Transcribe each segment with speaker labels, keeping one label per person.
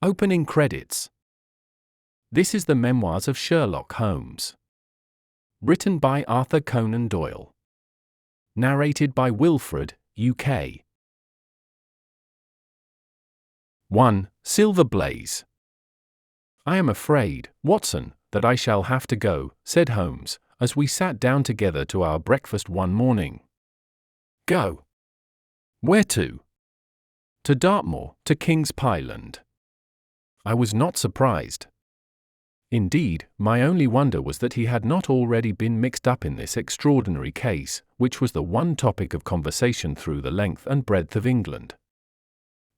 Speaker 1: Opening credits. This is the Memoirs of Sherlock Holmes. Written by Arthur Conan Doyle. Narrated by Wilfred, UK. 1. Silver Blaze. "I am afraid, Watson, that I shall have to go," said Holmes, as we sat down together to our breakfast one morning. "Go? Where to?" "To Dartmoor, to King's Pyland." I was not surprised. Indeed, my only wonder was that he had not already been mixed up in this extraordinary case, which was the one topic of conversation through the length and breadth of England.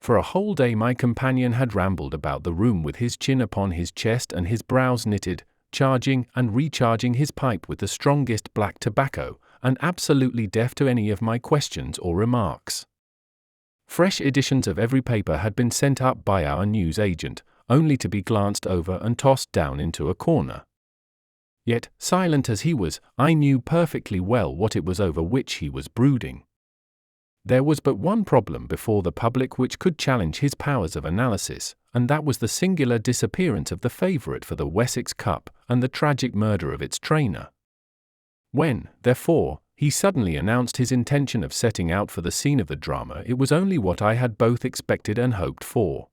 Speaker 1: For a whole day my companion had rambled about the room with his chin upon his chest and his brows knitted, charging and recharging his pipe with the strongest black tobacco, and absolutely deaf to any of my questions or remarks. Fresh editions of every paper had been sent up by our news agent, only to be glanced over and tossed down into a corner. Yet, silent as he was, I knew perfectly well what it was over which he was brooding. There was but one problem before the public which could challenge his powers of analysis, and that was the singular disappearance of the favourite for the Wessex Cup and the tragic murder of its trainer. When, therefore, he suddenly announced his intention of setting out for the scene of the drama, it was only what I had both expected and hoped for.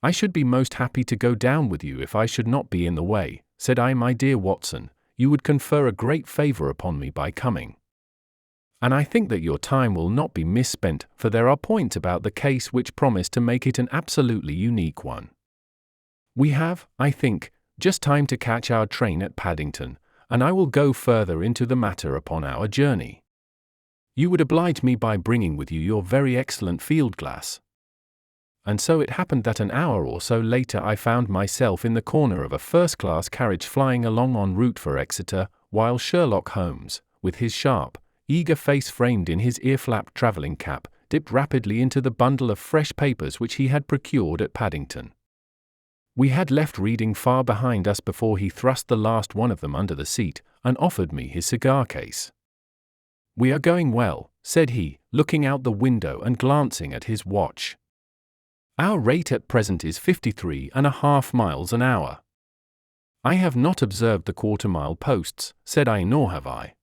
Speaker 1: "I should be most happy to go down with you if I should not be in the way," said I. "My dear Watson, you would confer a great favour upon me by coming. And I think that your time will not be misspent, for there are points about the case which promise to make it an absolutely unique one. We have, I think, just time to catch our train at Paddington, and I will go further into the matter upon our journey. You would oblige me by bringing with you your very excellent field glass." And so it happened that an hour or so later I found myself in the corner of a first-class carriage flying along en route for Exeter, while Sherlock Holmes, with his sharp, eager face framed in his ear-flap travelling cap, dipped rapidly into the bundle of fresh papers which he had procured at Paddington. We had left reading far behind us before he thrust the last one of them under the seat, and offered me his cigar case. "We are going well," said he, looking out the window and glancing at his watch. "Our rate at present is 53.5 miles an hour. I have not observed the quarter-mile posts," said I. "Nor have I.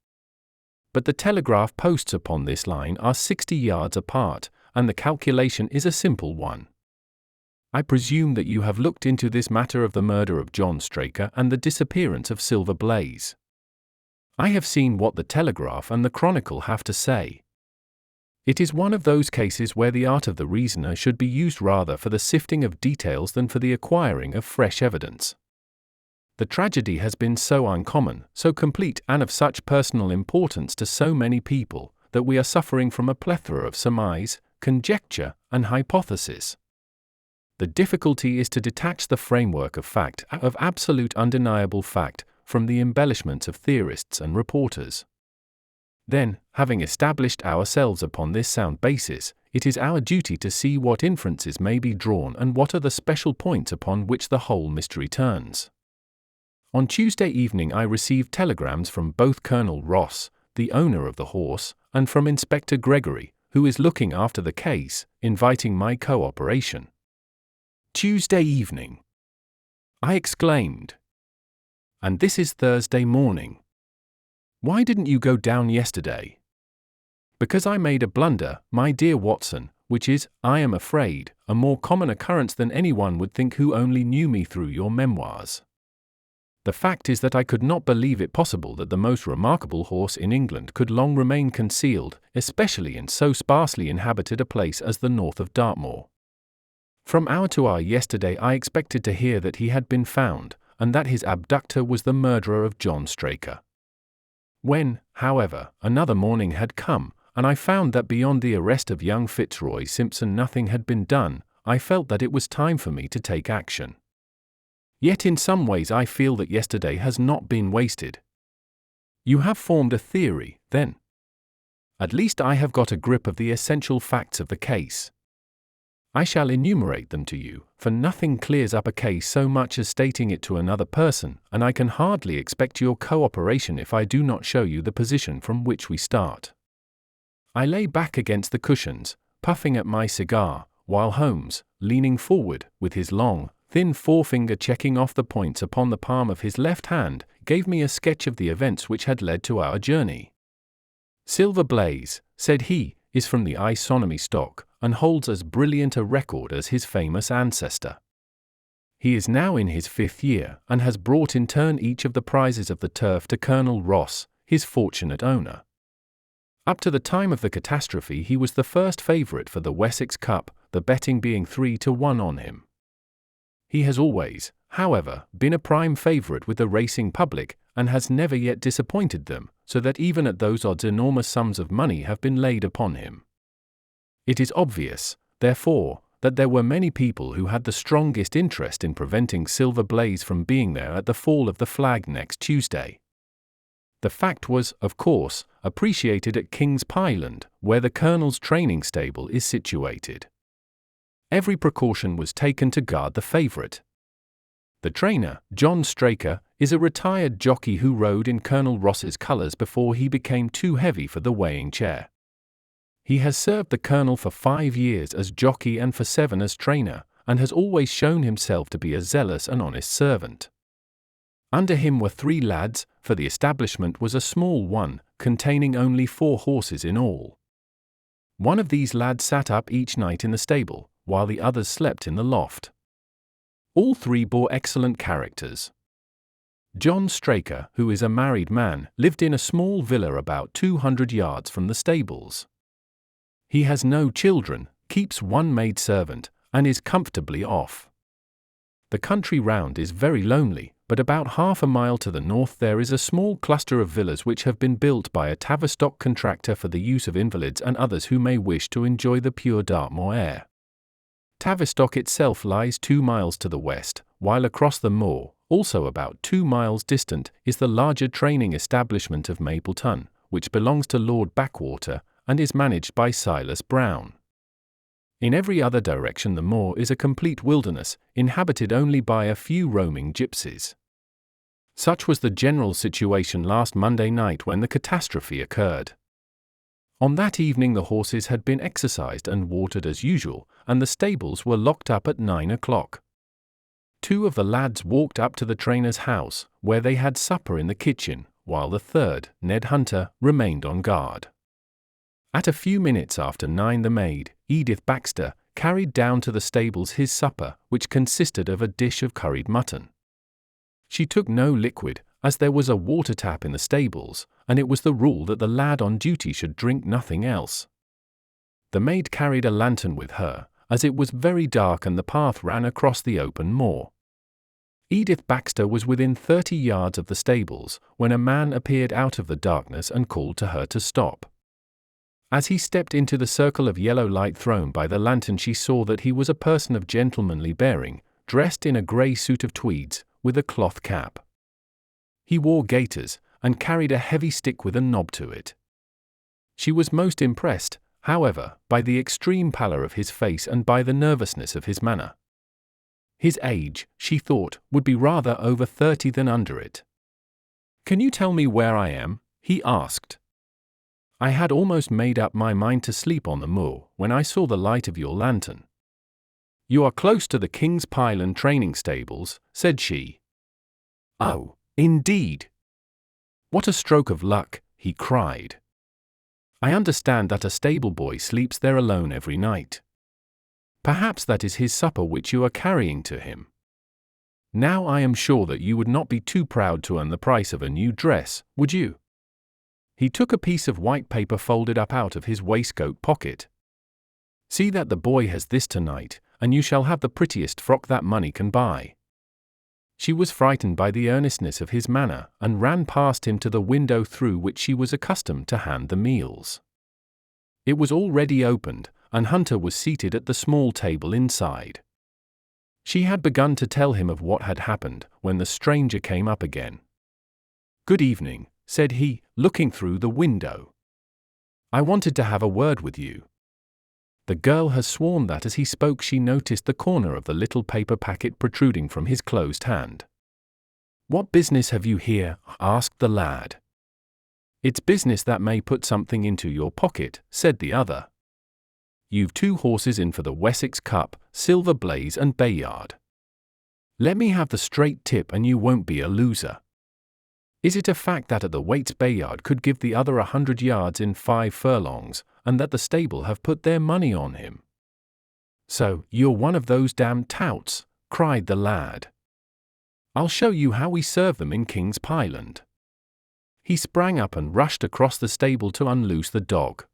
Speaker 1: But the telegraph posts upon this line are 60 yards apart, and the calculation is a simple one. I presume that you have looked into this matter of the murder of John Straker and the disappearance of Silver Blaze. I have seen what the Telegraph and the Chronicle have to say. It is one of those cases where the art of the reasoner should be used rather for the sifting of details than for the acquiring of fresh evidence. The tragedy has been so uncommon, so complete, and of such personal importance to so many people, that we are suffering from a plethora of surmise, conjecture, and hypothesis. The difficulty is to detach the framework of fact, of absolute undeniable fact, from the embellishments of theorists and reporters. Then, having established ourselves upon this sound basis, it is our duty to see what inferences may be drawn and what are the special points upon which the whole mystery turns. On Tuesday evening I received telegrams from both Colonel Ross, the owner of the horse, and from Inspector Gregory, who is looking after the case, inviting my cooperation. "Tuesday evening!" I exclaimed. "And this is Thursday morning. Why didn't you go down yesterday?" "Because I made a blunder, my dear Watson, which is, I am afraid, a more common occurrence than anyone would think who only knew me through your memoirs. The fact is that I could not believe it possible that the most remarkable horse in England could long remain concealed, especially in so sparsely inhabited a place as the north of Dartmoor. From hour to hour yesterday I expected to hear that he had been found, and that his abductor was the murderer of John Straker. When, however, another morning had come, and I found that beyond the arrest of young Fitzroy Simpson nothing had been done, I felt that it was time for me to take action. Yet in some ways I feel that yesterday has not been wasted." "You have formed a theory, then?" "At least I have got a grip of the essential facts of the case. I shall enumerate them to you, for nothing clears up a case so much as stating it to another person, and I can hardly expect your cooperation if I do not show you the position from which we start." I lay back against the cushions, puffing at my cigar, while Holmes, leaning forward, with his long, thin forefinger checking off the points upon the palm of his left hand, gave me a sketch of the events which had led to our journey. "Silver Blaze," said he, "is from the isonomy stock, and holds as brilliant a record as his famous ancestor. He is now in his 5th year, and has brought in turn each of the prizes of the turf to Colonel Ross, his fortunate owner. Up to the time of the catastrophe he was the first favourite for the Wessex Cup, the betting being 3-1 on him. He has always, however, been a prime favourite with the racing public, and has never yet disappointed them, so that even at those odds enormous sums of money have been laid upon him. It is obvious, therefore, that there were many people who had the strongest interest in preventing Silver Blaze from being there at the fall of the flag next Tuesday. The fact was, of course, appreciated at King's Pyland, where the Colonel's training stable is situated. Every precaution was taken to guard the favourite. The trainer, John Straker, is a retired jockey who rode in Colonel Ross's colours before he became too heavy for the weighing chair. He has served the Colonel for 5 years as jockey and for 7 as trainer, and has always shown himself to be a zealous and honest servant. Under him were 3 lads, for the establishment was a small one, containing only 4 horses in all. One of these lads sat up each night in the stable, while the others slept in the loft. All 3 bore excellent characters. John Straker, who is a married man, lived in a small villa about 200 yards from the stables. He has no children, keeps 1 maidservant, and is comfortably off. The country round is very lonely, but about half a mile to the north there is a small cluster of villas which have been built by a Tavistock contractor for the use of invalids and others who may wish to enjoy the pure Dartmoor air. Tavistock itself lies 2 miles to the west, while across the moor, also about 2 miles distant, is the larger training establishment of Mapleton, which belongs to Lord Backwater, and is managed by Silas Brown. In every other direction the moor is a complete wilderness, inhabited only by a few roaming gypsies. Such was the general situation last Monday night when the catastrophe occurred. On that evening the horses had been exercised and watered as usual, and the stables were locked up at 9 o'clock. 2 of the lads walked up to the trainer's house, where they had supper in the kitchen, while the 3rd, Ned Hunter, remained on guard. At a few minutes after 9 the maid, Edith Baxter, carried down to the stables his supper, which consisted of a dish of curried mutton. She took no liquid, as there was a water tap in the stables, and it was the rule that the lad on duty should drink nothing else. The maid carried a lantern with her, as it was very dark and the path ran across the open moor. Edith Baxter was within 30 yards of the stables, when a man appeared out of the darkness and called to her to stop. As he stepped into the circle of yellow light thrown by the lantern she saw that he was a person of gentlemanly bearing, dressed in a grey suit of tweeds, with a cloth cap. He wore gaiters, and carried a heavy stick with a knob to it. She was most impressed, however, by the extreme pallor of his face and by the nervousness of his manner. His age, she thought, would be rather over 30 than under it. "Can you tell me where I am?" he asked. "I had almost made up my mind to sleep on the moor, when I saw the light of your lantern." "You are close to the King's Pyland training stables," said she. "Oh, indeed! What a stroke of luck," he cried. "I understand that a stable boy sleeps there alone every night. Perhaps that is his supper which you are carrying to him. Now I am sure that you would not be too proud to earn the price of a new dress, would you?" He took a piece of white paper folded up out of his waistcoat pocket. "See that the boy has this tonight, and you shall have the prettiest frock that money can buy." She was frightened by the earnestness of his manner, and ran past him to the window through which she was accustomed to hand the meals. It was already opened, and Hunter was seated at the small table inside. She had begun to tell him of what had happened, when the stranger came up again. "Good evening," said he, looking through the window. "I wanted to have a word with you." The girl has sworn that as he spoke she noticed the corner of the little paper packet protruding from his closed hand. "What business have you here?" asked the lad. "It's business that may put something into your pocket," said the other. you've 2 horses in for the Wessex Cup, Silver Blaze and Bayard. Let me have the straight tip and you won't be a loser. Is it a fact that at the weights Bayard could give the other 100 yards in 5 furlongs, and that the stable have put their money on him? So, you're one of those damned touts, cried the lad. I'll show you how we serve them in King's Pyland. He sprang up and rushed across the stable to unloose the dog.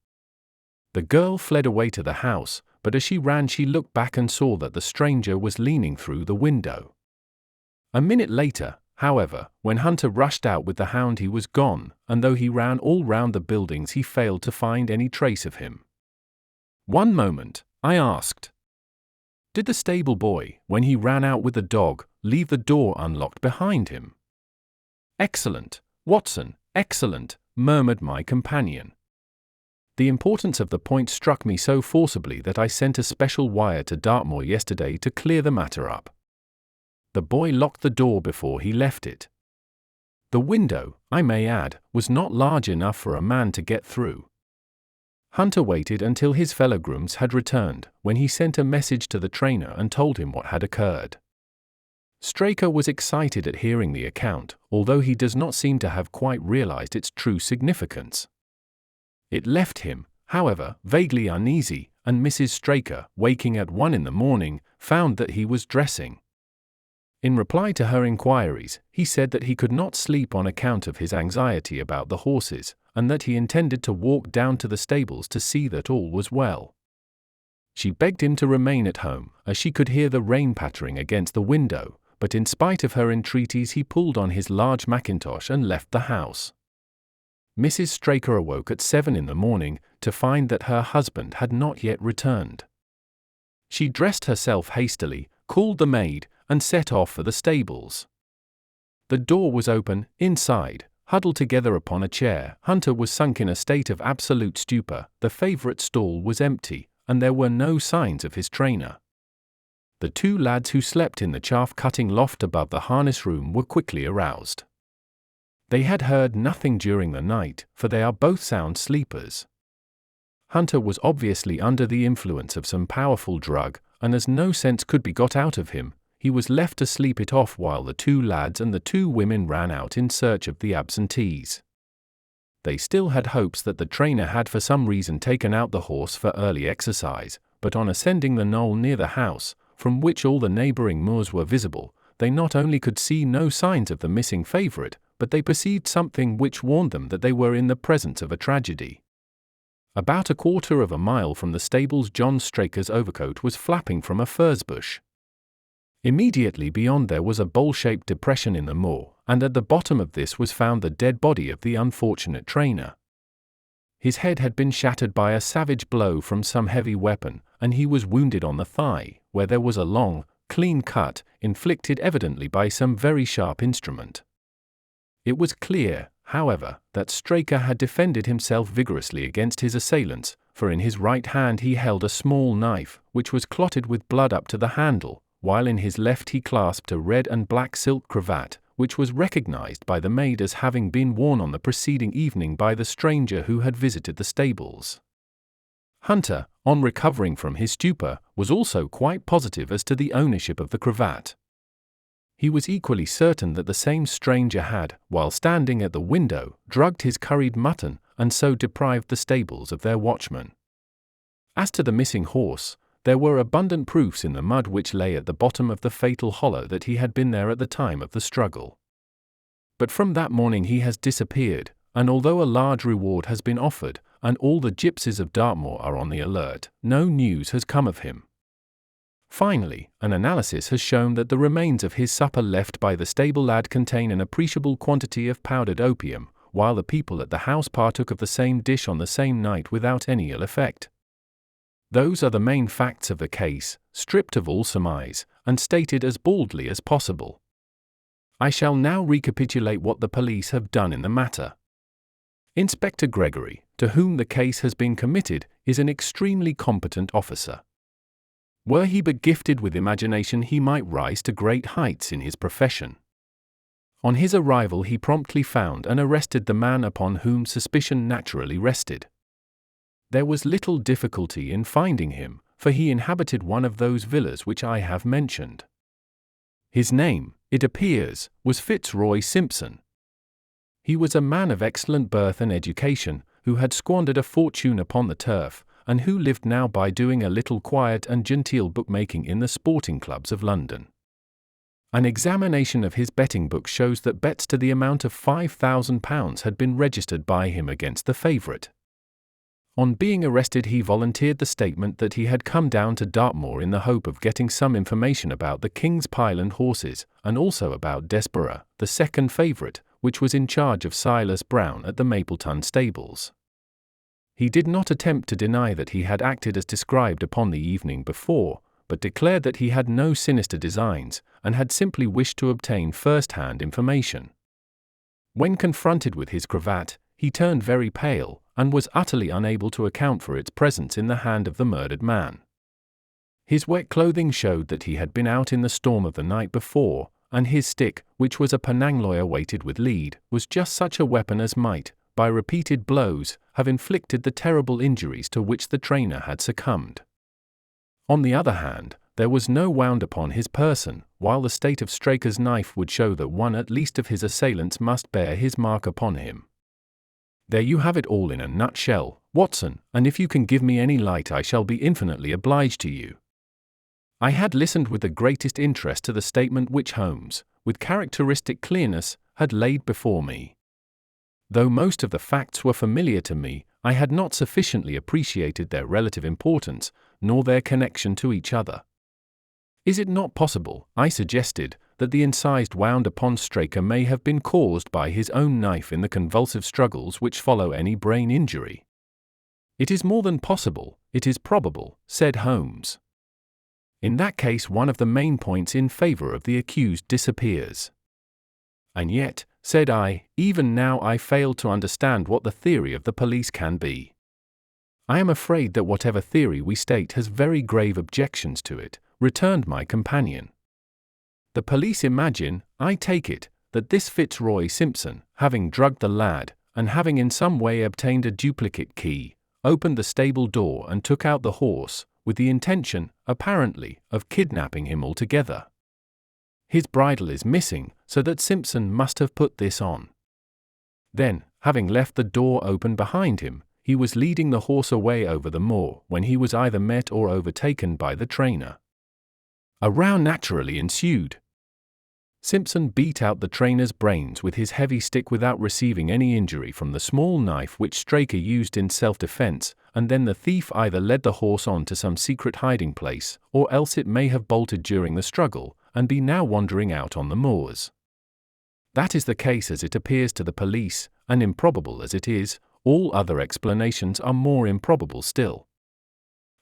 Speaker 1: The girl fled away to the house, but as she ran she looked back and saw that the stranger was leaning through the window. A minute later, however, when Hunter rushed out with the hound, he was gone, and though he ran all round the buildings he failed to find any trace of him. One moment, I asked. Did the stable boy, when he ran out with the dog, leave the door unlocked behind him? Excellent, Watson, excellent, murmured my companion. The importance of the point struck me so forcibly that I sent a special wire to Dartmoor yesterday to clear the matter up. The boy locked the door before he left it. The window, I may add, was not large enough for a man to get through. Hunter waited until his fellow grooms had returned, when he sent a message to the trainer and told him what had occurred. Straker was excited at hearing the account, although he does not seem to have quite realized its true significance. It left him, however, vaguely uneasy, and Mrs. Straker, waking at 1 in the morning, found that he was dressing. In reply to her inquiries, he said that he could not sleep on account of his anxiety about the horses, and that he intended to walk down to the stables to see that all was well. She begged him to remain at home, as she could hear the rain pattering against the window, but in spite of her entreaties he pulled on his large mackintosh and left the house. Mrs. Straker awoke at 7 in the morning to find that her husband had not yet returned. She dressed herself hastily, called the maid, and set off for the stables. The door was open. Inside, huddled together upon a chair, Hunter was sunk in a state of absolute stupor. The favourite stall was empty, and there were no signs of his trainer. The 2 lads who slept in the chaff-cutting loft above the harness room were quickly aroused. They had heard nothing during the night, for they are both sound sleepers. Hunter was obviously under the influence of some powerful drug, and as no sense could be got out of him, he was left to sleep it off while the 2 lads and the 2 women ran out in search of the absentees. They still had hopes that the trainer had for some reason taken out the horse for early exercise, but on ascending the knoll near the house, from which all the neighbouring moors were visible, they not only could see no signs of the missing favourite, but they perceived something which warned them that they were in the presence of a tragedy. About 1/4 of a mile from the stables John Straker's overcoat was flapping from a furze bush. Immediately beyond there was a bowl-shaped depression in the moor, and at the bottom of this was found the dead body of the unfortunate trainer. His head had been shattered by a savage blow from some heavy weapon, and he was wounded on the thigh, where there was a long, clean cut, inflicted evidently by some very sharp instrument. It was clear, however, that Straker had defended himself vigorously against his assailants, for in his right hand he held a small knife, which was clotted with blood up to the handle, while in his left he clasped a red and black silk cravat, which was recognized by the maid as having been worn on the preceding evening by the stranger who had visited the stables. Hunter, on recovering from his stupor, was also quite positive as to the ownership of the cravat. He was equally certain that the same stranger had, while standing at the window, drugged his curried mutton, and so deprived the stables of their watchman. As to the missing horse, there were abundant proofs in the mud which lay at the bottom of the fatal hollow that he had been there at the time of the struggle. But from that morning he has disappeared, and although a large reward has been offered, and all the gypsies of Dartmoor are on the alert, no news has come of him. Finally, an analysis has shown that the remains of his supper left by the stable lad contain an appreciable quantity of powdered opium, while the people at the house partook of the same dish on the same night without any ill effect. Those are the main facts of the case, stripped of all surmise, and stated as baldly as possible. I shall now recapitulate what the police have done in the matter. Inspector Gregory, to whom the case has been committed, is an extremely competent officer. Were he but gifted with imagination he might rise to great heights in his profession. On his arrival he promptly found and arrested the man upon whom suspicion naturally rested. There was little difficulty in finding him, for he inhabited one of those villas which I have mentioned. His name, it appears, was Fitzroy Simpson. He was a man of excellent birth and education, who had squandered a fortune upon the turf, and who lived now by doing a little quiet and genteel bookmaking in the sporting clubs of London. An examination of his betting book shows that bets to the amount of £5,000 had been registered by him against the favourite. On being arrested, he volunteered the statement that he had come down to Dartmoor in the hope of getting some information about the King's Pyland horses, and also about Desborough, the second favourite, which was in charge of Silas Brown at the Mapleton stables. He did not attempt to deny that he had acted as described upon the evening before, but declared that he had no sinister designs, and had simply wished to obtain first-hand information. When confronted with his cravat, he turned very pale, and was utterly unable to account for its presence in the hand of the murdered man. His wet clothing showed that he had been out in the storm of the night before, and his stick, which was a panangloya weighted with lead, was just such a weapon as might, by repeated blows, have inflicted the terrible injuries to which the trainer had succumbed. On the other hand, there was no wound upon his person, while the state of Straker's knife would show that one at least of his assailants must bear his mark upon him. There you have it all in a nutshell, Watson, and if you can give me any light I shall be infinitely obliged to you. I had listened with the greatest interest to the statement which Holmes, with characteristic clearness, had laid before me. Though most of the facts were familiar to me, I had not sufficiently appreciated their relative importance, nor their connection to each other. Is it not possible, I suggested, that the incised wound upon Straker may have been caused by his own knife in the convulsive struggles which follow any brain injury? It is more than possible, it is probable, said Holmes. In that case one of the main points in favour of the accused disappears. And yet, said I, even now I fail to understand what the theory of the police can be. I am afraid that whatever theory we state has very grave objections to it, returned my companion. The police imagine, I take it, that this Fitzroy Simpson, having drugged the lad, and having in some way obtained a duplicate key, opened the stable door and took out the horse, with the intention, apparently, of kidnapping him altogether. His bridle is missing, so that Simpson must have put this on. Then, having left the door open behind him, he was leading the horse away over the moor when he was either met or overtaken by the trainer. A row naturally ensued. Simpson beat out the trainer's brains with his heavy stick without receiving any injury from the small knife which Straker used in self-defense, and then the thief either led the horse on to some secret hiding place, or else it may have bolted during the struggle, and be now wandering out on the moors. That is the case as it appears to the police, and improbable as it is, all other explanations are more improbable still.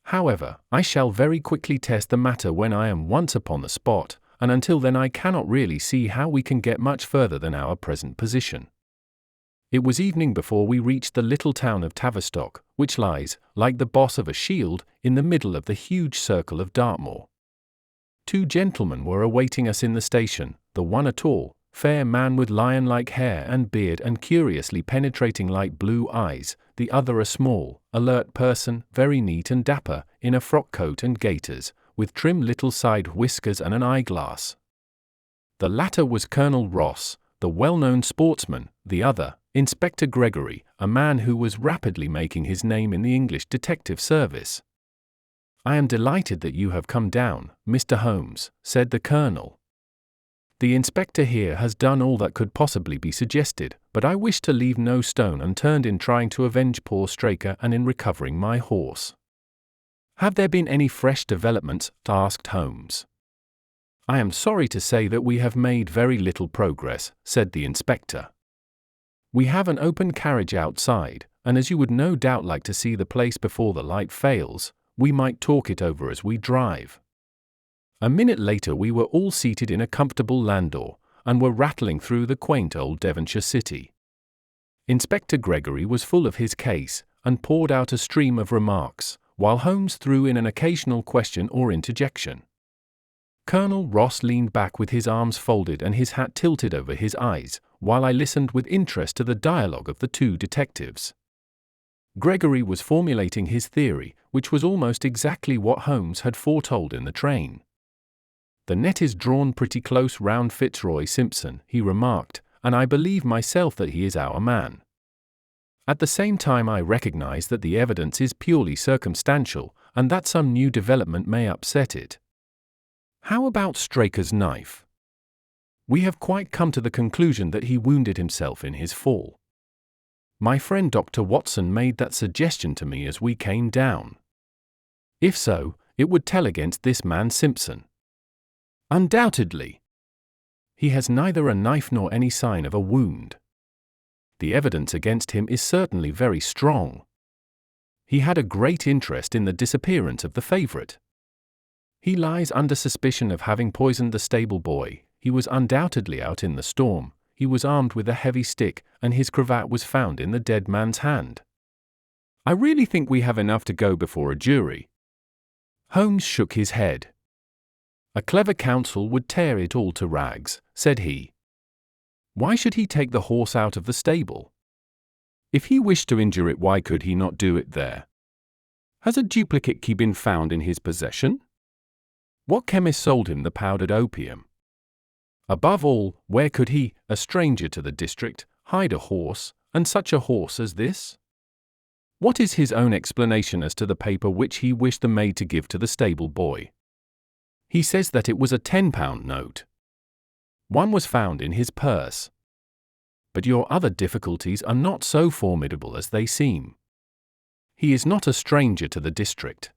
Speaker 1: However, I shall very quickly test the matter when I am once upon the spot, and until then I cannot really see how we can get much further than our present position. It was evening before we reached the little town of Tavistock, which lies, like the boss of a shield, in the middle of the huge circle of Dartmoor. Two gentlemen were awaiting us in the station, the one a tall, fair man with lion-like hair and beard and curiously penetrating light blue eyes, the other a small, alert person, very neat and dapper, in a frock coat and gaiters, with trim little side whiskers and an eyeglass. The latter was Colonel Ross, the well-known sportsman, the other, Inspector Gregory, a man who was rapidly making his name in the English detective service. "I am delighted that you have come down, Mr. Holmes," said the Colonel. "The inspector here has done all that could possibly be suggested, but I wish to leave no stone unturned in trying to avenge poor Straker and in recovering my horse." "Have there been any fresh developments?" asked Holmes. "I am sorry to say that we have made very little progress," said the inspector. "We have an open carriage outside, and as you would no doubt like to see the place before the light fails, we might talk it over as we drive." A minute later we were all seated in a comfortable landau, and were rattling through the quaint old Devonshire city. Inspector Gregory was full of his case, and poured out a stream of remarks, while Holmes threw in an occasional question or interjection. Colonel Ross leaned back with his arms folded and his hat tilted over his eyes, while I listened with interest to the dialogue of the two detectives. Gregory was formulating his theory, which was almost exactly what Holmes had foretold in the train. "The net is drawn pretty close round Fitzroy Simpson," he remarked, "and I believe myself that he is our man. At the same time I recognize that the evidence is purely circumstantial, and that some new development may upset it. How about Straker's knife? We have quite come to the conclusion that he wounded himself in his fall. My friend Dr. Watson made that suggestion to me as we came down. If so, it would tell against this man Simpson. Undoubtedly. He has neither a knife nor any sign of a wound. The evidence against him is certainly very strong. He had a great interest in the disappearance of the favourite. He lies under suspicion of having poisoned the stable boy. He was undoubtedly out in the storm. He was armed with a heavy stick, and his cravat was found in the dead man's hand. I really think we have enough to go before a jury." Holmes shook his head. "A clever counsel would tear it all to rags," said he. "Why should he take the horse out of the stable? If he wished to injure it, why could he not do it there? Has a duplicate key been found in his possession? What chemist sold him the powdered opium? Above all, where could he, a stranger to the district, hide a horse, and such a horse as this? What is his own explanation as to the paper which he wished the maid to give to the stable boy? He says that it was a £10 note. One was found in his purse. But your other difficulties are not so formidable as they seem. He is not a stranger to the district.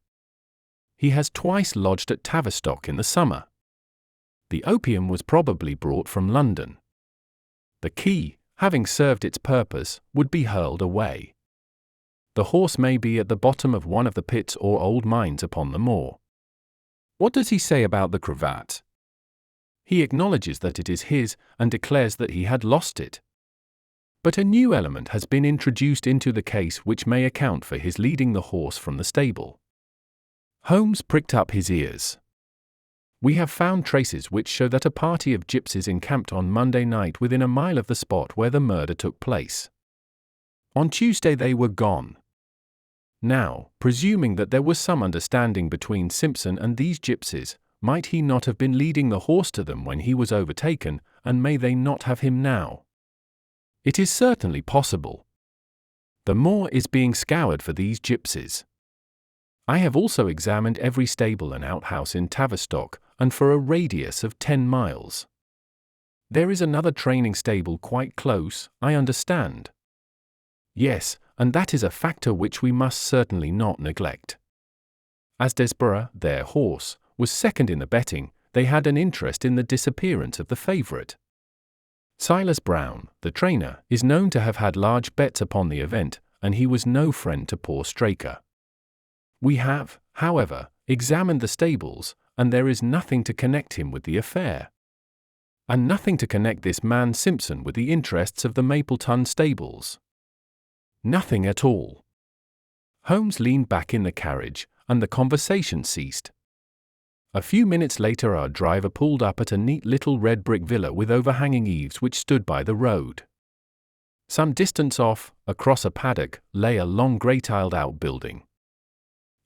Speaker 1: He has twice lodged at Tavistock in the summer. The opium was probably brought from London. The key, having served its purpose, would be hurled away. The horse may be at the bottom of one of the pits or old mines upon the moor. What does he say about the cravat? He acknowledges that it is his, and declares that he had lost it. But a new element has been introduced into the case which may account for his leading the horse from the stable." Holmes pricked up his ears. "We have found traces which show that a party of gypsies encamped on Monday night within a mile of the spot where the murder took place. On Tuesday they were gone. Now, presuming that there was some understanding between Simpson and these gypsies, might he not have been leading the horse to them when he was overtaken, and may they not have him now? It is certainly possible. The moor is being scoured for these gypsies. I have also examined every stable and outhouse in Tavistock, and for a radius of 10 miles. There is another training stable quite close, I understand." "Yes, and that is a factor which we must certainly not neglect. As Desborough, their horse, was second in the betting, they had an interest in the disappearance of the favourite. Silas Brown, the trainer, is known to have had large bets upon the event, and he was no friend to poor Straker. We have, however, examined the stables, and there is nothing to connect him with the affair. And nothing to connect this man Simpson with the interests of the Mapleton stables. Nothing at all." Holmes leaned back in the carriage, and the conversation ceased. A few minutes later our driver pulled up at a neat little red brick villa with overhanging eaves which stood by the road. Some distance off, across a paddock, lay a long grey-tiled outbuilding.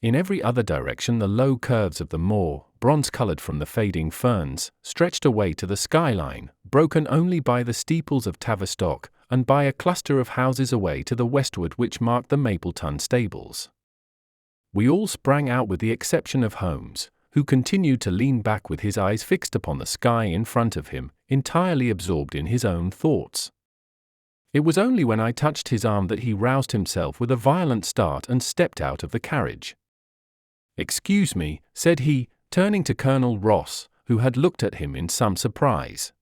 Speaker 1: In every other direction the low curves of the moor, bronze-coloured from the fading ferns, stretched away to the skyline, broken only by the steeples of Tavistock, and by a cluster of houses away to the westward which marked the Mapleton stables. We all sprang out with the exception of Holmes, who continued to lean back with his eyes fixed upon the sky in front of him, entirely absorbed in his own thoughts. It was only when I touched his arm that he roused himself with a violent start and stepped out of the carriage. "Excuse me," said he, turning to Colonel Ross, who had looked at him in some surprise.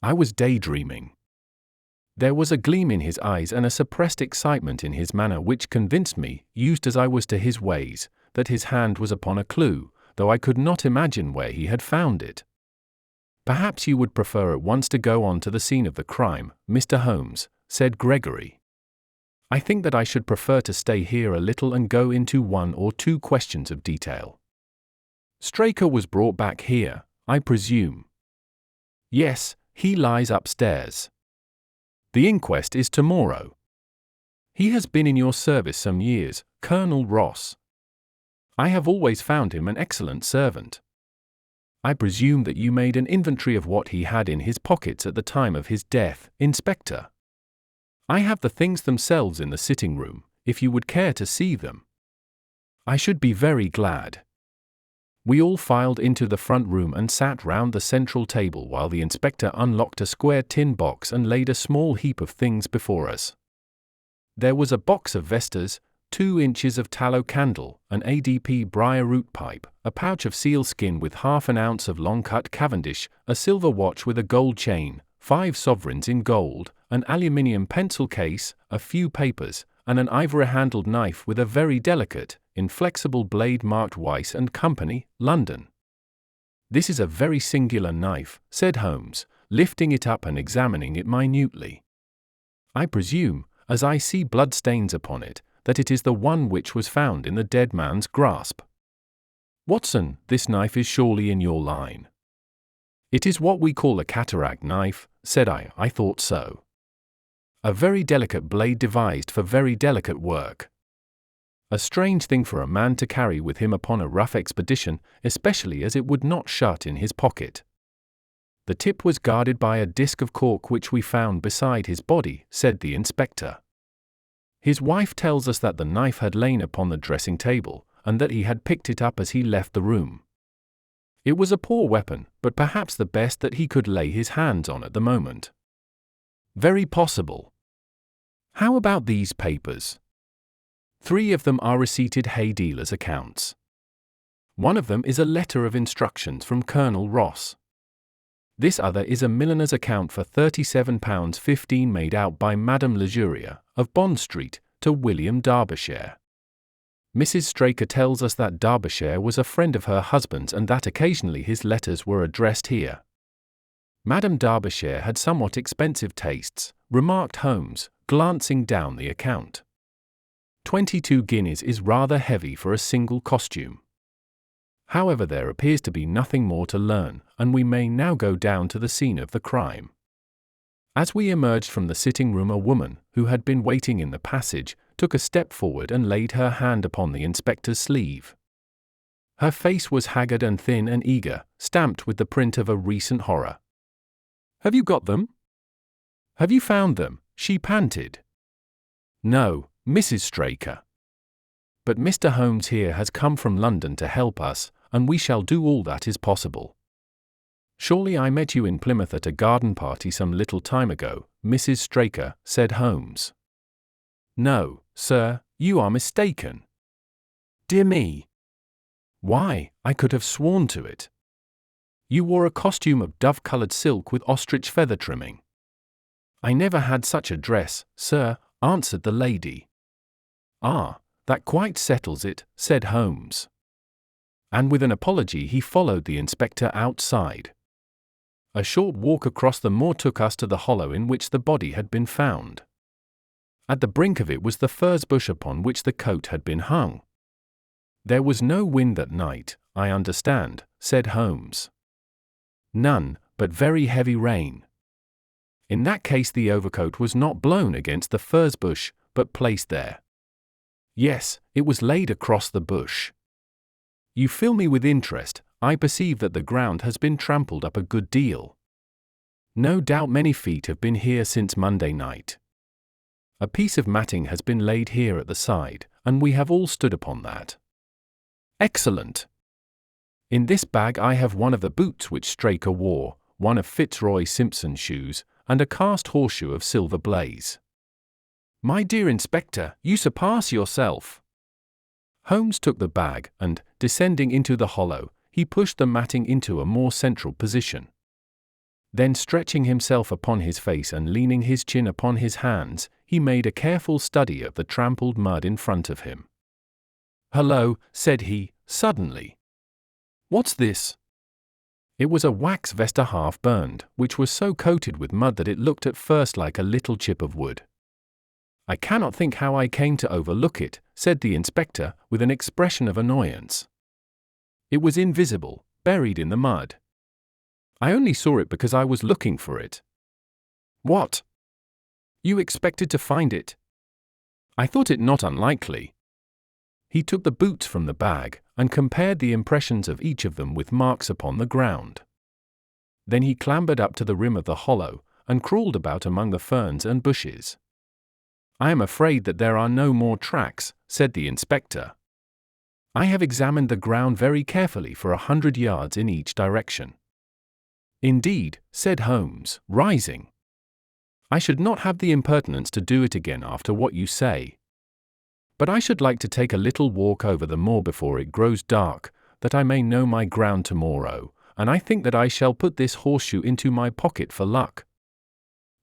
Speaker 1: "I was daydreaming." There was a gleam in his eyes and a suppressed excitement in his manner which convinced me, used as I was to his ways, that his hand was upon a clue, though I could not imagine where he had found it. "Perhaps you would prefer at once to go on to the scene of the crime, Mr. Holmes," said Gregory. "I think that I should prefer to stay here a little and go into one or two questions of detail. Straker was brought back here, I presume?" "Yes, he lies upstairs. The inquest is tomorrow." He has been in your service some years, Colonel Ross. I have always found him an excellent servant. I presume that you made an inventory of what he had in his pockets at the time of his death, Inspector. I have the things themselves in the sitting room, if you would care to see them. I should be very glad. We all filed into the front room and sat round the central table while the inspector unlocked a square tin box and laid a small heap of things before us. There was a box of vestas, 2 inches of tallow candle, an ADP briar root pipe, a pouch of sealskin with half an ounce of long-cut Cavendish, a silver watch with a gold chain, 5 sovereigns in gold, an aluminium pencil case, a few papers, and an ivory-handled knife with a very delicate, inflexible blade marked Weiss and Company, London. "This is a very singular knife," said Holmes, lifting it up and examining it minutely. "I presume, as I see bloodstains upon it, that it is the one which was found in the dead man's grasp. Watson, this knife is surely in your line." "It is what we call a cataract knife," said I. "I thought so. A very delicate blade devised for very delicate work. A strange thing for a man to carry with him upon a rough expedition, especially as it would not shut in his pocket." "The tip was guarded by a disc of cork which we found beside his body," said the inspector. "His wife tells us that the knife had lain upon the dressing table, and that he had picked it up as he left the room. It was a poor weapon, but perhaps the best that he could lay his hands on at the moment." "Very possible. How about these papers?" 3 of them are receipted hay dealers' accounts. One of them is a letter of instructions from Colonel Ross. This other is a milliner's account for £37.15 made out by Madame Lejuria, of Bond Street, to William Derbyshire. Mrs. Straker tells us that Derbyshire was a friend of her husband's and that occasionally his letters were addressed here. Madame Derbyshire had somewhat expensive tastes, remarked Holmes, glancing down the account. 22 guineas is rather heavy for a single costume. However, there appears to be nothing more to learn, and we may now go down to the scene of the crime. As we emerged from the sitting room, a woman, who had been waiting in the passage, took a step forward and laid her hand upon the inspector's sleeve. Her face was haggard and thin and eager, stamped with the print of a recent horror. "Have you got them? Have you found them?" she panted. "No, Mrs. Straker. But Mr. Holmes here has come from London to help us, and we shall do all that is possible. Surely I met you in Plymouth at a garden party some little time ago, Mrs. Straker," said Holmes. "No, sir, you are mistaken." "Dear me. Why, I could have sworn to it. You wore a costume of dove-coloured silk with ostrich feather trimming." "I never had such a dress, sir," answered the lady. "Ah, that quite settles it," said Holmes. And with an apology he followed the inspector outside. A short walk across the moor took us to the hollow in which the body had been found. At the brink of it was the furze bush upon which the coat had been hung. "There was no wind that night, I understand," said Holmes. "None, but very heavy rain." "In that case the overcoat was not blown against the furze bush, but placed there." "Yes, it was laid across the bush." "You fill me with interest. I perceive that the ground has been trampled up a good deal. No doubt many feet have been here since Monday night. A piece of matting has been laid here at the side, and we have all stood upon that." "Excellent. In this bag I have one of the boots which Straker wore, one of Fitzroy Simpson's shoes, and a cast horseshoe of silver blaze." "My dear Inspector, you surpass yourself." Holmes took the bag, and, descending into the hollow, he pushed the matting into a more central position. Then, stretching himself upon his face and leaning his chin upon his hands, he made a careful study of the trampled mud in front of him. "Hullo," said he, suddenly. "What's this?" It was a wax vesta half burned, which was so coated with mud that it looked at first like a little chip of wood. "I cannot think how I came to overlook it," said the inspector, with an expression of annoyance. "It was invisible, buried in the mud. I only saw it because I was looking for it." "What? You expected to find it?" I thought it not unlikely. He took the boots from the bag and compared the impressions of each of them with marks upon the ground. Then he clambered up to the rim of the hollow and crawled about among the ferns and bushes. I am afraid that there are no more tracks, said the inspector. I have examined the ground very carefully for 100 yards in each direction. Indeed, said Holmes, rising. I should not have the impertinence to do it again after what you say. But I should like to take a little walk over the moor before it grows dark, that I may know my ground tomorrow, and I think that I shall put this horseshoe into my pocket for luck.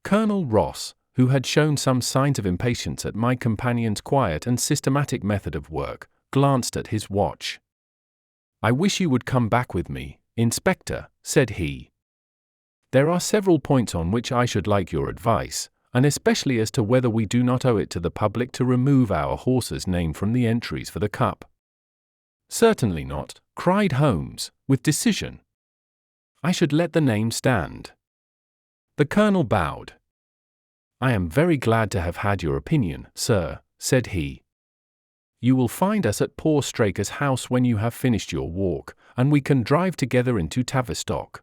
Speaker 1: Colonel Ross, who had shown some signs of impatience at my companion's quiet and systematic method of work, glanced at his watch. I wish you would come back with me, Inspector, said he. There are several points on which I should like your advice, and especially as to whether we do not owe it to the public to remove our horse's name from the entries for the cup. Certainly not, cried Holmes, with decision. I should let the name stand. The colonel bowed. I am very glad to have had your opinion, sir, said he. You will find us at poor Straker's house when you have finished your walk, and we can drive together into Tavistock.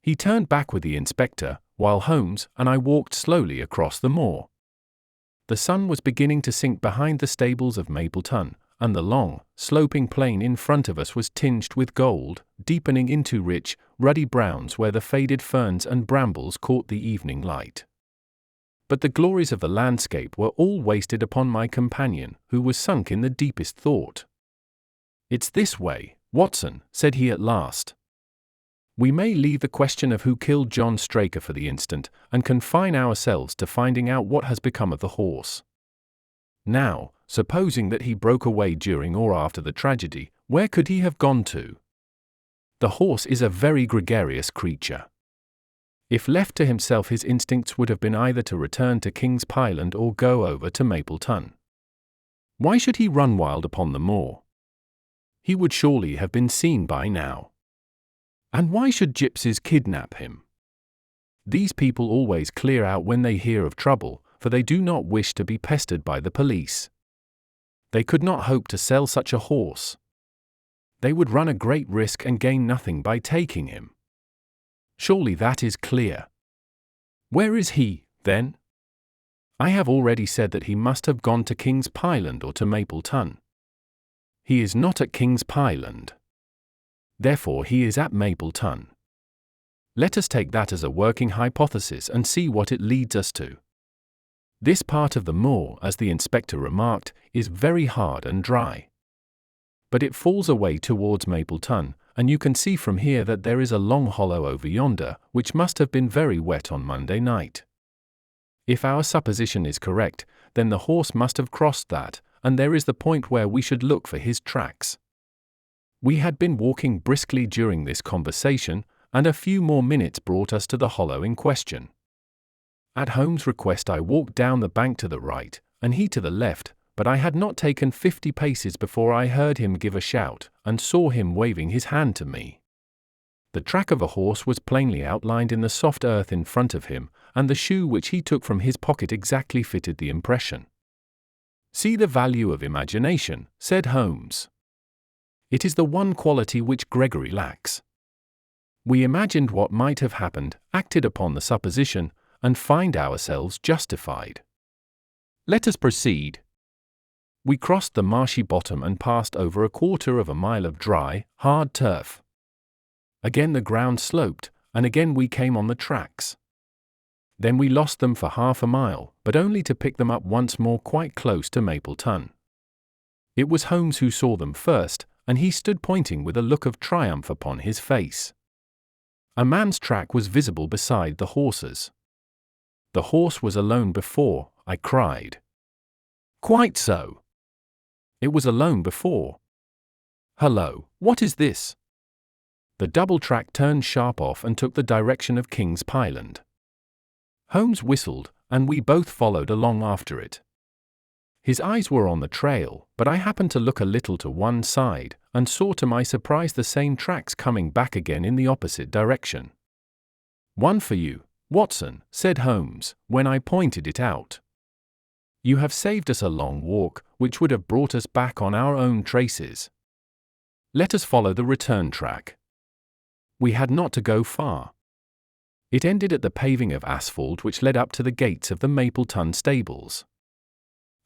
Speaker 1: He turned back with the inspector, while Holmes and I walked slowly across the moor. The sun was beginning to sink behind the stables of Mapleton, and the long, sloping plain in front of us was tinged with gold, deepening into rich, ruddy browns where the faded ferns and brambles caught the evening light. But the glories of the landscape were all wasted upon my companion, who was sunk in the deepest thought. It's this way, Watson, said he at last. We may leave the question of who killed John Straker for the instant, and confine ourselves to finding out what has become of the horse. Now, supposing that he broke away during or after the tragedy, where could he have gone to? The horse is a very gregarious creature. If left to himself, his instincts would have been either to return to King's Pyland or go over to Mapleton. Why should he run wild upon the moor? He would surely have been seen by now. And why should gypsies kidnap him? These people always clear out when they hear of trouble, for they do not wish to be pestered by the police. They could not hope to sell such a horse. They would run a great risk and gain nothing by taking him. Surely that is clear. Where is he, then? I have already said that he must have gone to King's Pyland or to Mapleton. He is not at King's Pyland. Therefore he is at Mapleton. Let us take that as a working hypothesis and see what it leads us to. This part of the moor, as the inspector remarked, is very hard and dry. But it falls away towards Mapleton, and you can see from here that there is a long hollow over yonder, which must have been very wet on Monday night. If our supposition is correct, then the horse must have crossed that, and there is the point where we should look for his tracks. We had been walking briskly during this conversation, and a few more minutes brought us to the hollow in question. At Holmes' request I walked down the bank to the right, and he to the left, but I had not taken 50 paces before I heard him give a shout, and saw him waving his hand to me. The track of a horse was plainly outlined in the soft earth in front of him, and the shoe which he took from his pocket exactly fitted the impression. See the value of imagination, said Holmes. It is the one quality which Gregory lacks. We imagined what might have happened, acted upon the supposition, and find ourselves justified. Let us proceed. We crossed the marshy bottom and passed over a quarter of a mile of dry, hard turf. Again the ground sloped, and again we came on the tracks. Then we lost them for half a mile, but only to pick them up once more quite close to Mapleton. It was Holmes who saw them first, and he stood pointing with a look of triumph upon his face. A man's track was visible beside the horse's. The horse was alone before, I cried. Quite so. It was alone before. Hullo, what is this? The double track turned sharp off and took the direction of King's Pyland. Holmes whistled, and we both followed along after it. His eyes were on the trail, but I happened to look a little to one side, and saw to my surprise the same tracks coming back again in the opposite direction. One for you, Watson, said Holmes, when I pointed it out. You have saved us a long walk, which would have brought us back on our own traces. Let us follow the return track. We had not to go far. It ended at the paving of asphalt which led up to the gates of the Mapleton stables.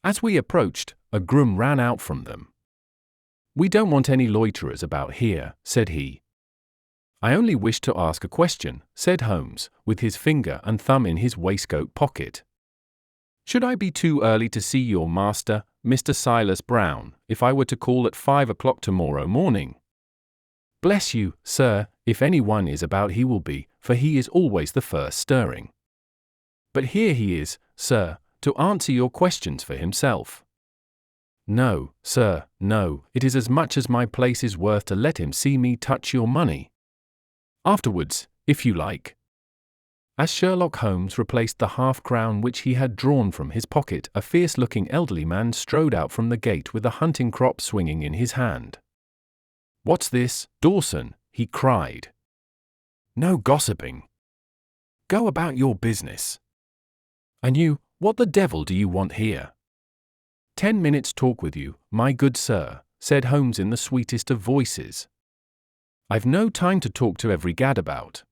Speaker 1: As we approached, a groom ran out from them. "We don't want any loiterers about here," said he. "I only wished to ask a question," said Holmes, with his finger and thumb in his waistcoat pocket. "Should I be too early to see your master, Mr. Silas Brown, if I were to call at 5 o'clock tomorrow morning?" "Bless you, sir, if any one is about he will be, for he is always the first stirring. But here he is, sir, to answer your questions for himself." "No, sir, no, it is as much as my place is worth to let him see me touch your money. Afterwards, if you like." As Sherlock Holmes replaced the half-crown which he had drawn from his pocket, a fierce-looking elderly man strode out from the gate with a hunting crop swinging in his hand. "What's this, Dawson?" he cried. "No gossiping. Go about your business. And you, what the devil do you want here?" "10 minutes' talk with you, my good sir," said Holmes in the sweetest of voices. "I've no time to talk to every gadabout.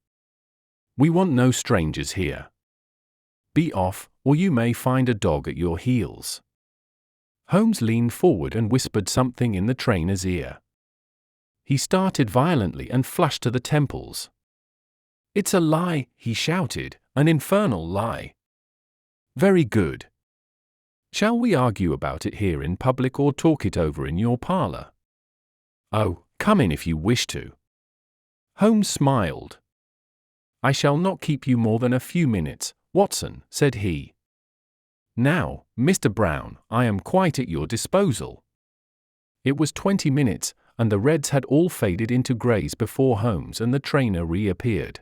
Speaker 1: We want no strangers here. Be off, or you may find a dog at your heels." Holmes leaned forward and whispered something in the trainer's ear. He started violently and flushed to the temples. "It's a lie," he shouted, "an infernal lie." "Very good. Shall we argue about it here in public or talk it over in your parlor?" "Oh, come in if you wish to." Holmes smiled. "I shall not keep you more than a few minutes, Watson," said he. "Now, Mr. Brown, I am quite at your disposal." It was 20 minutes, and the reds had all faded into greys before Holmes and the trainer reappeared.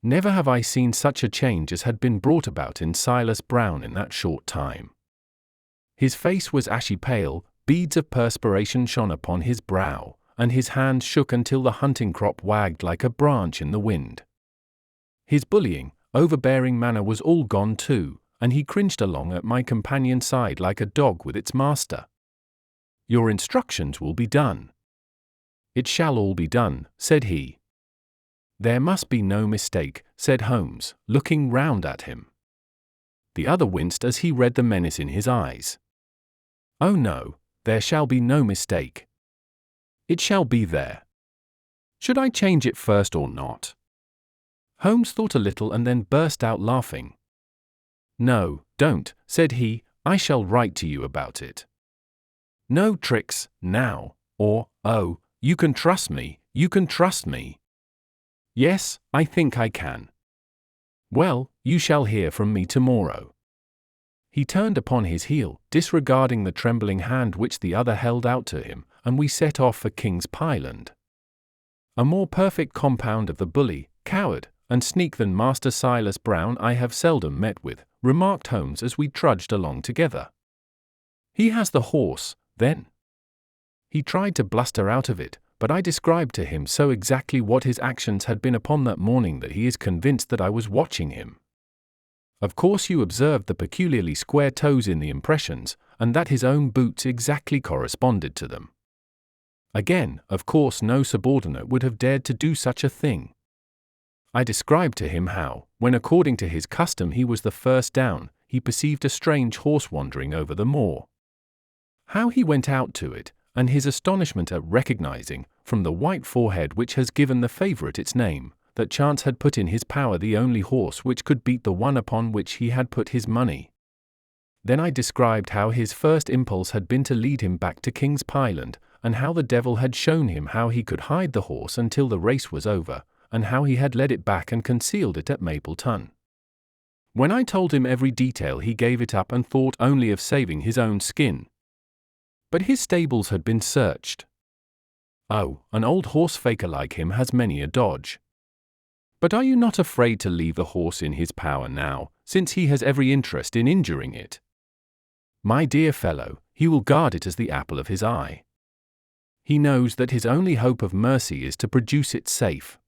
Speaker 1: Never have I seen such a change as had been brought about in Silas Brown in that short time. His face was ashy pale, beads of perspiration shone upon his brow, and his hand shook until the hunting crop wagged like a branch in the wind. His bullying, overbearing manner was all gone too, and he cringed along at my companion's side like a dog with its master. "Your instructions will be done." "It shall all be done," said he. "There must be no mistake," said Holmes, looking round at him. The other winced as he read the menace in his eyes. "Oh no, there shall be no mistake." "It shall be there. Should I change it first or not?" Holmes thought a little and then burst out laughing. "No, don't," said he, "I shall write to you about it. No tricks, now, or, oh, you can trust me, you can trust me." "Yes, I think I can." "Well, you shall hear from me tomorrow." He turned upon his heel, disregarding the trembling hand which the other held out to him, and we set off for King's Pyland. A more perfect compound of the bully, coward, and sneak than Master Silas Brown I have seldom met with, remarked Holmes as we trudged along together. "He has the horse, then?" He tried to bluster out of it, but I described to him so exactly what his actions had been upon that morning that he is convinced that I was watching him. Of course you observed the peculiarly square toes in the impressions, and that his own boots exactly corresponded to them. Again, of course no subordinate would have dared to do such a thing. I described to him how, when according to his custom he was the first down, he perceived a strange horse wandering over the moor. How he went out to it, and his astonishment at recognizing, from the white forehead which has given the favourite its name, that chance had put in his power the only horse which could beat the one upon which he had put his money. Then I described how his first impulse had been to lead him back to King's Pyland, and how the devil had shown him how he could hide the horse until the race was over, and how he had led it back and concealed it at Mapleton. When I told him every detail he gave it up and thought only of saving his own skin. But his stables had been searched. Oh, an old horse-faker like him has many a dodge. But are you not afraid to leave the horse in his power now, since he has every interest in injuring it? My dear fellow, he will guard it as the apple of his eye. He knows that his only hope of mercy is to produce it safe.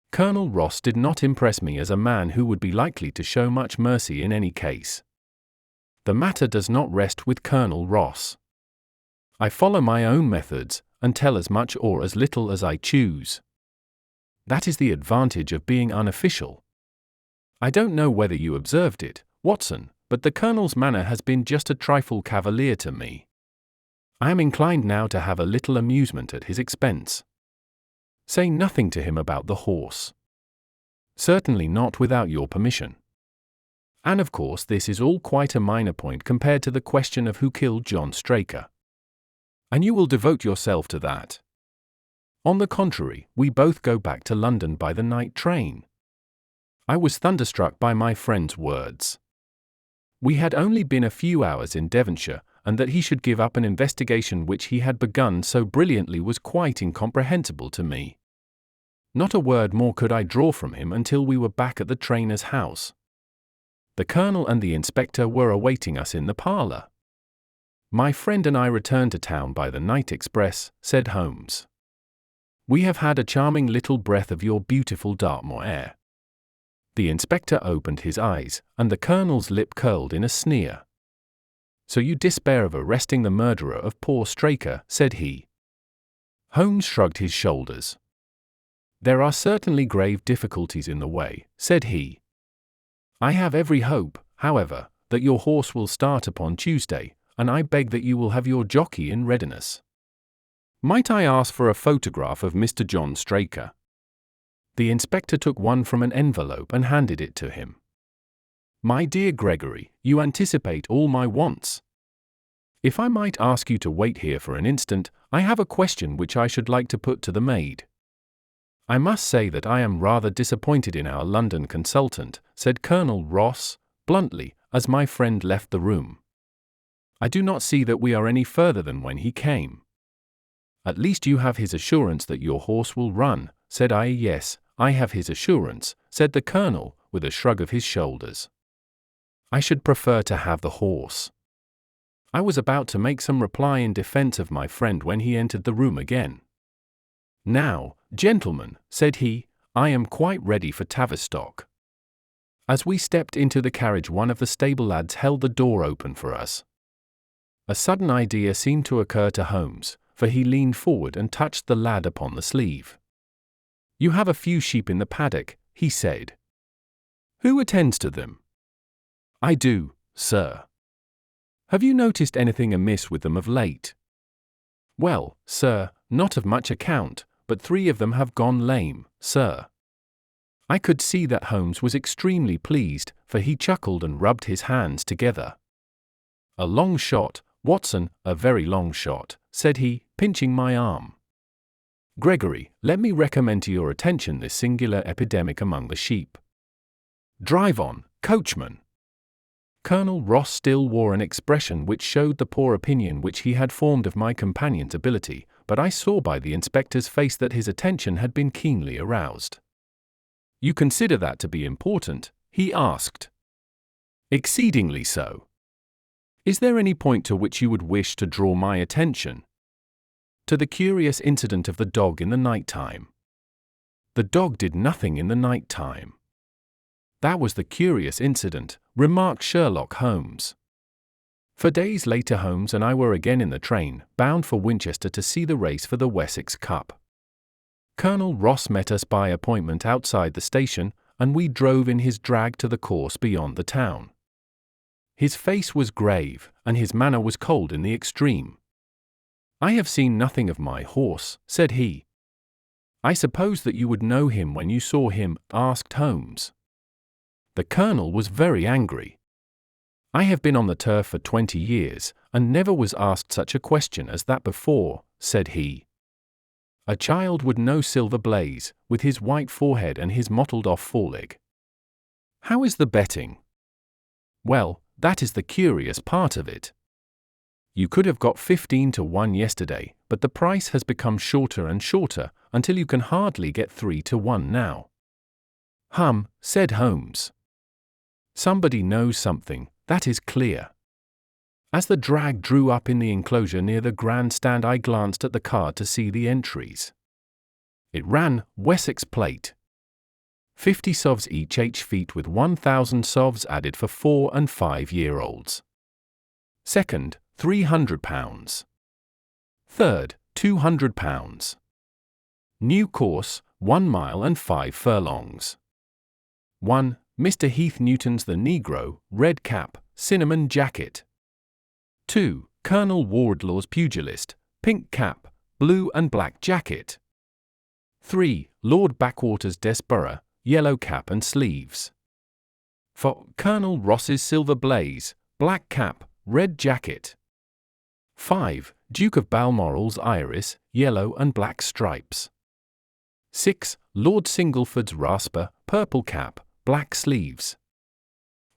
Speaker 1: Colonel Ross did not impress me as a man who would be likely to show much mercy in any case. The matter does not rest with Colonel Ross. I follow my own methods, and tell as much or as little as I choose. That is the advantage of being unofficial. I don't know whether you observed it, Watson, but the Colonel's manner has been just a trifle cavalier to me. I am inclined now to have a little amusement at his expense. Say nothing to him about the horse. Certainly not without your permission. And of course this is all quite a minor point compared to the question of who killed John Straker. And you will devote yourself to that. On the contrary, we both go back to London by the night train. I was thunderstruck by my friend's words. We had only been a few hours in Devonshire, and that he should give up an investigation which he had begun so brilliantly was quite incomprehensible to me. Not a word more could I draw from him until we were back at the trainer's house. The Colonel and the Inspector were awaiting us in the parlour. My friend and I returned to town by the night express, said Holmes. We have had a charming little breath of your beautiful Dartmoor air. The Inspector opened his eyes, and the Colonel's lip curled in a sneer. So you despair of arresting the murderer of poor Straker, said he. Holmes shrugged his shoulders. There are certainly grave difficulties in the way, said he. I have every hope, however, that your horse will start upon Tuesday, and I beg that you will have your jockey in readiness. Might I ask for a photograph of Mr. John Straker? The Inspector took one from an envelope and handed it to him. My dear Gregory, you anticipate all my wants. If I might ask you to wait here for an instant, I have a question which I should like to put to the maid. I must say that I am rather disappointed in our London consultant, said Colonel Ross, bluntly, as my friend left the room. I do not see that we are any further than when he came. At least you have his assurance that your horse will run, said I. Yes, I have his assurance, said the Colonel, with a shrug of his shoulders. I should prefer to have the horse. I was about to make some reply in defense of my friend when he entered the room again. Now, gentlemen, said he, I am quite ready for Tavistock. As we stepped into the carriage, one of the stable lads held the door open for us. A sudden idea seemed to occur to Holmes, for he leaned forward and touched the lad upon the sleeve. You have a few sheep in the paddock, he said. Who attends to them? I do, sir. Have you noticed anything amiss with them of late? Well, sir, not of much account, but 3 of them have gone lame, sir. I could see that Holmes was extremely pleased, for he chuckled and rubbed his hands together. A long shot, Watson, a very long shot, said he, pinching my arm. Gregory, let me recommend to your attention this singular epidemic among the sheep. Drive on, coachman. Colonel Ross still wore an expression which showed the poor opinion which he had formed of my companion's ability, but I saw by the Inspector's face that his attention had been keenly aroused. You consider that to be important? He asked. Exceedingly so. Is there any point to which you would wish to draw my attention? To the curious incident of the dog in the night time. The dog did nothing in the night time. That was the curious incident, remarked Sherlock Holmes. For days later Holmes and I were again in the train, bound for Winchester to see the race for the Wessex Cup. Colonel Ross met us by appointment outside the station, and we drove in his drag to the course beyond the town. His face was grave, and his manner was cold in the extreme. I have seen nothing of my horse, said he. I suppose that you would know him when you saw him, asked Holmes. The Colonel was very angry. I have been on the turf for 20 years, and never was asked such a question as that before, said he. A child would know Silver Blaze, with his white forehead and his mottled-off foreleg. How is the betting? Well, that is the curious part of it. You could have got 15 to 1 yesterday, but the price has become shorter and shorter, until you can hardly get 3 to 1 now. Said Holmes. Somebody knows something, that is clear. As the drag drew up in the enclosure near the grandstand, I glanced at the card to see the entries. It ran, Wessex Plate. 50 sovs each feet with 1,000 sovs added for 4 and 5 year olds. Second, £300. Third, £200. New course, 1 mile and 5 furlongs. 1. Mr. Heath Newton's The Negro, red cap, cinnamon jacket. 2. Colonel Wardlaw's Pugilist, pink cap, blue and black jacket. 3. Lord Backwater's Desborough, yellow cap and sleeves. 4. Colonel Ross's Silver Blaze, black cap, red jacket. 5. Duke of Balmoral's Iris, yellow and black stripes. 6. Lord Singleford's Rasper, purple cap, black sleeves.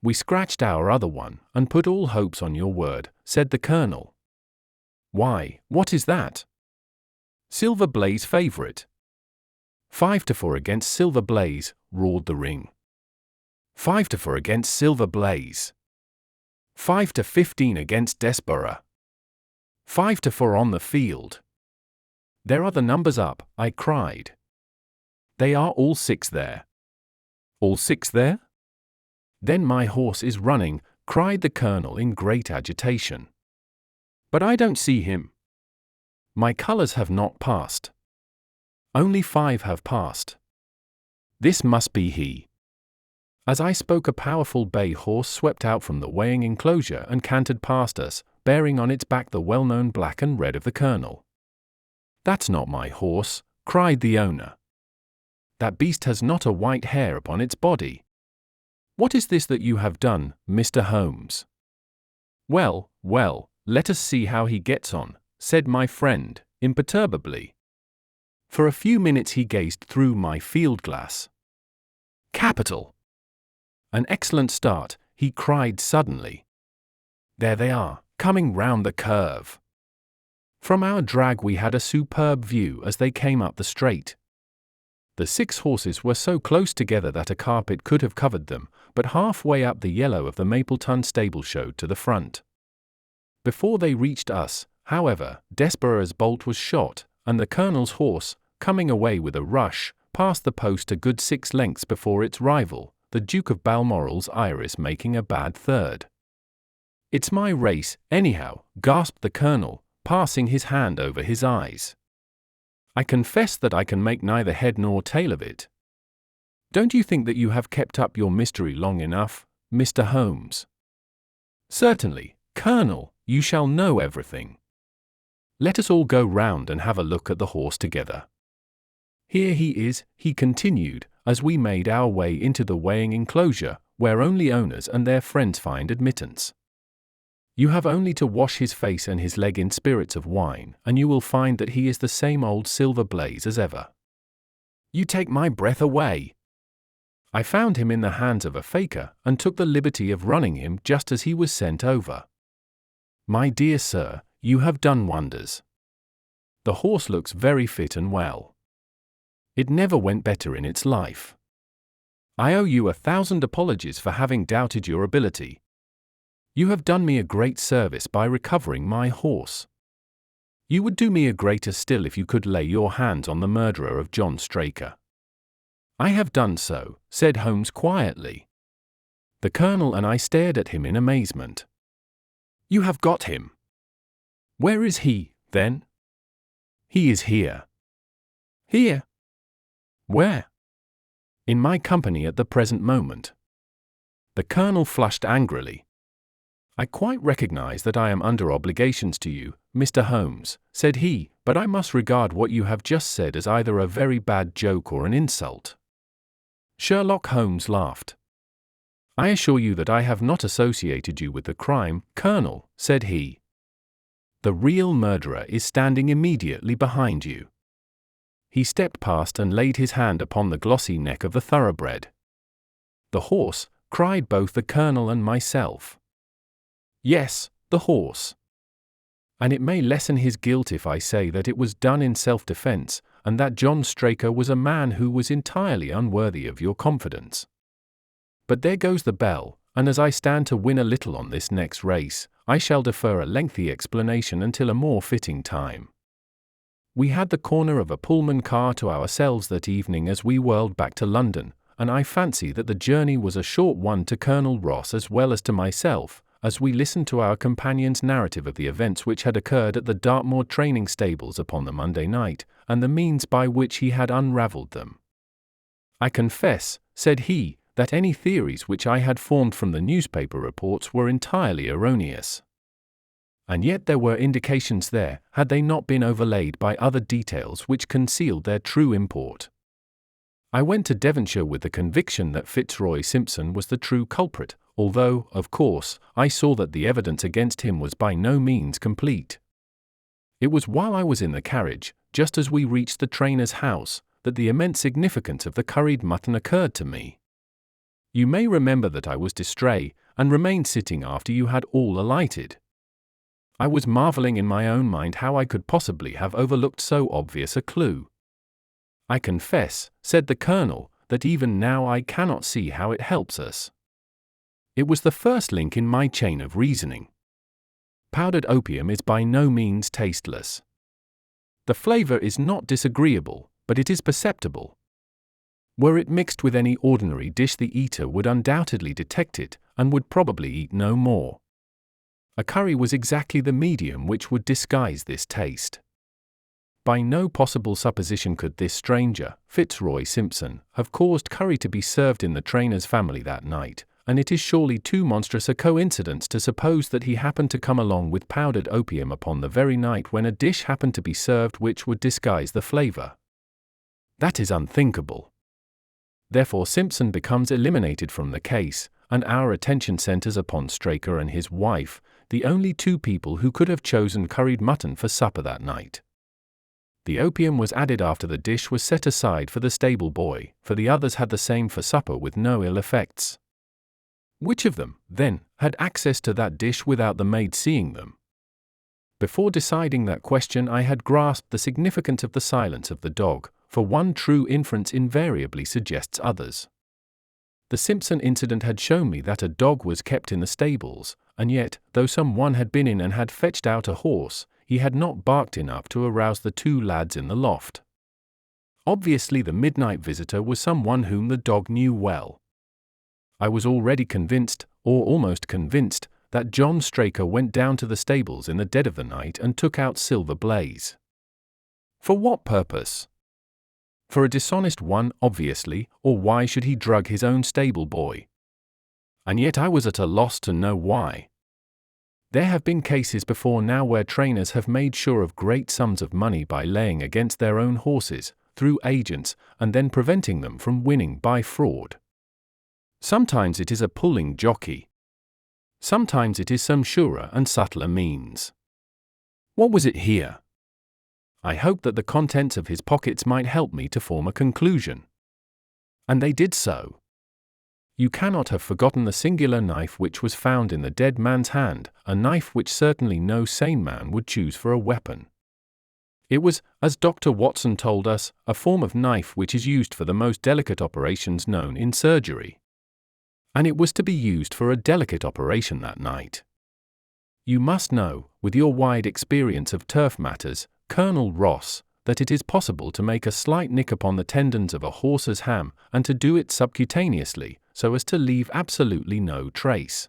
Speaker 1: We scratched our other one, and put all hopes on your word, said the Colonel. Why, what is that? Silver Blaze favourite. 5-4 against Silver Blaze, roared the ring. 5-4 against Silver Blaze. 5-15 against Desborough. 5-4 on the field. There are the numbers up, I cried. They are all 6 there. All 6 there? Then my horse is running, cried the Colonel in great agitation. But I don't see him. My colours have not passed. Only 5 have passed. This must be he. As I spoke, a powerful bay horse swept out from the weighing enclosure and cantered past us, bearing on its back the well-known black and red of the Colonel. That's not my horse, cried the owner. That beast has not a white hair upon its body. What is this that you have done, Mr. Holmes? Well, well, let us see how he gets on, said my friend, imperturbably. For a few minutes he gazed through my field-glass. Capital! An excellent start, he cried suddenly. There they are, coming round the curve. From our drag we had a superb view as they came up the straight. The 6 horses were so close together that a carpet could have covered them, but halfway up the yellow of the Mapleton stable showed to the front. Before they reached us, however, Desborough's bolt was shot, and the Colonel's horse, coming away with a rush, passed the post a good 6 lengths before its rival, the Duke of Balmoral's Iris, making a bad third. It's my race, anyhow, gasped the Colonel, passing his hand over his eyes. I confess that I can make neither head nor tail of it. Don't you think that you have kept up your mystery long enough, Mr. Holmes? Certainly, Colonel, you shall know everything. Let us all go round and have a look at the horse together. Here he is, he continued, as we made our way into the weighing enclosure, where only owners and their friends find admittance. You have only to wash his face and his leg in spirits of wine, and you will find that he is the same old Silver Blaze as ever. You take my breath away. I found him in the hands of a faker, and took the liberty of running him just as he was sent over. My dear sir, you have done wonders. The horse looks very fit and well. It never went better in its life. I owe you 1,000 apologies for having doubted your ability. You have done me a great service by recovering my horse. You would do me a greater still if you could lay your hands on the murderer of John Straker. I have done so, said Holmes quietly. The Colonel and I stared at him in amazement. You have got him. Where is he, then? He is here. Here? Where? In my company at the present moment. The Colonel flushed angrily. I quite recognize that I am under obligations to you, Mr. Holmes, said he, but I must regard what you have just said as either a very bad joke or an insult. Sherlock Holmes laughed. I assure you that I have not associated you with the crime, Colonel, said he. The real murderer is standing immediately behind you. He stepped past and laid his hand upon the glossy neck of the thoroughbred. The horse, cried both the Colonel and myself. Yes, the horse. And it may lessen his guilt if I say that it was done in self-defense, and that John Straker was a man who was entirely unworthy of your confidence. But there goes the bell, and as I stand to win a little on this next race, I shall defer a lengthy explanation until a more fitting time. We had the corner of a Pullman car to ourselves that evening as we whirled back to London, and I fancy that the journey was a short one to Colonel Ross as well as to myself, as we listened to our companion's narrative of the events which had occurred at the Dartmoor training stables upon the Monday night, and the means by which he had unravelled them. "I confess," said he, "that any theories which I had formed from the newspaper reports were entirely erroneous. And yet there were indications there, had they not been overlaid by other details which concealed their true import. I went to Devonshire with the conviction that Fitzroy Simpson was the true culprit, although, of course, I saw that the evidence against him was by no means complete. It was while I was in the carriage, just as we reached the trainer's house, that the immense significance of the curried mutton occurred to me. You may remember that I was distrait, and remained sitting after you had all alighted. I was marvelling in my own mind how I could possibly have overlooked so obvious a clue. I confess," said the Colonel, "that even now I cannot see how it helps us. It was the first link in my chain of reasoning. Powdered opium is by no means tasteless. The flavour is not disagreeable, but it is perceptible. Were it mixed with any ordinary dish, the eater would undoubtedly detect it, and would probably eat no more. A curry was exactly the medium which would disguise this taste. By no possible supposition could this stranger, Fitzroy Simpson, have caused curry to be served in the trainer's family that night, and it is surely too monstrous a coincidence to suppose that he happened to come along with powdered opium upon the very night when a dish happened to be served which would disguise the flavour. That is unthinkable. Therefore Simpson becomes eliminated from the case, and our attention centres upon Straker and his wife, the only two people who could have chosen curried mutton for supper that night. The opium was added after the dish was set aside for the stable boy, for the others had the same for supper with no ill effects. Which of them, then, had access to that dish without the maid seeing them? Before deciding that question I had grasped the significance of the silence of the dog, for one true inference invariably suggests others. The Simpson incident had shown me that a dog was kept in the stables, and yet, though some one had been in and had fetched out a horse, he had not barked enough to arouse the two lads in the loft. Obviously the midnight visitor was some one whom the dog knew well. I was already convinced, or almost convinced, that John Straker went down to the stables in the dead of the night and took out Silver Blaze. For what purpose? For a dishonest one, obviously, or why should he drug his own stable boy? And yet I was at a loss to know why. There have been cases before now where trainers have made sure of great sums of money by laying against their own horses, through agents, and then preventing them from winning by fraud. Sometimes it is a pulling jockey. Sometimes it is some surer and subtler means. What was it here? I hoped that the contents of his pockets might help me to form a conclusion. And they did so. You cannot have forgotten the singular knife which was found in the dead man's hand, a knife which certainly no sane man would choose for a weapon. It was, as Dr. Watson told us, a form of knife which is used for the most delicate operations known in surgery. And it was to be used for a delicate operation that night. You must know, with your wide experience of turf matters, Colonel Ross, that it is possible to make a slight nick upon the tendons of a horse's ham, and to do it subcutaneously, so as to leave absolutely no trace.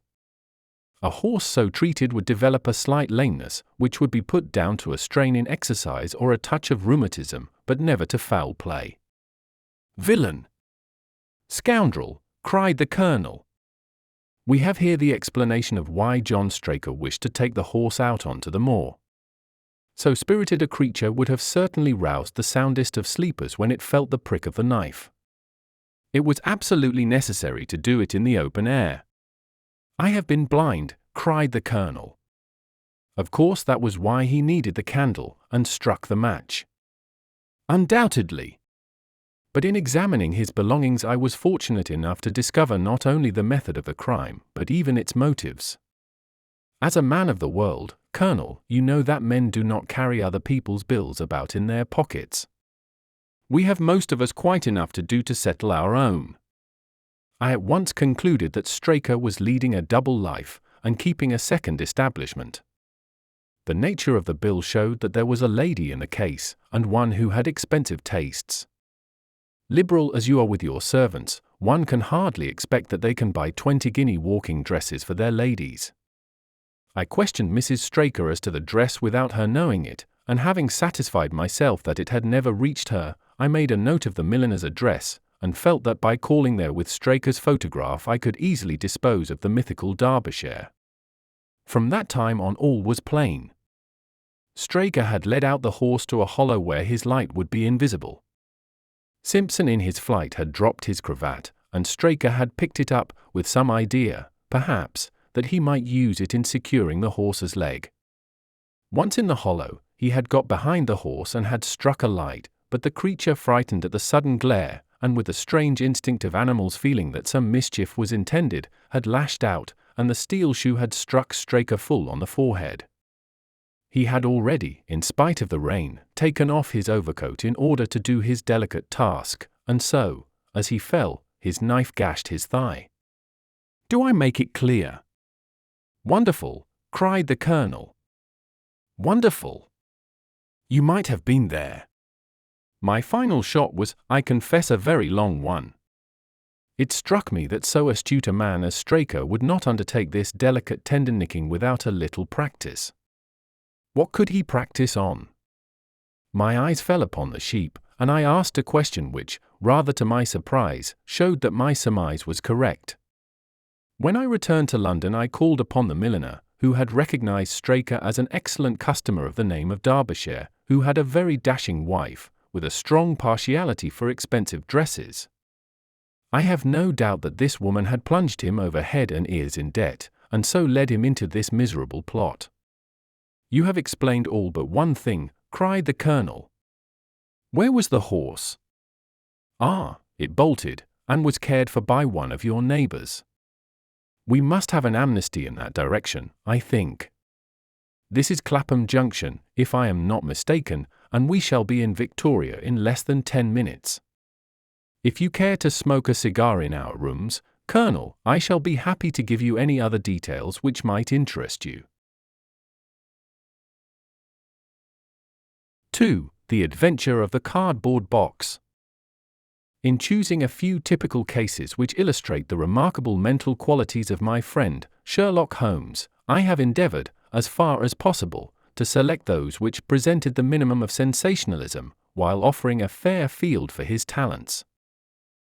Speaker 1: A horse so treated would develop a slight lameness, which would be put down to a strain in exercise or a touch of rheumatism, but never to foul play. Villain! Scoundrel! Cried the Colonel. We have here the explanation of why John Straker wished to take the horse out onto the moor. So spirited a creature would have certainly roused the soundest of sleepers when it felt the prick of the knife. It was absolutely necessary to do it in the open air. I have been blind, cried the Colonel. Of course that was why he needed the candle, and struck the match. Undoubtedly. But in examining his belongings I was fortunate enough to discover not only the method of the crime, but even its motives. As a man of the world, Colonel, you know that men do not carry other people's bills about in their pockets. We have most of us quite enough to do to settle our own. I at once concluded that Straker was leading a double life, and keeping a second establishment. The nature of the bill showed that there was a lady in the case, and one who had expensive tastes. Liberal as you are with your servants, one can hardly expect that they can buy 20-guinea walking dresses for their ladies. I questioned Mrs. Straker as to the dress without her knowing it, and having satisfied myself that it had never reached her, I made a note of the milliner's address, and felt that by calling there with Straker's photograph I could easily dispose of the mythical Derbyshire. From that time on all was plain. Straker had led out the horse to a hollow where his light would be invisible. Simpson in his flight had dropped his cravat, and Straker had picked it up, with some idea, perhaps, that he might use it in securing the horse's leg. Once in the hollow, he had got behind the horse and had struck a light, but the creature, frightened at the sudden glare, and with the strange instinct of animals feeling that some mischief was intended, had lashed out, and the steel shoe had struck Straker full on the forehead. He had already, in spite of the rain, taken off his overcoat in order to do his delicate task, and so, as he fell, his knife gashed his thigh. Do I make it clear? Wonderful, cried the Colonel. Wonderful. You might have been there. My final shot was, I confess, a very long one. It struck me that so astute a man as Straker would not undertake this delicate tender nicking without a little practice. What could he practice on? My eyes fell upon the sheep, and I asked a question which, rather to my surprise, showed that my surmise was correct. When I returned to London I called upon the milliner, who had recognized Straker as an excellent customer of the name of Derbyshire, who had a very dashing wife, with a strong partiality for expensive dresses. I have no doubt that this woman had plunged him over head and ears in debt, and so led him into this miserable plot. You have explained all but one thing, cried the Colonel. Where was the horse? Ah, it bolted, and was cared for by one of your neighbours. We must have an amnesty in that direction, I think. This is Clapham Junction, if I am not mistaken, and we shall be in Victoria in less than 10 minutes. If you care to smoke a cigar in our rooms, Colonel, I shall be happy to give you any other details which might interest you. 2. The Adventure of the Cardboard Box. In choosing a few typical cases which illustrate the remarkable mental qualities of my friend, Sherlock Holmes, I have endeavoured, as far as possible, to select those which presented the minimum of sensationalism, while offering a fair field for his talents.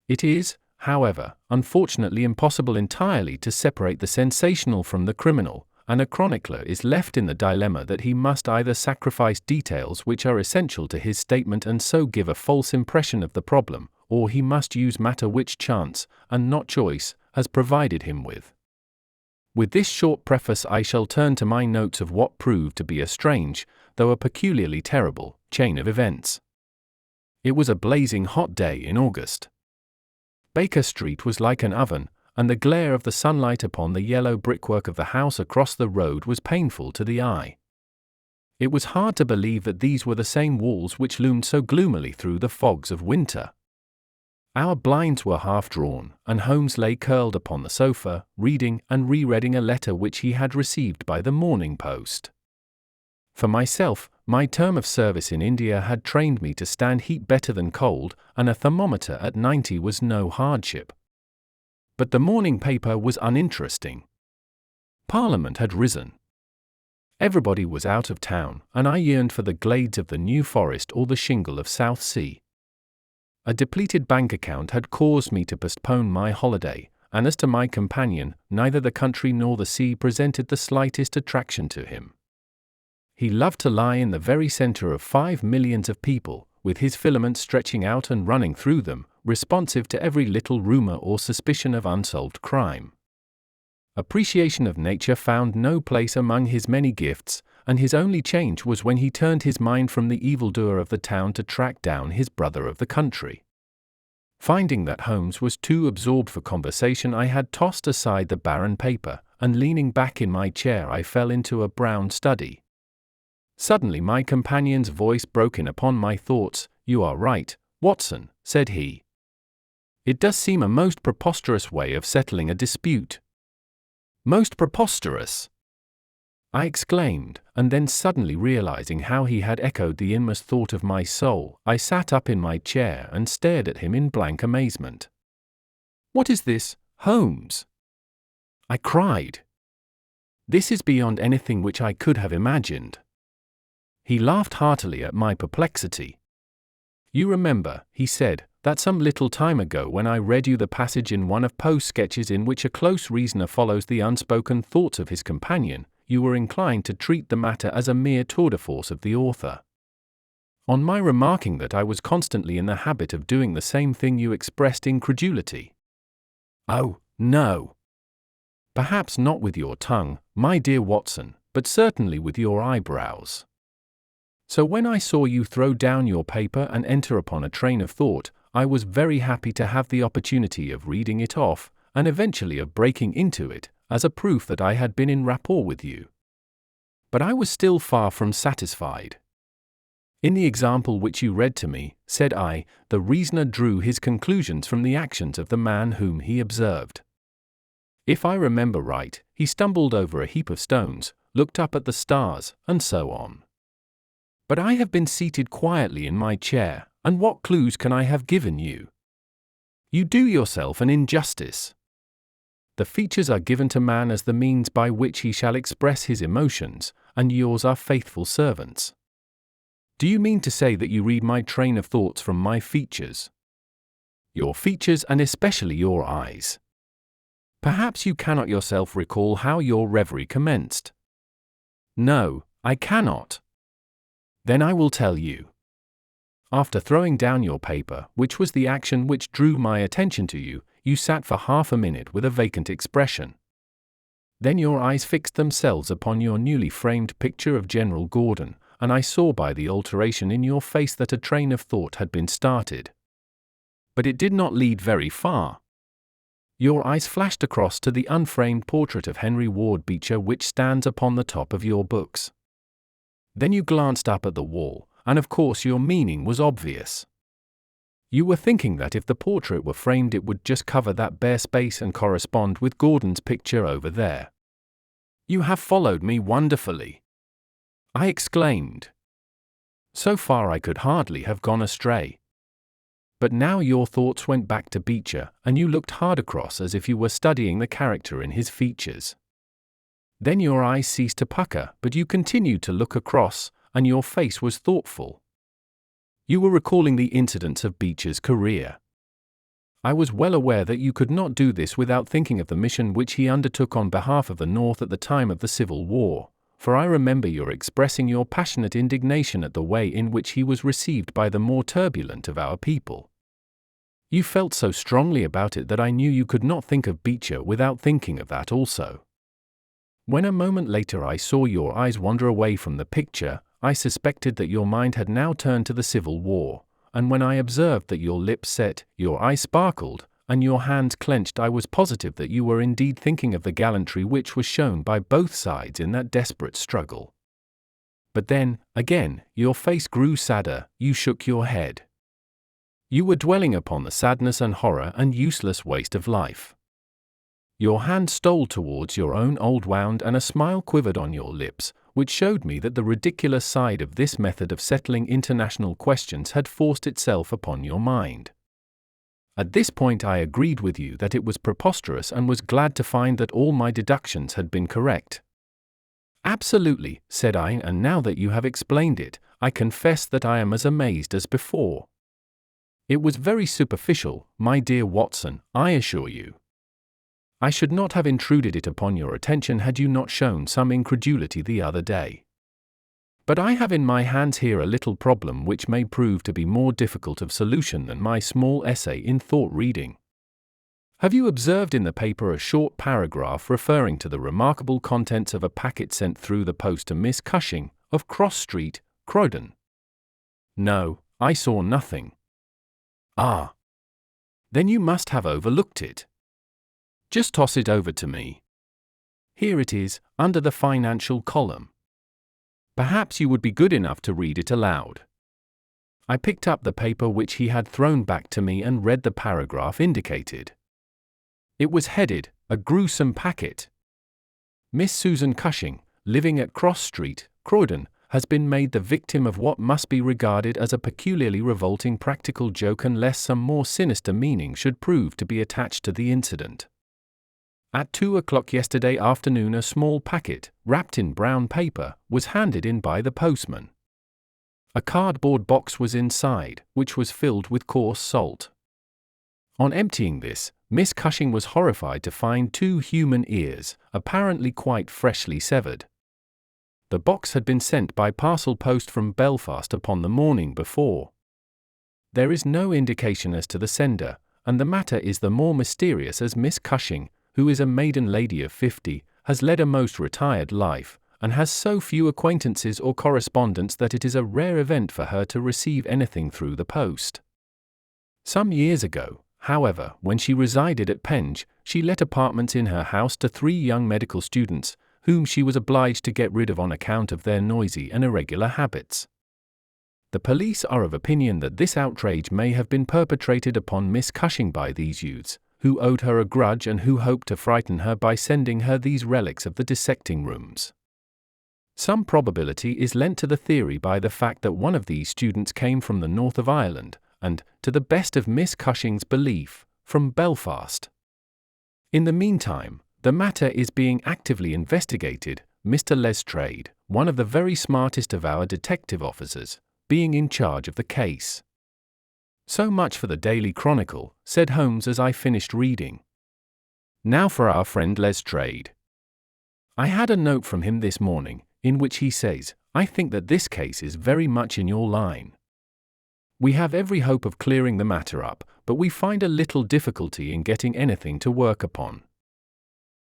Speaker 1: It is, however, unfortunately impossible entirely to separate the sensational from the criminal, and a chronicler is left in the dilemma that he must either sacrifice details which are essential to his statement and so give a false impression of the problem, or he must use matter which chance, and not choice, has provided him with. With this short preface I shall turn to my notes of what proved to be a strange, though a peculiarly terrible, chain of events. It was a blazing hot day in August. Baker Street was like an oven, and the glare of the sunlight upon the yellow brickwork of the house across the road was painful to the eye. It was hard to believe that these were the same walls which loomed so gloomily through the fogs of winter. Our blinds were half drawn, and Holmes lay curled upon the sofa, reading and rereading a letter which he had received by the morning post. For myself, my term of service in India had trained me to stand heat better than cold, and a thermometer at 90 was no hardship. But the morning paper was uninteresting. Parliament had risen. Everybody was out of town, and I yearned for the glades of the New Forest or the shingle of Southsea. A depleted bank account had caused me to postpone my holiday, and as to my companion, neither the country nor the sea presented the slightest attraction to him. He loved to lie in the very centre of 5 millions of people, with his filaments stretching out and running through them, responsive to every little rumour or suspicion of unsolved crime. Appreciation of nature found no place among his many gifts, and his only change was when he turned his mind from the evildoer of the town to track down his brother of the country. Finding that Holmes was too absorbed for conversation, I had tossed aside the barren paper, and leaning back in my chair I fell into a brown study. Suddenly my companion's voice broke in upon my thoughts. "You are right, Watson," said he. "It does seem a most preposterous way of settling a dispute." "Most preposterous!" I exclaimed, and then suddenly realizing how he had echoed the inmost thought of my soul, I sat up in my chair and stared at him in blank amazement. "What is this, Holmes?" I cried. This is beyond anything which I could have imagined." He laughed heartily at my perplexity. "You remember," he said, "that some little time ago when I read you the passage in one of Poe's sketches in which a close reasoner follows the unspoken thoughts of his companion, you were inclined to treat the matter as a mere tour de force of the author. On my remarking that I was constantly in the habit of doing the same thing, you expressed incredulity." "Oh, no. Perhaps not with your tongue, my dear Watson, but certainly with your eyebrows. So when I saw you throw down your paper and enter upon a train of thought, I was very happy to have the opportunity of reading it off, and eventually of breaking into it, as a proof that I had been in rapport with you. But I was still far from satisfied. In the example which you read to me," said I, "the reasoner drew his conclusions from the actions of the man whom he observed. If I remember right, he stumbled over a heap of stones, looked up at the stars, and so on. But I have been seated quietly in my chair, and what clues can I have given you? You do yourself an injustice. The features are given to man as the means by which he shall express his emotions, and yours are faithful servants. Do you mean to say that you read my train of thoughts from my features? Your features, and especially your eyes. Perhaps you cannot yourself recall how your reverie commenced." "No, I cannot." "Then I will tell you. After throwing down your paper, which was the action which drew my attention to you, you sat for half a minute with a vacant expression. Then your eyes fixed themselves upon your newly framed picture of General Gordon, and I saw by the alteration in your face that a train of thought had been started. But it did not lead very far. Your eyes flashed across to the unframed portrait of Henry Ward Beecher which stands upon the top of your books. Then you glanced up at the wall, and of course your meaning was obvious. You were thinking that if the portrait were framed it would just cover that bare space and correspond with Gordon's picture over there. You have followed me wonderfully," I exclaimed. So far I could hardly have gone astray. But now your thoughts went back to Beecher, and you looked hard across as if you were studying the character in his features. Then your eyes ceased to pucker, but you continued to look across, and your face was thoughtful. You were recalling the incidents of Beecher's career. I was well aware that you could not do this without thinking of the mission which he undertook on behalf of the North at the time of the Civil War, for I remember your expressing your passionate indignation at the way in which he was received by the more turbulent of our people. You felt so strongly about it that I knew you could not think of Beecher without thinking of that also. When a moment later I saw your eyes wander away from the picture, I suspected that your mind had now turned to the Civil War, and when I observed that your lips set, your eyes sparkled, and your hands clenched, I was positive that you were indeed thinking of the gallantry which was shown by both sides in that desperate struggle. But then, again, your face grew sadder, you shook your head. You were dwelling upon the sadness and horror and useless waste of life. Your hand stole towards your own old wound and a smile quivered on your lips, which showed me that the ridiculous side of this method of settling international questions had forced itself upon your mind. At this point I agreed with you that it was preposterous and was glad to find that all my deductions had been correct. "Absolutely," said I, "and now that you have explained it, I confess that I am as amazed as before. It was very superficial, my dear Watson, I assure you. I should not have intruded it upon your attention had you not shown some incredulity the other day. But I have in my hands here a little problem which may prove to be more difficult of solution than my small essay in thought reading. Have you observed in the paper a short paragraph referring to the remarkable contents of a packet sent through the post to Miss Cushing, of Cross Street, Croydon?" "No, I saw nothing." "Ah. Then you must have overlooked it. Just toss it over to me. Here it is, under the financial column. Perhaps you would be good enough to read it aloud." I picked up the paper which he had thrown back to me and read the paragraph indicated. It was headed, "A Gruesome Packet. Miss Susan Cushing, living at Cross Street, Croydon, has been made the victim of what must be regarded as a peculiarly revolting practical joke unless some more sinister meaning should prove to be attached to the incident." At 2 o'clock yesterday afternoon a small packet, wrapped in brown paper, was handed in by the postman. A cardboard box was inside, which was filled with coarse salt. On emptying this, Miss Cushing was horrified to find 2 human ears, apparently quite freshly severed. The box had been sent by parcel post from Belfast upon the morning before. There is no indication as to the sender, and the matter is the more mysterious as Miss Cushing, who is a maiden lady of 50, has led a most retired life, and has so few acquaintances or correspondents that it is a rare event for her to receive anything through the post. Some years ago, however, when she resided at Penge, she let apartments in her house to 3 young medical students, whom she was obliged to get rid of on account of their noisy and irregular habits. The police are of opinion that this outrage may have been perpetrated upon Miss Cushing by these youths, who owed her a grudge and who hoped to frighten her by sending her these relics of the dissecting rooms. Some probability is lent to the theory by the fact that one of these students came from the north of Ireland, and, to the best of Miss Cushing's belief, from Belfast. In the meantime, the matter is being actively investigated, Mr. Lestrade, one of the very smartest of our detective officers, being in charge of the case. So much for the Daily Chronicle, said Holmes as I finished reading. Now for our friend Lestrade. I had a note from him this morning, in which he says, I think that this case is very much in your line. We have every hope of clearing the matter up, but we find a little difficulty in getting anything to work upon.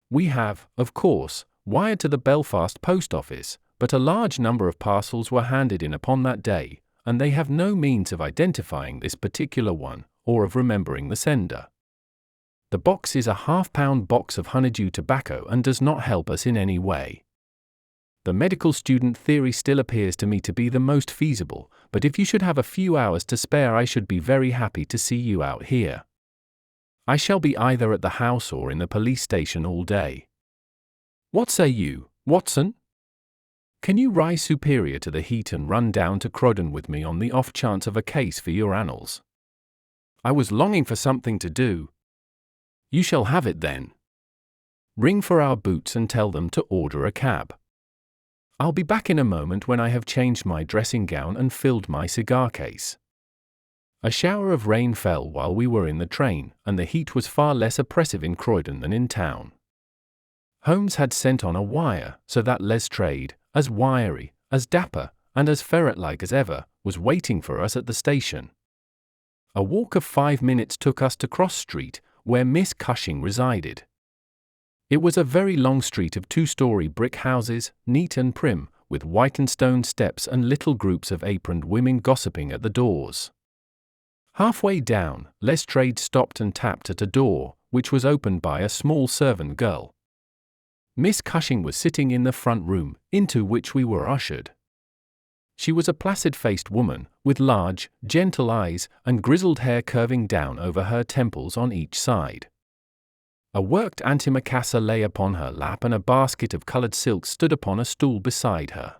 Speaker 1: We have, of course, wired to the Belfast post office, but a large number of parcels were handed in upon that day, and they have no means of identifying this particular one, or of remembering the sender. The box is a half-pound box of honeydew tobacco and does not help us in any way. The medical student theory still appears to me to be the most feasible, but if you should have a few hours to spare I should be very happy to see you out here. I shall be either at the house or in the police station all day. What say you, Watson? Can you rise superior to the heat and run down to Croydon with me on the off chance of a case for your annals? I was longing for something to do. You shall have it then. Ring for our boots and tell them to order a cab. I'll be back in a moment when I have changed my dressing gown and filled my cigar case. A shower of rain fell while we were in the train, and the heat was far less oppressive in Croydon than in town. Holmes had sent on a wire, so that Lestrade, as wiry, as dapper, and as ferret-like as ever, was waiting for us at the station. A walk of 5 minutes took us to Cross Street, where Miss Cushing resided. It was a very long street of 2-story brick houses, neat and prim, with whitened stone steps and little groups of aproned women gossiping at the doors. Halfway down, Lestrade stopped and tapped at a door, which was opened by a small servant girl. Miss Cushing was sitting in the front room, into which we were ushered. She was a placid-faced woman, with large, gentle eyes, and grizzled hair curving down over her temples on each side. A worked antimacassar lay upon her lap and a basket of coloured silks stood upon a stool beside her.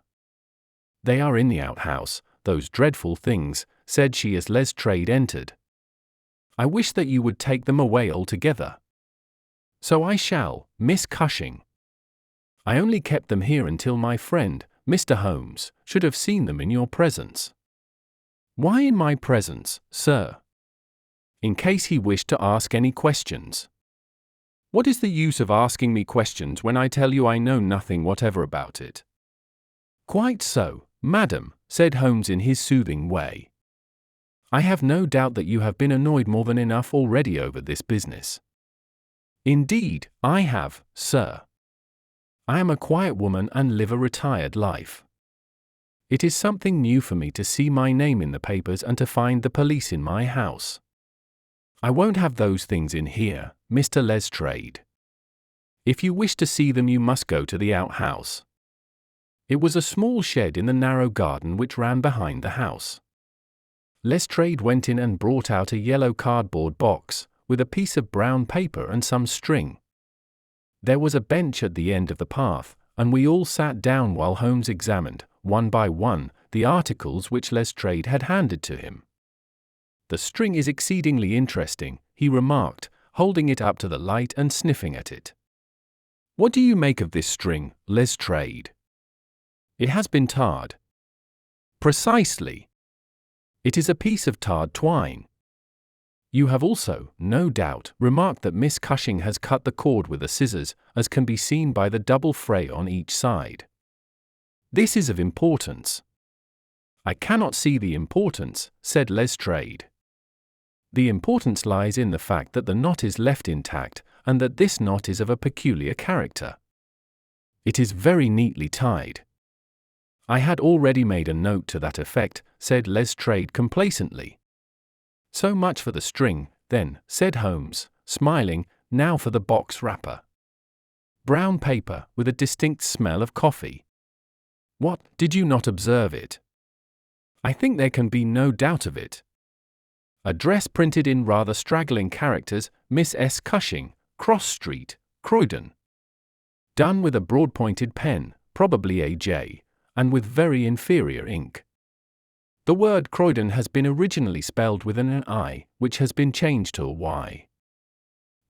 Speaker 1: They are in the outhouse, those dreadful things, said she as Lestrade entered. I wish that you would take them away altogether. So I shall, Miss Cushing. I only kept them here until my friend, Mr. Holmes, should have seen them in your presence. Why in my presence, sir? In case he wished to ask any questions. What is the use of asking me questions when I tell you I know nothing whatever about it? Quite so, madam, said Holmes in his soothing way. I have no doubt that you have been annoyed more than enough already over this business. Indeed, I have, sir. I am a quiet woman and live a retired life. It is something new for me to see my name in the papers and to find the police in my house. I won't have those things in here, Mr. Lestrade. If you wish to see them you must go to the outhouse. It was a small shed in the narrow garden which ran behind the house. Lestrade went in and brought out a yellow cardboard box, with a piece of brown paper and some string. There was a bench at the end of the path, and we all sat down while Holmes examined, one by one, the articles which Lestrade had handed to him. The string is exceedingly interesting, he remarked, holding it up to the light and sniffing at it. What do you make of this string, Lestrade? It has been tarred. Precisely. It is a piece of tarred twine. You have also, no doubt, remarked that Miss Cushing has cut the cord with the scissors, as can be seen by the double fray on each side. This is of importance. I cannot see the importance, said Lestrade. The importance lies in the fact that the knot is left intact, and that this knot is of a peculiar character. It is very neatly tied. I had already made a note to that effect, said Lestrade complacently. So much for the string, then, said Holmes, smiling. Now for the box wrapper. Brown paper, with a distinct smell of coffee. What, did you not observe it? I think there can be no doubt of it. Address printed in rather straggling characters, Miss S. Cushing, Cross Street, Croydon. Done with a broad-pointed pen, probably a J, and with very inferior ink. The word Croydon has been originally spelled with an I, which has been changed to a Y.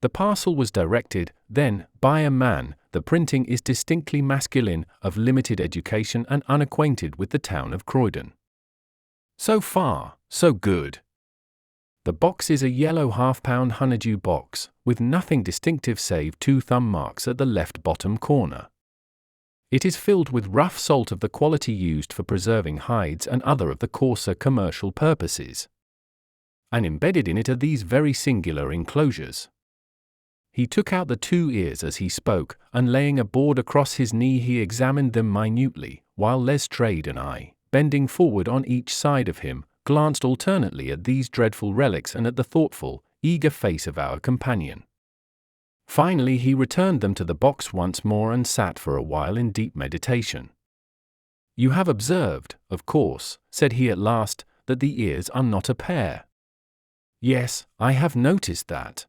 Speaker 1: The parcel was directed, then, by a man. The printing is distinctly masculine, of limited education and unacquainted with the town of Croydon. So far, so good. The box is a yellow half-pound honeydew box, with nothing distinctive save 2 thumb marks at the left bottom corner. It is filled with rough salt of the quality used for preserving hides and other of the coarser commercial purposes. And embedded in it are these very singular enclosures. He took out the 2 ears as he spoke, and laying a board across his knee he examined them minutely, while Lestrade and I, bending forward on each side of him, glanced alternately at these dreadful relics and at the thoughtful, eager face of our companion. Finally he returned them to the box once more and sat for a while in deep meditation. You have observed, of course, said he at last, that the ears are not a pair. Yes, I have noticed that.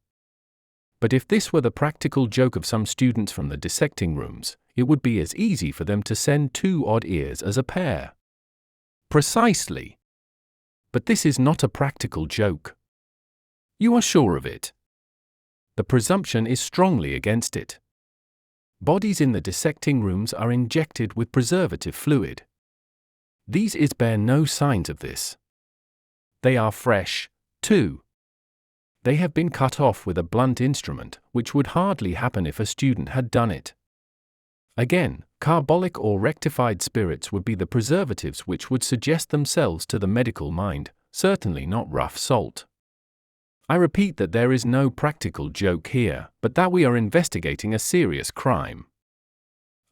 Speaker 1: But if this were the practical joke of some students from the dissecting rooms, it would be as easy for them to send 2 odd ears as a pair. Precisely. But this is not a practical joke. You are sure of it? The presumption is strongly against it. Bodies in the dissecting rooms are injected with preservative fluid. These ears bear no signs of this. They are fresh, too. They have been cut off with a blunt instrument, which would hardly happen if a student had done it. Again, carbolic or rectified spirits would be the preservatives which would suggest themselves to the medical mind, certainly not rough salt. I repeat that there is no practical joke here, but that we are investigating a serious crime.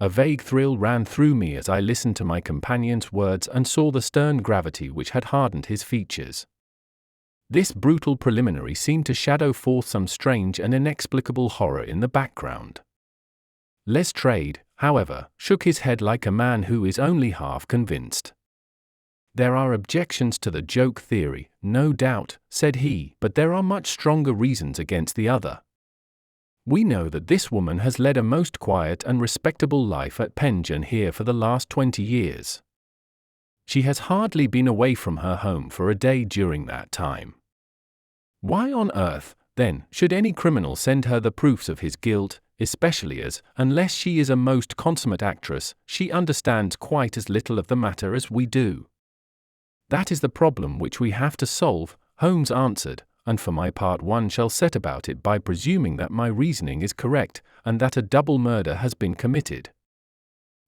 Speaker 1: A vague thrill ran through me as I listened to my companion's words and saw the stern gravity which had hardened his features. This brutal preliminary seemed to shadow forth some strange and inexplicable horror in the background. Lestrade, however, shook his head like a man who is only half convinced. There are objections to the joke theory, no doubt, said he, but there are much stronger reasons against the other. We know that this woman has led a most quiet and respectable life at Penjin here for the last 20 years. She has hardly been away from her home for a day during that time. Why on earth, then, should any criminal send her the proofs of his guilt, especially as, unless she is a most consummate actress, she understands quite as little of the matter as we do? That is the problem which we have to solve, Holmes answered, and for my part one shall set about it by presuming that my reasoning is correct, and that a double murder has been committed.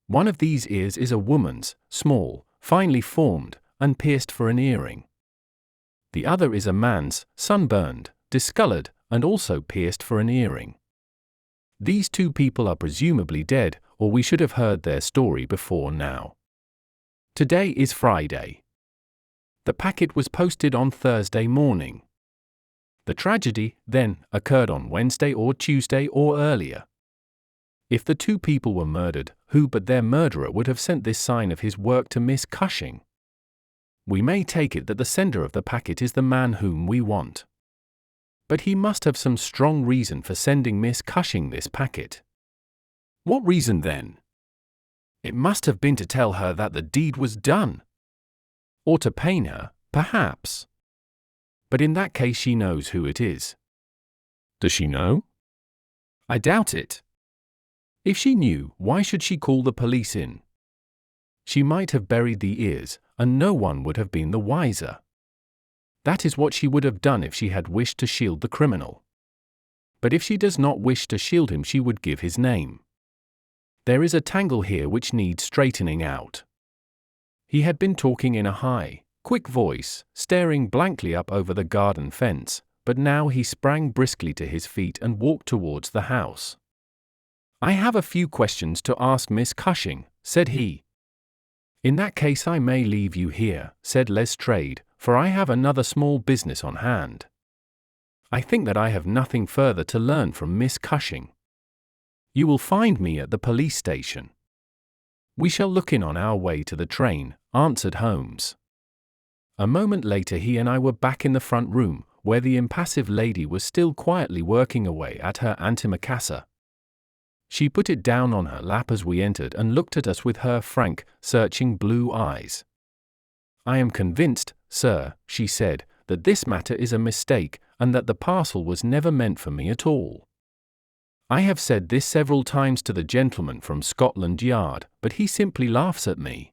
Speaker 1: One of these ears is a woman's, small, finely formed, and pierced for an earring. The other is a man's, sunburned, discolored, and also pierced for an earring. These 2 people are presumably dead, or we should have heard their story before now. Today is Friday. The packet was posted on Thursday morning. The tragedy, then, occurred on Wednesday or Tuesday or earlier. If the 2 people were murdered, who but their murderer would have sent this sign of his work to Miss Cushing? We may take it that the sender of the packet is the man whom we want. But he must have some strong reason for sending Miss Cushing this packet. What reason then? It must have been to tell her that the deed was done. Or to pain her, perhaps. But in that case she knows who it is. Does she know? I doubt it. If she knew, why should she call the police in? She might have buried the ears, and no one would have been the wiser. That is what she would have done if she had wished to shield the criminal. But if she does not wish to shield him, she would give his name. There is a tangle here which needs straightening out. He had been talking in a high, quick voice, staring blankly up over the garden fence, but now he sprang briskly to his feet and walked towards the house. "I have a few questions to ask Miss Cushing," said he. "In that case I may leave you here," said Lestrade, "for I have another small business on hand. I think that I have nothing further to learn from Miss Cushing. You will find me at the police station." "We shall look in on our way to the train," answered Holmes. A moment later he and I were back in the front room, where the impassive lady was still quietly working away at her antimacassar. She put it down on her lap as we entered and looked at us with her frank, searching blue eyes. "I am convinced, sir," she said, "that this matter is a mistake, and that the parcel was never meant for me at all. I have said this several times to the gentleman from Scotland Yard, but he simply laughs at me.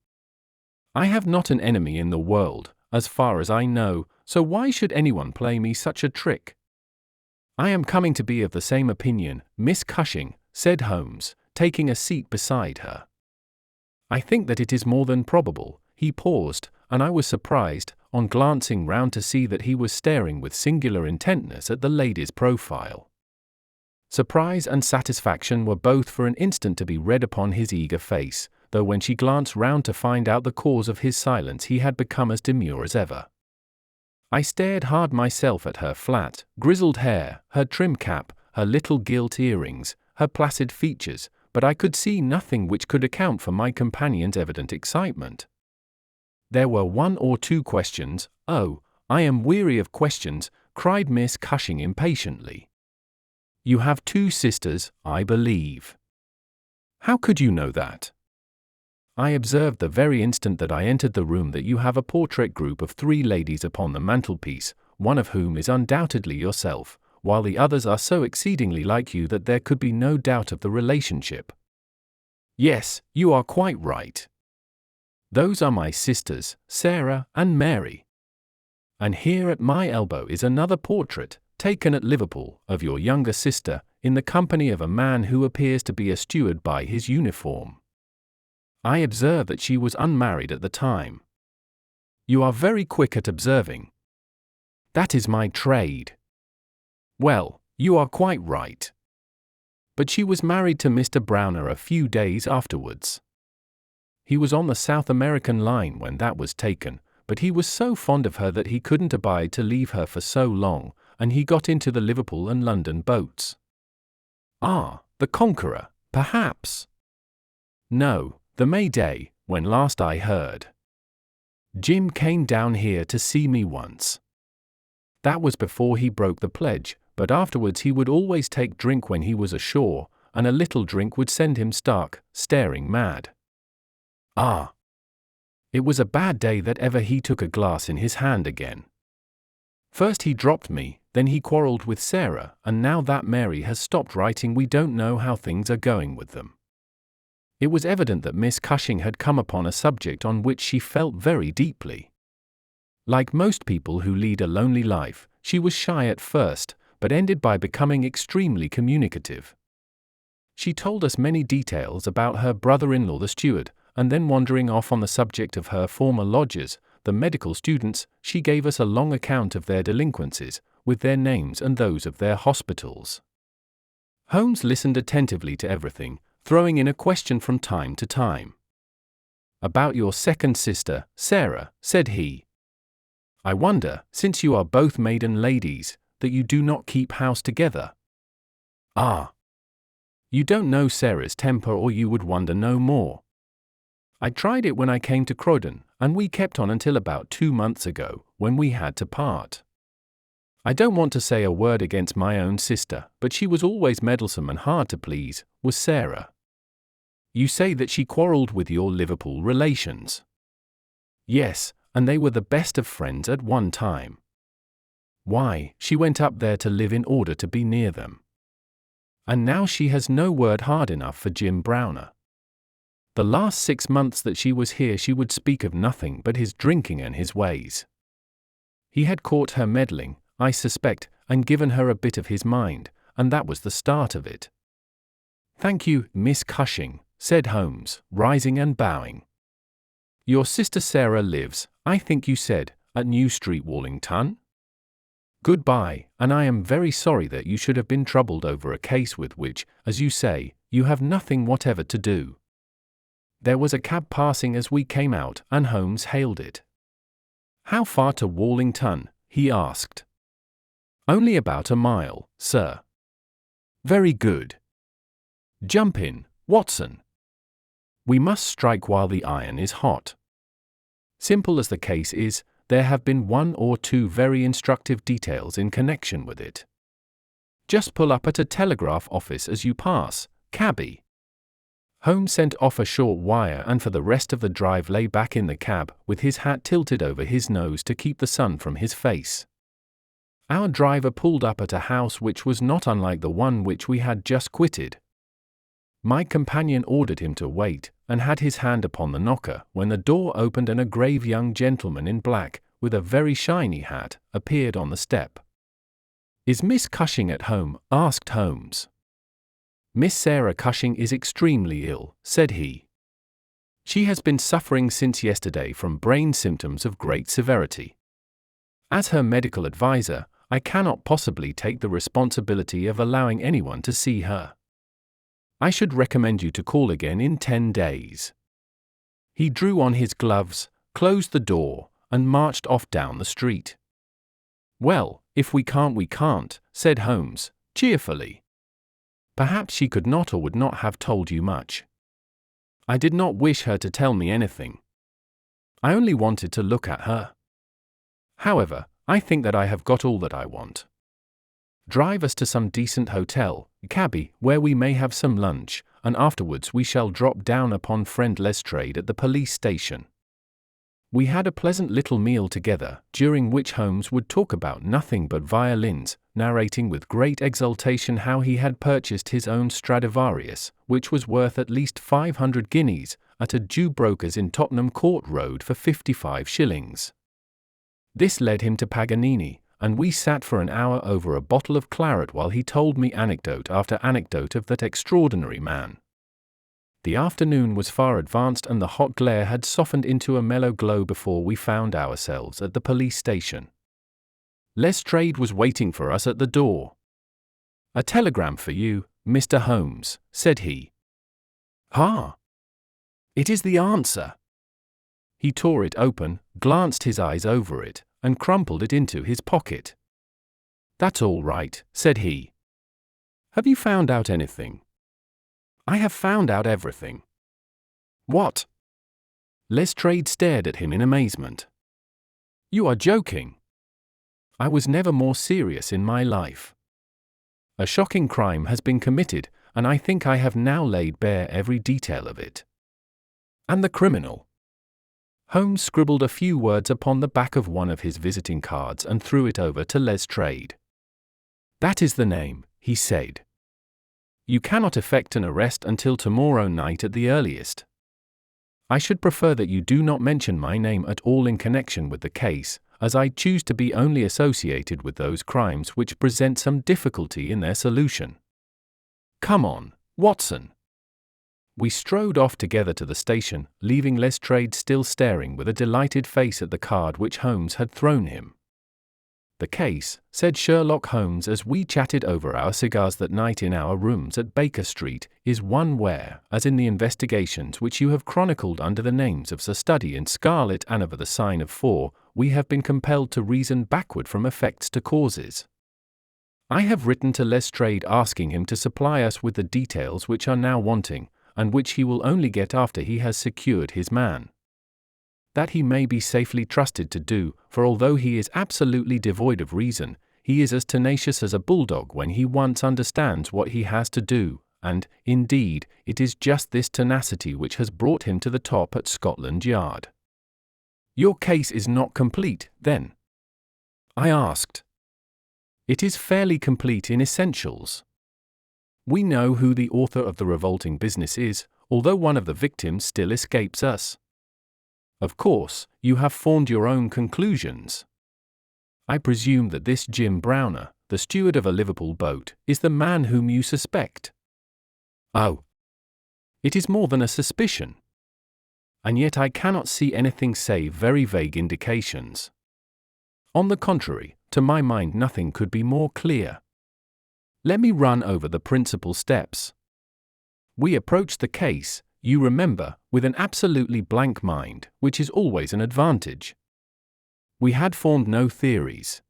Speaker 1: I have not an enemy in the world, as far as I know, so why should anyone play me such a trick?" "I am coming to be of the same opinion, Miss Cushing," said Holmes, taking a seat beside her. "I think that it is more than probable." He paused, and I was surprised, on glancing round, to see that he was staring with singular intentness at the lady's profile. Surprise and satisfaction were both for an instant to be read upon his eager face, though when she glanced round to find out the cause of his silence he had become as demure as ever. I stared hard myself at her flat, grizzled hair, her trim cap, her little gilt earrings, her placid features, but I could see nothing which could account for my companion's evident excitement. There were one or two questions. "Oh, I am weary of questions," cried Miss Cushing impatiently. "You have two sisters, I believe." "How could you know that?" "I observed the very instant that I entered the room that you have a portrait group of 3 ladies upon the mantelpiece, one of whom is undoubtedly yourself, while the others are so exceedingly like you that there could be no doubt of the relationship." "Yes, you are quite right. Those are my sisters, Sarah and Mary. And here at my elbow is another portrait, taken at Liverpool, of your younger sister, in the company of a man who appears to be a steward by his uniform. I observe that she was unmarried at the time." "You are very quick at observing." "That is my trade." "Well, you are quite right. But she was married to Mr. Browner a few days afterwards. He was on the South American line when that was taken, but he was so fond of her that he couldn't abide to leave her for so long, and he got into the Liverpool and London boats." "Ah, the Conqueror, perhaps?" "No, the Mayday, when last I heard. Jim came down here to see me once. That was before he broke the pledge, but afterwards he would always take drink when he was ashore, and a little drink would send him stark, staring mad. Ah! It was a bad day that ever he took a glass in his hand again. First he dropped me, then he quarrelled with Sarah, and now that Mary has stopped writing we don't know how things are going with them." It was evident that Miss Cushing had come upon a subject on which she felt very deeply. Like most people who lead a lonely life, she was shy at first, but ended by becoming extremely communicative. She told us many details about her brother-in-law the steward, and then wandering off on the subject of her former lodgers, the medical students, she gave us a long account of their delinquencies, with their names and those of their hospitals. Holmes listened attentively to everything, throwing in a question from time to time. "About your second sister, Sarah," said he. "I wonder, since you are both maiden ladies, that you do not keep house together." "Ah! You don't know Sarah's temper, or you would wonder no more. I tried it when I came to Croydon, and we kept on until about 2 months ago, when we had to part. I don't want to say a word against my own sister, but she was always meddlesome and hard to please, was Sarah." "You say that she quarrelled with your Liverpool relations?" "Yes, and they were the best of friends at one time. Why, she went up there to live in order to be near them." And now she has no word hard enough for Jim Browner. The last 6 months that she was here she would speak of nothing but his drinking and his ways. He had caught her meddling, I suspect, and given her a bit of his mind, and that was the start of it. "Thank you, Miss Cushing," said Holmes, rising and bowing. "Your sister Sarah lives, I think you said, at New Street, Wallington? Goodbye, and I am very sorry that you should have been troubled over a case with which, as you say, you have nothing whatever to do." There was a cab passing as we came out, and Holmes hailed it. "How far to Wallington?" he asked. "Only about a mile, sir." "Very good. Jump in, Watson. We must strike while the iron is hot. Simple as the case is, there have been 1 or 2 very instructive details in connection with it. Just pull up at a telegraph office as you pass, cabby." Holmes sent off a short wire and for the rest of the drive lay back in the cab, with his hat tilted over his nose to keep the sun from his face. Our driver pulled up at a house which was not unlike the one which we had just quitted. My companion ordered him to wait, and had his hand upon the knocker, when the door opened and a grave young gentleman in black, with a very shiny hat, appeared on the step. "Is Miss Cushing at home?" asked Holmes. "Miss Sarah Cushing is extremely ill," said he. "She has been suffering since yesterday from brain symptoms of great severity. As her medical adviser, I cannot possibly take the responsibility of allowing anyone to see her. I should recommend you to call again in 10 days. He drew on his gloves, closed the door, and marched off down the street. "Well, if we can't, we can't," said Holmes, cheerfully. "Perhaps she could not or would not have told you much. I did not wish her to tell me anything. I only wanted to look at her. However, I think that I have got all that I want. Drive us to some decent hotel, cabby, where we may have some lunch, and afterwards we shall drop down upon friend Lestrade at the police station." We had a pleasant little meal together, during which Holmes would talk about nothing but violins, narrating with great exultation how he had purchased his own Stradivarius, which was worth at least 500 guineas, at a Jew broker's in Tottenham Court Road for 55 shillings. This led him to Paganini, and we sat for an hour over a bottle of claret while he told me anecdote after anecdote of that extraordinary man. The afternoon was far advanced and the hot glare had softened into a mellow glow before we found ourselves at the police station. Lestrade was waiting for us at the door. "A telegram for you, Mr. Holmes," said he. "Ah! It is the answer." He tore it open, glanced his eyes over it, and crumpled it into his pocket. "That's all right," said he. "Have you found out anything?" "I have found out everything." "What?" Lestrade stared at him in amazement. "You are joking." "I was never more serious in my life. A shocking crime has been committed, and I think I have now laid bare every detail of it." "And the criminal?" Holmes scribbled a few words upon the back of one of his visiting cards and threw it over to Lestrade. "That is the name," he said. "You cannot effect an arrest until tomorrow night at the earliest. I should prefer that you do not mention my name at all in connection with the case, as I choose to be only associated with those crimes which present some difficulty in their solution. Come on, Watson." We strode off together to the station, leaving Lestrade still staring with a delighted face at the card which Holmes had thrown him. "The case," said Sherlock Holmes as we chatted over our cigars that night in our rooms at Baker Street, "is one where, as in the investigations which you have chronicled under the names of Sir Study in Scarlet and of the Sign of 4, we have been compelled to reason backward from effects to causes. I have written to Lestrade asking him to supply us with the details which are now wanting, and which he will only get after he has secured his man. That he may be safely trusted to do, for although he is absolutely devoid of reason, he is as tenacious as a bulldog when he once understands what he has to do, and, indeed, it is just this tenacity which has brought him to the top at Scotland Yard." "Your case is not complete, then?" I asked. "It is fairly complete in essentials. We know who the author of the revolting business is, although one of the victims still escapes us. Of course, you have formed your own conclusions. I presume that this Jim Browner, the steward of a Liverpool boat, is the man whom you suspect. Oh. It is more than a suspicion. And yet I cannot see anything save very vague indications. On the contrary, to my mind nothing could be more clear. Let me run over the principal steps. We approached the case, you remember, with an absolutely blank mind, which is always an advantage. We had formed no theories.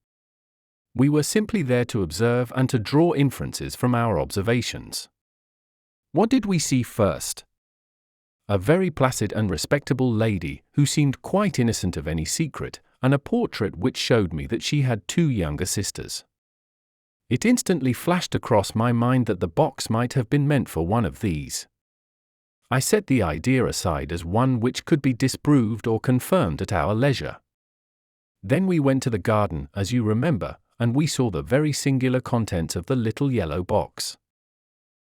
Speaker 1: We were simply there to observe and to draw inferences from our observations. What did we see first? A very placid and respectable lady, who seemed quite innocent of any secret, and a portrait which showed me that she had 2 younger sisters. It instantly flashed across my mind that the box might have been meant for one of these. I set the idea aside as one which could be disproved or confirmed at our leisure. Then we went to the garden, as you remember, and we saw the very singular contents of the little yellow box.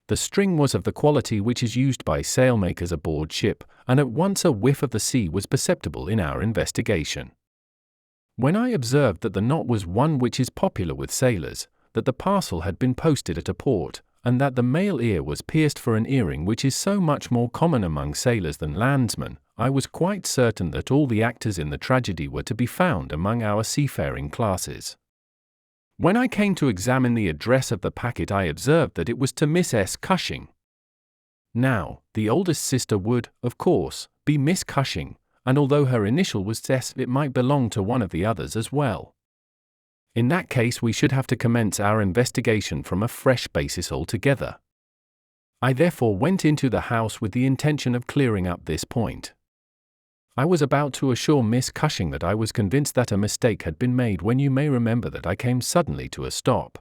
Speaker 1: The string was of the quality which is used by sailmakers aboard ship, and at once a whiff of the sea was perceptible in our investigation. When I observed that the knot was one which is popular with sailors, that the parcel had been posted at a port, and that the male ear was pierced for an earring which is so much more common among sailors than landsmen, I was quite certain that all the actors in the tragedy were to be found among our seafaring classes. When I came to examine the address of the packet, I observed that it was to Miss S. Cushing. Now, the oldest sister would, of course, be Miss Cushing, and although her initial was S, it might belong to one of the others as well. In that case, we should have to commence our investigation from a fresh basis altogether. I therefore went into the house with the intention of clearing up this point. I was about to assure Miss Cushing that I was convinced that a mistake had been made when you may remember that I came suddenly to a stop.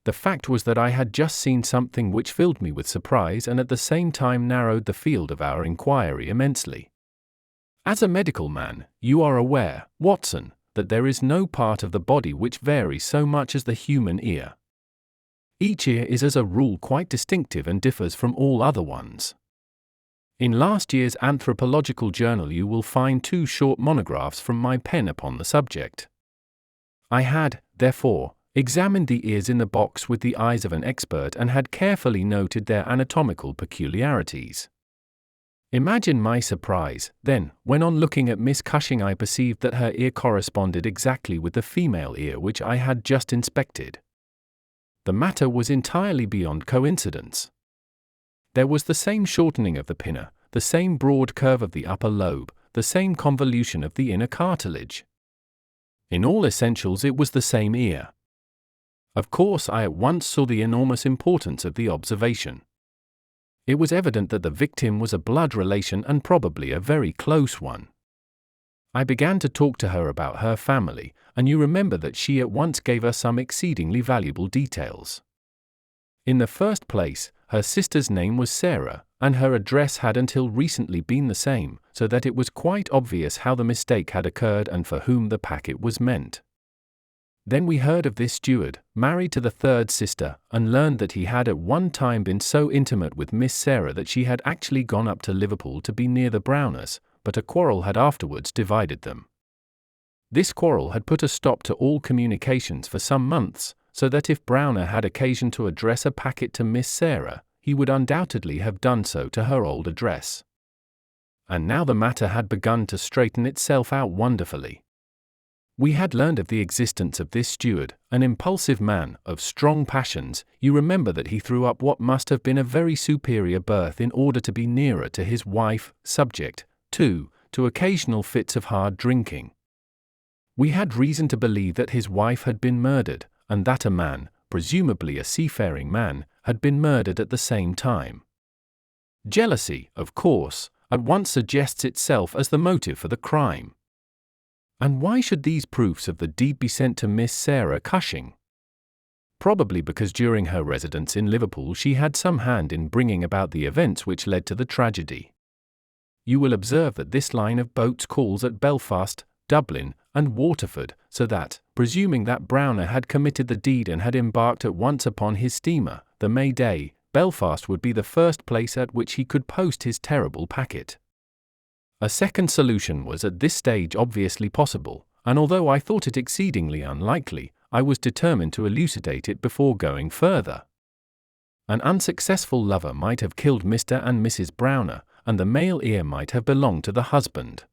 Speaker 1: The fact was that I had just seen something which filled me with surprise and at the same time narrowed the field of our inquiry immensely. As a medical man, you are aware, Watson, that there is no part of the body which varies so much as the human ear. Each ear is as a rule quite distinctive and differs from all other ones. In last year's Anthropological Journal you will find 2 short monographs from my pen upon the subject. I had, therefore, examined the ears in the box with the eyes of an expert and had carefully noted their anatomical peculiarities. Imagine my surprise, then, when on looking at Miss Cushing I perceived that her ear corresponded exactly with the female ear which I had just inspected. The matter was entirely beyond coincidence. There was the same shortening of the pinna, the same broad curve of the upper lobe, the same convolution of the inner cartilage. In all essentials it was the same ear. Of course, I at once saw the enormous importance of the observation. It was evident that the victim was a blood relation and probably a very close one. I began to talk to her about her family, and you remember that she at once gave us some exceedingly valuable details. In the first place, her sister's name was Sarah, and her address had until recently been the same, so that it was quite obvious how the mistake had occurred and for whom the packet was meant. Then we heard of this steward, married to the 3rd sister, and learned that he had at one time been so intimate with Miss Sarah that she had actually gone up to Liverpool to be near the Browners, but a quarrel had afterwards divided them. This quarrel had put a stop to all communications for some months, so that if Browner had occasion to address a packet to Miss Sarah, he would undoubtedly have done so to her old address. And now the matter had begun to straighten itself out wonderfully. We had learned of the existence of this steward, an impulsive man, of strong passions. You remember that he threw up what must have been a very superior berth in order to be nearer to his wife, subject, too, to occasional fits of hard drinking. We had reason to believe that his wife had been murdered, and that a man, presumably a seafaring man, had been murdered at the same time. Jealousy, of course, at once suggests itself as the motive for the crime. And why should these proofs of the deed be sent to Miss Sarah Cushing? Probably because during her residence in Liverpool she had some hand in bringing about the events which led to the tragedy. You will observe that this line of boats calls at Belfast, Dublin, and Waterford, so that, presuming that Browner had committed the deed and had embarked at once upon his steamer, the May Day, Belfast would be the first place at which he could post his terrible packet. A second solution was at this stage obviously possible, and although I thought it exceedingly unlikely, I was determined to elucidate it before going further. An unsuccessful lover might have killed Mr. and Mrs. Browner, and the male heir might have belonged to the husband.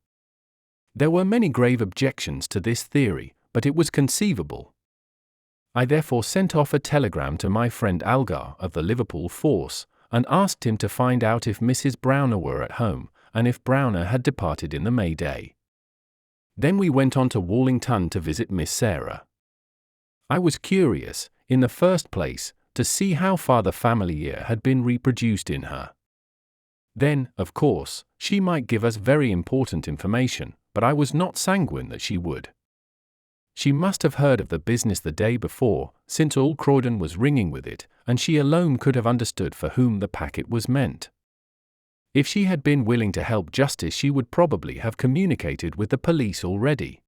Speaker 1: There were many grave objections to this theory, but it was conceivable. I therefore sent off a telegram to my friend Algar of the Liverpool force, and asked him to find out if Mrs. Browner were at home, and if Browner had departed in the May Day. Then we went on to Wallington to visit Miss Sarah. I was curious, in the first place, to see how far the family heir had been reproduced in her. Then, of course, she might give us very important information, but I was not sanguine that she would. She must have heard of the business the day before, since all Croydon was ringing with it, and she alone could have understood for whom the packet was meant. If she had been willing to help justice, she would probably have communicated with the police already.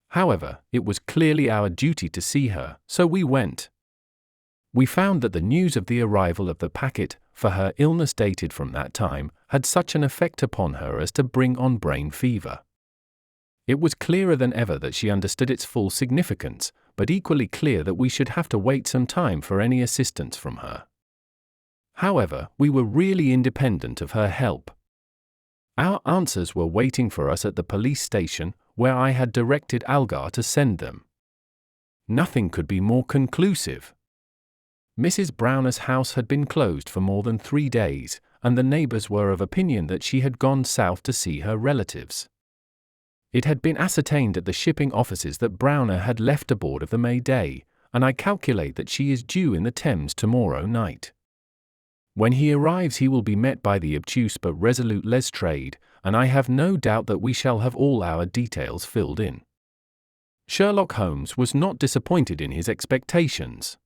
Speaker 1: However, it was clearly our duty to see her, so we went. We found that the news of the arrival of the packet, for her illness dated from that time, had such an effect upon her as to bring on brain fever. It was clearer than ever that she understood its full significance, but equally clear that we should have to wait some time for any assistance from her. However, we were really independent of her help. Our answers were waiting for us at the police station, where I had directed Algar to send them. Nothing could be more conclusive. Mrs. Browner's house had been closed for more than 3 days, and the neighbours were of opinion that she had gone south to see her relatives. It had been ascertained at the shipping offices that Browner had left aboard of the May Day, and I calculate that she is due in the Thames tomorrow night. When he arrives he will be met by the obtuse but resolute Lestrade, and I have no doubt that we shall have all our details filled in. Sherlock Holmes was not disappointed in his expectations.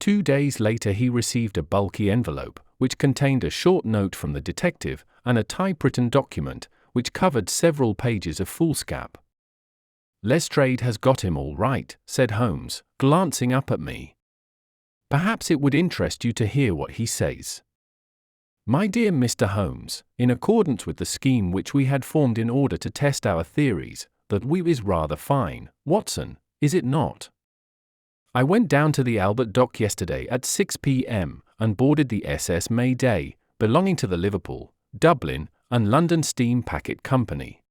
Speaker 1: 2 days later he received a bulky envelope, which contained a short note from the detective, and a typewritten document, which covered several pages of foolscap. "Lestrade has got him all right," said Holmes, glancing up at me. "Perhaps it would interest you to hear what he says. My dear Mr. Holmes, in accordance with the scheme which we had formed in order to test our theories, that we is rather fine, Watson, is it not? I went down to the Albert Dock yesterday at 6 p.m. and boarded the SS May Day, belonging to the Liverpool, Dublin, and London Steam Packet Company.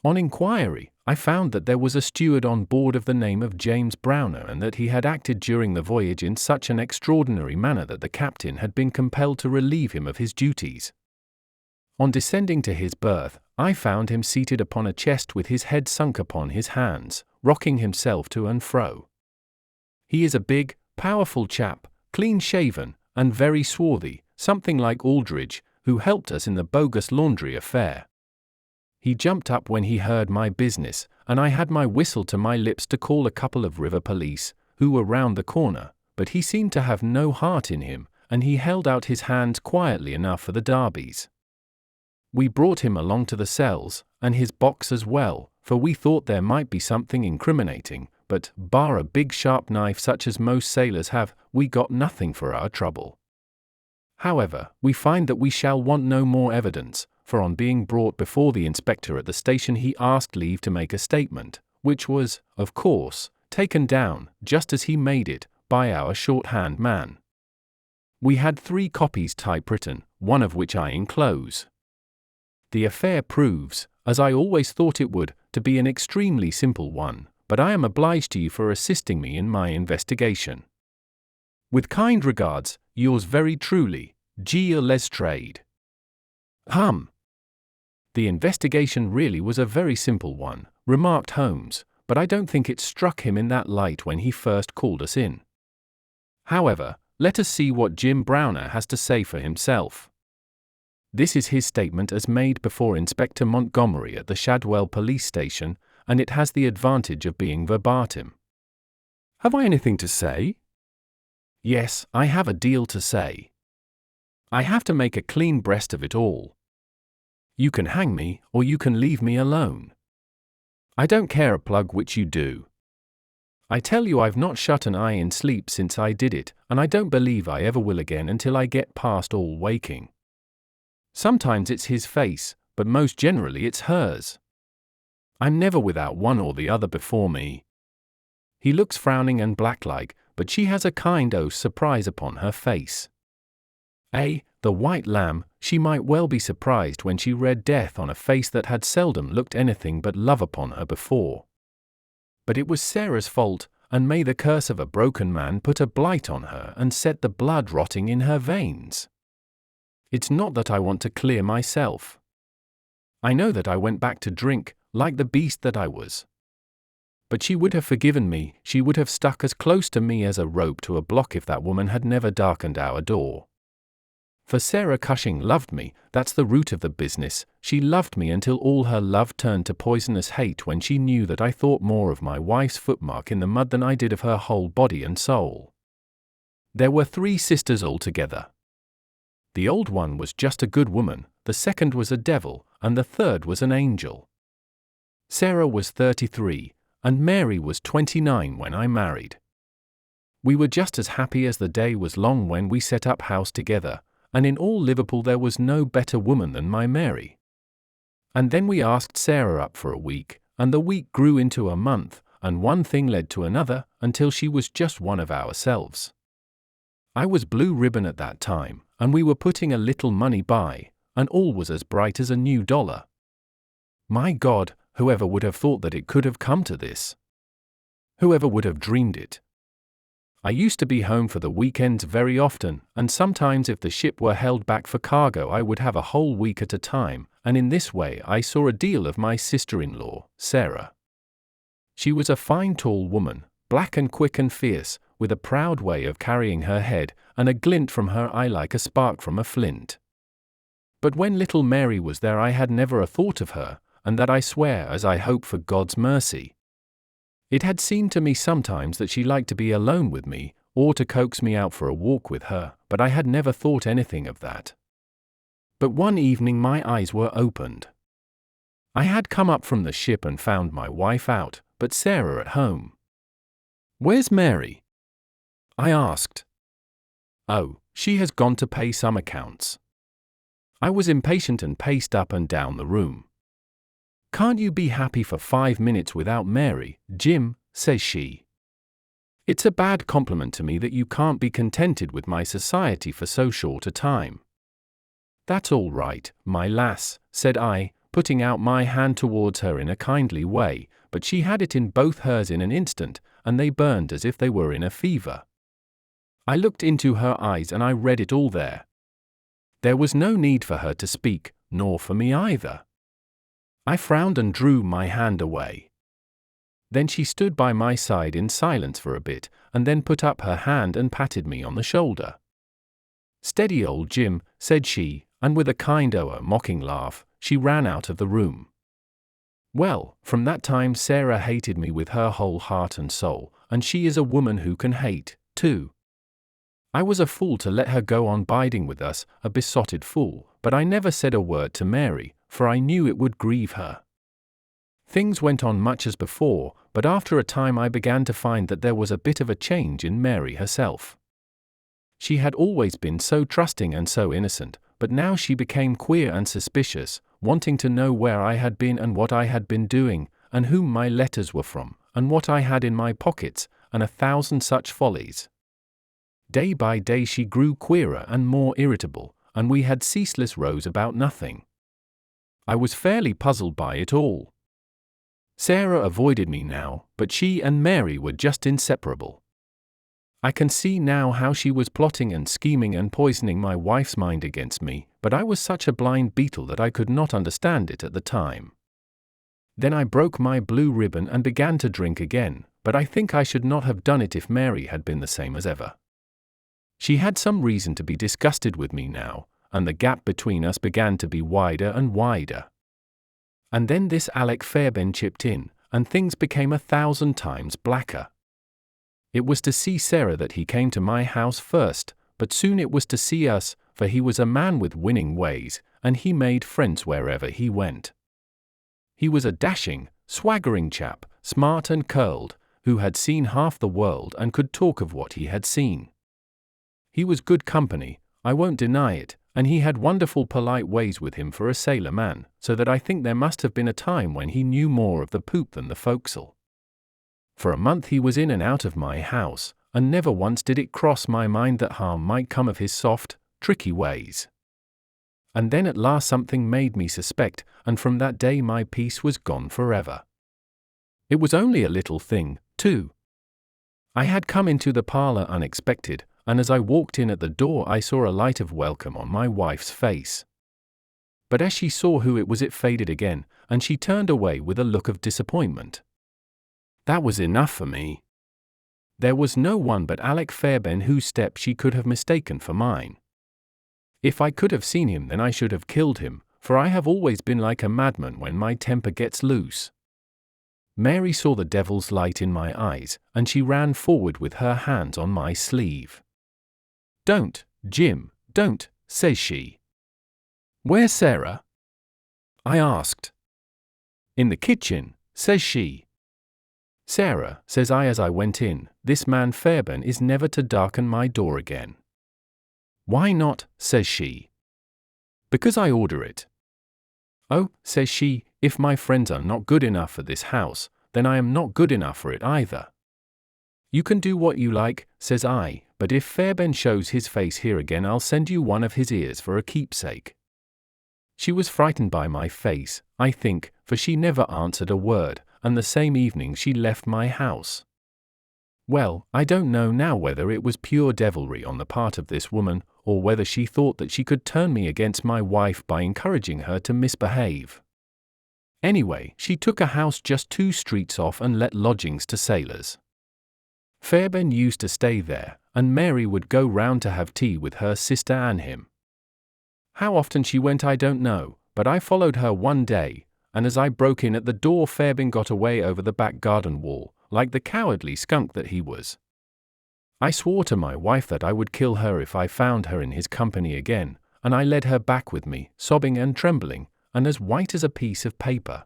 Speaker 1: On inquiry, I found that there was a steward on board of the name of James Browner, and that he had acted during the voyage in such an extraordinary manner that the captain had been compelled to relieve him of his duties. On descending to his berth, I found him seated upon a chest with his head sunk upon his hands, rocking himself to and fro. He is a big, powerful chap, clean-shaven, and very swarthy, something like Aldridge, who helped us in the bogus laundry affair. He jumped up when he heard my business, and I had my whistle to my lips to call a couple of river police, who were round the corner, but he seemed to have no heart in him, and he held out his hands quietly enough for the darbies. We brought him along to the cells, and his box as well, for we thought there might be something incriminating, but, bar a big sharp knife such as most sailors have, we got nothing for our trouble. However, we find that we shall want no more evidence, for on being brought before the inspector at the station he asked leave to make a statement, which was, of course, taken down, just as he made it, by our shorthand man. We had 3 copies typewritten, one of which I enclose. The affair proves, as I always thought it would, to be an extremely simple one, but I am obliged to you for assisting me in my investigation. With kind regards, yours very truly, G. Lestrade. The investigation really was a very simple one, remarked Holmes, but I don't think it struck him in that light when he first called us in. However, let us see what Jim Browner has to say for himself. This is his statement as made before Inspector Montgomery at the Shadwell police station, and it has the advantage of being verbatim. Have I anything to say? Yes, I have a deal to say. I have to make a clean breast of it all. You can hang me, or you can leave me alone. I don't care a plug which you do. I tell you I've not shut an eye in sleep since I did it, and I don't believe I ever will again until I get past all waking. Sometimes it's his face, but most generally it's hers. I'm never without one or the other before me. He looks frowning and black-like, but she has a kind surprise upon her face. The white lamb, she might well be surprised when she read death on a face that had seldom looked anything but love upon her before. But it was Sarah's fault, and may the curse of a broken man put a blight on her and set the blood rotting in her veins. It's not that I want to clear myself. I know that I went back to drink, like the beast that I was. But she would have forgiven me, she would have stuck as close to me as a rope to a block if that woman had never darkened our door. For Sarah Cushing loved me, that's the root of the business. She loved me until all her love turned to poisonous hate when she knew that I thought more of my wife's footmark in the mud than I did of her whole body and soul. There were 3 sisters altogether. The old one was just a good woman, the second was a devil, and the third was an angel. Sarah was 33, and Mary was 29 when I married. We were just as happy as the day was long when we set up house together, and in all Liverpool there was no better woman than my Mary. And then we asked Sarah up for a week, and the week grew into a month, and one thing led to another, until she was just one of ourselves. I was blue ribbon at that time, and we were putting a little money by, and all was as bright as a new dollar. My God, whoever would have thought that it could have come to this? Whoever would have dreamed it? I used to be home for the weekends very often, and sometimes if the ship were held back for cargo I would have a whole week at a time, and in this way I saw a deal of my sister-in-law, Sarah. She was a fine tall woman, black and quick and fierce, with a proud way of carrying her head, and a glint from her eye like a spark from a flint. But when little Mary was there I had never a thought of her, and that I swear as I hope for God's mercy. It had seemed to me sometimes that she liked to be alone with me, or to coax me out for a walk with her, but I had never thought anything of that. But one evening my eyes were opened. I had come up from the ship and found my wife out, but Sarah at home. "Where's Mary?" I asked. "Oh, she has gone to pay some accounts." I was impatient and paced up and down the room. "Can't you be happy for 5 minutes without Mary, Jim?" says she. "It's a bad compliment to me that you can't be contented with my society for so short a time." "That's all right, my lass," said I, putting out my hand towards her in a kindly way, but she had it in both hers in an instant, and they burned as if they were in a fever. I looked into her eyes and I read it all there. There was no need for her to speak, nor for me either. I frowned and drew my hand away. Then she stood by my side in silence for a bit, and then put up her hand and patted me on the shoulder. "Steady, old Jim," said she, and with a kind mocking laugh, she ran out of the room. Well, from that time Sarah hated me with her whole heart and soul, and she is a woman who can hate, too. I was a fool to let her go on biding with us, a besotted fool, but I never said a word to Mary, for I knew it would grieve her. Things went on much as before, but after a time I began to find that there was a bit of a change in Mary herself. She had always been so trusting and so innocent, but now she became queer and suspicious, wanting to know where I had been and what I had been doing, and whom my letters were from, and what I had in my pockets, and 1,000 such follies. Day by day she grew queerer and more irritable, and we had ceaseless rows about nothing. I was fairly puzzled by it all. Sarah avoided me now, but she and Mary were just inseparable. I can see now how she was plotting and scheming and poisoning my wife's mind against me, but I was such a blind beetle that I could not understand it at the time. Then I broke my blue ribbon and began to drink again, but I think I should not have done it if Mary had been the same as ever. She had some reason to be disgusted with me now, and the gap between us began to be wider and wider. And then this Alec Fairbairn chipped in, and things became 1,000 times blacker. It was to see Sarah that he came to my house first, but soon it was to see us, for he was a man with winning ways, and he made friends wherever he went. He was a dashing, swaggering chap, smart and curled, who had seen half the world and could talk of what he had seen. He was good company, I won't deny it, and he had wonderful polite ways with him for a sailor man, so that I think there must have been a time when he knew more of the poop than the forecastle. For a month he was in and out of my house, and never once did it cross my mind that harm might come of his soft, tricky ways. And then at last something made me suspect, and from that day my peace was gone forever. It was only a little thing, too. I had come into the parlor unexpected, and as I walked in at the door I saw a light of welcome on my wife's face. But as she saw who it was, it faded again, and she turned away with a look of disappointment. That was enough for me. There was no one but Alec Fairbairn whose step she could have mistaken for mine. If I could have seen him, then I should have killed him, for I have always been like a madman when my temper gets loose. Mary saw the devil's light in my eyes, and she ran forward with her hands on my sleeve. "Don't, Jim, don't," says she. "Where's Sarah?" I asked. "In the kitchen," says she. "Sarah," says I as I went in, "this man Fairbairn is never to darken my door again." "Why not?" says she. "Because I order it." "Oh," says she, "if my friends are not good enough for this house, then I am not good enough for it either." "You can do what you like," says I, "but if Fairbairn shows his face here again I'll send you one of his ears for a keepsake." She was frightened by my face, I think, for she never answered a word, and the same evening she left my house. Well, I don't know now whether it was pure devilry on the part of this woman, or whether she thought that she could turn me against my wife by encouraging her to misbehave. Anyway, she took a house just 2 streets off and let lodgings to sailors. Fairbairn used to stay there, and Mary would go round to have tea with her sister and him. How often she went I don't know, but I followed her one day, and as I broke in at the door Fairbairn got away over the back garden wall, like the cowardly skunk that he was. I swore to my wife that I would kill her if I found her in his company again, and I led her back with me, sobbing and trembling, and as white as a piece of paper.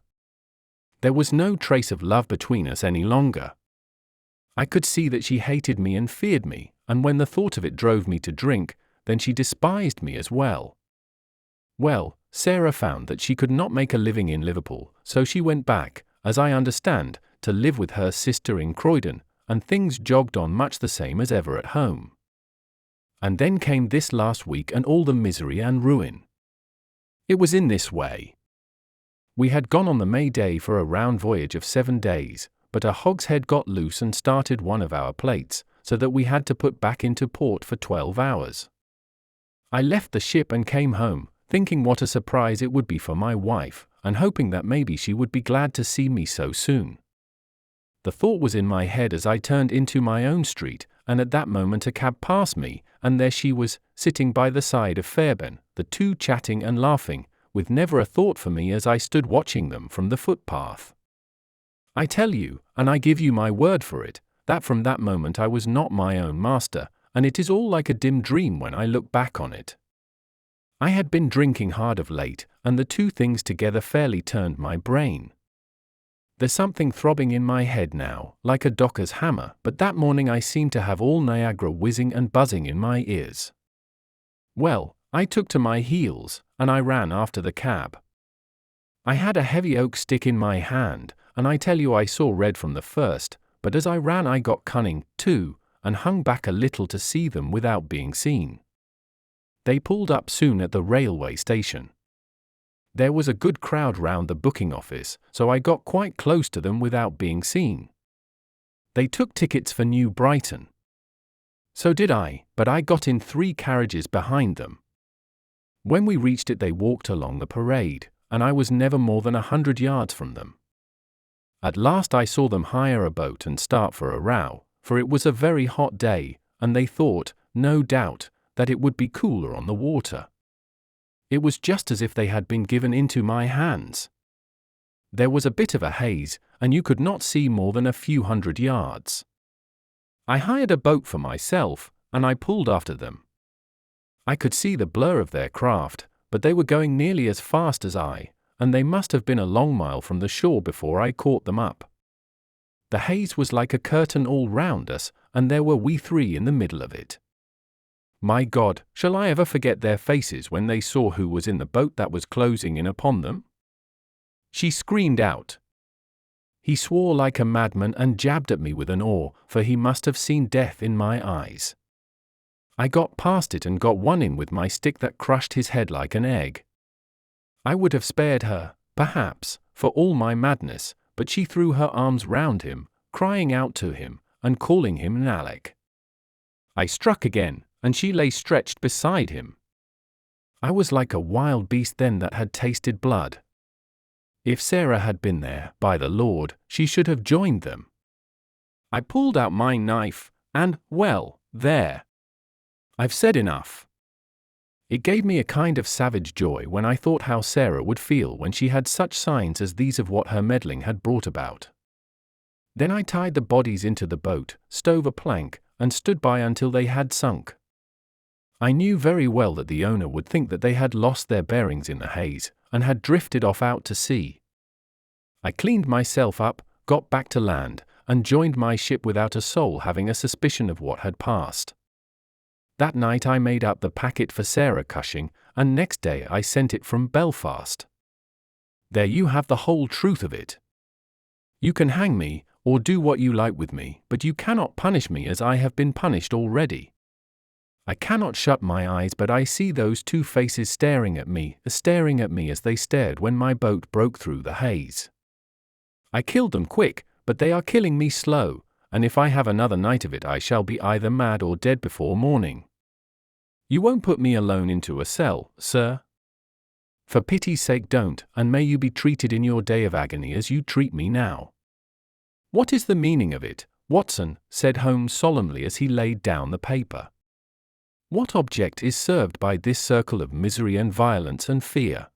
Speaker 1: There was no trace of love between us any longer. I could see that she hated me and feared me, and when the thought of it drove me to drink, then she despised me as well. Well, Sarah found that she could not make a living in Liverpool, so she went back, as I understand, to live with her sister in Croydon, and things jogged on much the same as ever at home. And then came this last week and all the misery and ruin. It was in this way. We had gone on the May Day for a round voyage of 7 days, but a hogshead got loose and started one of our plates, so that we had to put back into port for 12 hours. I left the ship and came home, thinking what a surprise it would be for my wife, and hoping that maybe she would be glad to see me so soon. The thought was in my head as I turned into my own street, and at that moment a cab passed me, and there she was, sitting by the side of Fairbairn, the two chatting and laughing, with never a thought for me as I stood watching them from the footpath. I tell you, and I give you my word for it, that from that moment I was not my own master, and it is all like a dim dream when I look back on it. I had been drinking hard of late, and the two things together fairly turned my brain. There's something throbbing in my head now, like a docker's hammer, but that morning I seemed to have all Niagara whizzing and buzzing in my ears. Well, I took to my heels, and I ran after the cab. I had a heavy oak stick in my hand, and I tell you I saw red from the first, but as I ran I got cunning, too, and hung back a little to see them without being seen. They pulled up soon at the railway station. There was a good crowd round the booking office, so I got quite close to them without being seen. They took tickets for New Brighton. So did I, but I got in 3 carriages behind them. When we reached it they walked along the parade, and I was never more than 100 yards from them. At last I saw them hire a boat and start for a row, for it was a very hot day, and they thought, no doubt, that it would be cooler on the water. It was just as if they had been given into my hands. There was a bit of a haze, and you could not see more than a few 100 yards. I hired a boat for myself, and I pulled after them. I could see the blur of their craft, but they were going nearly as fast as I, and they must have been a long mile from the shore before I caught them up. The haze was like a curtain all round us, and there were we three in the middle of it. My God, shall I ever forget their faces when they saw who was in the boat that was closing in upon them? She screamed out. He swore like a madman and jabbed at me with an oar, for he must have seen death in my eyes. I got past it and got one in with my stick that crushed his head like an egg. I would have spared her, perhaps, for all my madness, but she threw her arms round him, crying out to him, and calling him Nalec. I struck again, and she lay stretched beside him. I was like a wild beast then that had tasted blood. If Sarah had been there, by the Lord, she should have joined them. I pulled out my knife, and, well, there. I've said enough. It gave me a kind of savage joy when I thought how Sarah would feel when she had such signs as these of what her meddling had brought about. Then I tied the bodies into the boat, stove a plank, and stood by until they had sunk. I knew very well that the owner would think that they had lost their bearings in the haze, and had drifted off out to sea. I cleaned myself up, got back to land, and joined my ship without a soul having a suspicion of what had passed. That night I made up the packet for Sarah Cushing, and next day I sent it from Belfast. There you have the whole truth of it. You can hang me, or do what you like with me, but you cannot punish me as I have been punished already. I cannot shut my eyes, but I see those two faces staring at me as they stared when my boat broke through the haze. I killed them quick, but they are killing me slow, and if I have another night of it I shall be either mad or dead before morning. You won't put me alone into a cell, sir? For pity's sake don't, and may you be treated in your day of agony as you treat me now. What is the meaning of it, Watson? Said Holmes solemnly as he laid down the paper. What object is served by this circle of misery and violence and fear?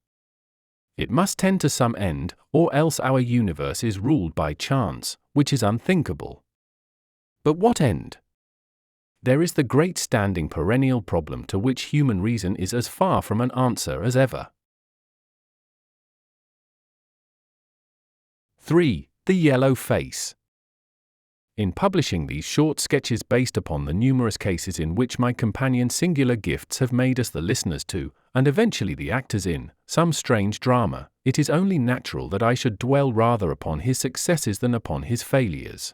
Speaker 1: It must tend to some end, or else our universe is ruled by chance, which is unthinkable. But what end? There is the great standing perennial problem to which human reason is as far from an answer as ever. 3. The Yellow Face. In publishing these short sketches based upon the numerous cases in which my companion's singular gifts have made us the listeners to, and eventually the actors in, some strange drama, it is only natural that I should dwell rather upon his successes than upon his failures.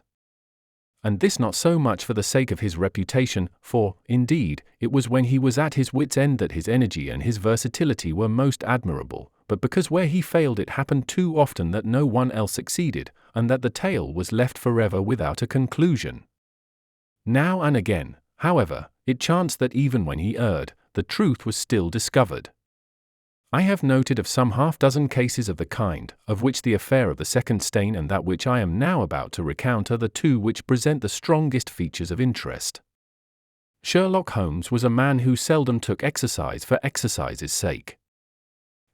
Speaker 1: And this not so much for the sake of his reputation, for, indeed, it was when he was at his wit's end that his energy and his versatility were most admirable, but because where he failed it happened too often that no one else succeeded, and that the tale was left forever without a conclusion. Now and again, however, it chanced that even when he erred, the truth was still discovered. I have noted of some half-dozen cases of the kind, of which the affair of the second stain and that which I am now about to recount are the two which present the strongest features of interest. Sherlock Holmes was a man who seldom took exercise for exercise's sake.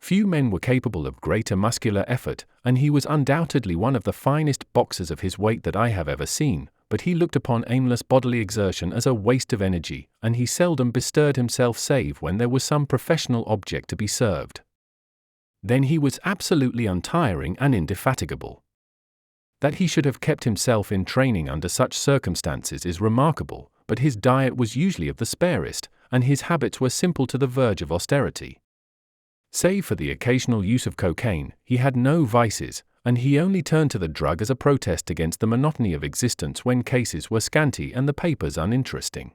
Speaker 1: Few men were capable of greater muscular effort, and he was undoubtedly one of the finest boxers of his weight that I have ever seen, but he looked upon aimless bodily exertion as a waste of energy, and he seldom bestirred himself save when there was some professional object to be served. Then he was absolutely untiring and indefatigable. That he should have kept himself in training under such circumstances is remarkable, but his diet was usually of the sparest, and his habits were simple to the verge of austerity. Save for the occasional use of cocaine, he had no vices, and he only turned to the drug as a protest against the monotony of existence when cases were scanty and the papers uninteresting.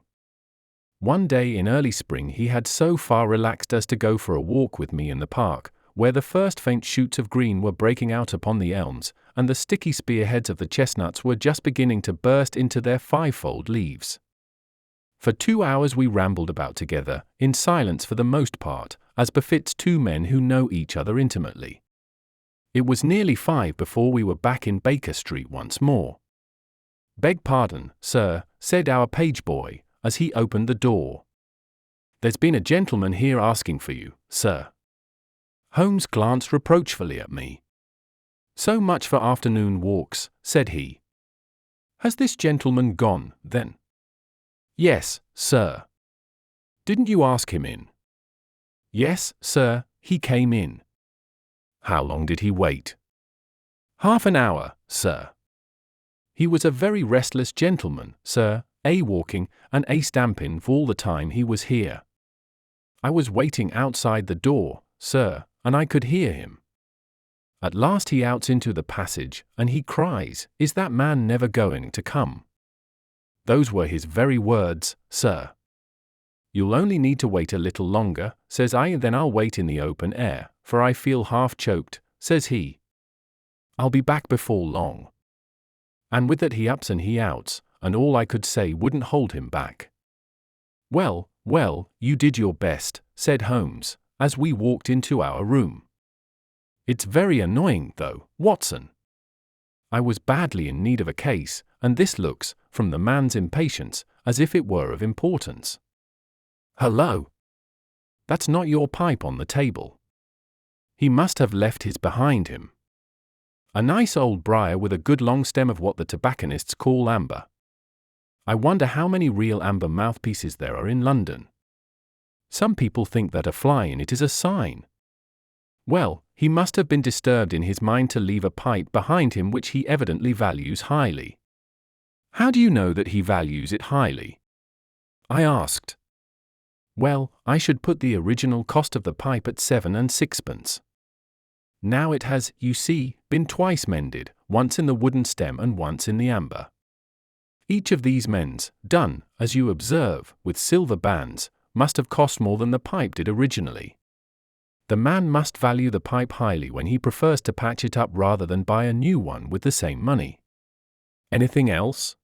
Speaker 1: One day in early spring he had so far relaxed as to go for a walk with me in the park, where the first faint shoots of green were breaking out upon the elms, and the sticky spearheads of the chestnuts were just beginning to burst into their fivefold leaves. For 2 hours we rambled about together, in silence for the most part, as befits two men who know each other intimately. It was nearly 5 before we were back in Baker Street once more. "Beg pardon, sir," said our page boy, as he opened the door. "There's been a gentleman here asking for you, sir." Holmes glanced reproachfully at me. "So much for afternoon walks," said he. "Has this gentleman gone, then?" "Yes, sir." "Didn't you ask him in?" "Yes, sir, he came in." "How long did he wait?" "Half an hour, sir." He was a very restless gentleman, sir, walking and stamping for all the time he was here. I was waiting outside the door, sir, and I could hear him. At last he outs into the passage, and he cries, 'Is that man never going to come?' Those were his very words, sir. 'You'll only need to wait a little longer,' says I, 'and then I'll wait in the open air, for I feel half choked,' says he. 'I'll be back before long.' And with that he ups and he outs, and all I could say wouldn't hold him back." "Well, well, you did your best," said Holmes, as we walked into our room. "It's very annoying, though, Watson. I was badly in need of a case, and this looks, from the man's impatience, as if it were of importance. Hello! That's not your pipe on the table. He must have left his behind him. A nice old briar with a good long stem of what the tobacconists call amber. I wonder how many real amber mouthpieces there are in London. Some people think that a fly in it is a sign. Well, he must have been disturbed in his mind to leave a pipe behind him which he evidently values highly." "How do you know that he values it highly?" I asked. "Well, I should put the original cost of the pipe at 7 and 6pence. Now it has, you see, been twice mended, once in the wooden stem and once in the amber. Each of these mends, done, as you observe, with silver bands, must have cost more than the pipe did originally. The man must value the pipe highly when he prefers to patch it up rather than buy a new one with the same money." "Anything else?"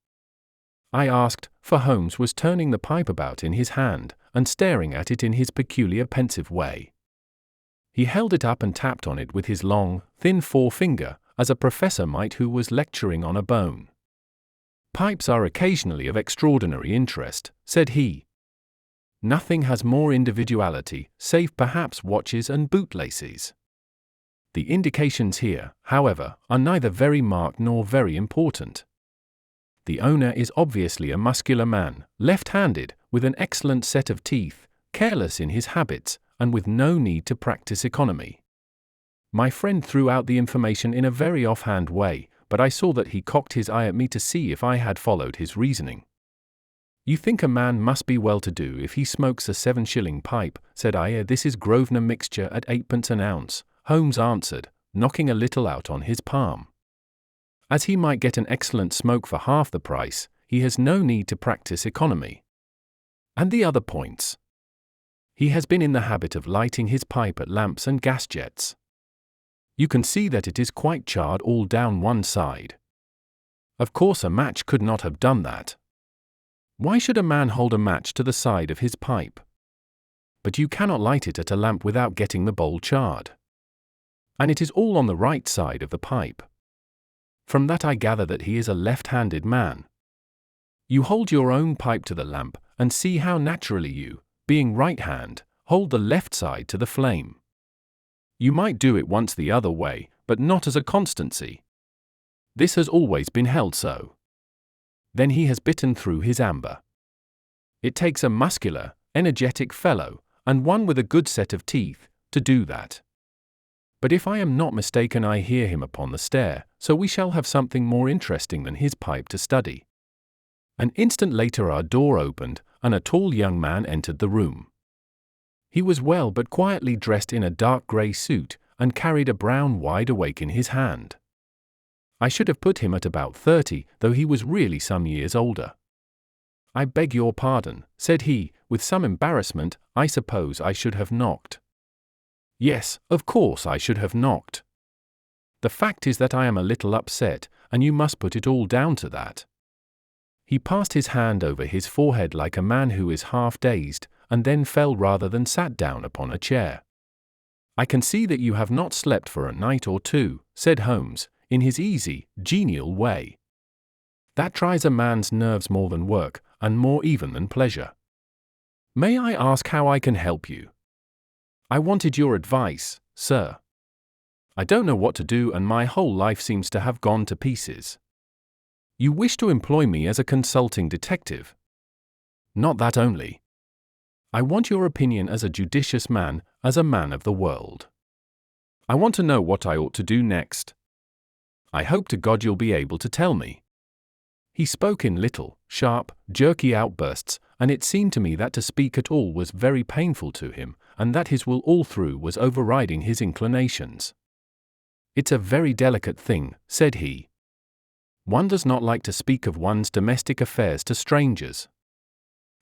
Speaker 1: I asked, for Holmes was turning the pipe about in his hand, and staring at it in his peculiar pensive way. He held it up and tapped on it with his long, thin forefinger, as a professor might who was lecturing on a bone. "Pipes are occasionally of extraordinary interest," said he. "Nothing has more individuality, save perhaps watches and bootlaces. The indications here, however, are neither very marked nor very important. The owner is obviously a muscular man, left-handed, with an excellent set of teeth, careless in his habits, and with no need to practice economy." My friend threw out the information in a very offhand way, but I saw that he cocked his eye at me to see if I had followed his reasoning. "You think a man must be well-to-do if he smokes a 7-shilling pipe," said I. "This is Grosvenor mixture at 8pence an ounce," Holmes answered, knocking a little out on his palm. "As he might get an excellent smoke for half the price, he has no need to practice economy. And the other points? He has been in the habit of lighting his pipe at lamps and gas jets. You can see that it is quite charred all down one side. Of course a match could not have done that. Why should a man hold a match to the side of his pipe? But you cannot light it at a lamp without getting the bowl charred. And it is all on the right side of the pipe. From that I gather that he is a left-handed man. You hold your own pipe to the lamp, and see how naturally you, being right-hand, hold the left side to the flame. You might do it once the other way, but not as a constancy. This has always been held so. Then he has bitten through his amber. It takes a muscular, energetic fellow, and one with a good set of teeth, to do that. But if I am not mistaken I hear him upon the stair, so we shall have something more interesting than his pipe to study." An instant later our door opened, and a tall young man entered the room. He was well but quietly dressed in a dark grey suit, and carried a brown wide-awake in his hand. I should have put him at about 30, though he was really some years older. "I beg your pardon," said he, with some embarrassment. "I suppose I should have knocked." "Yes, of course I should have knocked. The fact is that I am a little upset, and you must put it all down to that." He passed his hand over his forehead like a man who is half-dazed, and then fell rather than sat down upon a chair. "I can see that you have not slept for a night or two," said Holmes, in his easy, genial way. "That tries a man's nerves more than work, and more even than pleasure. May I ask how I can help you?" "I wanted your advice, sir. I don't know what to do, and my whole life seems to have gone to pieces." "You wish to employ me as a consulting detective?" "Not that only. I want your opinion as a judicious man, as a man of the world. I want to know what I ought to do next. I hope to God you'll be able to tell me." He spoke in little, sharp, jerky outbursts, and it seemed to me that to speak at all was very painful to him, and that his will all through was overriding his inclinations. "It's a very delicate thing," said he. "One does not like to speak of one's domestic affairs to strangers.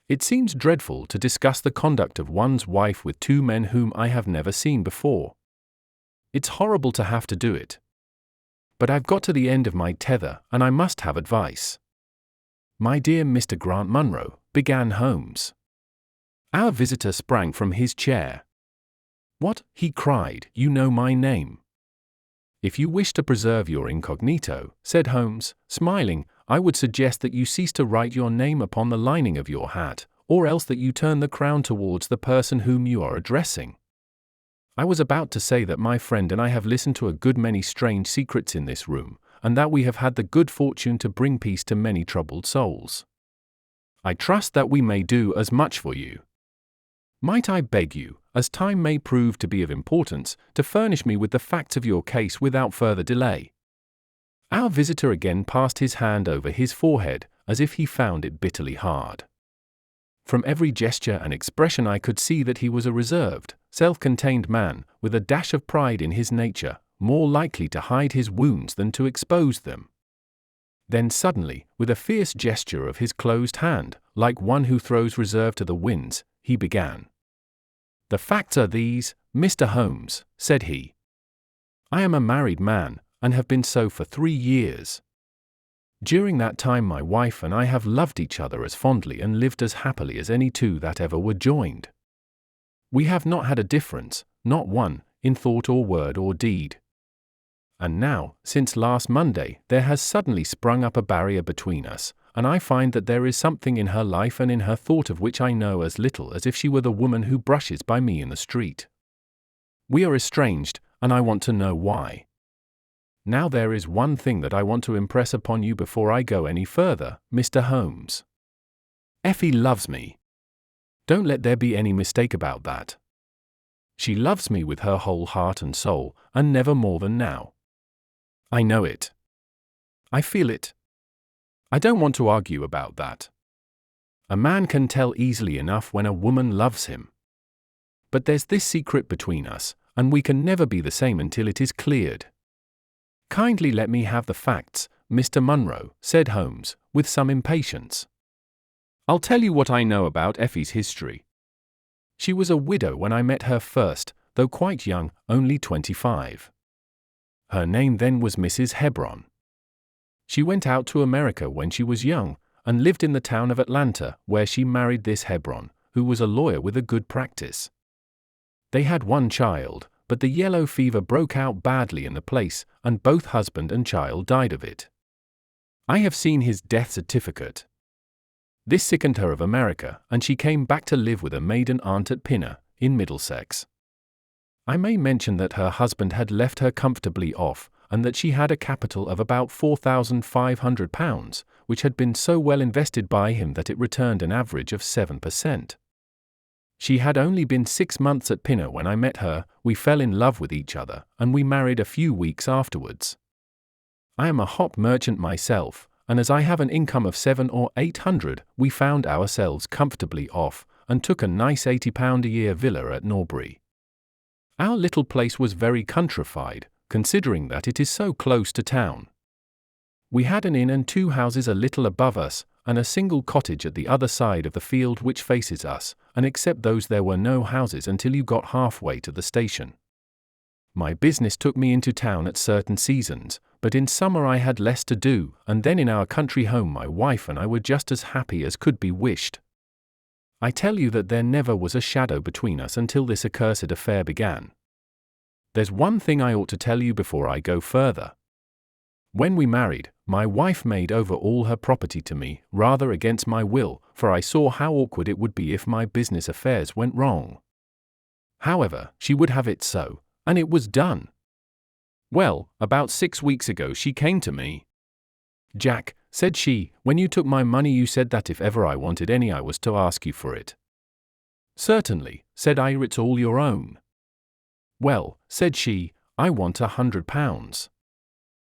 Speaker 1: It seems dreadful to discuss the conduct of one's wife with two men whom I have never seen before. It's horrible to have to do it. But I've got to the end of my tether, and I must have advice." "My dear Mr. Grant Munro," began Holmes. Our visitor sprang from his chair. "What?" he cried. "You know my name." "If you wish to preserve your incognito," said Holmes, smiling, "I would suggest that you cease to write your name upon the lining of your hat, or else that you turn the crown towards the person whom you are addressing. I was about to say that my friend and I have listened to a good many strange secrets in this room, and that we have had the good fortune to bring peace to many troubled souls. I trust that we may do as much for you. Might I beg you, as time may prove to be of importance, to furnish me with the facts of your case without further delay?" Our visitor again passed his hand over his forehead, as if he found it bitterly hard. From every gesture and expression I could see that he was a reserved, self-contained man, with a dash of pride in his nature, more likely to hide his wounds than to expose them. Then suddenly, with a fierce gesture of his closed hand, like one who throws reserve to the winds, he began. "The facts are these, Mr. Holmes," said he. "I am a married man, and have been so for 3 years. During that time my wife and I have loved each other as fondly and lived as happily as any two that ever were joined. We have not had a difference, not one, in thought or word or deed. And now, since last Monday, there has suddenly sprung up a barrier between us, and I find that there is something in her life and in her thought of which I know as little as if she were the woman who brushes by me in the street. We are estranged, and I want to know why. Now there is one thing that I want to impress upon you before I go any further, Mr. Holmes. Effie loves me. Don't let there be any mistake about that. She loves me with her whole heart and soul, and never more than now. I know it. I feel it. I don't want to argue about that. A man can tell easily enough when a woman loves him. But there's this secret between us, and we can never be the same until it is cleared. Kindly let me have the facts, Mr. Munro," said Holmes, with some impatience. "I'll tell you what I know about Effie's history. She was a widow when I met her first, though quite young, only 25. Her name then was Mrs. Hebron. She went out to America when she was young, and lived in the town of Atlanta, where she married this Hebron, who was a lawyer with a good practice. They had one child, but the yellow fever broke out badly in the place, and both husband and child died of it. I have seen his death certificate. This sickened her of America, and she came back to live with a maiden aunt at Pinner, in Middlesex. I may mention that her husband had left her comfortably off, and that she had a capital of about £4,500, which had been so well invested by him that it returned an average of 7%. She had only been 6 months at Pinner when I met her, we fell in love with each other, and we married a few weeks afterwards. I am a hop merchant myself, and as I have an income of 700 or 800, we found ourselves comfortably off, and took a nice £80 a year villa at Norbury. Our little place was very countrified, considering that it is so close to town. We had an inn and 2 houses a little above us, and a single cottage at the other side of the field which faces us, and except those there were no houses until you got halfway to the station. My business took me into town at certain seasons, but in summer I had less to do, and then in our country home my wife and I were just as happy as could be wished. I tell you that there never was a shadow between us until this accursed affair began. There's one thing I ought to tell you before I go further. When we married, my wife made over all her property to me, rather against my will, for I saw how awkward it would be if my business affairs went wrong. However, she would have it so, and it was done. Well, about 6 weeks ago she came to me. "Jack," said she, "when you took my money you said that if ever I wanted any I was to ask you for it." "Certainly," said I, "it's all your own." "Well," said she, "I want £100.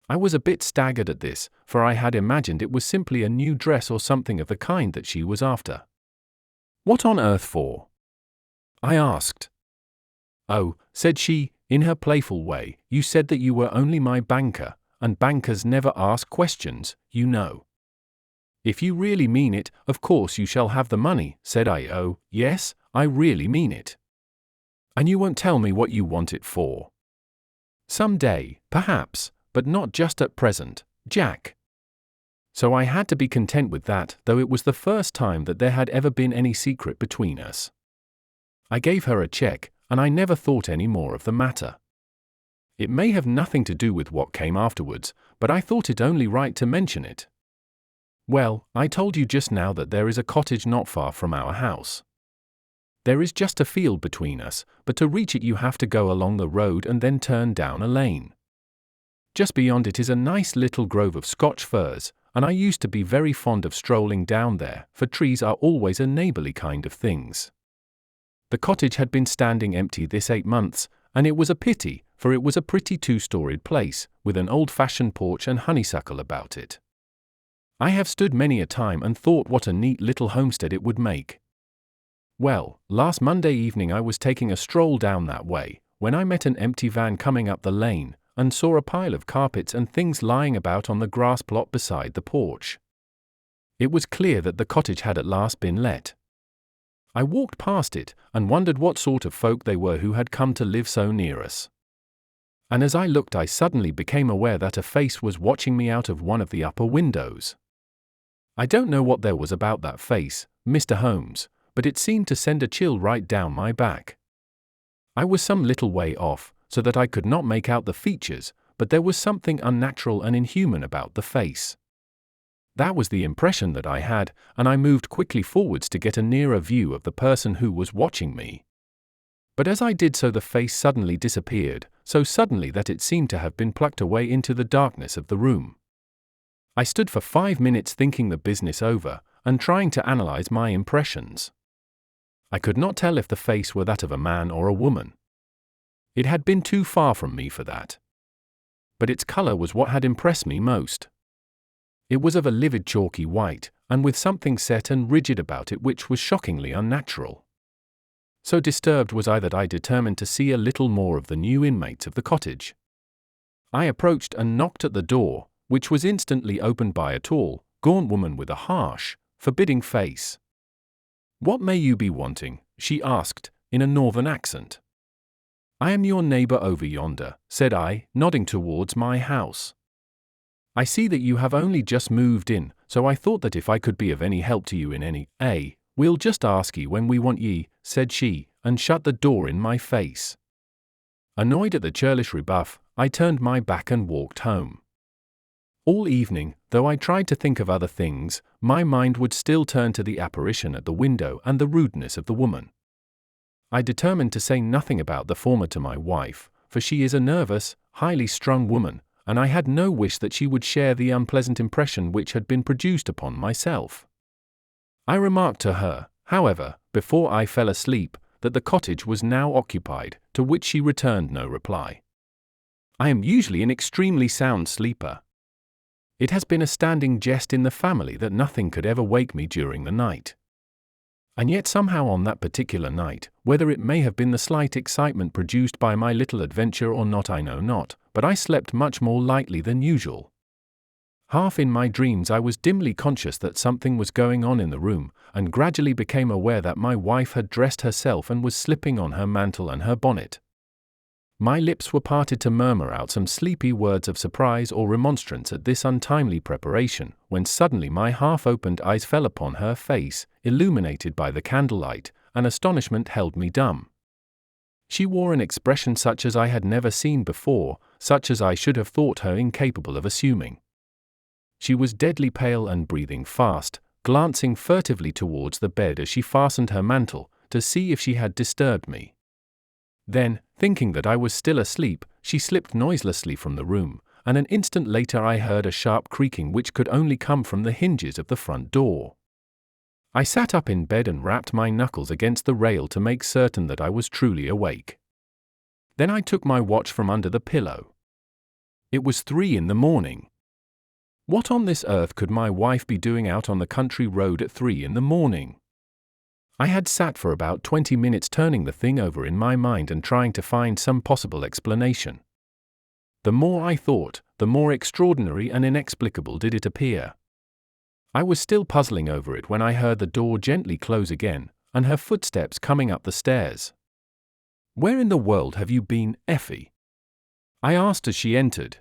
Speaker 1: I was a bit staggered at this, for I had imagined it was simply a new dress or something of the kind that she was after. "What on earth for?" I asked. "Oh," said she, in her playful way, "you said that you were only my banker, and bankers never ask questions, you know." "If you really mean it, of course you shall have the money," said I. "Oh, yes, I really mean it." "And you won't tell me what you want it for?" "Some day, perhaps, but not just at present, Jack." So I had to be content with that, though it was the first time that there had ever been any secret between us. I gave her a check, and I never thought any more of the matter. It may have nothing to do with what came afterwards, but I thought it only right to mention it. Well, I told you just now that there is a cottage not far from our house. There is just a field between us, but to reach it you have to go along the road and then turn down a lane. Just beyond it is a nice little grove of Scotch firs, and I used to be very fond of strolling down there, for trees are always a neighbourly kind of things. The cottage had been standing empty this 8 months, and it was a pity, for it was a pretty 2-storied place, with an old-fashioned porch and honeysuckle about it. I have stood many a time and thought what a neat little homestead it would make. Well, last Monday evening I was taking a stroll down that way, when I met an empty van coming up the lane, and saw a pile of carpets and things lying about on the grass plot beside the porch. It was clear that the cottage had at last been let. I walked past it, and wondered what sort of folk they were who had come to live so near us. And as I looked I suddenly became aware that a face was watching me out of one of the upper windows. I don't know what there was about that face, Mr. Holmes, but it seemed to send a chill right down my back. I was some little way off, so that I could not make out the features, but there was something unnatural and inhuman about the face. That was the impression that I had, and I moved quickly forwards to get a nearer view of the person who was watching me. But as I did so the face suddenly disappeared, so suddenly that it seemed to have been plucked away into the darkness of the room. I stood for 5 minutes thinking the business over, and trying to analyze my impressions. I could not tell if the face were that of a man or a woman. It had been too far from me for that. But its color was what had impressed me most. It was of a livid chalky white, and with something set and rigid about it which was shockingly unnatural. So disturbed was I that I determined to see a little more of the new inmates of the cottage. I approached and knocked at the door, which was instantly opened by a tall, gaunt woman with a harsh, forbidding face. "What may you be wanting?" she asked, in a northern accent. "I am your neighbour over yonder," said I, nodding towards my house. "I see that you have only just moved in, so I thought that if I could be of any help to you in any we'll just ask ye when we want ye," said she, and shut the door in my face. Annoyed at the churlish rebuff, I turned my back and walked home. All evening, though I tried to think of other things, my mind would still turn to the apparition at the window and the rudeness of the woman. I determined to say nothing about the former to my wife, for she is a nervous, highly strung woman, and I had no wish that she would share the unpleasant impression which had been produced upon myself. I remarked to her, however, before I fell asleep, that the cottage was now occupied, to which she returned no reply. I am usually an extremely sound sleeper. It has been a standing jest in the family that nothing could ever wake me during the night. And yet somehow on that particular night, whether it may have been the slight excitement produced by my little adventure or not I know not, but I slept much more lightly than usual. Half in my dreams I was dimly conscious that something was going on in the room, and gradually became aware that my wife had dressed herself and was slipping on her mantle and her bonnet. My lips were parted to murmur out some sleepy words of surprise or remonstrance at this untimely preparation, when suddenly my half-opened eyes fell upon her face, illuminated by the candlelight, and astonishment held me dumb. She wore an expression such as I had never seen before, such as I should have thought her incapable of assuming. She was deadly pale and breathing fast, glancing furtively towards the bed as she fastened her mantle, to see if she had disturbed me. Then, thinking that I was still asleep, she slipped noiselessly from the room, and an instant later I heard a sharp creaking which could only come from the hinges of the front door. I sat up in bed and rapped my knuckles against the rail to make certain that I was truly awake. Then I took my watch from under the pillow. It was 3 in the morning. What on this earth could my wife be doing out on the country road at 3 in the morning? I had sat for about 20 minutes turning the thing over in my mind and trying to find some possible explanation. The more I thought, the more extraordinary and inexplicable did it appear. I was still puzzling over it when I heard the door gently close again, and her footsteps coming up the stairs. "Where in the world have you been, Effie?" I asked as she entered.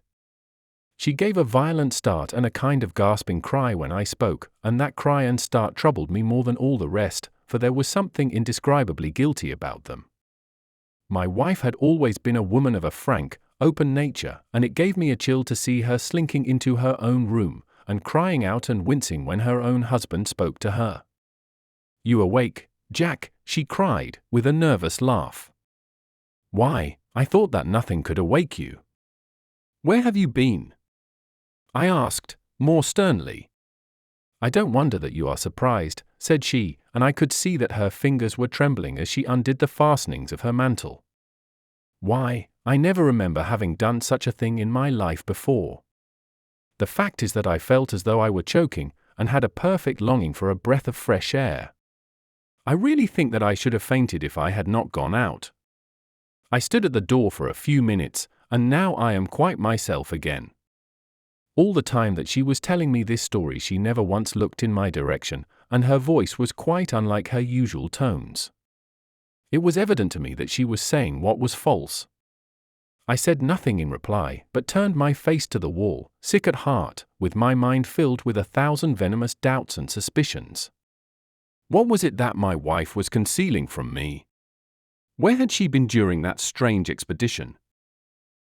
Speaker 1: She gave a violent start and a kind of gasping cry when I spoke, and that cry and start troubled me more than all the rest, for there was something indescribably guilty about them. My wife had always been a woman of a frank, open nature, and it gave me a chill to see her slinking into her own room, and crying out and wincing when her own husband spoke to her. "You awake, Jack?" she cried, with a nervous laugh. "Why, I thought that nothing could awake you. Where have you been?" I asked, more sternly. "I don't wonder that you are surprised," said she, and I could see that her fingers were trembling as she undid the fastenings of her mantle. "Why, I never remember having done such a thing in my life before. The fact is that I felt as though I were choking, and had a perfect longing for a breath of fresh air. I really think that I should have fainted if I had not gone out. I stood at the door for a few minutes, and now I am quite myself again." All the time that she was telling me this story she never once looked in my direction, and her voice was quite unlike her usual tones. It was evident to me that she was saying what was false. I said nothing in reply, but turned my face to the wall, sick at heart, with my mind filled with 1,000 venomous doubts and suspicions. What was it that my wife was concealing from me? Where had she been during that strange expedition?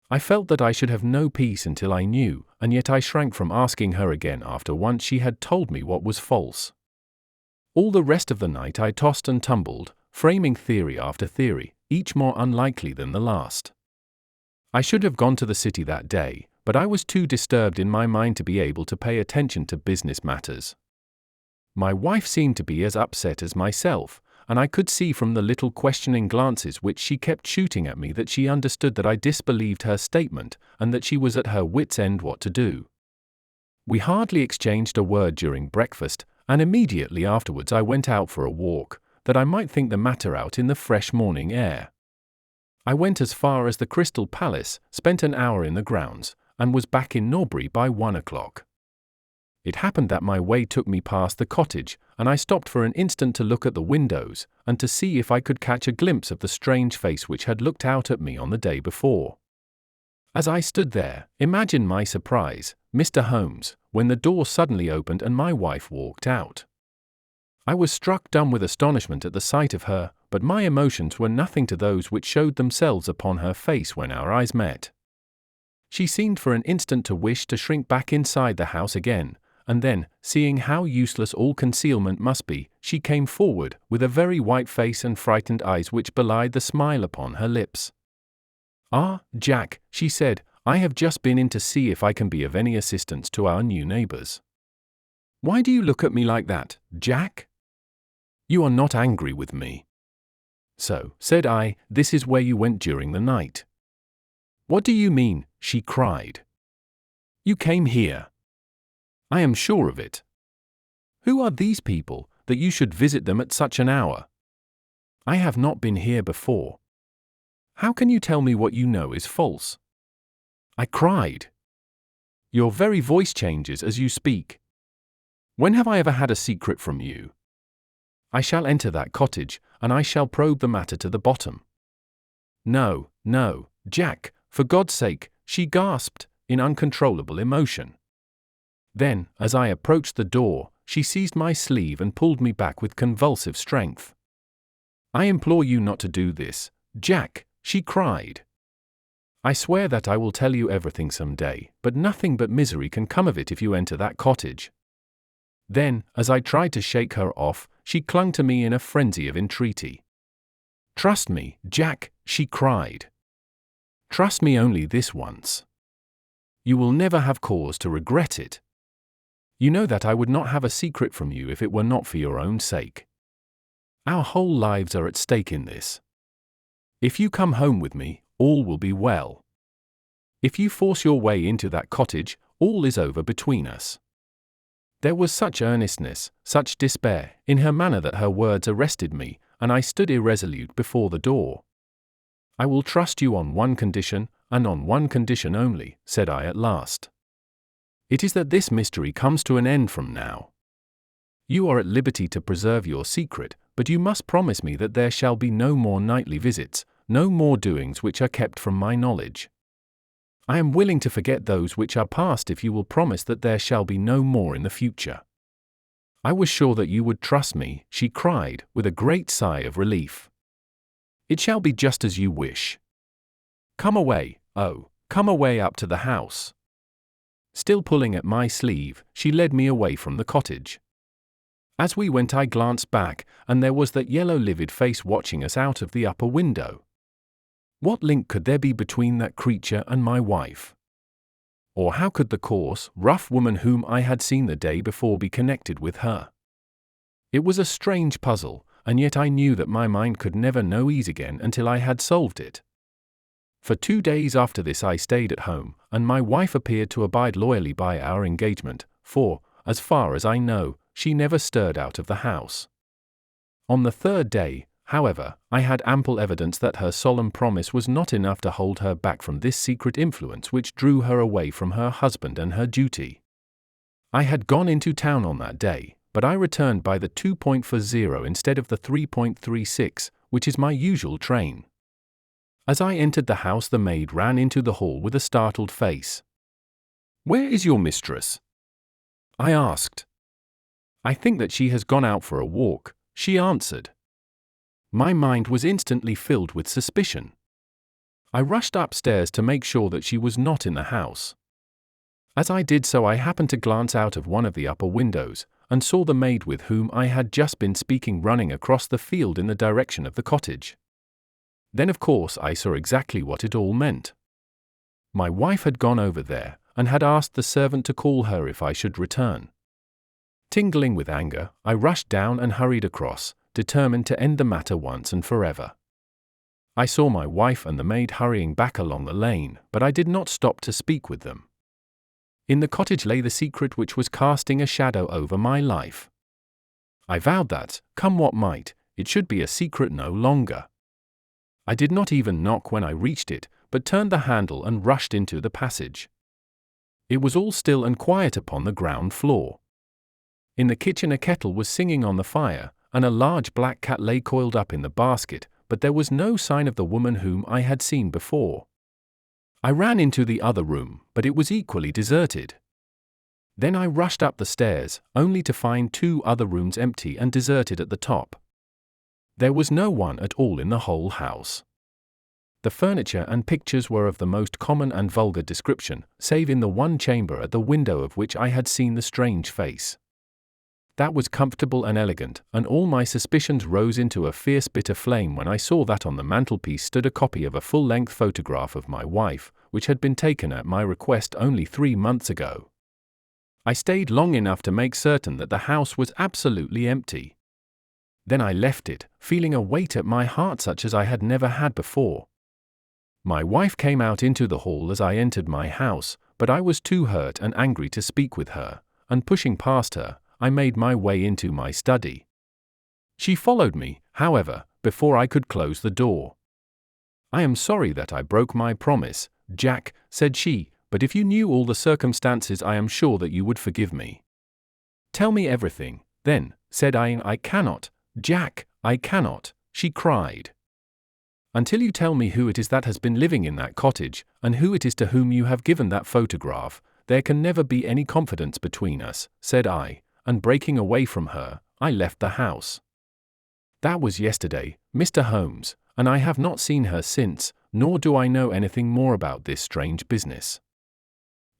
Speaker 1: I felt that I should have no peace until I knew, and yet I shrank from asking her again after once she had told me what was false. All the rest of the night I tossed and tumbled, framing theory after theory, each more unlikely than the last. I should have gone to the city that day, but I was too disturbed in my mind to be able to pay attention to business matters. My wife seemed to be as upset as myself, and I could see from the little questioning glances which she kept shooting at me that she understood that I disbelieved her statement, and that she was at her wits' end what to do. We hardly exchanged a word during breakfast, and immediately afterwards I went out for a walk, that I might think the matter out in the fresh morning air. I went as far as the Crystal Palace, spent an hour in the grounds, and was back in Norbury by 1 o'clock. It happened that my way took me past the cottage, and I stopped for an instant to look at the windows, and to see if I could catch a glimpse of the strange face which had looked out at me on the day before. As I stood there, imagine my surprise, Mr. Holmes, when the door suddenly opened and my wife walked out. I was struck dumb with astonishment at the sight of her, but my emotions were nothing to those which showed themselves upon her face when our eyes met. She seemed for an instant to wish to shrink back inside the house again, and then, seeing how useless all concealment must be, she came forward, with a very white face and frightened eyes which belied the smile upon her lips. "Ah, Jack," she said, "I have just been in to see if I can be of any assistance to our new neighbors." "Why do you look at me like that, Jack? You are not angry with me?" "So," said I, "this is where you went during the night." "What do you mean?" she cried. "You came here." "I am sure of it." "Who are these people, that you should visit them at such an hour?" "I have not been here before." "How can you tell me what you know is false?" I cried. "Your very voice changes as you speak. When have I ever had a secret from you? I shall enter that cottage, and I shall probe the matter to the bottom." "No, no, Jack, for God's sake," she gasped, in uncontrollable emotion. Then, as I approached the door, she seized my sleeve and pulled me back with convulsive strength. "I implore you not to do this, Jack," she cried. "I swear that I will tell you everything some day, but nothing but misery can come of it if you enter that cottage." Then, as I tried to shake her off, she clung to me in a frenzy of entreaty. "Trust me, Jack," she cried. "Trust me only this once. You will never have cause to regret it. You know that I would not have a secret from you if it were not for your own sake. Our whole lives are at stake in this. If you come home with me, all will be well." If you force your way into that cottage, all is over between us." There was such earnestness, such despair, in her manner that her words arrested me, and I stood irresolute before the door. "I will trust you on one condition, and on one condition only," said I at last. "It is that this mystery comes to an end from now. You are at liberty to preserve your secret, but you must promise me that there shall be no more nightly visits, no more doings which are kept from my knowledge. I am willing to forget those which are past if you will promise that there shall be no more in the future." "I was sure that you would trust me," she cried, with a great sigh of relief. "It shall be just as you wish. Come away, oh, come away up to the house." Still pulling at my sleeve, she led me away from the cottage. As we went, I glanced back, and there was that yellow livid face watching us out of the upper window. What link could there be between that creature and my wife? Or how could the coarse, rough woman whom I had seen the day before be connected with her? It was a strange puzzle, and yet I knew that my mind could never know ease again until I had solved it. For 2 days after this I stayed at home, and my wife appeared to abide loyally by our engagement, for, as far as I know, she never stirred out of the house. On the 3rd day, however, I had ample evidence that her solemn promise was not enough to hold her back from this secret influence which drew her away from her husband and her duty. I had gone into town on that day, but I returned by the 2.40 instead of the 3.36, which is my usual train. As I entered the house, the maid ran into the hall with a startled face. "Where is your mistress?" I asked. "I think that she has gone out for a walk," she answered. My mind was instantly filled with suspicion. I rushed upstairs to make sure that she was not in the house. As I did so, I happened to glance out of one of the upper windows, and saw the maid with whom I had just been speaking running across the field in the direction of the cottage. Then of course I saw exactly what it all meant. My wife had gone over there, and had asked the servant to call her if I should return. Tingling with anger, I rushed down and hurried across, determined to end the matter once and forever. I saw my wife and the maid hurrying back along the lane, but I did not stop to speak with them. In the cottage lay the secret which was casting a shadow over my life. I vowed that, come what might, it should be a secret no longer. I did not even knock when I reached it, but turned the handle and rushed into the passage. It was all still and quiet upon the ground floor. In the kitchen a kettle was singing on the fire, and a large black cat lay coiled up in the basket, but there was no sign of the woman whom I had seen before. I ran into the other room, but it was equally deserted. Then I rushed up the stairs, only to find 2 other rooms empty and deserted at the top. There was no one at all in the whole house. The furniture and pictures were of the most common and vulgar description, save in the one chamber at the window of which I had seen the strange face. That was comfortable and elegant, and all my suspicions rose into a fierce bitter flame when I saw that on the mantelpiece stood a copy of a full-length photograph of my wife, which had been taken at my request only 3 months ago. I stayed long enough to make certain that the house was absolutely empty. Then I left it, feeling a weight at my heart such as I had never had before. My wife came out into the hall as I entered my house, but I was too hurt and angry to speak with her, and pushing past her, I made my way into my study. She followed me, however, before I could close the door. "I am sorry that I broke my promise, Jack," said she, "but if you knew all the circumstances I am sure that you would forgive me." "Tell me everything, then," said I. "I cannot, Jack, I cannot," she cried. "Until you tell me who it is that has been living in that cottage, and who it is to whom you have given that photograph, there can never be any confidence between us," said I, and breaking away from her, I left the house. That was yesterday, Mr. Holmes, and I have not seen her since, nor do I know anything more about this strange business.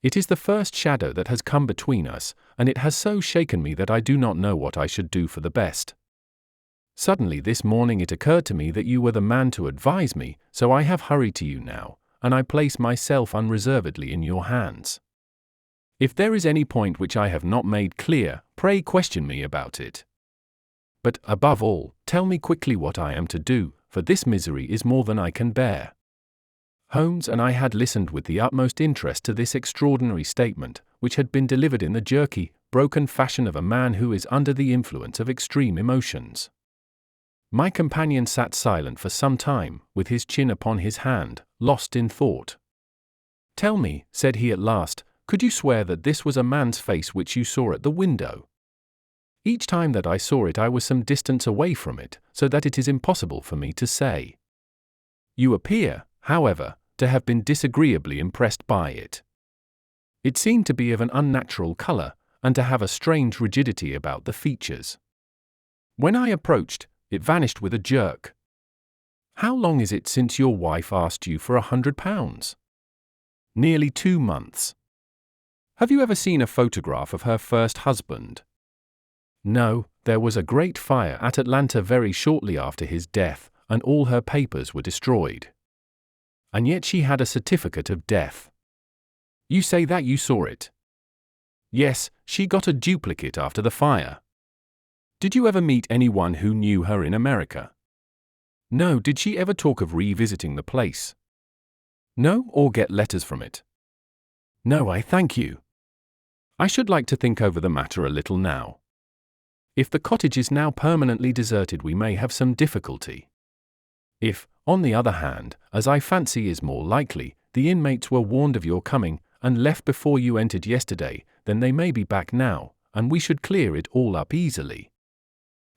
Speaker 1: It is the first shadow that has come between us, and it has so shaken me that I do not know what I should do for the best. Suddenly this morning it occurred to me that you were the man to advise me, so I have hurried to you now, and I place myself unreservedly in your hands. If there is any point which I have not made clear, pray question me about it. But, above all, tell me quickly what I am to do, for this misery is more than I can bear. Holmes and I had listened with the utmost interest to this extraordinary statement, which had been delivered in the jerky, broken fashion of a man who is under the influence of extreme emotions. My companion sat silent for some time, with his chin upon his hand, lost in thought. "Tell me," said he at last, "could you swear that this was a man's face which you saw at the window?" "Each time that I saw it I was some distance away from it, so that it is impossible for me to say." "You appear, however, to have been disagreeably impressed by it." "It seemed to be of an unnatural color, and to have a strange rigidity about the features. When I approached, it vanished with a jerk." "How long is it since your wife asked you for £100? "Nearly 2 months." "Have you ever seen a photograph of her first husband?" "No, there was a great fire at Atlanta very shortly after his death, and all her papers were destroyed." "And yet she had a certificate of death." "You say that you saw it?" "Yes, she got a duplicate after the fire." "Did you ever meet anyone who knew her in America?" "No." "Did she ever talk of revisiting the place?" "No, or get letters from it?" "No, I thank you. I should like to think over the matter a little now. If the cottage is now permanently deserted we may have some difficulty. If, on the other hand, as I fancy is more likely, the inmates were warned of your coming, and left before you entered yesterday, then they may be back now, and we should clear it all up easily.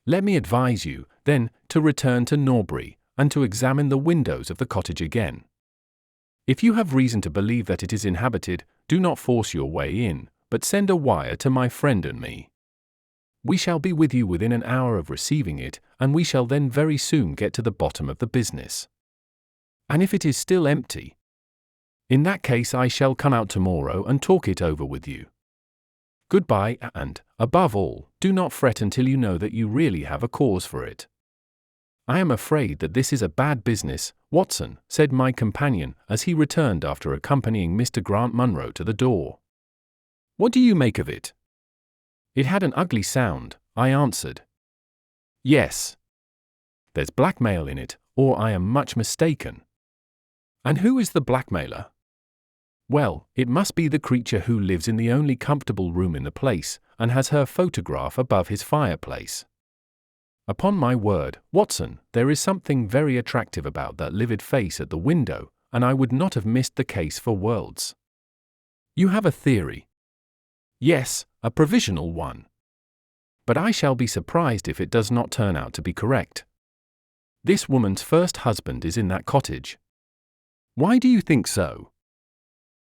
Speaker 1: Let me advise you, then, to return to Norbury, and to examine the windows of the cottage again. If you have reason to believe that it is inhabited, do not force your way in, but send a wire to my friend and me. We shall be with you within an hour of receiving it, and we shall then very soon get to the bottom of the business. And if it is still empty, in that case I shall come out tomorrow and talk it over with you. Goodbye, and, above all, do not fret until you know that you really have a cause for it." "I am afraid that this is a bad business, Watson," said my companion, as he returned after accompanying Mr. Grant Munro to the door. "What do you make of it?" "It had an ugly sound," I answered. "Yes. There's blackmail in it, or I am much mistaken." "And who is the blackmailer?" "Well, it must be the creature who lives in the only comfortable room in the place, and has her photograph above his fireplace. Upon my word, Watson, there is something very attractive about that livid face at the window, and I would not have missed the case for worlds." "You have a theory?" "Yes, a provisional one. But I shall be surprised if it does not turn out to be correct. This woman's first husband is in that cottage." "Why do you think so?"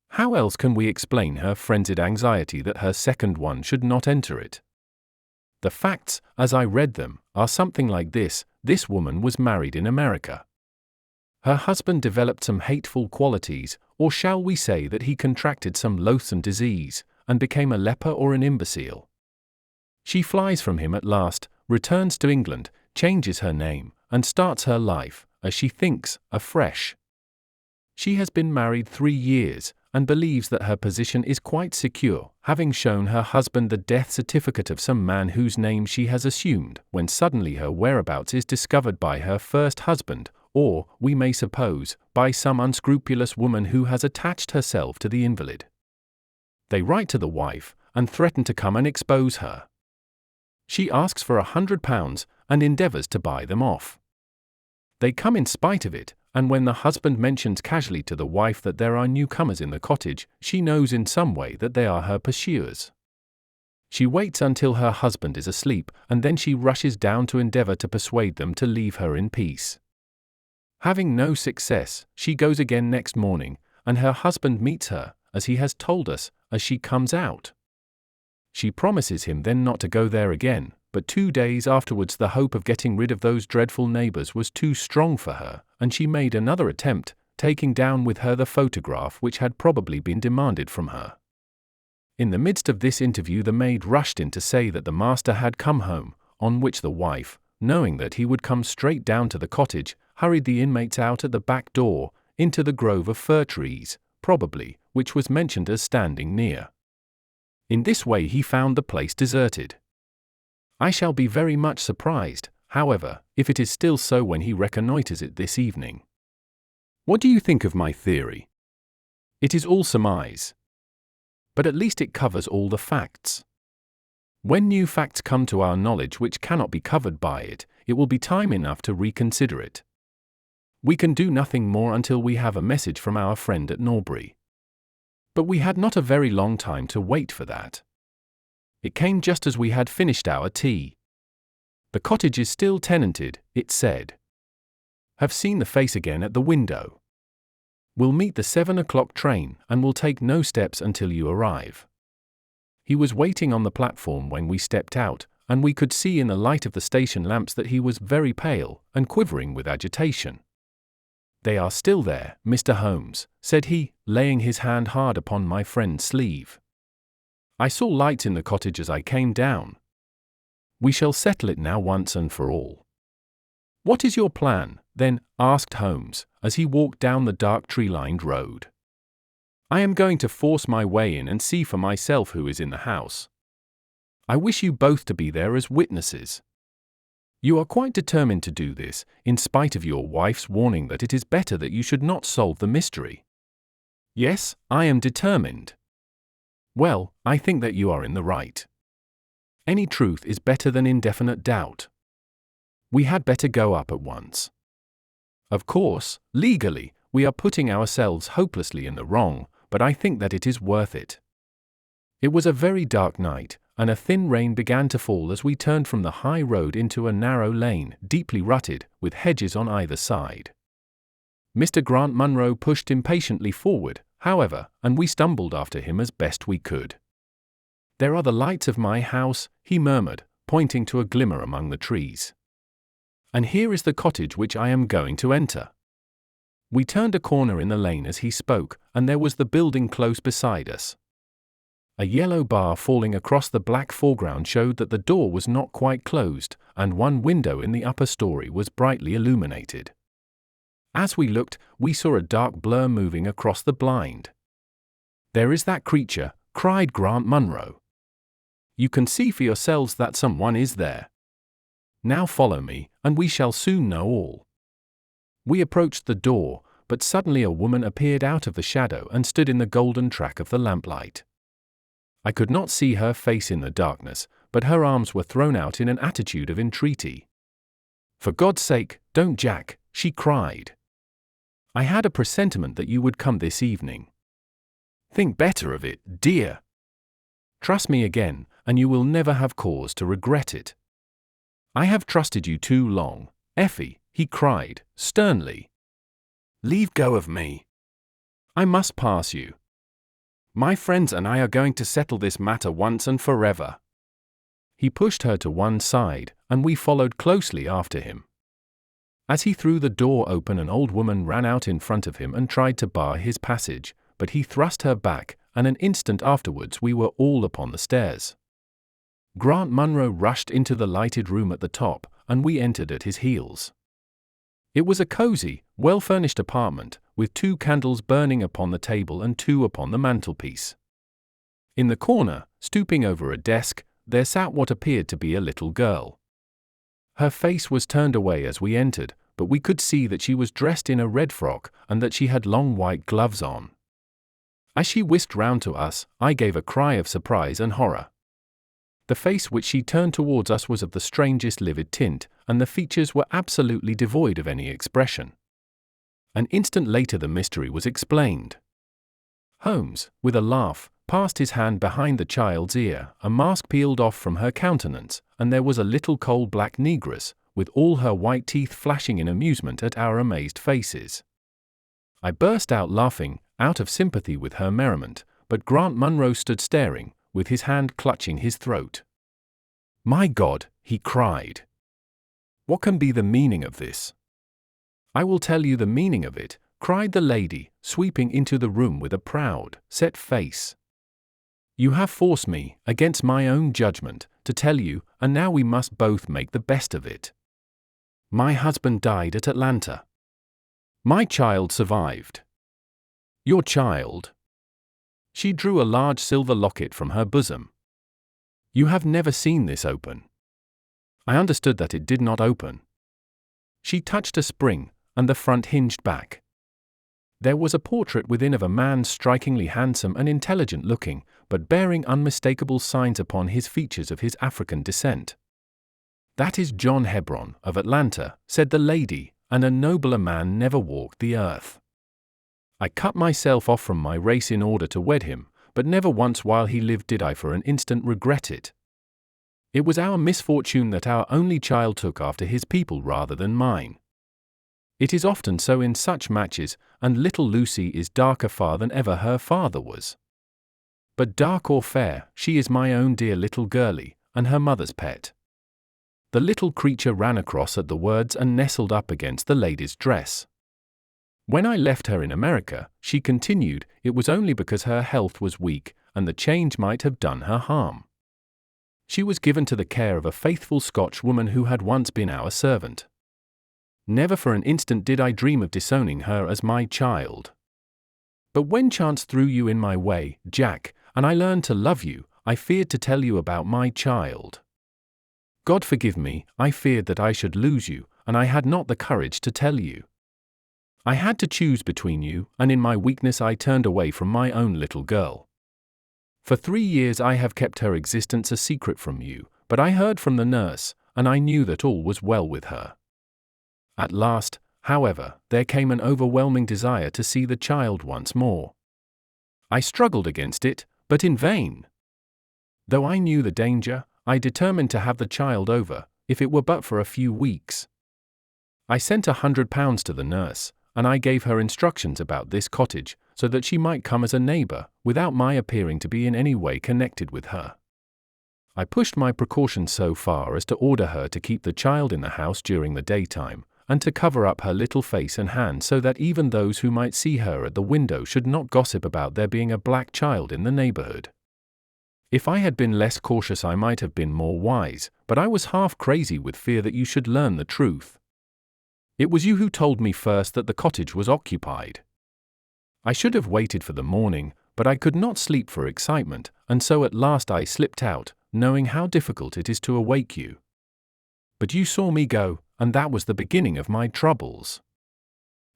Speaker 1: "How else can we explain her frenzied anxiety that her second one should not enter it? The facts, as I read them, are something like this: this woman was married in America. Her husband developed some hateful qualities, or shall we say that he contracted some loathsome disease, and became a leper or an imbecile. She flies from him at last, returns to England, changes her name, and starts her life, as she thinks, afresh. She has been married 3 years, and believes that her position is quite secure, having shown her husband the death certificate of some man whose name she has assumed, when suddenly her whereabouts is discovered by her first husband, or, we may suppose, by some unscrupulous woman who has attached herself to the invalid. They write to the wife, and threaten to come and expose her. She asks for £100, and endeavours to buy them off. They come in spite of it, and when the husband mentions casually to the wife that there are newcomers in the cottage, she knows in some way that they are her pursuers. She waits until her husband is asleep, and then she rushes down to endeavour to persuade them to leave her in peace. Having no success, she goes again next morning, and her husband meets her, as he has told us, as she comes out. She promises him then not to go there again, but 2 days afterwards the hope of getting rid of those dreadful neighbours was too strong for her, and she made another attempt, taking down with her the photograph which had probably been demanded from her. In the midst of this interview the maid rushed in to say that the master had come home, on which the wife, knowing that he would come straight down to the cottage, hurried the inmates out at the back door, into the grove of fir trees, probably, which was mentioned as standing near. In this way he found the place deserted. I shall be very much surprised, however, if it is still so when he reconnoitres it this evening. What do you think of my theory? It is all surmise. But at least it covers all the facts. When new facts come to our knowledge which cannot be covered by it, it will be time enough to reconsider it. We can do nothing more until we have a message from our friend at Norbury. But we had not a very long time to wait for that. It came just as we had finished our tea. The cottage is still tenanted, it said. Have seen the face again at the window. Will meet the 7 o'clock train and will take no steps until you arrive. He was waiting on the platform when we stepped out, and we could see in the light of the station lamps that he was very pale and quivering with agitation. They are still there, Mr. Holmes, said he, laying his hand hard upon my friend's sleeve. I saw lights in the cottage as I came down. We shall settle it now once and for all. What is your plan, then? Asked Holmes, as he walked down the dark tree-lined road. I am going to force my way in and see for myself who is in the house. I wish you both to be there as witnesses. You are quite determined to do this, in spite of your wife's warning that it is better that you should not solve the mystery. Yes, I am determined. Well, I think that you are in the right. Any truth is better than indefinite doubt. We had better go up at once. Of course, legally, we are putting ourselves hopelessly in the wrong, but I think that it is worth it. It was a very dark night, and a thin rain began to fall as we turned from the high road into a narrow lane, deeply rutted, with hedges on either side. Mr. Grant Munro pushed impatiently forward, however, and we stumbled after him as best we could. There are the lights of my house, he murmured, pointing to a glimmer among the trees. And here is the cottage which I am going to enter. We turned a corner in the lane as he spoke, and there was the building close beside us. A yellow bar falling across the black foreground showed that the door was not quite closed, and one window in the upper story was brightly illuminated. As we looked, we saw a dark blur moving across the blind. There is that creature, cried Grant Munro. You can see for yourselves that someone is there. Now follow me, and we shall soon know all. We approached the door, but suddenly a woman appeared out of the shadow and stood in the golden track of the lamplight. I could not see her face in the darkness, but her arms were thrown out in an attitude of entreaty. For God's sake, don't, Jack, she cried. I had a presentiment that you would come this evening. Think better of it, dear. Trust me again, and you will never have cause to regret it. I have trusted you too long, Effie, he cried, sternly. Leave go of me. I must pass you. My friends and I are going to settle this matter once and forever. He pushed her to one side, and we followed closely after him. As he threw the door open, an old woman ran out in front of him and tried to bar his passage, but he thrust her back, and an instant afterwards we were all upon the stairs. Grant Munro rushed into the lighted room at the top, and we entered at his heels. It was a cosy, well-furnished apartment, with 2 candles burning upon the table and 2 upon the mantelpiece. In the corner, stooping over a desk, there sat what appeared to be a little girl. Her face was turned away as we entered, but we could see that she was dressed in a red frock and that she had long white gloves on. As she whisked round to us, I gave a cry of surprise and horror. The face which she turned towards us was of the strangest livid tint, and the features were absolutely devoid of any expression. An instant later the mystery was explained. Holmes, with a laugh, passed his hand behind the child's ear, a mask peeled off from her countenance, and there was a little coal-black negress, with all her white teeth flashing in amusement at our amazed faces. I burst out laughing, out of sympathy with her merriment, but Grant Munro stood staring, with his hand clutching his throat. My God, he cried. What can be the meaning of this? I will tell you the meaning of it, cried the lady, sweeping into the room with a proud, set face. You have forced me, against my own judgment, to tell you, and now we must both make the best of it. My husband died at Atlanta. My child survived. Your child? She drew a large silver locket from her bosom. You have never seen this open. I understood that it did not open. She touched a spring, and the front hinged back. There was a portrait within of a man strikingly handsome and intelligent-looking, but bearing unmistakable signs upon his features of his African descent. "That is John Hebron, of Atlanta," said the lady, "and a nobler man never walked the earth. I cut myself off from my race in order to wed him, but never once while he lived did I for an instant regret it. It was our misfortune that our only child took after his people rather than mine. It is often so in such matches, and little Lucy is darker far than ever her father was. But dark or fair, she is my own dear little girlie, and her mother's pet." The little creature ran across at the words and nestled up against the lady's dress. "When I left her in America," she continued, "it was only because her health was weak, and the change might have done her harm. She was given to the care of a faithful Scotch woman who had once been our servant. Never for an instant did I dream of disowning her as my child. But when chance threw you in my way, Jack, and I learned to love you, I feared to tell you about my child. God forgive me, I feared that I should lose you, and I had not the courage to tell you. I had to choose between you, and in my weakness I turned away from my own little girl. For 3 years I have kept her existence a secret from you, but I heard from the nurse, and I knew that all was well with her. At last, however, there came an overwhelming desire to see the child once more. I struggled against it, but in vain. Though I knew the danger, I determined to have the child over, if it were but for a few weeks. I sent £100 to the nurse, and I gave her instructions about this cottage, so that she might come as a neighbour, without my appearing to be in any way connected with her. I pushed my precautions so far as to order her to keep the child in the house during the daytime, and to cover up her little face and hands so that even those who might see her at the window should not gossip about there being a black child in the neighbourhood. If I had been less cautious I might have been more wise, but I was half crazy with fear that you should learn the truth. It was you who told me first that the cottage was occupied. I should have waited for the morning, but I could not sleep for excitement, and so at last I slipped out, knowing how difficult it is to awake you. But you saw me go, and that was the beginning of my troubles.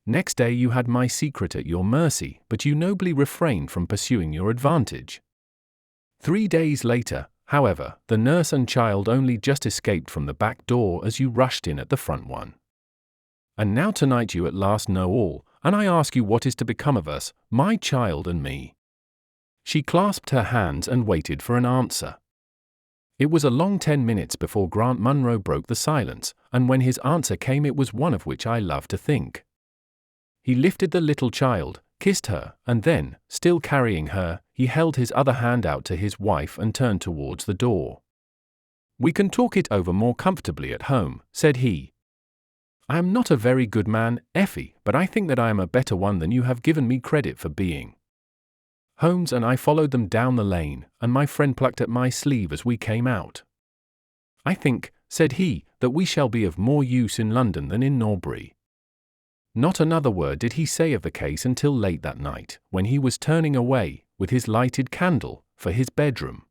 Speaker 1: Next day you had my secret at your mercy, but you nobly refrained from pursuing your advantage. 3 days later, however, the nurse and child only just escaped from the back door as you rushed in at the front one. And now tonight you at last know all, and I ask you what is to become of us, my child and me." She clasped her hands and waited for an answer. It was a long 10 minutes before Grant Munro broke the silence, and when his answer came it was one of which I love to think. He lifted the little child, kissed her, and then, still carrying her, he held his other hand out to his wife and turned towards the door. "We can talk it over more comfortably at home," said he. "I am not a very good man, Effie, but I think that I am a better one than you have given me credit for being." Holmes and I followed them down the lane, and my friend plucked at my sleeve as we came out. "I think," said he, "that we shall be of more use in London than in Norbury." Not another word did he say of the case until late that night, when he was turning away, with his lighted candle, for his bedroom.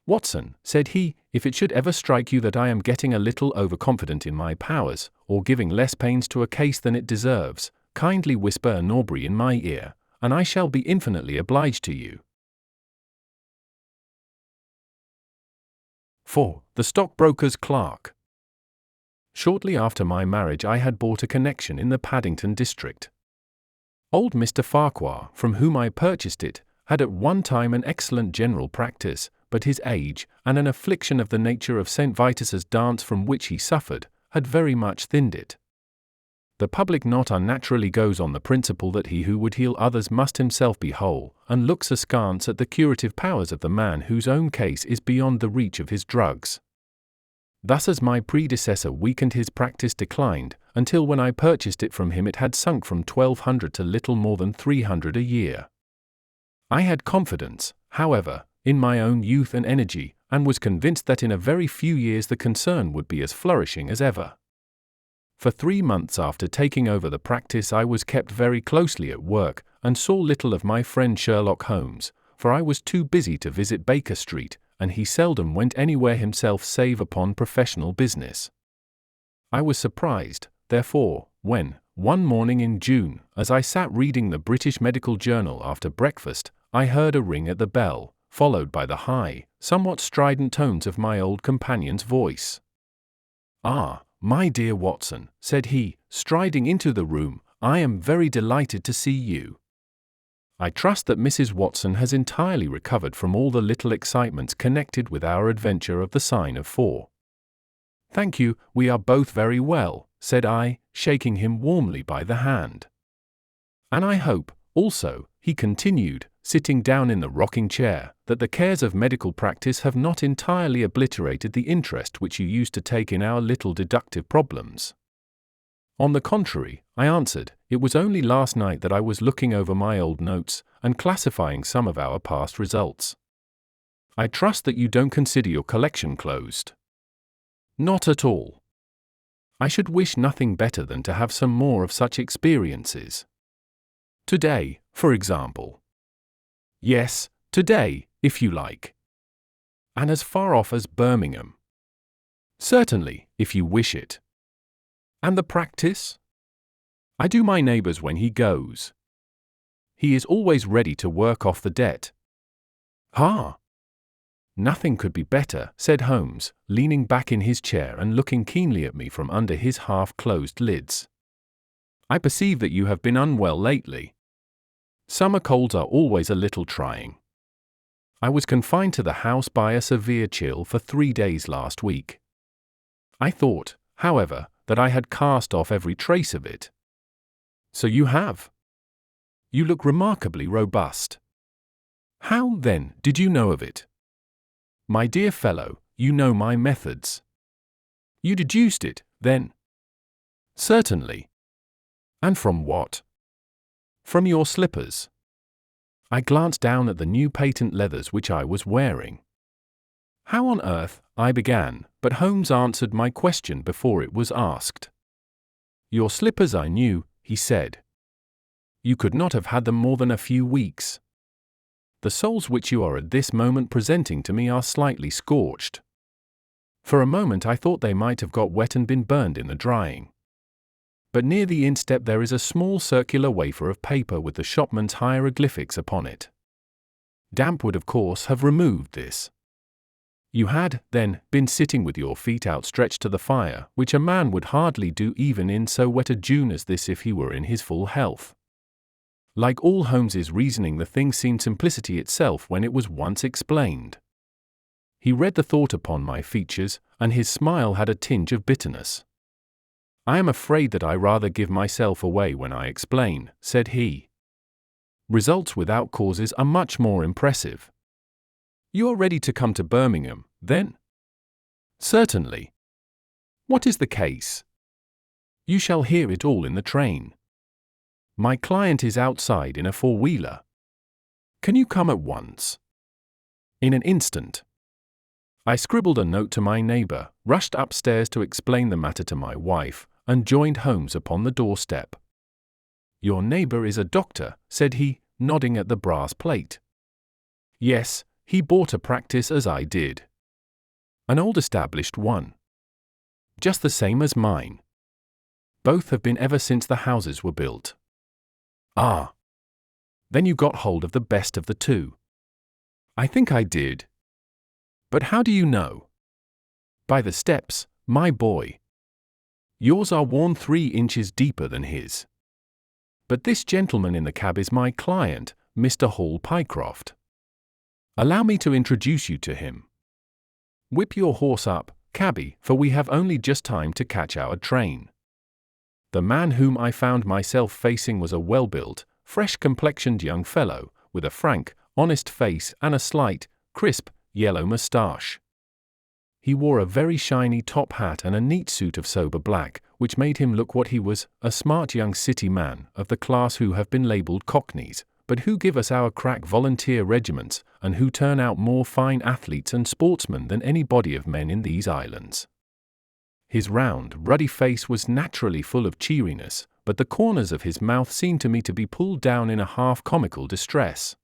Speaker 1: "Watson," said he, "if it should ever strike you that I am getting a little overconfident in my powers, or giving less pains to a case than it deserves, kindly whisper Norbury in my ear, and I shall be infinitely obliged to you." 4. The Stockbroker's Clerk. Shortly after my marriage I had bought a connection in the Paddington district. Old Mr. Farquhar, from whom I purchased it, had at one time an excellent general practice, but his age, and an affliction of the nature of St. Vitus's dance from which he suffered, had very much thinned it. The public not unnaturally goes on the principle that he who would heal others must himself be whole, and looks askance at the curative powers of the man whose own case is beyond the reach of his drugs. Thus as my predecessor weakened his practice declined, until when I purchased it from him it had sunk from 1,200 to little more than 300 a year. I had confidence, however, in my own youth and energy, and was convinced that in a very few years the concern would be as flourishing as ever. For 3 months after taking over the practice I was kept very closely at work, and saw little of my friend Sherlock Holmes, for I was too busy to visit Baker Street, and he seldom went anywhere himself save upon professional business. I was surprised, therefore, when, one morning in June, as I sat reading the British Medical Journal after breakfast, I heard a ring at the bell, followed by the high, somewhat strident tones of my old companion's voice. "Ah, my dear Watson," said he, striding into the room, "I am very delighted to see you. I trust that Mrs. Watson has entirely recovered from all the little excitements connected with our adventure of the Sign of 4. "Thank you, we are both very well," said I, shaking him warmly by the hand. "And I hope, also," he continued, sitting down in the rocking chair, "that the cares of medical practice have not entirely obliterated the interest which you used to take in our little deductive problems." "On the contrary," I answered, "it was only last night that I was looking over my old notes and classifying some of our past results." "I trust that you don't consider your collection closed." "Not at all. I should wish nothing better than to have some more of such experiences. Today, for example." "Yes, today, if you like." "And as far off as Birmingham?" "Certainly, if you wish it." "And the practice?" "I do my neighbour's when he goes. He is always ready to work off the debt." "Ah!" "Nothing could be better," said Holmes, leaning back in his chair and looking keenly at me from under his half-closed lids. "I perceive that you have been unwell lately. Summer colds are always a little trying. I was confined to the house by a severe chill for 3 days last week. I thought, however, that I had cast off every trace of it." "So you have? You look remarkably robust. How, then, did you know of it?" "My dear fellow, you know my methods." "You deduced it, then?" "Certainly." "And from what?" "From your slippers." I glanced down at the new patent leathers which I was wearing. "How on earth," I began, but Holmes answered my question before it was asked. "Your slippers I knew," he said. "You could not have had them more than a few weeks. The soles which you are at this moment presenting to me are slightly scorched. For a moment I thought they might have got wet and been burned in the drying. But near the instep there is a small circular wafer of paper with the shopman's hieroglyphics upon it. Damp would of course have removed this. You had, then, been sitting with your feet outstretched to the fire, which a man would hardly do even in so wet a June as this if he were in his full health." Like all Holmes's reasoning, the thing seemed simplicity itself when it was once explained. He read the thought upon my features, and his smile had a tinge of bitterness. "I am afraid that I rather give myself away when I explain," said he. "Results without causes are much more impressive. You are ready to come to Birmingham, then?" "Certainly." "What is the case?" "You shall hear it all in the train. My client is outside in a four-wheeler. Can you come at once?" "In an instant." I scribbled a note to my neighbour, rushed upstairs to explain the matter to my wife, and joined Holmes upon the doorstep. "Your neighbour is a doctor," said he, nodding at the brass plate. "Yes, he bought a practice as I did. An old established one. Just the same as mine. Both have been ever since the houses were built." "Ah. Then you got hold of the best of the two." "I think I did." "But how do you know?" "By the steps, my boy. Yours are worn 3 inches deeper than his. But this gentleman in the cab is my client, Mr. Hall Pycroft. Allow me to introduce you to him. Whip your horse up, cabby, for we have only just time to catch our train." The man whom I found myself facing was a well-built, fresh-complexioned young fellow, with a frank, honest face and a slight, crisp, yellow moustache. He wore a very shiny top hat and a neat suit of sober black, which made him look what he was, a smart young city man of the class who have been labelled cockneys, but who give us our crack volunteer regiments, and who turn out more fine athletes and sportsmen than any body of men in these islands. His round, ruddy face was naturally full of cheeriness, but the corners of his mouth seemed to me to be pulled down in a half-comical distress.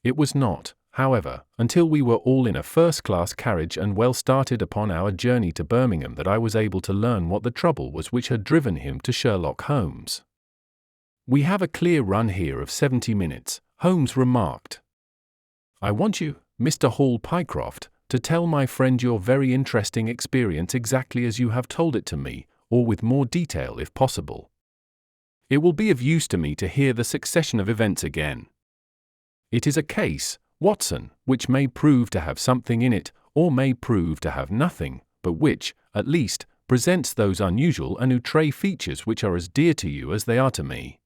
Speaker 1: It was not, however, until we were all in a first-class carriage and well started upon our journey to Birmingham that I was able to learn what the trouble was which had driven him to Sherlock Holmes. "We have a clear run here of 70 minutes, Holmes remarked. "I want you, Mr. Hall Pycroft, to tell my friend your very interesting experience exactly as you have told it to me, or with more detail if possible. It will be of use to me to hear the succession of events again. It is a case, Watson, which may prove to have something in it, or may prove to have nothing, but which, at least, presents those unusual and outre features which are as dear to you as they are to me.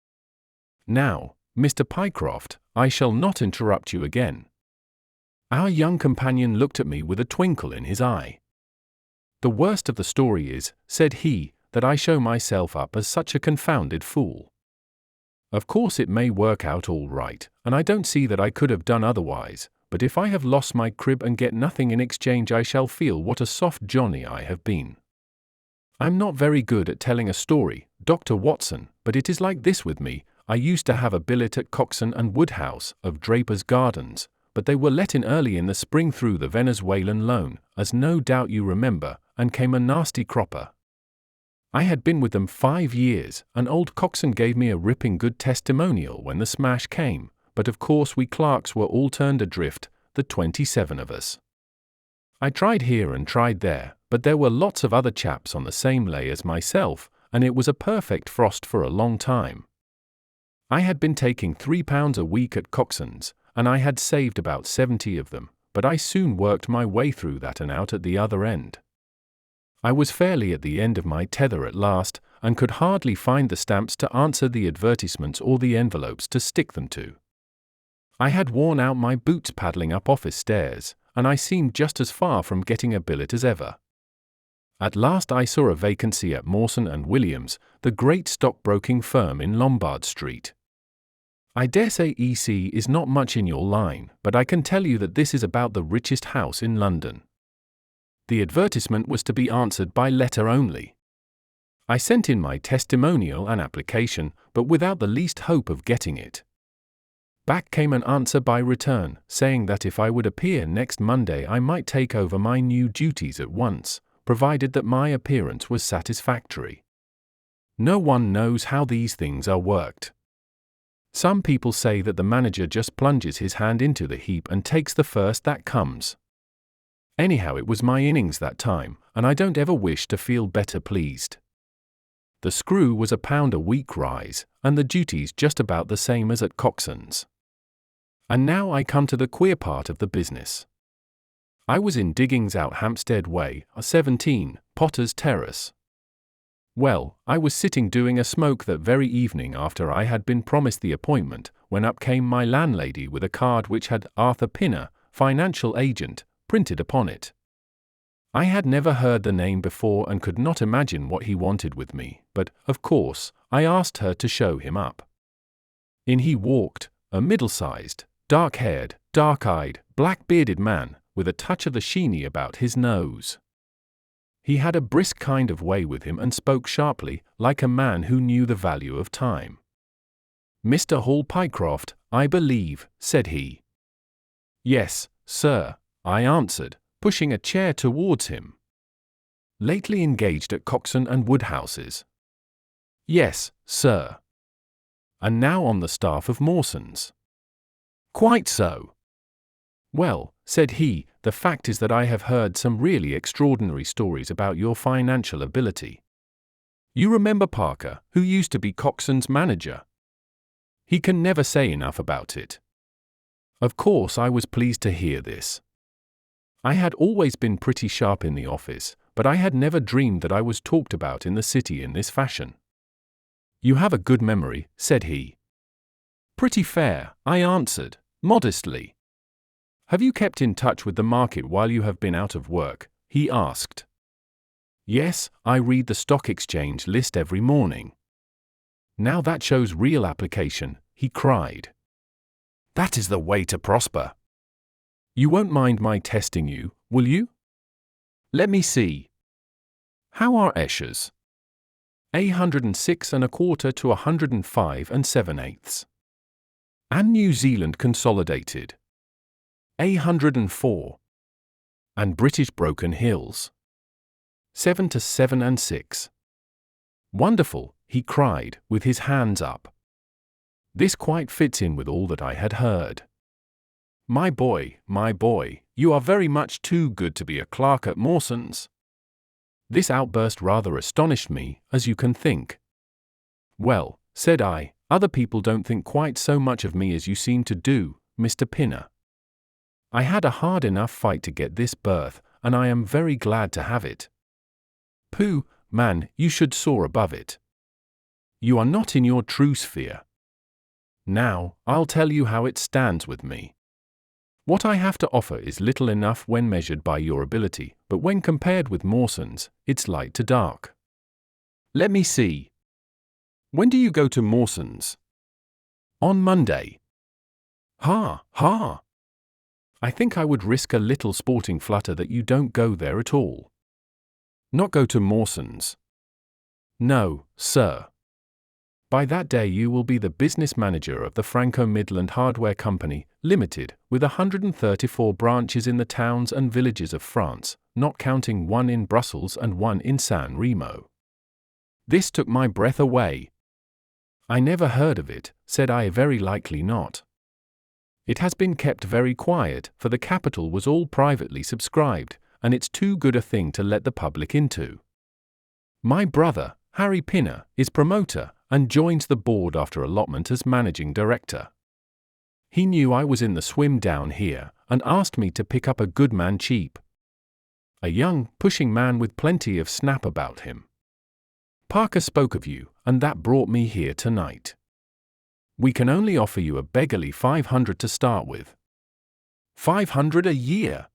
Speaker 1: Now, Mr. Pycroft, I shall not interrupt you again." Our young companion looked at me with a twinkle in his eye. "The worst of the story is," said he, "that I show myself up as such a confounded fool. Of course it may work out all right, and I don't see that I could have done otherwise, but if I have lost my crib and get nothing in exchange I shall feel what a soft Johnny I have been. I'm not very good at telling a story, Dr. Watson, but it is like this with me. I used to have a billet at Coxon and Woodhouse, of Draper's Gardens, but they were let in early in the spring through the Venezuelan loan, as no doubt you remember, and came a nasty cropper. I had been with them 5 years, and old Coxon gave me a ripping good testimonial when the smash came, but of course we clerks were all turned adrift, the 27 of us. I tried here and tried there, but there were lots of other chaps on the same lay as myself, and it was a perfect frost for a long time. I had been taking £3 a week at Coxon's, and I had saved about 70 of them, but I soon worked my way through that and out at the other end. I was fairly at the end of my tether at last, and could hardly find the stamps to answer the advertisements or the envelopes to stick them to. I had worn out my boots paddling up office stairs, and I seemed just as far from getting a billet as ever. At last I saw a vacancy at Mawson and Williams, the great stockbroking firm in Lombard Street. I dare say EC is not much in your line, but I can tell you that this is about the richest house in London. The advertisement was to be answered by letter only. I sent in my testimonial and application, but without the least hope of getting it. Back came an answer by return, saying that if I would appear next Monday I might take over my new duties at once, provided that my appearance was satisfactory. No one knows how these things are worked. Some people say that the manager just plunges his hand into the heap and takes the first that comes. Anyhow, it was my innings that time, and I don't ever wish to feel better pleased. The screw was £1 a week rise, and the duties just about the same as at Coxon's. And now I come to the queer part of the business. I was in diggings out Hampstead Way, 17, Potter's Terrace. Well, I was sitting doing a smoke that very evening after I had been promised the appointment, when up came my landlady with a card which had Arthur Pinner, financial agent, printed upon it. I had never heard the name before and could not imagine what he wanted with me, but, of course, I asked her to show him up. In he walked, a middle-sized, dark-haired, dark-eyed, black-bearded man, with a touch of the sheeny about his nose. He had a brisk kind of way with him and spoke sharply, like a man who knew the value of time. "Mr. Hall Pycroft, I believe," said he. "Yes, sir," I answered, pushing a chair towards him. "Lately engaged at Coxon and Woodhouse's?" "Yes, sir." "And now on the staff of Mawson's?" "Quite so." "Well," said he, "the fact is that I have heard some really extraordinary stories about your financial ability. You remember Parker, who used to be Coxon's manager? He can never say enough about it." Of course I was pleased to hear this. I had always been pretty sharp in the office, but I had never dreamed that I was talked about in the city in this fashion. "You have a good memory," said he. "Pretty fair," I answered, modestly. "Have you kept in touch with the market while you have been out of work?" he asked. "Yes, I read the stock exchange list every morning." "Now that shows real application," he cried. "That is the way to prosper. You won't mind my testing you, will you? Let me see. How are Escher's? 106 1/4 to 105 7/8. And New Zealand Consolidated. A104. And British Broken Hills. 7 to 7 and 6. Wonderful, he cried, with his hands up. This quite fits in with all that I had heard. My boy, you are very much too good to be a clerk at Mawson's. This outburst rather astonished me, as you can think. Well, said I, other people don't think quite so much of me as you seem to do, Mr. Pinner. I had a hard enough fight to get this berth, and I am very glad to have it. Pooh, man, you should soar above it. You are not in your true sphere. Now, I'll tell you how it stands with me. What I have to offer is little enough when measured by your ability, but when compared with Mawson's, it's light to dark. Let me see. When do you go to Mawson's? On Monday. Ha, ha. I think I would risk a little sporting flutter that you don't go there at all. Not go to Mawson's? No, sir. By that day you will be the business manager of the Franco-Midland Hardware Company, Limited, with 134 branches in the towns and villages of France, not counting one in Brussels and one in San Remo. This took my breath away. I never heard of it, said I. Very likely not. It has been kept very quiet, for the capital was all privately subscribed, and it's too good a thing to let the public into. My brother, Harry Pinner, is promoter, and joins the board after allotment as managing director. He knew I was in the swim down here, and asked me to pick up a good man cheap. A young, pushing man with plenty of snap about him. Parker spoke of you, and that brought me here tonight. We can only offer you a beggarly 500 to start with. 500 a year?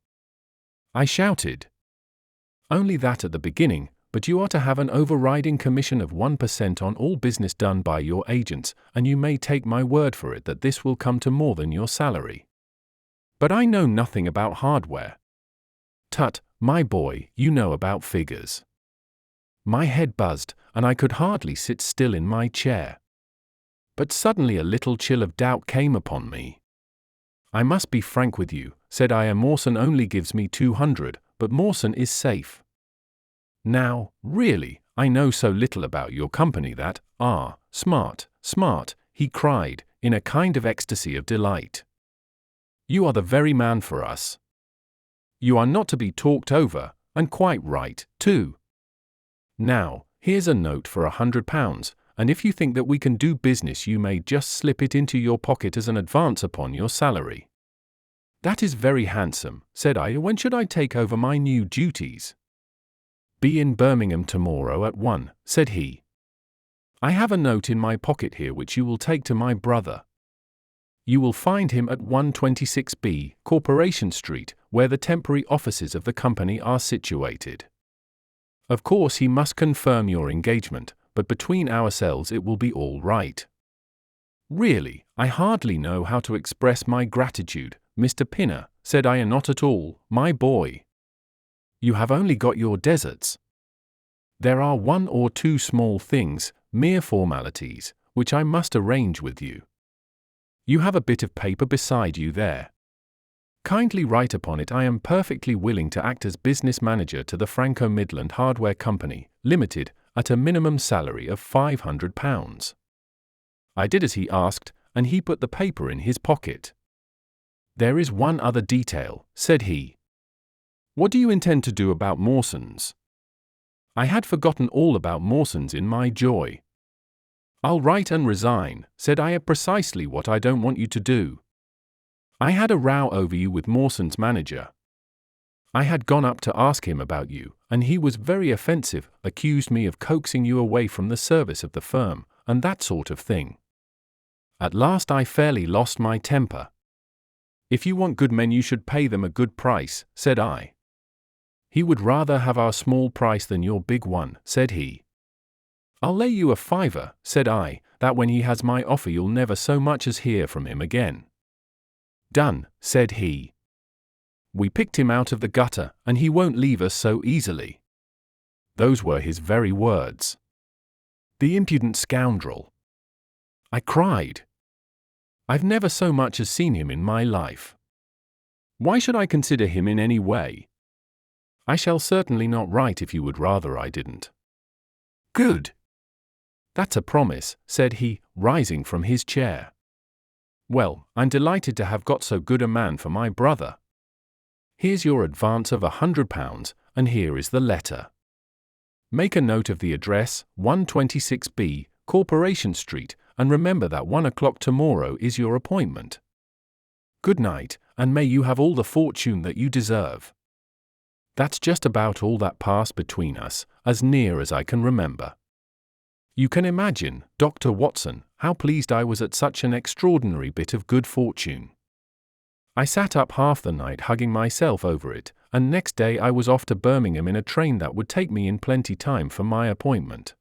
Speaker 1: I shouted. Only that at the beginning, but you are to have an overriding commission of 1% on all business done by your agents, and you may take my word for it that this will come to more than your salary. But I know nothing about hardware. Tut, my boy, you know about figures. My head buzzed, and I could hardly sit still in my chair. But suddenly a little chill of doubt came upon me. I must be frank with you, said I. Mawson only gives me 200, but Mawson is safe. Now, really, I know so little about your company that, smart, he cried, in a kind of ecstasy of delight. You are the very man for us. You are not to be talked over, and quite right, too. Now, here's a note for £100, and if you think that we can do business you may just slip it into your pocket as an advance upon your salary. That is very handsome, said I. When should I take over my new duties? Be in Birmingham tomorrow at 1, said he. I have a note in my pocket here which you will take to my brother. You will find him at 126B, Corporation Street, where the temporary offices of the company are situated. Of course he must confirm your engagement, but between ourselves it will be all right. Really, I hardly know how to express my gratitude, Mr. Pinner, said I. Not at all, my boy. You have only got your deserts. There are one or two small things, mere formalities, which I must arrange with you. You have a bit of paper beside you there. Kindly write upon it I am perfectly willing to act as business manager to the Franco-Midland Hardware Company, Limited, at a minimum salary of £500. I did as he asked, and he put the paper in his pocket. There is one other detail, said he. What do you intend to do about Mawson's? I had forgotten all about Mawson's in my joy. I'll write and resign, said I. Precisely what I don't want you to do. I had a row over you with Mawson's manager. I had gone up to ask him about you, and he was very offensive, accused me of coaxing you away from the service of the firm, and that sort of thing. At last I fairly lost my temper. If you want good men you should pay them a good price, said I. He would rather have our small price than your big one, said he. I'll lay you a fiver, said I, that when he has my offer you'll never so much as hear from him again. Done, said he. We picked him out of the gutter, and he won't leave us so easily. Those were his very words. The impudent scoundrel. I cried. I've never so much as seen him in my life. Why should I consider him in any way? I shall certainly not write if you would rather I didn't. Good. That's a promise, said he, rising from his chair. Well, I'm delighted to have got so good a man for my brother. Here's your advance of £100, and here is the letter. Make a note of the address, 126B, Corporation Street, and remember that 1 o'clock tomorrow is your appointment. Good night, and may you have all the fortune that you deserve. That's just about all that passed between us, as near as I can remember. You can imagine, Dr. Watson, how pleased I was at such an extraordinary bit of good fortune. I sat up half the night hugging myself over it, and next day I was off to Birmingham in a train that would take me in plenty time for my appointment.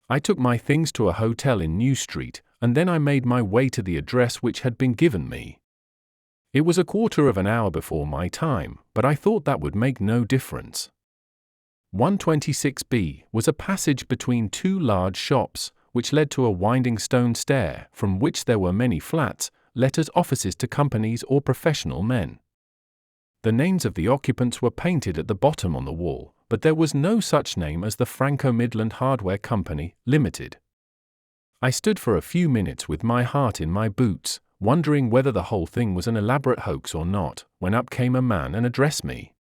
Speaker 1: I took my things to a hotel in New Street, and then I made my way to the address which had been given me. It was a quarter of an hour before my time, but I thought that would make no difference. 126B was a passage between two large shops, which led to a winding stone stair, from which there were many flats, let as offices to companies or professional men. The names of the occupants were painted at the bottom on the wall, but there was no such name as the Franco-Midland Hardware Company, Limited. I stood for a few minutes with my heart in my boots, wondering whether the whole thing was an elaborate hoax or not, when up came a man and addressed me.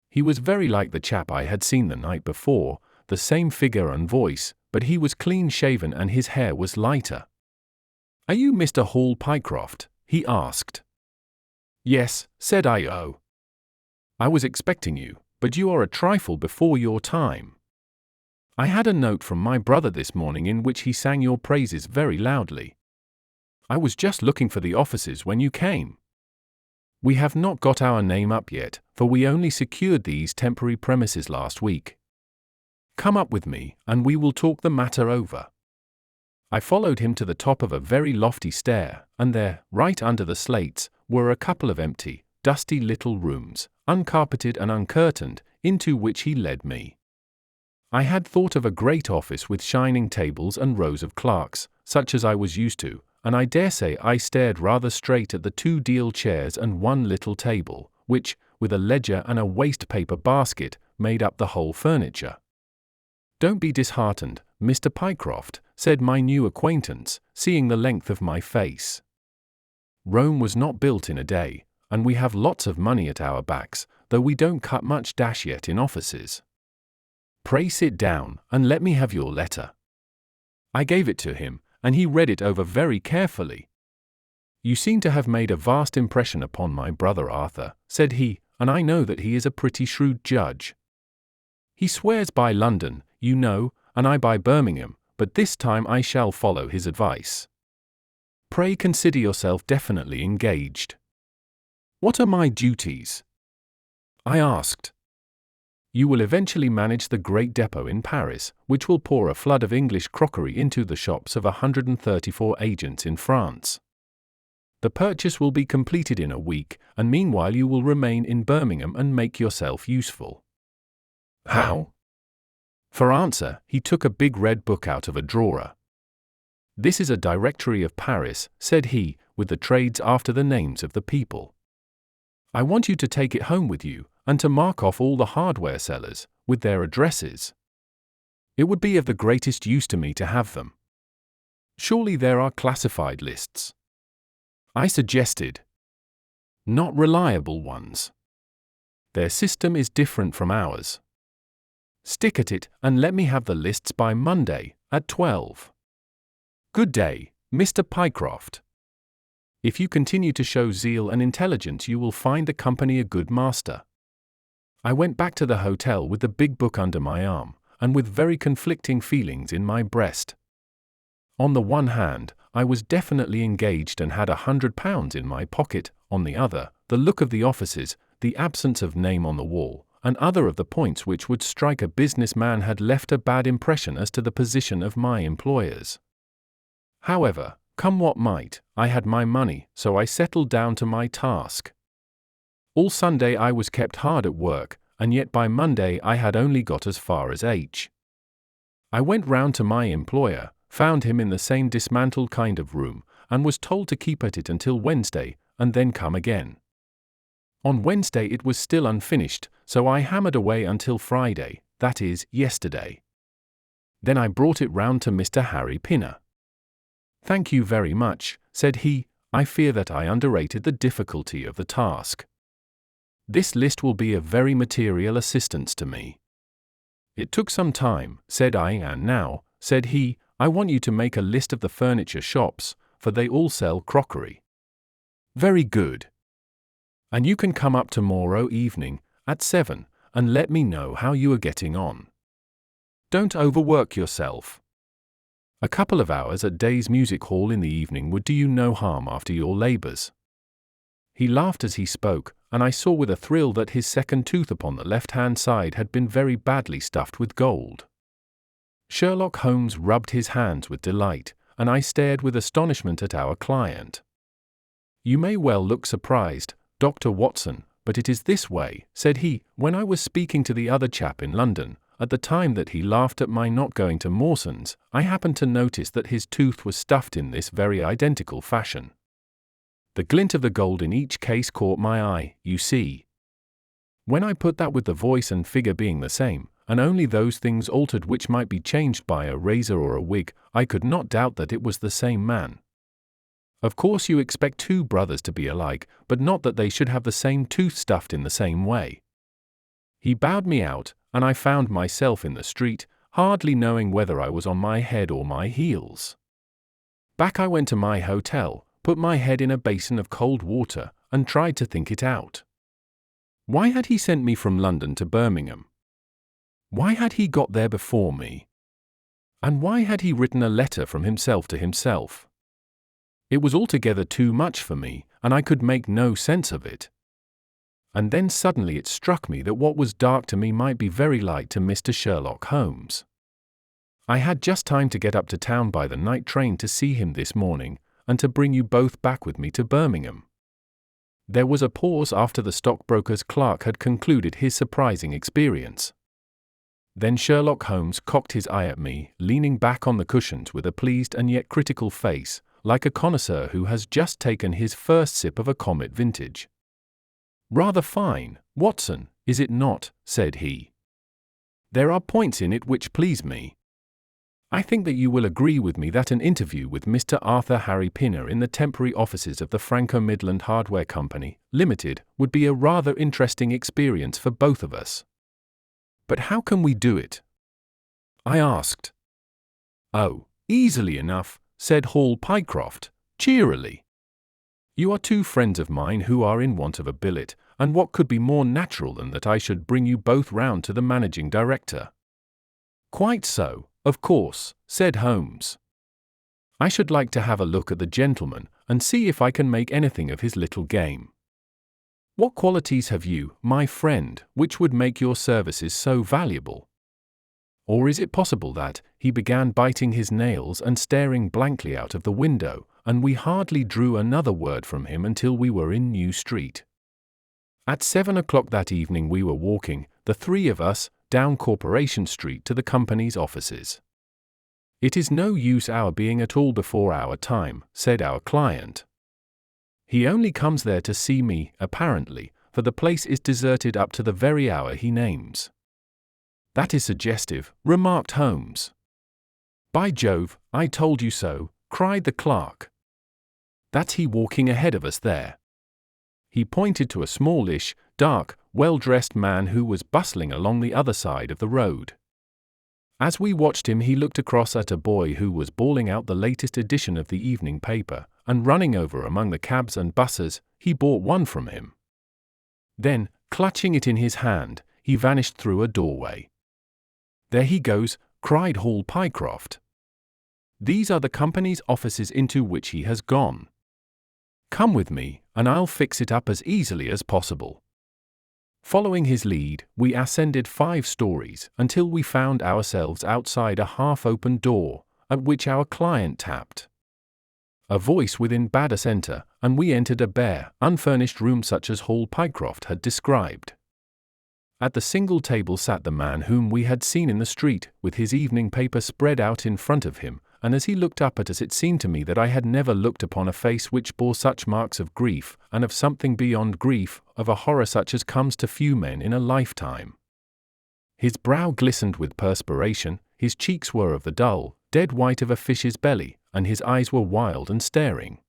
Speaker 1: He was very like the chap I had seen the night before, the same figure and voice, but he was clean-shaven and his hair was lighter. "Are you Mr. Hall Pycroft?" he asked. "Yes," said I. "Oh. I was expecting you, but you are a trifle before your time. I had a note from my brother this morning in which he sang your praises very loudly. I was just looking for the offices when you came. We have not got our name up yet, for we only secured these temporary premises last week. Come up with me, and we will talk the matter over." I followed him to the top of a very lofty stair, and there, right under the slates, were a couple of empty, dusty little rooms, uncarpeted and uncurtained, into which he led me. I had thought of a great office with shining tables and rows of clerks, such as I was used to, and I dare say I stared rather straight at the 2 deal chairs and 1 little table, which, with a ledger and a waste-paper basket, made up the whole furniture. "Don't be disheartened, Mr. Pycroft," said my new acquaintance, seeing the length of my face. "Rome was not built in a day, and we have lots of money at our backs, though we don't cut much dash yet in offices. Pray sit down, and let me have your letter." I gave it to him, and he read it over very carefully. "You seem to have made a vast impression upon my brother Arthur," said he, "and I know that he is a pretty shrewd judge. He swears by London, you know, and I by Birmingham, but this time I shall follow his advice. Pray consider yourself definitely engaged." "What are my duties?" I asked. "You will eventually manage the great depot in Paris, which will pour a flood of English crockery into the shops of 134 agents in France. The purchase will be completed in a week, and meanwhile you will remain in Birmingham and make yourself useful." "How?" For answer, he took a big red book out of a drawer. "This is a directory of Paris," said he, "with the trades after the names of the people. I want you to take it home with you, and to mark off all the hardware sellers, with their addresses. It would be of the greatest use to me to have them. Surely there are classified lists?" I suggested. "Not reliable ones. Their system is different from ours. Stick at it, and let me have the lists by Monday, at 12. Good day, Mr. Pycroft. If you continue to show zeal and intelligence you will find the company a good master." I went back to the hotel with the big book under my arm, and with very conflicting feelings in my breast. On the one hand, I was definitely engaged and had £100 in my pocket, on the other, the look of the offices, the absence of name on the wall, and other of the points which would strike a business man had left a bad impression as to the position of my employers. However, come what might, I had my money, so I settled down to my task. All Sunday I was kept hard at work, and yet by Monday I had only got as far as H. I went round to my employer, found him in the same dismantled kind of room, and was told to keep at it until Wednesday, and then come again. On Wednesday it was still unfinished, so I hammered away until Friday, that is, yesterday. Then I brought it round to Mr. Harry Pinner. "Thank you very much," said he. "I fear that I underrated the difficulty of the task. This list will be a very material assistance to me." "It took some time," said I, "and now," said he, "I want you to make a list of the furniture shops, for they all sell crockery." "Very good. And you can come up tomorrow evening, at 7, and let me know how you are getting on. Don't overwork yourself. A couple of hours at Day's Music Hall in the evening would do you no harm after your labours." He laughed as he spoke, and I saw with a thrill that his second tooth upon the left-hand side had been very badly stuffed with gold. Sherlock Holmes rubbed his hands with delight, and I stared with astonishment at our client. "You may well look surprised, Dr. Watson, but it is this way," said he, "when I was speaking to the other chap in London, at the time that he laughed at my not going to Mawson's, I happened to notice that his tooth was stuffed in this very identical fashion. The glint of the gold in each case caught my eye, you see. When I put that with the voice and figure being the same, and only those things altered which might be changed by a razor or a wig, I could not doubt that it was the same man. Of course you expect two brothers to be alike, but not that they should have the same tooth stuffed in the same way." He bowed me out, and I found myself in the street, hardly knowing whether I was on my head or my heels. Back I went to my hotel, put my head in a basin of cold water, and tried to think it out. Why had he sent me from London to Birmingham? Why had he got there before me? And why had he written a letter from himself to himself? It was altogether too much for me, and I could make no sense of it. And then suddenly it struck me that what was dark to me might be very light to Mr. Sherlock Holmes. I had just time to get up to town by the night train to see him this morning, and to bring you both back with me to Birmingham. There was a pause after the stockbroker's clerk had concluded his surprising experience. Then Sherlock Holmes cocked his eye at me, leaning back on the cushions with a pleased and yet critical face, like a connoisseur who has just taken his first sip of a Comet vintage. "Rather fine, Watson, is it not?" said he. "There are points in it which please me. I think that you will agree with me that an interview with Mr. Arthur Harry Pinner in the temporary offices of the Franco-Midland Hardware Company, Limited, would be a rather interesting experience for both of us." "But how can we do it?" I asked. "Oh, easily enough," said Hall Pycroft, cheerily. "You are two friends of mine who are in want of a billet, and what could be more natural than that I should bring you both round to the managing director?" "Quite so, of course," said Holmes. "I should like to have a look at the gentleman, and see if I can make anything of his little game. What qualities have you, my friend, which would make your services so valuable? Or is it possible that," he began biting his nails and staring blankly out of the window, and we hardly drew another word from him until we were in New Street. At 7 o'clock that evening we were walking, the three of us, down Corporation Street to the company's offices. "It is no use our being at all before our time," said our client. "He only comes there to see me, apparently, for the place is deserted up to the very hour he names." "That is suggestive," remarked Holmes. "By Jove, I told you so," cried the clerk. "That's he walking ahead of us there." He pointed to a smallish, dark, well-dressed man who was bustling along the other side of the road. As we watched him he looked across at a boy who was bawling out the latest edition of the evening paper, and running over among the cabs and buses, he bought one from him. Then, clutching it in his hand, he vanished through a doorway. "There he goes," cried Hall Pycroft. "These are the company's offices into which he has gone. Come with me, and I'll fix it up as easily as possible." Following his lead, we ascended 5 stories until we found ourselves outside a half-open door, at which our client tapped. A voice within bade us enter, and we entered a bare, unfurnished room such as Hall Pycroft had described. At the single table sat the man whom we had seen in the street, with his evening paper spread out in front of him, and as he looked up at us it seemed to me that I had never looked upon a face which bore such marks of grief, and of something beyond grief, of a horror such as comes to few men in a lifetime. His brow glistened with perspiration, his cheeks were of the dull, dead white of a fish's belly, and his eyes were wild and staring.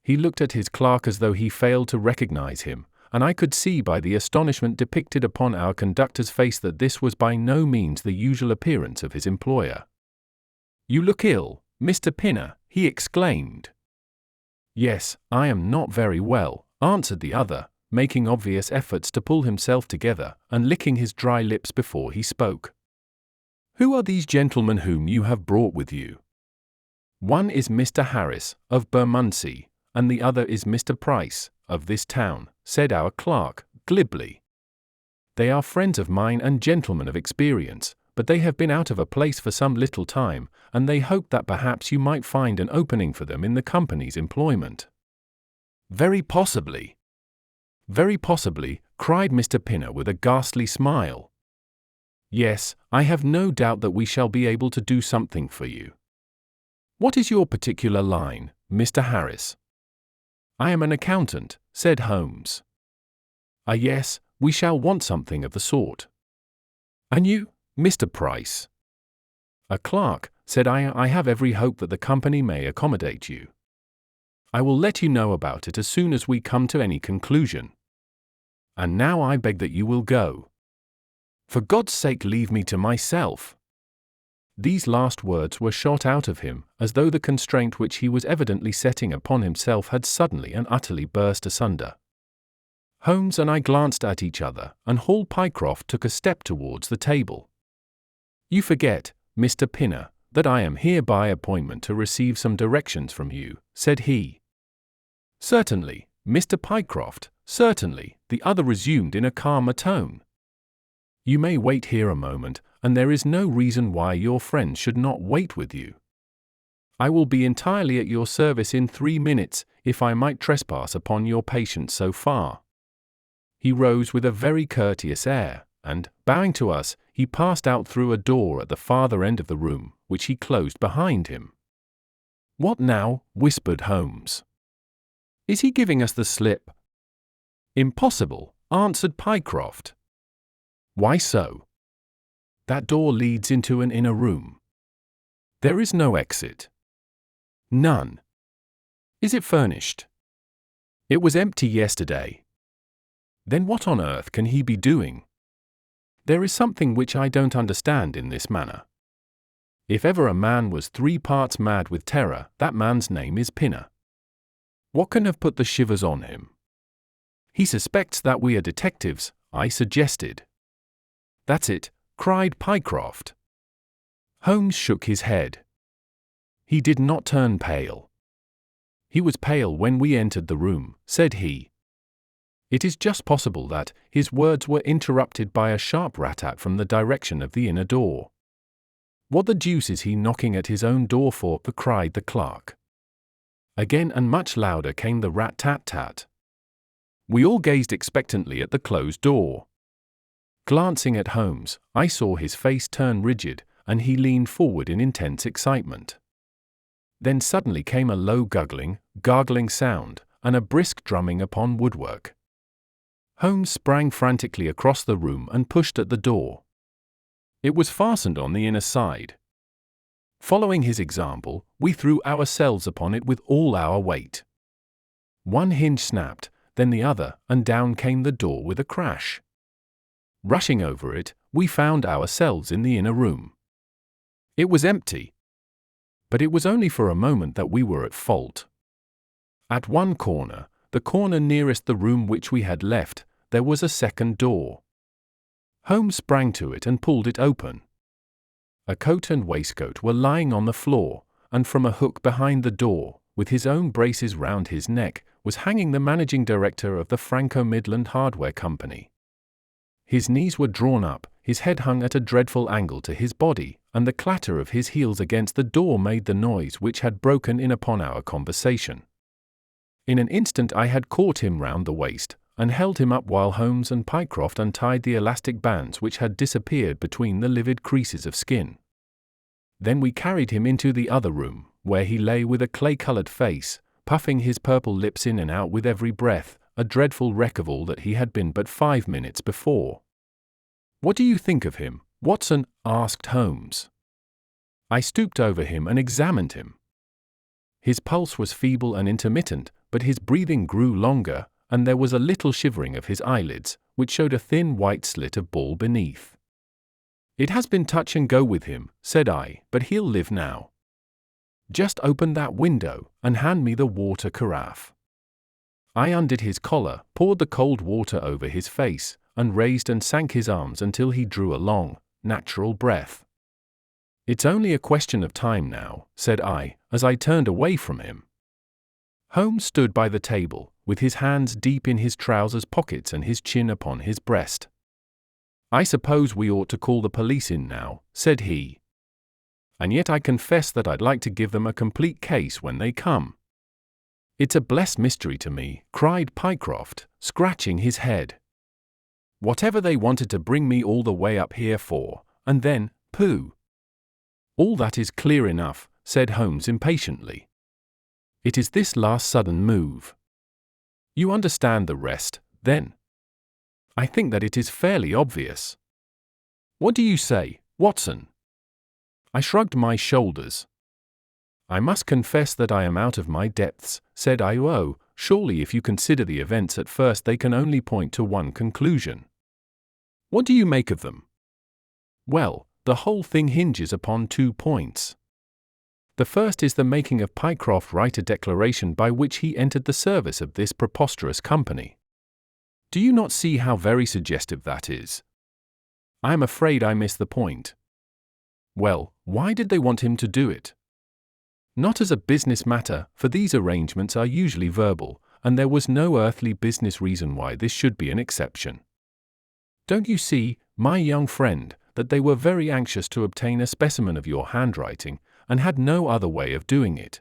Speaker 1: He looked at his clerk as though he failed to recognize him, and I could see by the astonishment depicted upon our conductor's face that this was by no means the usual appearance of his employer. "You look ill, Mr. Pinner," he exclaimed. "Yes, I am not very well," answered the other, making obvious efforts to pull himself together, and licking his dry lips before he spoke. "Who are these gentlemen whom you have brought with you?" "One is Mr. Harris, of Bermondsey, and the other is Mr. Price, of this town," said our clerk, glibly. "They are friends of mine and gentlemen of experience, but they have been out of a place for some little time, and they hoped that perhaps you might find an opening for them in the company's employment." "Very possibly." "Very possibly," cried Mr. Pinner with a ghastly smile. "Yes, I have no doubt that we shall be able to do something for you. What is your particular line, Mr. Harris?" "I am an accountant," said Holmes. "Ah, yes, we shall want something of the sort." "And you, Mr. Price?" "A clerk," said I. "I have every hope that the company may accommodate you. I will let you know about it as soon as we come to any conclusion. And now I beg that you will go. For God's sake, leave me to myself." These last words were shot out of him, as though the constraint which he was evidently setting upon himself had suddenly and utterly burst asunder. Holmes and I glanced at each other, and Hall Pycroft took a step towards the table. "You forget, Mr. Pinner, that I am here by appointment to receive some directions from you," said he. "Certainly, Mr. Pycroft, certainly," the other resumed in a calmer tone. "You may wait here a moment, and there is no reason why your friends should not wait with you. I will be entirely at your service in 3 minutes, if I might trespass upon your patience so far." He rose with a very courteous air, and, bowing to us, he passed out through a door at the farther end of the room, which he closed behind him. "What now?" whispered Holmes. "Is he giving us the slip?" "Impossible," answered Pycroft. "Why so?" "That door leads into an inner room." "There is no exit?" "None." "Is it furnished?" "It was empty yesterday." "Then what on earth can he be doing?" "There is something which I don't understand in this manner. If ever a man was 3 parts mad with terror, that man's name is Pinner. What can have put the shivers on him?" "He suspects that we are detectives," I suggested. "That's it," cried Pycroft. Holmes shook his head. He did not turn pale. "He was pale when we entered the room," said he. It is just possible that his words were interrupted by a sharp rat-tat from the direction of the inner door. "What the deuce is he knocking at his own door for?" cried the clerk. Again and much louder came the rat-tat-tat. We all gazed expectantly at the closed door. Glancing at Holmes, I saw his face turn rigid, and he leaned forward in intense excitement. Then suddenly came a low gargling sound, and a brisk drumming upon woodwork. Holmes sprang frantically across the room and pushed at the door. It was fastened on the inner side. Following his example, we threw ourselves upon it with all our weight. One hinge snapped, then the other, and down came the door with a crash. Rushing over it, we found ourselves in the inner room. It was empty. But it was only for a moment that we were at fault. At one corner, the corner nearest the room which we had left, there was a second door. Holmes sprang to it and pulled it open. A coat and waistcoat were lying on the floor, and from a hook behind the door, with his own braces round his neck, was hanging the managing director of the Franco-Midland Hardware Company. His knees were drawn up, his head hung at a dreadful angle to his body, and the clatter of his heels against the door made the noise which had broken in upon our conversation. In an instant I had caught him round the waist, and held him up while Holmes and Pycroft untied the elastic bands which had disappeared between the livid creases of skin. Then we carried him into the other room, where he lay with a clay-colored face, puffing his purple lips in and out with every breath, a dreadful wreck of all that he had been but 5 minutes before. "What do you think of him, Watson?" asked Holmes. I stooped over him and examined him. His pulse was feeble and intermittent, but his breathing grew longer, and there was a little shivering of his eyelids, which showed a thin white slit of ball beneath. "It has been touch and go with him," said I, "but he'll live now. Just open that window, and hand me the water carafe." I undid his collar, poured the cold water over his face, and raised and sank his arms until he drew a long, natural breath. "It's only a question of time now," said I, as I turned away from him. Holmes stood by the table, with his hands deep in his trousers pockets and his chin upon his breast. "I suppose we ought to call the police in now," said he. "And yet I confess that I'd like to give them a complete case when they come." "It's a blessed mystery to me," cried Pycroft, scratching his head. "Whatever they wanted to bring me all the way up here for, and then, pooh!" "All that is clear enough," said Holmes impatiently. "It is this last sudden move. You understand the rest, then?" "I think that it is fairly obvious." "What do you say, Watson?" I shrugged my shoulders. "I must confess that I am out of my depths," said I. "Oh, surely if you consider the events at first they can only point to one conclusion." "What do you make of them?" "Well, the whole thing hinges upon 2 points. The first is the making of Pycroft write a declaration by which he entered the service of this preposterous company. Do you not see how very suggestive that is?" "I am afraid I miss the point." "Well, why did they want him to do it?" "Not as a business matter, for these arrangements are usually verbal, and there was no earthly business reason why this should be an exception. Don't you see, my young friend, that they were very anxious to obtain a specimen of your handwriting, and had no other way of doing it?"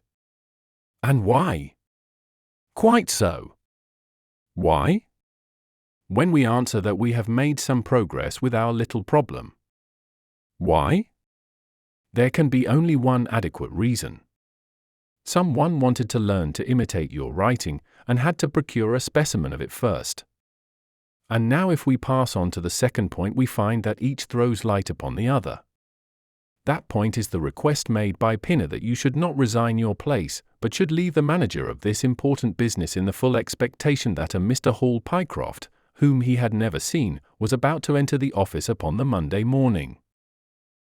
Speaker 1: "And why?" "Quite so." "Why?" "When we answer that we have made some progress with our little problem." "Why?" "There can be only one adequate reason. Someone wanted to learn to imitate your writing, and had to procure a specimen of it first. And now if we pass on to the second point we find that each throws light upon the other. That point is the request made by Pinner that you should not resign your place, but should leave the manager of this important business in the full expectation that a Mr. Hall Pycroft, whom he had never seen, was about to enter the office upon the Monday morning."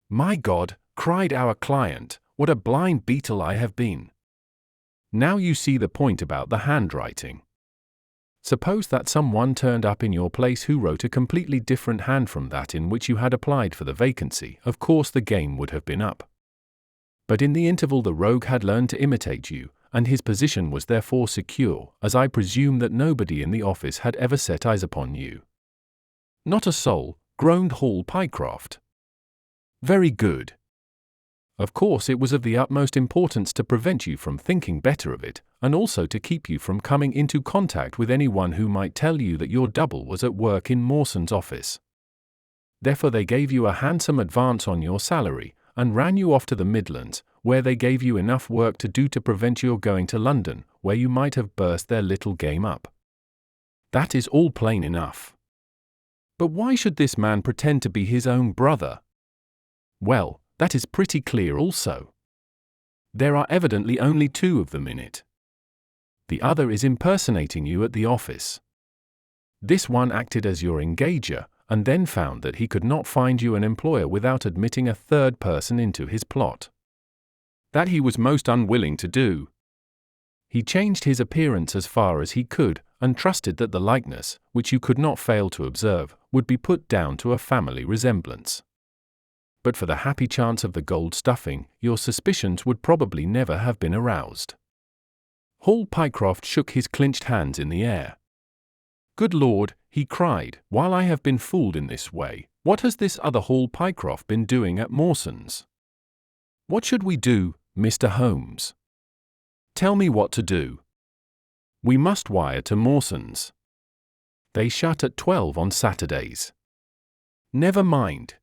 Speaker 1: "My God," cried our client, "what a blind beetle I have been! Now you see the point about the handwriting. Suppose that someone turned up in your place who wrote a completely different hand from that in which you had applied for the vacancy, of course the game would have been up. But in the interval the rogue had learned to imitate you, and his position was therefore secure, as I presume that nobody in the office had ever set eyes upon you." "Not a soul," groaned Hall Pycroft. "Very good. Of course it was of the utmost importance to prevent you from thinking better of it, and also to keep you from coming into contact with anyone who might tell you that your double was at work in Mawson's office. Therefore they gave you a handsome advance on your salary, and ran you off to the Midlands, where they gave you enough work to do to prevent your going to London, where you might have burst their little game up. That is all plain enough. But why should this man pretend to be his own brother? Well, that is pretty clear also. There are evidently only 2 of them in it. The other is impersonating you at the office. This one acted as your engager, and then found that he could not find you an employer without admitting a third person into his plot. That he was most unwilling to do. He changed his appearance as far as he could, and trusted that the likeness, which you could not fail to observe, would be put down to a family resemblance. But for the happy chance of the gold stuffing, your suspicions would probably never have been aroused." Hall Pycroft shook his clenched hands in the air. "Good Lord," he cried, "while I have been fooled in this way, what has this other Hall Pycroft been doing at Mawson's? What should we do, Mr. Holmes? Tell me what to do." "We must wire to Mawson's. They shut at 12 on Saturdays." "Never mind.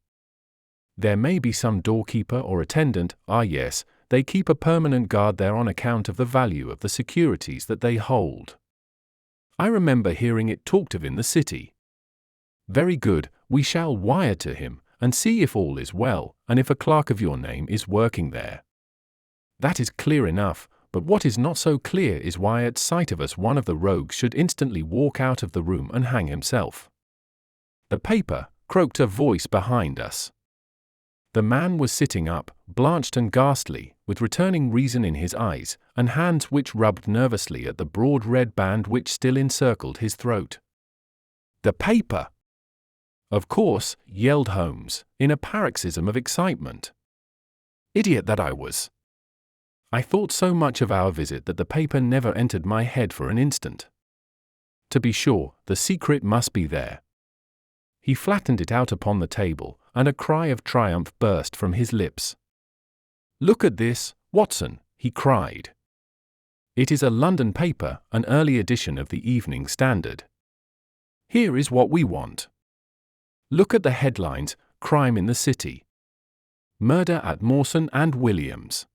Speaker 1: There may be some doorkeeper or attendant. Ah yes, they keep a permanent guard there on account of the value of the securities that they hold." I remember hearing it talked of in the city. Very good, we shall wire to him, and see if all is well, and if a clerk of your name is working there. That is clear enough, but what is not so clear is why at sight of us one of the rogues should instantly walk out of the room and hang himself. The paper, croaked a voice behind us. The man was sitting up, blanched and ghastly, with returning reason in his eyes, and hands which rubbed nervously at the broad red band which still encircled his throat. The paper! Of course, yelled Holmes, in a paroxysm of excitement. Idiot that I was! I thought so much of our visit that the paper never entered my head for an instant. To be sure, the secret must be there. He flattened it out upon the table, and a cry of triumph burst from his lips. Look at this, Watson, he cried. It is a London paper, an early edition of the Evening Standard. Here is what we want. Look at the headlines: Crime in the City. Murder at Mawson and Williams.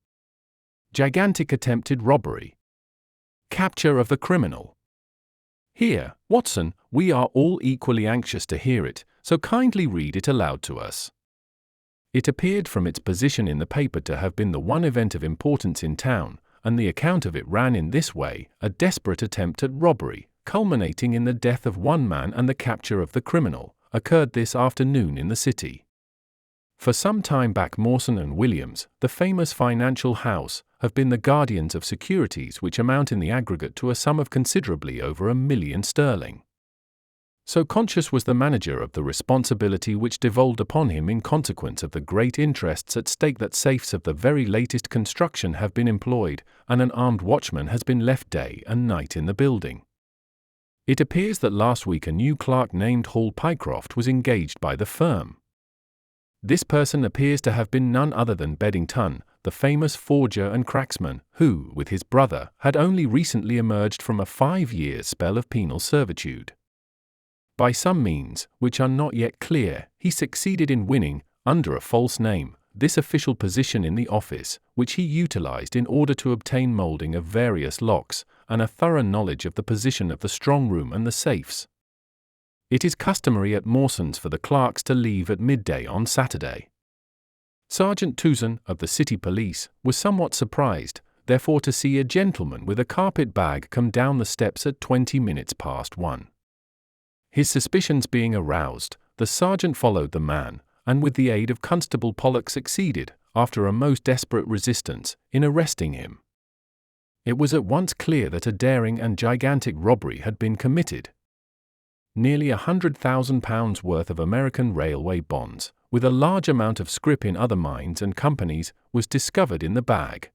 Speaker 1: Gigantic attempted robbery. Capture of the criminal. Here, Watson, we are all equally anxious to hear it, so kindly read it aloud to us. It appeared from its position in the paper to have been the one event of importance in town, and the account of it ran in this way: a desperate attempt at robbery, culminating in the death of one man and the capture of the criminal, occurred this afternoon in the city. For some time back Mawson and Williams, the famous financial house, have been the guardians of securities which amount in the aggregate to a sum of considerably over £1 million. So conscious was the manager of the responsibility which devolved upon him in consequence of the great interests at stake that safes of the very latest construction have been employed, and an armed watchman has been left day and night in the building. It appears that last week a new clerk named Hall Pycroft was engaged by the firm. This person appears to have been none other than Beddington, the famous forger and cracksman, who, with his brother, had only recently emerged from a 5-year spell of penal servitude. By some means, which are not yet clear, he succeeded in winning, under a false name, this official position in the office, which he utilized in order to obtain molding of various locks, and a thorough knowledge of the position of the strong room and the safes. It is customary at Mawson's for the clerks to leave at midday on Saturday. Sergeant Touzon, of the City Police, was somewhat surprised, therefore, to see a gentleman with a carpet bag come down the steps at 1:20 His suspicions being aroused, the sergeant followed the man, and with the aid of Constable Pollock succeeded, after a most desperate resistance, in arresting him. It was at once clear that a daring and gigantic robbery had been committed. Nearly £100,000 worth of American railway bonds, with a large amount of scrip in other mines and companies, was discovered in the bag.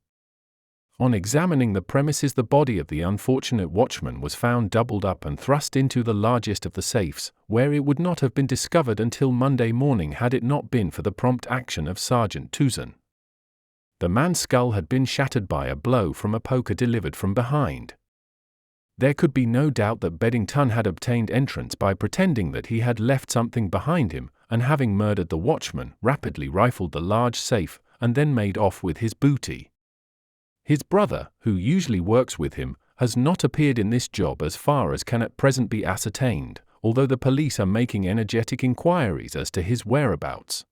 Speaker 1: On examining the premises, the body of the unfortunate watchman was found doubled up and thrust into the largest of the safes, where it would not have been discovered until Monday morning had it not been for the prompt action of Sergeant Touzon. The man's skull had been shattered by a blow from a poker delivered from behind. There could be no doubt that Beddington had obtained entrance by pretending that he had left something behind him, and having murdered the watchman, rapidly rifled the large safe, and then made off with his booty. His brother, who usually works with him, has not appeared in this job as far as can at present be ascertained, although the police are making energetic inquiries as to his whereabouts.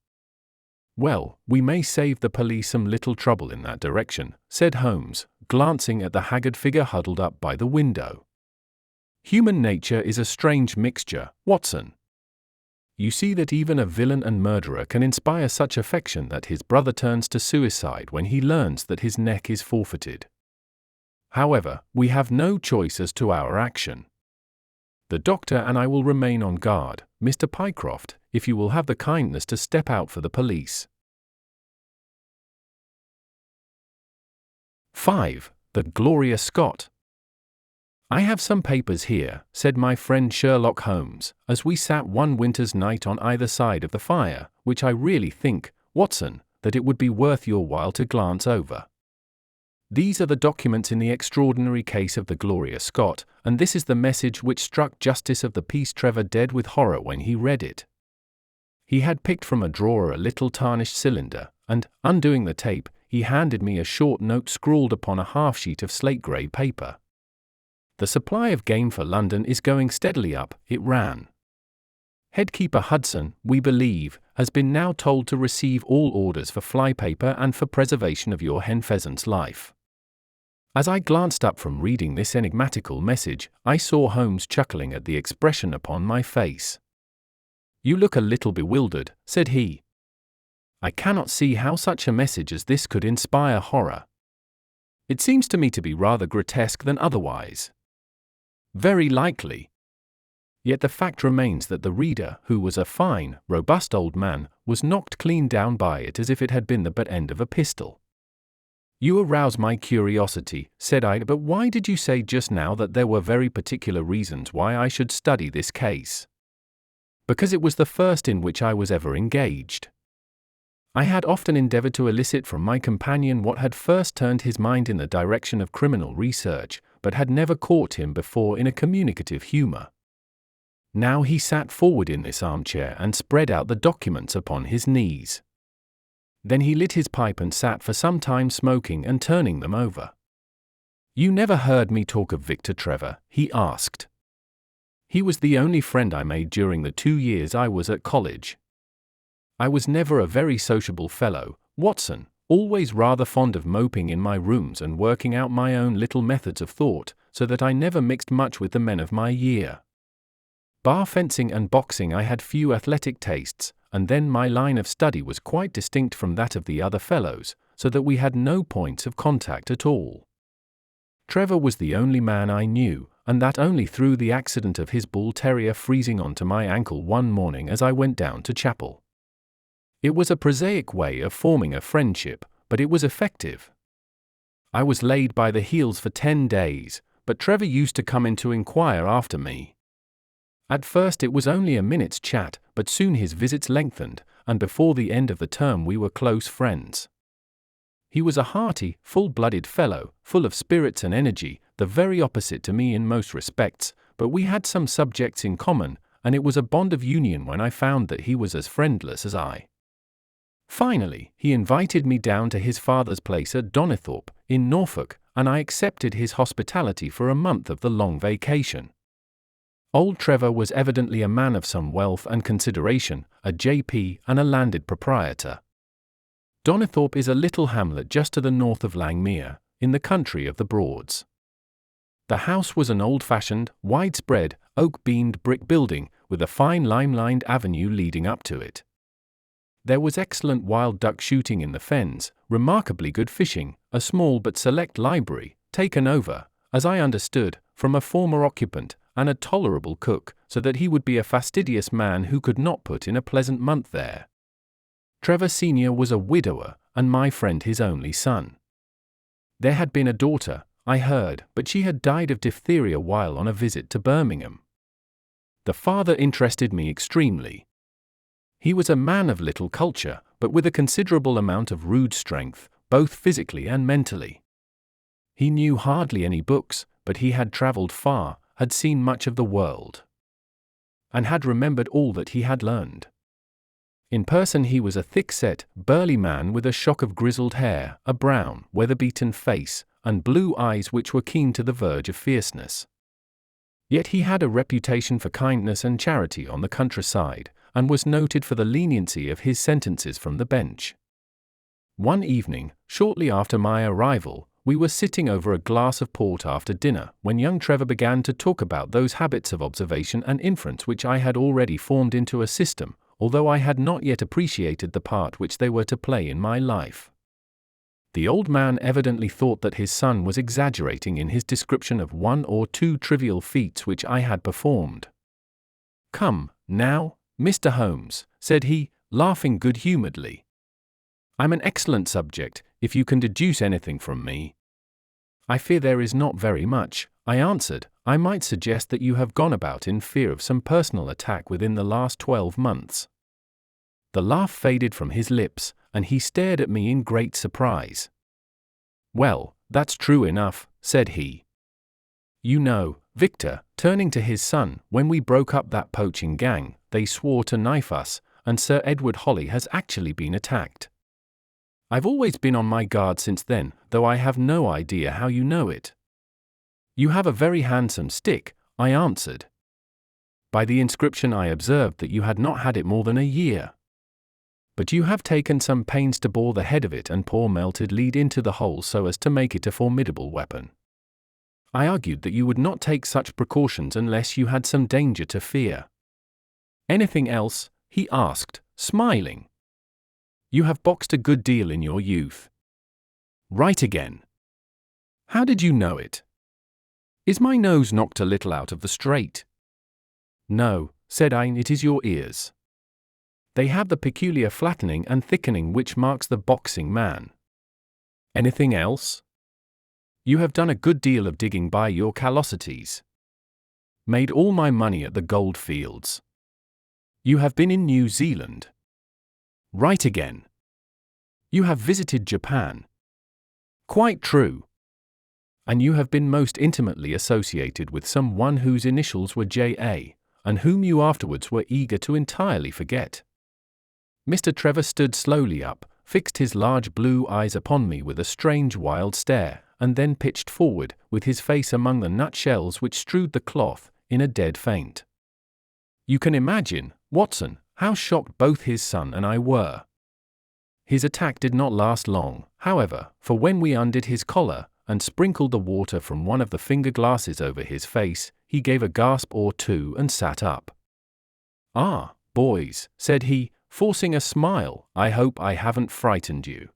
Speaker 1: Well, we may save the police some little trouble in that direction, said Holmes, glancing at the haggard figure huddled up by the window. Human nature is a strange mixture, Watson. You see that even a villain and murderer can inspire such affection that his brother turns to suicide when he learns that his neck is forfeited. However, we have no choice as to our action. The doctor and I will remain on guard, Mr. Pycroft, if you will have the kindness to step out for the police. 5. The Gloria Scott. I have some papers here, said my friend Sherlock Holmes, as we sat one winter's night on either side of the fire, which I really think, Watson, that it would be worth your while to glance over. These are the documents in the extraordinary case of the Gloria Scott, and this is the message which struck Justice of the Peace Trevor dead with horror when he read it. He had picked from a drawer a little tarnished cylinder, and, undoing the tape, he handed me a short note scrawled upon a half-sheet of slate-grey paper. The supply of game for London is going steadily up, it ran. Headkeeper Hudson, we believe, has been now told to receive all orders for flypaper and for preservation of your hen pheasant's life. As I glanced up from reading this enigmatical message, I saw Holmes chuckling at the expression upon my face. "You look a little bewildered," said he. "I cannot see how such a message as this could inspire horror. It seems to me to be rather grotesque than otherwise." "Very likely. Yet the fact remains that the reader, who was a fine, robust old man, was knocked clean down by it as if it had been the butt end of a pistol." "You arouse my curiosity," said I, "but why did you say just now that there were very particular reasons why I should study this case?" "Because it was the first in which I was ever engaged. I had often endeavored to elicit from my companion what had first turned his mind in the direction of criminal research, but had never caught him before in a communicative humor. Now he sat forward in this armchair and spread out the documents upon his knees. Then he lit his pipe and sat for some time smoking and turning them over. "You never heard me talk of Victor Trevor?" he asked. "He was the only friend I made during the 2 years I was at college. I was never a very sociable fellow, Watson, always rather fond of moping in my rooms and working out my own little methods of thought, so that I never mixed much with the men of my year. Bar fencing and boxing I had few athletic tastes, and then my line of study was quite distinct from that of the other fellows, so that we had no points of contact at all. Trevor was the only man I knew, and that only through the accident of his bull terrier freezing onto my ankle one morning as I went down to chapel. It was a prosaic way of forming a friendship, but it was effective. I was laid by the heels for 10 days, but Trevor used to come in to inquire after me. At first it was only a minute's chat, but soon his visits lengthened, and before the end of the term we were close friends. He was a hearty, full-blooded fellow, full of spirits and energy, the very opposite to me in most respects, but we had some subjects in common, and it was a bond of union when I found that he was as friendless as I. Finally, he invited me down to his father's place at Donnithorpe, in Norfolk, and I accepted his hospitality for a month of the long vacation. Old Trevor was evidently a man of some wealth and consideration, a J.P. and a landed proprietor. Donnithorpe is a little hamlet just to the north of Langmere, in the country of the Broads. The house was an old-fashioned, widespread, oak-beamed brick building, with a fine lime-lined avenue leading up to it. There was excellent wild duck shooting in the fens, remarkably good fishing, a small but select library, taken over, as I understood, from a former occupant, and a tolerable cook, so that he would be a fastidious man who could not put in a pleasant month there. Trevor Senior was a widower, and my friend his only son. There had been a daughter, I heard, but she had died of diphtheria while on a visit to Birmingham. The father interested me extremely. He was a man of little culture, but with a considerable amount of rude strength, both physically and mentally. He knew hardly any books, but he had travelled far, had seen much of the world, and had remembered all that he had learned. In person he was a thick-set, burly man with a shock of grizzled hair, a brown, weather-beaten face, and blue eyes which were keen to the verge of fierceness. Yet he had a reputation for kindness and charity on the countryside, and was noted for the leniency of his sentences from the bench. One evening, shortly after my arrival, we were sitting over a glass of port after dinner, when young Trevor began to talk about those habits of observation and inference which I had already formed into a system, although I had not yet appreciated the part which they were to play in my life. The old man evidently thought that his son was exaggerating in his description of 1 or 2 trivial feats which I had performed. "Come, now, Mr. Holmes," said he, laughing good-humouredly. "I'm an excellent subject, if you can deduce anything from me." "I fear there is not very much," I answered. "I might suggest that you have gone about in fear of some personal attack within the last 12 months. The laugh faded from his lips, and he stared at me in great surprise. "Well, that's true enough," said he. "You know, Victor," turning to his son, "when we broke up that poaching gang, they swore to knife us, and Sir Edward Holly has actually been attacked. I've always been on my guard since then, though I have no idea how you know it." You have a very handsome stick, I answered. By the inscription I observed that you had not had it more than a year. But you have taken some pains to bore the head of it and pour melted lead into the hole so as to make it a formidable weapon. I argued that you would not take such precautions unless you had some danger to fear. Anything else? He asked, smiling. You have boxed a good deal in your youth. Right again. How did you know it? Is my nose knocked a little out of the straight? No, said I, it is your ears. They have the peculiar flattening and thickening which marks the boxing man. Anything else? You have done a good deal of digging by your callosities. Made all my money at the gold fields. You have been in New Zealand. Right again. You have visited Japan. Quite true. And you have been most intimately associated with some one whose initials were J.A., and whom you afterwards were eager to entirely forget. Mr. Trevor stood slowly up, fixed his large blue eyes upon me with a strange wild stare, and then pitched forward, with his face among the nutshells which strewed the cloth, in a dead faint. You can imagine, Watson, how shocked both his son and I were. His attack did not last long, however, for when we undid his collar, and sprinkled the water from one of the finger-glasses over his face, he gave a gasp or two and sat up. Ah, boys, said he, forcing a smile, I hope I haven't frightened you.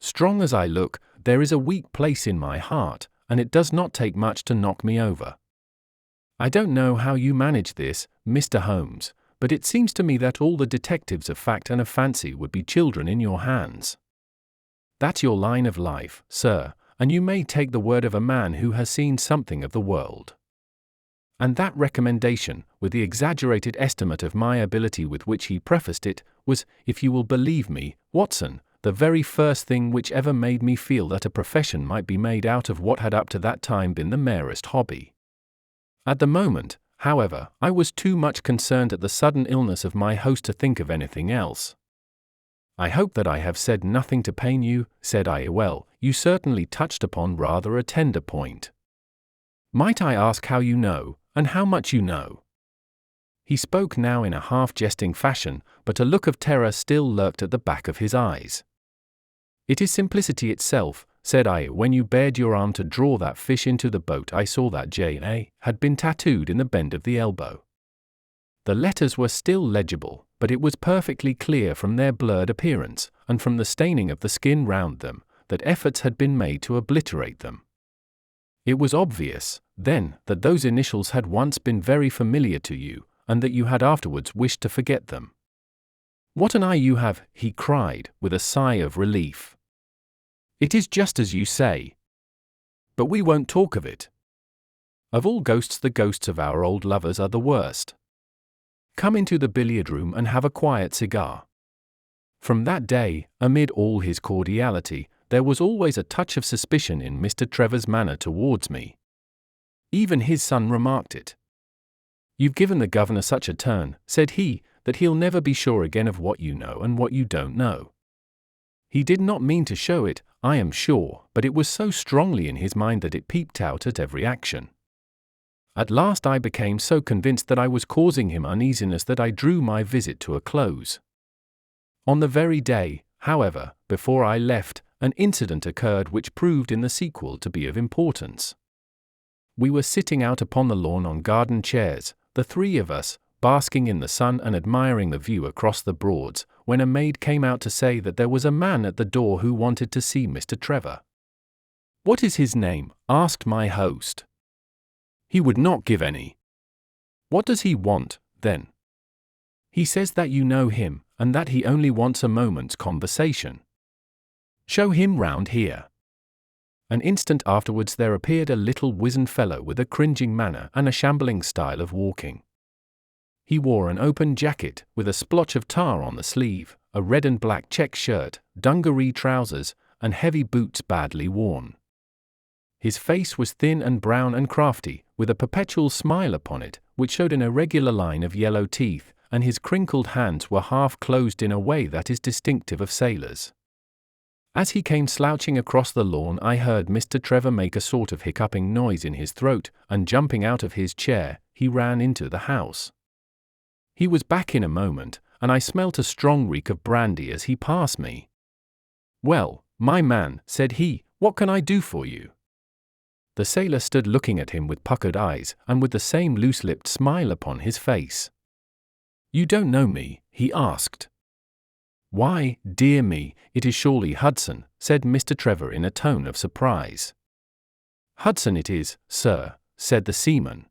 Speaker 1: Strong as I look, there is a weak place in my heart, and it does not take much to knock me over. I don't know how you manage this, Mr. Holmes, but it seems to me that all the detectives of fact and of fancy would be children in your hands. That's your line of life, sir, and you may take the word of a man who has seen something of the world. And that recommendation, with the exaggerated estimate of my ability with which he prefaced it, was, if you will believe me, Watson, the very first thing which ever made me feel that a profession might be made out of what had up to that time been the merest hobby. At the moment, however, I was too much concerned at the sudden illness of my host to think of anything else. I hope that I have said nothing to pain you, said I. Well, you certainly touched upon rather a tender point. Might I ask how you know, and how much you know? He spoke now in a half-jesting fashion, but a look of terror still lurked at the back of his eyes. It is simplicity itself, said I. When you bared your arm to draw that fish into the boat, I saw that J.A. had been tattooed in the bend of the elbow. The letters were still legible, but it was perfectly clear from their blurred appearance, and from the staining of the skin round them, that efforts had been made to obliterate them. It was obvious, then, that those initials had once been very familiar to you, and that you had afterwards wished to forget them. What an eye you have, he cried, with a sigh of relief. It is just as you say. But we won't talk of it. Of all ghosts, the ghosts of our old lovers are the worst. Come into the billiard room and have a quiet cigar. From that day, amid all his cordiality, there was always a touch of suspicion in Mr. Trevor's manner towards me. Even his son remarked it. You've given the governor such a turn, said he, that he'll never be sure again of what you know and what you don't know. He did not mean to show it, I am sure, but it was so strongly in his mind that it peeped out at every action. At last I became so convinced that I was causing him uneasiness that I drew my visit to a close. On the very day, however, before I left, an incident occurred which proved in the sequel to be of importance. We were sitting out upon the lawn on garden chairs, the three of us, basking in the sun and admiring the view across the Broads, when a maid came out to say that there was a man at the door who wanted to see Mr. Trevor. What is his name? Asked my host. He would not give any. What does he want, then? He says that you know him, and that he only wants a moment's conversation. Show him round here. An instant afterwards there appeared a little wizened fellow with a cringing manner and a shambling style of walking. He wore an open jacket, with a splotch of tar on the sleeve, a red and black check shirt, dungaree trousers, and heavy boots badly worn. His face was thin and brown and crafty, with a perpetual smile upon it, which showed an irregular line of yellow teeth, and his crinkled hands were half closed in a way that is distinctive of sailors. As he came slouching across the lawn, I heard Mr. Trevor make a sort of hiccuping noise in his throat, and jumping out of his chair, he ran into the house. He was back in a moment, and I smelt a strong reek of brandy as he passed me. "Well, my man," said he, "what can I do for you?" The sailor stood looking at him with puckered eyes, and with the same loose-lipped smile upon his face. "You don't know me?" he asked. "Why, dear me, it is surely Hudson," said Mr. Trevor in a tone of surprise. "Hudson it is, sir," said the seaman.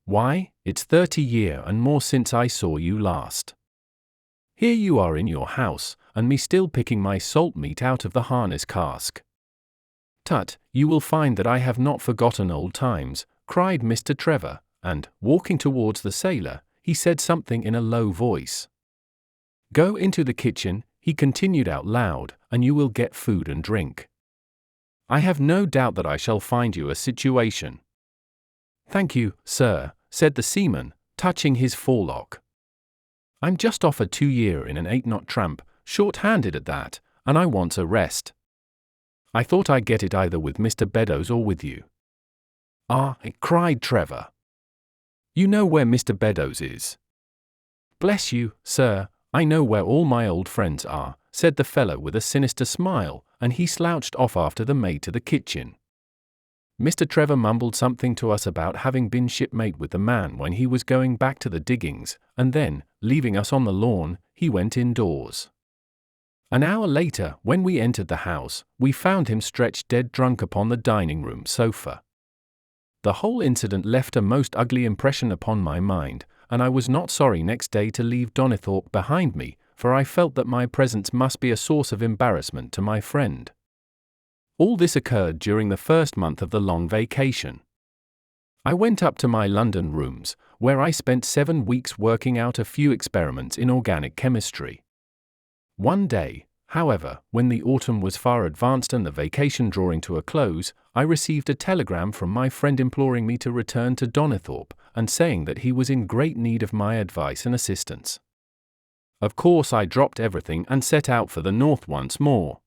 Speaker 1: "Why, it's 30 year and more since I saw you last. Here you are in your house, and me still picking my salt meat out of the harness cask." "Tut, you will find that I have not forgotten old times," cried Mr. Trevor, and, walking towards the sailor, he said something in a low voice. "Go into the kitchen," he continued out loud, "and you will get food and drink. I have no doubt that I shall find you a situation." "Thank you, sir," said the seaman, touching his forelock. "I'm just off a 2 year in an 8-knot tramp, short-handed at that, and I want a rest. I thought I'd get it either with Mr. Beddoes or with you." "Ah," cried Trevor. "You know where Mr. Beddoes is?" "Bless you, sir, I know where all my old friends are," said the fellow with a sinister smile, and he slouched off after the maid to the kitchen. Mr. Trevor mumbled something to us about having been shipmate with the man when he was going back to the diggings, and then, leaving us on the lawn, he went indoors. An hour later, when we entered the house, we found him stretched dead drunk upon the dining-room sofa. The whole incident left a most ugly impression upon my mind, and I was not sorry next day to leave Donnithorpe behind me, for I felt that my presence must be a source of embarrassment to my friend. All this occurred during the first month of the long vacation. I went up to my London rooms, where I spent 7 weeks working out a few experiments in organic chemistry. One day, however, when the autumn was far advanced and the vacation drawing to a close, I received a telegram from my friend imploring me to return to Donnithorpe, and saying that he was in great need of my advice and assistance. Of course I dropped everything and set out for the north once more.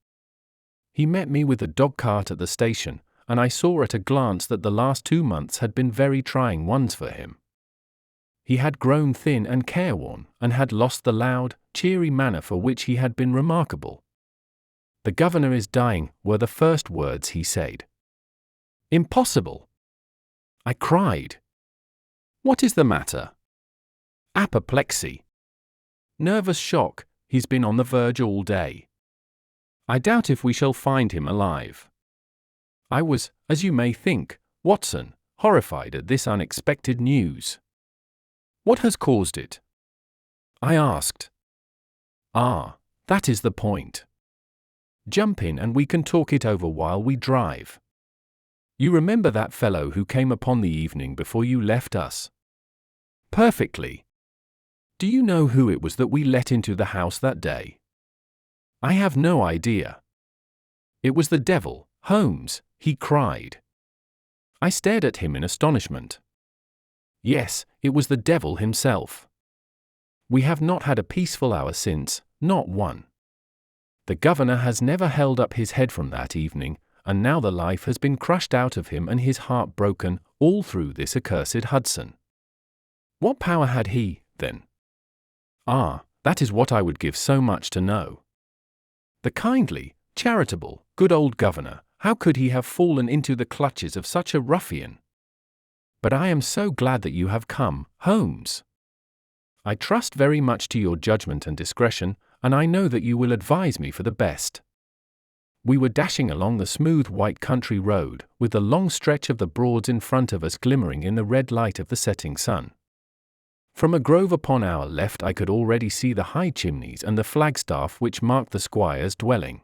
Speaker 1: He met me with a dog-cart at the station, and I saw at a glance that the last 2 months had been very trying ones for him. He had grown thin and careworn, and had lost the loud, cheery manner for which he had been remarkable. "The governor is dying," were the first words he said. "Impossible!" I cried. "What is the matter?" "Apoplexy. Nervous shock, he's been on the verge all day. I doubt if we shall find him alive." I was, as you may think, Watson, horrified at this unexpected news. "What has caused it?" I asked. "Ah, that is the point. Jump in and we can talk it over while we drive. You remember that fellow who came upon the evening before you left us?" "Perfectly." "Do you know who it was that we let into the house that day?" "I have no idea." "It was the devil, Holmes," he cried. I stared at him in astonishment. Yes, it was the devil himself. We have not had a peaceful hour since, not one. The governor has never held up his head from that evening, and now the life has been crushed out of him and his heart broken, all through this accursed Hudson. What power had he, then? Ah, that is what I would give so much to know. The kindly, charitable, good old governor, how could he have fallen into the clutches of such a ruffian? But I am so glad that you have come, Holmes. I trust very much to your judgment and discretion, and I know that you will advise me for the best. We were dashing along the smooth white country road, with the long stretch of the Broads in front of us glimmering in the red light of the setting sun. From a grove upon our left I could already see the high chimneys and the flagstaff which marked the squire's dwelling.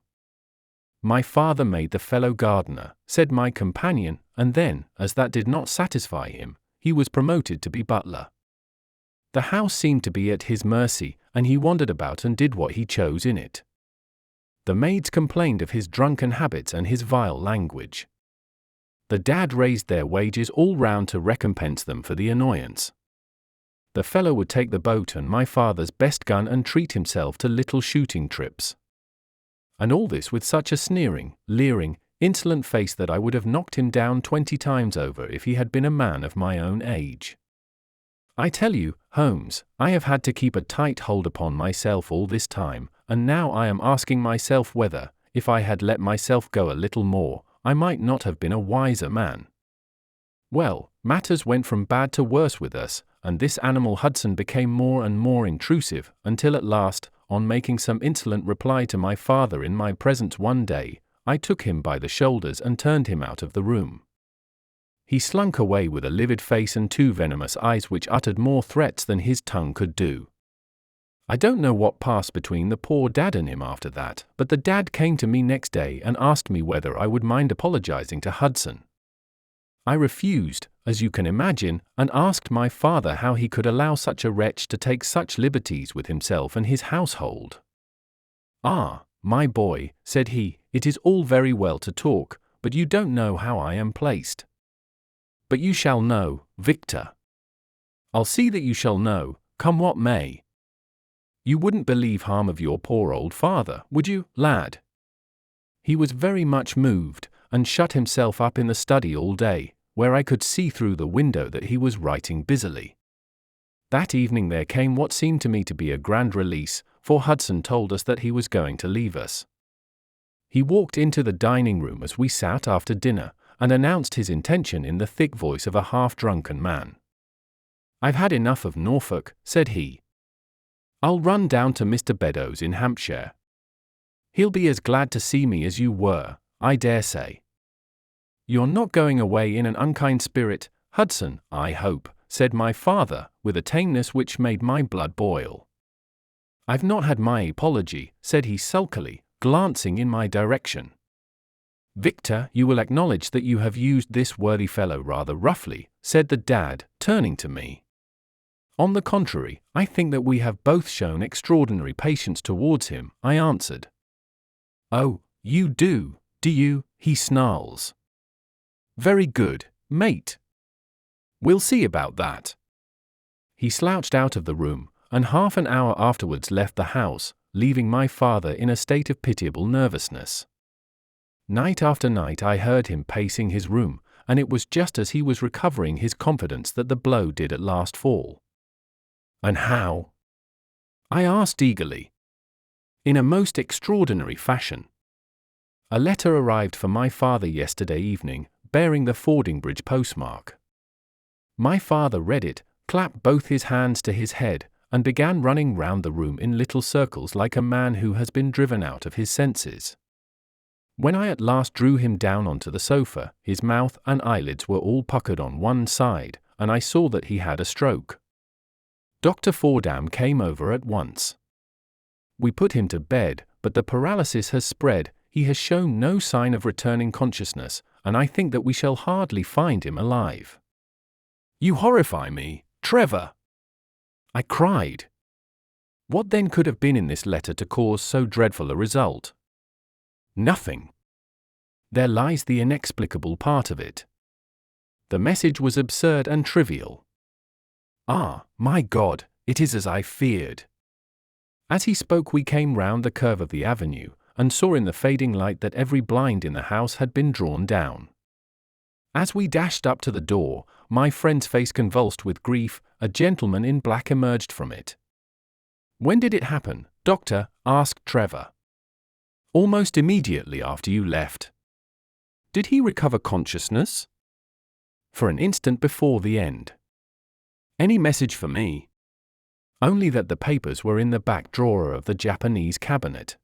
Speaker 1: "My father made the fellow gardener," said my companion, and then, as that did not satisfy him, he was promoted to be butler. The house seemed to be at his mercy, and he wandered about and did what he chose in it. The maids complained of his drunken habits and his vile language. The dad raised their wages all round to recompense them for the annoyance. The fellow would take the boat and my father's best gun and treat himself to little shooting trips. And all this with such a sneering, leering, insolent face that I would have knocked him down 20 times over if he had been a man of my own age. I tell you, Holmes, I have had to keep a tight hold upon myself all this time, and now I am asking myself whether, if I had let myself go a little more, I might not have been a wiser man. Well, matters went from bad to worse with us, and this animal Hudson became more and more intrusive, until at last, on making some insolent reply to my father in my presence one day, I took him by the shoulders and turned him out of the room. He slunk away with a livid face and 2 venomous eyes which uttered more threats than his tongue could do. I don't know what passed between the poor dad and him after that, but the dad came to me next day and asked me whether I would mind apologizing to Hudson. I refused, as you can imagine, and asked my father how he could allow such a wretch to take such liberties with himself and his household. "Ah, my boy," said he, "it is all very well to talk, but you don't know how I am placed." "But you shall know, Victor. I'll see that you shall know, come what may. You wouldn't believe harm of your poor old father, would you, lad?" He was very much moved, and shut himself up in the study all day, where I could see through the window that he was writing busily. That evening there came what seemed to me to be a grand release, for Hudson told us that he was going to leave us. He walked into the dining room as we sat after dinner, and announced his intention in the thick voice of a half-drunken man. "I've had enough of Norfolk," said he. "I'll run down to Mr. Beddoes in Hampshire. He'll be as glad to see me as you were, I dare say." "You're not going away in an unkind spirit, Hudson, I hope," said my father, with a tameness which made my blood boil. "I've not had my apology," said he sulkily, glancing in my direction. "Victor, you will acknowledge that you have used this worthy fellow rather roughly," said the dad, turning to me. "On the contrary, I think that we have both shown extraordinary patience towards him," I answered. "Oh, you do you?" he snarls. "Very good, mate. We'll see about that." He slouched out of the room, and half an hour afterwards left the house, leaving my father in a state of pitiable nervousness. Night after night I heard him pacing his room, and it was just as he was recovering his confidence that the blow did at last fall. "And how?" I asked eagerly. "In a most extraordinary fashion. A letter arrived for my father yesterday evening, bearing the Fordingbridge postmark. My father read it, clapped both his hands to his head, and began running round the room in little circles like a man who has been driven out of his senses. When I at last drew him down onto the sofa, his mouth and eyelids were all puckered on one side, and I saw that he had a stroke. Dr. Fordham came over at once. We put him to bed, but the paralysis has spread, he has shown no sign of returning consciousness, and I think that we shall hardly find him alive." "You horrify me, Trevor!" I cried. What then could have been in this letter to cause so dreadful a result? Nothing. There lies the inexplicable part of it. The message was absurd and trivial. "Ah, my God, it is as I feared." As he spoke we came round the curve of the avenue, and saw in the fading light that every blind in the house had been drawn down. As we dashed up to the door, my friend's face convulsed with grief, a gentleman in black emerged from it. "When did it happen, Doctor?" asked Trevor. "Almost immediately after you left." "Did he recover consciousness?" "For an instant before the end." "Any message for me?" "Only that the papers were in the back drawer of the Japanese cabinet."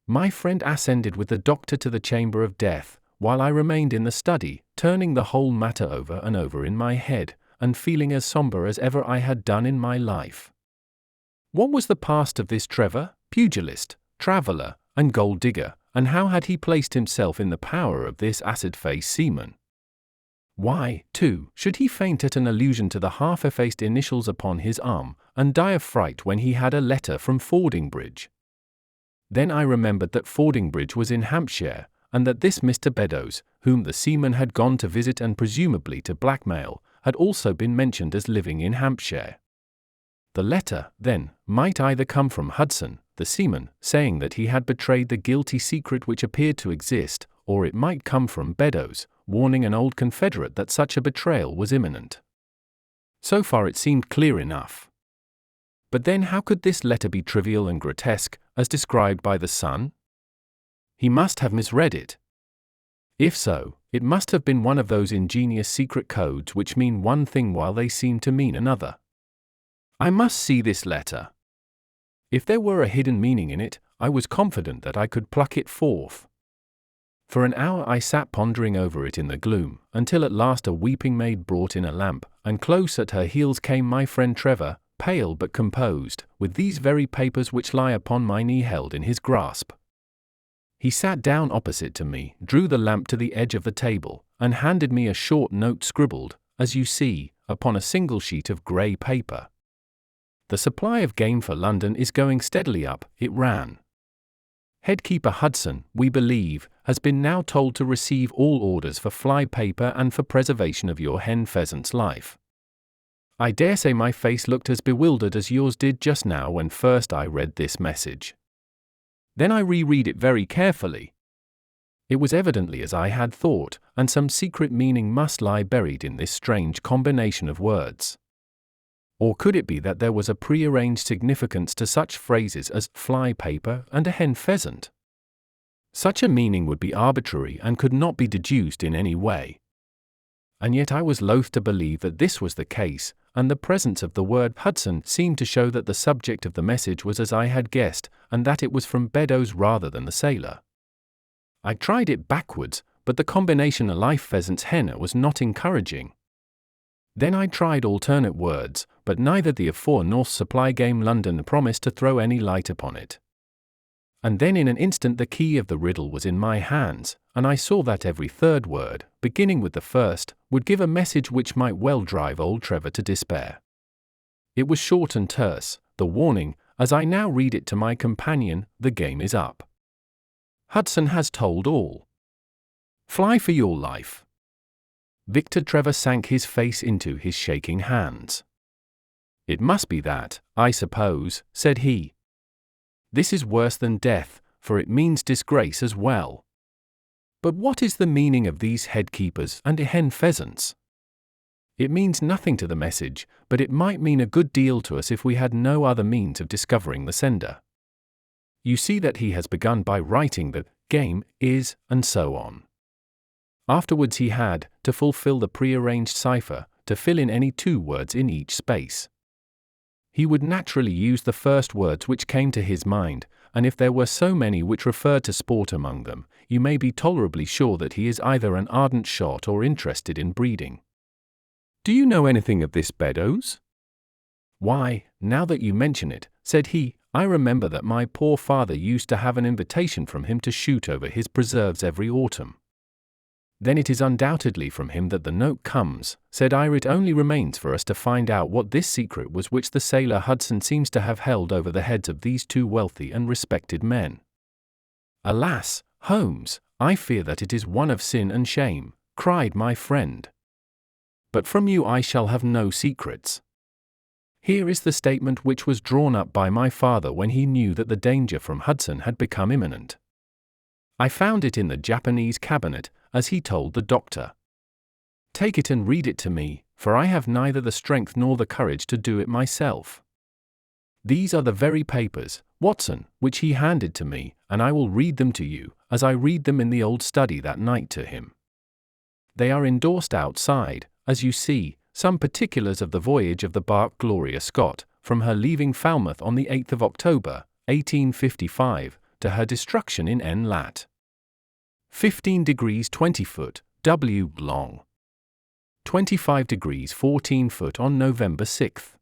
Speaker 1: My friend ascended with the doctor to the chamber of death, while I remained in the study, turning the whole matter over and over in my head, and feeling as sombre as ever I had done in my life. What was the past of this Trevor, pugilist, traveller, and gold digger, and how had he placed himself in the power of this acid-faced seaman? Why, too, should he faint at an allusion to the half-effaced initials upon his arm, and die of fright when he had a letter from Fordingbridge? Then I remembered that Fordingbridge was in Hampshire, and that this Mr. Beddoes, whom the seaman had gone to visit and presumably to blackmail, had also been mentioned as living in Hampshire. The letter, then, might either come from Hudson, the seaman, saying that he had betrayed the guilty secret which appeared to exist, or it might come from Beddoes, warning an old confederate that such a betrayal was imminent. So far it seemed clear enough. But then how could this letter be trivial and grotesque, as described by the son? He must have misread it. If so, it must have been one of those ingenious secret codes which mean one thing while they seem to mean another. I must see this letter. If there were a hidden meaning in it, I was confident that I could pluck it forth. For an hour I sat pondering over it in the gloom, until at last a weeping maid brought in a lamp, and close at her heels came my friend Trevor, pale but composed, with these very papers which lie upon my knee held in his grasp. He sat down opposite to me, drew the lamp to the edge of the table, and handed me a short note scribbled, as you see, upon a single sheet of grey paper. The supply of game for London is going steadily up, it ran. Headkeeper Hudson, we believe, has been now told to receive all orders for fly paper and for preservation of your hen pheasant's life. I dare say my face looked as bewildered as yours did just now when first I read this message. Then I reread it very carefully. It was evidently as I had thought, and some secret meaning must lie buried in this strange combination of words. Or could it be that there was a prearranged significance to such phrases as fly paper and a hen pheasant? Such a meaning would be arbitrary and could not be deduced in any way. And yet I was loath to believe that this was the case, and the presence of the word Hudson seemed to show that the subject of the message was as I had guessed, and that it was from Beddoes rather than the sailor. I tried it backwards, but the combination a live pheasant's hen was not encouraging. Then I tried alternate words, but neither the afore nor supply game London promised to throw any light upon it. And then in an instant the key of the riddle was in my hands, and I saw that every third word, beginning with the first, would give a message which might well drive old Trevor to despair. It was short and terse, the warning, as I now read it to my companion, the game is up. Hudson has told all. Fly for your life. Victor Trevor sank his face into his shaking hands. It must be that, I suppose, said he. This is worse than death, for it means disgrace as well. But what is the meaning of these headkeepers and hen pheasants? It means nothing to the message, but it might mean a good deal to us if we had no other means of discovering the sender. You see that he has begun by writing that game is, and so on. Afterwards he had, to fulfill the prearranged cipher, to fill in any 2 words in each space. He would naturally use the first words which came to his mind, and if there were so many which referred to sport among them, you may be tolerably sure that he is either an ardent shot or interested in breeding. Do you know anything of this Beddoes? Why, now that you mention it, said he, I remember that my poor father used to have an invitation from him to shoot over his preserves every autumn. Then it is undoubtedly from him that the note comes, said I. It only remains for us to find out what this secret was which the sailor Hudson seems to have held over the heads of these 2 wealthy and respected men. Alas, Holmes, I fear that it is one of sin and shame, cried my friend. But from you I shall have no secrets. Here is the statement which was drawn up by my father when he knew that the danger from Hudson had become imminent. I found it in the Japanese cabinet, as he told the doctor. Take it and read it to me, for I have neither the strength nor the courage to do it myself. These are the very papers, Watson, which he handed to me, and I will read them to you, as I read them in the old study that night to him. They are endorsed outside, as you see, some particulars of the voyage of the bark Gloria Scott, from her leaving Falmouth on the 8th of October, 1855, to her destruction in N. Lat. 15 degrees 20 foot, W. long. 25 degrees 14 foot on November 6th.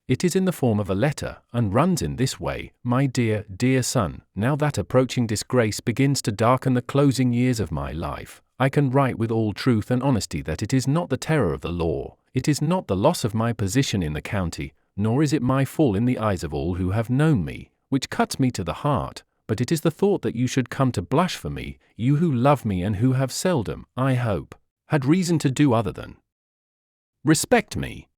Speaker 1: It is in the form of a letter, and runs in this way: My dear, dear son, now that approaching disgrace begins to darken the closing years of my life, I can write with all truth and honesty that it is not the terror of the law, it is not the loss of my position in the county, nor is it my fall in the eyes of all who have known me, which cuts me to the heart, but it is the thought that you should come to blush for me, you who love me and who have seldom, I hope, had reason to do other than respect me.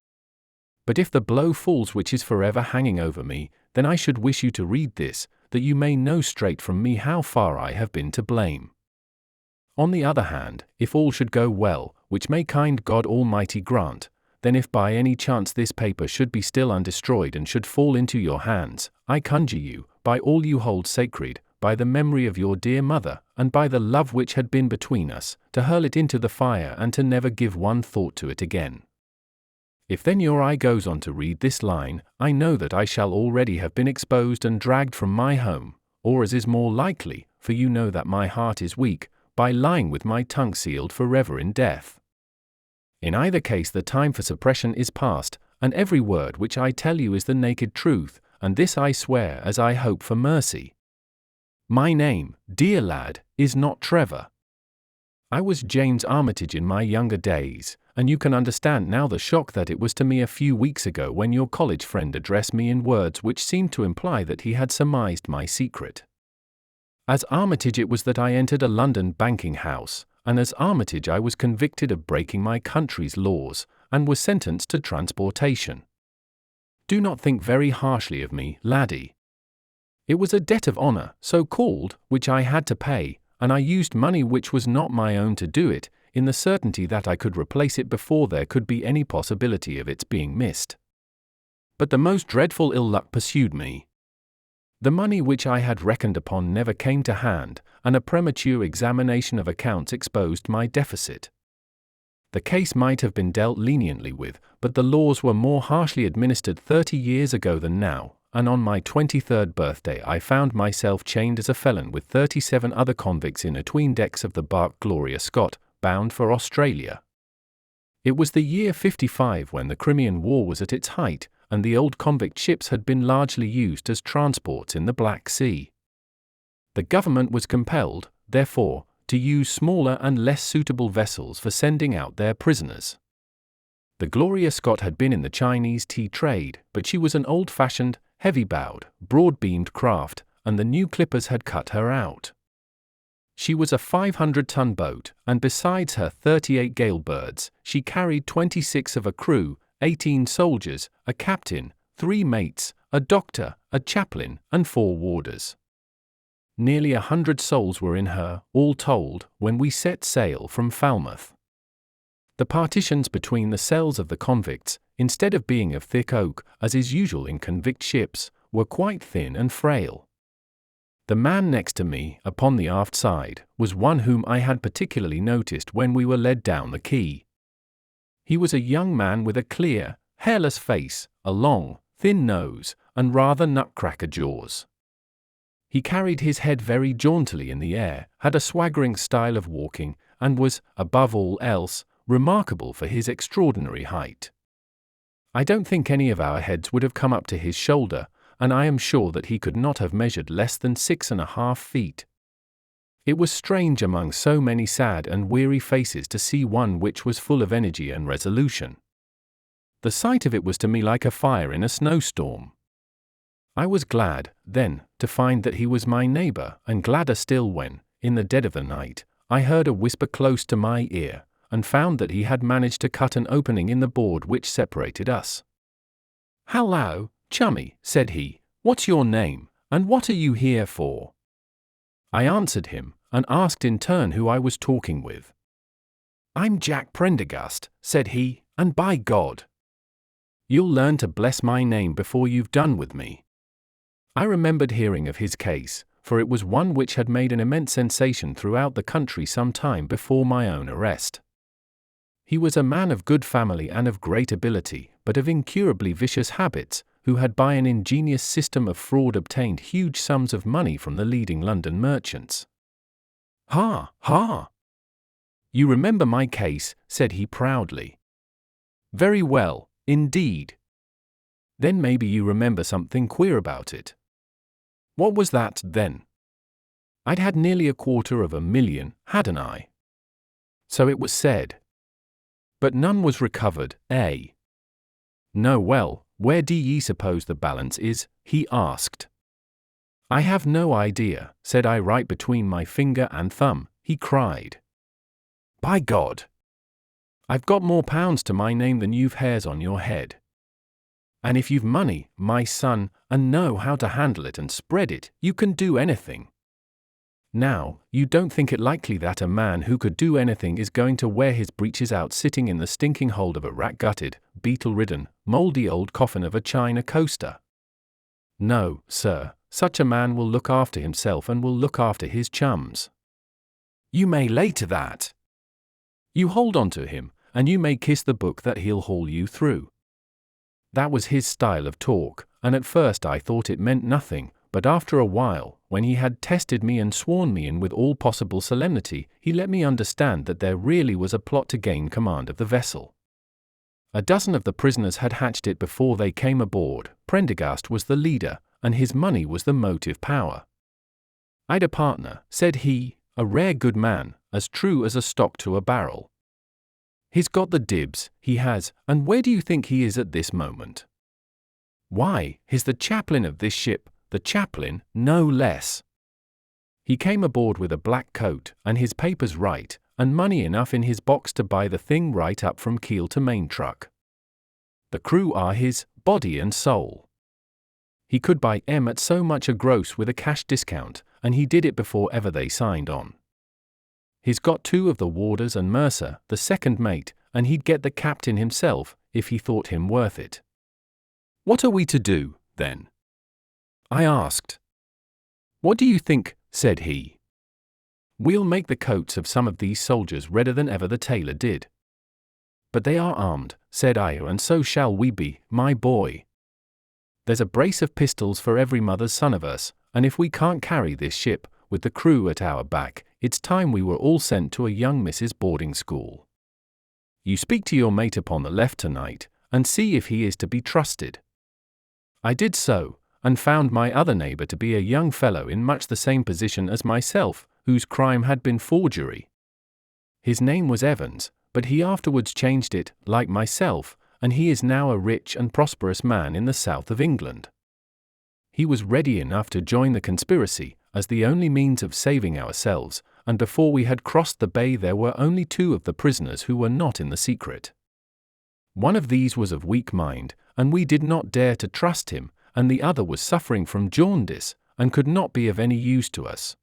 Speaker 1: But if the blow falls which is forever hanging over me, then I should wish you to read this, that you may know straight from me how far I have been to blame. On the other hand, if all should go well, which may kind God Almighty grant, then if by any chance this paper should be still undestroyed and should fall into your hands, I conjure you, by all you hold sacred, by the memory of your dear mother, and by the love which had been between us, to hurl it into the fire and to never give one thought to it again. If then your eye goes on to read this line, I know that I shall already have been exposed and dragged from my home, or as is more likely, for you know that my heart is weak, by lying with my tongue sealed forever in death. In either case the time for suppression is past, and every word which I tell you is the naked truth, and this I swear as I hope for mercy. My name, dear lad, is not Trevor. I was James Armitage in my younger days, and you can understand now the shock that it was to me a few weeks ago when your college friend addressed me in words which seemed to imply that he had surmised my secret. As Armitage it was that I entered a London banking house, and as Armitage I was convicted of breaking my country's laws, and was sentenced to transportation. Do not think very harshly of me, laddie. It was a debt of honour, so called, which I had to pay, and I used money which was not my own to do it, in the certainty that I could replace it before there could be any possibility of its being missed. But the most dreadful ill luck pursued me. The money which I had reckoned upon never came to hand, and a premature examination of accounts exposed my deficit. The case might have been dealt leniently with, but the laws were more harshly administered 30 years ago than now, and on my 23rd birthday I found myself chained as a felon with 37 other convicts in atween decks of the bark Gloria Scott, bound for Australia. It was the year 55 when the Crimean War was at its height, and the old convict ships had been largely used as transports in the Black Sea. The government was compelled, therefore, to use smaller and less suitable vessels for sending out their prisoners. The Gloria Scott had been in the Chinese tea trade, but she was an old-fashioned, heavy-bowed, broad-beamed craft, and the new clippers had cut her out. She was a 500-ton boat, and besides her 38 gale birds, she carried 26 of a crew, 18 soldiers, a captain, 3 mates, a doctor, a chaplain, and 4 warders. Nearly 100 souls were in her, all told, when we set sail from Falmouth. The partitions between the cells of the convicts, instead of being of thick oak, as is usual in convict ships, were quite thin and frail. The man next to me, upon the aft side, was one whom I had particularly noticed when we were led down the quay. He was a young man with a clear, hairless face, a long, thin nose, and rather nutcracker jaws. He carried his head very jauntily in the air, had a swaggering style of walking, and was, above all else, remarkable for his extraordinary height. I don't think any of our heads would have come up to his shoulder, and I am sure that he could not have measured less than 6½ feet. It was strange among so many sad and weary faces to see one which was full of energy and resolution. The sight of it was to me like a fire in a snowstorm. I was glad, then, to find that he was my neighbour, and gladder still when, in the dead of the night, I heard a whisper close to my ear, and found that he had managed to cut an opening in the board which separated us. "Hallo, chummy," said he, "what's your name, and what are you here for?" I answered him, and asked in turn who I was talking with. "I'm Jack Prendergast," said he, "and by God, you'll learn to bless my name before you've done with me." I remembered hearing of his case, for it was one which had made an immense sensation throughout the country some time before my own arrest. He was a man of good family and of great ability, but of incurably vicious habits, who had by an ingenious system of fraud obtained huge sums of money from the leading London merchants. "Ha, ha! You remember my case," said he proudly. "Very well, indeed. Then maybe you remember something queer about it." "What was that, then?" "I'd had nearly $250,000, hadn't I?" "So it was said." "But none was recovered, eh?" "No. Well, where do ye suppose the balance is?" he asked. "I have no idea," said I. "Right between my finger and thumb," he cried. "By God! I've got more pounds to my name than you've hairs on your head." And if you've money, my son, and know how to handle it and spread it, you can do anything. Now, you don't think it likely that a man who could do anything is going to wear his breeches out sitting in the stinking hold of a rat-gutted, beetle-ridden, mouldy old coffin of a China coaster? No, sir, such a man will look after himself and will look after his chums. You may lay to that. You hold on to him, and you may kiss the book that he'll haul you through. That was his style of talk, and at first I thought it meant nothing, but after a while, when he had tested me and sworn me in with all possible solemnity, he let me understand that there really was a plot to gain command of the vessel. A dozen of the prisoners had hatched it before they came aboard. Prendergast was the leader, and his money was the motive power. I'd a partner, said he, a rare good man, as true as a stock to a barrel. He's got the dibs, he has, and where do you think he is at this moment? Why, he's the chaplain of this ship, the chaplain, no less. He came aboard with a black coat, and his papers right, and money enough in his box to buy the thing right up from keel to main truck. The crew are his body and soul. He could buy M at so much a gross with a cash discount, and he did it before ever they signed on. He's got 2 of the warders and Mercer, the second mate, and he'd get the captain himself, if he thought him worth it. What are we to do, then? I asked. What do you think? Said he. We'll make the coats of some of these soldiers redder than ever the tailor did. But they are armed, said I, and so shall we be, my boy. There's a brace of pistols for every mother's son of us, and if we can't carry this ship, with the crew at our back, it's time we were all sent to a young Mrs. boarding school. You speak to your mate upon the left tonight, and see if he is to be trusted. I did so, and found my other neighbour to be a young fellow in much the same position as myself, whose crime had been forgery. His name was Evans, but he afterwards changed it, like myself, and he is now a rich and prosperous man in the south of England. He was ready enough to join the conspiracy, as the only means of saving ourselves, and before we had crossed the bay there were only 2 of the prisoners who were not in the secret. One of these was of weak mind, and we did not dare to trust him, and the other was suffering from jaundice, and could not be of any use to us.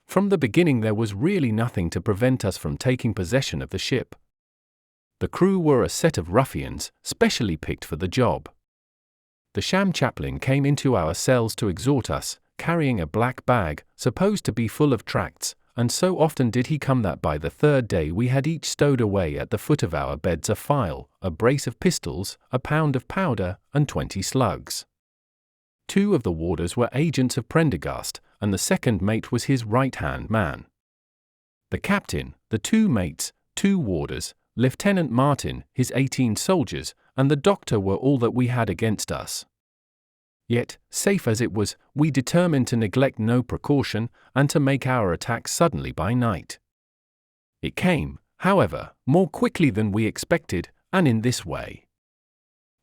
Speaker 1: From the beginning there was really nothing to prevent us from taking possession of the ship. The crew were a set of ruffians, specially picked for the job. The sham chaplain came into our cells to exhort us, carrying a black bag, supposed to be full of tracts, and so often did he come that by the 3rd day we had each stowed away at the foot of our beds a file, a brace of pistols, a pound of powder, and 20 slugs. 2 of the warders were agents of Prendergast, and the second mate was his right-hand man. The captain, the 2 mates, 2 warders, Lieutenant Martin, his 18 soldiers, and the doctor were all that we had against us. Yet, safe as it was, we determined to neglect no precaution, and to make our attack suddenly by night. It came, however, more quickly than we expected, and in this way.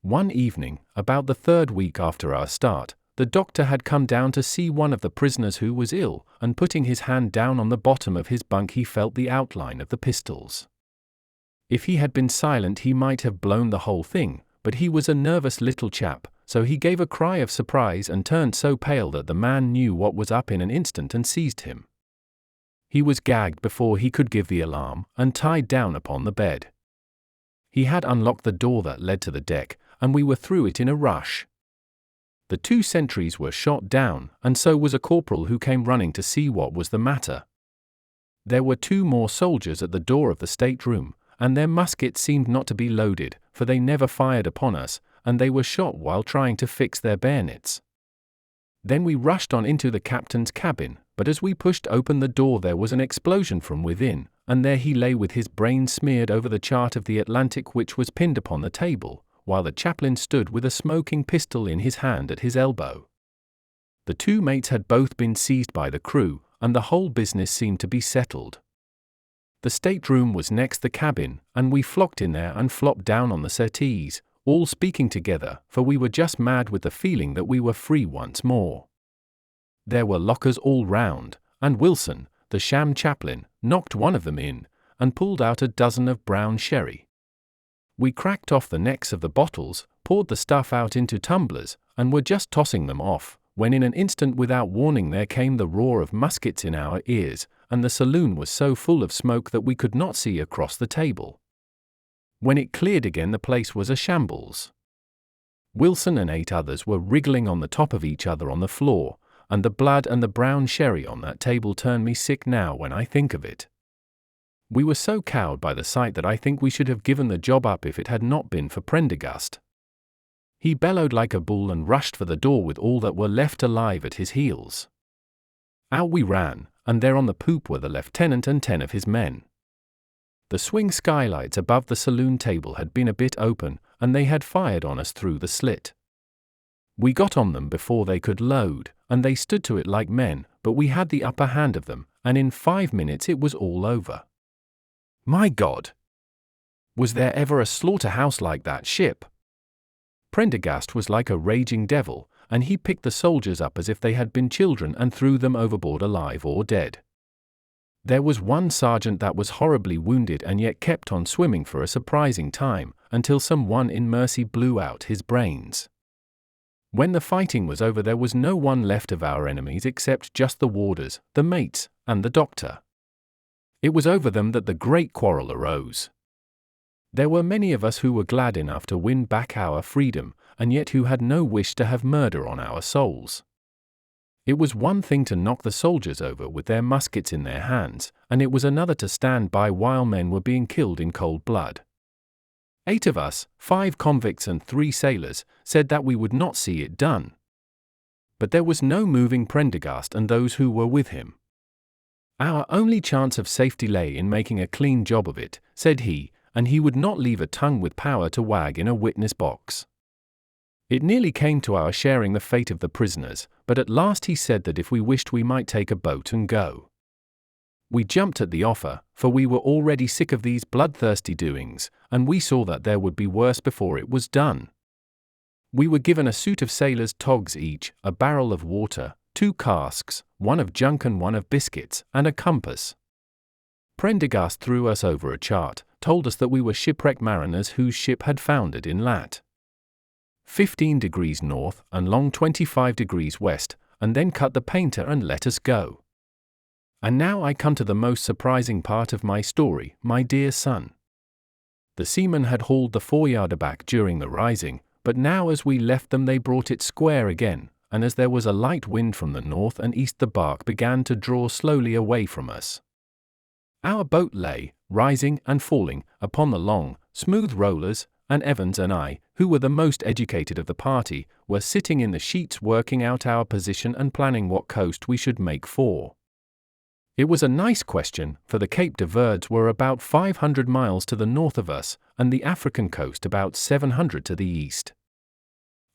Speaker 1: One evening, about the 3rd week after our start, the doctor had come down to see one of the prisoners who was ill, and putting his hand down on the bottom of his bunk he felt the outline of the pistols. If he had been silent he might have blown the whole thing, but he was a nervous little chap, so he gave a cry of surprise and turned so pale that the man knew what was up in an instant and seized him. He was gagged before he could give the alarm, and tied down upon the bed. He had unlocked the door that led to the deck, and we were through it in a rush. The 2 sentries were shot down, and so was a corporal who came running to see what was the matter. There were 2 more soldiers at the door of the stateroom, and their muskets seemed not to be loaded, for they never fired upon us, and they were shot while trying to fix their bayonets. Then we rushed on into the captain's cabin, but as we pushed open the door there was an explosion from within, and there he lay with his brains smeared over the chart of the Atlantic which was pinned upon the table, while the chaplain stood with a smoking pistol in his hand at his elbow. The 2 mates had both been seized by the crew, and the whole business seemed to be settled. The stateroom was next the cabin, and we flocked in there and flopped down on the settees, all speaking together, for we were just mad with the feeling that we were free once more. There were lockers all round, and Wilson, the sham chaplain, knocked one of them in, and pulled out a dozen of brown sherry. We cracked off the necks of the bottles, poured the stuff out into tumblers, and were just tossing them off, when in an instant without warning there came the roar of muskets in our ears, and the saloon was so full of smoke that we could not see across the table. When it cleared again, the place was a shambles. Wilson and 8 others were wriggling on the top of each other on the floor, and the blood and the brown sherry on that table turn me sick now when I think of it. We were so cowed by the sight that I think we should have given the job up if it had not been for Prendergast. He bellowed like a bull and rushed for the door with all that were left alive at his heels. Out we ran, and there on the poop were the lieutenant and 10 of his men. The swing skylights above the saloon table had been a bit open, and they had fired on us through the slit. We got on them before they could load, and they stood to it like men, but we had the upper hand of them, and in 5 minutes it was all over. My God! Was there ever a slaughterhouse like that ship? Prendergast was like a raging devil, and he picked the soldiers up as if they had been children and threw them overboard alive or dead. There was one sergeant that was horribly wounded and yet kept on swimming for a surprising time, until someone in mercy blew out his brains. When the fighting was over, there was no one left of our enemies except just the warders, the mates, and the doctor. It was over them that the great quarrel arose. There were many of us who were glad enough to win back our freedom, and yet who had no wish to have murder on our souls. It was one thing to knock the soldiers over with their muskets in their hands, and it was another to stand by while men were being killed in cold blood. 8 of us, 5 convicts and 3 sailors, said that we would not see it done. But there was no moving Prendergast and those who were with him. Our only chance of safety lay in making a clean job of it, said he, and he would not leave a tongue with power to wag in a witness box. It nearly came to our sharing the fate of the prisoners, but at last he said that if we wished we might take a boat and go. We jumped at the offer, for we were already sick of these bloodthirsty doings, and we saw that there would be worse before it was done. We were given a suit of sailors' togs each, a barrel of water, 2 casks, 1 of junk and 1 of biscuits, and a compass. Prendergast threw us over a chart, told us that we were shipwrecked mariners whose ship had foundered in lat. 15 degrees north and long 25 degrees west, and then cut the painter and let us go. And now I come to the most surprising part of my story, my dear son. The seamen had hauled the foreyard aback during the rising, but now as we left them they brought it square again, and as there was a light wind from the north and east the bark began to draw slowly away from us. Our boat lay, rising and falling, upon the long, smooth rollers, and Evans and I, who were the most educated of the party, were sitting in the sheets working out our position and planning what coast we should make for. It was a nice question, for the Cape de Verds were about 500 miles to the north of us, and the African coast about 700 to the east.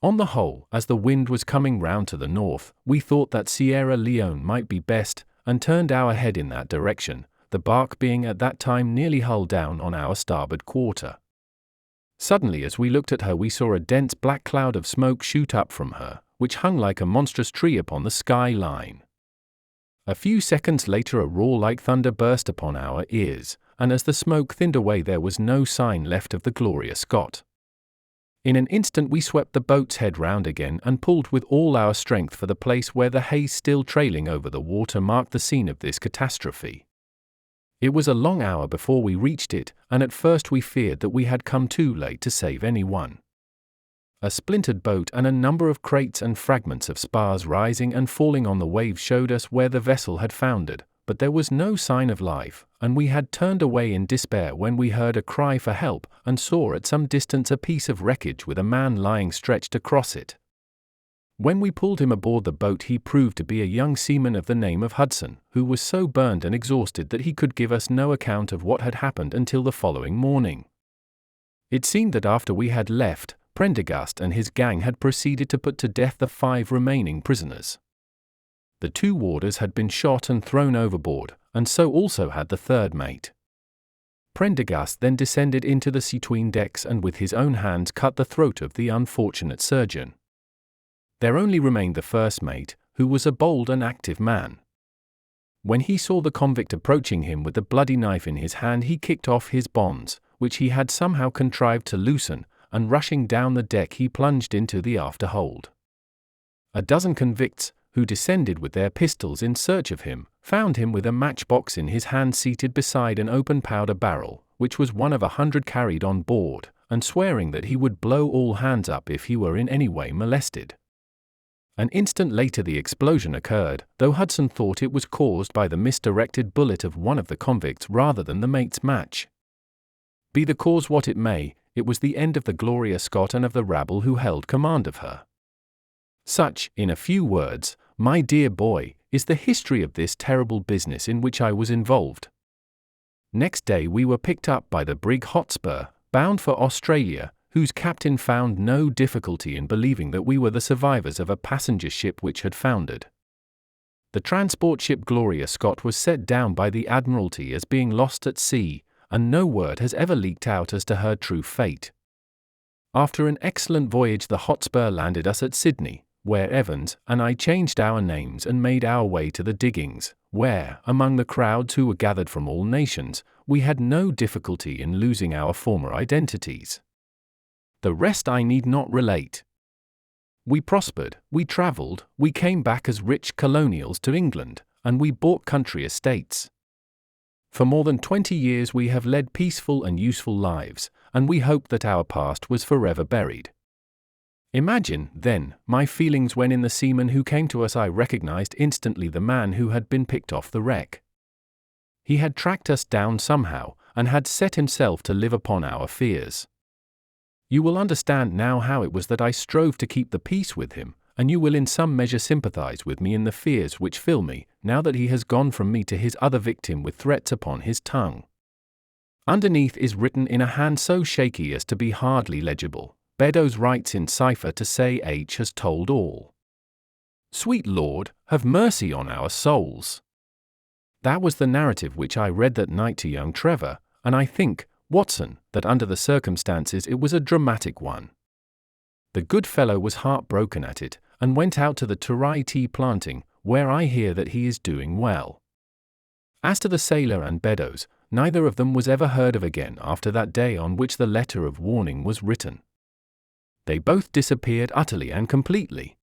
Speaker 1: On the whole, as the wind was coming round to the north, we thought that Sierra Leone might be best, and turned our head in that direction, the bark being at that time nearly hull down on our starboard quarter. Suddenly as we looked at her we saw a dense black cloud of smoke shoot up from her, which hung like a monstrous tree upon the sky line. A few seconds later a roar like thunder burst upon our ears, and as the smoke thinned away there was no sign left of the Gloria Scott. In an instant we swept the boat's head round again and pulled with all our strength for the place where the haze still trailing over the water marked the scene of this catastrophe. It was a long hour before we reached it, and at first we feared that we had come too late to save anyone. A splintered boat and a number of crates and fragments of spars rising and falling on the waves showed us where the vessel had foundered, but there was no sign of life, and we had turned away in despair when we heard a cry for help and saw at some distance a piece of wreckage with a man lying stretched across it. When we pulled him aboard the boat he proved to be a young seaman of the name of Hudson, who was so burned and exhausted that he could give us no account of what had happened until the following morning. It seemed that after we had left, Prendergast and his gang had proceeded to put to death the 5 remaining prisoners. The 2 warders had been shot and thrown overboard, and so also had the 3rd mate. Prendergast then descended into the sea-tween decks and with his own hands cut the throat of the unfortunate surgeon. There only remained the 1st mate, who was a bold and active man. When he saw the convict approaching him with the bloody knife in his hand he kicked off his bonds, which he had somehow contrived to loosen, and rushing down the deck he plunged into the afterhold. A dozen convicts, who descended with their pistols in search of him, found him with a matchbox in his hand seated beside an open powder barrel, which was one of 100 carried on board, and swearing that he would blow all hands up if he were in any way molested. An instant later the explosion occurred, though Hudson thought it was caused by the misdirected bullet of one of the convicts rather than the mate's match. Be the cause what it may, it was the end of the Gloria Scott and of the rabble who held command of her. Such, in a few words, my dear boy, is the history of this terrible business in which I was involved. Next day we were picked up by the brig Hotspur, bound for Australia, whose captain found no difficulty in believing that we were the survivors of a passenger ship which had foundered. The transport ship Gloria Scott was set down by the Admiralty as being lost at sea, and no word has ever leaked out as to her true fate. After an excellent voyage the Hotspur landed us at Sydney, where Evans and I changed our names and made our way to the diggings, where, among the crowds who were gathered from all nations, we had no difficulty in losing our former identities. The rest I need not relate. We prospered, we travelled, we came back as rich colonials to England, and we bought country estates. For more than 20 years we have led peaceful and useful lives, and we hoped that our past was forever buried. Imagine, then, my feelings when in the seaman who came to us I recognized instantly the man who had been picked off the wreck. He had tracked us down somehow, and had set himself to live upon our fears. You will understand now how it was that I strove to keep the peace with him, and you will in some measure sympathize with me in the fears which fill me, now that he has gone from me to his other victim with threats upon his tongue. Underneath is written in a hand so shaky as to be hardly legible. Beddoes writes in cipher to say H has told all. Sweet Lord, have mercy on our souls. That was the narrative which I read that night to young Trevor, and I think, Watson, that under the circumstances it was a dramatic one. The good fellow was heartbroken at it, and went out to the Turai tea planting, where I hear that he is doing well. As to the sailor and Beddoes, neither of them was ever heard of again after that day on which the letter of warning was written. They both disappeared utterly and completely.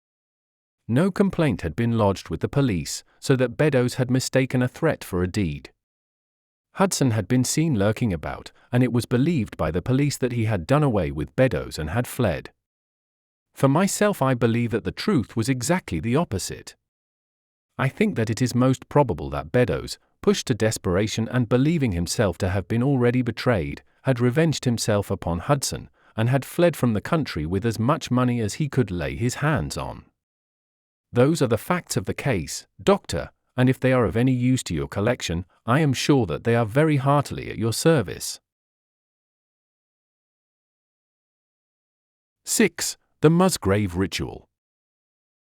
Speaker 1: No complaint had been lodged with the police, so that Beddoes had mistaken a threat for a deed. Hudson had been seen lurking about, and it was believed by the police that he had done away with Beddoes and had fled. For myself I believe that the truth was exactly the opposite. I think that it is most probable that Beddoes, pushed to desperation and believing himself to have been already betrayed, had revenged himself upon Hudson, and had fled from the country with as much money as he could lay his hands on. Those are the facts of the case, Doctor, and if they are of any use to your collection, I am sure that they are very heartily at your service. 6. The Musgrave Ritual.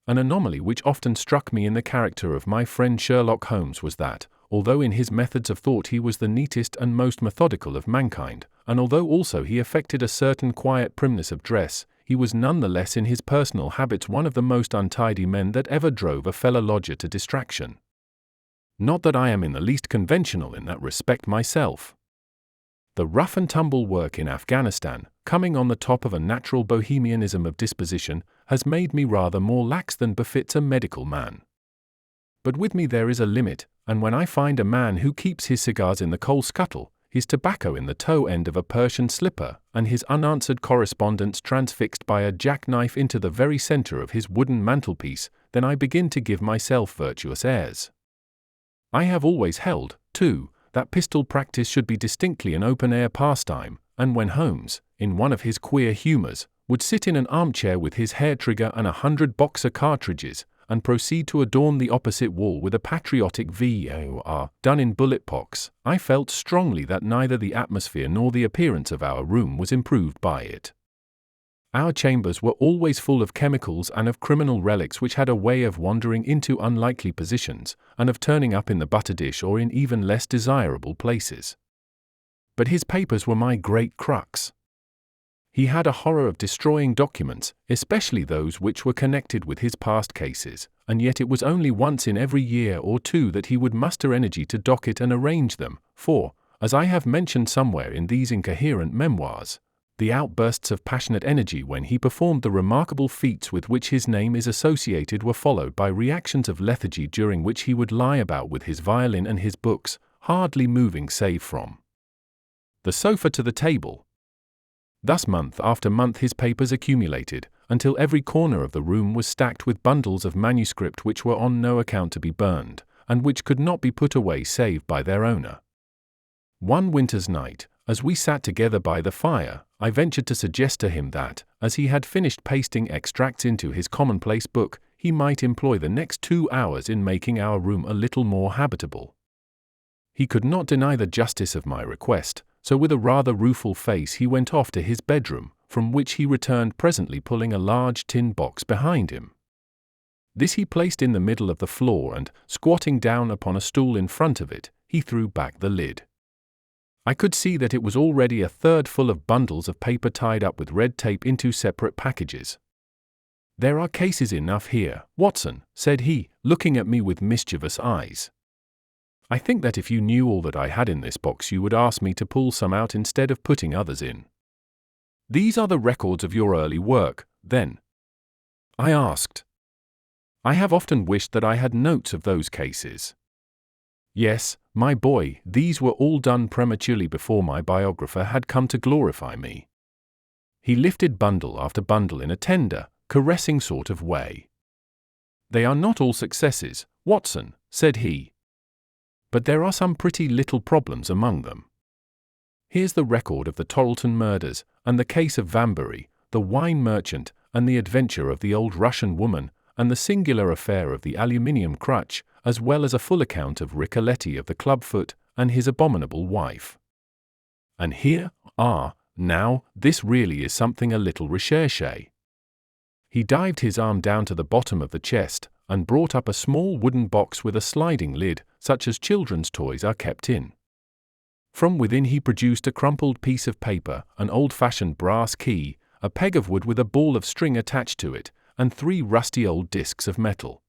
Speaker 1: An anomaly which often struck me in the character of my friend Sherlock Holmes was that, although in his methods of thought he was the neatest and most methodical of mankind, and although also he affected a certain quiet primness of dress, he was none the less in his personal habits one of the most untidy men that ever drove a fellow lodger to distraction. Not that I am in the least conventional in that respect myself. The rough-and-tumble work in Afghanistan, coming on the top of a natural bohemianism of disposition, has made me rather more lax than befits a medical man. But with me there is a limit, and when I find a man who keeps his cigars in the coal scuttle, his tobacco in the toe end of a Persian slipper, and his unanswered correspondence transfixed by a jackknife into the very centre of his wooden mantelpiece, then I begin to give myself virtuous airs. I have always held, too, that pistol practice should be distinctly an open-air pastime, and when Holmes, in one of his queer humours, would sit in an armchair with his hair-trigger and 100 Boxer cartridges, and proceed to adorn the opposite wall with a patriotic VOR done in bullet pocks, I felt strongly that neither the atmosphere nor the appearance of our room was improved by it. Our chambers were always full of chemicals and of criminal relics which had a way of wandering into unlikely positions, and of turning up in the butter dish or in even less desirable places. But his papers were my great crux. He had a horror of destroying documents, especially those which were connected with his past cases, and yet it was only once in every year or two that he would muster energy to docket and arrange them, for, as I have mentioned somewhere in these incoherent memoirs, The outbursts of passionate energy when he performed the remarkable feats with which his name is associated were followed by reactions of lethargy during which he would lie about with his violin and his books, hardly moving save from the sofa to the table. Thus month after month his papers accumulated, until every corner of the room was stacked with bundles of manuscript which were on no account to be burned, and which could not be put away save by their owner. One winter's night, as we sat together by the fire, I ventured to suggest to him that, as he had finished pasting extracts into his commonplace book, he might employ the next 2 hours in making our room a little more habitable. He could not deny the justice of my request, so with a rather rueful face he went off to his bedroom, from which he returned presently pulling a large tin box behind him. This he placed in the middle of the floor and, squatting down upon a stool in front of it, he threw back the lid. I could see that it was already a third full of bundles of paper tied up with red tape into separate packages. "There are cases enough here, Watson," said he, looking at me with mischievous eyes. "I think that if you knew all that I had in this box you would ask me to pull some out instead of putting others in." "These are the records of your early work, then?" I asked. "I have often wished that I had notes of those cases." "Yes, my boy, these were all done prematurely before my biographer had come to glorify me." He lifted bundle after bundle in a tender, caressing sort of way. "They are not all successes, Watson," said he. "But there are some pretty little problems among them. Here's the record of the Torelton murders, and the case of Vanbury, the wine merchant, and the adventure of the old Russian woman, and the singular affair of the aluminium crutch, as well as a full account of Ricoletti of the clubfoot, and his abominable wife. And here, now, this really is something a little recherché." He dived his arm down to the bottom of the chest, and brought up a small wooden box with a sliding lid, such as children's toys are kept in. From within he produced a crumpled piece of paper, an old-fashioned brass key, a peg of wood with a ball of string attached to it, and 3 rusty old discs of metal.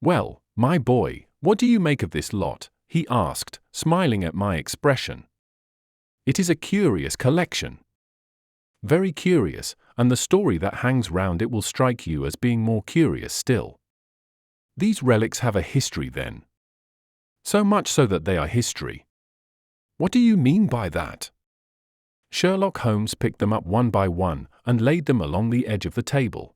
Speaker 1: "Well, my boy, what do you make of this lot?" he asked, smiling at my expression. "It is a curious collection." "Very curious, and the story that hangs round it will strike you as being more curious still." "These relics have a history then?" "So much so that they are history." "What do you mean by that?" Sherlock Holmes picked them up one by one, and laid them along the edge of the table.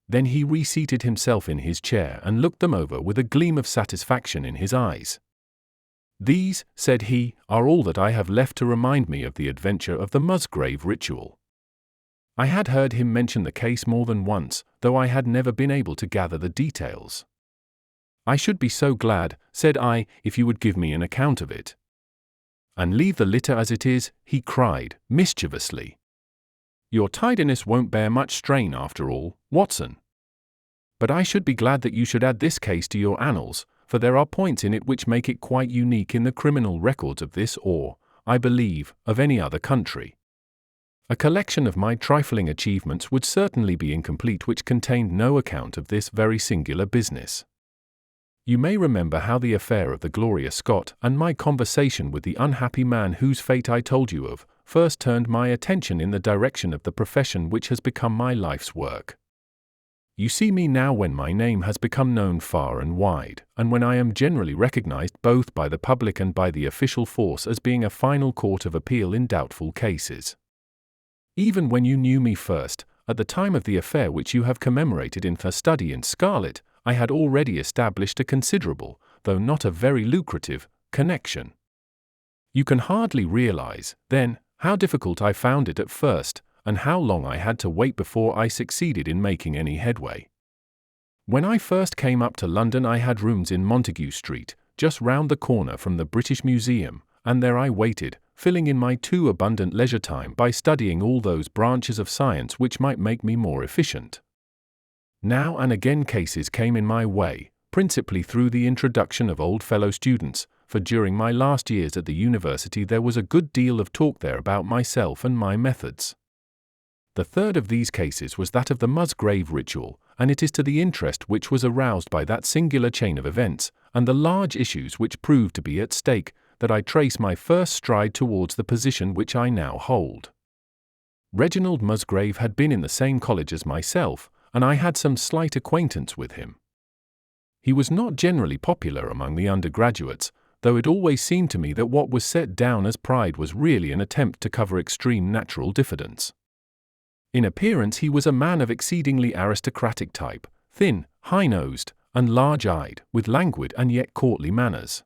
Speaker 1: Then he reseated himself in his chair and looked them over with a gleam of satisfaction in his eyes. "These," said he, "are all that I have left to remind me of the adventure of the Musgrave Ritual." I had heard him mention the case more than once, though I had never been able to gather the details. "I should be so glad," said I, "if you would give me an account of it." "And leave the litter as it is," he cried, mischievously. "Your tidiness won't bear much strain after all, Watson. But I should be glad that you should add this case to your annals, for there are points in it which make it quite unique in the criminal records of this or, I believe, of any other country. A collection of my trifling achievements would certainly be incomplete which contained no account of this very singular business. You may remember how the affair of the Gloria Scott and my conversation with the unhappy man whose fate I told you of, first turned my attention in the direction of the profession which has become my life's work. You see me now when my name has become known far and wide, and when I am generally recognized both by the public and by the official force as being a final court of appeal in doubtful cases. Even when you knew me first, at the time of the affair which you have commemorated in her study in scarlet, I had already established a considerable, though not a very lucrative, connection. You can hardly realize, then, how difficult I found it at first, and how long I had to wait before I succeeded in making any headway. When I first came up to London I had rooms in Montague Street, just round the corner from the British Museum, and there I waited, filling in my too abundant leisure time by studying all those branches of science which might make me more efficient. Now and again cases came in my way, principally through the introduction of old fellow students, for during my last years at the university there was a good deal of talk there about myself and my methods. The third of these cases was that of the Musgrave Ritual, and it is to the interest which was aroused by that singular chain of events, and the large issues which proved to be at stake, that I trace my first stride towards the position which I now hold. Reginald Musgrave had been in the same college as myself, and I had some slight acquaintance with him. He was not generally popular among the undergraduates, though it always seemed to me that what was set down as pride was really an attempt to cover extreme natural diffidence. In appearance he was a man of exceedingly aristocratic type, thin, high-nosed, and large-eyed, with languid and yet courtly manners.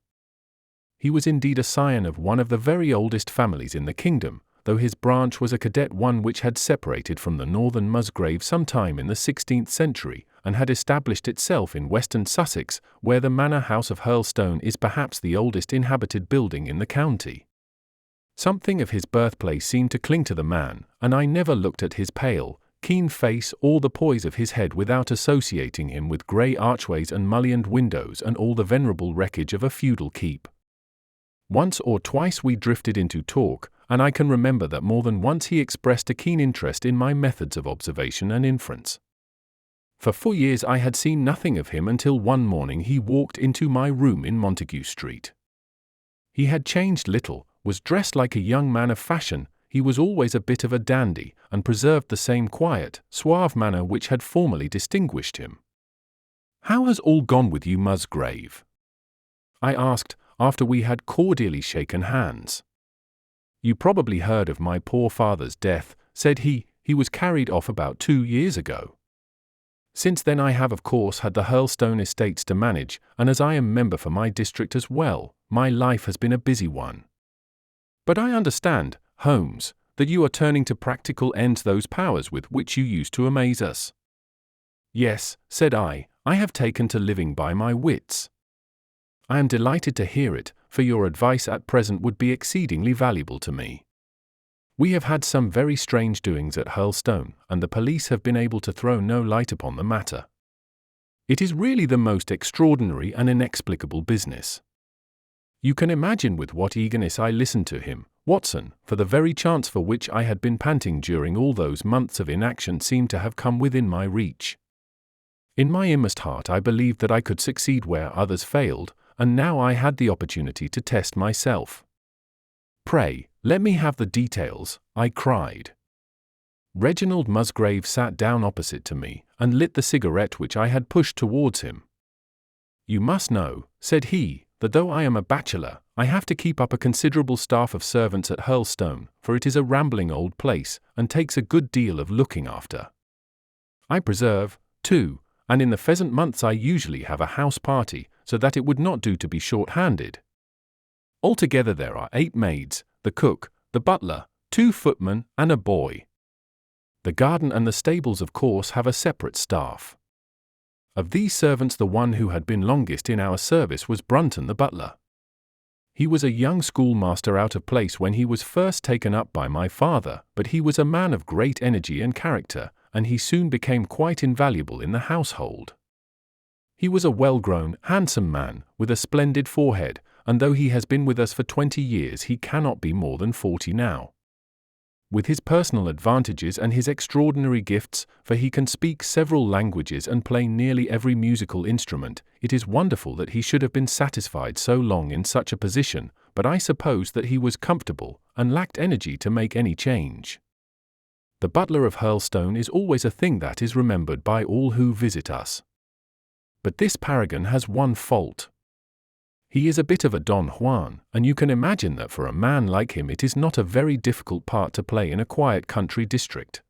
Speaker 1: He was indeed a scion of one of the very oldest families in the kingdom, though his branch was a cadet one which had separated from the northern Musgrave sometime in the 16th century, and had established itself in western Sussex, where the manor house of Hurlstone is perhaps the oldest inhabited building in the county. Something of his birthplace seemed to cling to the man, and I never looked at his pale, keen face or the poise of his head without associating him with grey archways and mullioned windows and all the venerable wreckage of a feudal keep. Once or twice we drifted into talk, and I can remember that more than once he expressed a keen interest in my methods of observation and inference. For 4 years I had seen nothing of him until one morning he walked into my room in Montague Street. He had changed little, was dressed like a young man of fashion, he was always a bit of a dandy, and preserved the same quiet, suave manner which had formerly distinguished him. "How has all gone with you, Musgrave?" I asked, after we had cordially shaken hands. "You probably heard of my poor father's death," said he. "He was carried off about 2 years ago. Since then I have of course had the Hurlstone estates to manage, and as I am member for my district as well, my life has been a busy one. But I understand, Holmes, that you are turning to practical ends those powers with which you used to amaze us." "Yes," said I have taken to living by my wits." "I am delighted to hear it, for your advice at present would be exceedingly valuable to me. We have had some very strange doings at Hurlstone, and the police have been able to throw no light upon the matter. It is really the most extraordinary and inexplicable business. You can imagine with what eagerness I listened to him, Watson, for the very chance for which I had been panting during all those months of inaction seemed to have come within my reach. In my inmost heart I believed that I could succeed where others failed, and now I had the opportunity to test myself. "Pray, let me have the details," I cried. Reginald Musgrave sat down opposite to me, and lit the cigarette which I had pushed towards him. "You must know," said he, "that though I am a bachelor, I have to keep up a considerable staff of servants at Hurlstone, for it is a rambling old place, and takes a good deal of looking after. I preserve, too, and in the pheasant months I usually have a house party, so that it would not do to be short-handed. Altogether there are 8 maids, the cook, the butler, 2 footmen, and a boy. The garden and the stables of course have a separate staff. Of these servants the one who had been longest in our service was Brunton the butler. He was a young schoolmaster out of place when he was first taken up by my father, but he was a man of great energy and character, and he soon became quite invaluable in the household. He was a well-grown, handsome man, with a splendid forehead, and though he has been with us for 20 years he cannot be more than 40 now. With his personal advantages and his extraordinary gifts, for he can speak several languages and play nearly every musical instrument, it is wonderful that he should have been satisfied so long in such a position, but I suppose that he was comfortable, and lacked energy to make any change. The butler of Hurlstone is always a thing that is remembered by all who visit us. But this paragon has one fault. He is a bit of a Don Juan, and you can imagine that for a man like him it is not a very difficult part to play in a quiet country district.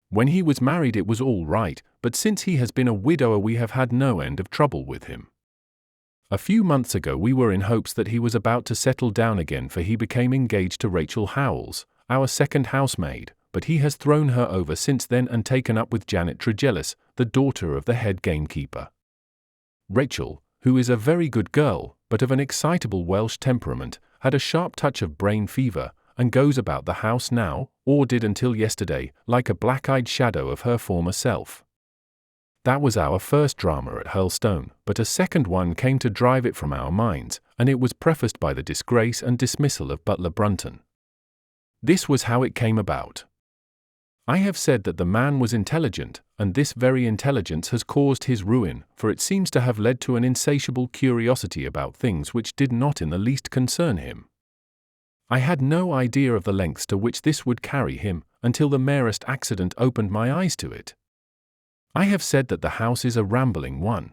Speaker 1: When he was married it was all right, but since he has been a widower we have had no end of trouble with him. A few months ago we were in hopes that he was about to settle down again, for he became engaged to Rachel Howells, our second housemaid, but he has thrown her over since then and taken up with Janet Tregellis, the daughter of the head gamekeeper. Rachel, who is a very good girl, but of an excitable Welsh temperament, had a sharp touch of brain fever, and goes about the house now, or did until yesterday, like a black-eyed shadow of her former self. That was our first drama at Hurlstone, but a second one came to drive it from our minds, and it was prefaced by the disgrace and dismissal of Butler Brunton. This was how it came about. I have said that the man was intelligent, and this very intelligence has caused his ruin, for it seems to have led to an insatiable curiosity about things which did not in the least concern him. I had no idea of the lengths to which this would carry him, until the merest accident opened my eyes to it. I have said that the house is a rambling one.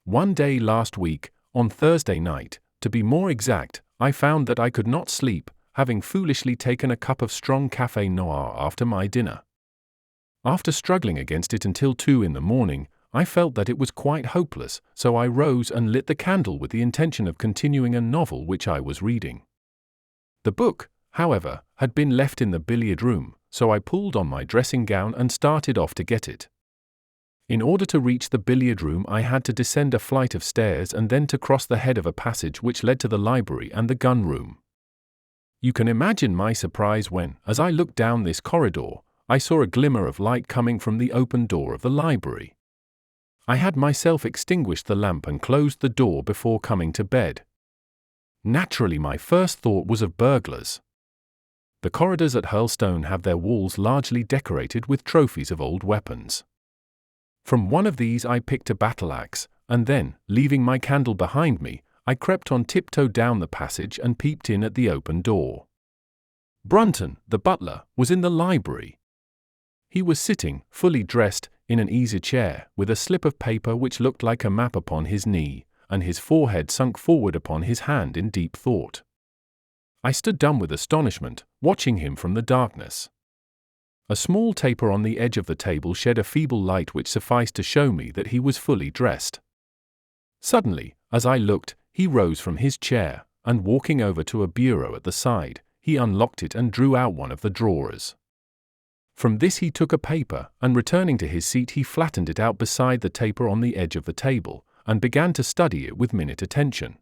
Speaker 1: One day last week, on Thursday night, to be more exact, I found that I could not sleep, having foolishly taken a cup of strong café noir after my dinner. After struggling against it until 2 in the morning, I felt that it was quite hopeless, so I rose and lit the candle with the intention of continuing a novel which I was reading. The book, however, had been left in the billiard room, so I pulled on my dressing gown and started off to get it. In order to reach the billiard room, I had to descend a flight of stairs and then to cross the head of a passage which led to the library and the gun room. You can imagine my surprise when, as I looked down this corridor, I saw a glimmer of light coming from the open door of the library. I had myself extinguished the lamp and closed the door before coming to bed. Naturally, my first thought was of burglars. The corridors at Hurlstone have their walls largely decorated with trophies of old weapons. From one of these I picked a battle-axe, and then, leaving my candle behind me, I crept on tiptoe down the passage and peeped in at the open door. Brunton, the butler, was in the library. He was sitting, fully dressed, in an easy chair, with a slip of paper which looked like a map upon his knee, and his forehead sunk forward upon his hand in deep thought. I stood dumb with astonishment, watching him from the darkness. A small taper on the edge of the table shed a feeble light which sufficed to show me that he was fully dressed. Suddenly, as I looked, he rose from his chair, and walking over to a bureau at the side, he unlocked it and drew out one of the drawers. From this he took a paper, and returning to his seat he flattened it out beside the taper on the edge of the table, and began to study it with minute attention.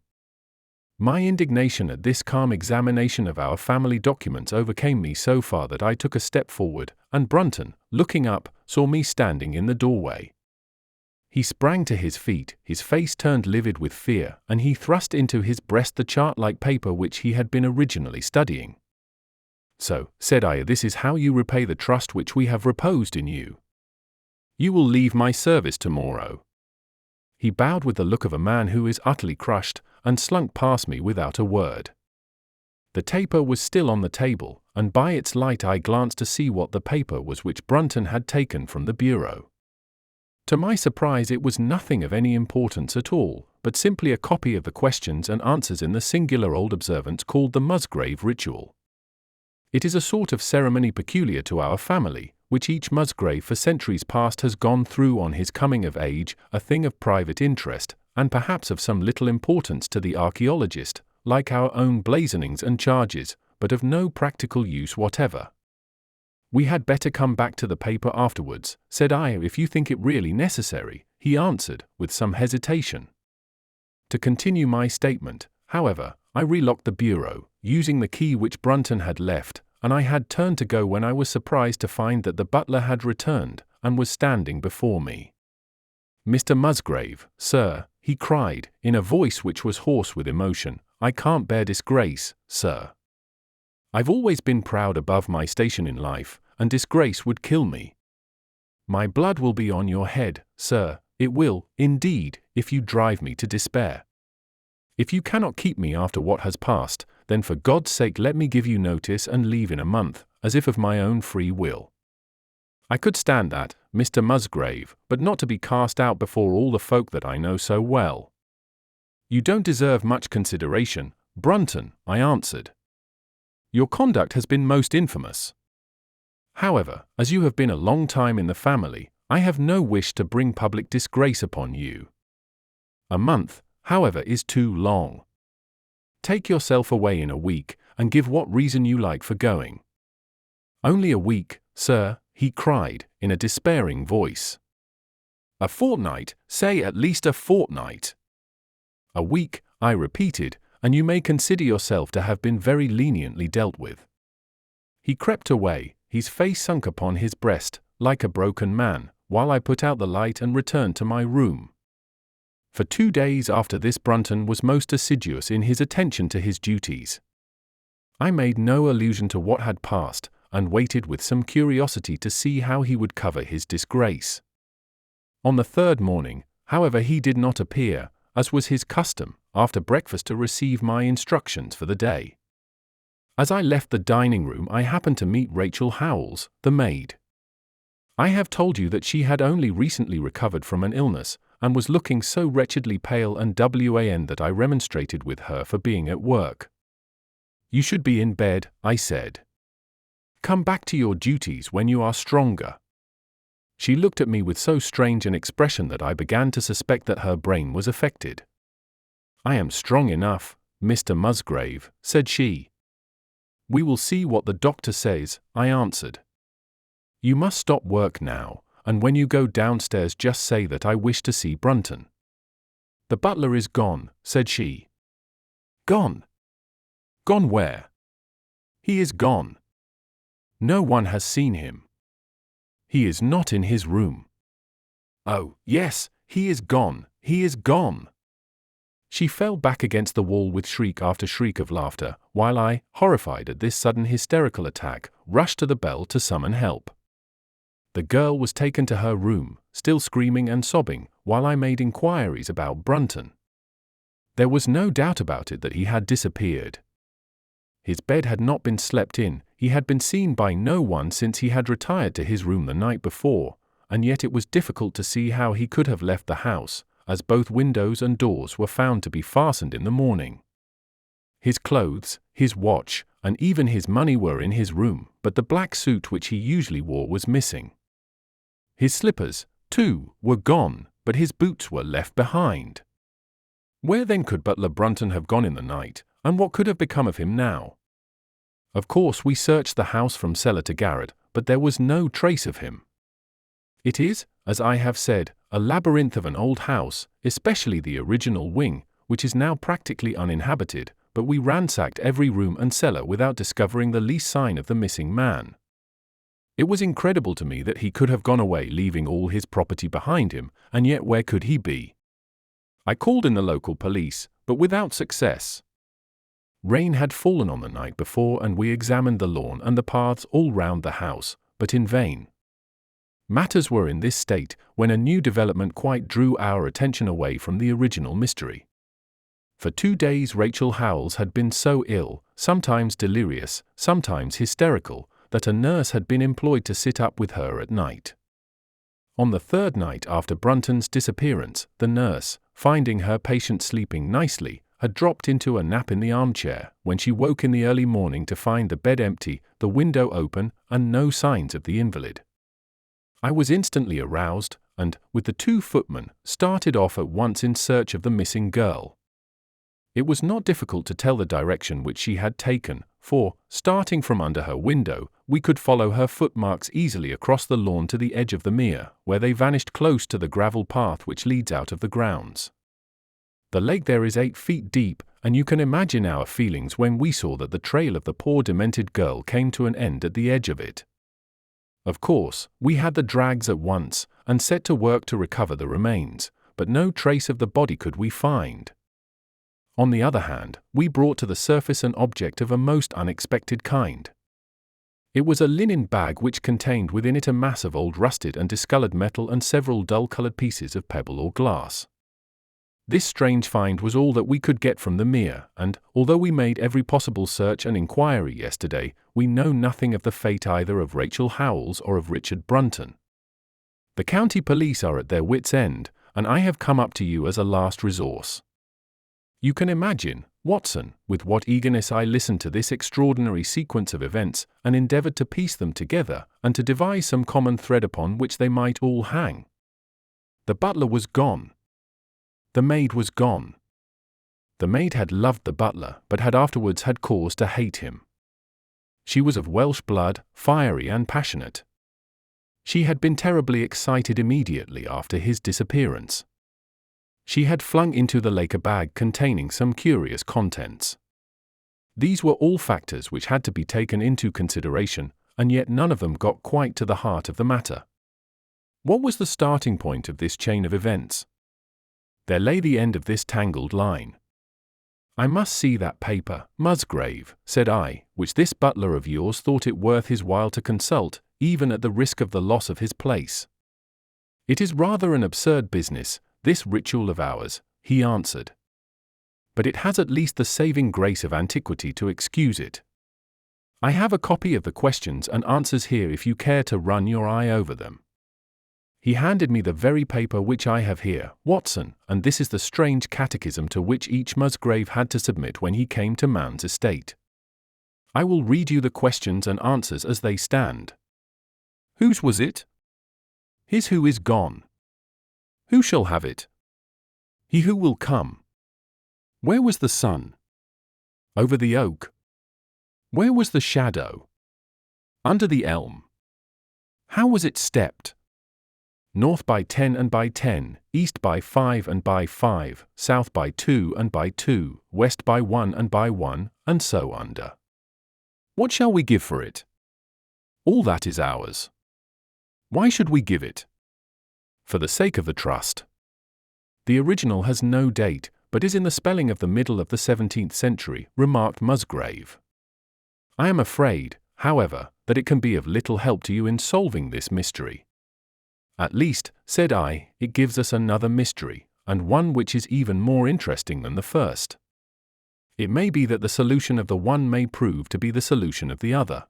Speaker 1: My indignation at this calm examination of our family documents overcame me so far that I took a step forward, and Brunton, looking up, saw me standing in the doorway. He sprang to his feet, his face turned livid with fear, and he thrust into his breast the chart-like paper which he had been originally studying. "So," said I, "this is how you repay the trust which we have reposed in you. You will leave my service tomorrow." He bowed with the look of a man who is utterly crushed, and slunk past me without a word. The taper was still on the table, and by its light I glanced to see what the paper was which Brunton had taken from the bureau. To my surprise, it was nothing of any importance at all, but simply a copy of the questions and answers in the singular old observance called the Musgrave Ritual. It is a sort of ceremony peculiar to our family, which each Musgrave for centuries past has gone through on his coming of age, a thing of private interest, and perhaps of some little importance to the archaeologist, like our own blazonings and charges, but of no practical use whatever. "We had better come back to the paper afterwards," said I, "if you think it really necessary," he answered, with some hesitation. To continue my statement, however, I relocked the bureau, using the key which Brunton had left, and I had turned to go when I was surprised to find that the butler had returned, and was standing before me. "Mr. Musgrave, sir," he cried, in a voice which was hoarse with emotion, "I can't bear disgrace, sir. I've always been proud above my station in life, and disgrace would kill me. My blood will be on your head, sir, it will, indeed, if you drive me to despair. If you cannot keep me after what has passed, then for God's sake let me give you notice and leave in a month, as if of my own free will. I could stand that, Mr. Musgrave, but not to be cast out before all the folk that I know so well." "You don't deserve much consideration, Brunton," I answered. "Your conduct has been most infamous. However, as you have been a long time in the family, I have no wish to bring public disgrace upon you. A month, however, is too long. Take yourself away in a week, and give what reason you like for going." "Only a week, sir," he cried, in a despairing voice. "A fortnight, say at least a fortnight." "A week," I repeated, "and you may consider yourself to have been very leniently dealt with." He crept away, his face sunk upon his breast, like a broken man, while I put out the light and returned to my room. For 2 days after this Brunton was most assiduous in his attention to his duties. I made no allusion to what had passed, and waited with some curiosity to see how he would cover his disgrace. On the 3rd morning, however, he did not appear, as was his custom, after breakfast to receive my instructions for the day. As I left the dining room, I happened to meet Rachel Howells, the maid. I have told you that she had only recently recovered from an illness, and was looking so wretchedly pale and wan that I remonstrated with her for being at work. "You should be in bed," I said. "Come back to your duties when you are stronger." She looked at me with so strange an expression that I began to suspect that her brain was affected. "I am strong enough, Mr. Musgrave," said she. "We will see what the doctor says," I answered. "You must stop work now, and when you go downstairs just say that I wish to see Brunton." "The butler is gone," said she. "Gone? Gone where?" "He is gone. No one has seen him. He is not in his room." "Oh, yes, he is gone, he is gone." She fell back against the wall with shriek after shriek of laughter, while I, horrified at this sudden hysterical attack, rushed to the bell to summon help. The girl was taken to her room, still screaming and sobbing, while I made inquiries about Brunton. There was no doubt about it that he had disappeared. His bed had not been slept in, he had been seen by no one since he had retired to his room the night before, and yet it was difficult to see how he could have left the house, as both windows and doors were found to be fastened in the morning. His clothes, his watch, and even his money were in his room, but the black suit which he usually wore was missing. His slippers, too, were gone, but his boots were left behind. Where then could butler Brunton have gone in the night, and what could have become of him now? Of course we searched the house from cellar to garret, but there was no trace of him. It is, as I have said, a labyrinth of an old house, especially the original wing, which is now practically uninhabited, but we ransacked every room and cellar without discovering the least sign of the missing man. It was incredible to me that he could have gone away leaving all his property behind him, and yet where could he be? I called in the local police, but without success. Rain had fallen on the night before and we examined the lawn and the paths all round the house, but in vain. Matters were in this state when a new development quite drew our attention away from the original mystery. For 2 days Rachel Howells had been so ill, sometimes delirious, sometimes hysterical, that a nurse had been employed to sit up with her at night. On the 3rd night after Brunton's disappearance, the nurse, finding her patient sleeping nicely, had dropped into a nap in the armchair, when she woke in the early morning to find the bed empty, the window open, and no signs of the invalid. I was instantly aroused, and, with the 2 footmen, started off at once in search of the missing girl. It was not difficult to tell the direction which she had taken, for, starting from under her window, we could follow her footmarks easily across the lawn to the edge of the mere, where they vanished close to the gravel path which leads out of the grounds. The lake there is 8 feet deep, and you can imagine our feelings when we saw that the trail of the poor demented girl came to an end at the edge of it. Of course, we had the drags at once, and set to work to recover the remains, but no trace of the body could we find. On the other hand, we brought to the surface an object of a most unexpected kind. It was a linen bag which contained within it a mass of old rusted and discolored metal and several dull-colored pieces of pebble or glass. This strange find was all that we could get from the mere, and, although we made every possible search and inquiry yesterday, we know nothing of the fate either of Rachel Howells or of Richard Brunton. The county police are at their wits' end, and I have come up to you as a last resource. You can imagine, Watson, with what eagerness I listened to this extraordinary sequence of events, and endeavored to piece them together, and to devise some common thread upon which they might all hang. The butler was gone. The maid was gone. The maid had loved the butler, but had afterwards had cause to hate him. She was of Welsh blood, fiery and passionate. She had been terribly excited immediately after his disappearance. She had flung into the lake a bag containing some curious contents. These were all factors which had to be taken into consideration, and yet none of them got quite to the heart of the matter. What was the starting point of this chain of events? There lay the end of this tangled line. "I must see that paper, Musgrave," said I, "which this butler of yours thought it worth his while to consult, even at the risk of the loss of his place." "It is rather an absurd business, this ritual of ours," he answered. "But it has at least the saving grace of antiquity to excuse it. I have a copy of the questions and answers here if you care to run your eye over them. He handed me the very paper which I have here, Watson, and this is the strange catechism to which each Musgrave had to submit when he came to man's estate. I will read you the questions and answers as they stand. Whose was it? His who is gone. Who shall have it? He who will come. Where was the sun? Over the oak. Where was the shadow? Under the elm. How was it stepped? North by 10 and by 10, east by 5 and by 5, south by 2 and by 2, west by 1 and by 1, and so under. What shall we give for it? All that is ours. Why should we give it? For the sake of the trust. The original has no date, but is in the spelling of the middle of the 17th century, remarked Musgrave. I am afraid, however, that it can be of little help to you in solving this mystery. At least, said I, it gives us another mystery, and one which is even more interesting than the first. It may be that the solution of the one may prove to be the solution of the other.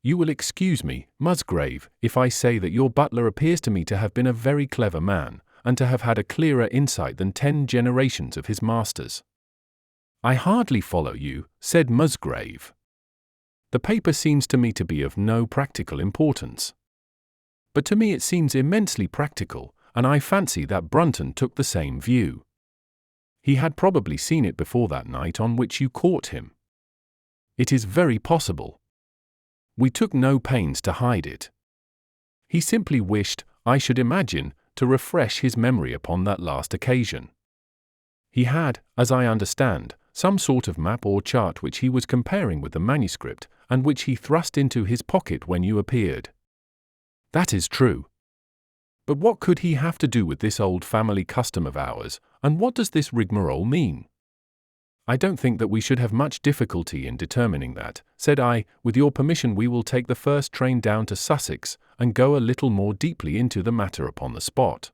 Speaker 1: You will excuse me, Musgrave, if I say that your butler appears to me to have been a very clever man, and to have had a clearer insight than 10 generations of his masters. I hardly follow you, said Musgrave. The paper seems to me to be of no practical importance. But to me it seems immensely practical, and I fancy that Brunton took the same view. He had probably seen it before that night on which you caught him. It is very possible. We took no pains to hide it. He simply wished, I should imagine, to refresh his memory upon that last occasion. He had, as I understand, some sort of map or chart which he was comparing with the manuscript, and which he thrust into his pocket when you appeared. That is true. But what could he have to do with this old family custom of ours, and what does this rigmarole mean? I don't think that we should have much difficulty in determining that, said I. With your permission we will take the first train down to Sussex, and go a little more deeply into the matter upon the spot.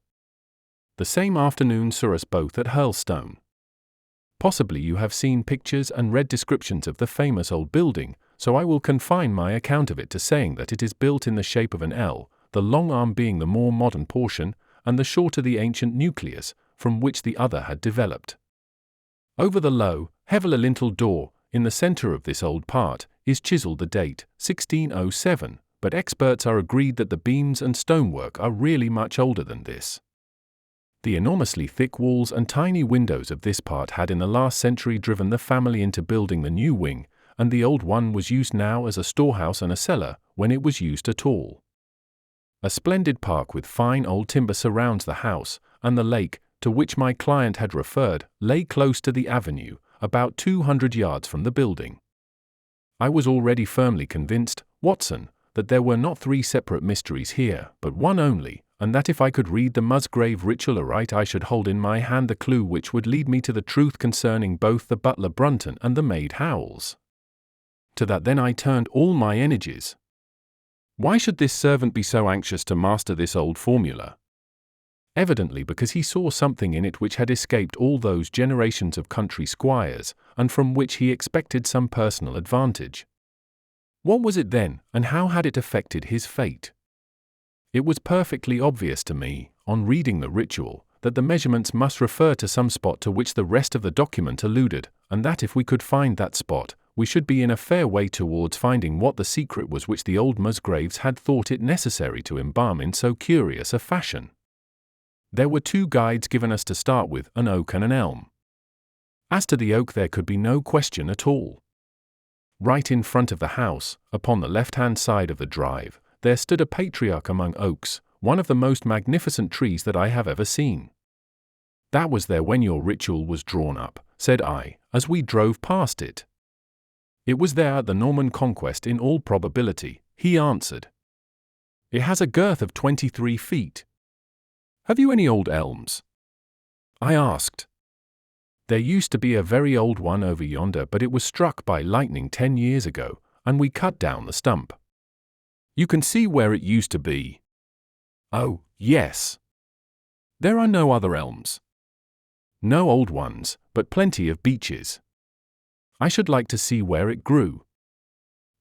Speaker 1: The same afternoon saw us both at Hurlstone. Possibly you have seen pictures and read descriptions of the famous old building, so I will confine my account of it to saying that it is built in the shape of an L, the long arm being the more modern portion, and the shorter the ancient nucleus, from which the other had developed. Over the low, heavily linteled door, in the centre of this old part, is chiselled the date, 1607, but experts are agreed that the beams and stonework are really much older than this. The enormously thick walls and tiny windows of this part had in the last century driven the family into building the new wing, and the old one was used now as a storehouse and a cellar, when it was used at all. A splendid park with fine old timber surrounds the house, and the lake, to which my client had referred, lay close to the avenue, about 200 yards from the building. I was already firmly convinced, Watson, that there were not 3 separate mysteries here, but one only, and that if I could read the Musgrave Ritual aright I should hold in my hand the clue which would lead me to the truth concerning both the butler Brunton and the maid Howells. To that then I turned all my energies. Why should this servant be so anxious to master this old formula? Evidently because he saw something in it which had escaped all those generations of country squires, and from which he expected some personal advantage. What was it then, and how had it affected his fate? It was perfectly obvious to me, on reading the ritual, that the measurements must refer to some spot to which the rest of the document alluded, and that if we could find that spot, we should be in a fair way towards finding what the secret was which the old Musgraves had thought it necessary to embalm in so curious a fashion. There were 2 guides given us to start with, an oak and an elm. As to the oak there could be no question at all. Right in front of the house, upon the left-hand side of the drive, there stood a patriarch among oaks, one of the most magnificent trees that I have ever seen. That was there when your ritual was drawn up, said I, as we drove past it. It was there at the Norman Conquest in all probability, he answered. It has a girth of 23 feet. Have you any old elms? I asked. There used to be a very old one over yonder, but it was struck by lightning 10 years ago, and we cut down the stump. You can see where it used to be. Oh, yes. There are no other elms. No old ones, but plenty of beeches. I should like to see where it grew.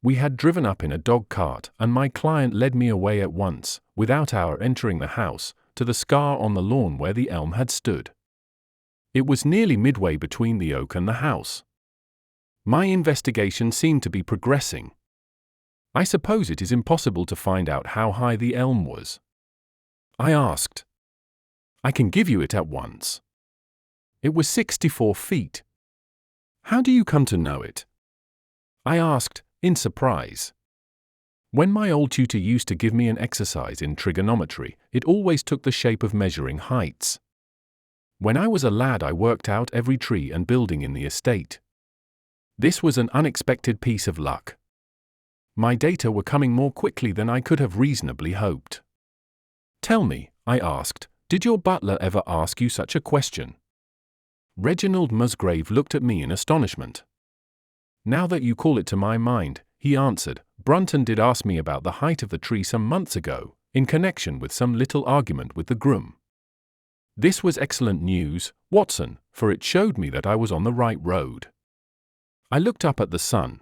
Speaker 1: We had driven up in a dog cart, and my client led me away at once, without our entering the house, to the scar on the lawn where the elm had stood. It was nearly midway between the oak and the house. My investigation seemed to be progressing. I suppose it is impossible to find out how high the elm was. I asked. I can give you it at once. It was 64 feet. How do you come to know it? I asked, in surprise. When my old tutor used to give me an exercise in trigonometry, it always took the shape of measuring heights. When I was a lad, I worked out every tree and building in the estate. This was an unexpected piece of luck. My data were coming more quickly than I could have reasonably hoped. Tell me, I asked, did your butler ever ask you such a question? Reginald Musgrave looked at me in astonishment. Now that you call it to my mind, he answered, Brunton did ask me about the height of the tree some months ago, in connection with some little argument with the groom. This was excellent news, Watson, for it showed me that I was on the right road. I looked up at the sun.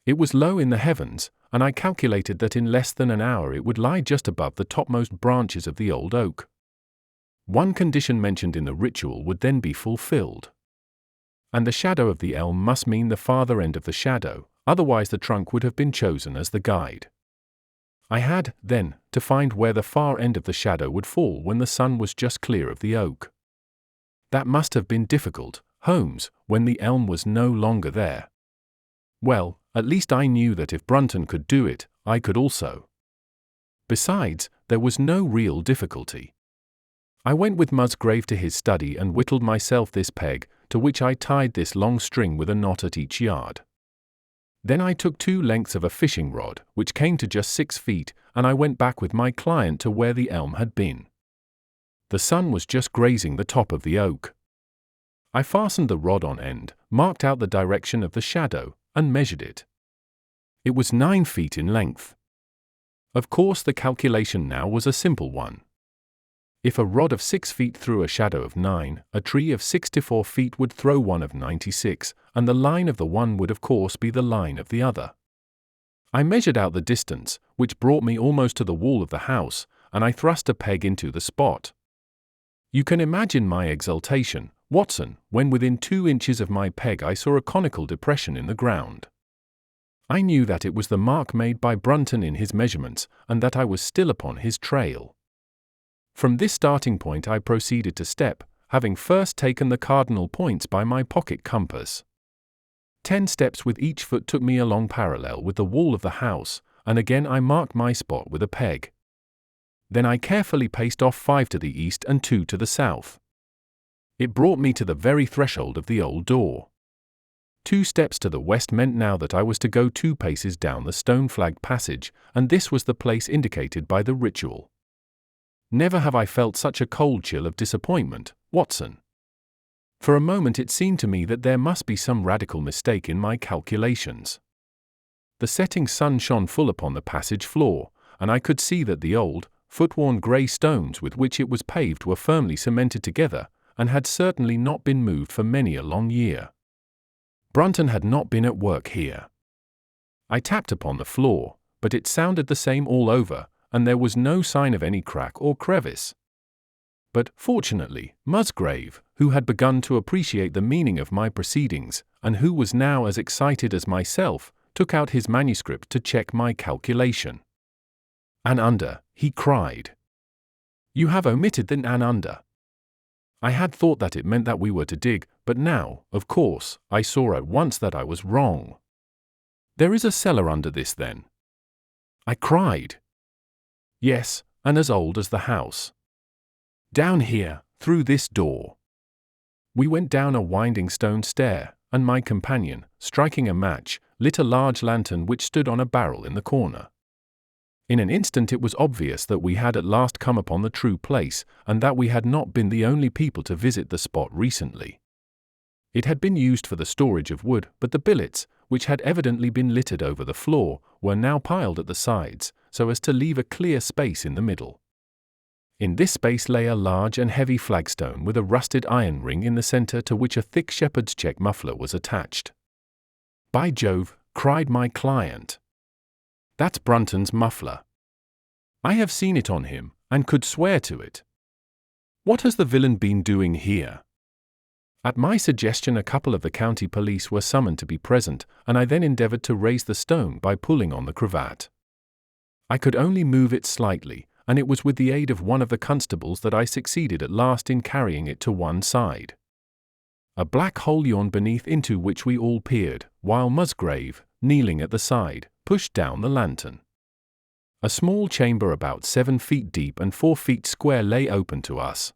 Speaker 1: It was low in the heavens, and I calculated that in less than an hour it would lie just above the topmost branches of the old oak. One condition mentioned in the ritual would then be fulfilled. And the shadow of the elm must mean the farther end of the shadow, otherwise the trunk would have been chosen as the guide. I had, then, to find where the far end of the shadow would fall when the sun was just clear of the oak. That must have been difficult, Holmes, when the elm was no longer there. Well, at least I knew that if Brunton could do it, I could also. Besides, there was no real difficulty. I went with Musgrave to his study and whittled myself this peg, to which I tied this long string with a knot at each yard. Then I took 2 lengths of a fishing rod, which came to just 6 feet, and I went back with my client to where the elm had been. The sun was just grazing the top of the oak. I fastened the rod on end, marked out the direction of the shadow, and measured it. It was 9 feet in length. Of course, the calculation now was a simple one. If a rod of 6 feet threw a shadow of 9, a tree of 64 feet would throw one of 96, and the line of the one would of course be the line of the other. I measured out the distance, which brought me almost to the wall of the house, and I thrust a peg into the spot. You can imagine my exultation, Watson, when within 2 inches of my peg I saw a conical depression in the ground. I knew that it was the mark made by Brunton in his measurements, and that I was still upon his trail. From this starting point I proceeded to step, having first taken the cardinal points by my pocket compass. 10 steps with each foot took me along parallel with the wall of the house, and again I marked my spot with a peg. Then I carefully paced off 5 to the east and 2 to the south. It brought me to the very threshold of the old door. 2 steps to the west meant now that I was to go 2 paces down the stone-flagged passage, and this was the place indicated by the ritual. Never have I felt such a cold chill of disappointment, Watson. For a moment it seemed to me that there must be some radical mistake in my calculations. The setting sun shone full upon the passage floor, and I could see that the old, foot-worn grey stones with which it was paved were firmly cemented together, and had certainly not been moved for many a long year. Brunton had not been at work here. I tapped upon the floor, but it sounded the same all over, and there was no sign of any crack or crevice. But, fortunately, Musgrave, who had begun to appreciate the meaning of my proceedings, and who was now as excited as myself, took out his manuscript to check my calculation. "An under," he cried. "You have omitted the an under." I had thought that it meant that we were to dig, but now, of course, I saw at once that I was wrong. "There is a cellar under this, then?" I cried. "Yes, and as old as the house. Down here, through this door." We went down a winding stone stair, and my companion, striking a match, lit a large lantern which stood on a barrel in the corner. In an instant it was obvious that we had at last come upon the true place, and that we had not been the only people to visit the spot recently. It had been used for the storage of wood, but the billets, which had evidently been littered over the floor, were now piled at the sides, so as to leave a clear space in the middle. In this space lay a large and heavy flagstone with a rusted iron ring in the center to which a thick shepherd's check muffler was attached. "By Jove," cried my client. "That's Brunton's muffler. I have seen it on him, and could swear to it. What has the villain been doing here?" At my suggestion, a couple of the county police were summoned to be present, and I then endeavored to raise the stone by pulling on the cravat. I could only move it slightly, and it was with the aid of one of the constables that I succeeded at last in carrying it to one side. A black hole yawned beneath, into which we all peered, while Musgrave, kneeling at the side, pushed down the lantern. A small chamber about 7 feet deep and 4 feet square lay open to us.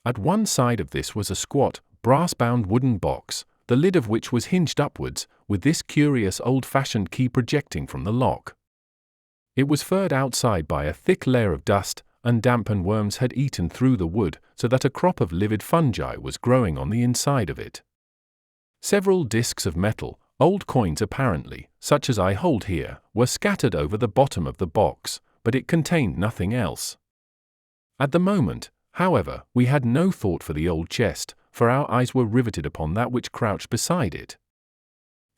Speaker 1: At one side of this was a squat, brass-bound wooden box, the lid of which was hinged upwards, with this curious old-fashioned key projecting from the lock. It was furred outside by a thick layer of dust, and damp and worms had eaten through the wood, so that a crop of livid fungi was growing on the inside of it. Several discs of metal, old coins apparently, such as I hold here, were scattered over the bottom of the box, but it contained nothing else. At the moment, however, we had no thought for the old chest, for our eyes were riveted upon that which crouched beside it.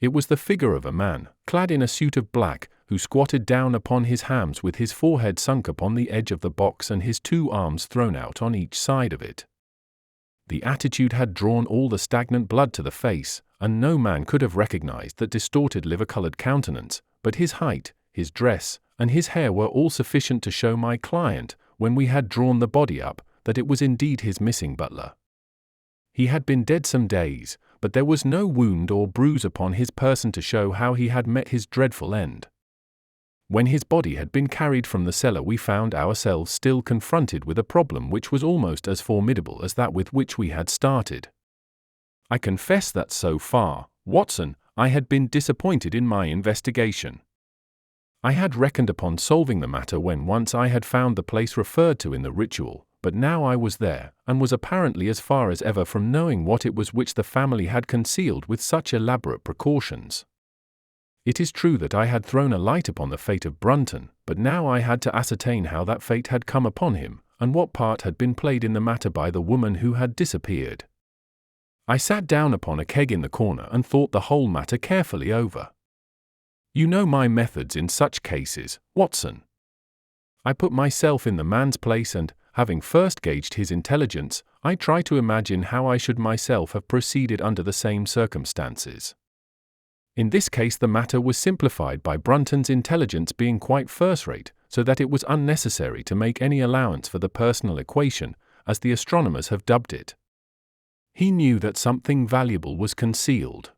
Speaker 1: It was the figure of a man, clad in a suit of black, who squatted down upon his hams with his forehead sunk upon the edge of the box and his 2 arms thrown out on each side of it. The attitude had drawn all the stagnant blood to the face, and no man could have recognized that distorted liver-colored countenance, but his height, his dress, and his hair were all sufficient to show my client, when we had drawn the body up, that it was indeed his missing butler. He had been dead some days, but there was no wound or bruise upon his person to show how he had met his dreadful end. When his body had been carried from the cellar, we found ourselves still confronted with a problem which was almost as formidable as that with which we had started. I confess that so far, Watson, I had been disappointed in my investigation. I had reckoned upon solving the matter when once I had found the place referred to in the ritual, but now I was there, and was apparently as far as ever from knowing what it was which the family had concealed with such elaborate precautions. It is true that I had thrown a light upon the fate of Brunton, but now I had to ascertain how that fate had come upon him, and what part had been played in the matter by the woman who had disappeared. I sat down upon a keg in the corner and thought the whole matter carefully over. You know my methods in such cases, Watson. I put myself in the man's place and, having first gauged his intelligence, I try to imagine how I should myself have proceeded under the same circumstances. In this case the matter was simplified by Brunton's intelligence being quite first-rate, so that it was unnecessary to make any allowance for the personal equation, as the astronomers have dubbed it. He knew that something valuable was concealed.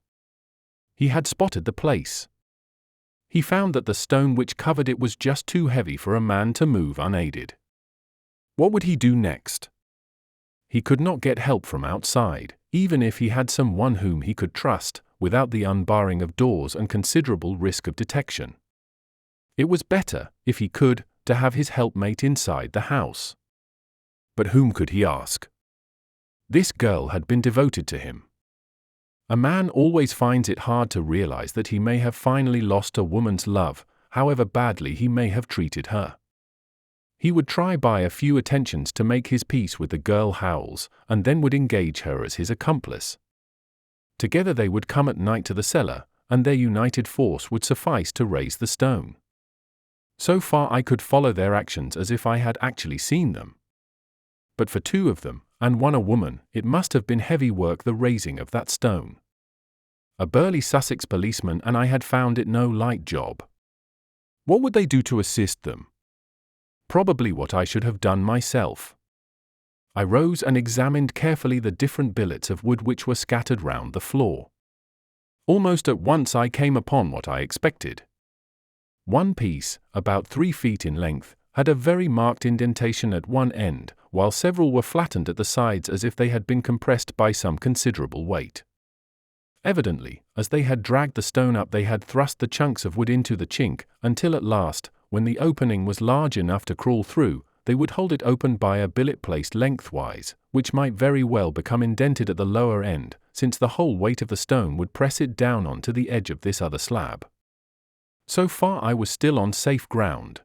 Speaker 1: He had spotted the place. He found that the stone which covered it was just too heavy for a man to move unaided. What would he do next? He could not get help from outside, even if he had some one whom he could trust, without the unbarring of doors and considerable risk of detection. It was better, if he could, to have his helpmate inside the house. But whom could he ask? This girl had been devoted to him. A man always finds it hard to realize that he may have finally lost a woman's love, however badly he may have treated her. He would try by a few attentions to make his peace with the girl Howells, and then would engage her as his accomplice. Together they would come at night to the cellar, and their united force would suffice to raise the stone. So far I could follow their actions as if I had actually seen them. But for 2 of them, and one a woman, it must have been heavy work the raising of that stone. A burly Sussex policeman, and I had found it no light job. What would they do to assist them? Probably what I should have done myself. I rose and examined carefully the different billets of wood which were scattered round the floor. Almost at once I came upon what I expected. One piece, about 3 feet in length, had a very marked indentation at one end, while several were flattened at the sides as if they had been compressed by some considerable weight. Evidently, as they had dragged the stone up, they had thrust the chunks of wood into the chink, until at last, when the opening was large enough to crawl through, they would hold it open by a billet placed lengthwise, which might very well become indented at the lower end, since the whole weight of the stone would press it down onto the edge of this other slab. So far I was still on safe ground.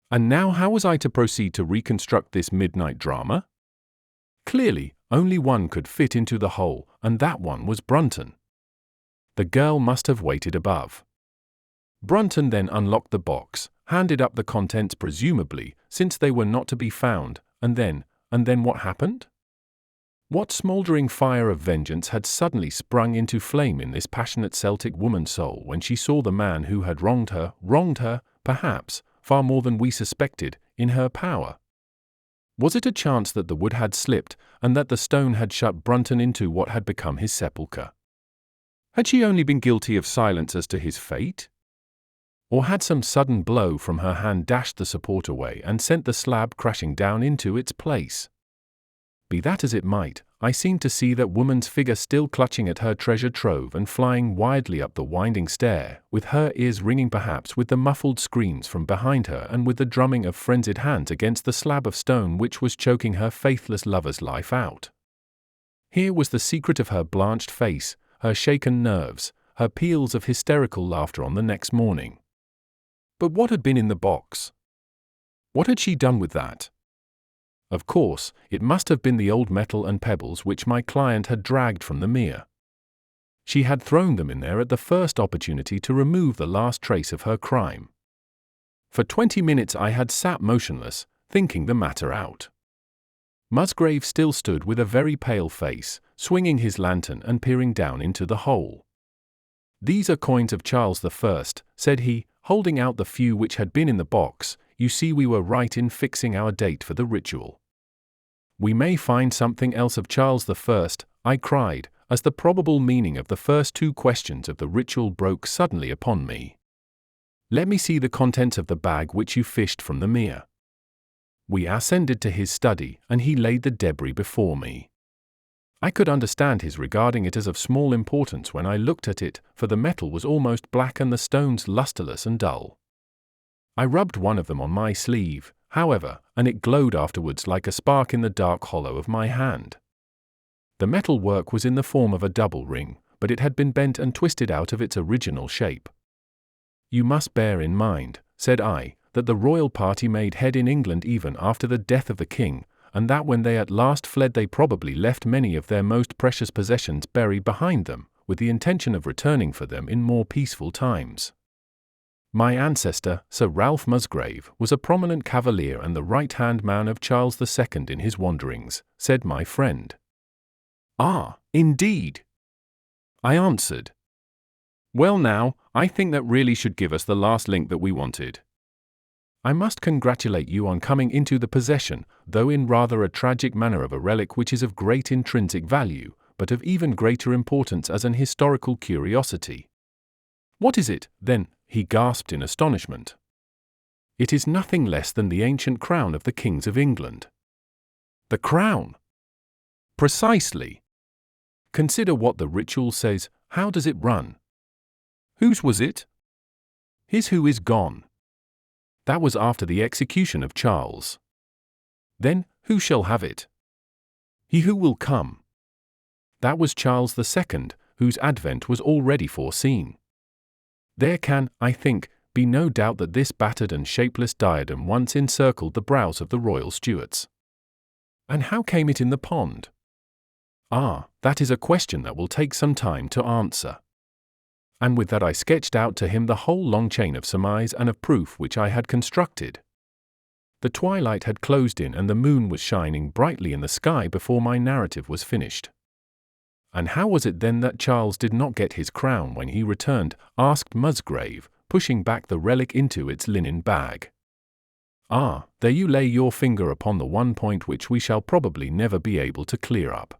Speaker 1: And now how was I to proceed to reconstruct this midnight drama? Clearly, only one could fit into the hole, and that one was Brunton. The girl must have waited above. Brunton then unlocked the box, handed up the contents presumably, since they were not to be found, and then what happened? What smouldering fire of vengeance had suddenly sprung into flame in this passionate Celtic woman's soul when she saw the man who had wronged her, perhaps, far more than we suspected, in her power? Was it a chance that the wood had slipped, and that the stone had shut Brunton into what had become his sepulchre? Had she only been guilty of silence as to his fate? Or had some sudden blow from her hand dashed the support away and sent the slab crashing down into its place? Be that as it might, I seemed to see that woman's figure still clutching at her treasure trove and flying wildly up the winding stair, with her ears ringing perhaps with the muffled screams from behind her and with the drumming of frenzied hands against the slab of stone which was choking her faithless lover's life out. Here was the secret of her blanched face, her shaken nerves, her peals of hysterical laughter on the next morning. But what had been in the box? What had she done with that? Of course, it must have been the old metal and pebbles which my client had dragged from the mere. She had thrown them in there at the first opportunity to remove the last trace of her crime. For 20 minutes I had sat motionless, thinking the matter out. Musgrave still stood with a very pale face, swinging his lantern and peering down into the hole. "These are coins of Charles I," said he, holding out the few which had been in the box. "You see we were right in fixing our date for the ritual." "We may find something else of Charles I," I cried, as the probable meaning of the first two questions of the ritual broke suddenly upon me. "Let me see the contents of the bag which you fished from the mere." We ascended to his study, and he laid the debris before me. I could understand his regarding it as of small importance when I looked at it, for the metal was almost black and the stones lustreless and dull. I rubbed one of them on my sleeve, however, and it glowed afterwards like a spark in the dark hollow of my hand. The metal work was in the form of a double ring, but it had been bent and twisted out of its original shape. "You must bear in mind," said I, "that the royal party made head in England even after the death of the king, and that when they at last fled they probably left many of their most precious possessions buried behind them, with the intention of returning for them in more peaceful times. My ancestor, Sir Ralph Musgrave, was a prominent cavalier and the right-hand man of Charles II in his wanderings," said my friend. "Ah, indeed?" I answered. "Well now, I think that really should give us the last link that we wanted. I must congratulate you on coming into the possession, though in rather a tragic manner, of a relic which is of great intrinsic value, but of even greater importance as an historical curiosity." "What is it, then?" he gasped in astonishment. "It is nothing less than the ancient crown of the kings of England." "The crown?" "Precisely. Consider what the ritual says. How does it run? Whose was it? His who is gone. That was after the execution of Charles. Then, who shall have it? He who will come. That was Charles II, whose advent was already foreseen. There can, I think, be no doubt that this battered and shapeless diadem once encircled the brows of the royal Stuarts. And how came it in the pond? Ah, that is a question that will take some time to answer." And with that I sketched out to him the whole long chain of surmise and of proof which I had constructed. The twilight had closed in and the moon was shining brightly in the sky before my narrative was finished. "And how was it then that Charles did not get his crown when he returned?" asked Musgrave, pushing back the relic into its linen bag. "Ah, there you lay your finger upon the one point which we shall probably never be able to clear up.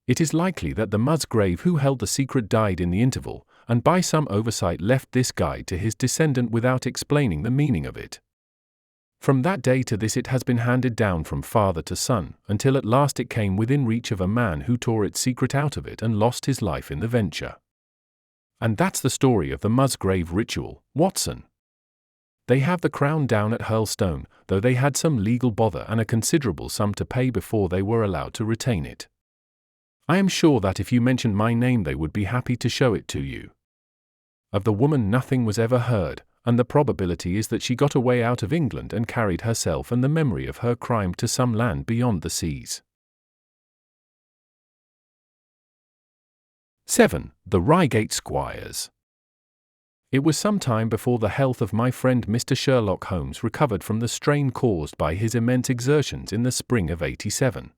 Speaker 1: It is likely that the Musgrave who held the secret died in the interval, and by some oversight left this guide to his descendant without explaining the meaning of it. From that day to this it has been handed down from father to son, until at last it came within reach of a man who tore its secret out of it and lost his life in the venture. And that's the story of the Musgrave Ritual, Watson. They have the crown down at Hurlstone, though they had some legal bother and a considerable sum to pay before they were allowed to retain it. I am sure that if you mentioned my name they would be happy to show it to you. Of the woman nothing was ever heard, and the probability is that she got away out of England and carried herself and the memory of her crime to some land beyond the seas. 7. The Reigate Squires. It was some time before the health of my friend Mr. Sherlock Holmes recovered from the strain caused by his immense exertions in the spring of '87.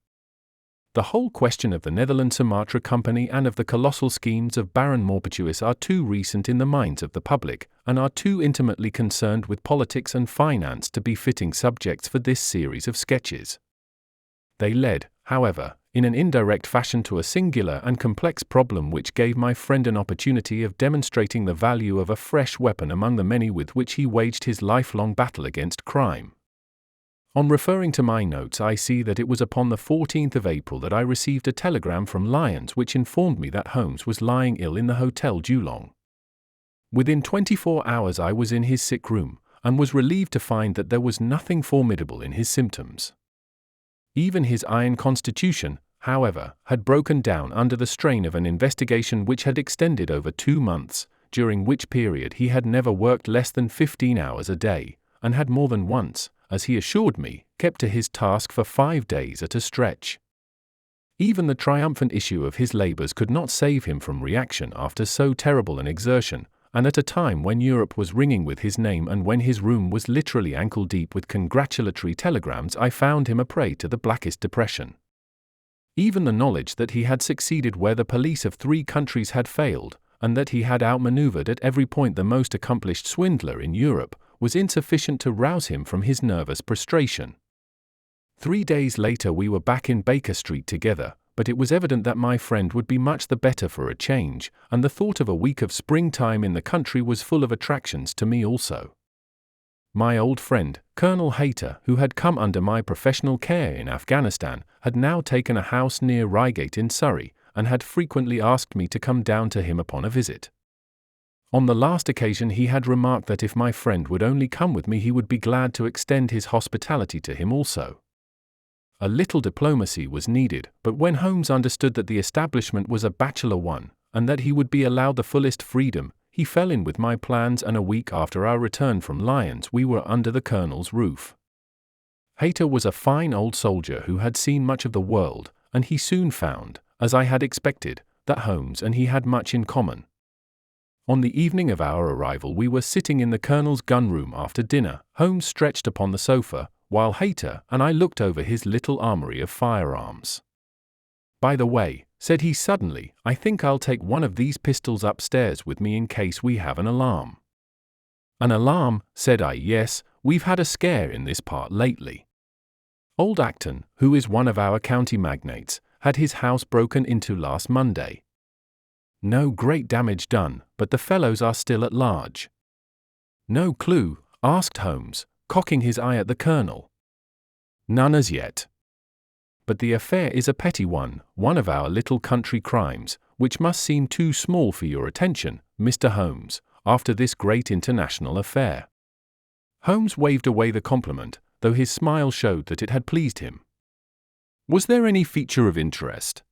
Speaker 1: The whole question of the Netherland Sumatra Company and of the colossal schemes of Baron Maupertuis are too recent in the minds of the public, and are too intimately concerned with politics and finance to be fitting subjects for this series of sketches. They led, however, in an indirect fashion to a singular and complex problem which gave my friend an opportunity of demonstrating the value of a fresh weapon among the many with which he waged his lifelong battle against crime. On referring to my notes, I see that it was upon the 14th of April that I received a telegram from Lyons which informed me that Holmes was lying ill in the Hotel Geelong. Within 24 hours I was in his sick room, and was relieved to find that there was nothing formidable in his symptoms. Even his iron constitution, however, had broken down under the strain of an investigation which had extended over 2 months, during which period he had never worked less than 15 hours a day, and had more than once, as he assured me, kept to his task for 5 days at a stretch. Even the triumphant issue of his labours could not save him from reaction after so terrible an exertion, and at a time when Europe was ringing with his name and when his room was literally ankle-deep with congratulatory telegrams, I found him a prey to the blackest depression. Even the knowledge that he had succeeded where the police of 3 countries had failed, and that he had outmanoeuvred at every point the most accomplished swindler in Europe, was insufficient to rouse him from his nervous prostration. 3 days later we were back in Baker Street together, but it was evident that my friend would be much the better for a change, and the thought of a week of springtime in the country was full of attractions to me also. My old friend, Colonel Hayter, who had come under my professional care in Afghanistan, had now taken a house near Reigate in Surrey, and had frequently asked me to come down to him upon a visit. On the last occasion he had remarked that if my friend would only come with me he would be glad to extend his hospitality to him also. A little diplomacy was needed, but when Holmes understood that the establishment was a bachelor one, and that he would be allowed the fullest freedom, he fell in with my plans, and a week after our return from Lyons we were under the Colonel's roof. Hayter was a fine old soldier who had seen much of the world, and he soon found, as I had expected, that Holmes and he had much in common. On the evening of our arrival we were sitting in the Colonel's gun-room after dinner, Holmes stretched upon the sofa, while Hayter and I looked over his little armory of firearms. "By the way," said he suddenly, "I think I'll take one of these pistols upstairs with me in case we have an alarm." "An alarm?" said I. "Yes, we've had a scare in this part lately. Old Acton, who is one of our county magnates, had his house broken into last Monday. No great damage done, but the fellows are still at large." "No clue?" asked Holmes, cocking his eye at the Colonel. "None as yet. But the affair is a petty one of our little country crimes, which must seem too small for your attention, Mr. Holmes, after this great international affair." Holmes waved away the compliment, though his smile showed that it had pleased him. "Was there any feature of interest?"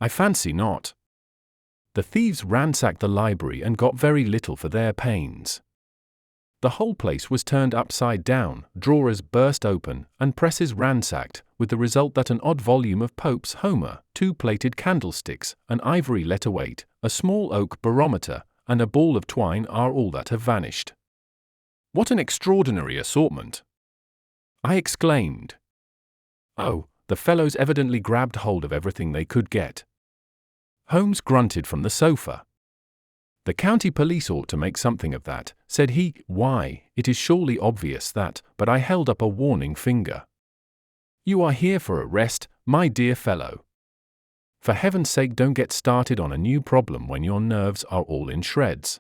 Speaker 1: "I fancy not. The thieves ransacked the library and got very little for their pains. The whole place was turned upside down, drawers burst open, and presses ransacked, with the result that an odd volume of Pope's Homer, 2 plated candlesticks, an ivory letter-weight, a small oak barometer, and a ball of twine are all that have vanished." "What an extraordinary assortment!" I exclaimed. "Oh, the fellows evidently grabbed hold of everything they could get." Holmes grunted from the sofa. "The county police ought to make something of that," said he. "Why, it is surely obvious that," but I held up a warning finger. "You are here for a rest, my dear fellow. For heaven's sake don't get started on a new problem when your nerves are all in shreds."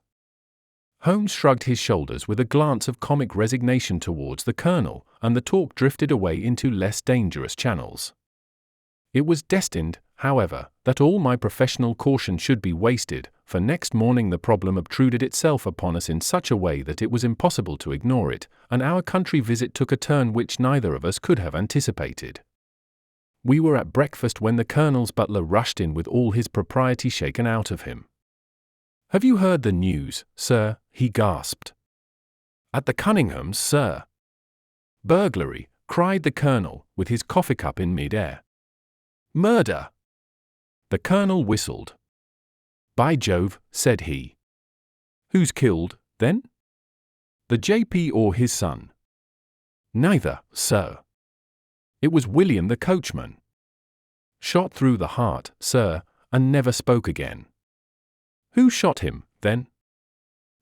Speaker 1: Holmes shrugged his shoulders with a glance of comic resignation towards the Colonel, and the talk drifted away into less dangerous channels. It was destined, however, that all my professional caution should be wasted, for next morning the problem obtruded itself upon us in such a way that it was impossible to ignore it, and our country visit took a turn which neither of us could have anticipated. We were at breakfast when the Colonel's butler rushed in with all his propriety shaken out of him. "Have you heard the news, sir?" he gasped. "At the Cunninghams, sir." "Burglary," cried the Colonel, with his coffee cup in mid-air. "Murder!" The Colonel whistled. "By Jove," said he. "Who's killed, then? The JP or his son?" "Neither, sir. It was William the coachman. Shot through the heart, sir, and never spoke again." "Who shot him, then?"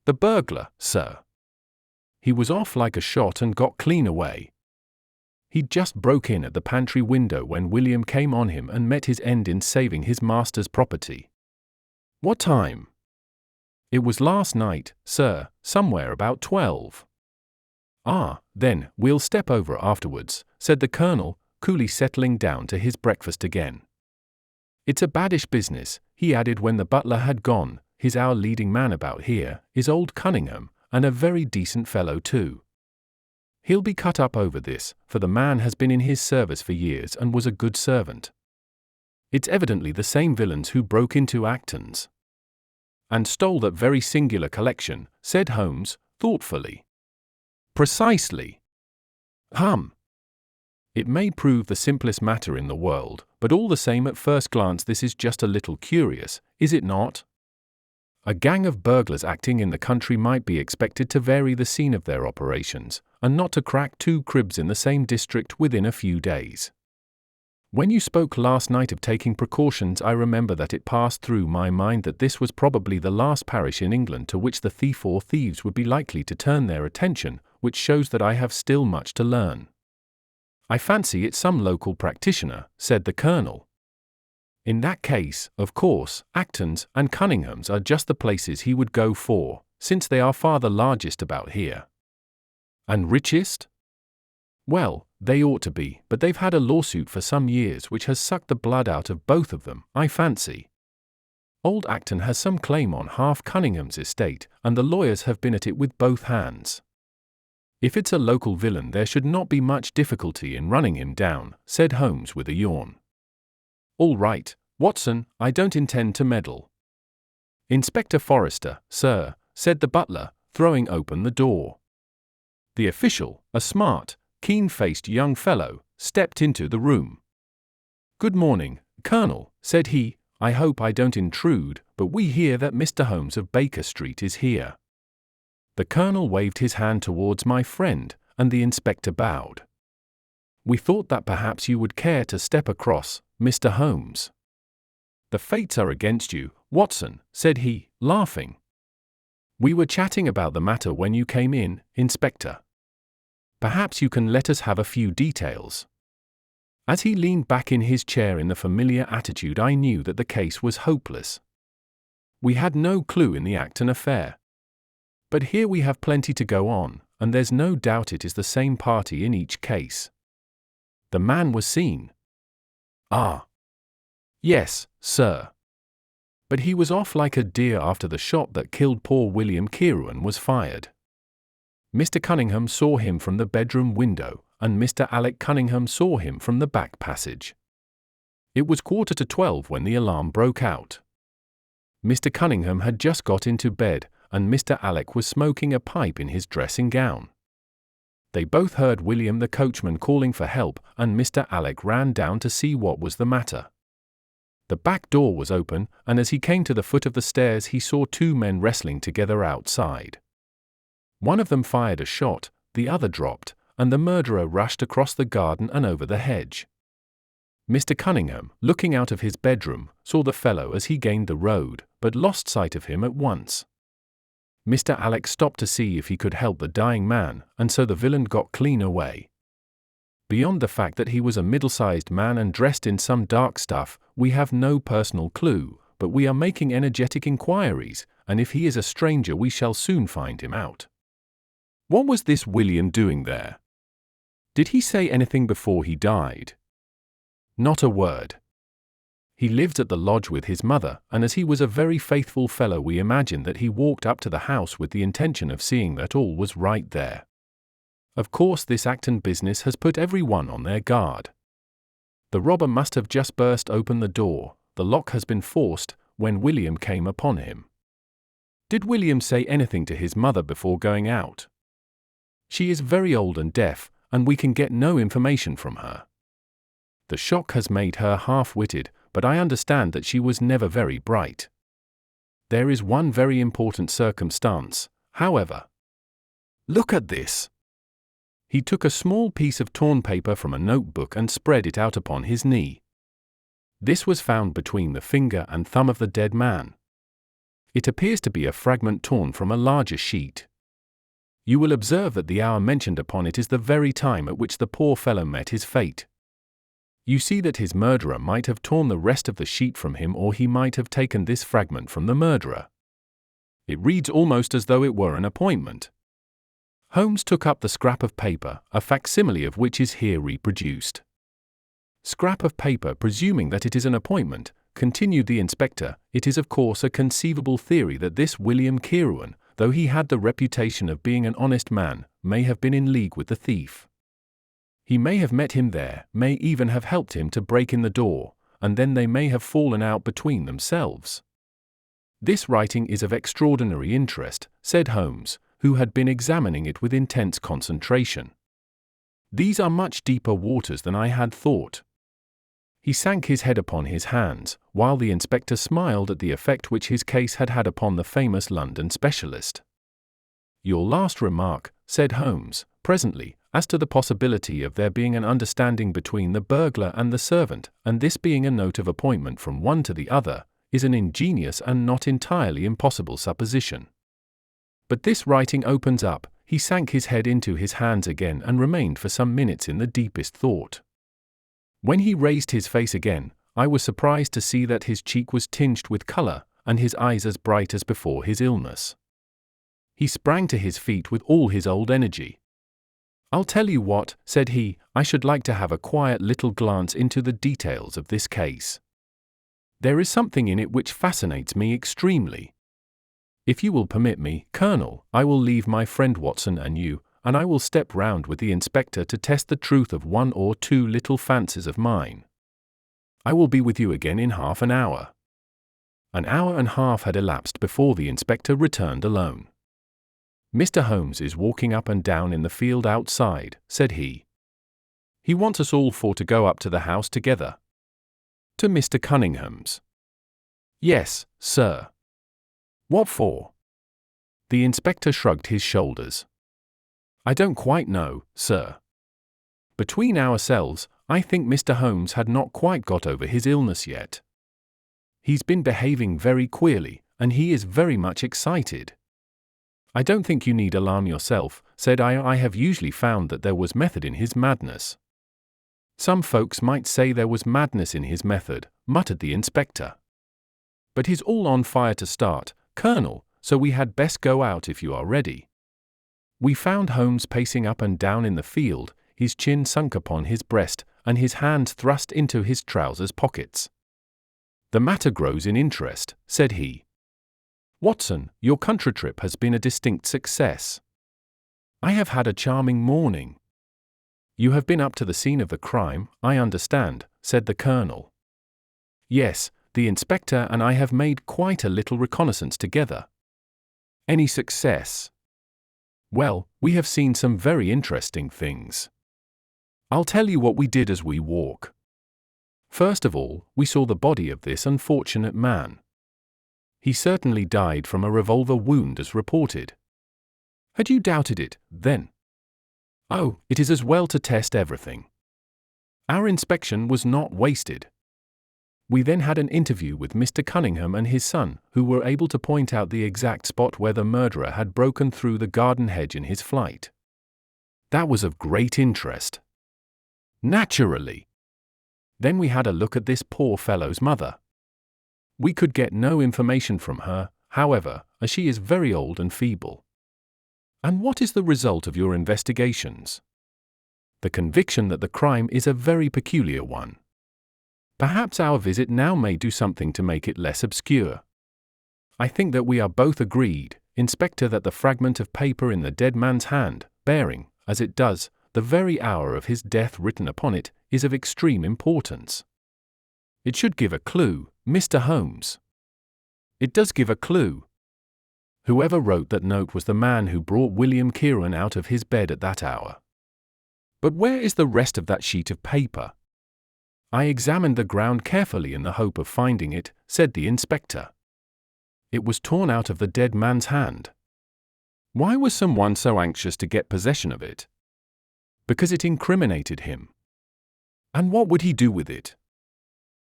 Speaker 1: "The burglar, sir. He was off like a shot and got clean away. He'd just broke in at the pantry window when William came on him and met his end in saving his master's property." "What time?" "It was last night, sir, somewhere about 12. "Ah, then, we'll step over afterwards," said the Colonel, coolly settling down to his breakfast again. "It's a baddish business," he added when the butler had gone. Our leading man about here is old Cunningham, and a very decent fellow too. He'll be cut up over this, for the man has been in his service for years and was a good servant. It's evidently the same villains who broke into Acton's and stole that very singular collection," said Holmes, thoughtfully. "Precisely. It may prove the simplest matter in the world, but all the same at first glance this is just a little curious, is it not? A gang of burglars acting in the country might be expected to vary the scene of their operations, and not to crack 2 cribs in the same district within a few days. When you spoke last night of taking precautions, I remember that it passed through my mind that this was probably the last parish in England to which the thief or thieves would be likely to turn their attention, which shows that I have still much to learn." "I fancy it's some local practitioner," said the Colonel. "In that case, of course, Acton's and Cunningham's are just the places he would go for, since they are far the largest about here." "And richest?" "Well, they ought to be, but they've had a lawsuit for some years which has sucked the blood out of both of them, I fancy. Old Acton has some claim on half Cunningham's estate, and the lawyers have been at it with both hands. If it's a local villain there should not be much difficulty in running him down," said Holmes with a yawn. "All right, Watson, I don't intend to meddle." "Inspector Forrester, sir," said the butler, throwing open the door. The official, a smart, keen-faced young fellow, stepped into the room. "Good morning, Colonel," said he. "I hope I don't intrude, but we hear that Mr. Holmes of Baker Street is here." The Colonel waved his hand towards my friend, and the inspector bowed. "We thought that perhaps you would care to step across, Mr. Holmes." "The fates are against you, Watson," said he, laughing. "We were chatting about the matter when you came in, Inspector. Perhaps you can let us have a few details." As he leaned back in his chair in the familiar attitude, I knew that the case was hopeless. We had no clue in the Acton affair. But here we have plenty to go on, and there's no doubt it is the same party in each case. The man was seen. "Ah. Yes, sir. But he was off like a deer after the shot that killed poor William Kieran was fired. Mr. Cunningham saw him from the bedroom window, and Mr. Alec Cunningham saw him from the back passage. It was 11:45 when the alarm broke out. Mr. Cunningham had just got into bed, and Mr. Alec was smoking a pipe in his dressing gown. They both heard William the coachman calling for help, and Mr. Alec ran down to see what was the matter. The back door was open, and as he came to the foot of the stairs he saw 2 men wrestling together outside. One of them fired a shot, the other dropped, and the murderer rushed across the garden and over the hedge. Mr. Cunningham, looking out of his bedroom, saw the fellow as he gained the road, but lost sight of him at once. Mr. Alec stopped to see if he could help the dying man, and so the villain got clean away. Beyond the fact that he was a middle-sized man and dressed in some dark stuff, we have no personal clue, but we are making energetic inquiries, and if he is a stranger we shall soon find him out." "What was this William doing there? Did he say anything before he died?" "Not a word. He lived at the lodge with his mother, and as he was a very faithful fellow we imagined that he walked up to the house with the intention of seeing that all was right there. Of course this Acton business has put everyone on their guard. The robber must have just burst open the door, the lock has been forced, when William came upon him." "Did William say anything to his mother before going out?" "She is very old and deaf, and we can get no information from her. The shock has made her half-witted, but I understand that she was never very bright." There is one very important circumstance, however. Look at this. He took a small piece of torn paper from a notebook and spread it out upon his knee. This was found between the finger and thumb of the dead man. It appears to be a fragment torn from a larger sheet. You will observe that the hour mentioned upon it is the very time at which the poor fellow met his fate. You see that his murderer might have torn the rest of the sheet from him, or he might have taken this fragment from the murderer. It reads almost as though it were an appointment. Holmes took up the scrap of paper, a facsimile of which is here reproduced. Scrap of paper, presuming that it is an appointment, continued the inspector. It is of course a conceivable theory that this William Kieran, though he had the reputation of being an honest man, may have been in league with the thief. He may have met him there, may even have helped him to break in the door, and then they may have fallen out between themselves. This writing is of extraordinary interest, said Holmes, who had been examining it with intense concentration. These are much deeper waters than I had thought. He sank his head upon his hands, while the inspector smiled at the effect which his case had had upon the famous London specialist. Your last remark, said Holmes, presently, as to the possibility of there being an understanding between the burglar and the servant, and this being a note of appointment from one to the other, is an ingenious and not entirely impossible supposition. But this writing opens up. He sank his head into his hands again and remained for some minutes in the deepest thought. When he raised his face again, I was surprised to see that his cheek was tinged with color, and his eyes as bright as before his illness. He sprang to his feet with all his old energy. "I'll tell you what," said he, "I should like to have a quiet little glance into the details of this case. There is something in it which fascinates me extremely. If you will permit me, Colonel, I will leave my friend Watson and you, and I will step round with the inspector to test the truth of one or two little fancies of mine. I will be with you again in half an hour." An hour and a half had elapsed before the inspector returned alone. "Mr. Holmes is walking up and down in the field outside," said he. "He wants us all four to go up to the house together." "To Mr. Cunningham's?" "Yes, sir." "What for?" The inspector shrugged his shoulders. "I don't quite know, sir. Between ourselves, I think Mr. Holmes had not quite got over his illness yet. He's been behaving very queerly, and he is very much excited." "I don't think you need alarm yourself," said I. "I have usually found that there was method in his madness." "Some folks might say there was madness in his method," muttered the inspector. "But he's all on fire to start, Colonel, so we had best go out if you are ready." We found Holmes pacing up and down in the field, his chin sunk upon his breast, and his hands thrust into his trousers pockets. "The matter grows in interest," said he. "Watson, your country trip has been a distinct success." "I have had a charming morning." "You have been up to the scene of the crime, I understand," said the Colonel. "Yes, the inspector and I have made quite a little reconnaissance together." "Any success?" "Well, we have seen some very interesting things. I'll tell you what we did as we walk. First of all, we saw the body of this unfortunate man. He certainly died from a revolver wound as reported." "Had you doubted it, then?" "Oh, it is as well to test everything." Our inspection was not wasted. We then had an interview with Mr. Cunningham and his son, who were able to point out the exact spot where the murderer had broken through the garden hedge in his flight. That was of great interest. Naturally. Then we had a look at this poor fellow's mother. We could get no information from her, however, as she is very old and feeble. "And what is the result of your investigations?" "The conviction that the crime is a very peculiar one. Perhaps our visit now may do something to make it less obscure. I think that we are both agreed, Inspector, that the fragment of paper in the dead man's hand, bearing, as it does, the very hour of his death written upon it, is of extreme importance. It should give a clue, Mr. Holmes." "It does give a clue. Whoever wrote that note was the man who brought William Kieran out of his bed at that hour." "But where is the rest of that sheet of paper?" "I examined the ground carefully in the hope of finding it," said the inspector. It was torn out of the dead man's hand. Why was someone so anxious to get possession of it? Because it incriminated him. And what would he do with it?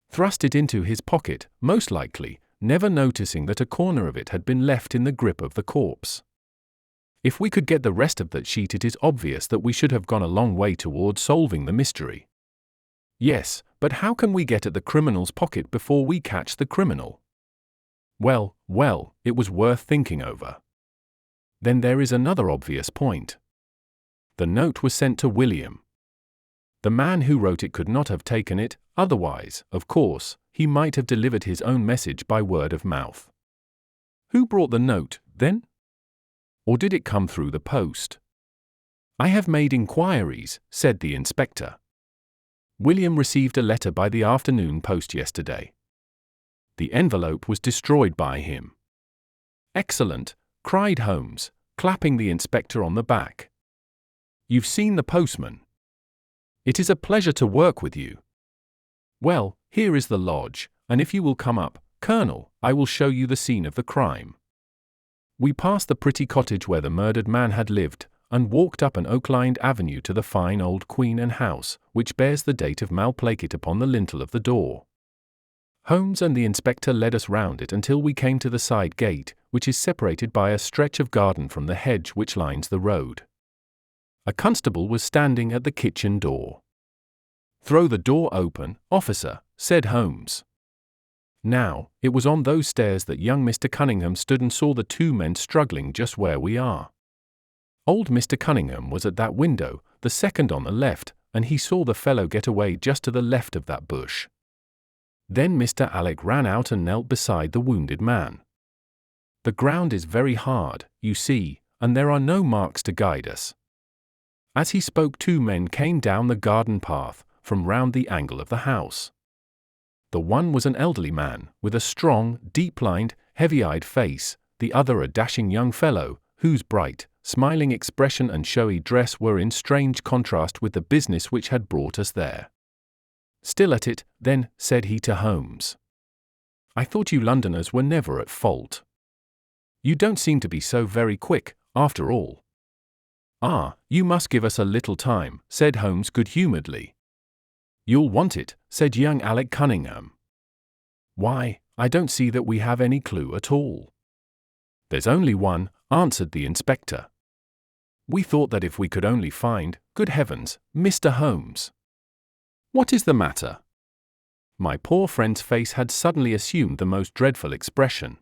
Speaker 1: Thrust it into his pocket, most likely, never noticing that a corner of it had been left in the grip of the corpse. If we could get the rest of that sheet, it is obvious that we should have gone a long way toward solving the mystery. Yes, but how can we get at the criminal's pocket before we catch the criminal? Well, it was worth thinking over. Then there is another obvious point. The note was sent to William. The man who wrote it could not have taken it, otherwise, of course, he might have delivered his own message by word of mouth. Who brought the note, then? Or did it come through the post? I have made inquiries, said the inspector. William received a letter by the afternoon post yesterday. The envelope was destroyed by him. Excellent, cried Holmes, clapping the inspector on the back. You've seen the postman. It is a pleasure to work with you. Well, here is the lodge, and if you will come up, Colonel, I will show you the scene of the crime. We passed the pretty cottage where the murdered man had lived, and walked up an oak-lined avenue to the fine old Queen Anne house, which bears the date of Malplaquet upon the lintel of the door. Holmes and the inspector led us round it until we came to the side gate, which is separated by a stretch of garden from the hedge which lines the road. A constable was standing at the kitchen door. "Throw the door open, officer," said Holmes. Now, it was on those stairs that young Mr. Cunningham stood and saw the two men struggling just where we are. Old Mr. Cunningham was at that window, the second on the left, and he saw the fellow get away just to the left of that bush. Then Mr. Alec ran out and knelt beside the wounded man. The ground is very hard, you see, and there are no marks to guide us. As he spoke, two men came down the garden path, from round the angle of the house. The one was an elderly man, with a strong, deep-lined, heavy-eyed face, the other a dashing young fellow, whose bright, smiling expression and showy dress were in strange contrast with the business which had brought us there. "Still at it, then," said he to Holmes. "I thought you Londoners were never at fault. You don't seem to be so very quick, after all." "Ah, you must give us a little time," said Holmes good-humouredly. "You'll want it," said young Alec Cunningham. "Why, I don't see that we have any clue at all." "There's only one," answered the inspector. "We thought that if we could only find, good heavens, Mr. Holmes." "What is the matter?" My poor friend's face had suddenly assumed the most dreadful expression.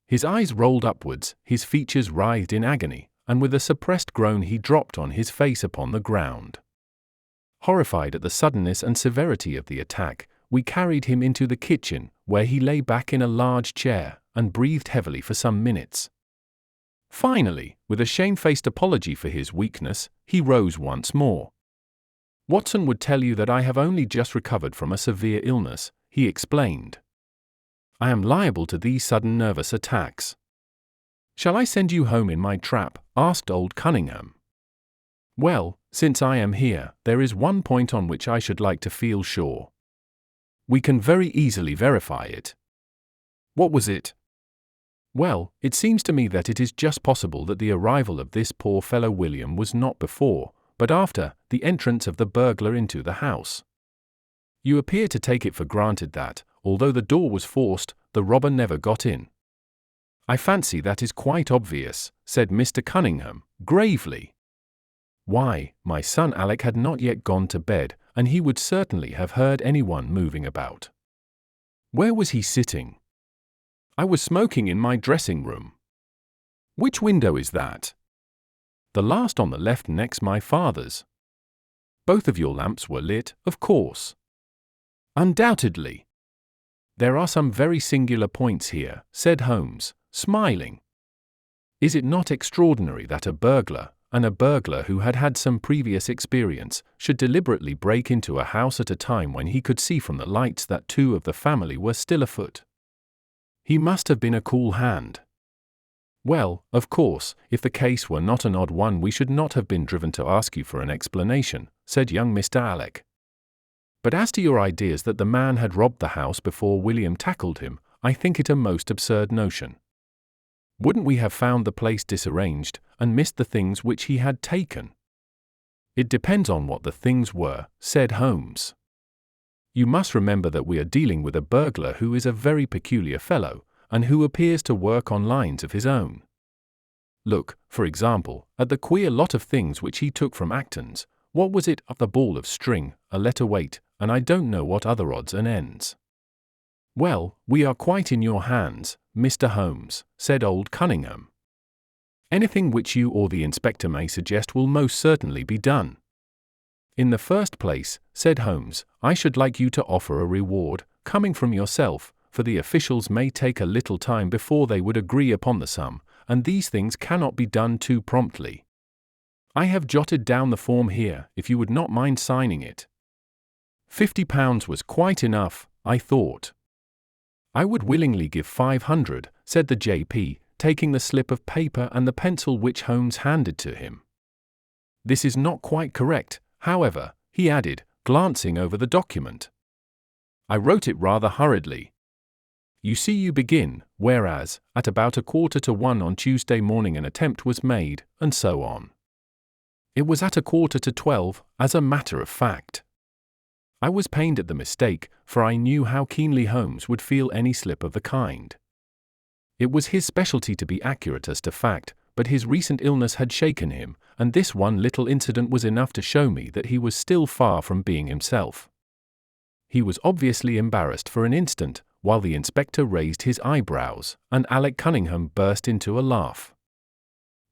Speaker 1: His eyes rolled upwards, his features writhed in agony, and with a suppressed groan he dropped on his face upon the ground. Horrified at the suddenness and severity of the attack, we carried him into the kitchen, where he lay back in a large chair, and breathed heavily for some minutes. Finally, with a shamefaced apology for his weakness, he rose once more. "Watson would tell you that I have only just recovered from a severe illness," he explained. "I am liable to these sudden nervous attacks." "Shall I send you home in my trap?" asked old Cunningham. "Well, since I am here, there is one point on which I should like to feel sure. We can very easily verify it." "What was it?" "Well, it seems to me that it is just possible that the arrival of this poor fellow William was not before, but after, the entrance of the burglar into the house. You appear to take it for granted that, although the door was forced, the robber never got in." "I fancy that is quite obvious," said Mr. Cunningham, gravely. "Why, my son Alec had not yet gone to bed, and he would certainly have heard anyone moving about." "Where was he sitting?" "I was smoking in my dressing room." "Which window is that?" "The last on the left next my father's." "Both of your lamps were lit, of course?" "Undoubtedly." "There are some very singular points here," said Holmes, smiling. "Is it not extraordinary that a burglar who had had some previous experience, should deliberately break into a house at a time when he could see from the lights that two of the family were still afoot? He must have been a cool hand." "Well, of course, if the case were not an odd one we should not have been driven to ask you for an explanation," said young Mr. Alec. "But as to your ideas that the man had robbed the house before William tackled him, I think it a most absurd notion. Wouldn't we have found the place disarranged, and missed the things which he had taken? It depends on what the things were, said Holmes. You must remember that we are dealing with a burglar who is a very peculiar fellow, and who appears to work on lines of his own. Look, for example, at the queer lot of things which he took from Acton's. What was it? The ball of string, a letter weight, and I don't know what other odds and ends. Well, we are quite in your hands, Mr. Holmes, said old Cunningham. Anything which you or the inspector may suggest will most certainly be done. In the first place, said Holmes, I should like you to offer a reward, coming from yourself, for the officials may take a little time before they would agree upon the sum, and these things cannot be done too promptly. I have jotted down the form here, if you would not mind signing it. £50 was quite enough, I thought. I would willingly give 500, said the J.P., taking the slip of paper and the pencil which Holmes handed to him. This is not quite correct, however, he added, glancing over the document. I wrote it rather hurriedly. You see, you begin, whereas, at about 1:15 on Tuesday morning an attempt was made, and so on. It was at 11:45, as a matter of fact. I was pained at the mistake, for I knew how keenly Holmes would feel any slip of the kind. It was his specialty to be accurate as to fact, but his recent illness had shaken him, and this one little incident was enough to show me that he was still far from being himself. He was obviously embarrassed for an instant, while the inspector raised his eyebrows, and Alec Cunningham burst into a laugh.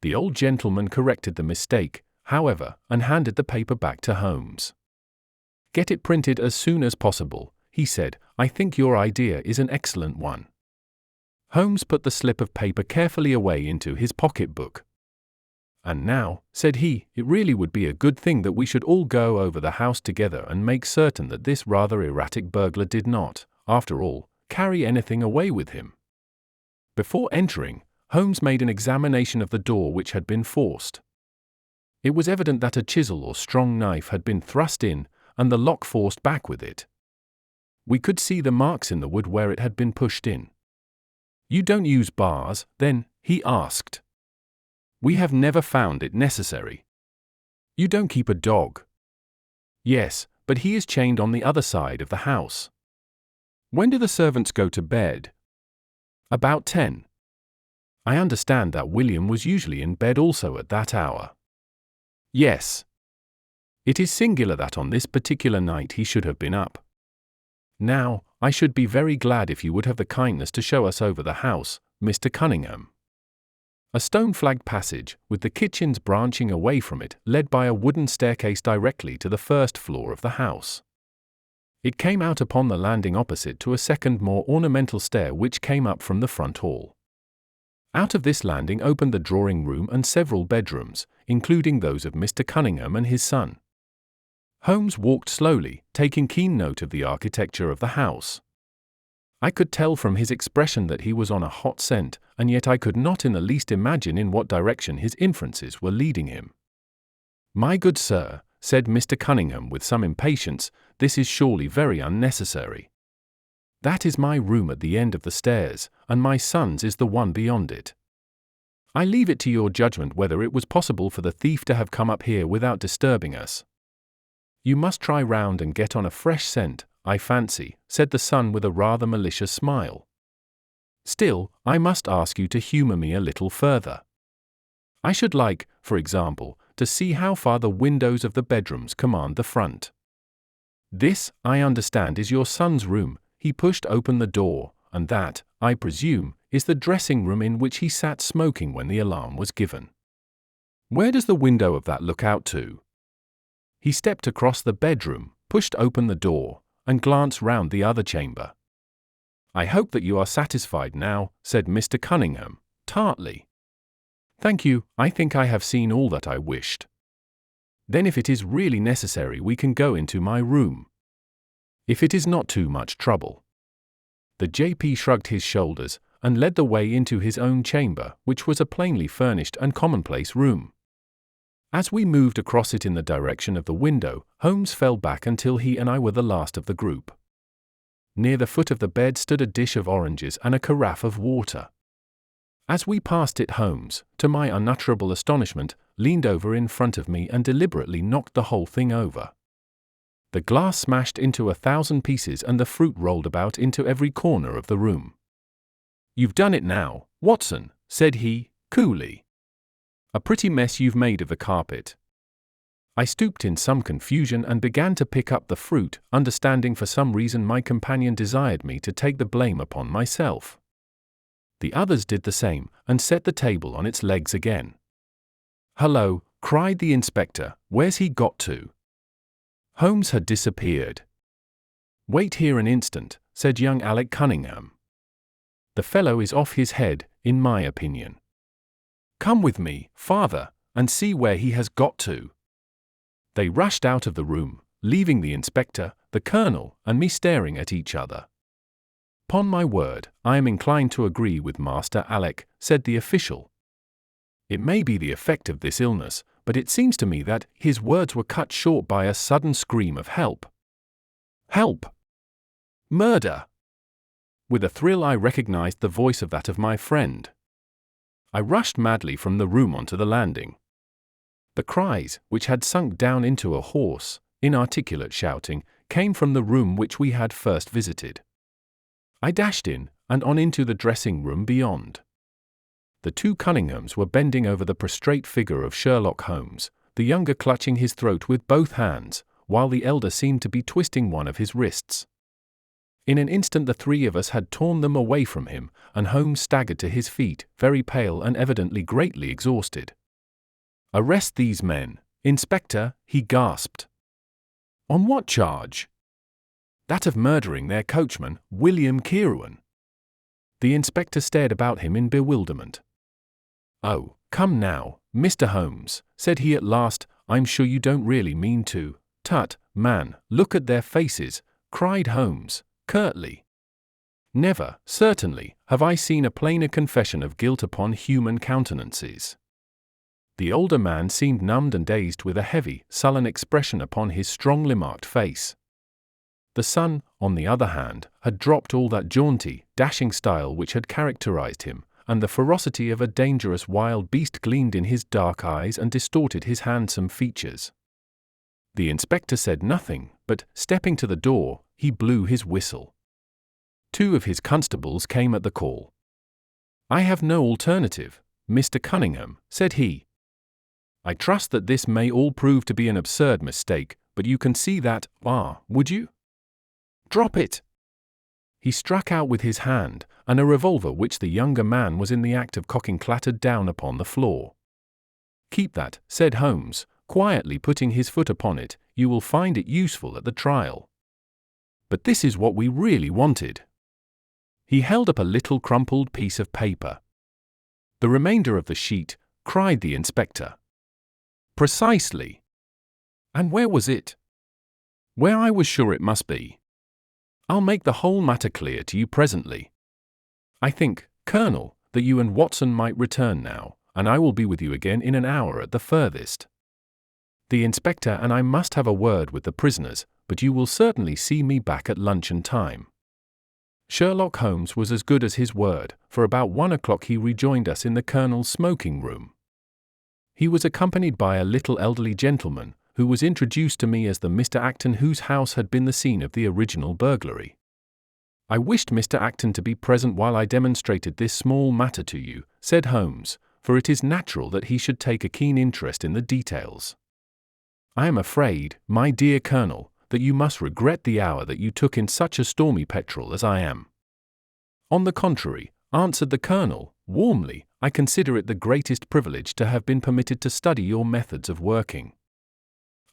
Speaker 1: The old gentleman corrected the mistake, however, and handed the paper back to Holmes. Get it printed as soon as possible, he said. I think your idea is an excellent one. Holmes put the slip of paper carefully away into his pocket-book. And now, said he, it really would be a good thing that we should all go over the house together and make certain that this rather erratic burglar did not, after all, carry anything away with him. Before entering, Holmes made an examination of the door which had been forced. It was evident that a chisel or strong knife had been thrust in, and the lock forced back with it. We could see the marks in the wood where it had been pushed in. You don't use bars, then? He asked. We have never found it necessary. You don't keep a dog? Yes, but he is chained on the other side of the house. When do the servants go to bed? About 10. I understand that William was usually in bed also at that hour. Yes. It is singular that on this particular night he should have been up. Now, I should be very glad if you would have the kindness to show us over the house, Mr. Cunningham. A stone-flagged passage, with the kitchens branching away from it, led by a wooden staircase directly to the first floor of the house. It came out upon the landing opposite to a second more ornamental stair which came up from the front hall. Out of this landing opened the drawing-room and several bedrooms, including those of Mr. Cunningham and his son. Holmes walked slowly, taking keen note of the architecture of the house. I could tell from his expression that he was on a hot scent, and yet I could not in the least imagine in what direction his inferences were leading him. My good sir, said Mr. Cunningham with some impatience, this is surely very unnecessary. That is my room at the end of the stairs, and my son's is the one beyond it. I leave it to your judgment whether it was possible for the thief to have come up here without disturbing us. You must try round and get on a fresh scent, I fancy, said the son with a rather malicious smile. Still, I must ask you to humour me a little further. I should like, for example, to see how far the windows of the bedrooms command the front. This, I understand, is your son's room. He pushed open the door, and that, I presume, is the dressing room in which he sat smoking when the alarm was given. Where does the window of that look out to? He stepped across the bedroom, pushed open the door, and glanced round the other chamber. I hope that you are satisfied now, said Mr. Cunningham, tartly. Thank you, I think I have seen all that I wished. Then if it is really necessary we can go into my room. If it is not too much trouble. The J.P. shrugged his shoulders, and led the way into his own chamber, which was a plainly furnished and commonplace room. As we moved across it in the direction of the window, Holmes fell back until he and I were the last of the group. Near the foot of the bed stood a dish of oranges and a carafe of water. As we passed it, Holmes, to my unutterable astonishment, leaned over in front of me and deliberately knocked the whole thing over. The glass smashed into 1,000 pieces and the fruit rolled about into every corner of the room. "You've done it now, Watson," said he, coolly. "A pretty mess you've made of the carpet." I stooped in some confusion and began to pick up the fruit, understanding for some reason my companion desired me to take the blame upon myself. The others did the same, and set the table on its legs again. "Hullo," cried the inspector, "where's he got to?" Holmes had disappeared. "Wait here an instant," said young Alec Cunningham. "The fellow is off his head, in my opinion. Come with me, father, and see where he has got to." They rushed out of the room, leaving the inspector, the colonel, and me staring at each other. "'Pon my word, I am inclined to agree with Master Alec," said the official. "It may be the effect of this illness, but it seems to me that his words were cut short by a sudden scream of help. Help! Murder! With a thrill I recognized the voice of that of my friend. I rushed madly from the room onto the landing. The cries, which had sunk down into a hoarse, inarticulate shouting, came from the room which we had first visited. I dashed in, and on into the dressing room beyond. The two Cunninghams were bending over the prostrate figure of Sherlock Holmes, the younger clutching his throat with both hands, while the elder seemed to be twisting one of his wrists. In an instant the three of us had torn them away from him, and Holmes staggered to his feet, very pale and evidently greatly exhausted. "Arrest these men, Inspector," he gasped. "On what charge?" "That of murdering their coachman, William Kieran." The inspector stared about him in bewilderment. "Oh, come now, Mr. Holmes," said he at last, "I'm sure you don't really mean to." "Tut, man, look at their faces," cried Holmes, curtly. "Never, certainly, have I seen a plainer confession of guilt upon human countenances." The older man seemed numbed and dazed with a heavy, sullen expression upon his strongly marked face. The son, on the other hand, had dropped all that jaunty, dashing style which had characterized him, and the ferocity of a dangerous wild beast gleamed in his dark eyes and distorted his handsome features. The inspector said nothing, but, stepping to the door, he blew his whistle. Two of his constables came at the call. "I have no alternative, Mr. Cunningham," said he. "I trust that this may all prove to be an absurd mistake, but you can see that, would you?" "Drop it!" He struck out with his hand, and a revolver which the younger man was in the act of cocking clattered down upon the floor. "Keep that," said Holmes, quietly putting his foot upon it, "you will find it useful at the trial." But this is what we really wanted. He held up a little crumpled piece of paper. "The remainder of the sheet," cried the inspector. "Precisely. And where was it?" "Where I was sure it must be. I'll make the whole matter clear to you presently. I think, Colonel, that you and Watson might return now, and I will be with you again in an hour at the furthest. The inspector and I must have a word with the prisoners, but you will certainly see me back at luncheon time." Sherlock Holmes was as good as his word, for about 1 o'clock he rejoined us in the Colonel's smoking room. He was accompanied by a little elderly gentleman, who was introduced to me as the Mr. Acton whose house had been the scene of the original burglary. "I wished Mr. Acton to be present while I demonstrated this small matter to you," said Holmes, "for it is natural that he should take a keen interest in the details. I am afraid, my dear Colonel, that you must regret the hour that you took in such a stormy petrel as I am." "On the contrary," answered the Colonel, warmly, "I consider it the greatest privilege to have been permitted to study your methods of working.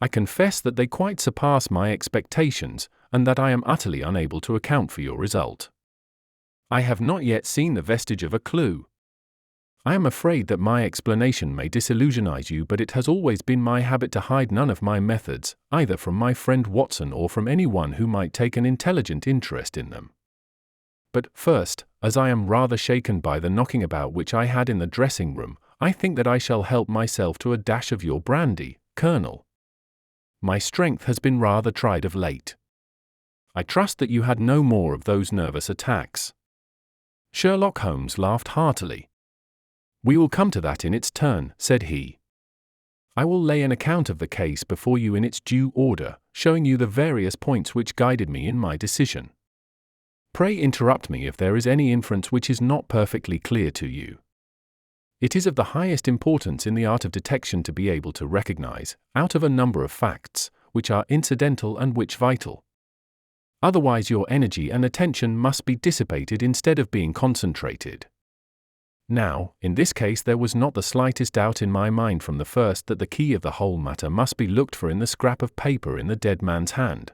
Speaker 1: I confess that they quite surpass my expectations, and that I am utterly unable to account for your result. I have not yet seen the vestige of a clue. I am afraid that my explanation may disillusionize you, but it has always been my habit to hide none of my methods, either from my friend Watson or from anyone who might take an intelligent interest in them. But first, as I am rather shaken by the knocking about which I had in the dressing room, I think that I shall help myself to a dash of your brandy, Colonel. My strength has been rather tried of late. I trust that you had no more of those nervous attacks." Sherlock Holmes laughed heartily. "We will come to that in its turn," said he. "I will lay an account of the case before you in its due order, showing you the various points which guided me in my decision. Pray interrupt me if there is any inference which is not perfectly clear to you. It is of the highest importance in the art of detection to be able to recognize, out of a number of facts, which are incidental and which vital. Otherwise your energy and attention must be dissipated instead of being concentrated. Now, in this case there was not the slightest doubt in my mind from the first that the key of the whole matter must be looked for in the scrap of paper in the dead man's hand.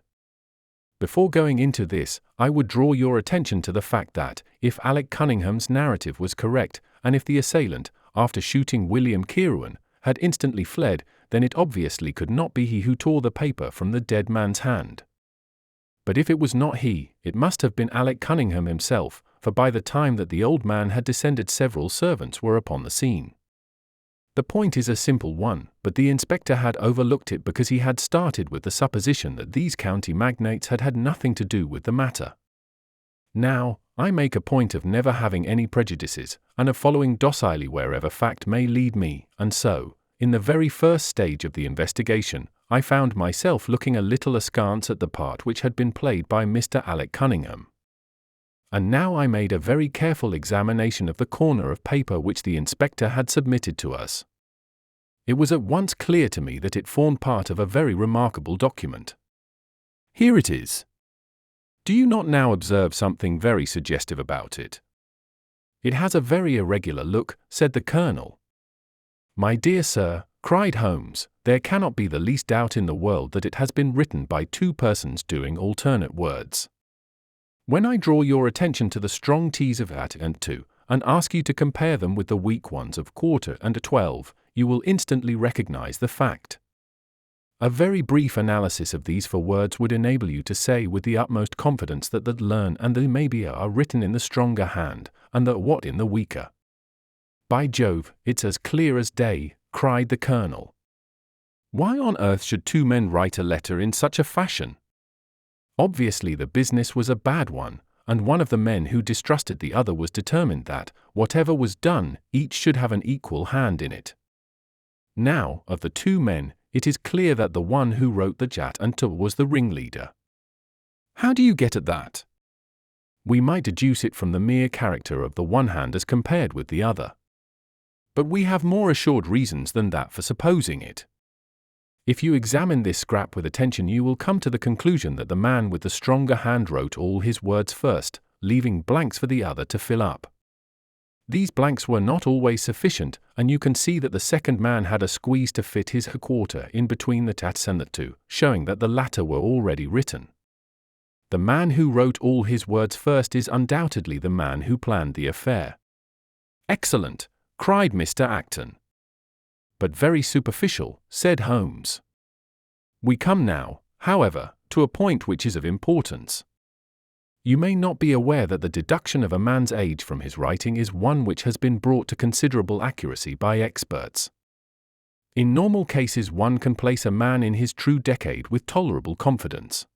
Speaker 1: Before going into this, I would draw your attention to the fact that, if Alec Cunningham's narrative was correct, and if the assailant, after shooting William Kieran, had instantly fled, then it obviously could not be he who tore the paper from the dead man's hand. But if it was not he, it must have been Alec Cunningham himself, for by the time that the old man had descended several servants were upon the scene. The point is a simple one, but the inspector had overlooked it because he had started with the supposition that these county magnates had had nothing to do with the matter. Now, I make a point of never having any prejudices, and of following docilely wherever fact may lead me, and so, in the very first stage of the investigation, I found myself looking a little askance at the part which had been played by Mr. Alec Cunningham. And now I made a very careful examination of the corner of paper which the inspector had submitted to us. It was at once clear to me that it formed part of a very remarkable document. Here it is. Do you not now observe something very suggestive about it? It has a very irregular look, said the Colonel. My dear sir, cried Holmes, there cannot be the least doubt in the world that it has been written by two persons doing alternate words. When I draw your attention to the strong T's of at and to, and ask you to compare them with the weak ones of quarter and a 12, you will instantly recognize the fact. A very brief analysis of these four words would enable you to say with the utmost confidence that the learn and the maybe are written in the stronger hand, and the what in the weaker. By Jove, it's as clear as day, cried the Colonel. Why on earth should two men write a letter in such a fashion? Obviously the business was a bad one, and one of the men who distrusted the other was determined that, whatever was done, each should have an equal hand in it. Now, of the two men, it is clear that the one who wrote the jat and to was the ringleader. How do you get at that? We might deduce it from the mere character of the one hand as compared with the other. But we have more assured reasons than that for supposing it. If you examine this scrap with attention you will come to the conclusion that the man with the stronger hand wrote all his words first, leaving blanks for the other to fill up. These blanks were not always sufficient, and you can see that the second man had a squeeze to fit his quarter in between the tats and the two, showing that the latter were already written. The man who wrote all his words first is undoubtedly the man who planned the affair. Excellent, cried Mr. Acton. But very superficial, said Holmes. We come now, however, to a point which is of importance. You may not be aware that the deduction of a man's age from his writing is one which has been brought to considerable accuracy by experts. In normal cases one can place a man in his true decade with tolerable confidence.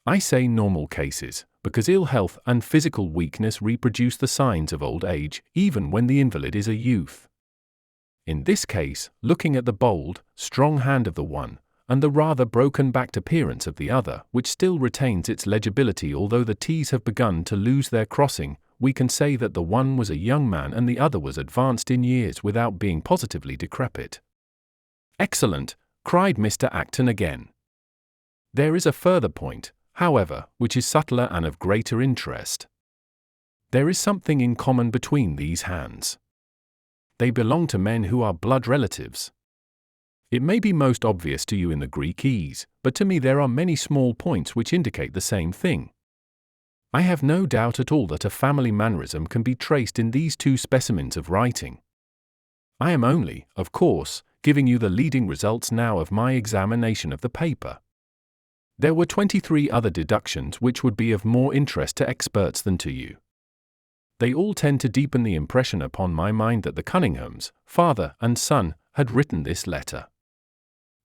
Speaker 1: I say normal cases, because ill health and physical weakness reproduce the signs of old age, even when the invalid is a youth. In this case, looking at the bold, strong hand of the one, and the rather broken-backed appearance of the other, which still retains its legibility although the T's have begun to lose their crossing, we can say that the one was a young man and the other was advanced in years without being positively decrepit. Excellent, cried Mr. Acton again. There is a further point, however, which is subtler and of greater interest. There is something in common between these hands. They belong to men who are blood relatives. It may be most obvious to you in the Greek E's, but to me there are many small points which indicate the same thing. I have no doubt at all that a family mannerism can be traced in these two specimens of writing. I am only, of course, giving you the leading results now of my examination of the paper. There were 23 other deductions which would be of more interest to experts than to you. They all tend to deepen the impression upon my mind that the Cunninghams, father and son, had written this letter.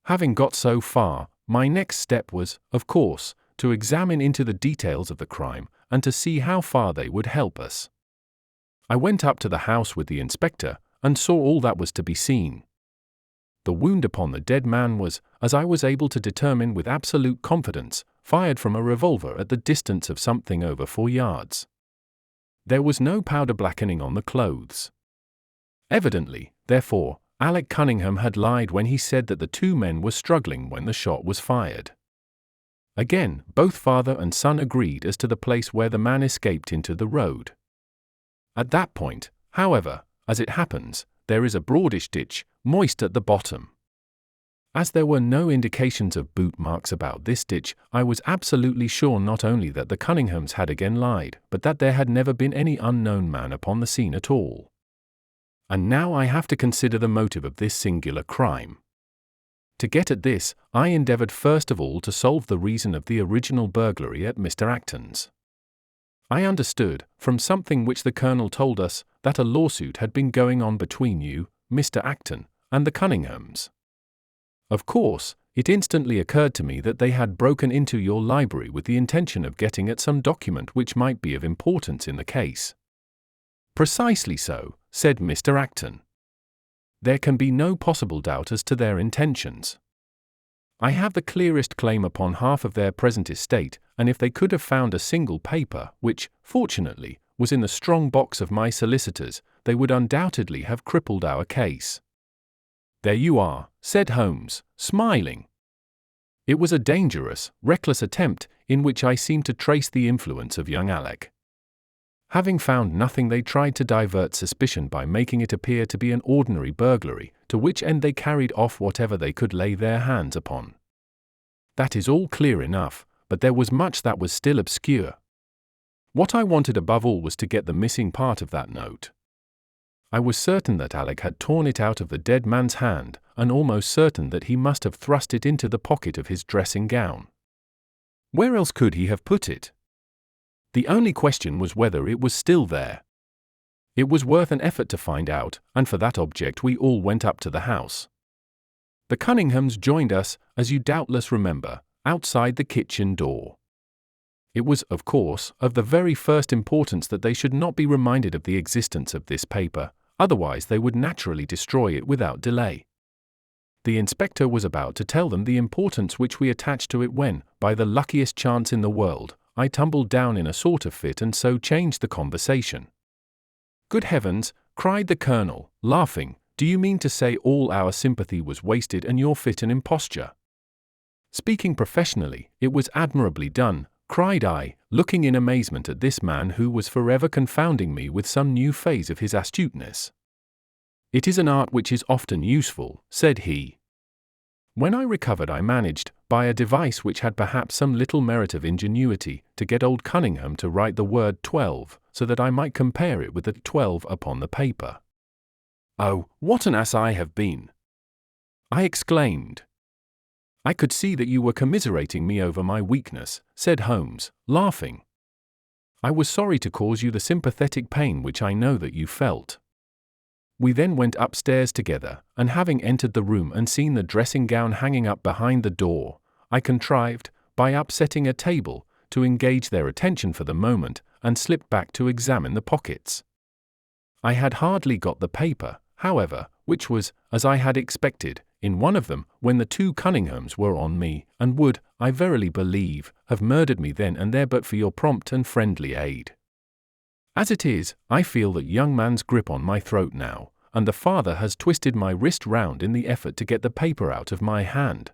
Speaker 1: Having got so far, my next step was, of course, to examine into the details of the crime and to see how far they would help us. I went up to the house with the inspector and saw all that was to be seen. The wound upon the dead man was, as I was able to determine with absolute confidence, fired from a revolver at the distance of something over 4 yards. There was no powder blackening on the clothes. Evidently, therefore, Alec Cunningham had lied when he said that the two men were struggling when the shot was fired. Again, both father and son agreed as to the place where the man escaped into the road. At that point, however, as it happens, there is a broadish ditch, moist at the bottom. As there were no indications of boot marks about this ditch, I was absolutely sure not only that the Cunninghams had again lied, but that there had never been any unknown man upon the scene at all. And now I have to consider the motive of this singular crime. To get at this, I endeavoured first of all to solve the reason of the original burglary at Mr. Acton's. I understood, from something which the Colonel told us, that a lawsuit had been going on between you, Mr. Acton, and the Cunninghams. Of course, it instantly occurred to me that they had broken into your library with the intention of getting at some document which might be of importance in the case. Precisely so, said Mr. Acton. There can be no possible doubt as to their intentions. I have the clearest claim upon half of their present estate, and if they could have found a single paper, which, fortunately, was in the strong box of my solicitors, they would undoubtedly have crippled our case. There you are, said Holmes, smiling. It was a dangerous, reckless attempt, in which I seemed to trace the influence of young Alec. Having found nothing, they tried to divert suspicion by making it appear to be an ordinary burglary, to which end they carried off whatever they could lay their hands upon. That is all clear enough, but there was much that was still obscure. What I wanted above all was to get the missing part of that note. I was certain that Alec had torn it out of the dead man's hand, and almost certain that he must have thrust it into the pocket of his dressing gown. Where else could he have put it? The only question was whether it was still there. It was worth an effort to find out, and for that object we all went up to the house. The Cunninghams joined us, as you doubtless remember, outside the kitchen door. It was, of course, of the very first importance that they should not be reminded of the existence of this paper, otherwise they would naturally destroy it without delay. The inspector was about to tell them the importance which we attached to it when, by the luckiest chance in the world, I tumbled down in a sort of fit and so changed the conversation. Good heavens, cried the Colonel, laughing, do you mean to say all our sympathy was wasted and your fit an imposture? Speaking professionally, it was admirably done, cried I, looking in amazement at this man who was forever confounding me with some new phase of his astuteness. It is an art which is often useful, said he. When I recovered, I managed, by a device which had perhaps some little merit of ingenuity, to get old Cunningham to write the word 12, so that I might compare it with the 12 upon the paper. Oh, what an ass I have been! I exclaimed. I could see that you were commiserating me over my weakness, said Holmes, laughing. I was sorry to cause you the sympathetic pain which I know that you felt. We then went upstairs together, and having entered the room and seen the dressing gown hanging up behind the door, I contrived, by upsetting a table, to engage their attention for the moment, and slipped back to examine the pockets. I had hardly got the paper, however, which was, as I had expected, in one of them, when the two Cunninghams were on me, and would, I verily believe, have murdered me then and there but for your prompt and friendly aid. As it is, I feel that young man's grip on my throat now, and the father has twisted my wrist round in the effort to get the paper out of my hand.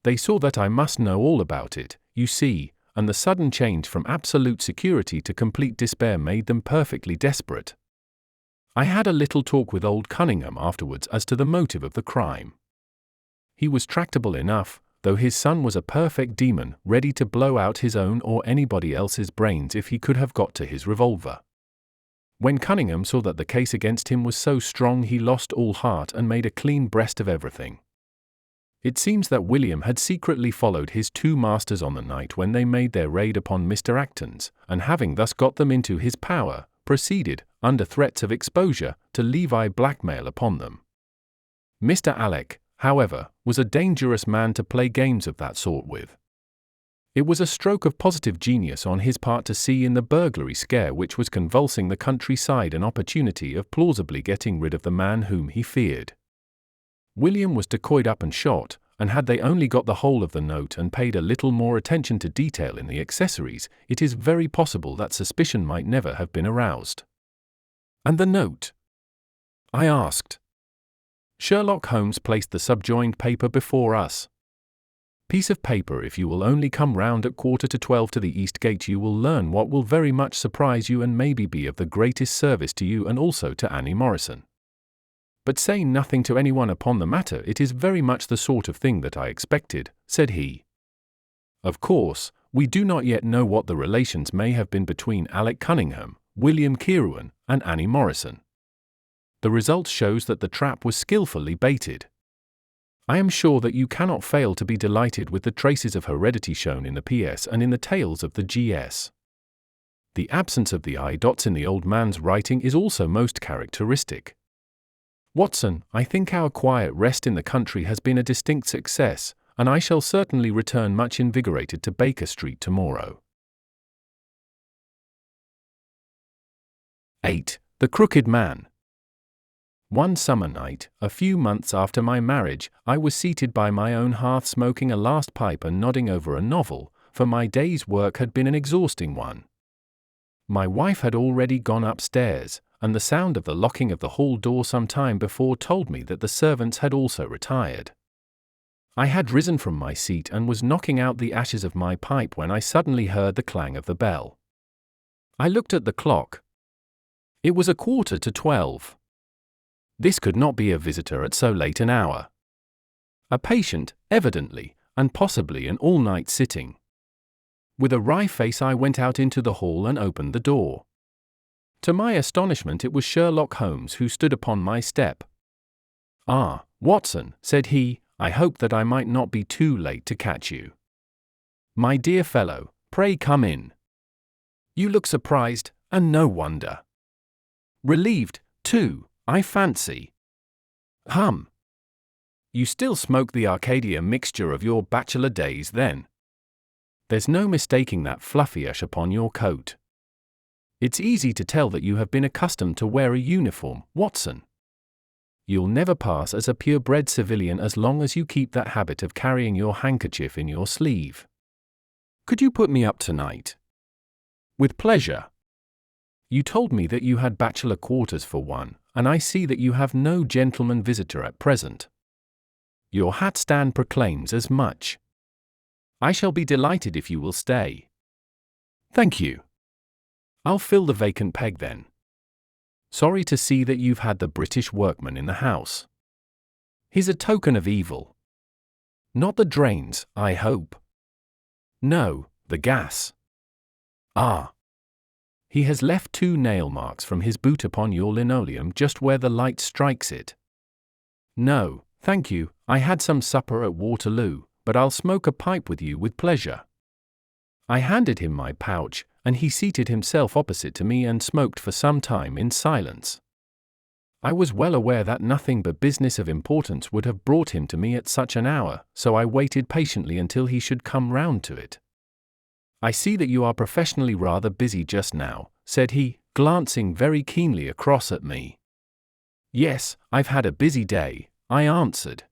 Speaker 1: They saw that I must know all about it, you see, and the sudden change from absolute security to complete despair made them perfectly desperate. I had a little talk with old Cunningham afterwards as to the motive of the crime. He was tractable enough, though his son was a perfect demon, ready to blow out his own or anybody else's brains if he could have got to his revolver. When Cunningham saw that the case against him was so strong, he lost all heart and made a clean breast of everything. It seems that William had secretly followed his two masters on the night when they made their raid upon Mr. Acton's, and having thus got them into his power, proceeded, under threats of exposure, to levy blackmail upon them. Mr. Alec, however, was a dangerous man to play games of that sort with. It was a stroke of positive genius on his part to see in the burglary scare which was convulsing the countryside an opportunity of plausibly getting rid of the man whom he feared. William was decoyed up and shot, and had they only got the whole of the note and paid a little more attention to detail in the accessories, it is very possible that suspicion might never have been aroused. "And the note?" I asked. Sherlock Holmes placed the subjoined paper before us. "Piece of paper, if you will only come round at 11:45 to the East Gate, you will learn what will very much surprise you and maybe be of the greatest service to you and also to Annie Morrison. But say nothing to anyone upon the matter, it is very much the sort of thing that I expected," said he. "Of course, we do not yet know what the relations may have been between Alec Cunningham, William Kieran, and Annie Morrison. The result shows that the trap was skillfully baited. I am sure that you cannot fail to be delighted with the traces of heredity shown in the PS and in the tales of the GS. The absence of the I dots in the old man's writing is also most characteristic. Watson, I think our quiet rest in the country has been a distinct success, and I shall certainly return much invigorated to Baker Street tomorrow." 8. The Crooked Man. One summer night, a few months after my marriage, I was seated by my own hearth smoking a last pipe and nodding over a novel, for my day's work had been an exhausting one. My wife had already gone upstairs, and the sound of the locking of the hall door some time before told me that the servants had also retired. I had risen from my seat and was knocking out the ashes of my pipe when I suddenly heard the clang of the bell. I looked at the clock. It was 11:45. This could not be a visitor at so late an hour. A patient, evidently, and possibly an all-night sitting. With a wry face I went out into the hall and opened the door. To my astonishment it was Sherlock Holmes who stood upon my step. "Ah, Watson," said he, "I hoped that I might not be too late to catch you. My dear fellow, pray come in. You look surprised, and no wonder. Relieved, too, I fancy. Hum. You still smoke the Arcadia mixture of your bachelor days, then? There's no mistaking that fluffy ash upon your coat. It's easy to tell that you have been accustomed to wear a uniform, Watson. You'll never pass as a purebred civilian as long as you keep that habit of carrying your handkerchief in your sleeve. Could you put me up tonight?" "With pleasure. You told me that you had bachelor quarters for one, and I see that you have no gentleman visitor at present. Your hat stand proclaims as much. I shall be delighted if you will stay." "Thank you. I'll fill the vacant peg then. Sorry to see that you've had the British workman in the house. He's a token of evil. Not the drains, I hope." "No, the gas." "Ah. He has left 2 nail marks from his boot upon your linoleum just where the light strikes it." "No, thank you, I had some supper at Waterloo, but I'll smoke a pipe with you with pleasure." I handed him my pouch, and he seated himself opposite to me and smoked for some time in silence. I was well aware that nothing but business of importance would have brought him to me at such an hour, so I waited patiently until he should come round to it. "I see that you are professionally rather busy just now," said he, glancing very keenly across at me. "Yes, I've had a busy day," I answered.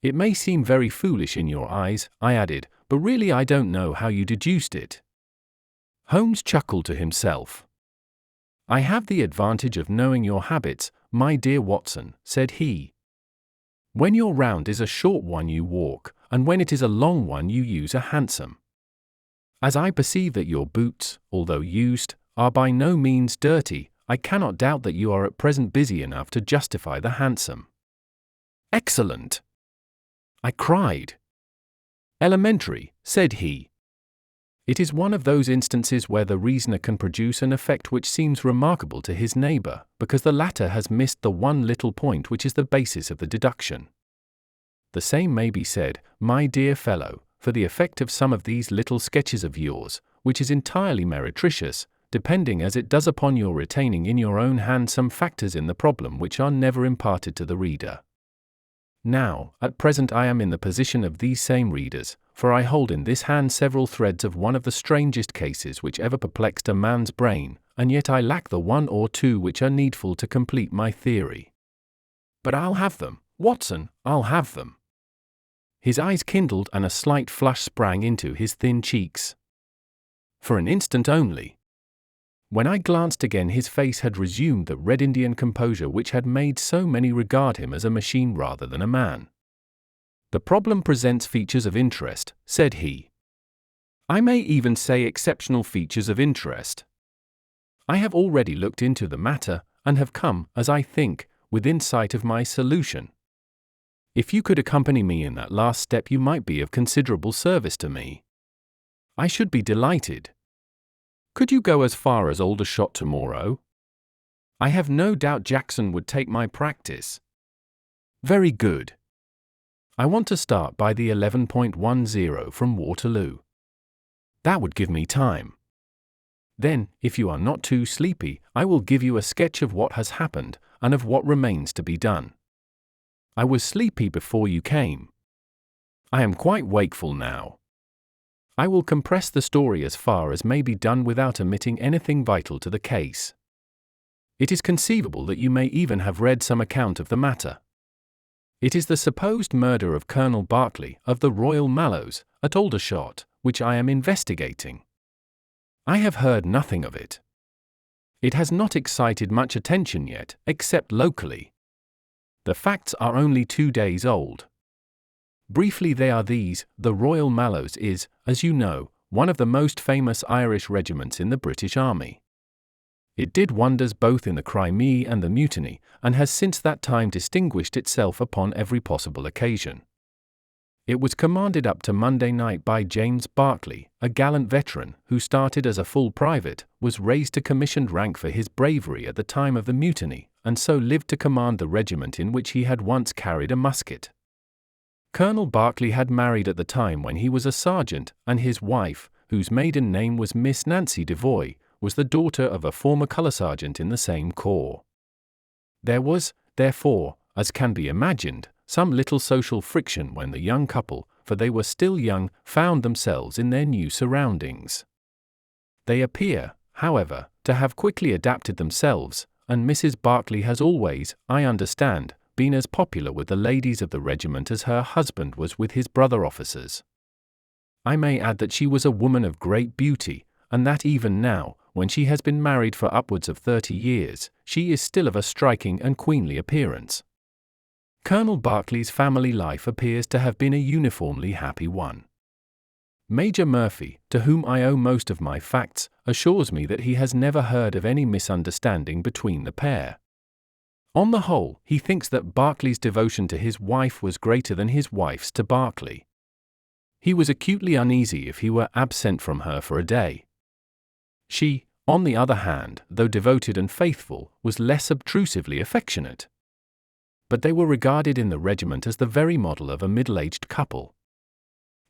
Speaker 1: "It may seem very foolish in your eyes," I added, "but really I don't know how you deduced it." Holmes chuckled to himself. "I have the advantage of knowing your habits, my dear Watson," said he. "When your round is a short one you walk, and when it is a long one you use a hansom. As I perceive that your boots, although used, are by no means dirty, I cannot doubt that you are at present busy enough to justify the hansom." "Excellent!" I cried. "Elementary," said he. "It is one of those instances where the reasoner can produce an effect which seems remarkable to his neighbor, because the latter has missed the one little point which is the basis of the deduction. The same may be said, my dear fellow, for the effect of some of these little sketches of yours, which is entirely meretricious, depending as it does upon your retaining in your own hand some factors in the problem which are never imparted to the reader. Now, at present I am in the position of these same readers, for I hold in this hand several threads of one of the strangest cases which ever perplexed a man's brain, and yet I lack the one or two which are needful to complete my theory. But I'll have them, Watson, I'll have them." His eyes kindled and a slight flush sprang into his thin cheeks. For an instant only. When I glanced again, his face had resumed the Red Indian composure which had made so many regard him as a machine rather than a man. "The problem presents features of interest," said he. "I may even say exceptional features of interest. I have already looked into the matter, and have come, as I think, within sight of my solution. If you could accompany me in that last step, you might be of considerable service to me. I should be delighted. Could you go as far as Aldershot tomorrow? I have no doubt Jackson would take my practice." "Very good. I want to start by the 11.10 from Waterloo. That would give me time. Then, if you are not too sleepy, I will give you a sketch of what has happened, and of what remains to be done. I was sleepy before you came. I am quite wakeful now. I will compress the story as far as may be done without omitting anything vital to the case. It is conceivable that you may even have read some account of the matter. It is the supposed murder of Colonel Berkeley of the Royal Mallows, at Aldershot, which I am investigating. I have heard nothing of it. It has not excited much attention yet, except locally. The facts are only 2 days old. Briefly, they are these: the Royal Mallows is, as you know, one of the most famous Irish regiments in the British Army. It did wonders both in the Crimea and the Mutiny, and has since that time distinguished itself upon every possible occasion. It was commanded up to Monday night by James Berkeley, a gallant veteran, who started as a full private, was raised to commissioned rank for his bravery at the time of the Mutiny, and so lived to command the regiment in which he had once carried a musket. Colonel Berkeley had married at the time when he was a sergeant, and his wife, whose maiden name was Miss Nancy Devoy, was the daughter of a former colour sergeant in the same corps. There was, therefore, as can be imagined, some little social friction when the young couple, for they were still young, found themselves in their new surroundings. They appear, however, to have quickly adapted themselves, and Mrs. Berkeley has always, I understand, been as popular with the ladies of the regiment as her husband was with his brother officers. I may add that she was a woman of great beauty, and that even now, when she has been married for upwards of 30 years, she is still of a striking and queenly appearance. Colonel Berkeley's family life appears to have been a uniformly happy one. Major Murphy, to whom I owe most of my facts, assures me that he has never heard of any misunderstanding between the pair. On the whole, he thinks that Berkeley's devotion to his wife was greater than his wife's to Berkeley. He was acutely uneasy if he were absent from her for a day. She, on the other hand, though devoted and faithful, was less obtrusively affectionate. But they were regarded in the regiment as the very model of a middle-aged couple.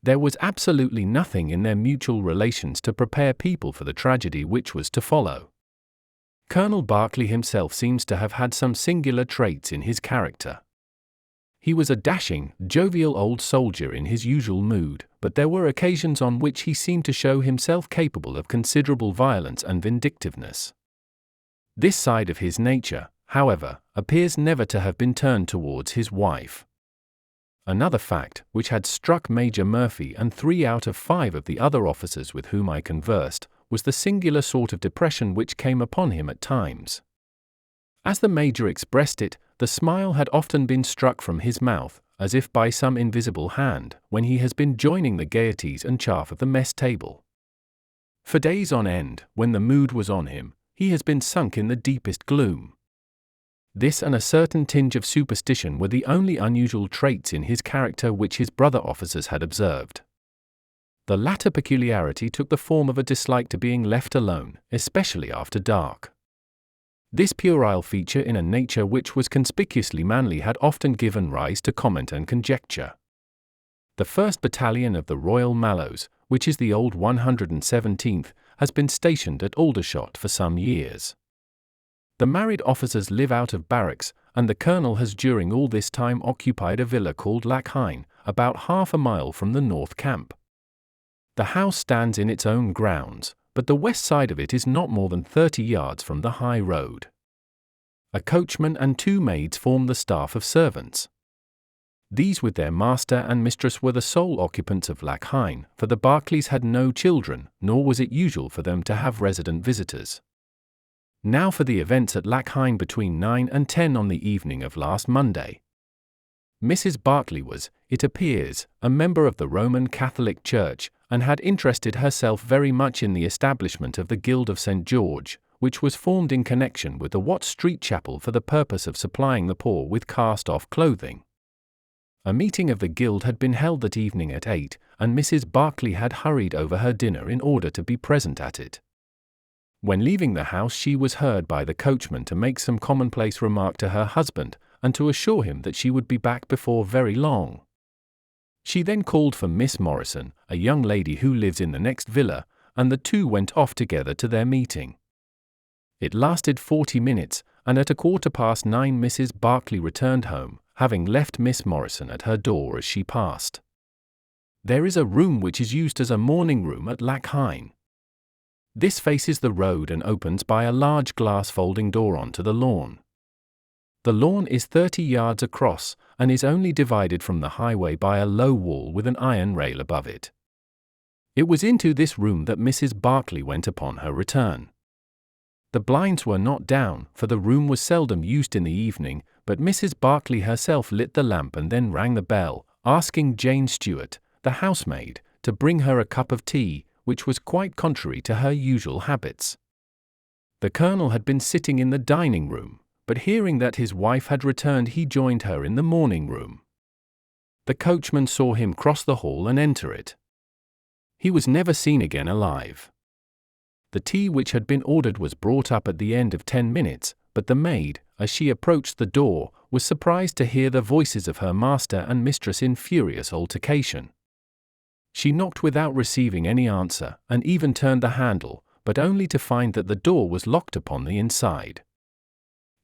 Speaker 1: There was absolutely nothing in their mutual relations to prepare people for the tragedy which was to follow. Colonel Berkeley himself seems to have had some singular traits in his character. He was a dashing, jovial old soldier in his usual mood, but there were occasions on which he seemed to show himself capable of considerable violence and vindictiveness. This side of his nature, however, appears never to have been turned towards his wife. Another fact, which had struck Major Murphy and 3 out of 5 of the other officers with whom I conversed, was the singular sort of depression which came upon him at times. As the Major expressed it, the smile had often been struck from his mouth, as if by some invisible hand, when he has been joining the gaieties and chaff of the mess table. For days on end, when the mood was on him, he has been sunk in the deepest gloom. This and a certain tinge of superstition were the only unusual traits in his character which his brother officers had observed. The latter peculiarity took the form of a dislike to being left alone, especially after dark. This puerile feature in a nature which was conspicuously manly had often given rise to comment and conjecture. The 1st Battalion of the Royal Mallows, which is the old 117th, has been stationed at Aldershot for some years. The married officers live out of barracks, and the colonel has during all this time occupied a villa called Lackhein, about half a mile from the north camp. The house stands in its own grounds, but the west side of it is not more than 30 yards from the high road. A coachman and 2 maids form the staff of servants. These with their master and mistress were the sole occupants of Lac Hyne, for the Berkeleys had no children, nor was it usual for them to have resident visitors. Now for the events at Lac Hyne between 9 and 10 on the evening of last Monday. Mrs. Berkeley was, it appears, a member of the Roman Catholic Church, and had interested herself very much in the establishment of the Guild of St. George, which was formed in connection with the Watt Street Chapel for the purpose of supplying the poor with cast-off clothing. A meeting of the Guild had been held that evening at 8, and Mrs. Berkeley had hurried over her dinner in order to be present at it. When leaving the house she was heard by the coachman to make some commonplace remark to her husband, and to assure him that she would be back before very long. She then called for Miss Morrison, a young lady who lives in the next villa, and the two went off together to their meeting. It lasted 40 minutes, and at 9:15 Mrs. Berkeley returned home, having left Miss Morrison at her door as she passed. There is a room which is used as a morning room at Lac Hyne. This faces the road and opens by a large glass folding door onto the lawn. The lawn is 30 yards across, and is only divided from the highway by a low wall with an iron rail above it. It was into this room that Mrs. Berkeley went upon her return. The blinds were not down, for the room was seldom used in the evening, but Mrs. Berkeley herself lit the lamp and then rang the bell, asking Jane Stewart, the housemaid, to bring her a cup of tea, which was quite contrary to her usual habits. The Colonel had been sitting in the dining room, but hearing that his wife had returned he joined her in the morning room. The coachman saw him cross the hall and enter it. He was never seen again alive. The tea which had been ordered was brought up at the end of 10 minutes, but the maid, as she approached the door, was surprised to hear the voices of her master and mistress in furious altercation. She knocked without receiving any answer, and even turned the handle, but only to find that the door was locked upon the inside.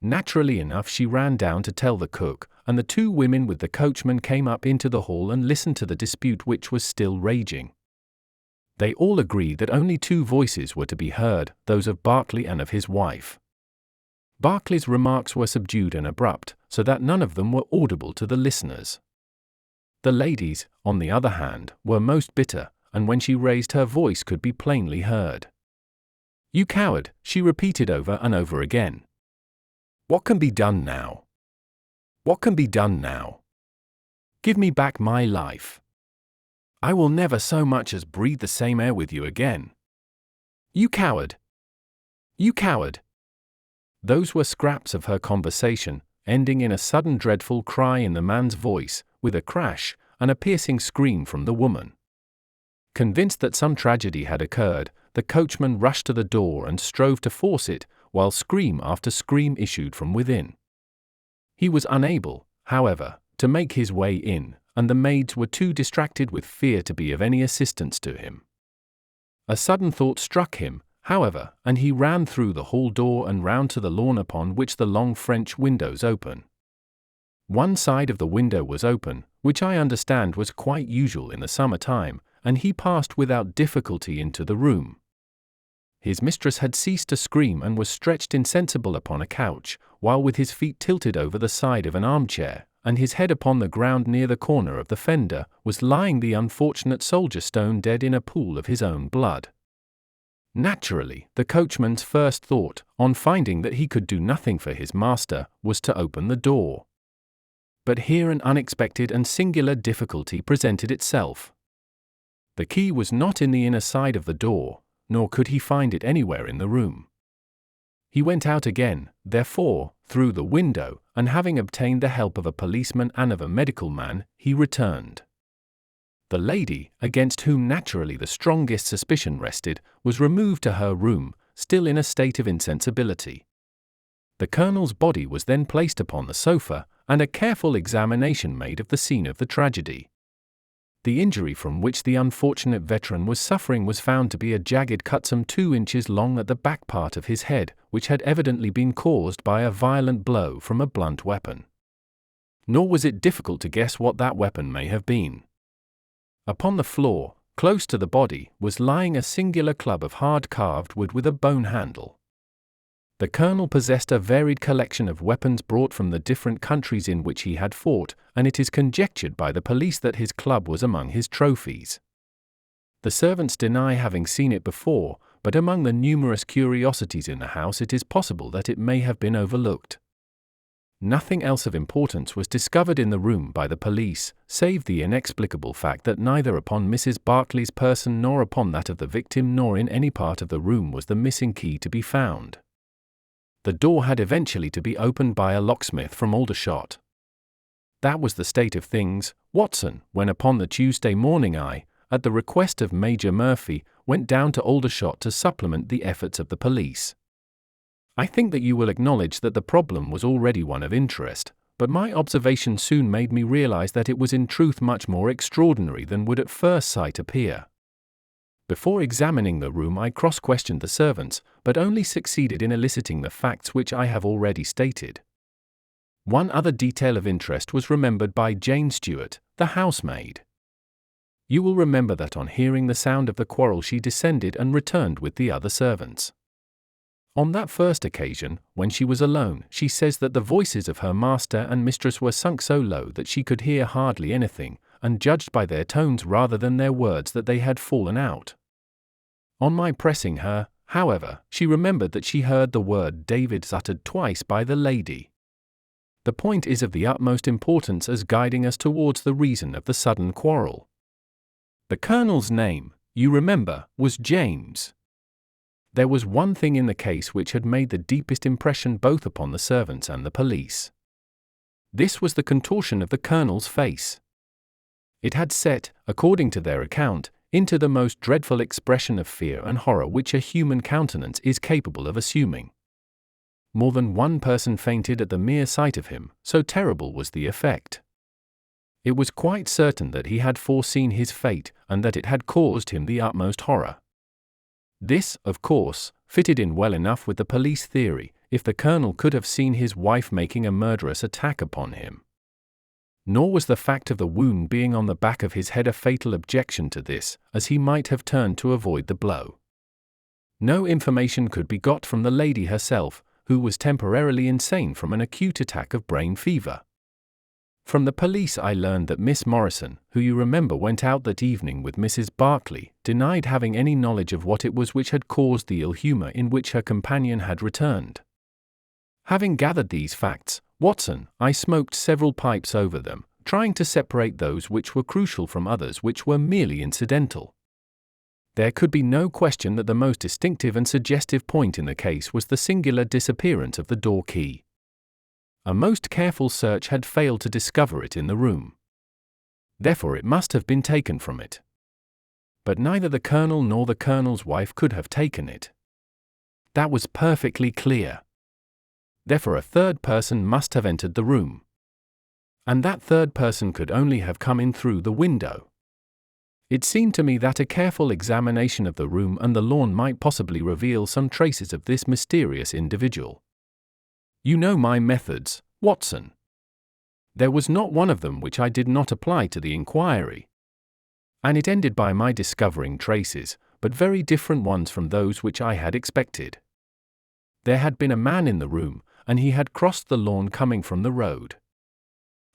Speaker 1: Naturally enough she ran down to tell the cook, and the 2 women with the coachman came up into the hall and listened to the dispute which was still raging. They all agreed that only 2 voices were to be heard, those of Berkeley and of his wife. Berkeley's remarks were subdued and abrupt, so that none of them were audible to the listeners. The ladies, on the other hand, were most bitter, and when she raised her voice could be plainly heard. "You coward," she repeated over and over again. "What can be done now? What can be done now? Give me back my life. I will never so much as breathe the same air with you again. You coward! You coward!" Those were scraps of her conversation, ending in a sudden dreadful cry in the man's voice, with a crash, and a piercing scream from the woman. Convinced that some tragedy had occurred, the coachman rushed to the door and strove to force it, while scream after scream issued from within. He was unable, however, to make his way in, and the maids were too distracted with fear to be of any assistance to him. A sudden thought struck him, however, and he ran through the hall door and round to the lawn upon which the long French windows open. One side of the window was open, which I understand was quite usual in the summer time, and he passed without difficulty into the room. His mistress had ceased to scream and was stretched insensible upon a couch, while with his feet tilted over the side of an armchair, and his head upon the ground near the corner of the fender, was lying the unfortunate soldier stone dead in a pool of his own blood. Naturally, the coachman's first thought, on finding that he could do nothing for his master, was to open the door. But here an unexpected and singular difficulty presented itself. The key was not in the inner side of the door, nor could he find it anywhere in the room. He went out again, therefore, through the window, and having obtained the help of a policeman and of a medical man, he returned. The lady, against whom naturally the strongest suspicion rested, was removed to her room, still in a state of insensibility. The Colonel's body was then placed upon the sofa, and a careful examination made of the scene of the tragedy. The injury from which the unfortunate veteran was suffering was found to be a jagged cut some 2 inches long at the back part of his head, which had evidently been caused by a violent blow from a blunt weapon. Nor was it difficult to guess what that weapon may have been. Upon the floor, close to the body, was lying a singular club of hard-carved wood with a bone handle. The colonel possessed a varied collection of weapons brought from the different countries in which he had fought, and it is conjectured by the police that his club was among his trophies. The servants deny having seen it before, but among the numerous curiosities in the house it is possible that it may have been overlooked. Nothing else of importance was discovered in the room by the police, save the inexplicable fact that neither upon Mrs. Barclay's person nor upon that of the victim nor in any part of the room was the missing key to be found. The door had eventually to be opened by a locksmith from Aldershot. That was the state of things, Watson, when upon the Tuesday morning I, at the request of Major Murphy, went down to Aldershot to supplement the efforts of the police. I think that you will acknowledge that the problem was already one of interest, but my observation soon made me realize that it was in truth much more extraordinary than would at first sight appear. Before examining the room I cross-questioned the servants, but only succeeded in eliciting the facts which I have already stated. One other detail of interest was remembered by Jane Stewart, the housemaid. You will remember that on hearing the sound of the quarrel she descended and returned with the other servants. On that first occasion, when she was alone, she says that the voices of her master and mistress were sunk so low that she could hear hardly anything, and judged by their tones rather than their words that they had fallen out. On my pressing her, however, she remembered that she heard the word David's uttered twice by the lady. The point is of the utmost importance as guiding us towards the reason of the sudden quarrel. The colonel's name, you remember, was James. There was one thing in the case which had made the deepest impression both upon the servants and the police. This was the contortion of the colonel's face. It had set, according to their account, into the most dreadful expression of fear and horror which a human countenance is capable of assuming. More than one person fainted at the mere sight of him, so terrible was the effect. It was quite certain that he had foreseen his fate, and that it had caused him the utmost horror. This, of course, fitted in well enough with the police theory, if the colonel could have seen his wife making a murderous attack upon him. Nor was the fact of the wound being on the back of his head a fatal objection to this, as he might have turned to avoid the blow. No information could be got from the lady herself, who was temporarily insane from an acute attack of brain fever. From the police I learned that Miss Morrison, who you remember went out that evening with Mrs. Barclay, denied having any knowledge of what it was which had caused the ill humour in which her companion had returned. Having gathered these facts, Watson, I smoked several pipes over them, trying to separate those which were crucial from others which were merely incidental. There could be no question that the most distinctive and suggestive point in the case was the singular disappearance of the door key. A most careful search had failed to discover it in the room. Therefore it must have been taken from it. But neither the colonel nor the colonel's wife could have taken it. That was perfectly clear. Therefore a third person must have entered the room. And that third person could only have come in through the window. It seemed to me that a careful examination of the room and the lawn might possibly reveal some traces of this mysterious individual. You know my methods, Watson. There was not one of them which I did not apply to the inquiry. And it ended by my discovering traces, but very different ones from those which I had expected. There had been a man in the room, and he had crossed the lawn coming from the road.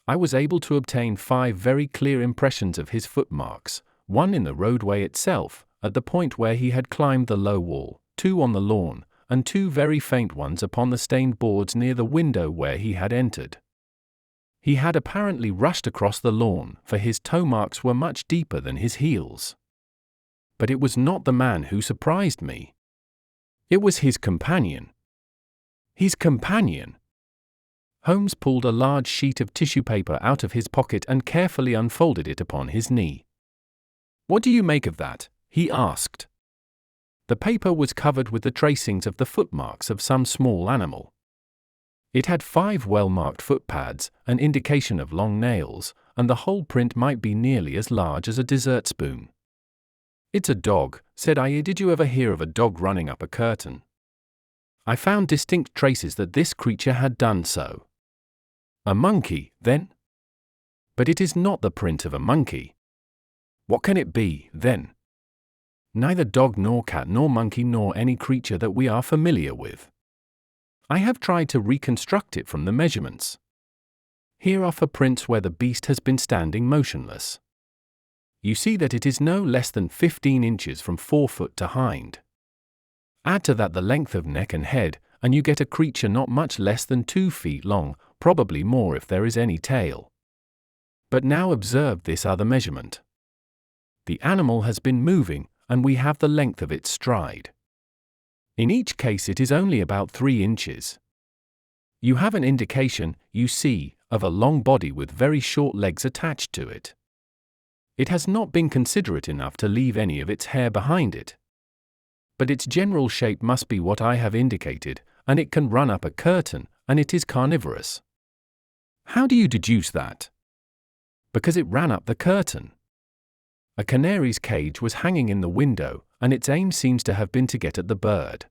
Speaker 1: I was able to obtain 5 very clear impressions of his footmarks, one in the roadway itself, at the point where he had climbed the low wall, 2 on the lawn, and 2 very faint ones upon the stained boards near the window where he had entered. He had apparently rushed across the lawn, for his toe marks were much deeper than his heels. But it was not the man who surprised me. It was his companion. His companion! Holmes pulled a large sheet of tissue paper out of his pocket and carefully unfolded it upon his knee. "What do you make of that?" he asked. The paper was covered with the tracings of the footmarks of some small animal. It had 5 well-marked footpads, an indication of long nails, and the whole print might be nearly as large as a dessert spoon. "It's a dog," said I. "Did you ever hear of a dog running up a curtain?" I found distinct traces that this creature had done so. "A monkey, then?" But it is not the print of a monkey. What can it be, then? Neither dog nor cat nor monkey nor any creature that we are familiar with. I have tried to reconstruct it from the measurements. Here are footprints where the beast has been standing motionless. You see that it is no less than 15 inches from forefoot to hind. Add to that the length of neck and head, and you get a creature not much less than 2 feet long, probably more if there is any tail. But now observe this other measurement. The animal has been moving, and we have the length of its stride. In each case it is only about 3 inches. You have an indication, you see, of a long body with very short legs attached to it. It has not been considerate enough to leave any of its hair behind it. But its general shape must be what I have indicated, and it can run up a curtain, and it is carnivorous. How do you deduce that? Because it ran up the curtain. A canary's cage was hanging in the window, and its aim seems to have been to get at the bird.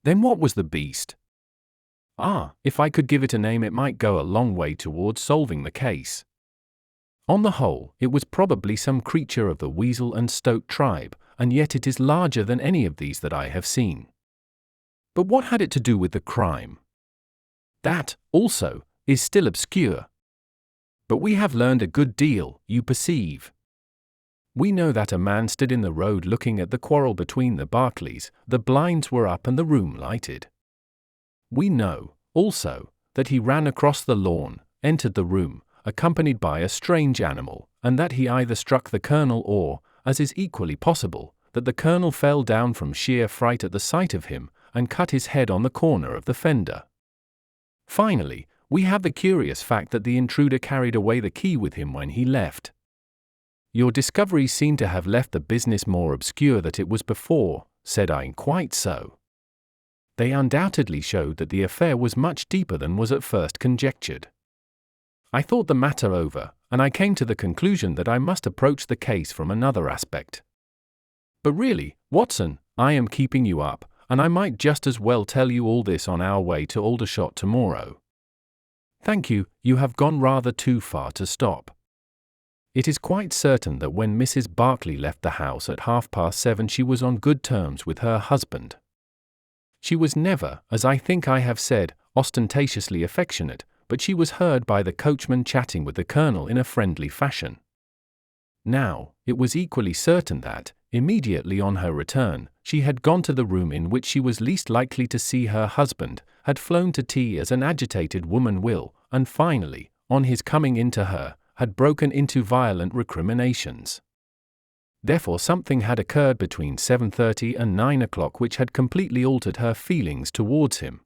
Speaker 1: Then what was the beast? If I could give it a name, it might go a long way towards solving the case. On the whole, it was probably some creature of the weasel and stoat tribe, and yet it is larger than any of these that I have seen. But what had it to do with the crime? That, also, is still obscure. But we have learned a good deal, you perceive. We know that a man stood in the road looking at the quarrel between the Berkeleys, the blinds were up and the room lighted. We know, also, that he ran across the lawn, entered the room, accompanied by a strange animal, and that he either struck the colonel or, as is equally possible, that the colonel fell down from sheer fright at the sight of him, and cut his head on the corner of the fender. Finally, we have the curious fact that the intruder carried away the key with him when he left. Your discoveries seem to have left the business more obscure than it was before, said I. Quite so. They undoubtedly showed that the affair was much deeper than was at first conjectured. I thought the matter over, and I came to the conclusion that I must approach the case from another aspect. But really, Watson, I am keeping you up, and I might just as well tell you all this on our way to Aldershot tomorrow. Thank you, you have gone rather too far to stop. It is quite certain that when Mrs. Berkeley left the house at 7:30 she was on good terms with her husband. She was never, as I think I have said, ostentatiously affectionate, but she was heard by the coachman chatting with the colonel in a friendly fashion. Now, it was equally certain that, immediately on her return, she had gone to the room in which she was least likely to see her husband, had flown to tea as an agitated woman will, and finally, on his coming in to her, had broken into violent recriminations. Therefore something had occurred between 7:30 and 9 o'clock which had completely altered her feelings towards him.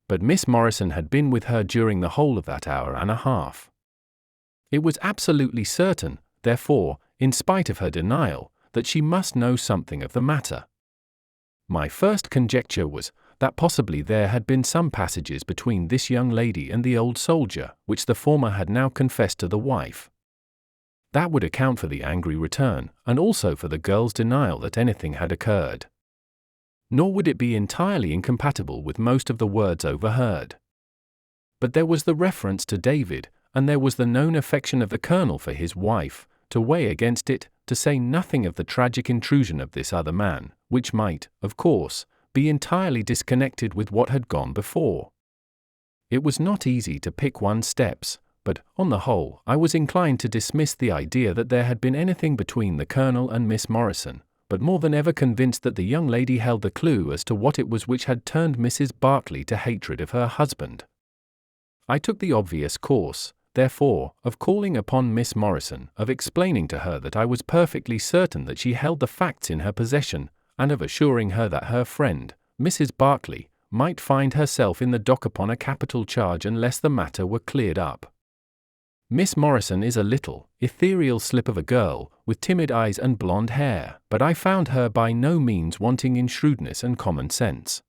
Speaker 1: But Miss Morrison had been with her during the whole of that hour and a half. It was absolutely certain, therefore, in spite of her denial, that she must know something of the matter. My first conjecture was that possibly there had been some passages between this young lady and the old soldier, which the former had now confessed to the wife. That would account for the angry return, and also for the girl's denial that anything had occurred. Nor would it be entirely incompatible with most of the words overheard. But there was the reference to David, and there was the known affection of the colonel for his wife, to weigh against it, to say nothing of the tragic intrusion of this other man, which might, of course, be entirely disconnected with what had gone before. It was not easy to pick one's steps, but, on the whole, I was inclined to dismiss the idea that there had been anything between the colonel and Miss Morrison, but more than ever convinced that the young lady held the clue as to what it was which had turned Mrs. Berkeley to hatred of her husband. I took the obvious course, therefore, of calling upon Miss Morrison, of explaining to her that I was perfectly certain that she held the facts in her possession, and of assuring her that her friend, Mrs. Berkeley, might find herself in the dock upon a capital charge unless the matter were cleared up. Miss Morrison is a little, ethereal slip of a girl, with timid eyes and blonde hair, but I found her by no means wanting in shrewdness and common sense.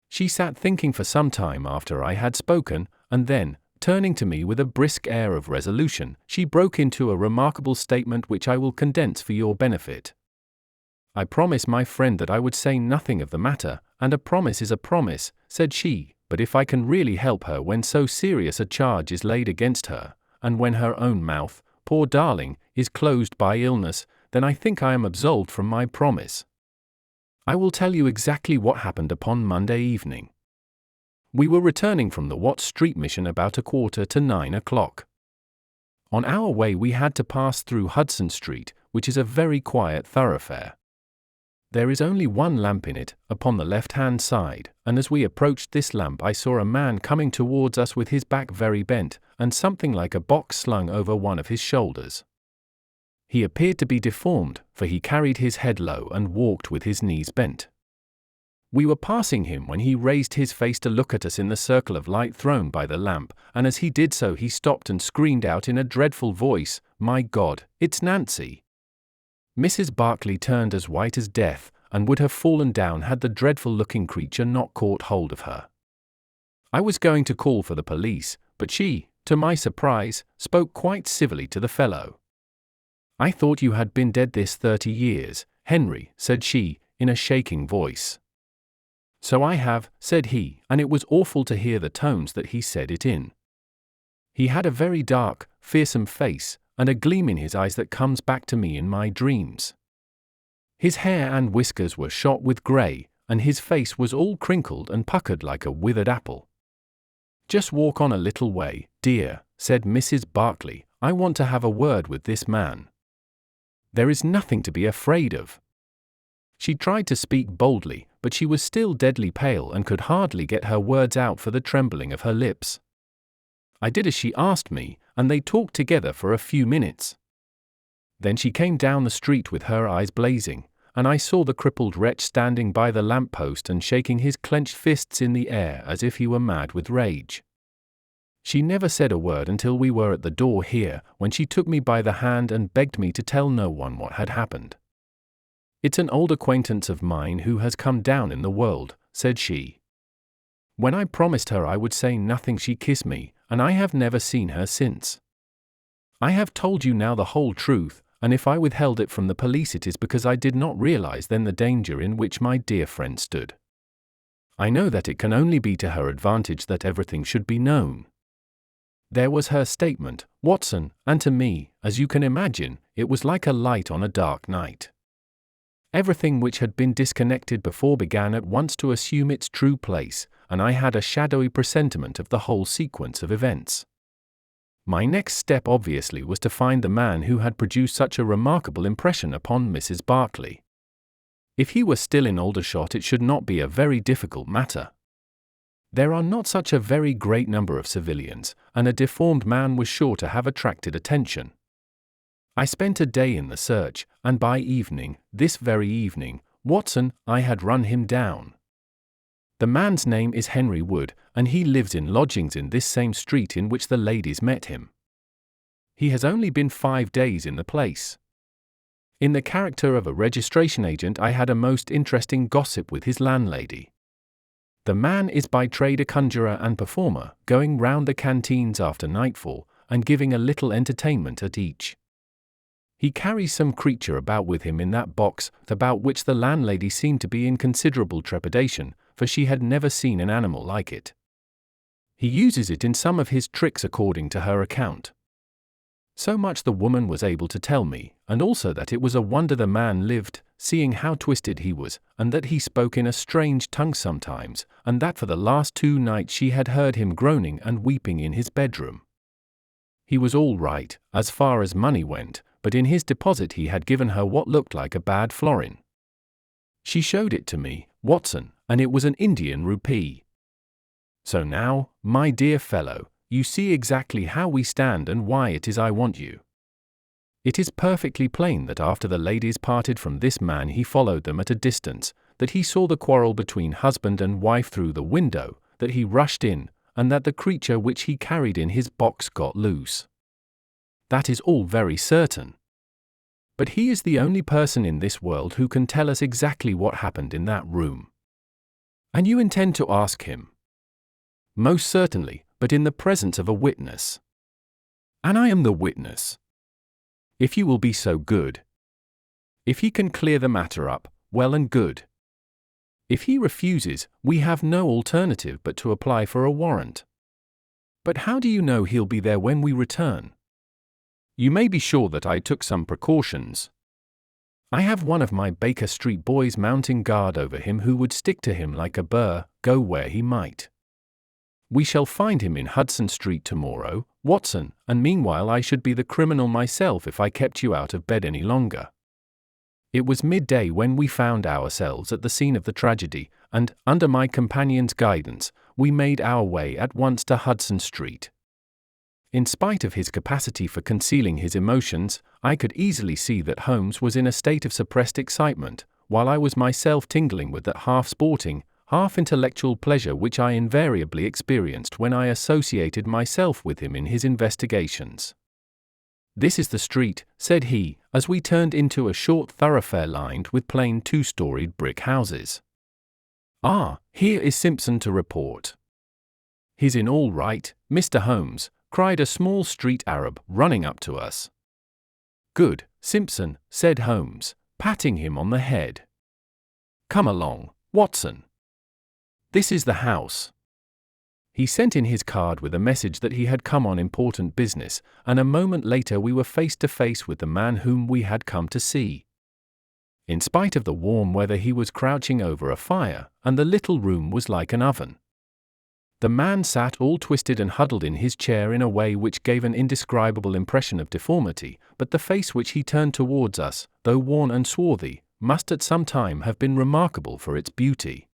Speaker 1: She sat thinking for some time after I had spoken, and then, turning to me with a brisk air of resolution, she broke into a remarkable statement which I will condense for your benefit. I promised my friend that I would say nothing of the matter, and a promise is a promise, said she, but if I can really help her when so serious a charge is laid against her, and when her own mouth, poor darling, is closed by illness, then I think I am absolved from my promise. I will tell you exactly what happened upon Monday evening. We were returning from the Watt Street mission about 8:45. On our way we had to pass through Hudson Street, which is a very quiet thoroughfare. There is only one lamp in it, upon the left-hand side, and as we approached this lamp I saw a man coming towards us with his back very bent, and something like a box slung over one of his shoulders. He appeared to be deformed, for he carried his head low and walked with his knees bent. We were passing him when he raised his face to look at us in the circle of light thrown by the lamp, and as he did so he stopped and screamed out in a dreadful voice, "My God, it's Nancy!" Mrs. Barclay turned as white as death, and would have fallen down had the dreadful-looking creature not caught hold of her. I was going to call for the police, but she, to my surprise, spoke quite civilly to the fellow. "I thought you had been dead this 30 years, Henry," said she, in a shaking voice. "So I have," said he, and it was awful to hear the tones that he said it in. He had a very dark, fearsome face, and a gleam in his eyes that comes back to me in my dreams. His hair and whiskers were shot with grey, and his face was all crinkled and puckered like a withered apple. "Just walk on a little way, dear," said Mrs. Barclay. "I want to have a word with this man. There is nothing to be afraid of." She tried to speak boldly, but she was still deadly pale and could hardly get her words out for the trembling of her lips. I did as she asked me, and they talked together for a few minutes. Then she came down the street with her eyes blazing, and I saw the crippled wretch standing by the lamp-post and shaking his clenched fists in the air as if he were mad with rage. She never said a word until we were at the door here, when she took me by the hand and begged me to tell no one what had happened. "It's an old acquaintance of mine who has come down in the world," said she. When I promised her I would say nothing, she kissed me, and I have never seen her since. I have told you now the whole truth, and if I withheld it from the police it is because I did not realize then the danger in which my dear friend stood. I know that it can only be to her advantage that everything should be known. There was her statement, Watson, and to me, as you can imagine, it was like a light on a dark night. Everything which had been disconnected before began at once to assume its true place, and I had a shadowy presentiment of the whole sequence of events. My next step obviously was to find the man who had produced such a remarkable impression upon Mrs. Barclay. If he were still in Aldershot it should not be a very difficult matter. There are not such a very great number of civilians, and a deformed man was sure to have attracted attention. I spent a day in the search, and by evening, this very evening, Watson, I had run him down. The man's name is Henry Wood, and he lives in lodgings in this same street in which the ladies met him. He has only been 5 days in the place. In the character of a registration agent I had a most interesting gossip with his landlady. The man is by trade a conjurer and performer, going round the canteens after nightfall, and giving a little entertainment at each. He carries some creature about with him in that box, about which the landlady seemed to be in considerable trepidation, for she had never seen an animal like it. He uses it in some of his tricks according to her account. So much the woman was able to tell me, and also that it was a wonder the man lived, seeing how twisted he was, and that he spoke in a strange tongue sometimes, and that for the last 2 nights she had heard him groaning and weeping in his bedroom. He was all right, as far as money went, but in his deposit he had given her what looked like a bad florin. She showed it to me, Watson, and it was an Indian rupee. So now, my dear fellow, you see exactly how we stand and why it is I want you. It is perfectly plain that after the ladies parted from this man he followed them at a distance, that he saw the quarrel between husband and wife through the window, that he rushed in, and that the creature which he carried in his box got loose. That is all very certain. But he is the only person in this world who can tell us exactly what happened in that room. And you intend to ask him? Most certainly, but in the presence of a witness. And I am the witness. If you will be so good. If he can clear the matter up, well and good. If he refuses, we have no alternative but to apply for a warrant. But how do you know he'll be there when we return? You may be sure that I took some precautions. I have one of my Baker Street boys mounting guard over him who would stick to him like a burr, go where he might. We shall find him in Hudson Street tomorrow, Watson, and meanwhile I should be the criminal myself if I kept you out of bed any longer. It was midday when we found ourselves at the scene of the tragedy, and, under my companion's guidance, we made our way at once to Hudson Street. In spite of his capacity for concealing his emotions, I could easily see that Holmes was in a state of suppressed excitement, while I was myself tingling with that half-sporting, half-intellectual pleasure which I invariably experienced when I associated myself with him in his investigations. "This is the street," said he, as we turned into a short thoroughfare lined with plain two-storied brick houses. "Ah, here is Simpson to report." "He's in all right, Mr. Holmes," cried a small street Arab, running up to us. "Good, Simpson," said Holmes, patting him on the head. "Come along, Watson. This is the house." He sent in his card with a message that he had come on important business, and a moment later we were face to face with the man whom we had come to see. In spite of the warm weather he was crouching over a fire, and the little room was like an oven. The man sat all twisted and huddled in his chair in a way which gave an indescribable impression of deformity, but the face which he turned towards us, though worn and swarthy, must at some time have been remarkable for its beauty.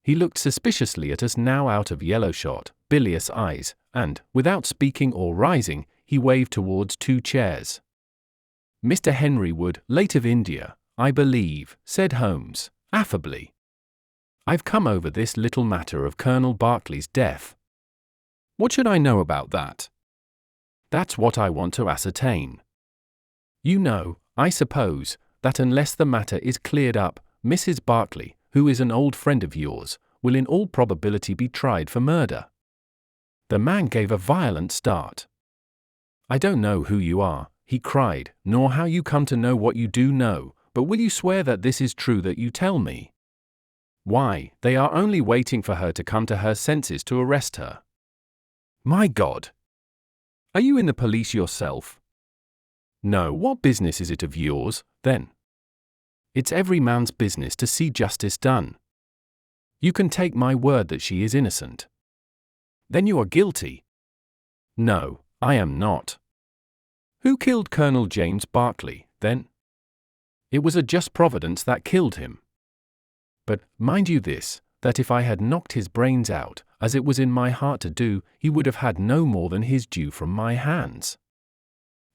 Speaker 1: He looked suspiciously at us now out of yellow-shot, bilious eyes, and, without speaking or rising, he waved towards two chairs. "Mr. Henry Wood, late of India, I believe," said Holmes, affably. "I've come over this little matter of Colonel Berkeley's death." "What should I know about that?" "That's what I want to ascertain. You know, I suppose, that unless the matter is cleared up, Mrs. Berkeley, who is an old friend of yours, will in all probability be tried for murder." The man gave a violent start. "I don't know who you are," he cried, "nor how you come to know what you do know, but will you swear that this is true that you tell me?" "Why, they are only waiting for her to come to her senses to arrest her." "My God! Are you in the police yourself?" "No, what business is it of yours, then?" "It's every man's business to see justice done." "You can take my word that she is innocent." "Then you are guilty." "No, I am not." "Who killed Colonel James Berkeley, then?" "It was a just providence that killed him. But, mind you this, that if I had knocked his brains out, as it was in my heart to do, he would have had no more than his due from my hands.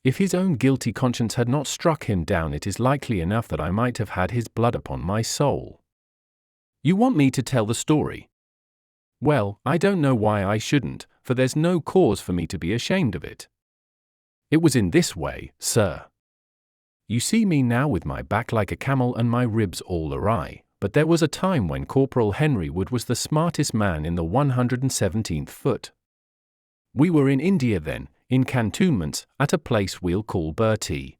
Speaker 1: If his own guilty conscience had not struck him down, it is likely enough that I might have had his blood upon my soul." "You want me to tell the story?" "Well, I don't know why I shouldn't, for there's no cause for me to be ashamed of it. It was in this way, sir. You see me now with my back like a camel and my ribs all awry, but there was a time when Corporal Henry Wood was the smartest man in the 117th Foot. We were in India then, in cantonments, at a place we'll call Bertie.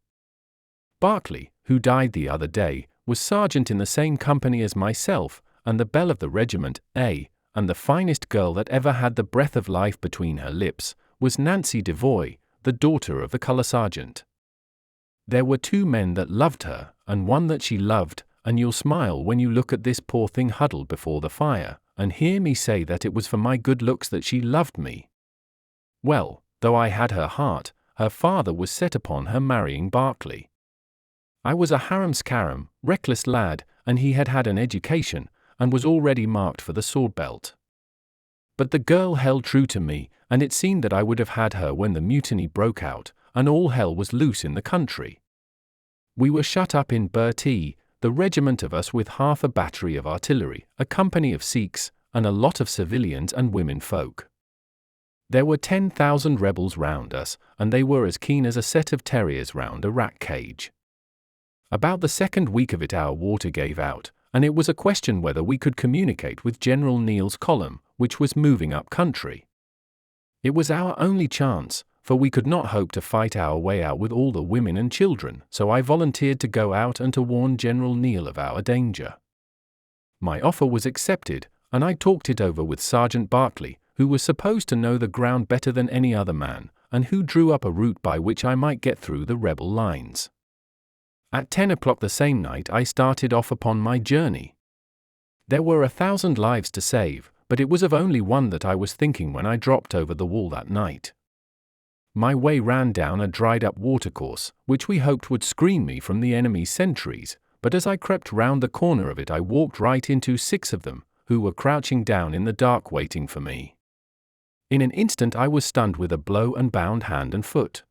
Speaker 1: Berkeley, who died the other day, was sergeant in the same company as myself, and the belle of the regiment, and the finest girl that ever had the breath of life between her lips, was Nancy Devoy, the daughter of the colour sergeant. There were two men that loved her, and one that she loved, and you'll smile when you look at this poor thing huddled before the fire, and hear me say that it was for my good looks that she loved me. Well, though I had her heart, her father was set upon her marrying Berkeley. I was a harum-scarum, reckless lad, and he had had an education, and was already marked for the sword belt. But the girl held true to me, and it seemed that I would have had her when the mutiny broke out, and all hell was loose in the country. We were shut up in Bertie, the regiment of us with half a battery of artillery, a company of Sikhs, and a lot of civilians and women folk. There were 10,000 rebels round us, and they were as keen as a set of terriers round a rat cage. About the second week of it our water gave out, and it was a question whether we could communicate with General Neill's column, which was moving up country. It was our only chance, for we could not hope to fight our way out with all the women and children, so I volunteered to go out and to warn General Neil of our danger. My offer was accepted, and I talked it over with Sergeant Berkeley, who was supposed to know the ground better than any other man, and who drew up a route by which I might get through the rebel lines. At 10 o'clock the same night I started off upon my journey. There were 1,000 lives to save, but it was of only one that I was thinking when I dropped over the wall that night. My way ran down a dried-up watercourse, which we hoped would screen me from the enemy's sentries, but as I crept round the corner of it I walked right into 6 of them, who were crouching down in the dark waiting for me. In an instant I was stunned with a blow and bound hand and foot.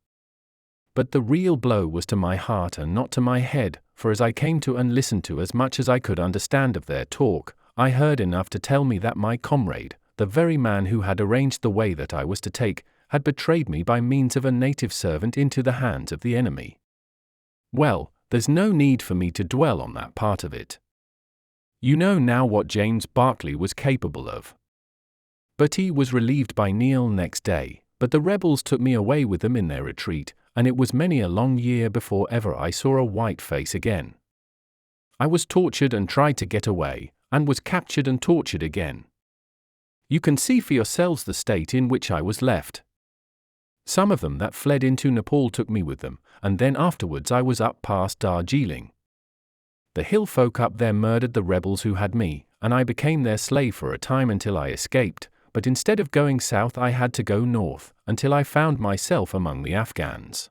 Speaker 1: But the real blow was to my heart and not to my head, for as I came to and listened to as much as I could understand of their talk, I heard enough to tell me that my comrade, the very man who had arranged the way that I was to take, had betrayed me by means of a native servant into the hands of the enemy. Well, there's no need for me to dwell on that part of it. You know now what James Berkeley was capable of. But he was relieved by Neil next day, but the rebels took me away with them in their retreat, and it was many a long year before ever I saw a white face again. I was tortured and tried to get away, and was captured and tortured again. You can see for yourselves the state in which I was left. Some of them that fled into Nepal took me with them, and then afterwards I was up past Darjeeling. The hill folk up there murdered the rebels who had me, and I became their slave for a time until I escaped, but instead of going south I had to go north, until I found myself among the Afghans.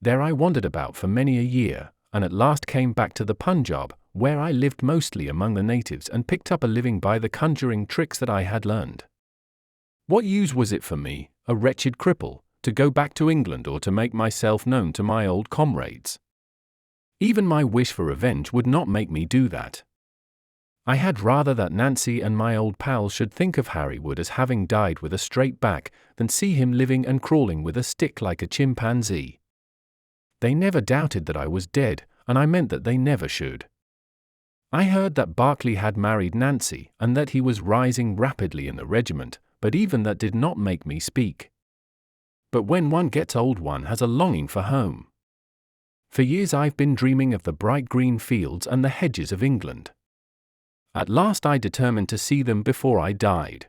Speaker 1: There I wandered about for many a year, and at last came back to the Punjab, where I lived mostly among the natives and picked up a living by the conjuring tricks that I had learned. What use was it for me, a wretched cripple, to go back to England or to make myself known to my old comrades? Even my wish for revenge would not make me do that. I had rather that Nancy and my old pals should think of Harry Wood as having died with a straight back, than see him living and crawling with a stick like a chimpanzee. They never doubted that I was dead, and I meant that they never should. I heard that Berkeley had married Nancy, and that he was rising rapidly in the regiment, but even that did not make me speak. But when one gets old one has a longing for home. For years I've been dreaming of the bright green fields and the hedges of England. At last I determined to see them before I died.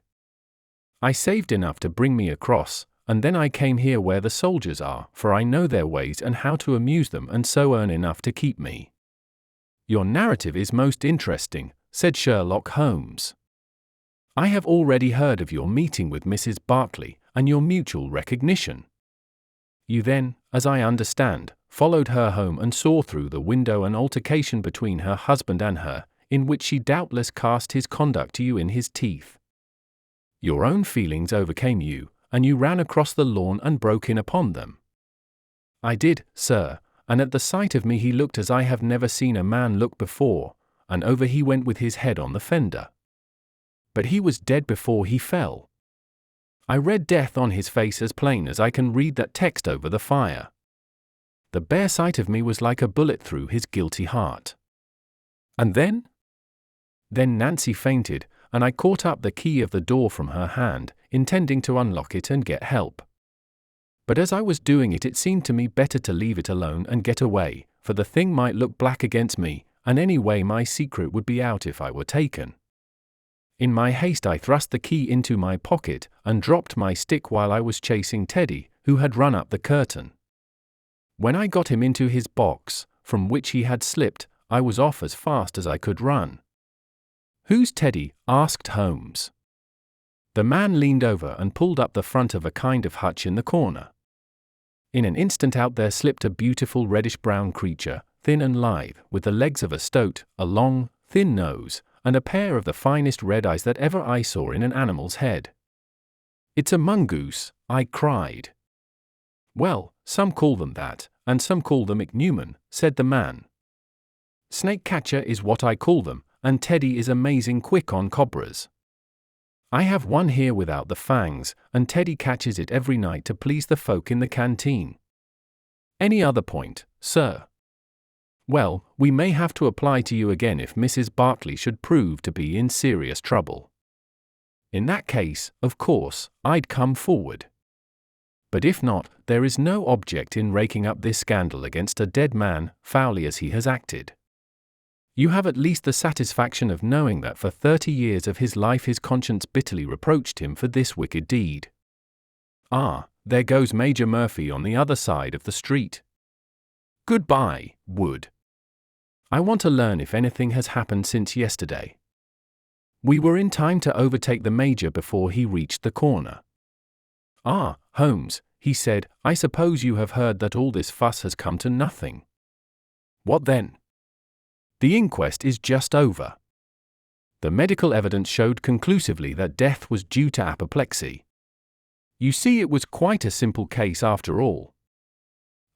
Speaker 1: I saved enough to bring me across, and then I came here where the soldiers are, for I know their ways and how to amuse them and so earn enough to keep me. Your narrative is most interesting, said Sherlock Holmes. I have already heard of your meeting with Mrs. Berkeley, and your mutual recognition. You then, as I understand, followed her home and saw through the window an altercation between her husband and her, in which she doubtless cast his conduct to you in his teeth. Your own feelings overcame you, and you ran across the lawn and broke in upon them. I did, sir, and at the sight of me he looked as I have never seen a man look before, and over he went with his head on the fender. But he was dead before he fell. I read death on his face as plain as I can read that text over the fire. The bare sight of me was like a bullet through his guilty heart. And then? Then Nancy fainted, and I caught up the key of the door from her hand, intending to unlock it and get help. But as I was doing it, it seemed to me better to leave it alone and get away, for the thing might look black against me, and anyway my secret would be out if I were taken. In my haste I thrust the key into my pocket, and dropped my stick while I was chasing Teddy, who had run up the curtain. When I got him into his box, from which he had slipped, I was off as fast as I could run. "Who's Teddy?" asked Holmes. The man leaned over and pulled up the front of a kind of hutch in the corner. In an instant out there slipped a beautiful reddish-brown creature, thin and lithe, with the legs of a stoat, a long, thin nose, and a pair of the finest red eyes that ever I saw in an animal's head. "It's a mongoose," I cried. "Well, some call them that, and some call them ichneumon," said the man. "Snake-catcher is what I call them, and Teddy is amazing quick on cobras. I have one here without the fangs, and Teddy catches it every night to please the folk in the canteen. Any other point, sir?" "Well, we may have to apply to you again if Mrs. Berkeley should prove to be in serious trouble. In that case, of course, I'd come forward. But if not, there is no object in raking up this scandal against a dead man, foully as he has acted. You have at least the satisfaction of knowing that for 30 years of his life his conscience bitterly reproached him for this wicked deed. Ah, there goes Major Murphy on the other side of the street. Goodbye, Wood. I want to learn if anything has happened since yesterday. We were in time to overtake the Major before he reached the corner. Ah, Holmes, he said, I suppose you have heard that all this fuss has come to nothing. What then? The inquest is just over. The medical evidence showed conclusively that death was due to apoplexy. You see, it was quite a simple case after all.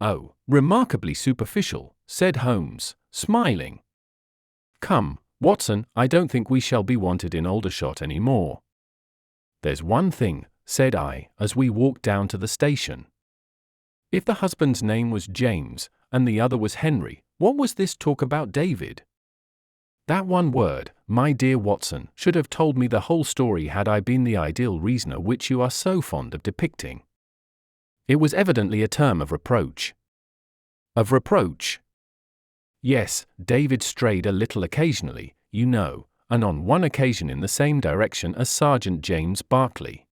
Speaker 1: Oh, remarkably superficial, said Holmes, smiling. Come, Watson, I don't think we shall be wanted in Aldershot any more. There's one thing, said I, as we walked down to the station. If the husband's name was James, and the other was Henry, what was this talk about David? That one word, my dear Watson, should have told me the whole story had I been the ideal reasoner which you are so fond of depicting. It was evidently a term of reproach. Of reproach? Yes, David strayed a little occasionally, you know, and on one occasion in the same direction as Sergeant James Barclay.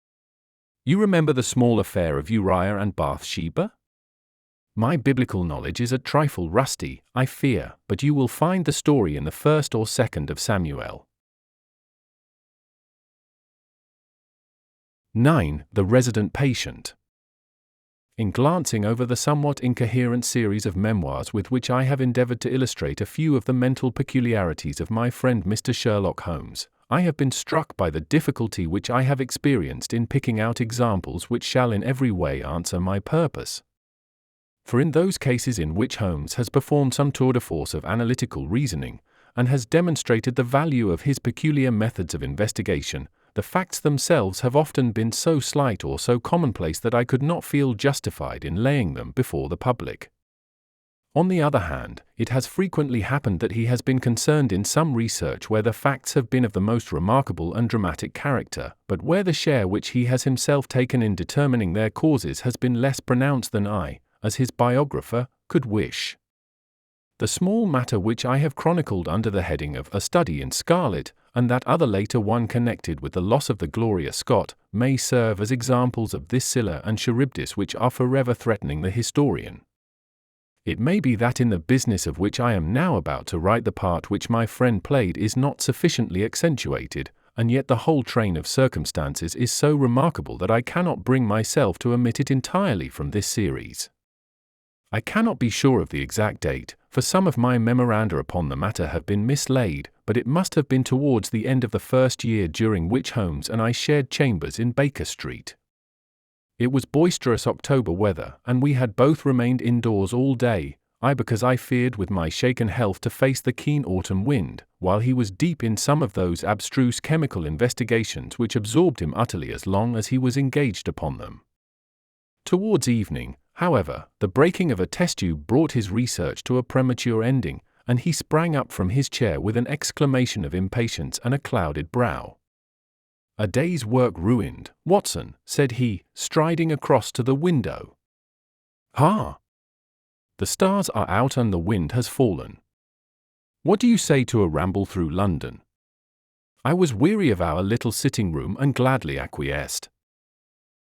Speaker 1: You remember the small affair of Uriah and Bathsheba? My biblical knowledge is a trifle rusty, I fear, but you will find the story in the 1st or 2nd of Samuel. 9. The Resident Patient. In glancing over the somewhat incoherent series of memoirs with which I have endeavored to illustrate a few of the mental peculiarities of my friend Mr. Sherlock Holmes, I have been struck by the difficulty which I have experienced in picking out examples which shall in every way answer my purpose. For in those cases in which Holmes has performed some tour de force of analytical reasoning, and has demonstrated the value of his peculiar methods of investigation, the facts themselves have often been so slight or so commonplace that I could not feel justified in laying them before the public. On the other hand, it has frequently happened that he has been concerned in some research where the facts have been of the most remarkable and dramatic character, but where the share which he has himself taken in determining their causes has been less pronounced than I, as his biographer, could wish. The small matter which I have chronicled under the heading of A Study in Scarlet, and that other later one connected with the loss of the Gloria Scott, may serve as examples of this Scylla and Charybdis which are forever threatening the historian. It may be that in the business of which I am now about to write the part which my friend played is not sufficiently accentuated, and yet the whole train of circumstances is so remarkable that I cannot bring myself to omit it entirely from this series. I cannot be sure of the exact date, for some of my memoranda upon the matter have been mislaid, but it must have been towards the end of the first year during which Holmes and I shared chambers in Baker Street. It was boisterous October weather, and we had both remained indoors all day, I because I feared with my shaken health to face the keen autumn wind, while he was deep in some of those abstruse chemical investigations which absorbed him utterly as long as he was engaged upon them. Towards evening, however, the breaking of a test tube brought his research to a premature ending, and he sprang up from his chair with an exclamation of impatience and a clouded brow. "A day's work ruined, Watson," said he, striding across to the window. "Ha! The stars are out and the wind has fallen. What do you say to a ramble through London?" I was weary of our little sitting room and gladly acquiesced.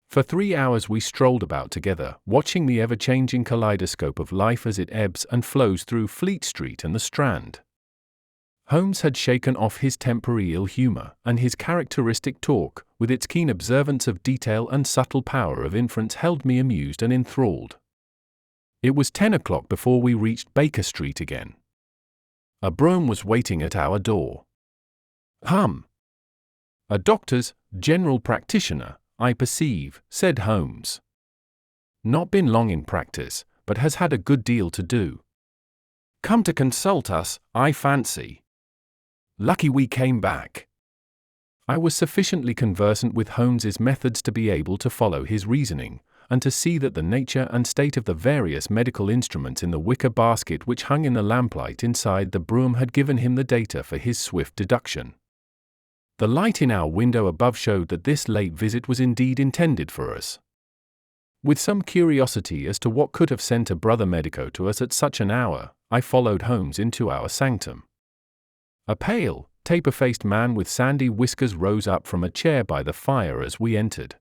Speaker 1: For 3 hours we strolled about together, watching the ever-changing kaleidoscope of life as it ebbs and flows through Fleet Street and the Strand. Holmes had shaken off his temporary ill humor, and his characteristic talk, with its keen observance of detail and subtle power of inference, held me amused and enthralled. It was 10 o'clock before we reached Baker Street again. A brougham was waiting at our door. A doctor's, general practitioner, I perceive," said Holmes. "Not been long in practice, but has had a good deal to do. Come to consult us, I fancy. Lucky we came back." I was sufficiently conversant with Holmes's methods to be able to follow his reasoning, and to see that the nature and state of the various medical instruments in the wicker basket which hung in the lamplight inside the brougham had given him the data for his swift deduction. The light in our window above showed that this late visit was indeed intended for us. With some curiosity as to what could have sent a brother medico to us at such an hour, I followed Holmes into our sanctum. A pale, taper-faced man with sandy whiskers rose up from a chair by the fire as we entered.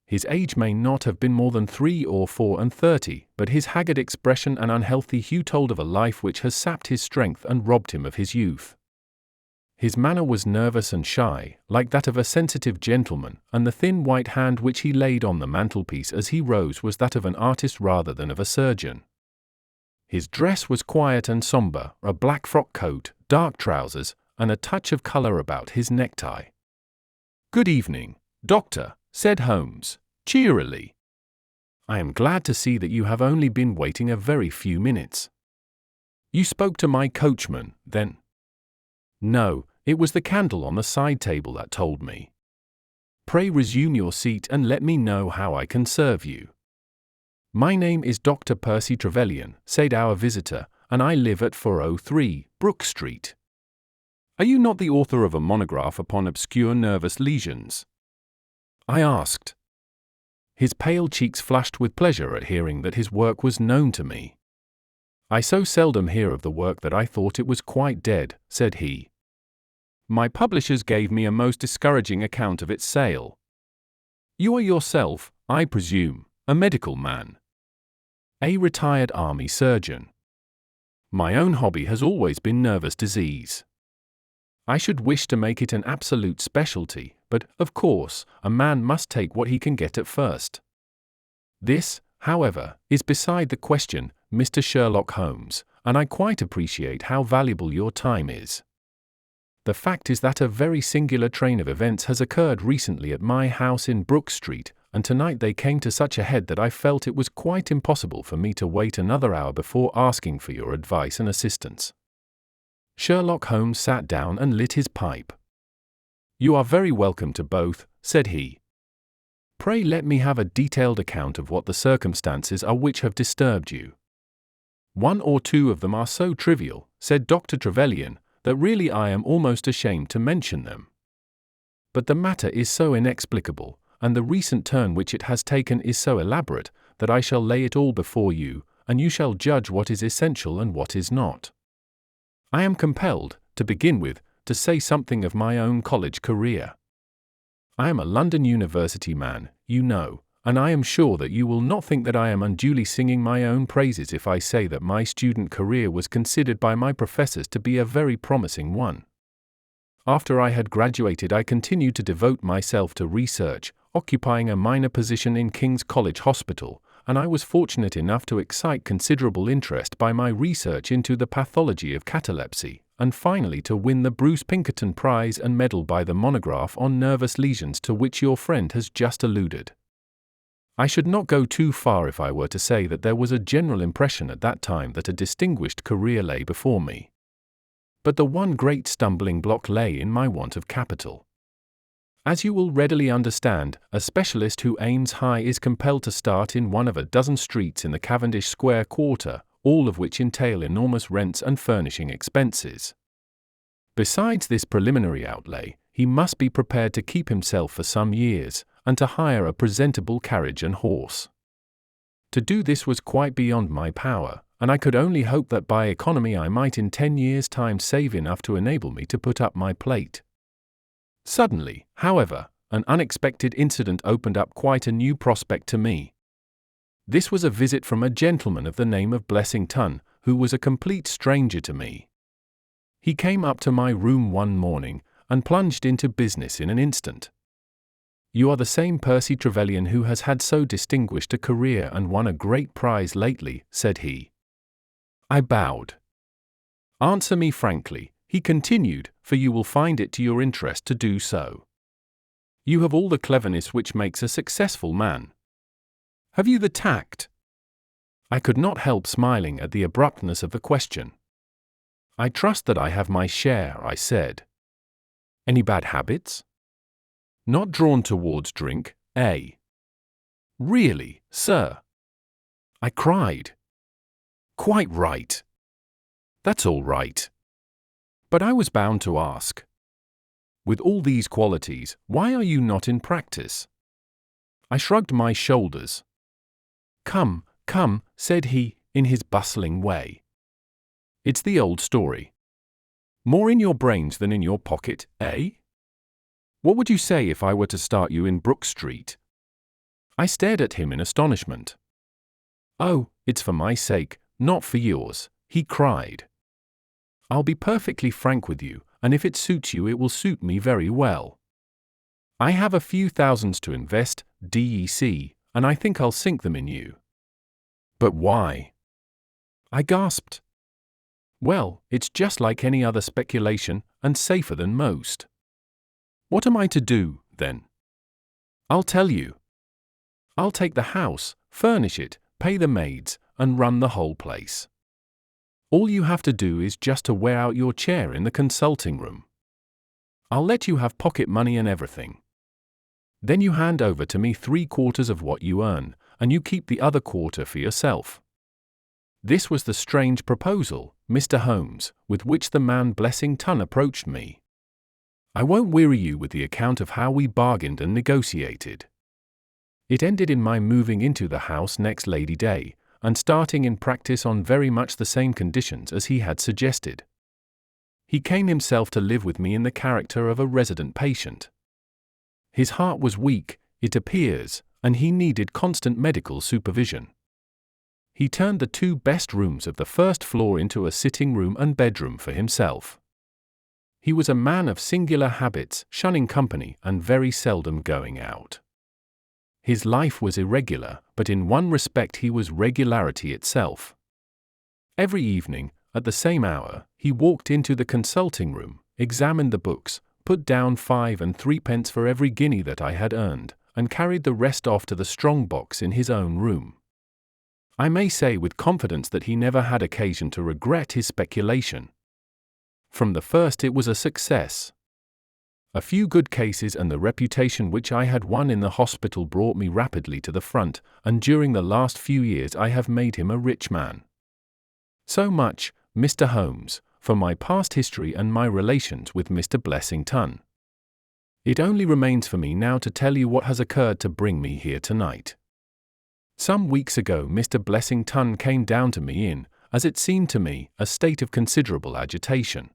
Speaker 1: His age may not have been more than 3 or 34, but his haggard expression and unhealthy hue told of a life which has sapped his strength and robbed him of his youth. His manner was nervous and shy, like that of a sensitive gentleman, and the thin white hand which he laid on the mantelpiece as he rose was that of an artist rather than of a surgeon. His dress was quiet and sombre, a black frock coat, dark trousers, and a touch of colour about his necktie. "Good evening, Doctor," said Holmes, cheerily. "I am glad to see that you have only been waiting a very few minutes. You spoke to my coachman, then?" "No, it was the candle on the side table that told me. Pray resume your seat and let me know how I can serve you." "My name is Dr. Percy Trevelyan," said our visitor, "and I live at 403, Brook Street." "Are you not the author of a monograph upon obscure nervous lesions?" I asked. His pale cheeks flushed with pleasure at hearing that his work was known to me. "I so seldom hear of the work that I thought it was quite dead," said he. "My publishers gave me a most discouraging account of its sale." "You are yourself, I presume, a medical man?" "A retired army surgeon. My own hobby has always been nervous disease. I should wish to make it an absolute specialty, but, of course, a man must take what he can get at first. This, however, is beside the question, Mr. Sherlock Holmes, and I quite appreciate how valuable your time is. The fact is that a very singular train of events has occurred recently at my house in Brook Street, and tonight they came to such a head that I felt it was quite impossible for me to wait another hour before asking for your advice and assistance." Sherlock Holmes sat down and lit his pipe. "You are very welcome to both," said he. "Pray let me have a detailed account of what the circumstances are which have disturbed you." "One or two of them are so trivial," said Dr. Trevelyan, "that really I am almost ashamed to mention them. But the matter is so inexplicable, and the recent turn which it has taken is so elaborate, that I shall lay it all before you, and you shall judge what is essential and what is not. I am compelled, to begin with, to say something of my own college career. I am a London University man, you know, and I am sure that you will not think that I am unduly singing my own praises if I say that my student career was considered by my professors to be a very promising one. After I had graduated, I continued to devote myself to research, occupying a minor position in King's College Hospital, and I was fortunate enough to excite considerable interest by my research into the pathology of catalepsy, and finally to win the Bruce Pinkerton Prize and medal by the monograph on nervous lesions to which your friend has just alluded. I should not go too far if I were to say that there was a general impression at that time that a distinguished career lay before me. But the one great stumbling block lay in my want of capital. As you will readily understand, a specialist who aims high is compelled to start in one of a dozen streets in the Cavendish Square quarter, all of which entail enormous rents and furnishing expenses. Besides this preliminary outlay, he must be prepared to keep himself for some years, and to hire a presentable carriage and horse. To do this was quite beyond my power, and I could only hope that by economy I might in 10 years' time save enough to enable me to put up my plate. Suddenly, however, an unexpected incident opened up quite a new prospect to me. This was a visit from a gentleman of the name of Blessington, who was a complete stranger to me. He came up to my room one morning, and plunged into business in an instant. "You are the same Percy Trevelyan who has had so distinguished a career and won a great prize lately," said he. I bowed. "Answer me frankly," he continued, "for you will find it to your interest to do so. You have all the cleverness which makes a successful man. Have you the tact?" I could not help smiling at the abruptness of the question. "I trust that I have my share," I said. "Any bad habits?" "Not drawn towards drink, eh?" "Really, sir?" I cried. "Quite right. That's all right. But I was bound to ask. With all these qualities, why are you not in practice?" I shrugged my shoulders. "Come, come," said he, in his bustling way. "It's the old story. More in your brains than in your pocket, eh? What would you say if I were to start you in Brook Street?" I stared at him in astonishment. "Oh, it's for my sake, not for yours," he cried. "I'll be perfectly frank with you, and if it suits you it will suit me very well. I have a few thousands to invest, DEC, and I think I'll sink them in you." "But why?" I gasped. "Well, it's just like any other speculation, and safer than most." "What am I to do, then?" "I'll tell you. I'll take the house, furnish it, pay the maids, and run the whole place. All you have to do is just to wear out your chair in the consulting room. I'll let you have pocket money and everything. Then you hand over to me 3/4 of what you earn, and you keep the other quarter for yourself." This was the strange proposal, Mr. Holmes, with which the man Blessing Ton approached me. I won't weary you with the account of how we bargained and negotiated. It ended in my moving into the house next Lady Day, and starting in practice on very much the same conditions as he had suggested. He came himself to live with me in the character of a resident patient. His heart was weak, it appears, and he needed constant medical supervision. He turned the 2 best rooms of the first floor into a sitting room and bedroom for himself. He was a man of singular habits, shunning company and very seldom going out. His life was irregular, but in one respect he was regularity itself. Every evening, at the same hour, he walked into the consulting room, examined the books, put down 5 and 3 for every guinea that I had earned, and carried the rest off to the strong box in his own room. I may say with confidence that he never had occasion to regret his speculation. From the first it was a success. A few good cases and the reputation which I had won in the hospital brought me rapidly to the front, and during the last few years I have made him a rich man. So much, Mr. Holmes, for my past history and my relations with Mr. Blessing Ton. It only remains for me now to tell you what has occurred to bring me here tonight. Some weeks ago Mr. Blessing Ton came down to me in, as it seemed to me, a state of considerable agitation.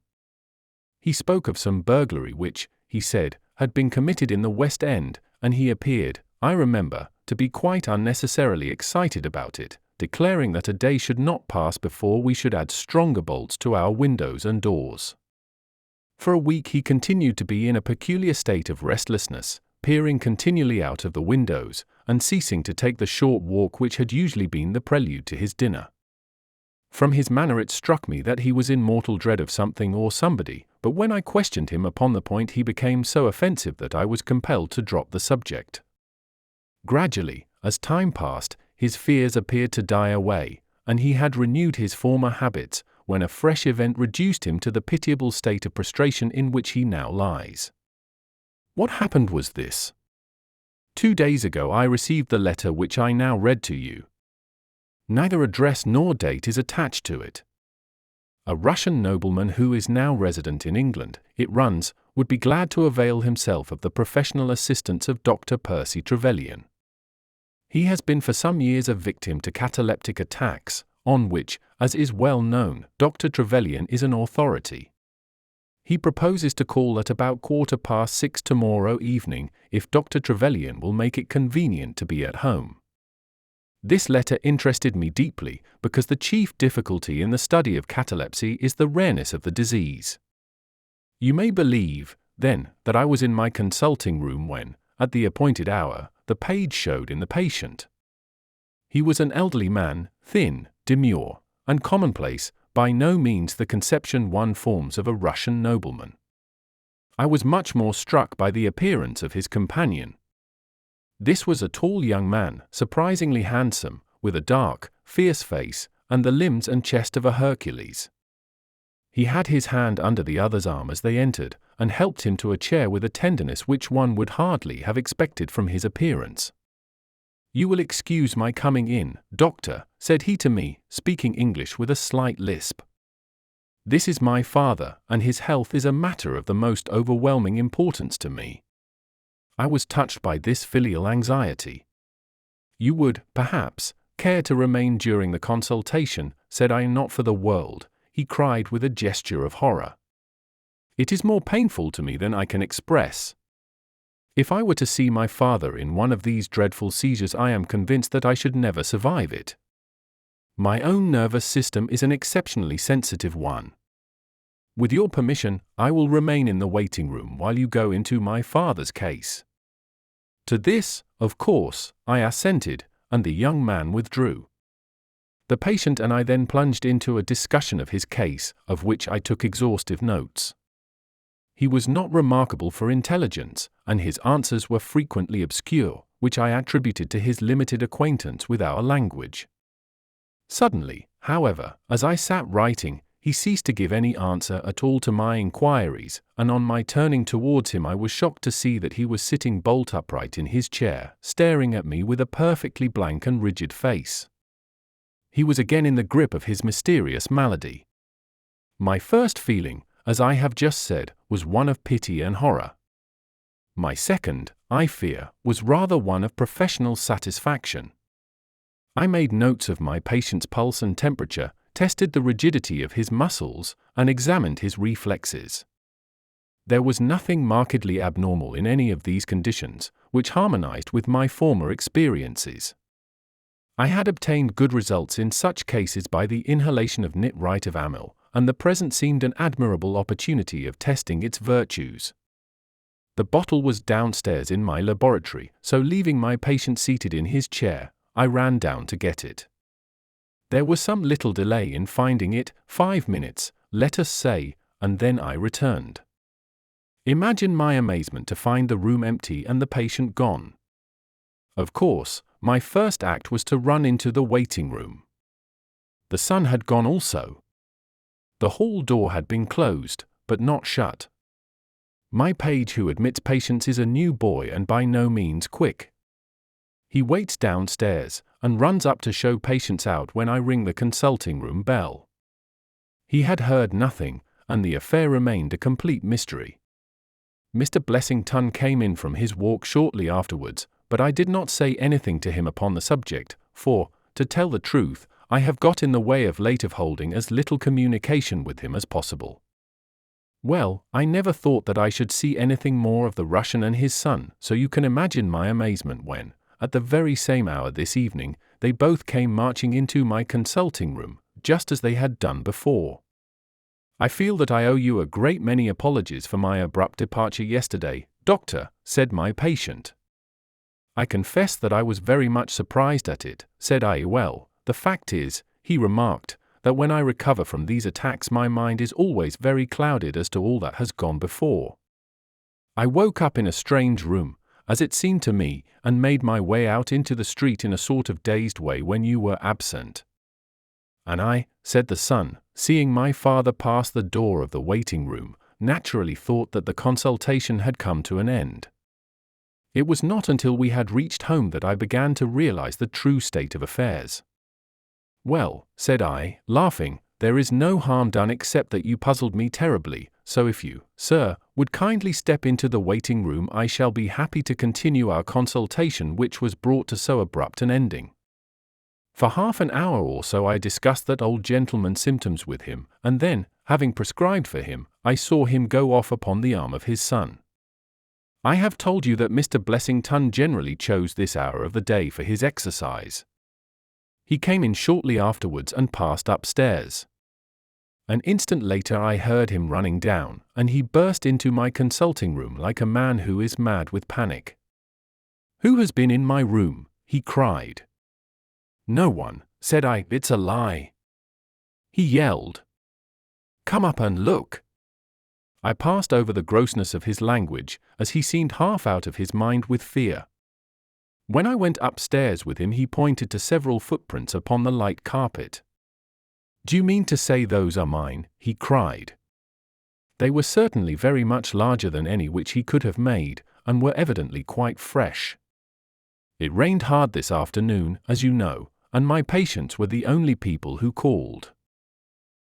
Speaker 1: He spoke of some burglary which, he said, had been committed in the West End, and he appeared, I remember, to be quite unnecessarily excited about it, declaring that a day should not pass before we should add stronger bolts to our windows and doors. For a week he continued to be in a peculiar state of restlessness, peering continually out of the windows, and ceasing to take the short walk which had usually been the prelude to his dinner. From his manner it struck me that he was in mortal dread of something or somebody, but when I questioned him upon the point he became so offensive that I was compelled to drop the subject. Gradually, as time passed, his fears appeared to die away, and he had renewed his former habits, when a fresh event reduced him to the pitiable state of prostration in which he now lies. What happened was this. 2 days ago I received the letter which I now read to you. Neither address nor date is attached to it. A Russian nobleman who is now resident in England, it runs, would be glad to avail himself of the professional assistance of Dr. Percy Trevelyan. He has been for some years a victim to cataleptic attacks, on which, as is well known, Dr. Trevelyan is an authority. He proposes to call at about 6:15 tomorrow evening, if Dr. Trevelyan will make it convenient to be at home. This letter interested me deeply, because the chief difficulty in the study of catalepsy is the rareness of the disease. You may believe, then, that I was in my consulting room when, at the appointed hour, the page showed in the patient. He was an elderly man, thin, demure, and commonplace, by no means the conception one forms of a Russian nobleman. I was much more struck by the appearance of his companion. This was a tall young man, surprisingly handsome, with a dark, fierce face, and the limbs and chest of a Hercules. He had his hand under the other's arm as they entered, and helped him to a chair with a tenderness which one would hardly have expected from his appearance. "You will excuse my coming in, doctor," said he to me, speaking English with a slight lisp. "This is my father, and his health is a matter of the most overwhelming importance to me." I was touched by this filial anxiety. "You would, perhaps, care to remain during the consultation," said I. "Not for the world," he cried with a gesture of horror. "It is more painful to me than I can express." If I were to see my father in one of these dreadful seizures, I am convinced that I should never survive it. My own nervous system is an exceptionally sensitive one. With your permission, I will remain in the waiting room while you go into my father's case." To this, of course, I assented, and the young man withdrew. The patient and I then plunged into a discussion of his case, of which I took exhaustive notes. He was not remarkable for intelligence, and his answers were frequently obscure, which I attributed to his limited acquaintance with our language. Suddenly, however, as I sat writing, he ceased to give any answer at all to my inquiries, and on my turning towards him I was shocked to see that he was sitting bolt upright in his chair, staring at me with a perfectly blank and rigid face. He was again in the grip of his mysterious malady. My first feeling, as I have just said, was one of pity and horror. My second, I fear, was rather one of professional satisfaction. I made notes of my patient's pulse and temperature, tested the rigidity of his muscles, and examined his reflexes. There was nothing markedly abnormal in any of these conditions, which harmonized with my former experiences. I had obtained good results in such cases by the inhalation of nitrite of amyl, and the present seemed an admirable opportunity of testing its virtues. The bottle was downstairs in my laboratory, so leaving my patient seated in his chair, I ran down to get it. There was some little delay in finding it, 5 minutes, let us say, and then I returned. Imagine my amazement to find the room empty and the patient gone. Of course, my first act was to run into the waiting room. The son had gone also. The hall door had been closed, but not shut. My page who admits patients is a new boy and by no means quick. He waits downstairs, and runs up to show patients out when I ring the consulting room bell. He had heard nothing, and the affair remained a complete mystery. Mr. Blessington came in from his walk shortly afterwards, but I did not say anything to him upon the subject, for, to tell the truth, I have got in the way of late of holding as little communication with him as possible. Well, I never thought that I should see anything more of the Russian and his son, so you can imagine my amazement when, at the very same hour this evening, they both came marching into my consulting room, just as they had done before. "I feel that I owe you a great many apologies for my abrupt departure yesterday, doctor," said my patient. "I confess that I was very much surprised at it," said I. "Well, the fact is," he remarked, "that when I recover from these attacks my mind is always very clouded as to all that has gone before. I woke up in a strange room, as it seemed to me, and made my way out into the street in a sort of dazed way when you were absent." "And I," said the son, seeing my father pass the door of the waiting room, naturally thought that the consultation had come to an end. It was not until we had reached home that I began to realize the true state of affairs. "Well," said I, laughing, "there is no harm done except that you puzzled me terribly, so if you, sir, would kindly step into the waiting room I shall be happy to continue our consultation which was brought to so abrupt an ending." For half an hour or so I discussed that old gentleman's symptoms with him, and then, having prescribed for him, I saw him go off upon the arm of his son. I have told you that Mr. Blessington generally chose this hour of the day for his exercise. He came in shortly afterwards and passed upstairs. An instant later I heard him running down, and he burst into my consulting room like a man who is mad with panic. "Who has been in my room?" he cried. "No one," said I. "It's a lie." He yelled. "Come up and look." I passed over the grossness of his language, as he seemed half out of his mind with fear. When I went upstairs with him he pointed to several footprints upon the light carpet. "Do you mean to say those are mine?" he cried. They were certainly very much larger than any which he could have made, and were evidently quite fresh. It rained hard this afternoon, as you know, and my patients were the only people who called.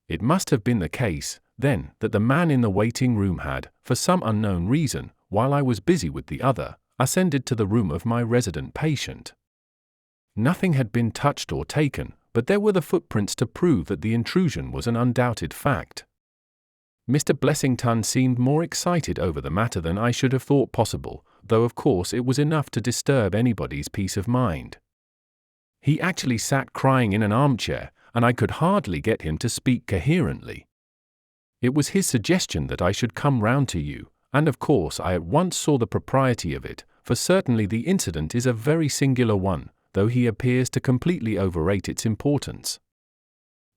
Speaker 1: It must have been the case, then, that the man in the waiting room had, for some unknown reason, while I was busy with the other, ascended to the room of my resident patient. Nothing had been touched or taken, but there were the footprints to prove that the intrusion was an undoubted fact. Mr. Blessington seemed more excited over the matter than I should have thought possible, though of course it was enough to disturb anybody's peace of mind. He actually sat crying in an armchair, and I could hardly get him to speak coherently. It was his suggestion that I should come round to you, and of course I at once saw the propriety of it, for certainly the incident is a very singular one, though he appears to completely overrate its importance.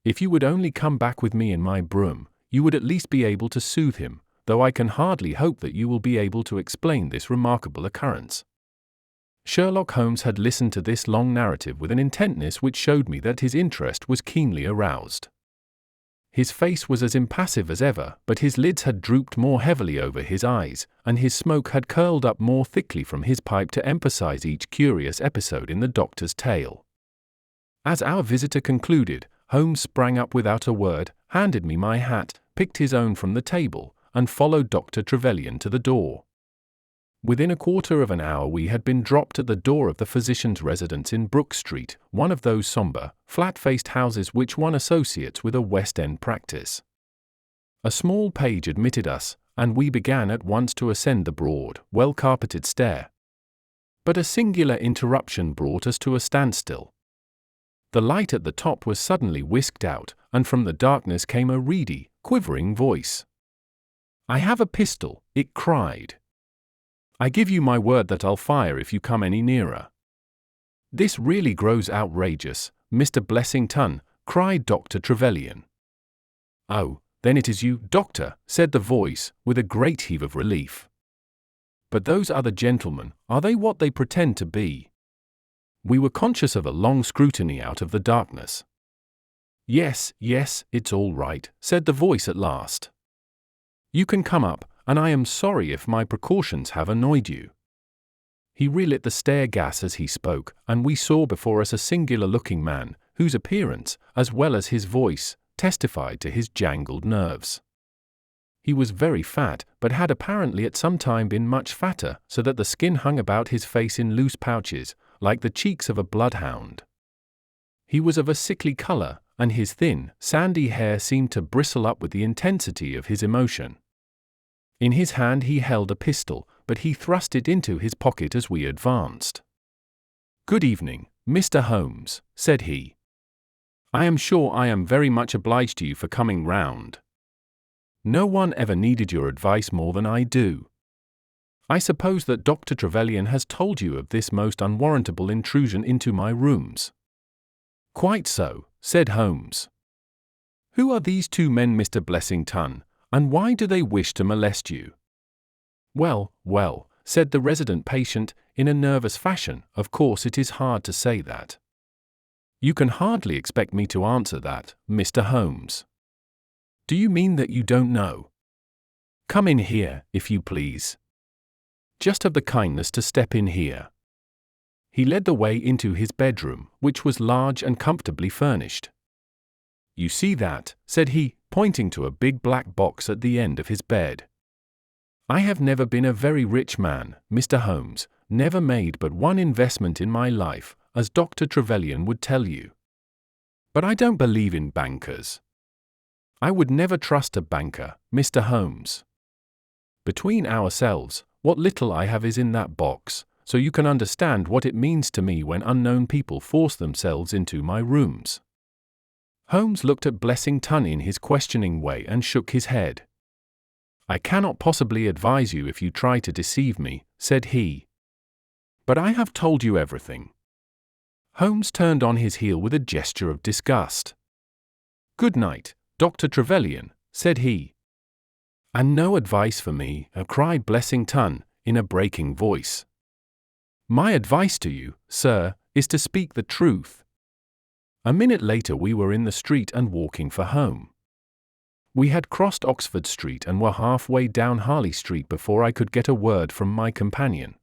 Speaker 1: If you would only come back with me in my brougham, you would at least be able to soothe him, though I can hardly hope that you will be able to explain this remarkable occurrence. Sherlock Holmes had listened to this long narrative with an intentness which showed me that his interest was keenly aroused. His face was as impassive as ever, but his lids had drooped more heavily over his eyes, and his smoke had curled up more thickly from his pipe to emphasize each curious episode in the doctor's tale. As our visitor concluded, Holmes sprang up without a word, handed me my hat, picked his own from the table, and followed Dr. Trevelyan to the door. Within a quarter of an hour we had been dropped at the door of the physician's residence in Brook Street, one of those sombre, flat-faced houses which one associates with a West End practice. A small page admitted us, and we began at once to ascend the broad, well-carpeted stair. But a singular interruption brought us to a standstill. The light at the top was suddenly whisked out, and from the darkness came a reedy, quivering voice. "I have a pistol," it cried. "I give you my word that I'll fire if you come any nearer." "This really grows outrageous, Mr. Blessington," cried Dr. Trevelyan. "Oh, then it is you, Doctor," said the voice, with a great heave of relief. "But those other gentlemen, are they what they pretend to be?" We were conscious of a long scrutiny out of the darkness. Yes, it's all right," said the voice at last. "You can come up, and I am sorry if my precautions have annoyed you." He relit the stair gas as he spoke, and we saw before us a singular-looking man, whose appearance, as well as his voice, testified to his jangled nerves. He was very fat, but had apparently at some time been much fatter, so that the skin hung about his face in loose pouches, like the cheeks of a bloodhound. He was of a sickly color, and his thin, sandy hair seemed to bristle up with the intensity of his emotion. In his hand he held a pistol, but he thrust it into his pocket as we advanced. "Good evening, Mr. Holmes," said he. "I am sure I am very much obliged to you for coming round. No one ever needed your advice more than I do. I suppose that Dr. Trevelyan has told you of this most unwarrantable intrusion into my rooms." "Quite so," said Holmes. "Who are these two men, Mr. Blessington, and why do they wish to molest you?" Well, said the resident patient, in a nervous fashion, "of course it is hard to say that." "You can hardly expect me to answer that, Mr. Holmes." "Do you mean that you don't know?" "Come in here, if you please. Just have the kindness to step in here." He led the way into his bedroom, which was large and comfortably furnished. "You see that," said he, pointing to a big black box at the end of his bed. "I have never been a very rich man, Mr. Holmes, never made but one investment in my life, as Dr. Trevelyan would tell you. But I don't believe in bankers. I would never trust a banker, Mr. Holmes. Between ourselves, what little I have is in that box, so you can understand what it means to me when unknown people force themselves into my rooms." Holmes looked at Blessington in his questioning way and shook his head. "I cannot possibly advise you if you try to deceive me," said he. "But I have told you everything." Holmes turned on his heel with a gesture of disgust. "Good night, Dr. Trevelyan," said he. "And no advice for me," cried Blessington, in a breaking voice. "My advice to you, sir, is to speak the truth." A minute later we were in the street and walking for home. We had crossed Oxford Street and were halfway down Harley Street before I could get a word from my companion.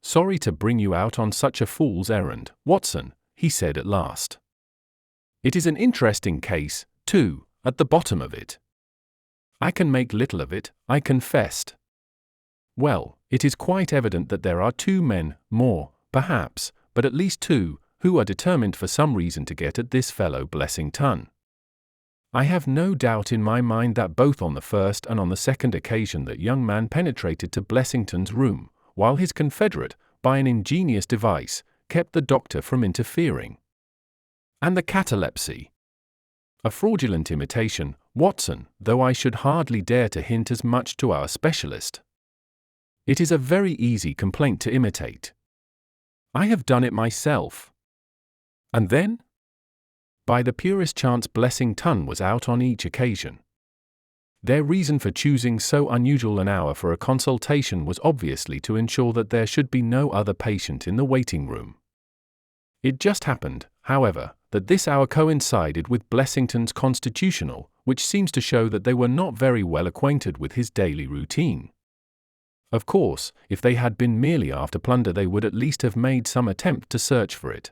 Speaker 1: "Sorry to bring you out on such a fool's errand, Watson," he said at last. "It is an interesting case, too, at the bottom of it. I can make little of it, I confessed. Well, it is quite evident that there are two men, more, perhaps, but at least two, who are determined for some reason to get at this fellow Blessington. I have no doubt in my mind that both on the first and on the second occasion that young man penetrated to Blessington's room, while his confederate, by an ingenious device, kept the doctor from interfering. And the catalepsy. A fraudulent imitation, Watson, though I should hardly dare to hint as much to our specialist. It is a very easy complaint to imitate. I have done it myself. And then? By the purest chance Blessington was out on each occasion. Their reason for choosing so unusual an hour for a consultation was obviously to ensure that there should be no other patient in the waiting room. It just happened, however, that this hour coincided with Blessington's constitutional, which seems to show that they were not very well acquainted with his daily routine. Of course, if they had been merely after plunder they would at least have made some attempt to search for it.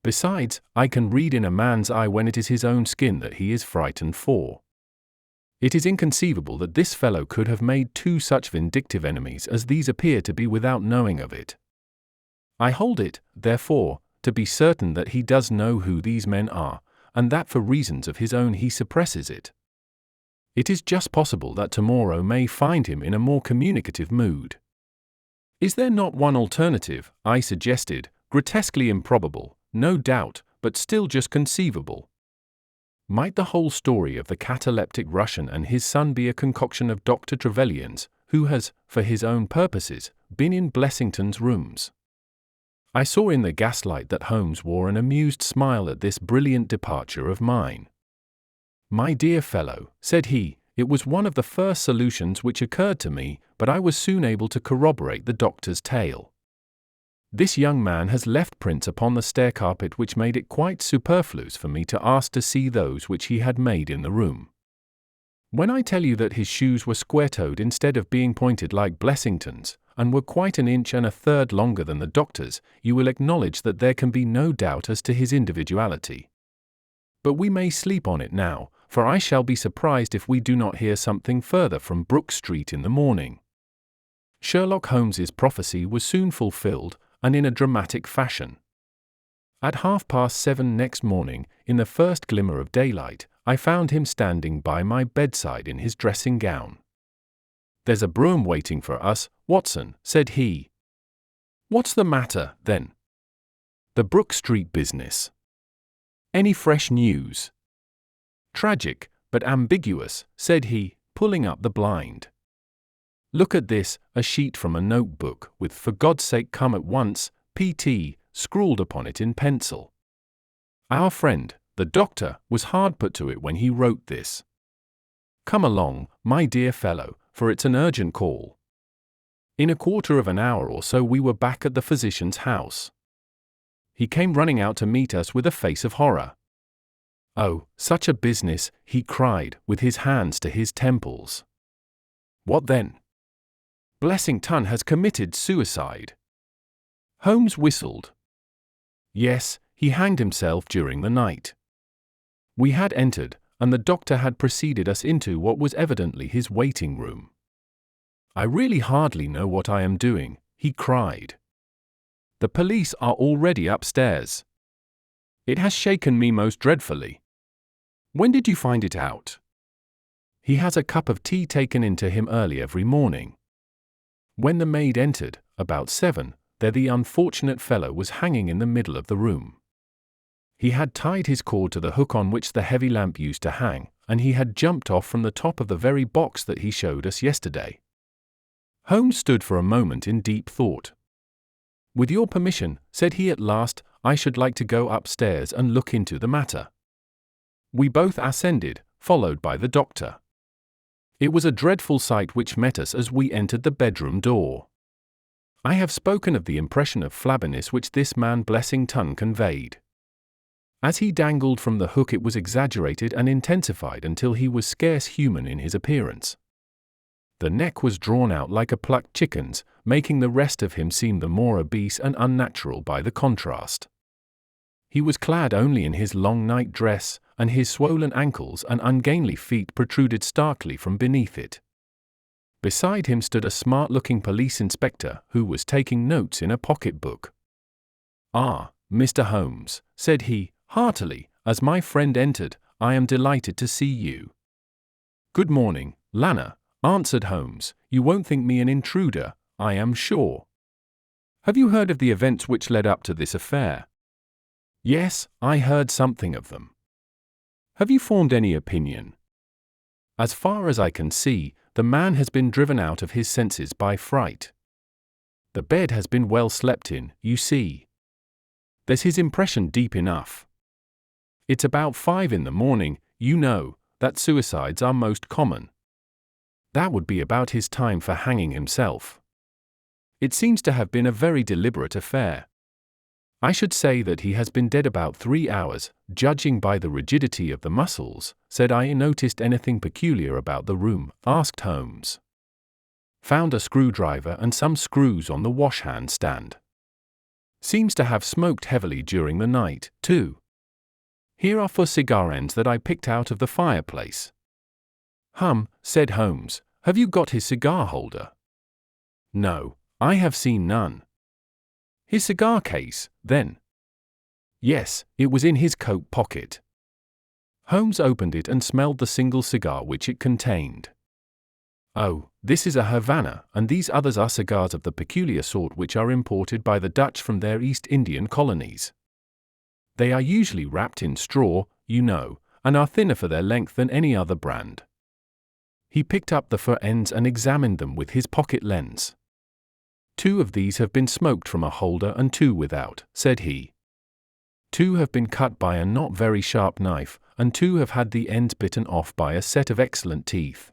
Speaker 1: Besides, I can read in a man's eye when it is his own skin that he is frightened for. It is inconceivable that this fellow could have made two such vindictive enemies as these appear to be without knowing of it. I hold it, therefore, to be certain that he does know who these men are, and that for reasons of his own he suppresses it. It is just possible that tomorrow may find him in a more communicative mood. Is there not one alternative, I suggested, grotesquely improbable, no doubt, but still just conceivable? Might the whole story of the cataleptic Russian and his son be a concoction of Dr. Trevelyan's, who has, for his own purposes, been in Blessington's rooms? I saw in the gaslight that Holmes wore an amused smile at this brilliant departure of mine. "My dear fellow," said he, "it was one of the first solutions which occurred to me, but I was soon able to corroborate the doctor's tale. This young man has left prints upon the stair carpet which made it quite superfluous for me to ask to see those which he had made in the room. When I tell you that his shoes were square-toed instead of being pointed like Blessington's, and were quite an inch and a third longer than the doctor's, you will acknowledge that there can be no doubt as to his individuality. But we may sleep on it now, for I shall be surprised if we do not hear something further from Brook Street in the morning." Sherlock Holmes's prophecy was soon fulfilled, and in a dramatic fashion. At 7:30 next morning, in the first glimmer of daylight, I found him standing by my bedside in his dressing gown. "There's a brougham waiting for us, Watson," said he. "What's the matter, then?" "The Brook Street business." "Any fresh news?" "Tragic, but ambiguous," said he, pulling up the blind. "Look at this," a sheet from a notebook, with "For God's sake come at once, P.T." scrawled upon it in pencil. Our friend, the doctor, was hard put to it when he wrote this. "Come along, my dear fellow, for it's an urgent call." In a quarter of an hour or so we were back at the physician's house. He came running out to meet us with a face of horror. "Oh, such a business," he cried, with his hands to his temples. "What then?" "Blessington has committed suicide." Holmes whistled. "Yes, he hanged himself during the night." We had entered, and the doctor had preceded us into what was evidently his waiting room. "I really hardly know what I am doing," he cried. "The police are already upstairs. It has shaken me most dreadfully. When did you find it out?" "He has a cup of tea taken in to him early every morning. When the maid entered, about 7, there the unfortunate fellow was hanging in the middle of the room. He had tied his cord to the hook on which the heavy lamp used to hang, and he had jumped off from the top of the very box that he showed us yesterday." Holmes stood for a moment in deep thought. "With your permission," said he at last, "I should like to go upstairs and look into the matter." We both ascended, followed by the doctor. It was a dreadful sight which met us as we entered the bedroom door. I have spoken of the impression of flabbiness which this man Blessington conveyed. As he dangled from the hook it was exaggerated and intensified until he was scarce human in his appearance. The neck was drawn out like a plucked chicken's, making the rest of him seem the more obese and unnatural by the contrast. He was clad only in his long night dress, and his swollen ankles and ungainly feet protruded starkly from beneath it. Beside him stood a smart-looking police inspector who was taking notes in a pocket-book. "Ah, Mr. Holmes," said he, heartily, as my friend entered, I am delighted to see you." "Good morning, Lana," answered Holmes. "You won't think me an intruder, I am sure. Have you heard of the events which led up to this affair?" "Yes, I heard something of them." "Have you formed any opinion?" "As far as I can see, the man has been driven out of his senses by fright. The bed has been well slept in, you see. There's his impression deep enough. It's about 5 in the morning, you know, that suicides are most common. That would be about his time for hanging himself. It seems to have been a very deliberate affair. I should say that he has been dead about 3 hours, judging by the rigidity of the muscles." "Said I noticed anything peculiar about the room?" asked Holmes. "Found a screwdriver and some screws on the wash-hand stand. Seems to have smoked heavily during the night, too. Here are 4 cigar ends that I picked out of the fireplace." Said Holmes. "Have you got his cigar holder?" "No, I have seen none." "His cigar case, then?" "Yes, it was in his coat pocket." Holmes opened it and smelled the single cigar which it contained. "Oh, this is a Havana, and these others are cigars of the peculiar sort which are imported by the Dutch from their East Indian colonies. They are usually wrapped in straw, you know, and are thinner for their length than any other brand." He picked up the 4 ends and examined them with his pocket lens. "2 of these have been smoked from a holder and 2 without," said he. "2 have been cut by a not very sharp knife, and 2 have had the ends bitten off by a set of excellent teeth.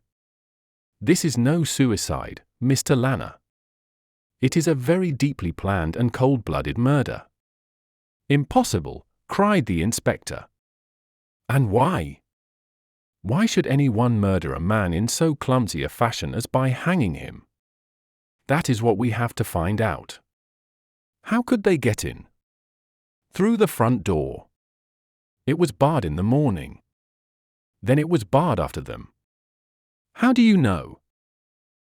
Speaker 1: This is no suicide, Mr. Lana. It is a very deeply planned and cold-blooded murder." "Impossible!" cried the inspector. "And why? Why should any one murder a man in so clumsy a fashion as by hanging him? That is what we have to find out. How could they get in?" "Through the front door." "It was barred in the morning." "Then it was barred after them." "How do you know?"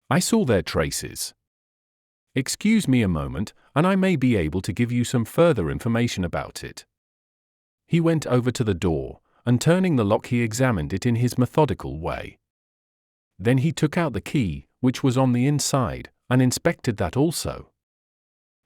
Speaker 1: "I saw their traces." "Excuse me a moment, and I may be able to give you some further information about it." He went over to the door, and turning the lock he examined it in his methodical way. Then he took out the key, which was on the inside, and inspected that also.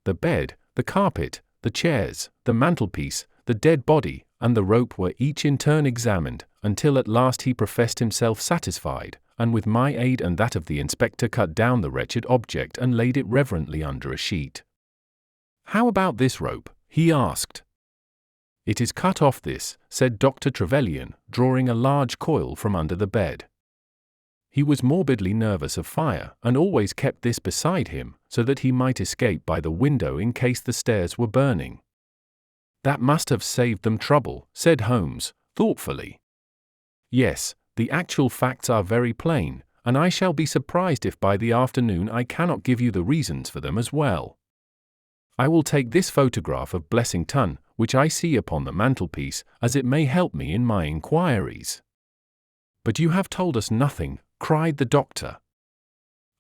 Speaker 1: The bed, the carpet, the chairs, the mantelpiece, the dead body, and the rope were each in turn examined, until at last he professed himself satisfied, and with my aid and that of the inspector cut down the wretched object and laid it reverently under a sheet. "How about this rope?" he asked. "It is cut off this," said Dr. Trevelyan, drawing a large coil from under the bed. He was morbidly nervous of fire, and always kept this beside him, so that he might escape by the window in case the stairs were burning. "That must have saved them trouble," said Holmes, thoughtfully. "Yes, the actual facts are very plain, and I shall be surprised if by the afternoon I cannot give you the reasons for them as well. I will take this photograph of Blessington, which I see upon the mantelpiece, as it may help me in my inquiries." "But you have told us nothing," cried the doctor.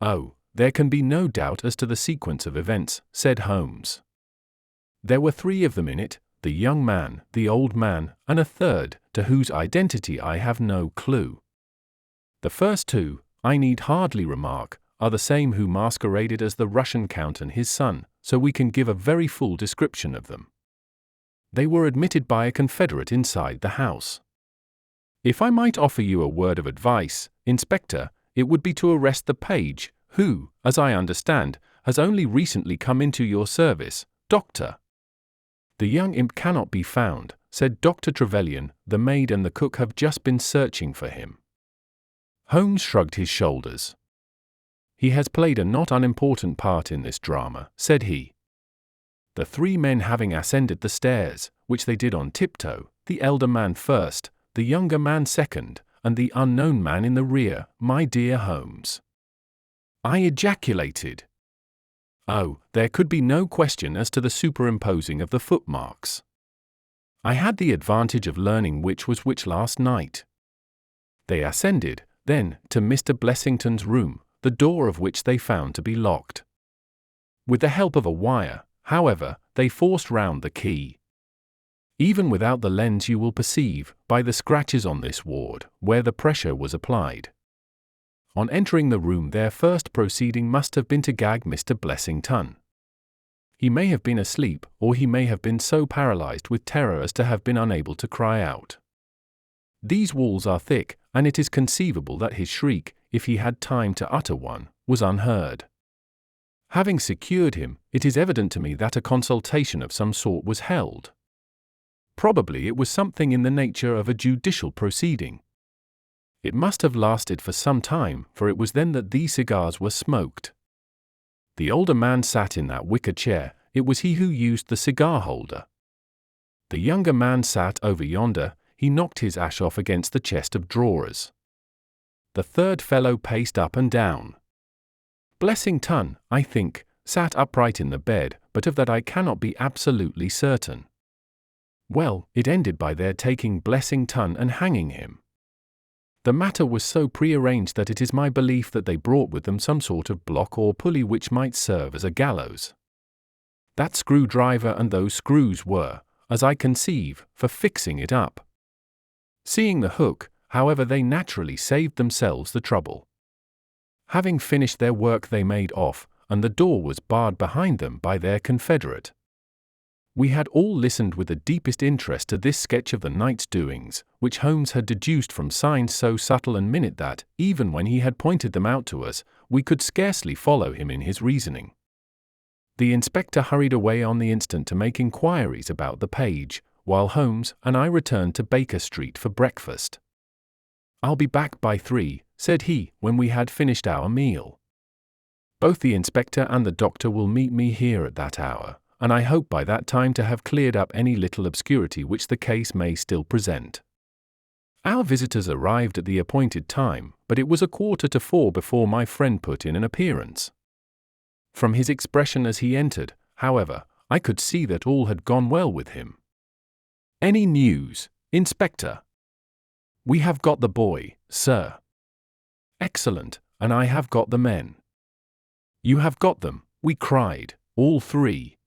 Speaker 1: "Oh, there can be no doubt as to the sequence of events," said Holmes. "There were 3 of them in it, the young man, the old man, and a third, to whose identity I have no clue. The first 2, I need hardly remark, are the same who masqueraded as the Russian Count and his son, so we can give a very full description of them. They were admitted by a confederate inside the house. If I might offer you a word of advice, Inspector, it would be to arrest the page, who, as I understand, has only recently come into your service, Doctor." "The young imp cannot be found," said Dr. Trevelyan. "The maid and the cook have just been searching for him." Holmes shrugged his shoulders. "He has played a not unimportant part in this drama," said he. "The 3 men having ascended the stairs, which they did on tiptoe, the elder man first, the younger man second, and the unknown man in the rear, my dear Holmes." I ejaculated. "Oh, there could be no question as to the superimposing of the footmarks. I had the advantage of learning which was which last night. They ascended, then, to Mr. Blessington's room, the door of which they found to be locked. With the help of a wire, however, they forced round the key. Even without the lens you will perceive, by the scratches on this ward, where the pressure was applied. On entering the room their first proceeding must have been to gag Mr. Blessington. He may have been asleep, or he may have been so paralyzed with terror as to have been unable to cry out. These walls are thick, and it is conceivable that his shriek, if he had time to utter one, was unheard. Having secured him, it is evident to me that a consultation of some sort was held. Probably it was something in the nature of a judicial proceeding. It must have lasted for some time, for it was then that these cigars were smoked. The older man sat in that wicker chair, it was he who used the cigar holder. The younger man sat over yonder, he knocked his ash off against the chest of drawers. The third fellow paced up and down. Blessington, I think, sat upright in the bed, but of that I cannot be absolutely certain. Well, it ended by their taking Blessington and hanging him. The matter was so prearranged that it is my belief that they brought with them some sort of block or pulley which might serve as a gallows. That screwdriver and those screws were, as I conceive, for fixing it up. Seeing the hook, however, they naturally saved themselves the trouble. Having finished their work they made off, and the door was barred behind them by their confederate. We had all listened with the deepest interest to this sketch of the night's doings, which Holmes had deduced from signs so subtle and minute that, even when he had pointed them out to us, we could scarcely follow him in his reasoning. The inspector hurried away on the instant to make inquiries about the page, while Holmes and I returned to Baker Street for breakfast. "I'll be back by 3, said he, when we had finished our meal. "Both the inspector and the doctor will meet me here at that hour, and I hope by that time to have cleared up any little obscurity which the case may still present." Our visitors arrived at the appointed time, but it was 3:15 before my friend put in an appearance. From his expression as he entered, however, I could see that all had gone well with him. "Any news, Inspector?" "We have got the boy, sir." "Excellent, and I have got the men." "You have got them," we cried, all three.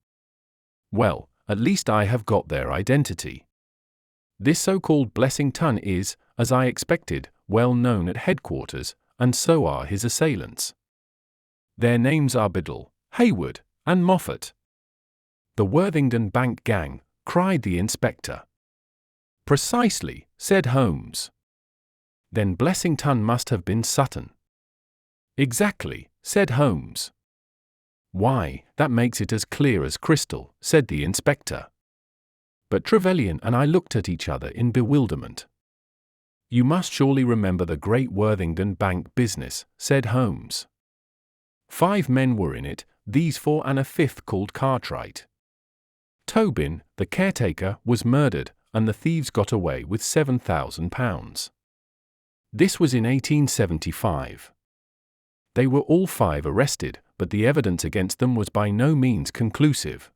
Speaker 1: "Well, at least I have got their identity. This so-called Blessington is, as I expected, well known at headquarters, and so are his assailants. Their names are Biddle, Hayward, and Moffat." "The Worthington Bank gang," cried the inspector. "Precisely," said Holmes. "Then Blessington must have been Sutton." "Exactly," said Holmes. "Why, that makes it as clear as crystal," said the inspector. But Trevelyan and I looked at each other in bewilderment. "You must surely remember the great Worthington Bank business," said Holmes. 5 men were in it, these 4 and a 5th called Cartwright. Tobin, the caretaker, was murdered, and the thieves got away with £7,000. This was in 1875. They were all 5 arrested, but the evidence against them was by no means conclusive.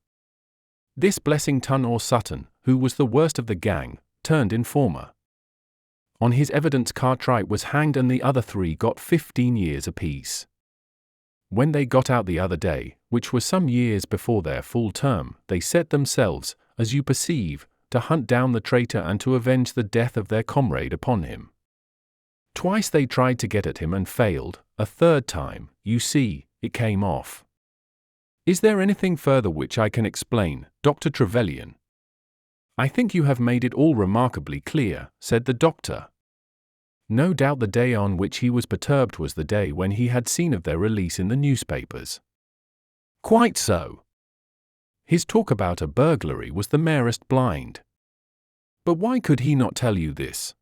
Speaker 1: This Blessington or Sutton, who was the worst of the gang, turned informer. On his evidence Cartwright was hanged and the other 3 got 15 years apiece. When they got out the other day, which was some years before their full term, they set themselves, as you perceive, to hunt down the traitor and to avenge the death of their comrade upon him. Twice they tried to get at him and failed, a third time, you see, it came off. Is there anything further which I can explain, Dr. Trevelyan?" "I think you have made it all remarkably clear," said the doctor. No doubt the day on which he was perturbed was the day when he had seen of their release in the newspapers. "Quite so. His talk about a burglary was the merest blind. But why could he not tell you this?"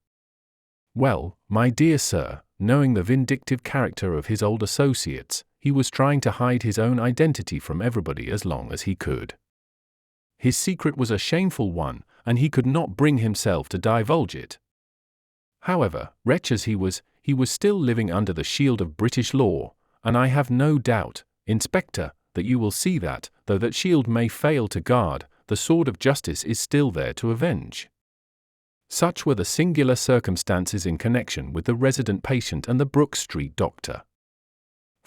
Speaker 1: "Well, my dear sir, knowing the vindictive character of his old associates, he was trying to hide his own identity from everybody as long as he could. His secret was a shameful one, and he could not bring himself to divulge it. However, wretch as he was still living under the shield of British law, and I have no doubt, Inspector, that you will see that, though that shield may fail to guard, the sword of justice is still there to avenge." Such were the singular circumstances in connection with the resident patient and the Brook Street doctor.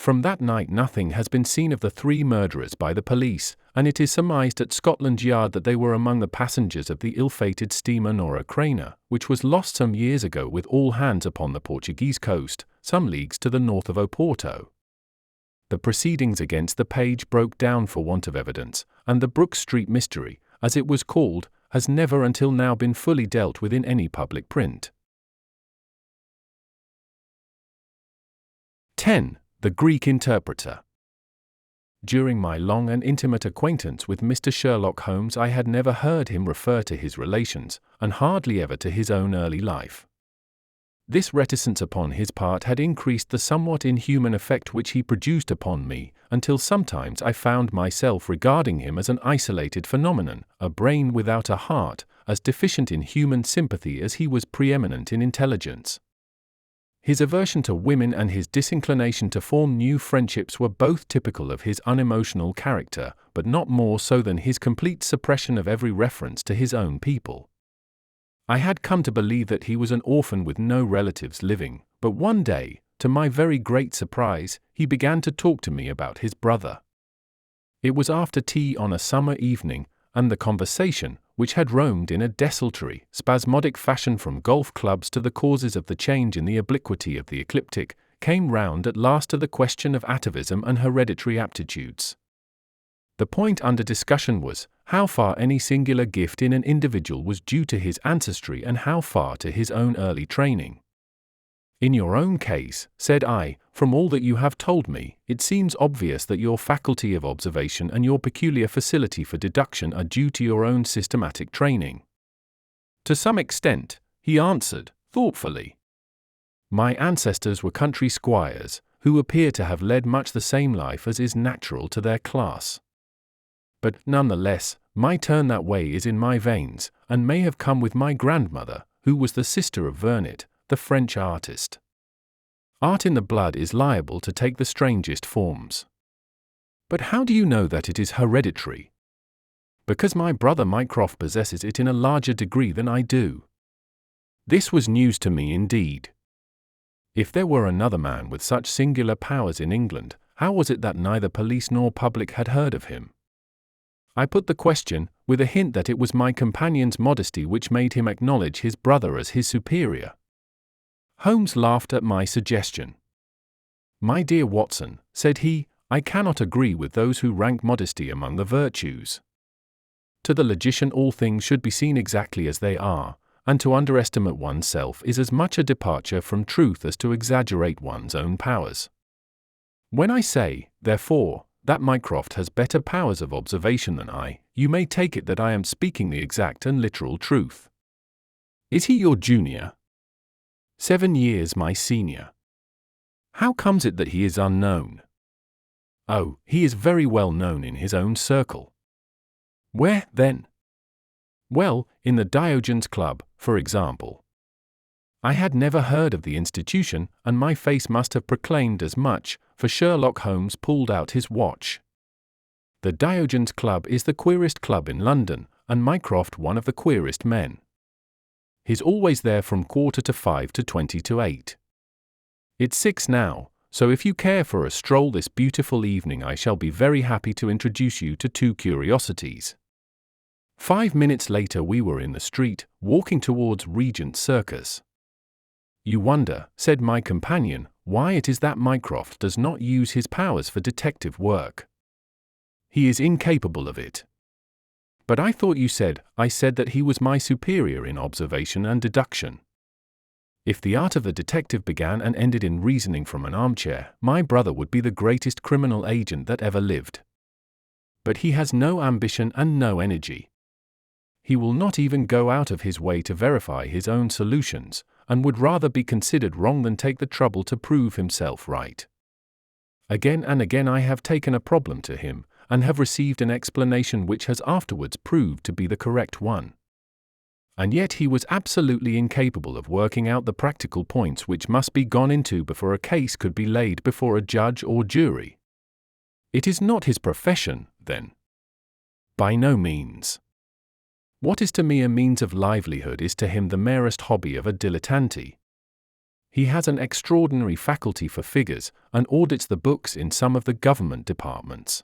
Speaker 1: From that night nothing has been seen of the 3 murderers by the police, and it is surmised at Scotland Yard that they were among the passengers of the ill-fated steamer Nora Creina, which was lost some years ago with all hands upon the Portuguese coast, some leagues to the north of Oporto. The proceedings against the page broke down for want of evidence, and the Brook Street mystery, as it was called, has never until now been fully dealt with in any public print. 10. The Greek Interpreter. During my long and intimate acquaintance with Mr. Sherlock Holmes, I had never heard him refer to his relations, and hardly ever to his own early life. This reticence upon his part had increased the somewhat inhuman effect which he produced upon me, until sometimes I found myself regarding him as an isolated phenomenon, a brain without a heart, as deficient in human sympathy as he was preeminent in intelligence. His aversion to women and his disinclination to form new friendships were both typical of his unemotional character, but not more so than his complete suppression of every reference to his own people. I had come to believe that he was an orphan with no relatives living, but one day, to my very great surprise, he began to talk to me about his brother. It was after tea on a summer evening, and the conversation, which had roamed in a desultory, spasmodic fashion from golf clubs to the causes of the change in the obliquity of the ecliptic, came round at last to the question of atavism and hereditary aptitudes. The point under discussion was, how far any singular gift in an individual was due to his ancestry and how far to his own early training. In your own case, said I, from all that you have told me, it seems obvious that your faculty of observation and your peculiar facility for deduction are due to your own systematic training. To some extent, he answered, thoughtfully. My ancestors were country squires, who appear to have led much the same life as is natural to their class. But, nonetheless, my turn that way is in my veins, and may have come with my grandmother, who was the sister of Vernet, the French artist. Art in the blood is liable to take the strangest forms. But how do you know that it is hereditary? Because my brother Mycroft possesses it in a larger degree than I do. This was news to me indeed. If there were another man with such singular powers in England, how was it that neither police nor public had heard of him? I put the question, with a hint that it was my companion's modesty which made him acknowledge his brother as his superior. Holmes laughed at my suggestion. My dear Watson, said he, I cannot agree with those who rank modesty among the virtues. To the logician all things should be seen exactly as they are, and to underestimate oneself is as much a departure from truth as to exaggerate one's own powers. When I say, therefore, that Mycroft has better powers of observation than I, you may take it that I am speaking the exact and literal truth. Is he your junior? 7 years my senior. How comes it that he is unknown? Oh, he is very well known in his own circle. Where, then? Well, in the Diogenes Club, for example. I had never heard of the institution, and my face must have proclaimed as much, for Sherlock Holmes pulled out his watch. The Diogenes Club is the queerest club in London, and Mycroft one of the queerest men. He's always there from 5:45 to 8:20. It's 6 now, so if you care for a stroll this beautiful evening I shall be very happy to introduce you to 2 curiosities. 5 minutes later we were in the street, walking towards Regent Circus. You wonder, said my companion, why it is that Mycroft does not use his powers for detective work. He is incapable of it. But I thought you said, I said that he was my superior in observation and deduction. If the art of the detective began and ended in reasoning from an armchair, my brother would be the greatest criminal agent that ever lived. But he has no ambition and no energy. He will not even go out of his way to verify his own solutions, and would rather be considered wrong than take the trouble to prove himself right. Again and again I have taken a problem to him, and have received an explanation which has afterwards proved to be the correct one. And yet he was absolutely incapable of working out the practical points which must be gone into before a case could be laid before a judge or jury. It is not his profession, then? By no means. What is to me a means of livelihood is to him the merest hobby of a dilettante. He has an extraordinary faculty for figures and audits the books in some of the government departments.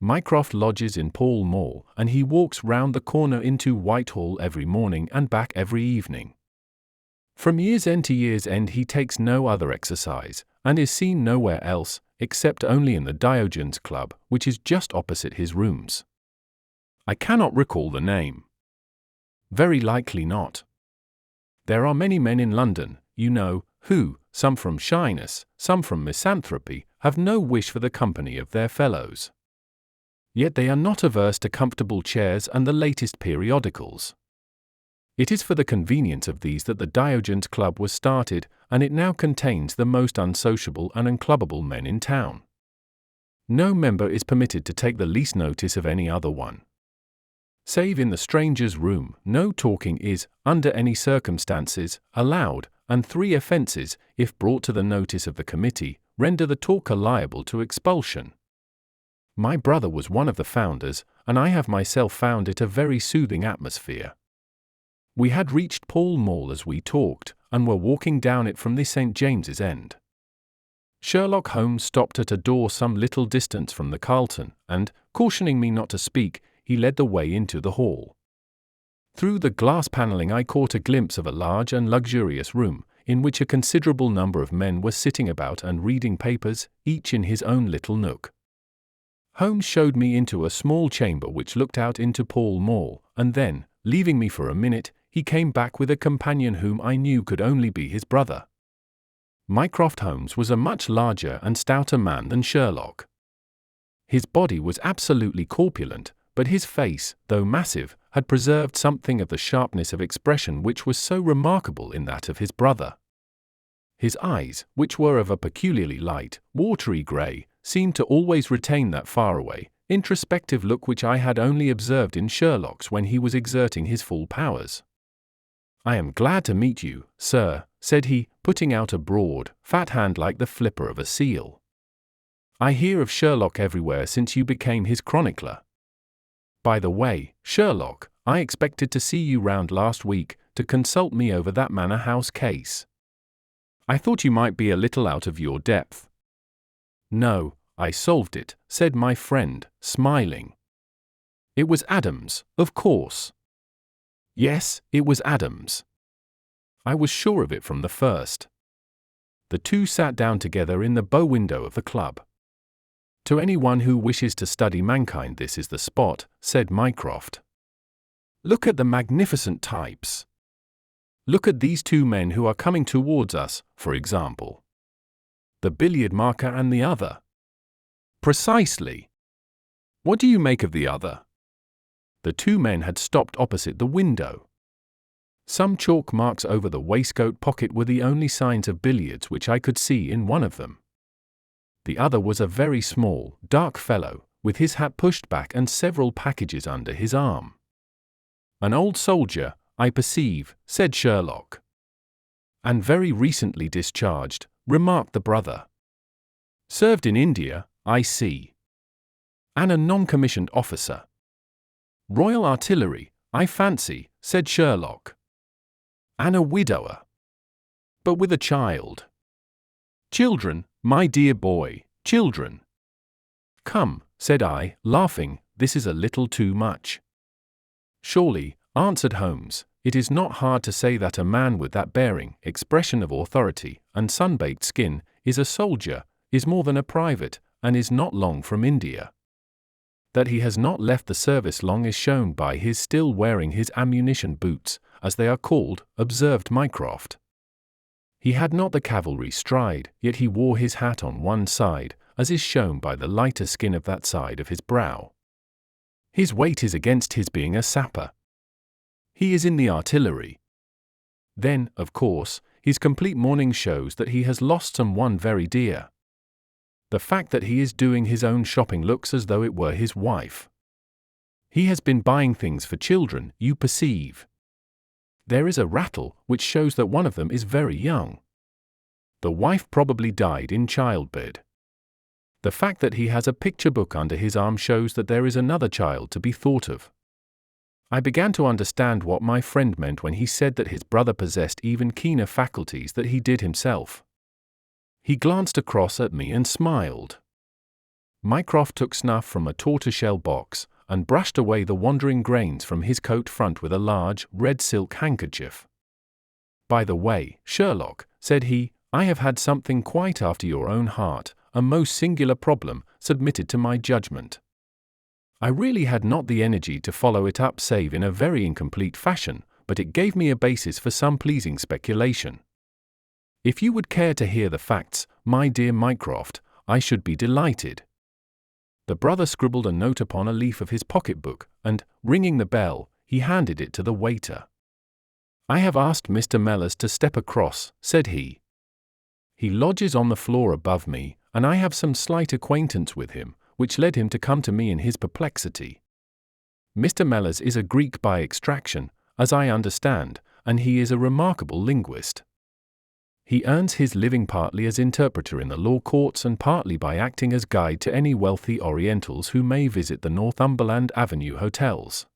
Speaker 1: Mycroft lodges in Pall Mall, and he walks round the corner into Whitehall every morning and back every evening. From year's end to year's end he takes no other exercise, and is seen nowhere else, except only in the Diogenes Club, which is just opposite his rooms. I cannot recall the name. Very likely not. There are many men in London, you know, who, some from shyness, some from misanthropy, have no wish for the company of their fellows. Yet they are not averse to comfortable chairs and the latest periodicals. It is for the convenience of these that the Diogenes Club was started, and it now contains the most unsociable and unclubbable men in town. No member is permitted to take the least notice of any other one. Save in the strangers' room, no talking is, under any circumstances, allowed, and 3 offences, if brought to the notice of the committee, render the talker liable to expulsion. My brother was one of the founders, and I have myself found it a very soothing atmosphere. We had reached Pall Mall as we talked, and were walking down it from the St. James's End. Sherlock Holmes stopped at a door some little distance from the Carlton, and, cautioning me not to speak, he led the way into the hall. Through the glass panelling I caught a glimpse of a large and luxurious room, in which a considerable number of men were sitting about and reading papers, each in his own little nook. Holmes showed me into a small chamber which looked out into Pall Mall, and then, leaving me for a minute, he came back with a companion whom I knew could only be his brother. Mycroft Holmes was a much larger and stouter man than Sherlock. His body was absolutely corpulent, but his face, though massive, had preserved something of the sharpness of expression which was so remarkable in that of his brother. His eyes, which were of a peculiarly light, watery grey, seemed to always retain that faraway, introspective look which I had only observed in Sherlock's when he was exerting his full powers. "I am glad to meet you, sir," said he, putting out a broad, fat hand like the flipper of a seal. "I hear of Sherlock everywhere since you became his chronicler. By the way, Sherlock, I expected to see you round last week to consult me over that Manor House case. I thought you might be a little out of your depth." "No, I solved it," said my friend, smiling. "It was Adams, of course." "Yes, it was Adams. I was sure of it from the first." The two sat down together in the bow window of the club. "To anyone who wishes to study mankind, this is the spot," said Mycroft. "Look at the magnificent types. Look at these 2 men who are coming towards us, for example. The billiard marker and the other." "Precisely. What do you make of the other?" The 2 men had stopped opposite the window. Some chalk marks over the waistcoat pocket were the only signs of billiards which I could see in one of them. The other was a very small, dark fellow, with his hat pushed back and several packages under his arm. "An old soldier, I perceive," said Sherlock. "And very recently discharged," remarked the brother. "Served in India, I see. And a non-commissioned officer. Royal Artillery, I fancy," said Sherlock. "And a widower. But with a child." "Children, my dear boy, children." "Come," said I, laughing, "this is a little too much." "Surely," answered Holmes, "it is not hard to say that a man with that bearing, expression of authority, and sun-baked skin, is a soldier, is more than a private, and is not long from India. That he has not left the service long is shown by his still wearing his ammunition boots, as they are called," observed Mycroft. "He had not the cavalry stride, yet he wore his hat on one side, as is shown by the lighter skin of that side of his brow. His weight is against his being a sapper. He is in the artillery. Then, of course, his complete mourning shows that he has lost someone very dear. The fact that he is doing his own shopping looks as though it were his wife. He has been buying things for children, you perceive. There is a rattle which shows that one of them is very young. The wife probably died in childbed. The fact that he has a picture book under his arm shows that there is another child to be thought of. I began to understand what my friend meant when he said that his brother possessed even keener faculties than he did himself. He glanced across at me and smiled. Mycroft took snuff from a tortoiseshell box and brushed away the wandering grains from his coat front with a large, red silk handkerchief. "By the way, Sherlock," said he, "I have had something quite after your own heart, a most singular problem, submitted to my judgment. I really had not the energy to follow it up save in a very incomplete fashion, but it gave me a basis for some pleasing speculation. If you would care to hear the facts, my dear Mycroft, I should be delighted." The brother scribbled a note upon a leaf of his pocket-book, and, ringing the bell, he handed it to the waiter. "I have asked Mr. Mellors to step across," said he. "He lodges on the floor above me, and I have some slight acquaintance with him, which led him to come to me in his perplexity. Mr. Mellors is a Greek by extraction, as I understand, and he is a remarkable linguist. He earns his living partly as interpreter in the law courts and partly by acting as guide to any wealthy Orientals who may visit the Northumberland Avenue hotels.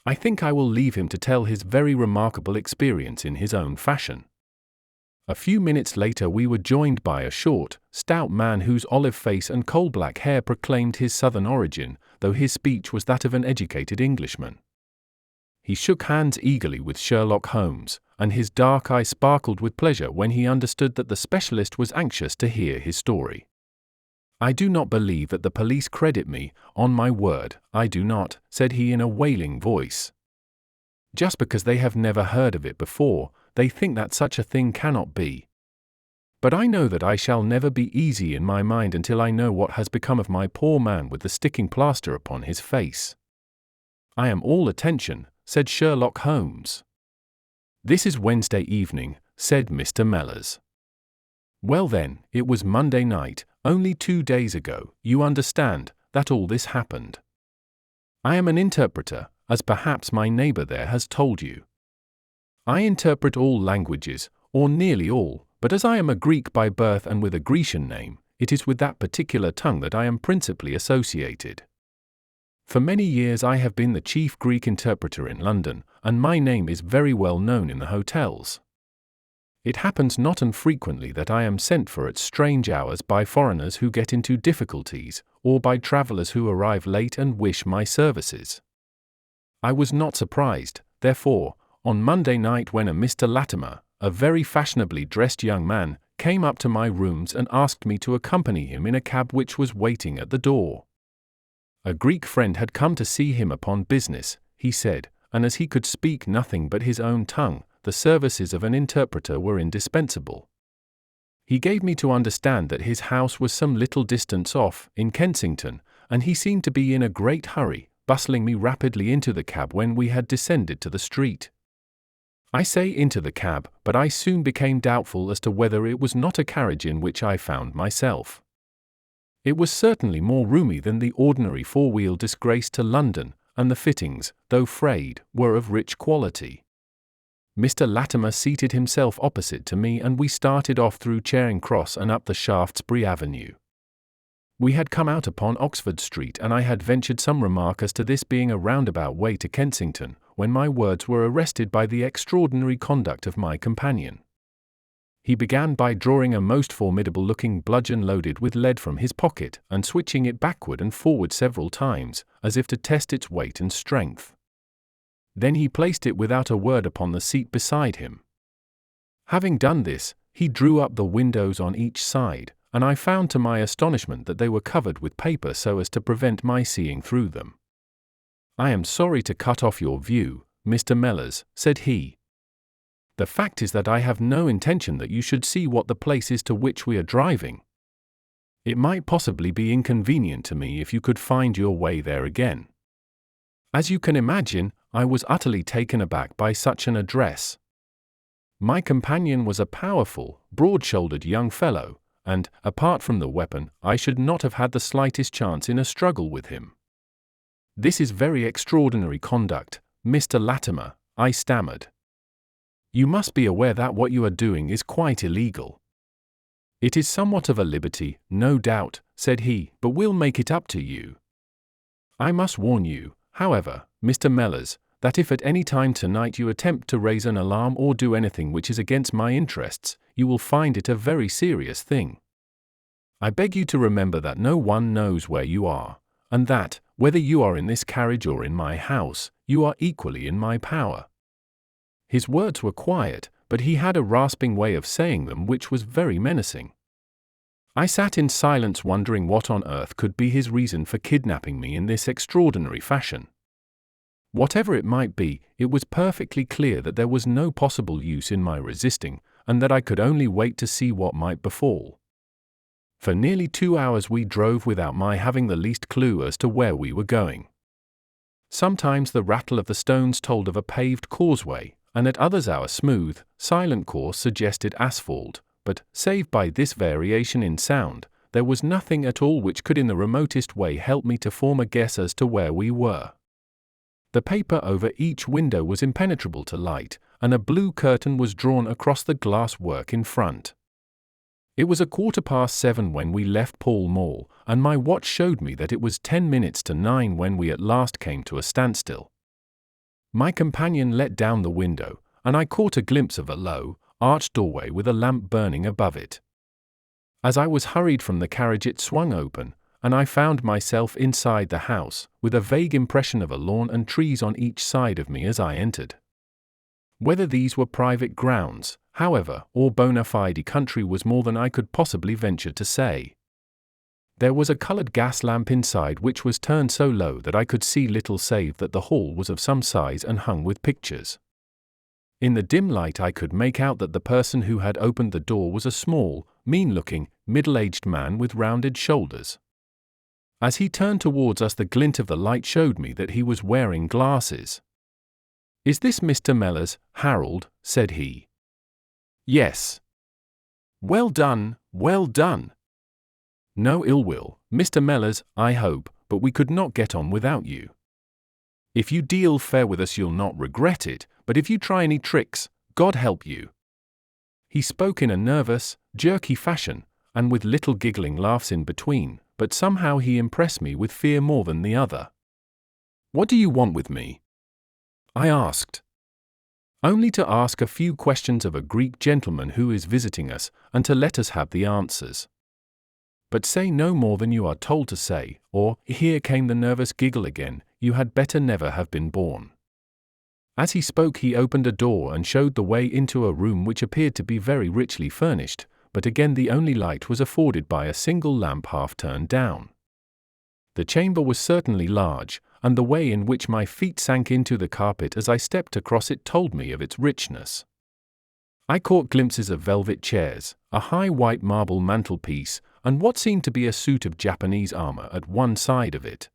Speaker 1: I think I will leave him to tell his very remarkable experience in his own fashion." A few minutes later we were joined by a short, stout man whose olive face and coal-black hair proclaimed his southern origin, though his speech was that of an educated Englishman. He shook hands eagerly with Sherlock Holmes, and his dark eye sparkled with pleasure when he understood that the specialist was anxious to hear his story. "I do not believe that the police credit me, on my word, I do not," said he in a wailing voice. "Just because they have never heard of it before, they think that such a thing cannot be. But I know that I shall never be easy in my mind until I know what has become of my poor man with the sticking plaster upon his face." "I am all attention," said Sherlock Holmes. "This is Wednesday evening," said Mr. Mellors. "Well then, it was Monday night, only 2 days ago, you understand, that all this happened. I am an interpreter, as perhaps my neighbor there has told you. I interpret all languages, or nearly all, but as I am a Greek by birth and with a Grecian name, it is with that particular tongue that I am principally associated. For many years I have been the chief Greek interpreter in London, and my name is very well known in the hotels. It happens not infrequently that I am sent for at strange hours by foreigners who get into difficulties, or by travellers who arrive late and wish my services. I was not surprised, therefore, on Monday night when a Mr. Latimer, a very fashionably dressed young man, came up to my rooms and asked me to accompany him in a cab which was waiting at the door. A Greek friend had come to see him upon business, he said, and as he could speak nothing but his own tongue, the services of an interpreter were indispensable. He gave me to understand that his house was some little distance off, in Kensington, and he seemed to be in a great hurry, bustling me rapidly into the cab when we had descended to the street. I say into the cab, but I soon became doubtful as to whether it was not a carriage in which I found myself. It was certainly more roomy than the ordinary four-wheel disgrace to London, and the fittings, though frayed, were of rich quality. Mr. Latimer seated himself opposite to me and we started off through Charing Cross and up the Shaftesbury Avenue. We had come out upon Oxford Street and I had ventured some remark as to this being a roundabout way to Kensington, when my words were arrested by the extraordinary conduct of my companion. He began by drawing a most formidable-looking bludgeon loaded with lead from his pocket and switching it backward and forward several times, as if to test its weight and strength. Then he placed it without a word upon the seat beside him. Having done this, he drew up the windows on each side, and I found to my astonishment that they were covered with paper so as to prevent my seeing through them. "I am sorry to cut off your view, Mr. Mellors," said he. "The fact is that I have no intention that you should see what the place is to which we are driving. It might possibly be inconvenient to me if you could find your way there again." As you can imagine, I was utterly taken aback by such an address. My companion was a powerful, broad-shouldered young fellow, and, apart from the weapon, I should not have had the slightest chance in a struggle with him. "This is very extraordinary conduct, Mr. Latimer," I stammered. "You must be aware that what you are doing is quite illegal." "It is somewhat of a liberty, no doubt," said he, "but we'll make it up to you. I must warn you, however, Mr. Mellors, that if at any time tonight you attempt to raise an alarm or do anything which is against my interests, you will find it a very serious thing. I beg you to remember that no one knows where you are, and that, whether you are in this carriage or in my house, you are equally in my power." His words were quiet, but he had a rasping way of saying them which was very menacing. I sat in silence wondering what on earth could be his reason for kidnapping me in this extraordinary fashion. Whatever it might be, it was perfectly clear that there was no possible use in my resisting, and that I could only wait to see what might befall. For nearly 2 hours we drove without my having the least clue as to where we were going. Sometimes the rattle of the stones told of a paved causeway, and at others our smooth, silent course suggested asphalt, but, save by this variation in sound, there was nothing at all which could in the remotest way help me to form a guess as to where we were. The paper over each window was impenetrable to light, and a blue curtain was drawn across the glass work in front. It was 7:15 when we left Pall Mall, and my watch showed me that it was 10 minutes to 9 when we at last came to a standstill. My companion let down the window, and I caught a glimpse of a low, arched doorway with a lamp burning above it. As I was hurried from the carriage it swung open, and I found myself inside the house, with a vague impression of a lawn and trees on each side of me as I entered. Whether these were private grounds, however, or bona fide country was more than I could possibly venture to say. There was a coloured gas lamp inside which was turned so low that I could see little save that the hall was of some size and hung with pictures. In the dim light I could make out that the person who had opened the door was a small, mean-looking, middle-aged man with rounded shoulders. As he turned towards us the glint of the light showed me that he was wearing glasses. "Is this Mr. Mellors, Harold?" said he. "Yes." "Well done, well done. No ill will, Mr. Mellors, I hope, but we could not get on without you. If you deal fair with us you'll not regret it, but if you try any tricks, God help you." He spoke in a nervous, jerky fashion, and with little giggling laughs in between, but somehow he impressed me with fear more than the other. "What do you want with me?" I asked. "Only to ask a few questions of a Greek gentleman who is visiting us, and to let us have the answers. But say no more than you are told to say, or," here came the nervous giggle again, "you had better never have been born." As he spoke he opened a door and showed the way into a room which appeared to be very richly furnished, but again the only light was afforded by a single lamp half turned down. The chamber was certainly large, and the way in which my feet sank into the carpet as I stepped across it told me of its richness. I caught glimpses of velvet chairs, a high white marble mantelpiece, and what seemed to be a suit of Japanese armor at one side of it.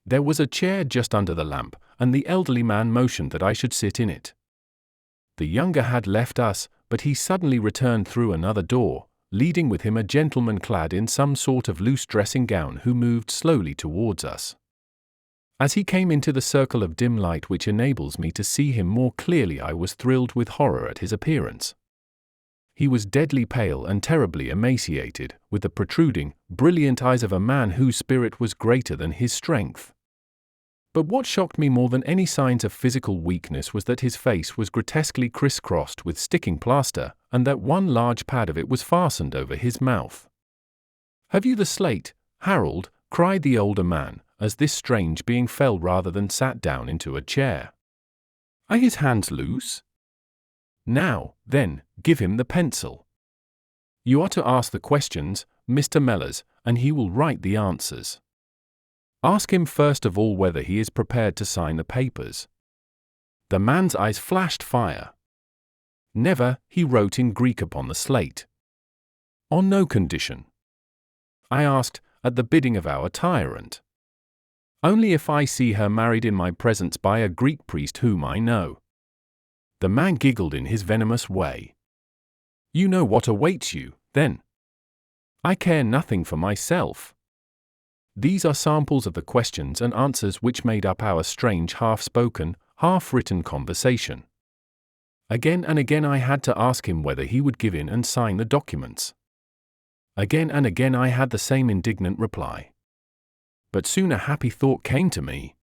Speaker 1: There was a chair just under the lamp, and the elderly man motioned that I should sit in it. The younger had left us, but he suddenly returned through another door, leading with him a gentleman clad in some sort of loose dressing gown who moved slowly towards us. As he came into the circle of dim light which enables me to see him more clearly I was thrilled with horror at his appearance. He was deadly pale and terribly emaciated, with the protruding, brilliant eyes of a man whose spirit was greater than his strength. But what shocked me more than any signs of physical weakness was that his face was grotesquely criss-crossed with sticking plaster, and that one large pad of it was fastened over his mouth. "Have you the slate, Harold?" cried the older man, as this strange being fell rather than sat down into a chair. "Are his hands loose? Now, then, give him the pencil. You are to ask the questions, Mr. Mellors, and he will write the answers. Ask him first of all whether he is prepared to sign the papers." The man's eyes flashed fire. "Never," he wrote in Greek upon the slate. "On no condition?" I asked, at the bidding of our tyrant. "Only if I see her married in my presence by a Greek priest whom I know." The man giggled in his venomous way. "You know what awaits you, then." "I care nothing for myself." These are samples of the questions and answers which made up our strange half-spoken, half-written conversation. Again and again I had to ask him whether he would give in and sign the documents. Again and again I had the same indignant reply. But soon a happy thought came to me.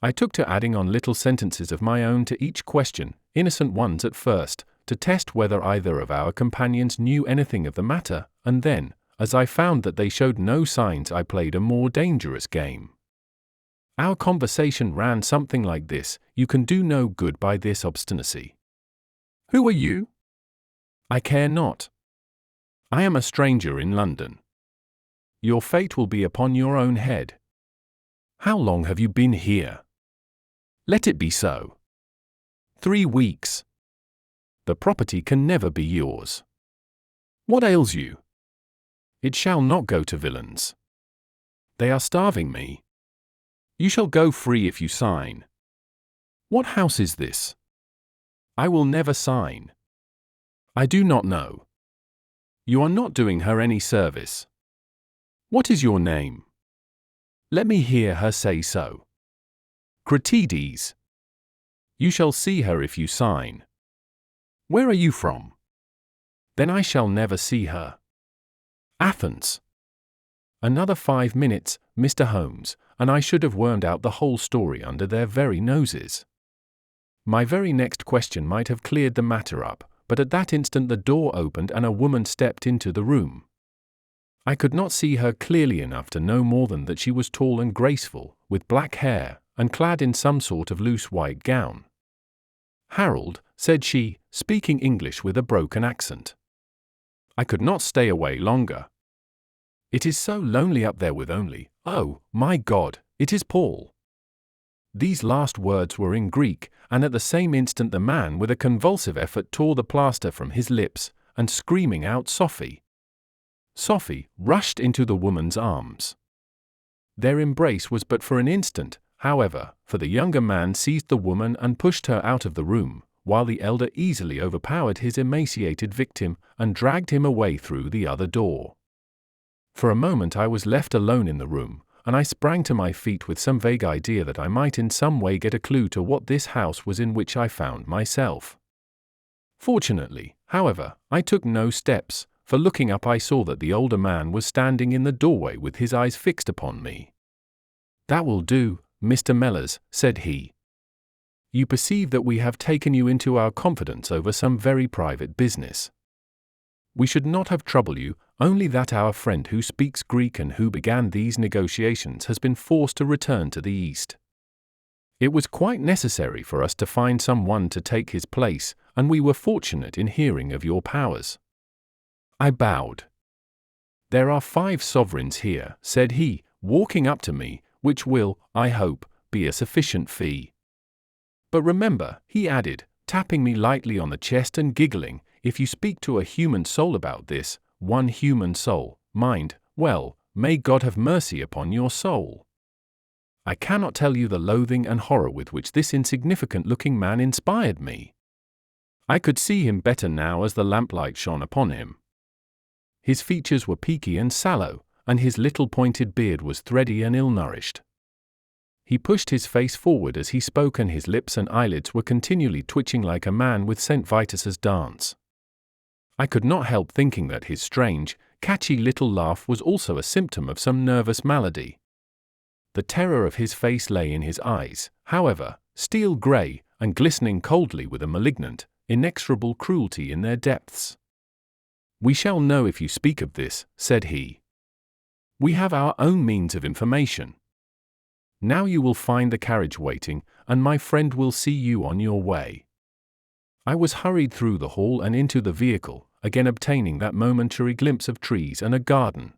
Speaker 1: I took to adding on little sentences of my own to each question, innocent ones at first, to test whether either of our companions knew anything of the matter, and then, as I found that they showed no signs, I played a more dangerous game. Our conversation ran something like this: "You can do no good by this obstinacy." "Who are you?" "I care not. I am a stranger in London. Your fate will be upon your own head." "How long have you been here?" "Let it be so." 3 weeks. "The property can never be yours." "What ails you?" "It shall not go to villains. They are starving me." "You shall go free if you sign." "What house is this?" "I will never sign." "I do not know." "You are not doing her any service." "What is your name?" "Let me hear her say so." "Cratides." "You shall see her if you sign." "Where are you from?" "Then I shall never see her." "Athens." Another 5 minutes, Mr. Holmes, and I should have wormed out the whole story under their very noses. My very next question might have cleared the matter up, but at that instant the door opened and a woman stepped into the room. I could not see her clearly enough to know more than that she was tall and graceful, with black hair, and clad in some sort of loose white gown. "Harold," said she, speaking English with a broken accent. I could not stay away longer. "It is so lonely up there with only, oh, my God, it is Paul." These last words were in Greek, and at the same instant the man with a convulsive effort tore the plaster from his lips, and screaming out "Sophie!" Sophie rushed into the woman's arms. Their embrace was but for an instant, however, for the younger man seized the woman and pushed her out of the room, while the elder easily overpowered his emaciated victim and dragged him away through the other door. For a moment I was left alone in the room, and I sprang to my feet with some vague idea that I might in some way get a clue to what this house was in which I found myself. Fortunately, however, I took no steps, for looking up I saw that the older man was standing in the doorway with his eyes fixed upon me. "That will do, Mr. Mellors," said he. "You perceive that we have taken you into our confidence over some very private business. We should not have troubled you, only that our friend who speaks Greek and who began these negotiations has been forced to return to the East. It was quite necessary for us to find someone to take his place, and we were fortunate in hearing of your powers." I bowed. "There are 5 sovereigns here," said he, walking up to me, "which will, I hope, be a sufficient fee. But remember," he added, tapping me lightly on the chest and giggling, "if you speak to a human soul about this, one human soul, mind, well, may God have mercy upon your soul. I cannot tell you the loathing and horror with which this insignificant-looking man inspired me. I could see him better now as the lamplight shone upon him. His features were peaky and sallow, and his little pointed beard was thready and ill-nourished. He pushed his face forward as he spoke, and his lips and eyelids were continually twitching like a man with St. Vitus's dance. I could not help thinking that his strange, catchy little laugh was also a symptom of some nervous malady. The terror of his face lay in his eyes, however, steel grey, and glistening coldly with a malignant, inexorable cruelty in their depths. "We shall know if you speak of this," said he. "We have our own means of information. Now you will find the carriage waiting, and my friend will see you on your way." I was hurried through the hall and into the vehicle, again obtaining that momentary glimpse of trees and a garden.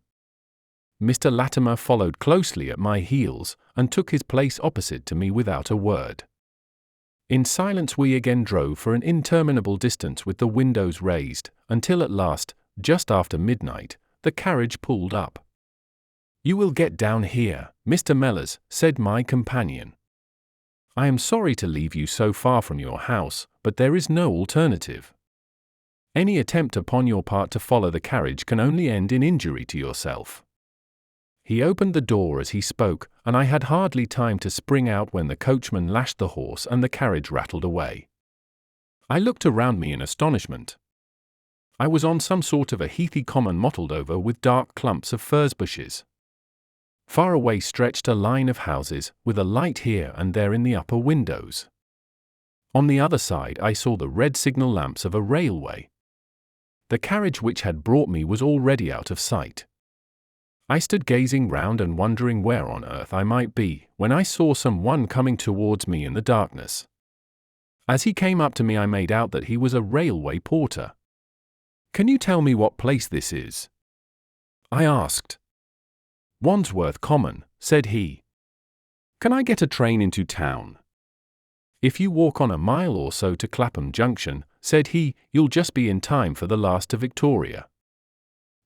Speaker 1: Mr. Latimer followed closely at my heels, and took his place opposite to me without a word. In silence we again drove for an interminable distance with the windows raised, until at last, just after midnight, the carriage pulled up. "You will get down here, Mr. Mellors," said my companion. "I am sorry to leave you so far from your house, but there is no alternative. Any attempt upon your part to follow the carriage can only end in injury to yourself." He opened the door as he spoke, and I had hardly time to spring out when the coachman lashed the horse and the carriage rattled away. I looked around me in astonishment. I was on some sort of a heathy common mottled over with dark clumps of furze bushes. Far away stretched a line of houses, with a light here and there in the upper windows. On the other side I saw the red signal lamps of a railway. The carriage which had brought me was already out of sight. I stood gazing round and wondering where on earth I might be, when I saw some one coming towards me in the darkness. As he came up to me I made out that he was a railway porter. "Can you tell me what place this is?" I asked. "Wandsworth Common," said he. "Can I get a train into town?" "If you walk on a mile or so to Clapham Junction," said he, "you'll just be in time for the last to Victoria."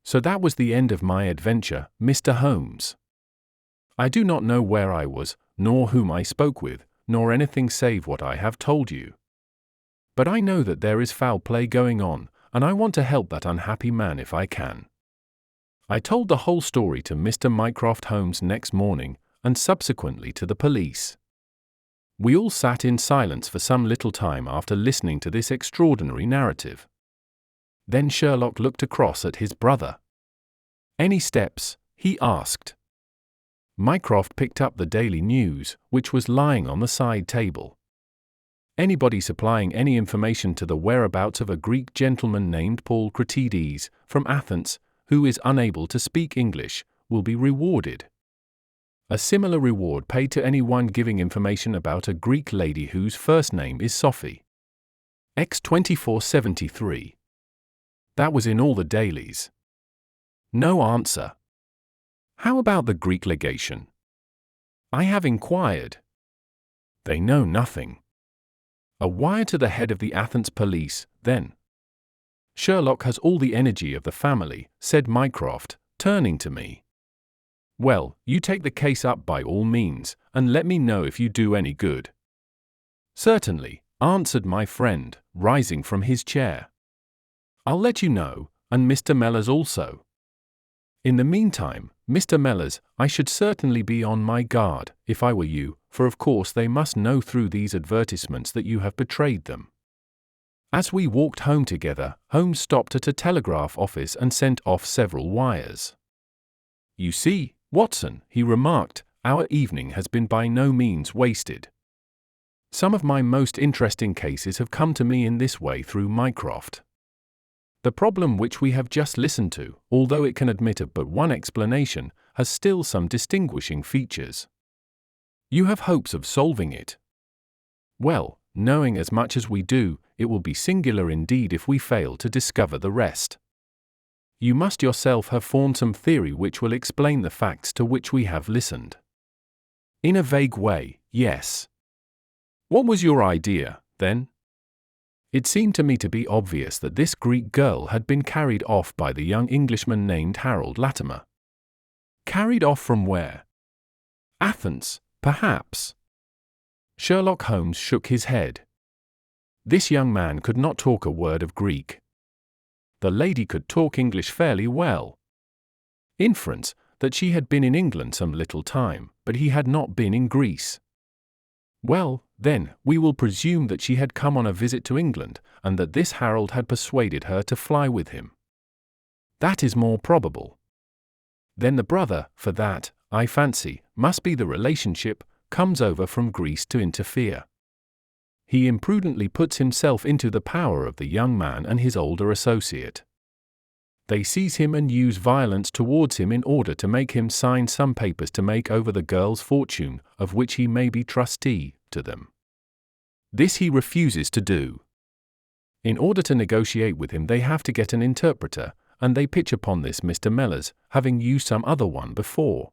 Speaker 1: So that was the end of my adventure, Mr. Holmes. I do not know where I was, nor whom I spoke with, nor anything save what I have told you. But I know that there is foul play going on, and I want to help that unhappy man if I can. I told the whole story to Mr. Mycroft Holmes next morning, and subsequently to the police. We all sat in silence for some little time after listening to this extraordinary narrative. Then Sherlock looked across at his brother. "Any steps?" he asked. Mycroft picked up the Daily News, which was lying on the side table. "Anybody supplying any information to the whereabouts of a Greek gentleman named Paul Cratides, from Athens, who is unable to speak English, will be rewarded. A similar reward paid to anyone giving information about a Greek lady whose first name is Sophie. X 2473. That was in all the dailies. No answer. How about the Greek legation? I have inquired. They know nothing. A wire to the head of the Athens police, then. Sherlock has all the energy of the family, said Mycroft, turning to me. Well, you take the case up by all means, and let me know if you do any good. Certainly, answered my friend, rising from his chair. I'll let you know, and Mr. Mellors also. In the meantime, Mr. Mellors, I should certainly be on my guard, if I were you, for of course they must know through these advertisements that you have betrayed them. As we walked home together, Holmes stopped at a telegraph office and sent off several wires. You see, Watson, he remarked, our evening has been by no means wasted. Some of my most interesting cases have come to me in this way through Mycroft. The problem which we have just listened to, although it can admit of but one explanation, has still some distinguishing features. You have hopes of solving it. Well, knowing as much as we do, it will be singular indeed if we fail to discover the rest. You must yourself have formed some theory which will explain the facts to which we have listened. In a vague way, yes. What was your idea, then? It seemed to me to be obvious that this Greek girl had been carried off by the young Englishman named Harold Latimer. Carried off from where? Athens, perhaps. Sherlock Holmes shook his head. This young man could not talk a word of Greek. The lady could talk English fairly well. Inference, that she had been in England some little time, but he had not been in Greece. Well, then, we will presume that she had come on a visit to England, and that this Harold had persuaded her to fly with him. That is more probable. Then the brother, for that, I fancy, must be the relationship, comes over from Greece to interfere. He imprudently puts himself into the power of the young man and his older associate. They seize him and use violence towards him in order to make him sign some papers to make over the girl's fortune, of which he may be trustee, to them. This he refuses to do. In order to negotiate with him they have to get an interpreter, and they pitch upon this Mr. Mellors, having used some other one before.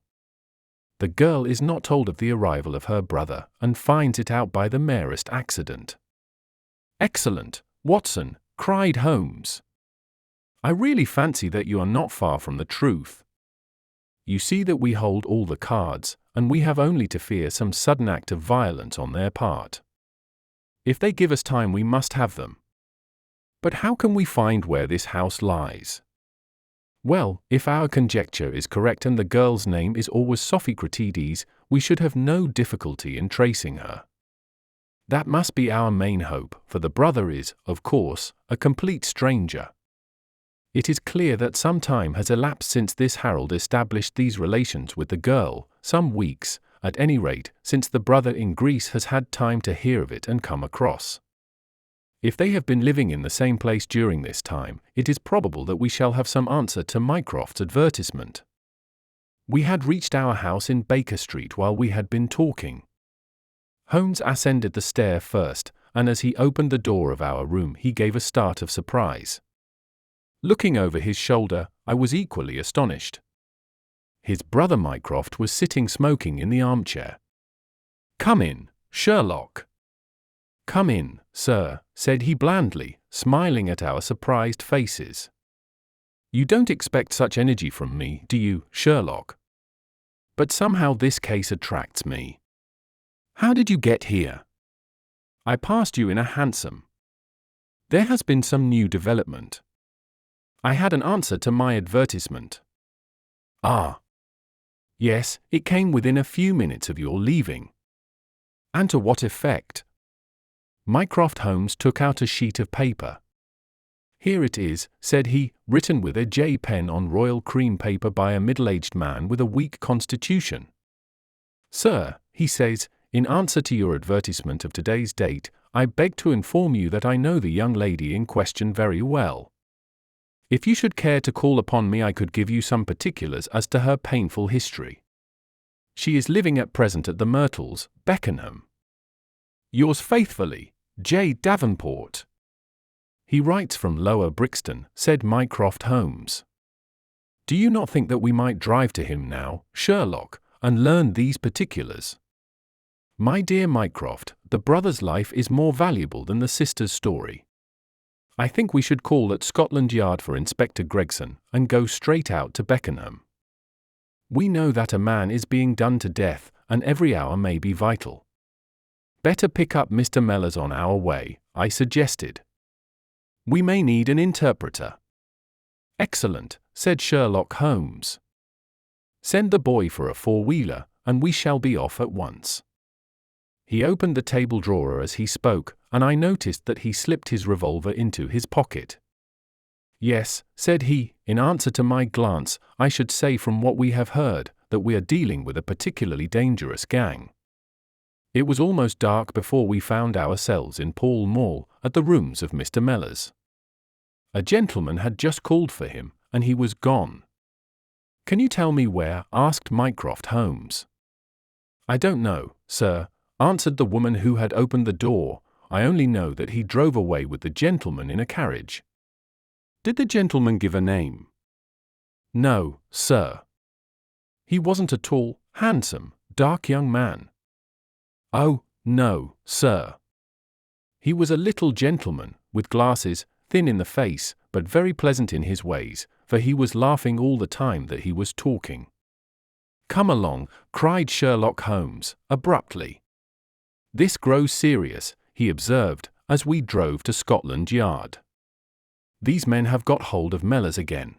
Speaker 1: The girl is not told of the arrival of her brother, and finds it out by the merest accident. Excellent, Watson, cried Holmes. I really fancy that you are not far from the truth. You see that we hold all the cards, and we have only to fear some sudden act of violence on their part. If they give us time we must have them. But how can we find where this house lies? Well, if our conjecture is correct and the girl's name is always Sophie Cratides, we should have no difficulty in tracing her. That must be our main hope, for the brother is, of course, a complete stranger. It is clear that some time has elapsed since this Harold established these relations with the girl, some weeks, at any rate, since the brother in Greece has had time to hear of it and come across. If they have been living in the same place during this time, it is probable that we shall have some answer to Mycroft's advertisement. We had reached our house in Baker Street while we had been talking. Holmes ascended the stair first, and as he opened the door of our room he gave a start of surprise. Looking over his shoulder, I was equally astonished. His brother Mycroft was sitting smoking in the armchair. "Come in, Sherlock." "Come in, sir," said he blandly, smiling at our surprised faces. "You don't expect such energy from me, do you, Sherlock? But somehow this case attracts me. How did you get here?" "I passed you in a hansom." "There has been some new development." "I had an answer to my advertisement." "Ah." "Yes, it came within a few minutes of your leaving." "And to what effect?" Mycroft Holmes took out a sheet of paper. "Here it is," said he, "written with a J pen on royal cream paper by a middle-aged man with a weak constitution. 'Sir,' he says, 'in answer to your advertisement of today's date, I beg to inform you that I know the young lady in question very well. If you should care to call upon me I could give you some particulars as to her painful history. She is living at present at the Myrtles, Beckenham. Yours faithfully, J. Davenport.'" "He writes from Lower Brixton," said Mycroft Holmes. "Do you not think that we might drive to him now, Sherlock, and learn these particulars?" "My dear Mycroft, the brother's life is more valuable than the sister's story. I think we should call at Scotland Yard for Inspector Gregson, and go straight out to Beckenham. We know that a man is being done to death, and every hour may be vital. Better pick up Mr. Mellors on our way," I suggested. "We may need an interpreter." "Excellent," said Sherlock Holmes. "Send the boy for a four-wheeler, and we shall be off at once." He opened the table drawer as he spoke, and I noticed that he slipped his revolver into his pocket. "Yes," said he, "in answer to my glance, I should say from what we have heard, that we are dealing with a particularly dangerous gang." It was almost dark before we found ourselves in Pall Mall, at the rooms of Mr. Mellors. A gentleman had just called for him, and he was gone. "Can you tell me where?" asked Mycroft Holmes. "I don't know, sir," answered the woman who had opened the door. "I only know that he drove away with the gentleman in a carriage." "Did the gentleman give a name?" "No, sir." "He wasn't a tall, handsome, dark young man?" "Oh, no, sir. He was a little gentleman, with glasses, thin in the face, but very pleasant in his ways, for he was laughing all the time that he was talking." "Come along," cried Sherlock Holmes, abruptly. "This grows serious," he observed, as we drove to Scotland Yard. "These men have got hold of Mellors again.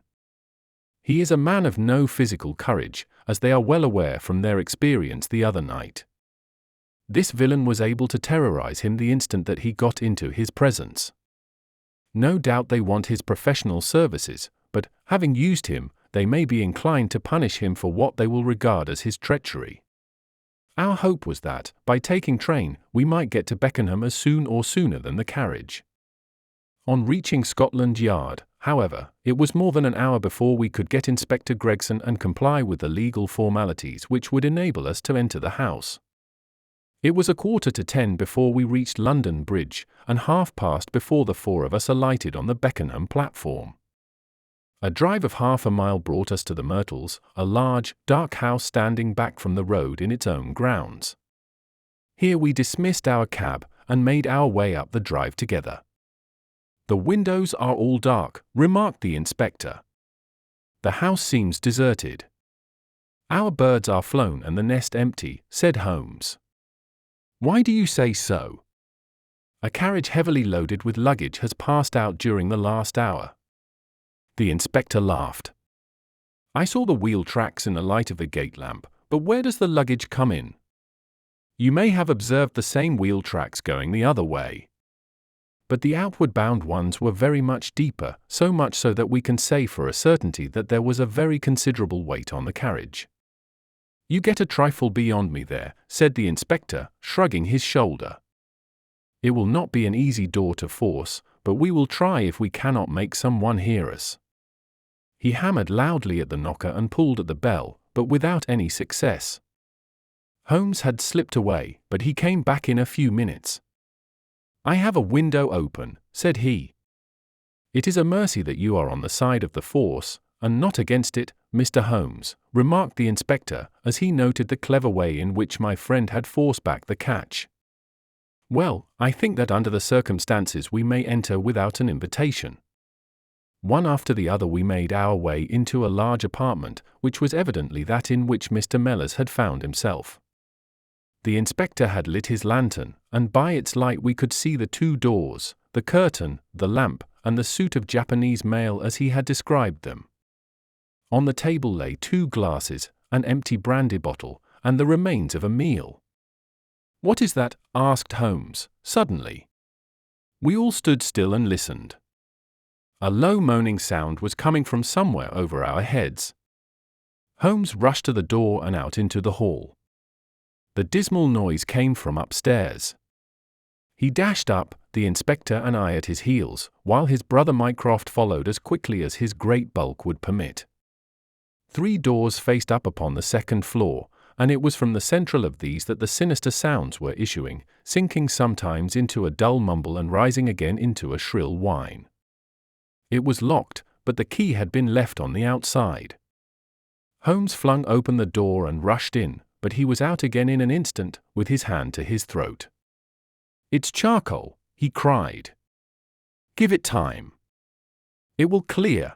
Speaker 1: He is a man of no physical courage, as they are well aware from their experience the other night. This villain was able to terrorize him the instant that he got into his presence. No doubt they want his professional services, but, having used him, they may be inclined to punish him for what they will regard as his treachery. Our hope was that, by taking train, we might get to Beckenham as soon or sooner than the carriage. On reaching Scotland Yard, however, it was more than an hour before we could get Inspector Gregson and comply with the legal formalities which would enable us to enter the house. It was 9:45 before we reached London Bridge, and past before the four of us alighted on the Beckenham platform. A drive of half a mile brought us to the Myrtles, a large, dark house standing back from the road in its own grounds. Here we dismissed our cab, and made our way up the drive together. "The windows are all dark," remarked the inspector. "The house seems deserted." "Our birds are flown and the nest empty," said Holmes. "Why do you say so?" "A carriage heavily loaded with luggage has passed out during the last hour." The inspector laughed. "I saw the wheel tracks in the light of the gate lamp, but where does the luggage come in?" "You may have observed the same wheel tracks going the other way." But the outward-bound ones were very much deeper, so much so that we can say for a certainty that there was a very considerable weight on the carriage. "You get a trifle beyond me there," said the inspector, shrugging his shoulder. "It will not be an easy door to force, but we will try if we cannot make someone hear us." He hammered loudly at the knocker and pulled at the bell, but without any success. Holmes had slipped away, but he came back in a few minutes. "I have a window open," said he. "It is a mercy that you are on the side of the force, and not against it, Mr. Holmes," remarked the inspector, as he noted the clever way in which my friend had forced back the catch. "Well, I think that under the circumstances we may enter without an invitation." One after the other we made our way into a large apartment, which was evidently that in which Mr. Mellors had found himself. The inspector had lit his lantern, and by its light we could see the two doors, the curtain, the lamp, and the suit of Japanese mail as he had described them. On the table lay 2 glasses, an empty brandy bottle, and the remains of a meal. "What is that?" asked Holmes, suddenly. We all stood still and listened. A low moaning sound was coming from somewhere over our heads. Holmes rushed to the door and out into the hall. The dismal noise came from upstairs. He dashed up, the inspector and I at his heels, while his brother Mycroft followed as quickly as his great bulk would permit. 3 doors faced up upon the second floor, and it was from the central of these that the sinister sounds were issuing, sinking sometimes into a dull mumble and rising again into a shrill whine. It was locked, but the key had been left on the outside. Holmes flung open the door and rushed in, but he was out again in an instant, with his hand to his throat. "It's charcoal," he cried. "Give it time. It will clear."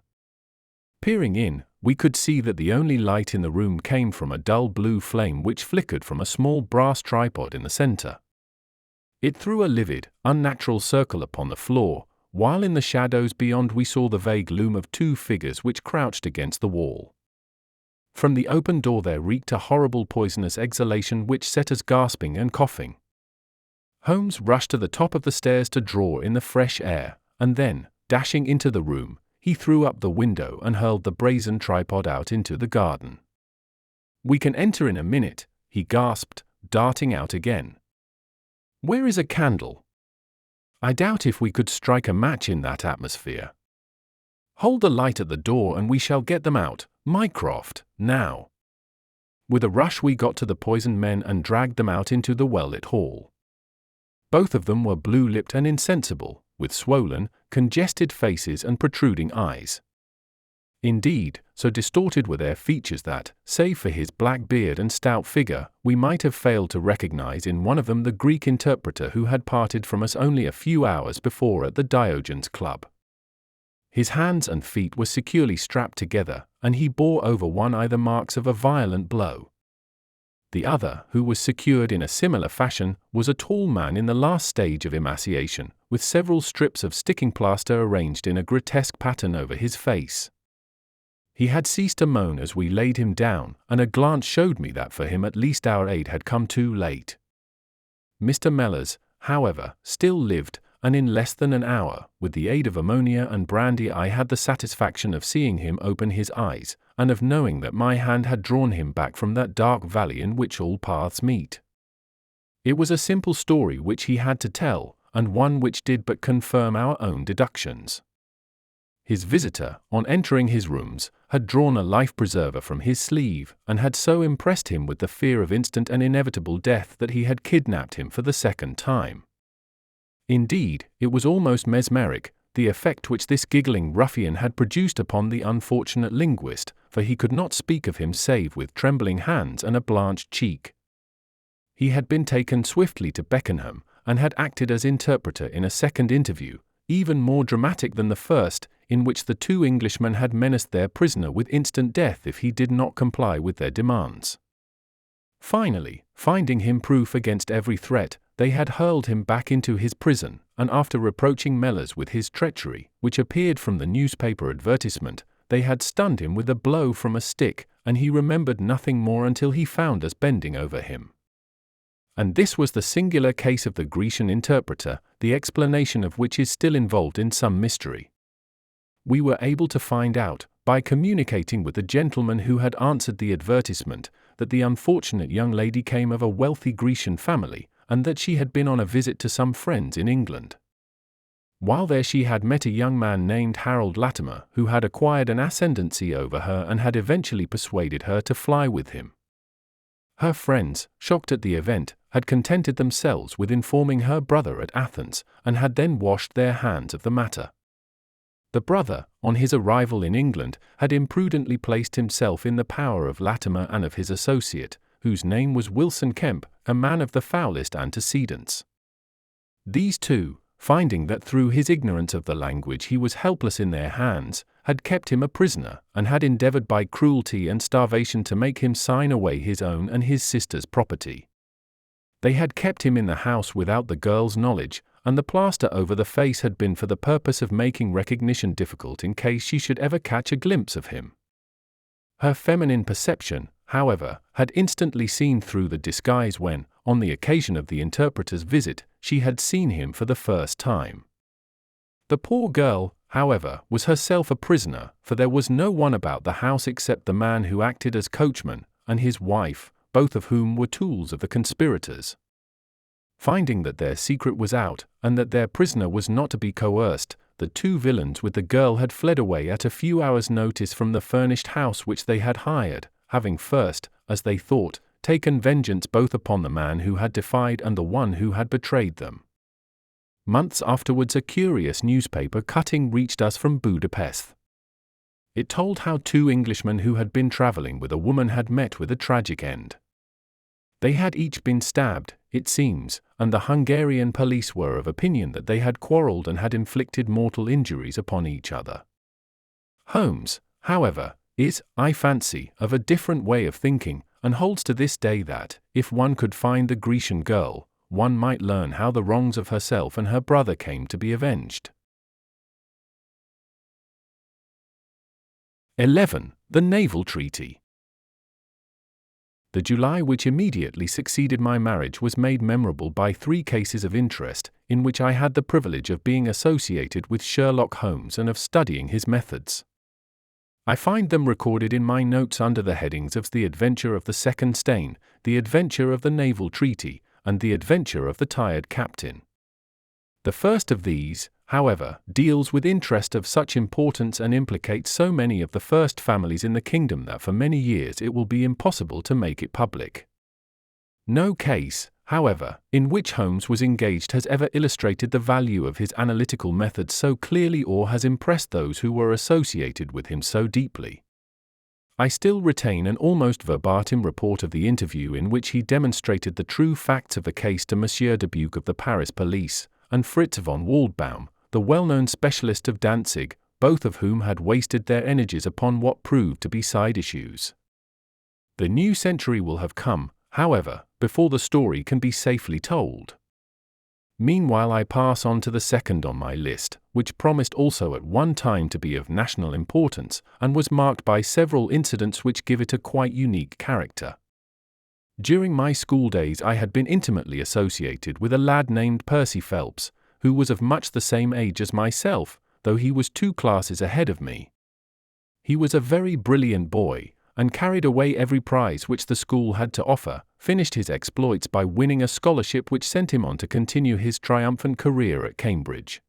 Speaker 1: Peering in, we could see that the only light in the room came from a dull blue flame which flickered from a small brass tripod in the center. It threw a livid, unnatural circle upon the floor, while in the shadows beyond we saw the vague loom of 2 figures which crouched against the wall. From the open door there reeked a horrible poisonous exhalation which set us gasping and coughing. Holmes rushed to the top of the stairs to draw in the fresh air, and then, dashing into the room, he threw up the window and hurled the brazen tripod out into the garden. "We can enter in a minute," he gasped, darting out again. "Where is a candle? I doubt if we could strike a match in that atmosphere. Hold the light at the door and we shall get them out, Mycroft, now." With a rush we got to the poisoned men and dragged them out into the well-lit hall. Both of them were blue-lipped and insensible, with swollen, congested faces and protruding eyes. Indeed, so distorted were their features that, save for his black beard and stout figure, we might have failed to recognize in one of them the Greek interpreter who had parted from us only a few hours before at the Diogenes Club. His hands and feet were securely strapped together, and he bore over one eye the marks of a violent blow. The other, who was secured in a similar fashion, was a tall man in the last stage of emaciation, with several strips of sticking plaster arranged in a grotesque pattern over his face. He had ceased to moan as we laid him down, and a glance showed me that for him at least our aid had come too late. Mr. Mellors, however, still lived, and in less than an hour, with the aid of ammonia and brandy, I had the satisfaction of seeing him open his eyes, and of knowing that my hand had drawn him back from that dark valley in which all paths meet. It was a simple story which he had to tell, and one which did but confirm our own deductions. His visitor, on entering his rooms, had drawn a life-preserver from his sleeve, and had so impressed him with the fear of instant and inevitable death that he had kidnapped him for the second time. Indeed, it was almost mesmeric, the effect which this giggling ruffian had produced upon the unfortunate linguist, for he could not speak of him save with trembling hands and a blanched cheek. He had been taken swiftly to Beckenham, and had acted as interpreter in a second interview, even more dramatic than the first, in which the 2 Englishmen had menaced their prisoner with instant death if he did not comply with their demands. Finally, finding him proof against every threat, they had hurled him back into his prison, and after reproaching Mellors with his treachery, which appeared from the newspaper advertisement, they had stunned him with a blow from a stick, and he remembered nothing more until he found us bending over him. And this was the singular case of the Grecian interpreter, the explanation of which is still involved in some mystery. We were able to find out, by communicating with the gentleman who had answered the advertisement, that the unfortunate young lady came of a wealthy Grecian family, and that she had been on a visit to some friends in England. While there she had met a young man named Harold Latimer, who had acquired an ascendancy over her and had eventually persuaded her to fly with him. Her friends, shocked at the event, had contented themselves with informing her brother at Athens, and had then washed their hands of the matter. The brother, on his arrival in England, had imprudently placed himself in the power of Latimer and of his associate, whose name was Wilson Kemp, a man of the foulest antecedents. These two, finding that through his ignorance of the language he was helpless in their hands, had kept him a prisoner, and had endeavored by cruelty and starvation to make him sign away his own and his sister's property. They had kept him in the house without the girl's knowledge, and the plaster over the face had been for the purpose of making recognition difficult in case she should ever catch a glimpse of him. Her feminine perception, however, had instantly seen through the disguise when, on the occasion of the interpreter's visit, she had seen him for the first time. The poor girl, however, was herself a prisoner, for there was no one about the house except the man who acted as coachman, and his wife, both of whom were tools of the conspirators. Finding that their secret was out, and that their prisoner was not to be coerced, the two villains with the girl had fled away at a few hours' notice from the furnished house which they had hired, having first, as they thought, taken vengeance both upon the man who had defied and the one who had betrayed them. Months afterwards a curious newspaper cutting reached us from Budapest. It told how two Englishmen who had been travelling with a woman had met with a tragic end. They had each been stabbed, it seems, and the Hungarian police were of opinion that they had quarrelled and had inflicted mortal injuries upon each other. Holmes, however, is, I fancy, of a different way of thinking, and holds to this day that, if one could find the Grecian girl, one might learn how the wrongs of herself and her brother came to be avenged. 11. The Naval Treaty. The July which immediately succeeded my marriage was made memorable by 3 cases of interest, in which I had the privilege of being associated with Sherlock Holmes and of studying his methods. I find them recorded in my notes under the headings of The Adventure of the Second Stain, The Adventure of the Naval Treaty, and The Adventure of the Tired Captain. The first of these, however, deals with interest of such importance and implicates so many of the first families in the kingdom that for many years it will be impossible to make it public. No case, however, in which Holmes was engaged has ever illustrated the value of his analytical methods so clearly or has impressed those who were associated with him so deeply. I still retain an almost verbatim report of the interview in which he demonstrated the true facts of the case to Monsieur Dubuque of the Paris police, and Fritz von Waldbaum, the well-known specialist of Danzig, both of whom had wasted their energies upon what proved to be side issues. The new century will have come, however, before the story can be safely told. Meanwhile I pass on to the second on my list, which promised also at one time to be of national importance, and was marked by several incidents which give it a quite unique character. During my school days I had been intimately associated with a lad named Percy Phelps, who was of much the same age as myself, though he was 2 classes ahead of me. He was a very brilliant boy, and carried away every prize which the school had to offer, finished his exploits by winning a scholarship which sent him on to continue his triumphant career at Cambridge.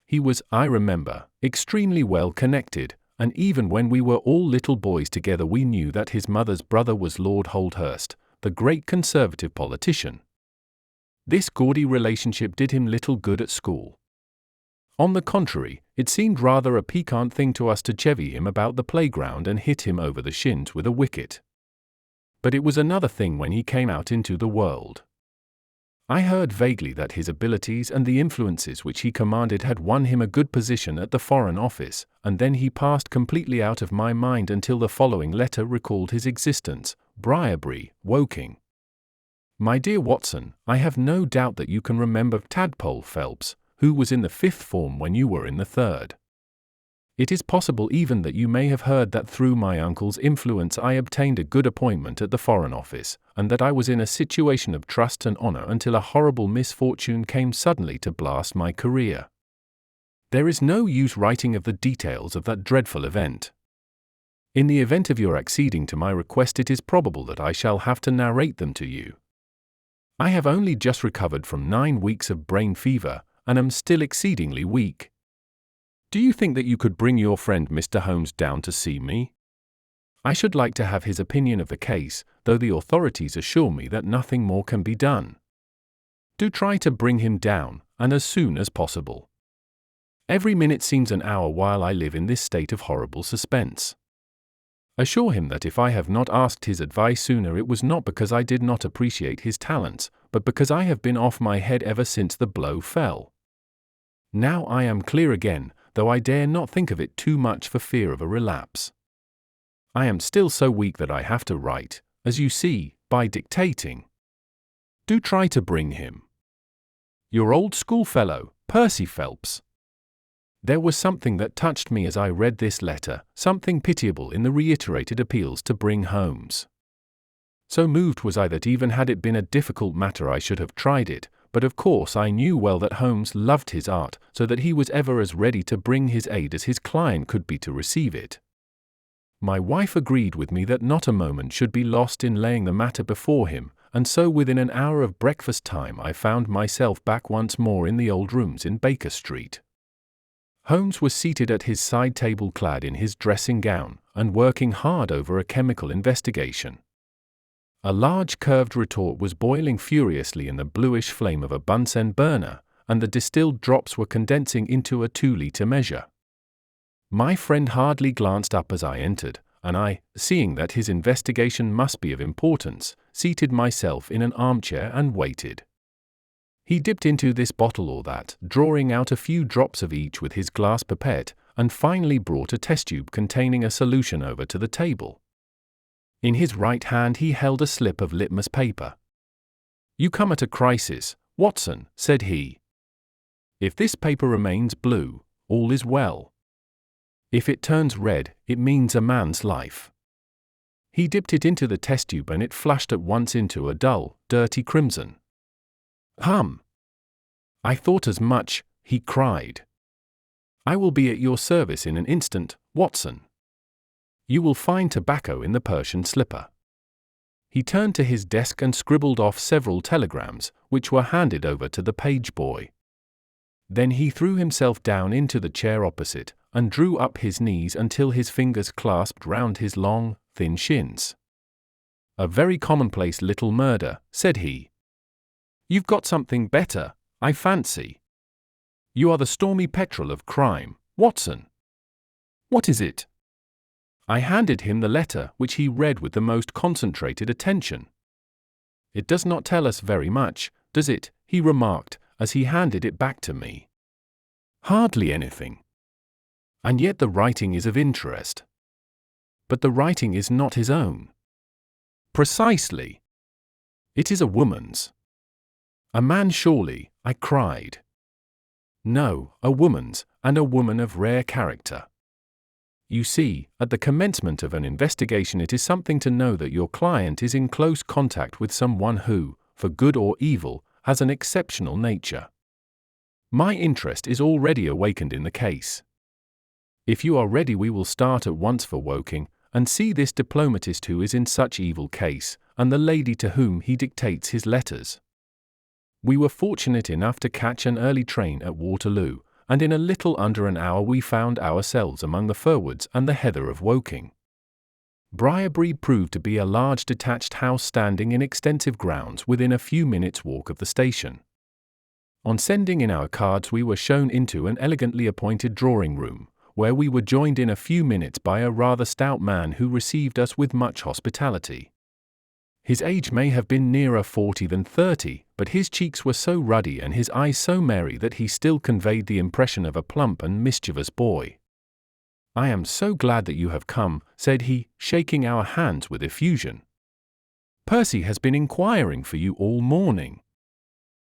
Speaker 1: He was, I remember, extremely well connected, and even when we were all little boys together we knew that his mother's brother was Lord Holdhurst, the great Conservative politician. This gaudy relationship did him little good at school. On the contrary, it seemed rather a piquant thing to us to chevy him about the playground and hit him over the shins with a wicket. But it was another thing when he came out into the world. I heard vaguely that his abilities and the influences which he commanded had won him a good position at the Foreign Office, and then he passed completely out of my mind until the following letter recalled his existence: Briarbury, Woking. My dear Watson, I have no doubt that you can remember Tadpole Phelps, who was in the 5th form when you were in the 3rd. It is possible even that you may have heard that through my uncle's influence I obtained a good appointment at the Foreign Office, and that I was in a situation of trust and honor until a horrible misfortune came suddenly to blast my career. There is no use writing of the details of that dreadful event. In the event of your acceding to my request, it is probable that I shall have to narrate them to you. I have only just recovered from 9 weeks of brain fever, and am still exceedingly weak. Do you think that you could bring your friend Mr. Holmes down to see me? I should like to have his opinion of the case, though the authorities assure me that nothing more can be done. Do try to bring him down, and as soon as possible. Every minute seems an hour while I live in this state of horrible suspense. Assure him that if I have not asked his advice sooner, it was not because I did not appreciate his talents, but because I have been off my head ever since the blow fell. Now I am clear again, though I dare not think of it too much for fear of a relapse. I am still so weak that I have to write, as you see, by dictating. Do try to bring him. Your old schoolfellow, Percy Phelps. There was something that touched me as I read this letter, something pitiable in the reiterated appeals to bring Holmes. So moved was I that even had it been a difficult matter I should have tried it, but of course I knew well that Holmes loved his art, so that he was ever as ready to bring his aid as his client could be to receive it. My wife agreed with me that not a moment should be lost in laying the matter before him, and so within an hour of breakfast time I found myself back once more in the old rooms in Baker Street. Holmes was seated at his side table clad in his dressing gown, and working hard over a chemical investigation. A large curved retort was boiling furiously in the bluish flame of a Bunsen burner, and the distilled drops were condensing into a 2-liter measure. My friend hardly glanced up as I entered, and I, seeing that his investigation must be of importance, seated myself in an armchair and waited. He dipped into this bottle or that, drawing out a few drops of each with his glass pipette, and finally brought a test tube containing a solution over to the table. In his right hand he held a slip of litmus paper. "You come at a crisis, Watson," said he. "If this paper remains blue, all is well. If it turns red, it means a man's life." He dipped it into the test tube and it flashed at once into a dull, dirty crimson. "Hum! I thought as much," he cried. "I will be at your service in an instant, Watson. You will find tobacco in the Persian slipper." He turned to his desk and scribbled off several telegrams, which were handed over to the page boy. Then he threw himself down into the chair opposite, and drew up his knees until his fingers clasped round his long, thin shins. "A very commonplace little murder," said he. "You've got something better, I fancy. You are the stormy petrel of crime, Watson. What is it?" I handed him the letter, which he read with the most concentrated attention. "It does not tell us very much, does it?" he remarked, as he handed it back to me. "Hardly anything. And yet the writing is of interest." "But the writing is not his own." "Precisely. It is a woman's." "A man surely," I cried. "No, a woman's, and a woman of rare character. You see, at the commencement of an investigation it is something to know that your client is in close contact with someone who, for good or evil, has an exceptional nature. My interest is already awakened in the case. If you are ready we will start at once for Woking, and see this diplomatist who is in such evil case, and the lady to whom he dictates his letters." We were fortunate enough to catch an early train at Waterloo, and in a little under an hour we found ourselves among the firwoods and the heather of Woking. Briarbury proved to be a large detached house standing in extensive grounds within a few minutes' walk of the station. On sending in our cards we were shown into an elegantly appointed drawing-room, where we were joined in a few minutes by a rather stout man who received us with much hospitality. His age may have been nearer 40 than 30, but his cheeks were so ruddy and his eyes so merry that he still conveyed the impression of a plump and mischievous boy. "I am so glad that you have come," said he, shaking our hands with effusion. "Percy has been inquiring for you all morning."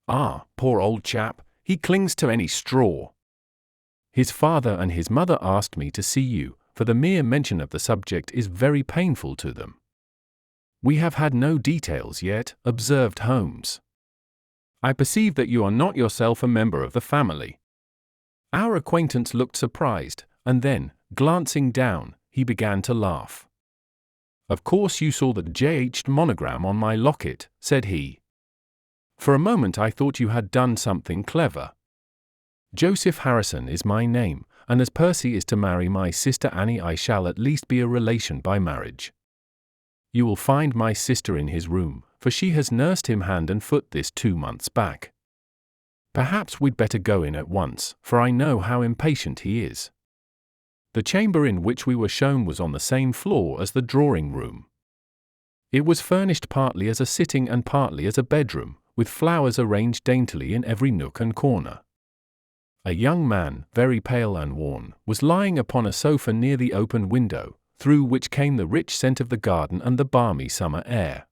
Speaker 1: "Ah, poor old chap, he clings to any straw." His father and his mother asked me to see you, for the mere mention of the subject is very painful to them. We have had no details yet, observed Holmes. I perceive that you are not yourself a member of the family. Our acquaintance looked surprised, and then, glancing down, he began to laugh. Of course you saw the J.H. monogram on my locket, said he. For a moment I thought you had done something clever. Joseph Harrison is my name, and as Percy is to marry my sister Annie, I shall at least be a relation by marriage. You will find my sister in his room, for she has nursed him hand and foot this 2 months back. Perhaps we'd better go in at once, for I know how impatient he is. The chamber in which we were shown was on the same floor as the drawing-room. It was furnished partly as a sitting and partly as a bedroom, with flowers arranged daintily in every nook and corner. A young man, very pale and worn, was lying upon a sofa near the open window, through which came the rich scent of the garden and the balmy summer air.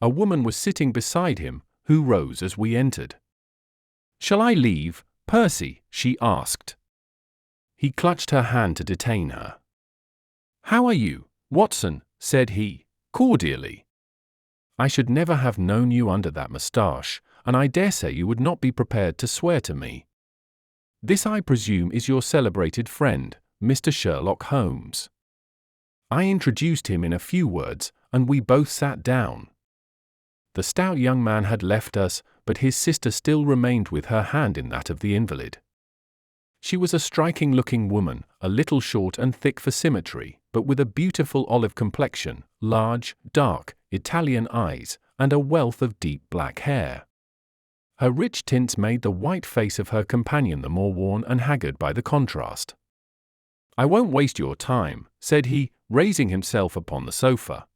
Speaker 1: A woman was sitting beside him, who rose as we entered. "Shall I leave, Percy?" she asked. He clutched her hand to detain her. "How are you, Watson?" said he, cordially. "I should never have known you under that moustache, and I dare say you would not be prepared to swear to me. This, I presume, is your celebrated friend, Mr. Sherlock Holmes." I introduced him in a few words, and we both sat down. The stout young man had left us, but his sister still remained with her hand in that of the invalid. She was a striking-looking woman, a little short and thick for symmetry, but with a beautiful olive complexion, large, dark, Italian eyes, and a wealth of deep black hair. Her rich tints made the white face of her companion the more worn and haggard by the contrast. "I won't waste your time," said he, raising himself upon the sofa.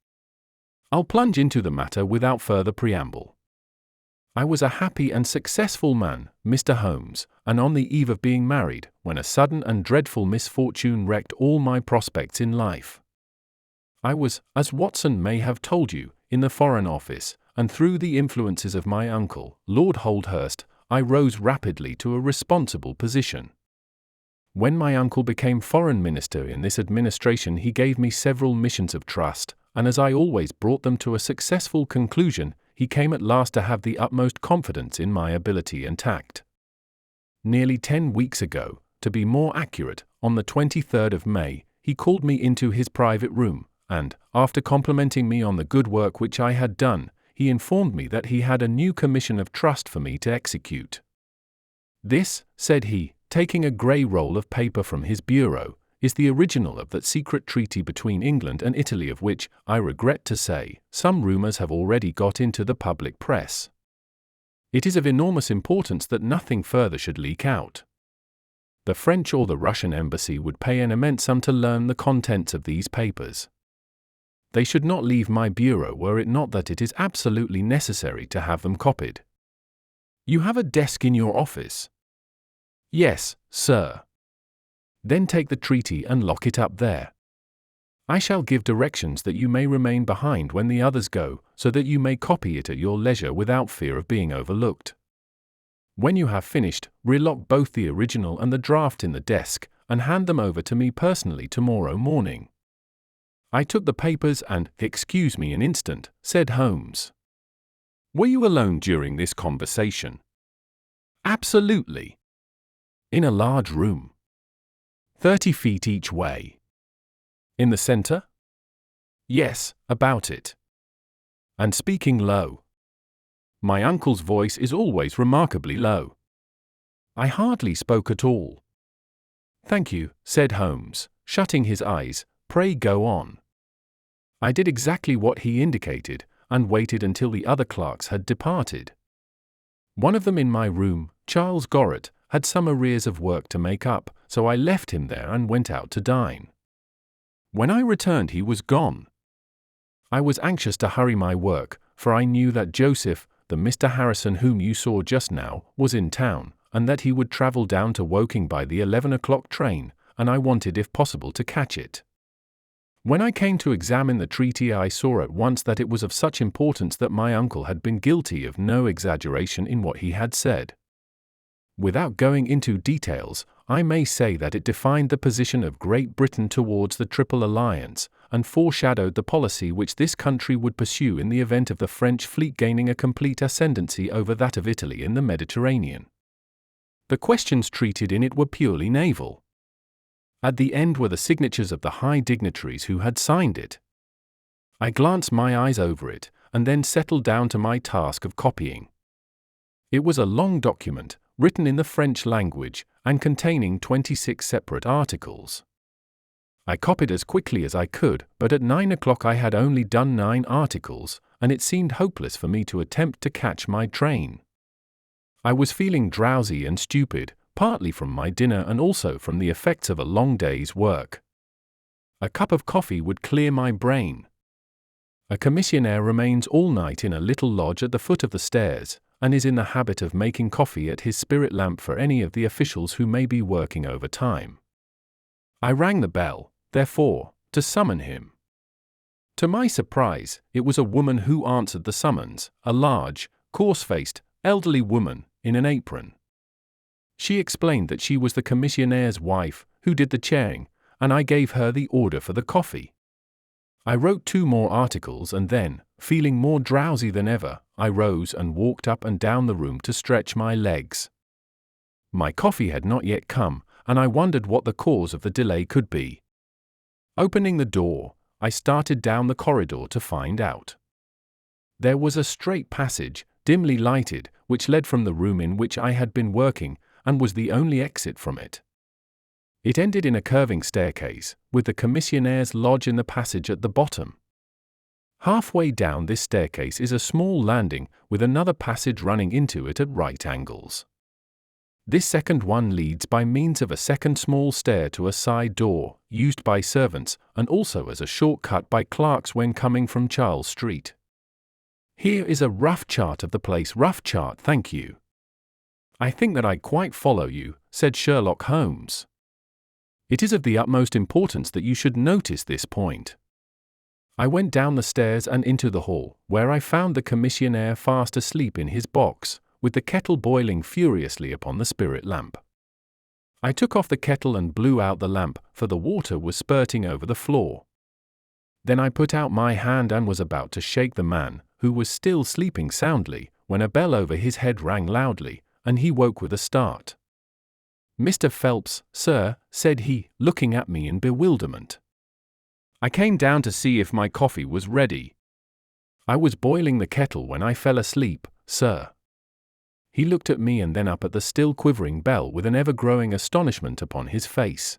Speaker 1: "I'll plunge into the matter without further preamble. I was a happy and successful man, Mr. Holmes, and on the eve of being married, when a sudden and dreadful misfortune wrecked all my prospects in life. I was, as Watson may have told you, in the Foreign Office, and through the influences of my uncle, Lord Holdhurst, I rose rapidly to a responsible position. When my uncle became Foreign Minister in this administration, he gave me several missions of trust, and as I always brought them to a successful conclusion, he came at last to have the utmost confidence in my ability and tact. Nearly 10 weeks ago, to be more accurate, on the 23rd of May, he called me into his private room, and, after complimenting me on the good work which I had done, he informed me that he had a new commission of trust for me to execute. "This," said he, taking a grey roll of paper from his bureau, "is the original of that secret treaty between England and Italy of which, I regret to say, some rumours have already got into the public press. It is of enormous importance that nothing further should leak out. The French or the Russian embassy would pay an immense sum to learn the contents of these papers. They should not leave my bureau were it not that it is absolutely necessary to have them copied. You have a desk in your office?" "Yes, sir." "Then take the treaty and lock it up there. I shall give directions that you may remain behind when the others go, so that you may copy it at your leisure without fear of being overlooked. When you have finished, relock both the original and the draft in the desk, and hand them over to me personally tomorrow morning." I took the papers and, "Excuse me an instant," said Holmes. "Were you alone during this conversation?" "Absolutely." "In a large room?" 30 feet each way. "In the centre?" "Yes, about it." "And speaking low?" "My uncle's voice is always remarkably low." "I hardly spoke at all." "Thank you," said Holmes, shutting his eyes. "Pray go on." I did exactly what he indicated, and waited until the other clerks had departed. One of them in my room, Charles Gorret, had some arrears of work to make up, so I left him there and went out to dine. When I returned he was gone. I was anxious to hurry my work, for I knew that Joseph, the Mr. Harrison whom you saw just now, was in town, and that he would travel down to Woking by the 11 o'clock train, and I wanted if possible to catch it. When I came to examine the treaty, I saw at once that it was of such importance that my uncle had been guilty of no exaggeration in what he had said. Without going into details, I may say that it defined the position of Great Britain towards the Triple Alliance, and foreshadowed the policy which this country would pursue in the event of the French fleet gaining a complete ascendancy over that of Italy in the Mediterranean. The questions treated in it were purely naval. At the end were the signatures of the high dignitaries who had signed it. I glanced my eyes over it, and then settled down to my task of copying. It was a long document, written in the French language, and containing 26 separate articles. I copied as quickly as I could, but at 9 o'clock I had only done 9 articles, and it seemed hopeless for me to attempt to catch my train. I was feeling drowsy and stupid, partly from my dinner and also from the effects of a long day's work. A cup of coffee would clear my brain. A commissionaire remains all night in a little lodge at the foot of the stairs, and is in the habit of making coffee at his spirit lamp for any of the officials who may be working overtime. I rang the bell, therefore, to summon him. To my surprise, it was a woman who answered the summons, a large, coarse-faced, elderly woman, in an apron. She explained that she was the commissionnaire's wife, who did the chairing, and I gave her the order for the coffee. I wrote 2 more articles and then, feeling more drowsy than ever, I rose and walked up and down the room to stretch my legs. My coffee had not yet come, and I wondered what the cause of the delay could be. Opening the door, I started down the corridor to find out. There was a straight passage, dimly lighted, which led from the room in which I had been working, and was the only exit from it. It ended in a curving staircase, with the commissionnaire's lodge in the passage at the bottom. Halfway down this staircase is a small landing, with another passage running into it at right angles. This second one leads by means of a second small stair to a side door, used by servants, and also as a shortcut by clerks when coming from Charles Street. Here is a rough chart of the place. Rough chart, thank you. I think that I quite follow you, said Sherlock Holmes. It is of the utmost importance that you should notice this point. I went down the stairs and into the hall, where I found the commissionaire fast asleep in his box, with the kettle boiling furiously upon the spirit lamp. I took off the kettle and blew out the lamp, for the water was spurting over the floor. Then I put out my hand and was about to shake the man, who was still sleeping soundly, when a bell over his head rang loudly, and he woke with a start. "Mr. Phelps, sir," said he, looking at me in bewilderment. "I came down to see if my coffee was ready." "I was boiling the kettle when I fell asleep, sir." He looked at me and then up at the still quivering bell with an ever-growing astonishment upon his face.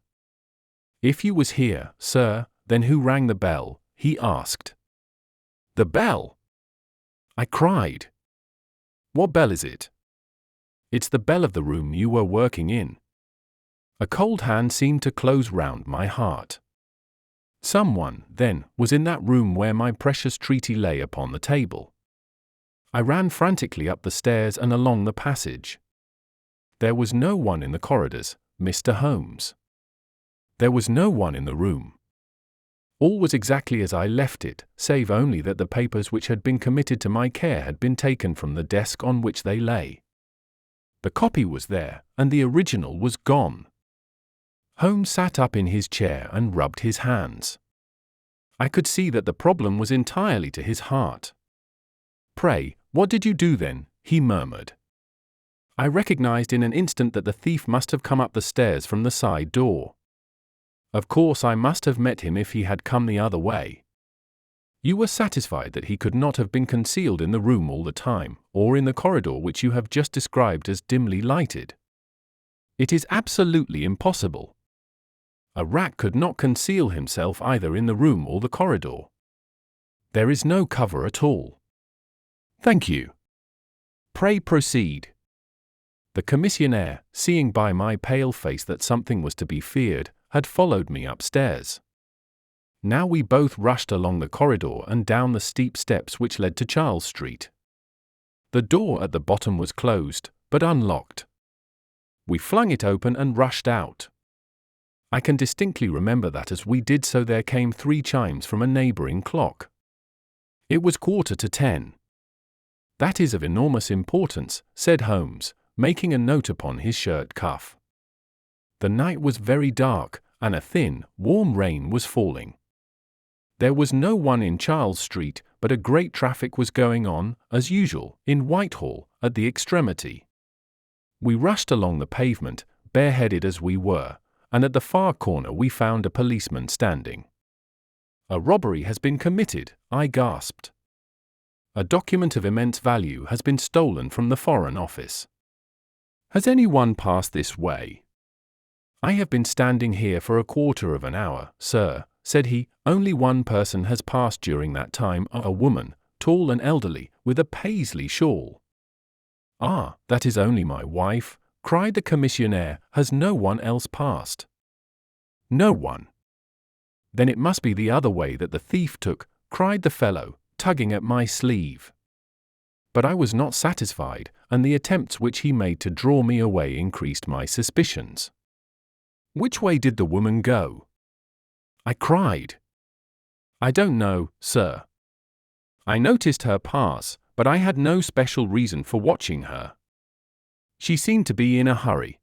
Speaker 1: "If you was here, sir, then who rang the bell?" he asked. "The bell!" I cried. "What bell is it?" "It's the bell of the room you were working in." A cold hand seemed to close round my heart. Someone, then, was in that room where my precious treaty lay upon the table. I ran frantically up the stairs and along the passage. There was no one in the corridors, Mr. Holmes. There was no one in the room. All was exactly as I left it, save only that the papers which had been committed to my care had been taken from the desk on which they lay. The copy was there, and the original was gone. Holmes sat up in his chair and rubbed his hands. I could see that the problem was entirely to his heart. "Pray, what did you do then?" he murmured. I recognized in an instant that the thief must have come up the stairs from the side door. Of course I must have met him if he had come the other way. "You were satisfied that he could not have been concealed in the room all the time, or in the corridor which you have just described as dimly lighted?" "It is absolutely impossible. A rat could not conceal himself either in the room or the corridor. There is no cover at all." "Thank you. Pray proceed." The commissionaire, seeing by my pale face that something was to be feared, had followed me upstairs. Now we both rushed along the corridor and down the steep steps which led to Charles Street. The door at the bottom was closed, but unlocked. We flung it open and rushed out. I can distinctly remember that as we did so there came 3 chimes from a neighboring clock. It was 10:15. "That is of enormous importance," said Holmes, making a note upon his shirt cuff. The night was very dark, and a thin, warm rain was falling. There was no one in Charles Street, but a great traffic was going on, as usual, in Whitehall, at the extremity. We rushed along the pavement, bareheaded as we were, and at the far corner we found a policeman standing. "A robbery has been committed," I gasped. "A document of immense value has been stolen from the Foreign Office. Has anyone passed this way?" "I have been standing here for a quarter of an hour, sir," said he. "Only one person has passed during that time, a woman, tall and elderly, with a Paisley shawl." "Ah, that is only my wife," cried the commissionaire. "Has no one else passed?" "No one." "Then it must be the other way that the thief took," cried the fellow, tugging at my sleeve. But I was not satisfied, and the attempts which he made to draw me away increased my suspicions. "Which way did the woman go?" I cried. "I don't know, sir. I noticed her pass, but I had no special reason for watching her. She seemed to be in a hurry."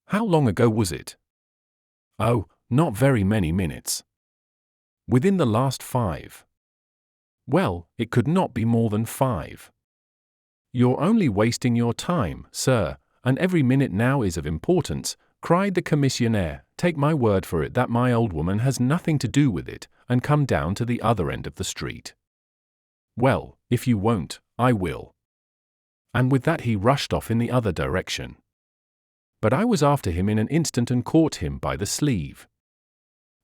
Speaker 1: "How long ago was it?" "Oh, not very many minutes." "Within the last 5. "Well, it could not be more than 5. "You're only wasting your time, sir, and every minute now is of importance," cried the commissionaire. "Take my word for it that my old woman has nothing to do with it, and come down to the other end of the street." "Well, if you won't, I will." And with that he rushed off in the other direction. But I was after him in an instant and caught him by the sleeve.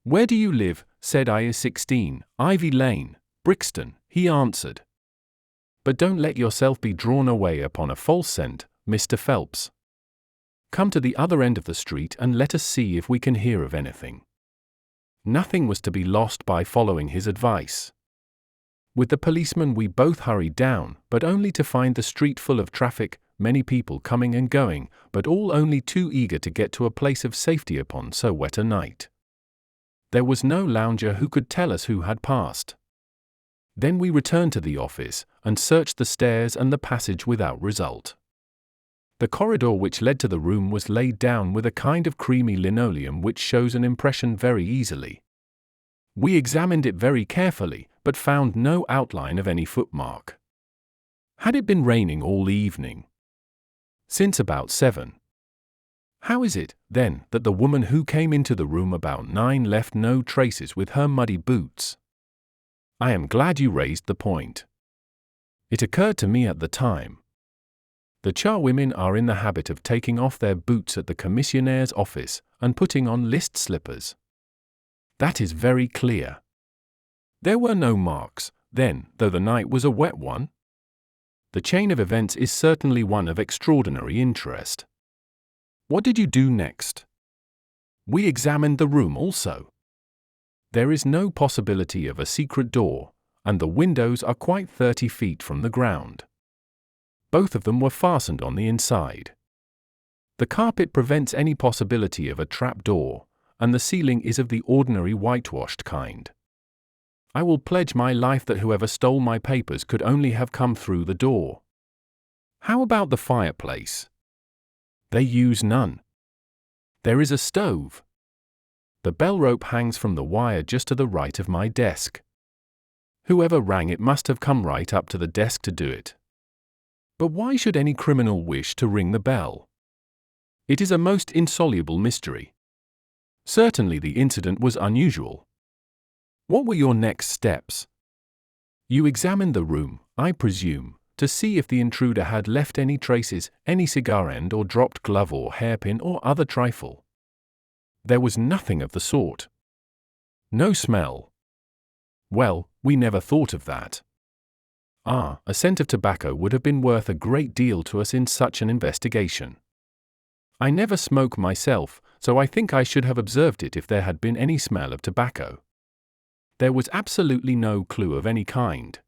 Speaker 1: "Where do you live?" said I. 16, Ivy Lane, Brixton, he answered. "But don't let yourself be drawn away upon a false scent, Mr. Phelps. Come to the other end of the street and let us see if we can hear of anything." Nothing was to be lost by following his advice. With the policeman we both hurried down, but only to find the street full of traffic, many people coming and going, but all only too eager to get to a place of safety upon so wet a night. There was no lounger who could tell us who had passed. Then we returned to the office, and searched the stairs and the passage without result. The corridor which led to the room was laid down with a kind of creamy linoleum which shows an impression very easily. We examined it very carefully, but found no outline of any footmark. Had it been raining all the evening? Since about 7. How is it, then, that the woman who came into the room about 9 left no traces with her muddy boots? I am glad you raised the point. It occurred to me at the time. The charwomen are in the habit of taking off their boots at the commissionnaire's office and putting on list slippers. That is very clear. There were no marks, then, though the night was a wet one. The chain of events is certainly one of extraordinary interest. What did you do next? We examined the room also. There is no possibility of a secret door, and the windows are quite 30 feet from the ground. Both of them were fastened on the inside. The carpet prevents any possibility of a trap door, and the ceiling is of the ordinary whitewashed kind. I will pledge my life that whoever stole my papers could only have come through the door. How about the fireplace? They use none. There is a stove. The bell rope hangs from the wire just to the right of my desk. Whoever rang it must have come right up to the desk to do it. But why should any criminal wish to ring the bell? It is a most insoluble mystery. Certainly the incident was unusual. What were your next steps? You examined the room, I presume, to see if the intruder had left any traces, any cigar end or dropped glove or hairpin or other trifle. There was nothing of the sort. No smell. Well, we never thought of that. A scent of tobacco would have been worth a great deal to us in such an investigation. I never smoke myself, so I think I should have observed it if there had been any smell of tobacco. There was absolutely no clue of any kind.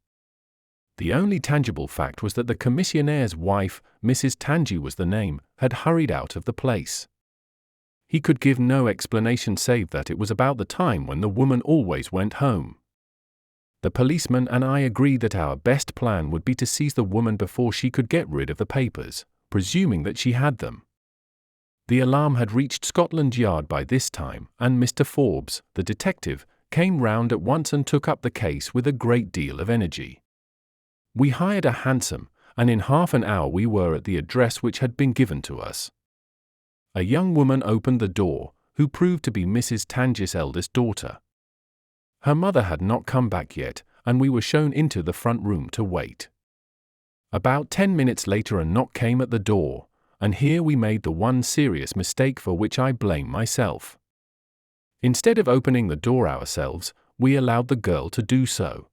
Speaker 1: The only tangible fact was that the commissionnaire's wife, Mrs. Tangi was the name, had hurried out of the place. He could give no explanation save that it was about the time when the woman always went home. The policeman and I agreed that our best plan would be to seize the woman before she could get rid of the papers, presuming that she had them. The alarm had reached Scotland Yard by this time, and Mr. Forbes, the detective, came round at once and took up the case with a great deal of energy. We hired a hansom, and in half an hour we were at the address which had been given to us. A young woman opened the door, who proved to be Mrs. Tangis' eldest daughter. Her mother had not come back yet, and we were shown into the front room to wait. About 10 minutes later a knock came at the door, and here we made the one serious mistake for which I blame myself. Instead of opening the door ourselves, we allowed the girl to do so.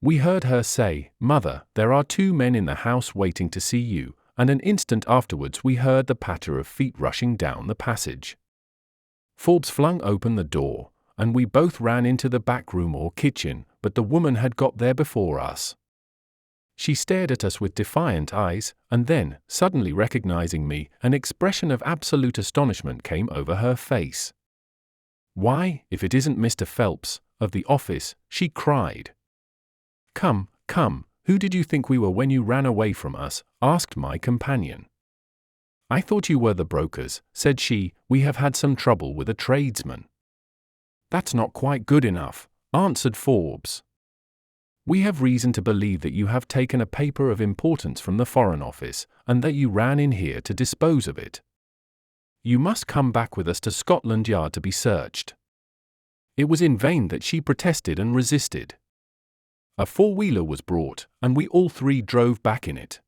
Speaker 1: We heard her say, "Mother, there are 2 men in the house waiting to see you," and an instant afterwards we heard the patter of feet rushing down the passage. Forbes flung open the door, and we both ran into the back room or kitchen, but the woman had got there before us. She stared at us with defiant eyes, and then, suddenly recognizing me, an expression of absolute astonishment came over her face. "Why, if it isn't Mr. Phelps, of the office," she cried. "Come, come, who did you think we were when you ran away from us?" asked my companion. "I thought you were the brokers," said she. "We have had some trouble with a tradesman." "That's not quite good enough," answered Forbes. "We have reason to believe that you have taken a paper of importance from the Foreign Office, and that you ran in here to dispose of it. You must come back with us to Scotland Yard to be searched." It was in vain that she protested and resisted. A four-wheeler was brought, and we all 3 drove back in it.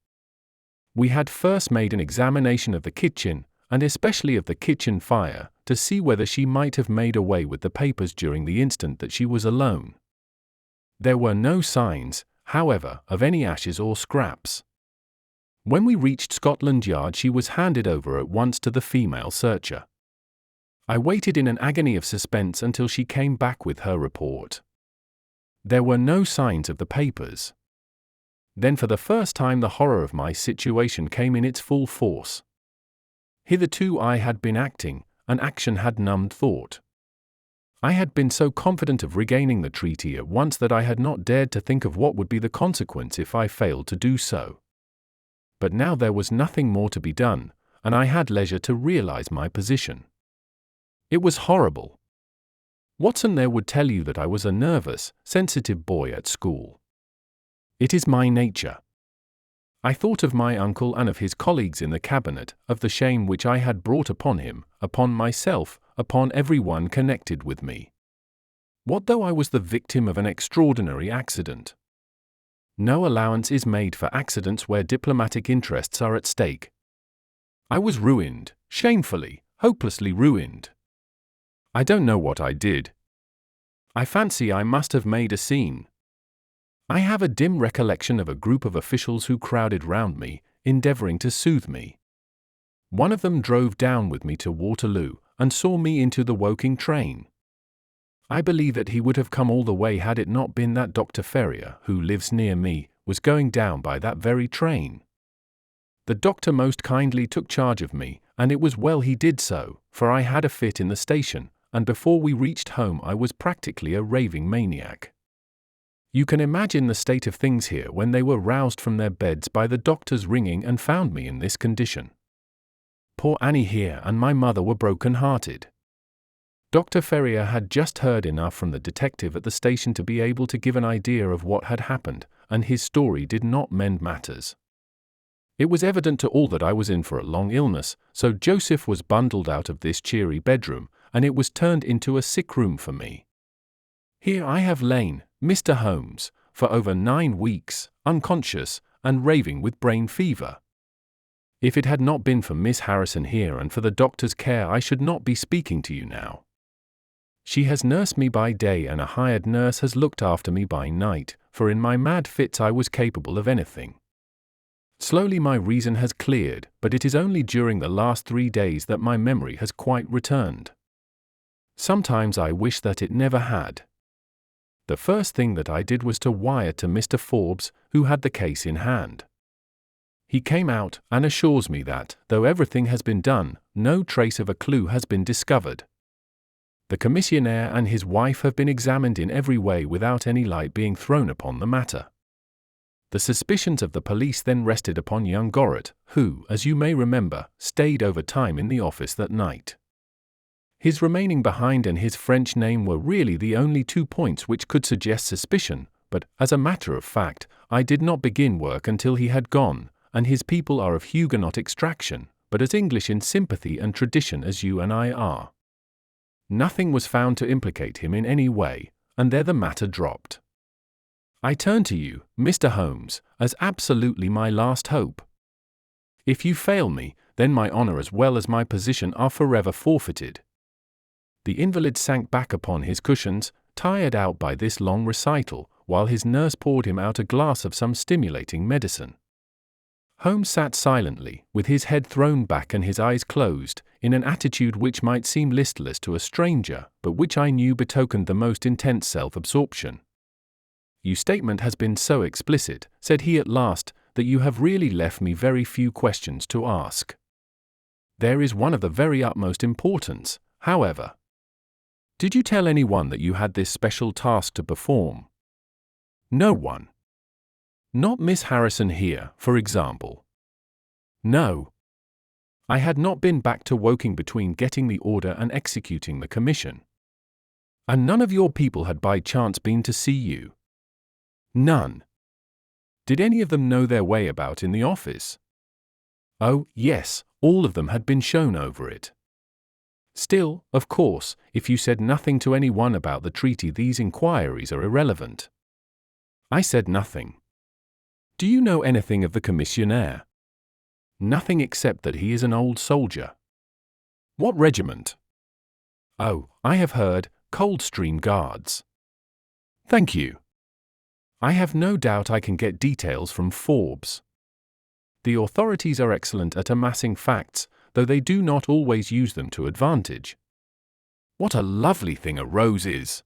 Speaker 1: We had first made an examination of the kitchen, and especially of the kitchen fire, to see whether she might have made away with the papers during the instant that she was alone. There were no signs, however, of any ashes or scraps. When we reached Scotland Yard she was handed over at once to the female searcher. I waited in an agony of suspense until she came back with her report. There were no signs of the papers. Then for the first time the horror of my situation came in its full force. Hitherto I had been acting, and action had numbed thought. I had been so confident of regaining the treaty at once that I had not dared to think of what would be the consequence if I failed to do so. But now there was nothing more to be done, and I had leisure to realize my position. It was horrible. Watson there would tell you that I was a nervous, sensitive boy at school. It is my nature. I thought of my uncle and of his colleagues in the cabinet, of the shame which I had brought upon him, upon myself, upon every one connected with me. What though I was the victim of an extraordinary accident? No allowance is made for accidents where diplomatic interests are at stake. I was ruined, shamefully, hopelessly ruined. I don't know what I did. I fancy I must have made a scene. I have a dim recollection of a group of officials who crowded round me, endeavouring to soothe me. One of them drove down with me to Waterloo, and saw me into the Woking train. I believe that he would have come all the way had it not been that Dr. Ferrier, who lives near me, was going down by that very train. The doctor most kindly took charge of me, and it was well he did so, for I had a fit in the station, and before we reached home I was practically a raving maniac. You can imagine the state of things here when they were roused from their beds by the doctor's ringing and found me in this condition. Poor Annie here and my mother were broken-hearted. Dr. Ferrier had just heard enough from the detective at the station to be able to give an idea of what had happened, and his story did not mend matters. It was evident to all that I was in for a long illness, so Joseph was bundled out of this cheery bedroom, and it was turned into a sick room for me. Here I have lain, Mr. Holmes, for over 9 weeks, unconscious, and raving with brain fever. If it had not been for Miss Harrison here and for the doctor's care I should not be speaking to you now. She has nursed me by day and a hired nurse has looked after me by night, for in my mad fits I was capable of anything. Slowly my reason has cleared, but it is only during the last 3 days that my memory has quite returned. Sometimes I wish that it never had. The first thing that I did was to wire to Mr. Forbes, who had the case in hand. He came out and assures me that, though everything has been done, no trace of a clue has been discovered. The commissionaire and his wife have been examined in every way without any light being thrown upon the matter. The suspicions of the police then rested upon young Gorret, who, as you may remember, stayed over time in the office that night. His remaining behind and his French name were really the only 2 points which could suggest suspicion, but, as a matter of fact, I did not begin work until he had gone, and his people are of Huguenot extraction, but as English in sympathy and tradition as you and I are. Nothing was found to implicate him in any way, and there the matter dropped. I turn to you, Mr. Holmes, as absolutely my last hope. If you fail me, then my honor as well as my position are forever forfeited. The invalid sank back upon his cushions, tired out by this long recital, while his nurse poured him out a glass of some stimulating medicine. Holmes sat silently, with his head thrown back and his eyes closed, in an attitude which might seem listless to a stranger, but which I knew betokened the most intense self-absorption. Your statement has been so explicit, said he at last, that you have really left me very few questions to ask. There is one of the very utmost importance, however. Did you tell anyone that you had this special task to perform? No one. Not Miss Harrison here, for example. No. I had not been back to Woking between getting the order and executing the commission. And none of your people had by chance been to see you? None. Did any of them know their way about in the office? Oh, yes, all of them had been shown over it. Still, of course, if you said nothing to anyone about the treaty, these inquiries are irrelevant. I said nothing. Do you know anything of the commissionaire? Nothing except that he is an old soldier. What regiment? Oh, I have heard, Coldstream Guards. Thank you. I have no doubt I can get details from Forbes. The authorities are excellent at amassing facts, though they do not always use them to advantage. What a lovely thing a rose is!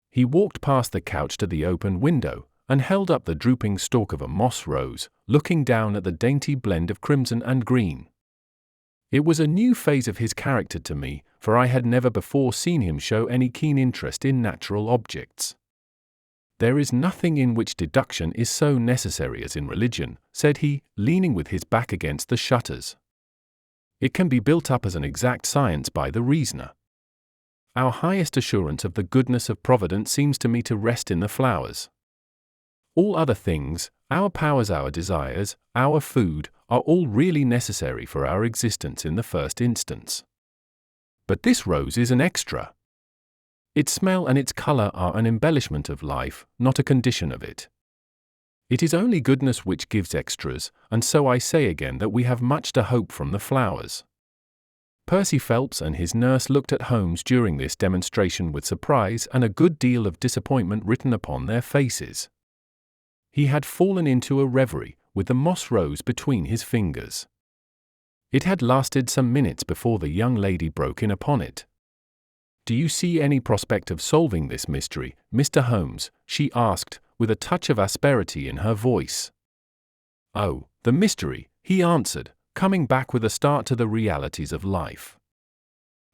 Speaker 1: He walked past the couch to the open window, and held up the drooping stalk of a moss rose, looking down at the dainty blend of crimson and green. It was a new phase of his character to me, for I had never before seen him show any keen interest in natural objects. There is nothing in which deduction is so necessary as in religion, said he, leaning with his back against the shutters. It can be built up as an exact science by the reasoner. Our highest assurance of the goodness of Providence seems to me to rest in the flowers. All other things, our powers, our desires, our food, are all really necessary for our existence in the first instance. But this rose is an extra. Its smell and its color are an embellishment of life, not a condition of it. It is only goodness which gives extras, and so I say again that we have much to hope from the flowers. Percy Phelps and his nurse looked at Holmes during this demonstration with surprise and a good deal of disappointment written upon their faces. He had fallen into a reverie, with the moss rose between his fingers. It had lasted some minutes before the young lady broke in upon it. Do you see any prospect of solving this mystery, Mr. Holmes? She asked, with a touch of asperity in her voice. Oh, the mystery, he answered, coming back with a start to the realities of life.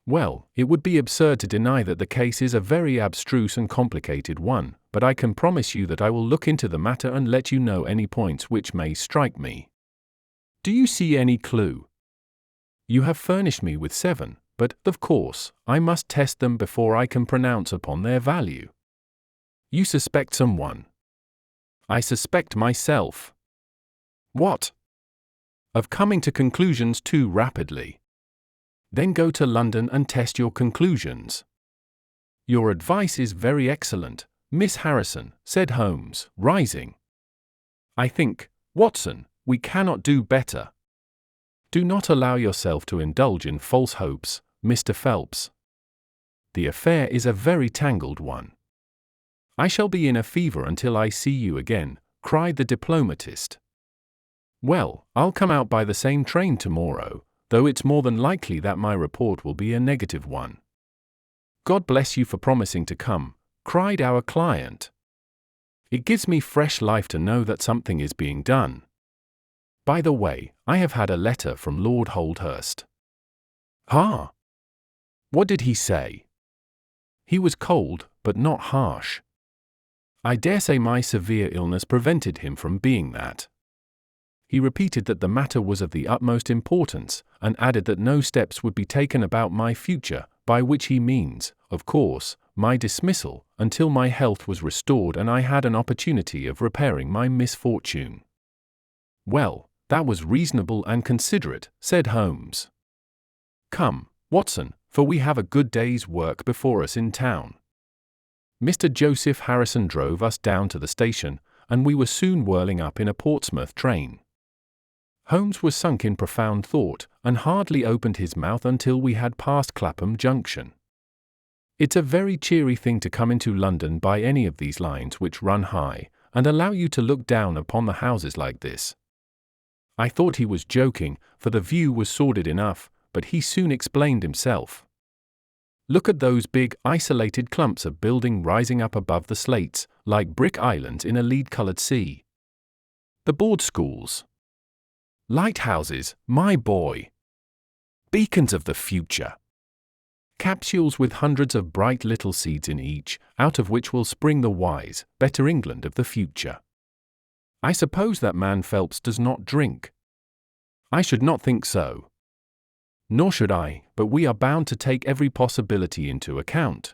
Speaker 1: Well, it would be absurd to deny that the case is a very abstruse and complicated one, but I can promise you that I will look into the matter and let you know any points which may strike me. Do you see any clue? You have furnished me with 7, but, of course, I must test them before I can pronounce upon their value. You suspect someone. I suspect myself. What? Of coming to conclusions too rapidly. Then go to London and test your conclusions. Your advice is very excellent, Miss Harrison, said Holmes, rising. I think, Watson, we cannot do better. Do not allow yourself to indulge in false hopes, Mr. Phelps. The affair is a very tangled one. I shall be in a fever until I see you again, cried the diplomatist. Well, I'll come out by the same train tomorrow, though it's more than likely that my report will be a negative one. God bless you for promising to come, cried our client. It gives me fresh life to know that something is being done. By the way, I have had a letter from Lord Holdhurst. Ah! What did he say? He was cold, but not harsh. I dare say my severe illness prevented him from being that. He repeated that the matter was of the utmost importance, and added that no steps would be taken about my future, by which he means, of course, my dismissal, until my health was restored and I had an opportunity of repairing my misfortune. Well, that was reasonable and considerate, said Holmes. Come, Watson, for we have a good day's work before us in town. Mr. Joseph Harrison drove us down to the station, and we were soon whirling up in a Portsmouth train. Holmes was sunk in profound thought, and hardly opened his mouth until we had passed Clapham Junction. It's a very cheery thing to come into London by any of these lines which run high, and allow you to look down upon the houses like this. I thought he was joking, for the view was sordid enough, but he soon explained himself. Look at those big, isolated clumps of building rising up above the slates, like brick islands in a lead-coloured sea. The board schools. Lighthouses, my boy. Beacons of the future. Capsules with hundreds of bright little seeds in each, out of which will spring the wise, better England of the future. I suppose that man Phelps does not drink. I should not think so. Nor should I, but we are bound to take every possibility into account.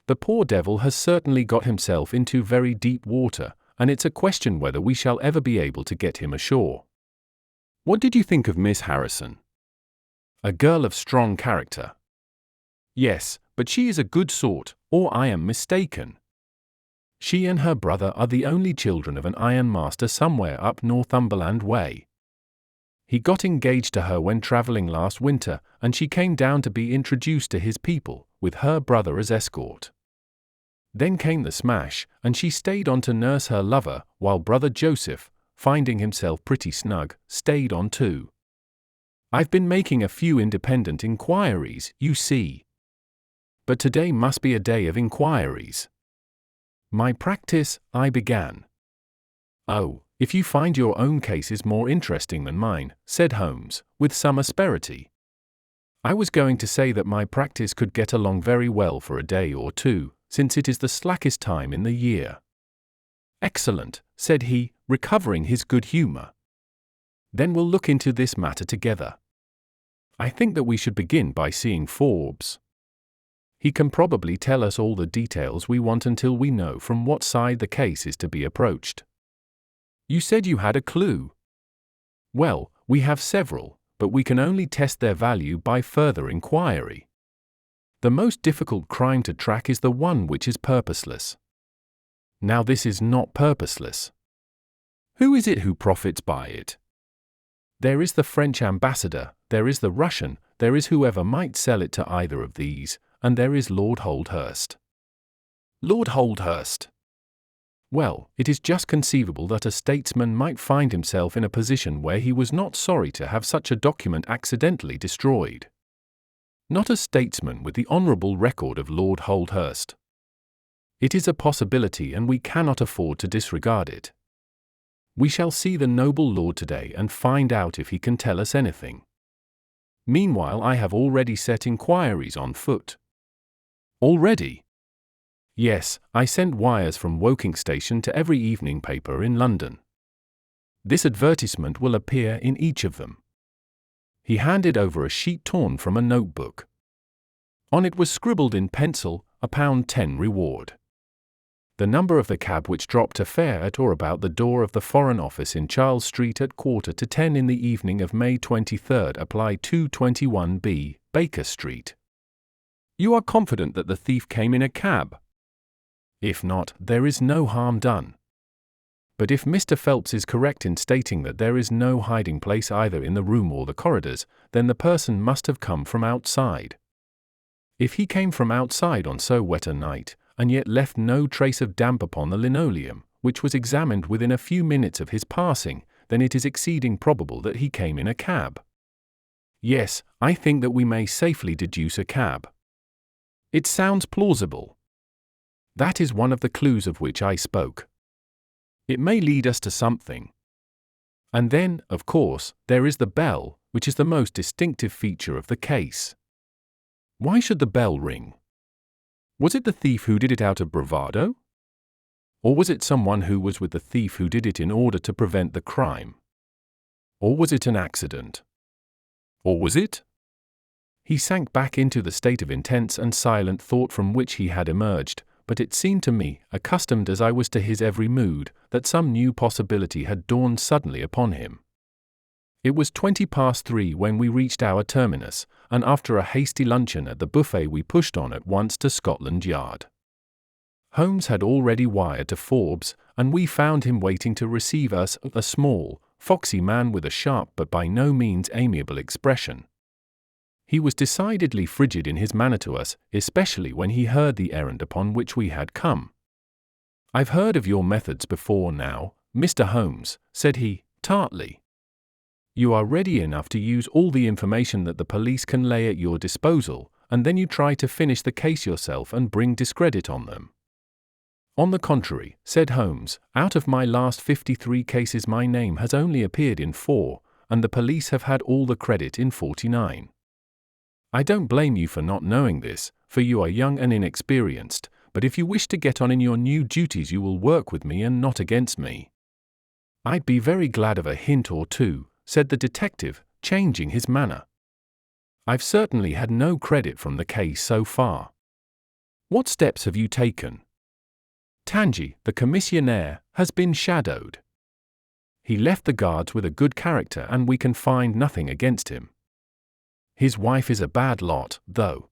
Speaker 1: The poor devil has certainly got himself into very deep water, and it's a question whether we shall ever be able to get him ashore. What did you think of Miss Harrison? A girl of strong character. Yes, but she is a good sort, or I am mistaken. She and her brother are the only children of an ironmaster somewhere up Northumberland way. He got engaged to her when travelling last winter, and she came down to be introduced to his people, with her brother as escort. Then came the smash, and she stayed on to nurse her lover, while brother Joseph, finding himself pretty snug, stayed on too. I've been making a few independent inquiries, you see. But today must be a day of inquiries. My practice, I began. Oh, if you find your own cases more interesting than mine, said Holmes, with some asperity. I was going to say that my practice could get along very well for a day or two, since it is the slackest time in the year. Excellent, said he, recovering his good humour. Then we'll look into this matter together. I think that we should begin by seeing Forbes. He can probably tell us all the details we want until we know from what side the case is to be approached. You said you had a clue. Well, we have several, but we can only test their value by further inquiry. The most difficult crime to track is the one which is purposeless. Now this is not purposeless. Who is it who profits by it? There is the French ambassador, there is the Russian, there is whoever might sell it to either of these, and there is Lord Holdhurst. Lord Holdhurst. Well, it is just conceivable that a statesman might find himself in a position where he was not sorry to have such a document accidentally destroyed. Not a statesman with the honourable record of Lord Holdhurst. It is a possibility and we cannot afford to disregard it. We shall see the noble lord today and find out if he can tell us anything. Meanwhile I have already set inquiries on foot. Already? Yes, I sent wires from Woking Station to every evening paper in London. This advertisement will appear in each of them. He handed over a sheet torn from a notebook. On it was scribbled in pencil, £1.10 reward. The number of the cab which dropped a fare at or about the door of the Foreign Office in Charles Street at 9:45 in the evening of May 23rd applied 221B, Baker Street. You are confident that the thief came in a cab? If not, there is no harm done. But if Mr. Phelps is correct in stating that there is no hiding place either in the room or the corridors, then the person must have come from outside. If he came from outside on so wet a night, and yet left no trace of damp upon the linoleum, which was examined within a few minutes of his passing, then it is exceeding probable that he came in a cab. Yes, I think that we may safely deduce a cab. It sounds plausible. That is one of the clues of which I spoke. It may lead us to something. And then, of course, there is the bell, which is the most distinctive feature of the case. Why should the bell ring? Was it the thief who did it out of bravado? Or was it someone who was with the thief who did it in order to prevent the crime? Or was it an accident? Or was it? He sank back into the state of intense and silent thought from which he had emerged, but it seemed to me, accustomed as I was to his every mood, that some new possibility had dawned suddenly upon him. It was 3:20 when we reached our terminus, and after a hasty luncheon at the buffet we pushed on at once to Scotland Yard. Holmes had already wired to Forbes, and we found him waiting to receive us, a small, foxy man with a sharp but by no means amiable expression. He was decidedly frigid in his manner to us, especially when he heard the errand upon which we had come. "I've heard of your methods before now, Mr. Holmes," said he, tartly. "You are ready enough to use all the information that the police can lay at your disposal, and then you try to finish the case yourself and bring discredit on them." "On the contrary," said Holmes, "out of my last 53 cases my name has only appeared in 4, and the police have had all the credit in 49. I don't blame you for not knowing this, for you are young and inexperienced, but if you wish to get on in your new duties you will work with me and not against me." "I'd be very glad of a hint or two," said the detective, changing his manner. "I've certainly had no credit from the case so far." "What steps have you taken?" "Tangi, the commissionaire, has been shadowed. He left the guards with a good character and we can find nothing against him. His wife is a bad lot, though.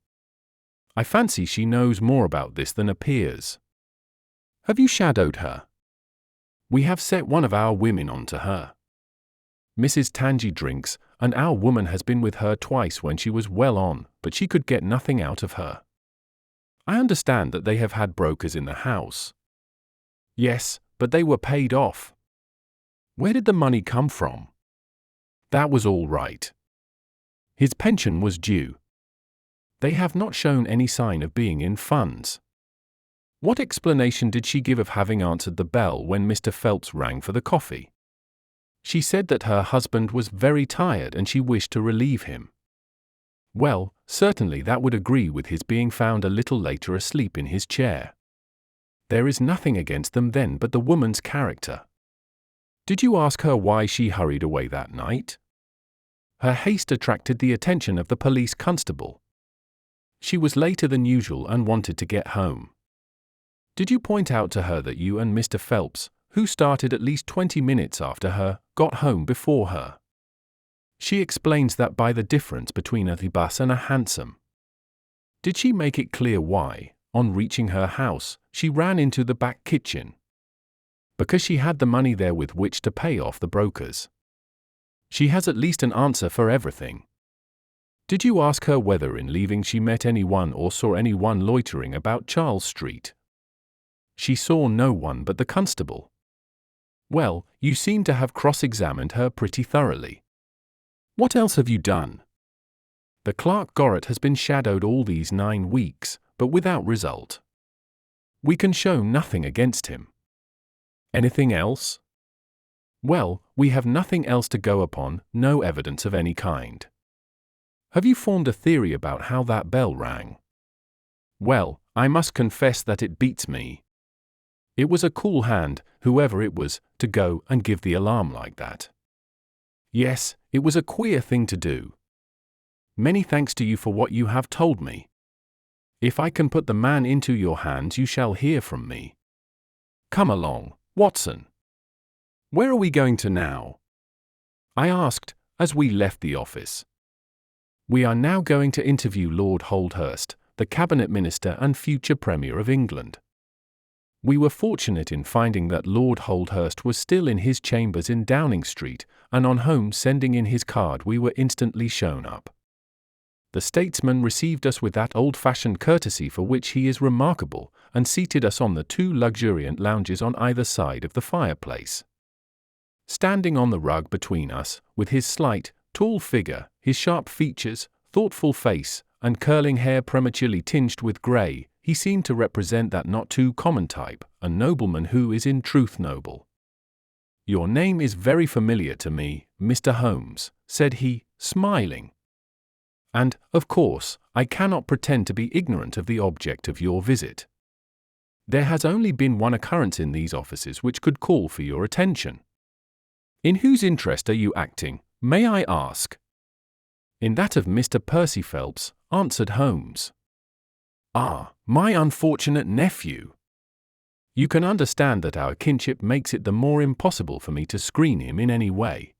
Speaker 1: I fancy she knows more about this than appears." "Have you shadowed her?" "We have set one of our women on to her. Mrs. Tangi drinks, and our woman has been with her twice when she was well on, but she could get nothing out of her. I understand that they have had brokers in the house." "Yes, but they were paid off." "Where did the money come from?" "That was all right. His pension was due. They have not shown any sign of being in funds." "What explanation did she give of having answered the bell when Mr. Phelps rang for the coffee?" "She said that her husband was very tired and she wished to relieve him." "Well, certainly that would agree with his being found a little later asleep in his chair. There is nothing against them then but the woman's character." "Did you ask her why she hurried away that night?" "Her haste attracted the attention of the police constable. She was later than usual and wanted to get home." "Did you point out to her that you and Mr. Phelps, who started at least 20 minutes after her, got home before her?" "She explains that by the difference between a bus and a hansom." "Did she make it clear why, on reaching her house, she ran into the back kitchen?" "Because she had the money there with which to pay off the brokers." "She has at least an answer for everything." "Did you ask her whether in leaving she met anyone or saw anyone loitering about Charles Street?" "She saw no one but the constable." "Well, you seem to have cross-examined her pretty thoroughly. What else have you done?" "The clerk Gorret has been shadowed all these 9 weeks, but without result. We can show nothing against him." "Anything else?" "Well, we have nothing else to go upon, no evidence of any kind." "Have you formed a theory about how that bell rang?" "Well, I must confess that it beats me. It was a cool hand, whoever it was, to go and give the alarm like that." "Yes, it was a queer thing to do. Many thanks to you for what you have told me. If I can put the man into your hands you shall hear from me. Come along, Watson." "Where are we going to now?" I asked, as we left the office. "We are now going to interview Lord Holdhurst, the Cabinet Minister and future Premier of England." We were fortunate in finding that Lord Holdhurst was still in his chambers in Downing Street, and on Holmes sending in his card we were instantly shown up. The statesman received us with that old-fashioned courtesy for which he is remarkable, and seated us on the 2 luxuriant lounges on either side of the fireplace. Standing on the rug between us, with his slight, tall figure, his sharp features, thoughtful face, and curling hair prematurely tinged with grey, he seemed to represent that not too common type, a nobleman who is in truth noble. "Your name is very familiar to me, Mr. Holmes," said he, smiling. "And, of course, I cannot pretend to be ignorant of the object of your visit." There has only been one occurrence in these offices which could call for your attention. In whose interest are you acting, may I ask? In that of Mr. Percy Phelps, answered Holmes. Ah, my unfortunate nephew! You can understand that our kinship makes it the more impossible for me to screen him in any way.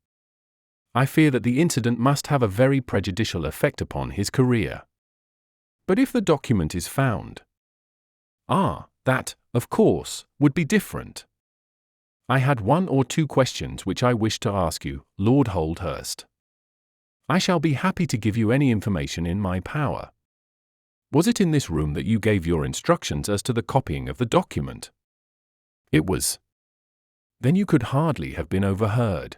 Speaker 1: I fear that the incident must have a very prejudicial effect upon his career. But if the document is found, that, of course, would be different. I had one or two questions which I wish to ask you, Lord Holdhurst. I shall be happy to give you any information in my power. Was it in this room that you gave your instructions as to the copying of the document? It was. Then you could hardly have been overheard.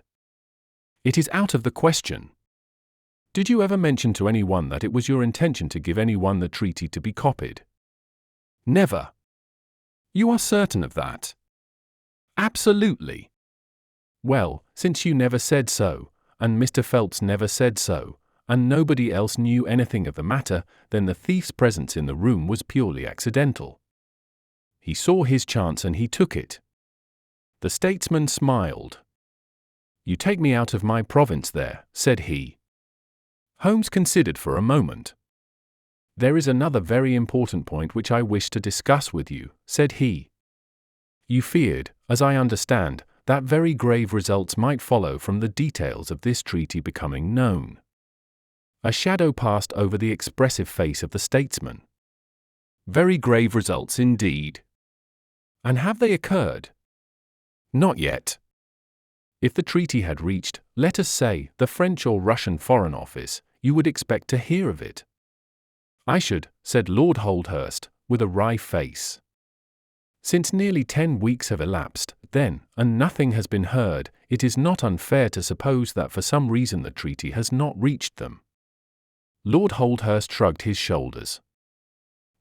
Speaker 1: It is out of the question. Did you ever mention to anyone that it was your intention to give anyone the treaty to be copied? Never. You are certain of that? Absolutely. Well, since you never said so, and Mr. Phelps never said so, and nobody else knew anything of the matter, then the thief's presence in the room was purely accidental. He saw his chance and he took it. The statesman smiled. You take me out of my province there, said he. Holmes considered for a moment. There is another very important point which I wish to discuss with you, said he. You feared, as I understand, that very grave results might follow from the details of this treaty becoming known. A shadow passed over the expressive face of the statesman. Very grave results indeed. And have they occurred? Not yet. If the treaty had reached, let us say, the French or Russian Foreign Office, you would expect to hear of it. I should, said Lord Holdhurst, with a wry face. Since nearly 10 weeks have elapsed, then, and nothing has been heard, it is not unfair to suppose that for some reason the treaty has not reached them. Lord Holdhurst shrugged his shoulders.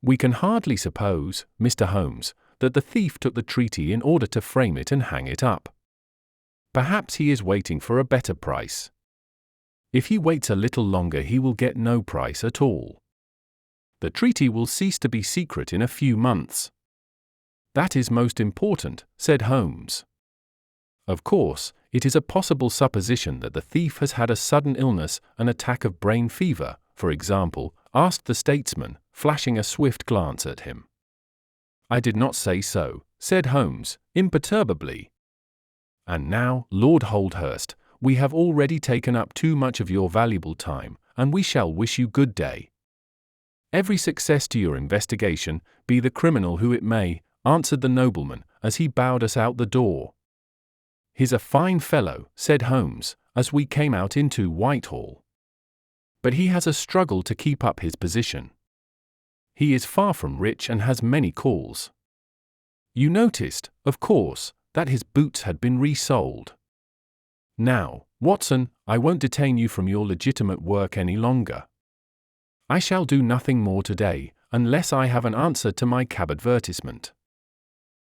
Speaker 1: We can hardly suppose, Mr. Holmes, that the thief took the treaty in order to frame it and hang it up. Perhaps he is waiting for a better price. If he waits a little longer he will get no price at all. The treaty will cease to be secret in a few months. That is most important, said Holmes. Of course, it is a possible supposition that the thief has had a sudden illness, an attack of brain fever, for example, asked the statesman, flashing a swift glance at him. I did not say so, said Holmes, imperturbably. And now, Lord Holdhurst, we have already taken up too much of your valuable time, and we shall wish you good day. Every success to your investigation, be the criminal who it may, answered the nobleman, as he bowed us out the door. He's a fine fellow, said Holmes, as we came out into Whitehall. But he has a struggle to keep up his position. He is far from rich and has many calls. You noticed, of course, that his boots had been resold. Now, Watson, I won't detain you from your legitimate work any longer. I shall do nothing more today, unless I have an answer to my cab advertisement.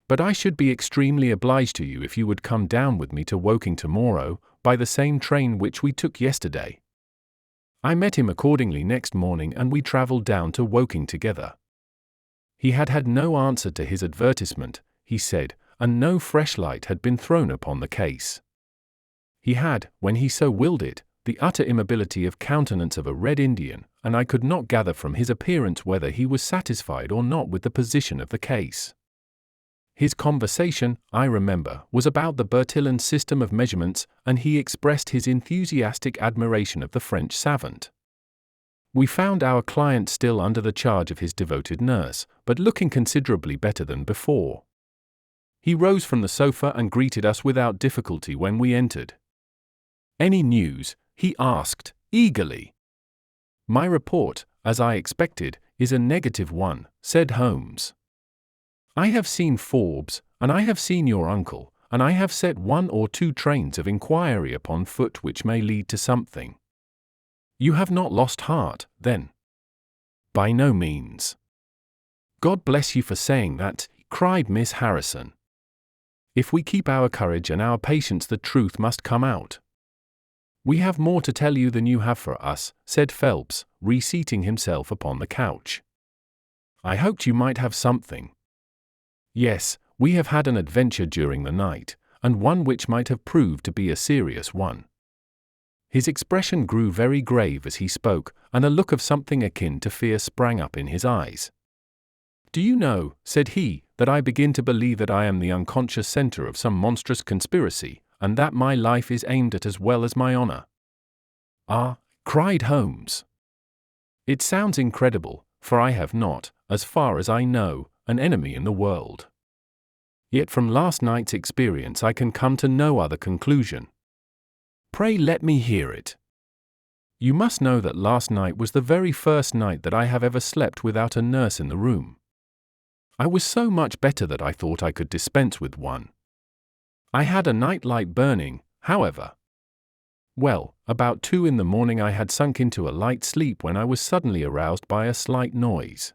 Speaker 1: But I should be extremely obliged to you if you would come down with me to Woking tomorrow, by the same train which we took yesterday. I met him accordingly next morning and we travelled down to Woking together. He had had no answer to his advertisement, he said, and no fresh light had been thrown upon the case. He had, when he so willed it, the utter immobility of countenance of a Red Indian, and I could not gather from his appearance whether he was satisfied or not with the position of the case. His conversation, I remember, was about the Bertillon system of measurements, and he expressed his enthusiastic admiration of the French savant. We found our client still under the charge of his devoted nurse, but looking considerably better than before. He rose from the sofa and greeted us without difficulty when we entered. Any news? He asked, eagerly. My report, as I expected, is a negative one, said Holmes. I have seen Forbes, and I have seen your uncle, and I have set 1 or 2 trains of inquiry upon foot which may lead to something. You have not lost heart, then? By no means. God bless you for saying that, cried Miss Harrison. If we keep our courage and our patience, the truth must come out. We have more to tell you than you have for us, said Phelps, reseating himself upon the couch. I hoped you might have something. Yes, we have had an adventure during the night, and one which might have proved to be a serious one. His expression grew very grave as he spoke, and a look of something akin to fear sprang up in his eyes. "Do you know," said he, "that I begin to believe that I am the unconscious center of some monstrous conspiracy, and that my life is aimed at as well as my honor?" "Ah," cried Holmes. "It sounds incredible, for I have not, as far as I know, an enemy in the world. Yet from last night's experience I can come to no other conclusion." "Pray let me hear it." "You must know that last night was the very first night that I have ever slept without a nurse in the room. I was so much better that I thought I could dispense with one. I had a night light burning, however. Well, about 2 in the morning I had sunk into a light sleep when I was suddenly aroused by a slight noise.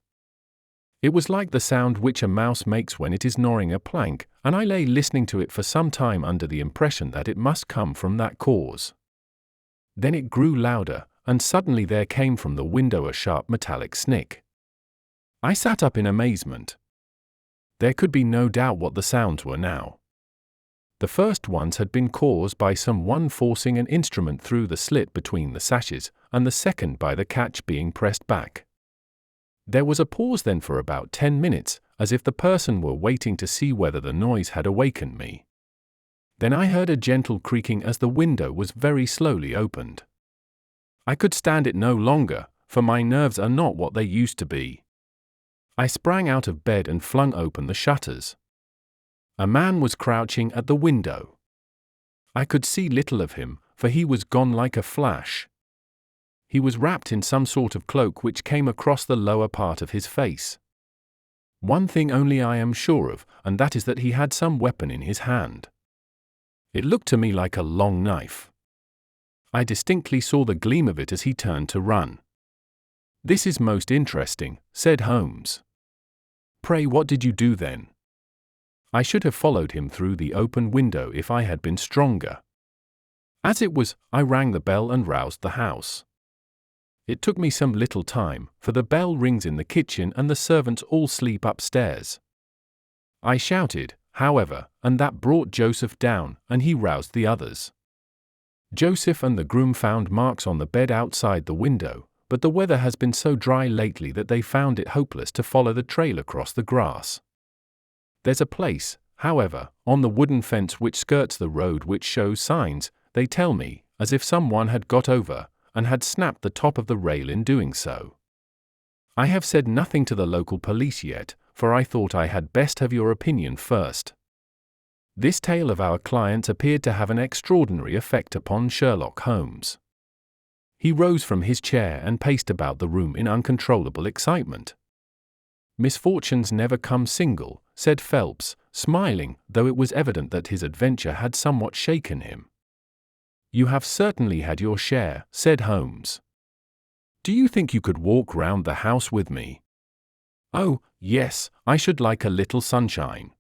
Speaker 1: It was like the sound which a mouse makes when it is gnawing a plank, and I lay listening to it for some time under the impression that it must come from that cause. Then it grew louder, and suddenly there came from the window a sharp metallic snick. I sat up in amazement. There could be no doubt what the sounds were now. The first ones had been caused by some one forcing an instrument through the slit between the sashes, and the second by the catch being pressed back. There was a pause then for about 10 minutes, as if the person were waiting to see whether the noise had awakened me. Then I heard a gentle creaking as the window was very slowly opened. I could stand it no longer, for my nerves are not what they used to be. I sprang out of bed and flung open the shutters. A man was crouching at the window. I could see little of him, for he was gone like a flash. He was wrapped in some sort of cloak which came across the lower part of his face. One thing only I am sure of, and that is that he had some weapon in his hand. It looked to me like a long knife. I distinctly saw the gleam of it as he turned to run. "This is most interesting," said Holmes. "Pray what did you do then?" "I should have followed him through the open window if I had been stronger. As it was, I rang the bell and roused the house. It took me some little time, for the bell rings in the kitchen and the servants all sleep upstairs. I shouted, however, and that brought Joseph down, and he roused the others. Joseph and the groom found marks on the bed outside the window, but the weather has been so dry lately that they found it hopeless to follow the trail across the grass. There's a place, however, on the wooden fence which skirts the road which shows signs, they tell me, as if someone had got over, and had snapped the top of the rail in doing so. I have said nothing to the local police yet, for I thought I had best have your opinion first." This tale of our client's appeared to have an extraordinary effect upon Sherlock Holmes. He rose from his chair and paced about the room in uncontrollable excitement. "Misfortunes never come single," said Phelps, smiling, though it was evident that his adventure had somewhat shaken him. "You have certainly had your share," said Holmes. "Do you think you could walk round the house with me?" "Oh, yes, I should like a little sunshine."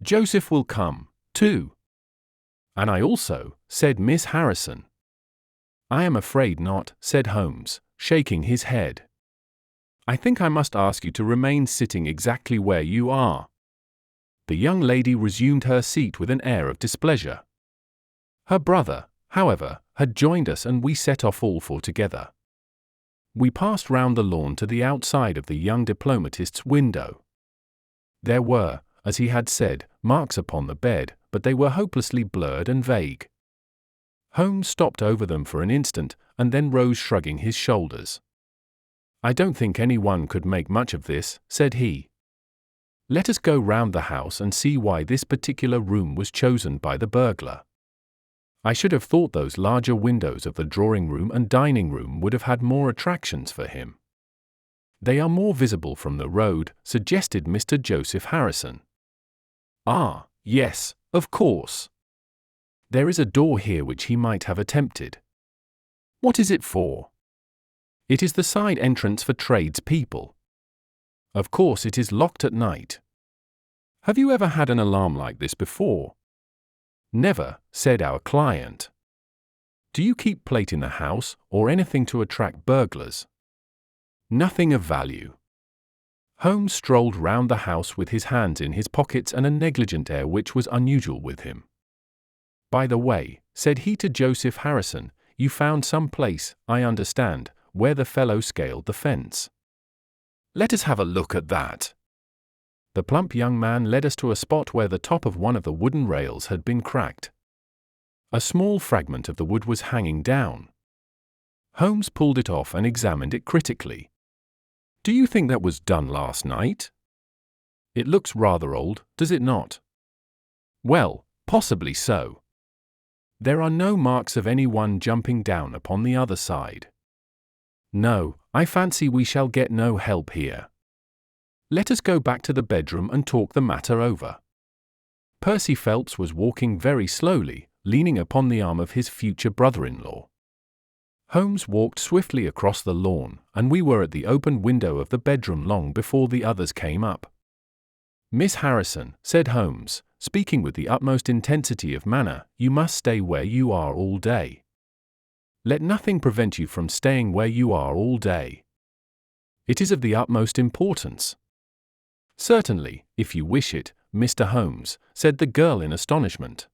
Speaker 1: "Joseph will come, too." "And I also," said Miss Harrison. "I am afraid not," said Holmes, shaking his head. "I think I must ask you to remain sitting exactly where you are." The young lady resumed her seat with an air of displeasure. Her brother, however, had joined us and we set off all four together. We passed round the lawn to the outside of the young diplomatist's window. There were, as he had said, marks upon the bed, but they were hopelessly blurred and vague. Holmes stopped over them for an instant, and then rose shrugging his shoulders. "I don't think anyone could make much of this," said he. "Let us go round the house and see why this particular room was chosen by the burglar. I should have thought those larger windows of the drawing-room and dining-room would have had more attractions for him." "They are more visible from the road," suggested Mr. Joseph Harrison. "Ah, yes, of course. There is a door here which he might have attempted." "What is it for?" "It is the side entrance for tradespeople. Of course it is locked at night." "Have you ever had an alarm like this before?" "Never," said our client. "Do you keep plate in the house, or anything to attract burglars?" "Nothing of value." Holmes strolled round the house with his hands in his pockets and a negligent air which was unusual with him. "By the way," said he to Joseph Harrison, "you found some place, I understand, where the fellow scaled the fence. Let us have a look at that." The plump young man led us to a spot where the top of one of the wooden rails had been cracked. A small fragment of the wood was hanging down. Holmes pulled it off and examined it critically. "Do you think that was done last night? It looks rather old, does it not?" "Well, possibly so. There are no marks of anyone jumping down upon the other side. No, I fancy we shall get no help here. Let us go back to the bedroom and talk the matter over." Percy Phelps was walking very slowly, leaning upon the arm of his future brother-in-law. Holmes walked swiftly across the lawn, and we were at the open window of the bedroom long before the others came up. "Miss Harrison," said Holmes, speaking with the utmost intensity of manner, "you must stay where you are all day. Let nothing prevent you from staying where you are all day. It is of the utmost importance." "Certainly, if you wish it, Mr. Holmes," said the girl in astonishment.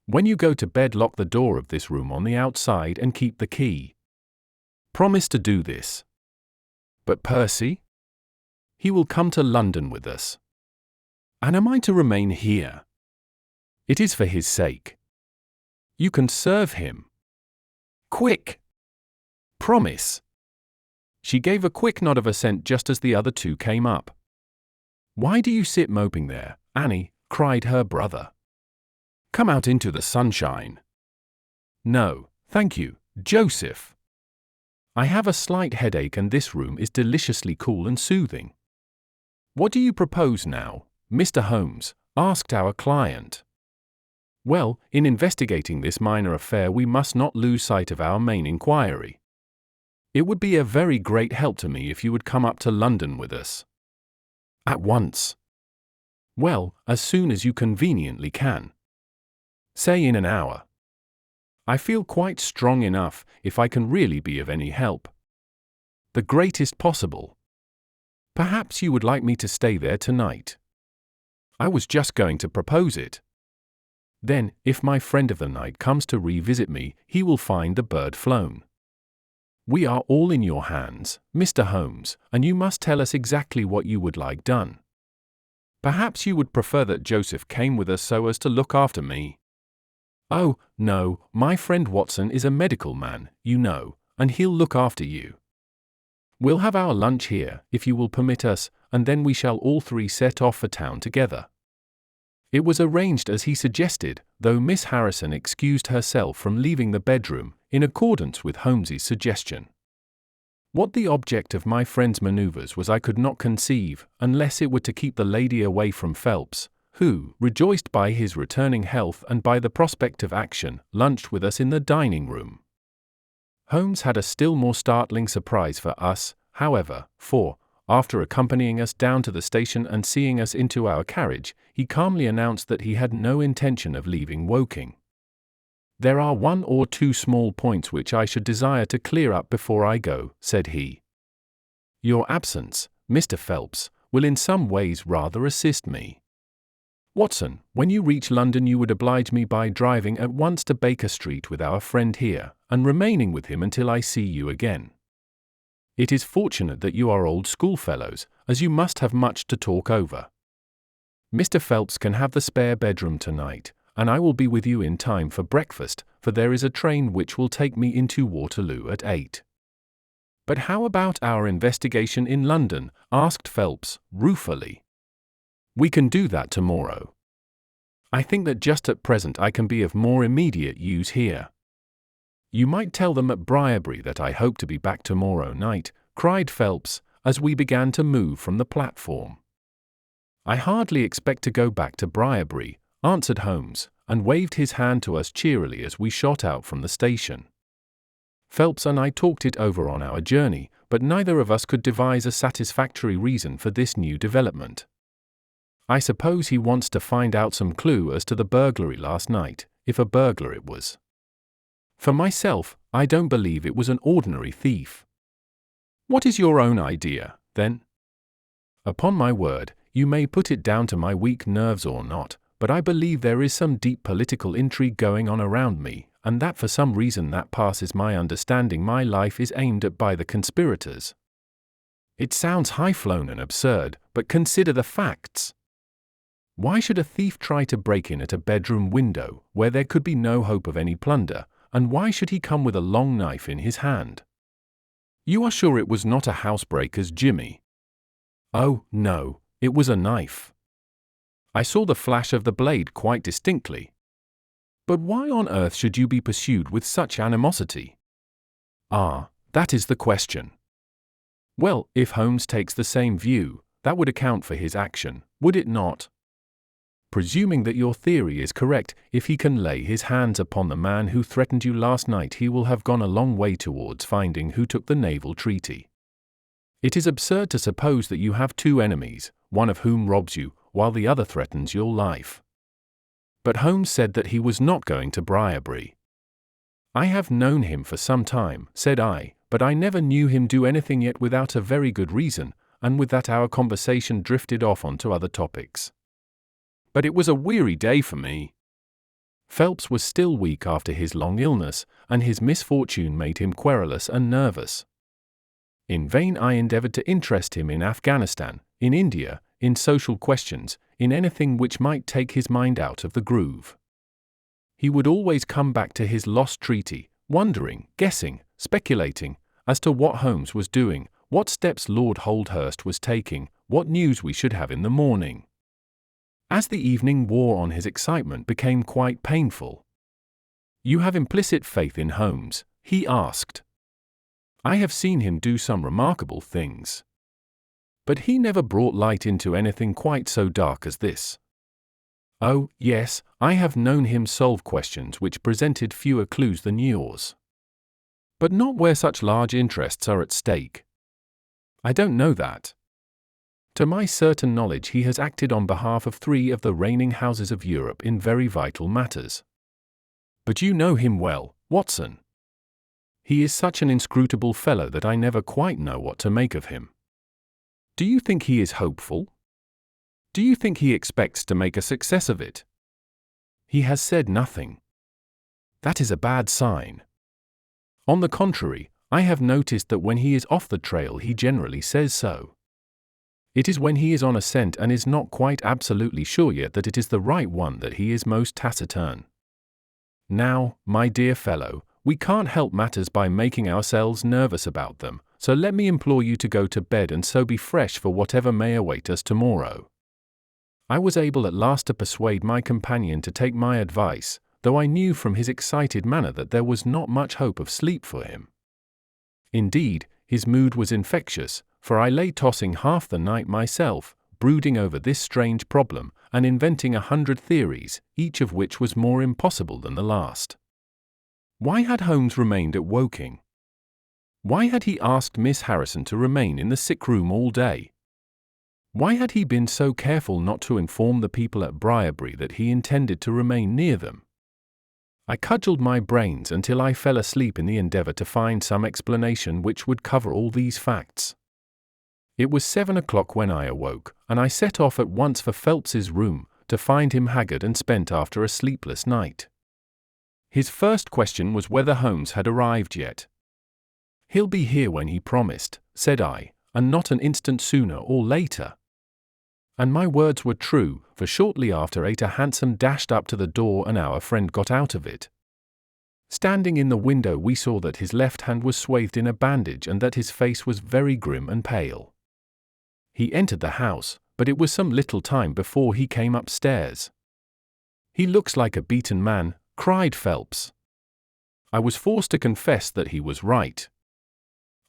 Speaker 1: "When you go to bed, lock the door of this room on the outside and keep the key. Promise to do this." "But Percy? He will come to London with us. And am I to remain here?" "It is for his sake. You can serve him. Quick! Promise!" She gave a quick nod of assent just as the other two came up. "Why do you sit moping there, Annie?" cried her brother. "Come out into the sunshine." "No, thank you, Joseph. I have a slight headache and this room is deliciously cool and soothing." "What do you propose now, Mr. Holmes?" asked our client. "Well, in investigating this minor affair we must not lose sight of our main inquiry. It would be a very great help to me if you would come up to London with us." "At once." "Well, as soon as you conveniently can. Say in an hour. I feel quite strong enough, if I can really be of any help." "The greatest possible. Perhaps you would like me to stay there tonight?" "I was just going to propose it." "Then, if my friend of the night comes to revisit me, he will find the bird flown. We are all in your hands, Mr. Holmes, and you must tell us exactly what you would like done. Perhaps you would prefer that Joseph came with us so as to look after me?" "Oh, no, my friend Watson is a medical man, you know, and he'll look after you. We'll have our lunch here, if you will permit us, and then we shall all three set off for town together." It was arranged as he suggested, though Miss Harrison excused herself from leaving the bedroom, in accordance with Holmes's suggestion. What the object of my friend's manoeuvres was I could not conceive, unless it were to keep the lady away from Phelps, who, rejoiced by his returning health and by the prospect of action, lunched with us in the dining-room. Holmes had a still more startling surprise for us, however, for, after accompanying us down to the station and seeing us into our carriage, he calmly announced that he had no intention of leaving Woking. "There are one or two small points which I should desire to clear up before I go," said he. "Your absence, Mr. Phelps, will in some ways rather assist me. Watson, when you reach London you would oblige me by driving at once to Baker Street with our friend here, and remaining with him until I see you again. It is fortunate that you are old schoolfellows, as you must have much to talk over. Mr. Phelps can have the spare bedroom tonight, and I will be with you in time for breakfast, for there is a train which will take me into Waterloo at 8. "But how about our investigation in London?" asked Phelps, ruefully. "We can do that tomorrow. I think that just at present I can be of more immediate use here." "You might tell them at Briarbury that I hope to be back tomorrow night," cried Phelps, as we began to move from the platform. "I hardly expect to go back to Briarbury," answered Holmes, and waved his hand to us cheerily as we shot out from the station. Phelps and I talked it over on our journey, but neither of us could devise a satisfactory reason for this new development. "I suppose he wants to find out some clue as to the burglary last night, if a burglar it was. For myself, I don't believe it was an ordinary thief." "What is your own idea, then?" Upon my word, you may put it down to my weak nerves or not, but I believe there is some deep political intrigue going on around me, and that for some reason that passes my understanding my life is aimed at by the conspirators. It sounds high-flown and absurd, but consider the facts. Why should a thief try to break in at a bedroom window, where there could be no hope of any plunder, and why should he come with a long knife in his hand? You are sure it was not a housebreaker's jimmy? Oh, no, it was a knife. I saw the flash of the blade quite distinctly. But why on earth should you be pursued with such animosity? Ah, that is the question. Well, if Holmes takes the same view, that would account for his action, would it not? Presuming that your theory is correct, if he can lay his hands upon the man who threatened you last night, he will have gone a long way towards finding who took the Naval Treaty. It is absurd to suppose that you have two enemies, one of whom robs you, while the other threatens your life. But Holmes said that he was not going to Briarbury. I have known him for some time, said I, but I never knew him do anything yet without a very good reason, and with that our conversation drifted off onto other topics. But it was a weary day for me. Phelps was still weak after his long illness, and his misfortune made him querulous and nervous. In vain I endeavored to interest him in Afghanistan, in India, in social questions, in anything which might take his mind out of the groove. He would always come back to his lost treaty, wondering, guessing, speculating, as to what Holmes was doing, what steps Lord Holdhurst was taking, what news we should have in the morning. As the evening wore on, his excitement became quite painful. "You have implicit faith in Holmes?" he asked. "I have seen him do some remarkable things. But he never brought light into anything quite so dark as this." "Oh, yes, I have known him solve questions which presented fewer clues than yours. But not where such large interests are at stake." "I don't know that. To my certain knowledge he has acted on behalf of 3 of the reigning houses of Europe in very vital matters." "But you know him well, Watson." "He is such an inscrutable fellow that I never quite know what to make of him." "Do you think he is hopeful? Do you think he expects to make a success of it?" "He has said nothing." "That is a bad sign." "On the contrary, I have noticed that when he is off the trail he generally says so. It is when he is on a scent and is not quite absolutely sure yet that it is the right one that he is most taciturn. Now, my dear fellow, we can't help matters by making ourselves nervous about them, so let me implore you to go to bed and so be fresh for whatever may await us tomorrow." I was able at last to persuade my companion to take my advice, though I knew from his excited manner that there was not much hope of sleep for him. Indeed, his mood was infectious, for I lay tossing half the night myself, brooding over this strange problem, and inventing 100 theories, each of which was more impossible than the last. Why had Holmes remained at Woking? Why had he asked Miss Harrison to remain in the sick-room all day? Why had he been so careful not to inform the people at Briarbury that he intended to remain near them? I cudgelled my brains until I fell asleep in the endeavour to find some explanation which would cover all these facts. It was 7 o'clock when I awoke, and I set off at once for Phelps's room, to find him haggard and spent after a sleepless night. His first question was whether Holmes had arrived yet. "He'll be here when he promised," said I, "and not an instant sooner or later." And my words were true, for shortly after 8 a hansom dashed up to the door and our friend got out of it. Standing in the window we saw that his left hand was swathed in a bandage and that his face was very grim and pale. He entered the house, but it was some little time before he came upstairs. "He looks like a beaten man," cried Phelps. I was forced to confess that he was right.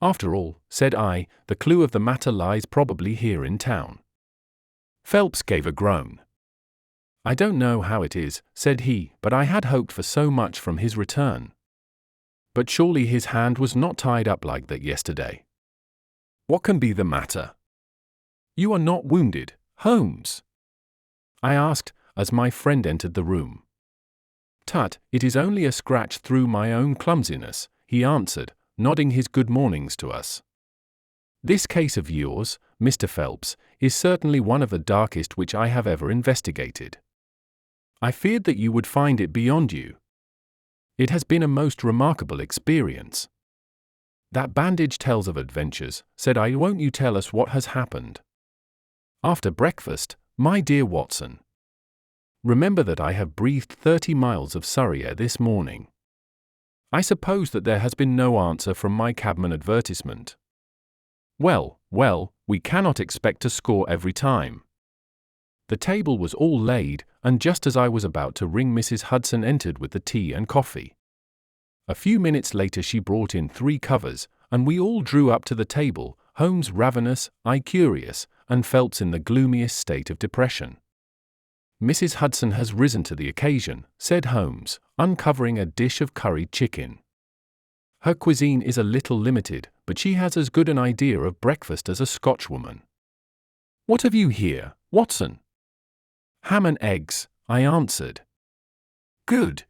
Speaker 1: "After all," said I, "the clue of the matter lies probably here in town." Phelps gave a groan. "I don't know how it is," said he, "but I had hoped for so much from his return. But surely his hand was not tied up like that yesterday. What can be the matter? You are not wounded, Holmes?" I asked, as my friend entered the room. "Tut, it is only a scratch through my own clumsiness," he answered, nodding his good mornings to us. "This case of yours, Mr. Phelps, is certainly one of the darkest which I have ever investigated. I feared that you would find it beyond you. It has been a most remarkable experience. That bandage tells of adventures, said I. Won't you tell us what has happened? After breakfast, my dear Watson. Remember that I have breathed 30 miles of Surrey air this morning. I suppose that there has been no answer from my cabman advertisement. Well, we cannot expect to score every time. The table was all laid, and just as I was about to ring, Mrs. Hudson entered with the tea and coffee. A few minutes later she brought in 3 covers, and we all drew up to the table, Holmes ravenous, I curious, and Phelps in the gloomiest state of depression. Mrs. Hudson has risen to the occasion, said Holmes, uncovering a dish of curried chicken. Her cuisine is a little limited, but she has as good an idea of breakfast as a Scotchwoman. What have you here, Watson? Ham and eggs, I answered. Good.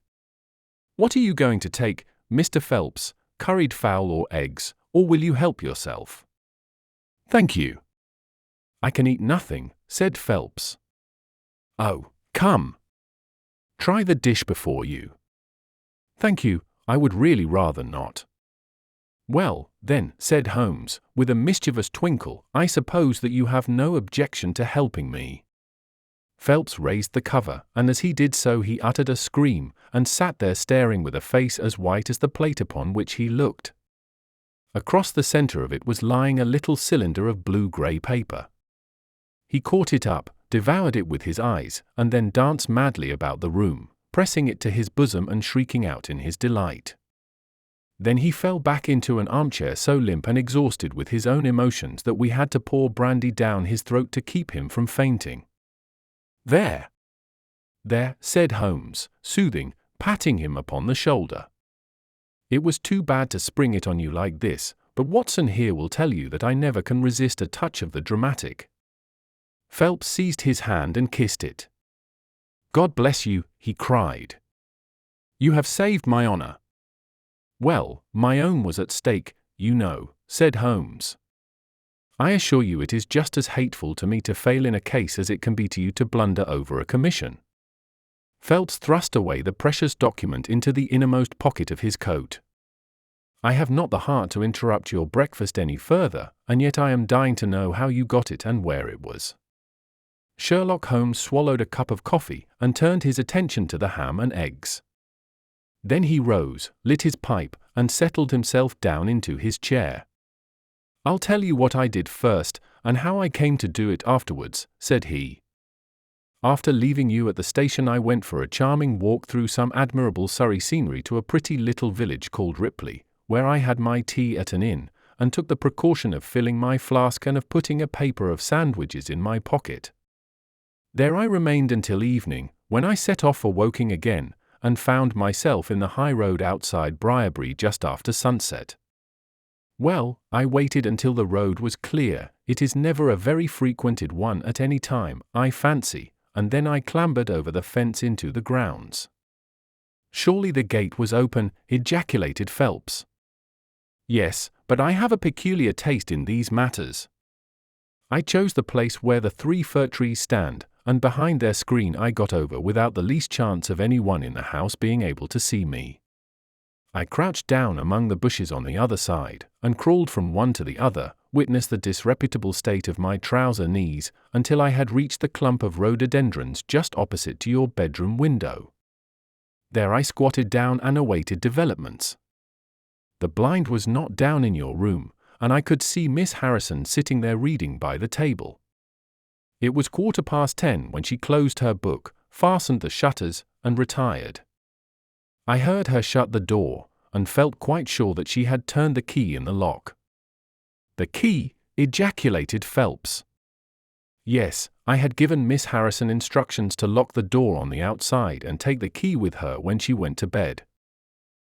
Speaker 1: What are you going to take, Mr. Phelps, curried fowl or eggs, or will you help yourself? Thank you. I can eat nothing, said Phelps. Oh, come. Try the dish before you. Thank you, I would really rather not. Well, then, said Holmes, with a mischievous twinkle, I suppose that you have no objection to helping me. Phelps raised the cover, and as he did so he uttered a scream, and sat there staring with a face as white as the plate upon which he looked. Across the centre of it was lying a little cylinder of blue-grey paper. He caught it up, devoured it with his eyes, and then danced madly about the room, pressing it to his bosom and shrieking out in his delight. Then he fell back into an armchair so limp and exhausted with his own emotions that we had to pour brandy down his throat to keep him from fainting. There, said Holmes, soothing, patting him upon the shoulder. It was too bad to spring it on you like this, but Watson here will tell you that I never can resist a touch of the dramatic. Phelps seized his hand and kissed it. God bless you, he cried. You have saved my honor. Well, my own was at stake, you know, said Holmes. I assure you it is just as hateful to me to fail in a case as it can be to you to blunder over a commission. Phelps thrust away the precious document into the innermost pocket of his coat. I have not the heart to interrupt your breakfast any further, and yet I am dying to know how you got it and where it was. Sherlock Holmes swallowed a cup of coffee and turned his attention to the ham and eggs. Then he rose, lit his pipe, and settled himself down into his chair. I'll tell you what I did first, and how I came to do it afterwards, said he. After leaving you at the station I went for a charming walk through some admirable Surrey scenery to a pretty little village called Ripley, where I had my tea at an inn, and took the precaution of filling my flask and of putting a paper of sandwiches in my pocket. There I remained until evening, when I set off for Woking again, and found myself in the high road outside Briarbury just after sunset. Well, I waited until the road was clear, it is never a very frequented one at any time, I fancy, and then I clambered over the fence into the grounds. Surely the gate was open, ejaculated Phelps. Yes, but I have a peculiar taste in these matters. I chose the place where the 3 fir trees stand, and behind their screen I got over without the least chance of any one in the house being able to see me. I crouched down among the bushes on the other side, and crawled from one to the other, witness the disreputable state of my trouser knees, until I had reached the clump of rhododendrons just opposite to your bedroom window. There I squatted down and awaited developments. The blind was not down in your room, and I could see Miss Harrison sitting there reading by the table. It was 10:15 when she closed her book, fastened the shutters, and retired. I heard her shut the door, and felt quite sure that she had turned the key in the lock. The key? Ejaculated Phelps. Yes, I had given Miss Harrison instructions to lock the door on the outside and take the key with her when she went to bed.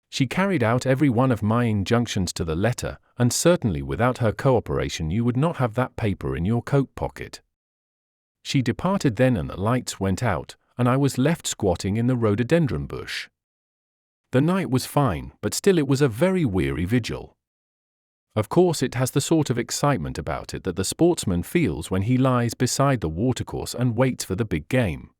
Speaker 1: She carried out every one of my injunctions to the letter, and certainly without her cooperation you would not have that paper in your coat pocket. She departed then and the lights went out, and I was left squatting in the rhododendron bush. The night was fine, but still it was a very weary vigil. Of course, it has the sort of excitement about it that the sportsman feels when he lies beside the watercourse and waits for the big game.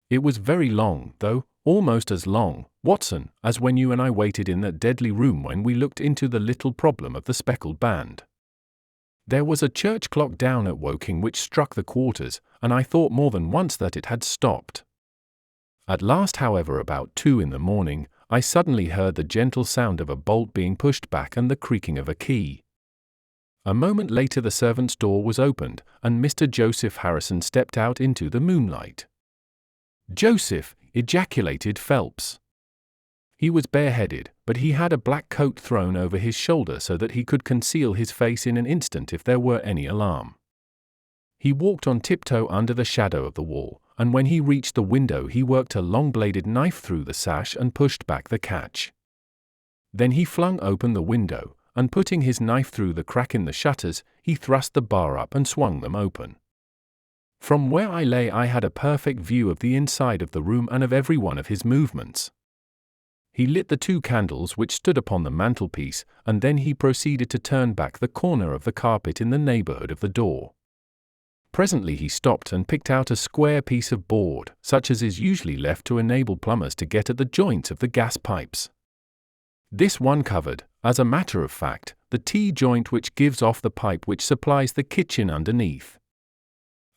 Speaker 1: It was very long, though, almost as long, Watson, as when you and I waited in that deadly room when we looked into the little problem of the speckled band. There was a church clock down at Woking which struck the quarters, and I thought more than once that it had stopped. At last, however, about 2 in the morning, I suddenly heard the gentle sound of a bolt being pushed back and the creaking of a key. A moment later the servant's door was opened, and Mr. Joseph Harrison stepped out into the moonlight. "Joseph!" ejaculated Phelps. He was bareheaded, but he had a black coat thrown over his shoulder so that he could conceal his face in an instant if there were any alarm. He walked on tiptoe under the shadow of the wall, and when he reached the window he worked a long-bladed knife through the sash and pushed back the catch. Then he flung open the window, and putting his knife through the crack in the shutters, he thrust the bar up and swung them open. From where I lay I had a perfect view of the inside of the room and of every one of his movements. He lit the 2 candles which stood upon the mantelpiece, and then he proceeded to turn back the corner of the carpet in the neighborhood of the door. Presently he stopped and picked out a square piece of board, such as is usually left to enable plumbers to get at the joints of the gas pipes. This one covered, as a matter of fact, the T-joint which gives off the pipe which supplies the kitchen underneath.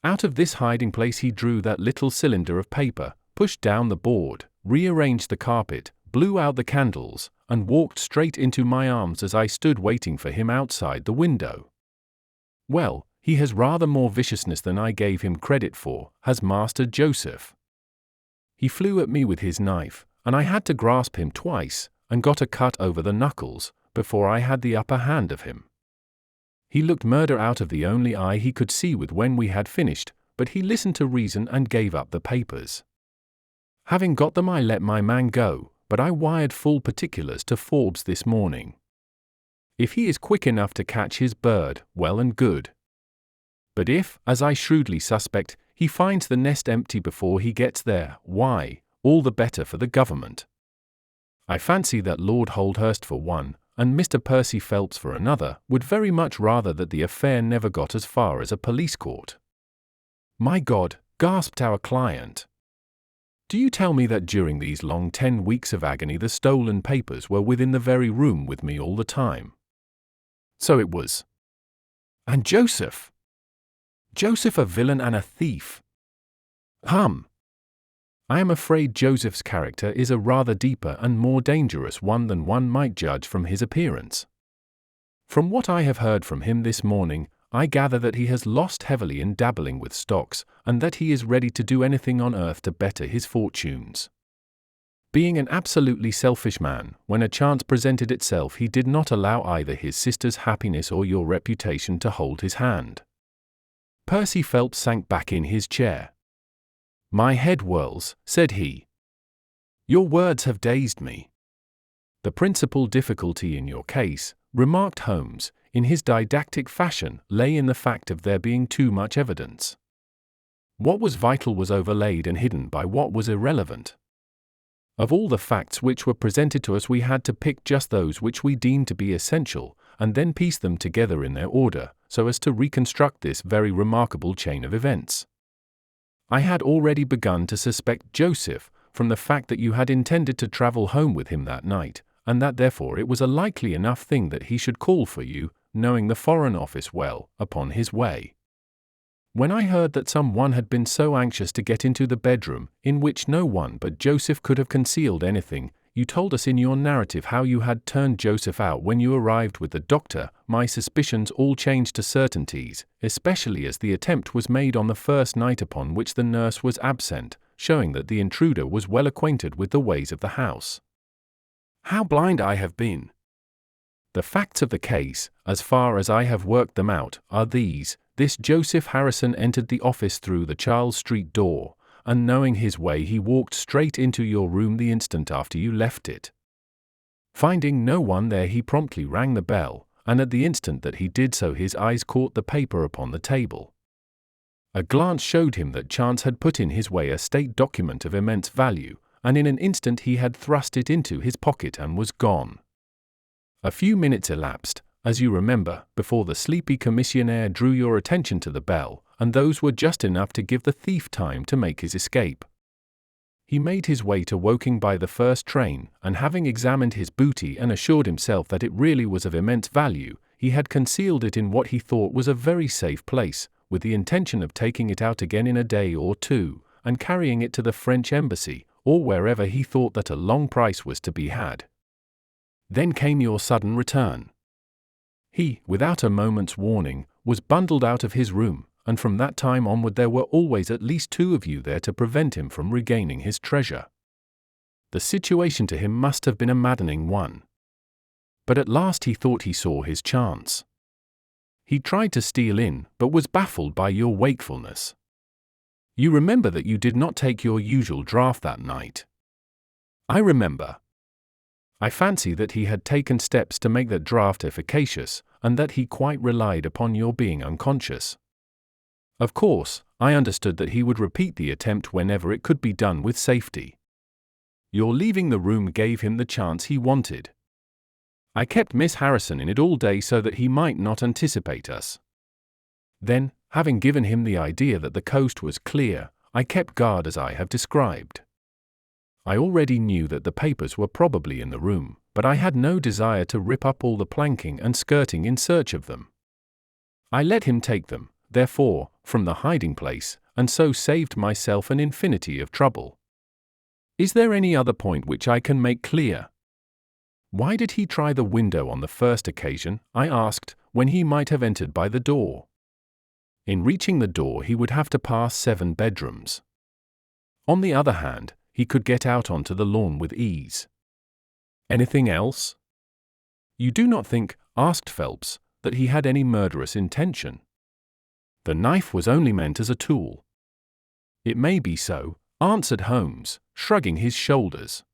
Speaker 1: Out of this hiding place he drew that little cylinder of paper, pushed down the board, rearranged the carpet, blew out the candles, and walked straight into my arms as I stood waiting for him outside the window. Well, he has rather more viciousness than I gave him credit for, has Master Joseph. He flew at me with his knife, and I had to grasp him twice, and got a cut over the knuckles, before I had the upper hand of him. He looked murder out of the only eye he could see with when we had finished, but he listened to reason and gave up the papers. Having got them I let my man go, but I wired full particulars to Forbes this morning. If he is quick enough to catch his bird, well and good. But if, as I shrewdly suspect, he finds the nest empty before he gets there, why, all the better for the government. I fancy that Lord Holdhurst for one, and Mr. Percy Phelps for another, would very much rather that the affair never got as far as a police court. My God, gasped our client. Do you tell me that during these long 10 weeks of agony the stolen papers were within the very room with me all the time? So it was. And Joseph? Joseph a villain and a thief? Hum. I am afraid Joseph's character is a rather deeper and more dangerous one than one might judge from his appearance. From what I have heard from him this morning, I gather that he has lost heavily in dabbling with stocks, and that he is ready to do anything on earth to better his fortunes. Being an absolutely selfish man, when a chance presented itself he did not allow either his sister's happiness or your reputation to hold his hand. Percy Phelps sank back in his chair. My head whirls, said he. Your words have dazed me. The principal difficulty in your case, remarked Holmes, in his didactic fashion, lay in the fact of there being too much evidence. What was vital was overlaid and hidden by what was irrelevant. Of all the facts which were presented to us we had to pick just those which we deemed to be essential, and then piece them together in their order, so as to reconstruct this very remarkable chain of events. I had already begun to suspect Joseph, from the fact that you had intended to travel home with him that night, and that therefore it was a likely enough thing that he should call for you, knowing the Foreign Office well, upon his way. When I heard that some one had been so anxious to get into the bedroom, in which no one but Joseph could have concealed anything, you told us in your narrative how you had turned Joseph out when you arrived with the doctor. My suspicions all changed to certainties, especially as the attempt was made on the first night upon which the nurse was absent, showing that the intruder was well acquainted with the ways of the house. How blind I have been! The facts of the case, as far as I have worked them out, are these. This Joseph Harrison entered the office through the Charles Street door, and knowing his way he walked straight into your room the instant after you left it. Finding no one there he promptly rang the bell, and at the instant that he did so his eyes caught the paper upon the table. A glance showed him that chance had put in his way a state document of immense value, and in an instant he had thrust it into his pocket and was gone. A few minutes elapsed, as you remember, before the sleepy commissionaire drew your attention to the bell, and those were just enough to give the thief time to make his escape. He made his way to Woking by the first train, and having examined his booty and assured himself that it really was of immense value, he had concealed it in what he thought was a very safe place, with the intention of taking it out again in a day or two, and carrying it to the French embassy, or wherever he thought that a long price was to be had. Then came your sudden return. He, without a moment's warning, was bundled out of his room, and from that time onward there were always at least two of you there to prevent him from regaining his treasure. The situation to him must have been a maddening one. But at last he thought he saw his chance. He tried to steal in, but was baffled by your wakefulness. You remember that you did not take your usual draught that night. I remember. I fancy that he had taken steps to make that draught efficacious, and that he quite relied upon your being unconscious. Of course, I understood that he would repeat the attempt whenever it could be done with safety. Your leaving the room gave him the chance he wanted. I kept Miss Harrison in it all day so that he might not anticipate us. Then, having given him the idea that the coast was clear, I kept guard as I have described. I already knew that the papers were probably in the room, but I had no desire to rip up all the planking and skirting in search of them. I let him take them, therefore, from the hiding place, and so saved myself an infinity of trouble. Is there any other point which I can make clear? Why did he try the window on the first occasion, I asked, when he might have entered by the door? In reaching the door he would have to pass 7 bedrooms. On the other hand, he could get out onto the lawn with ease. Anything else? You do not think, asked Phelps, that he had any murderous intention? The knife was only meant as a tool. It may be so, answered Holmes, shrugging his shoulders.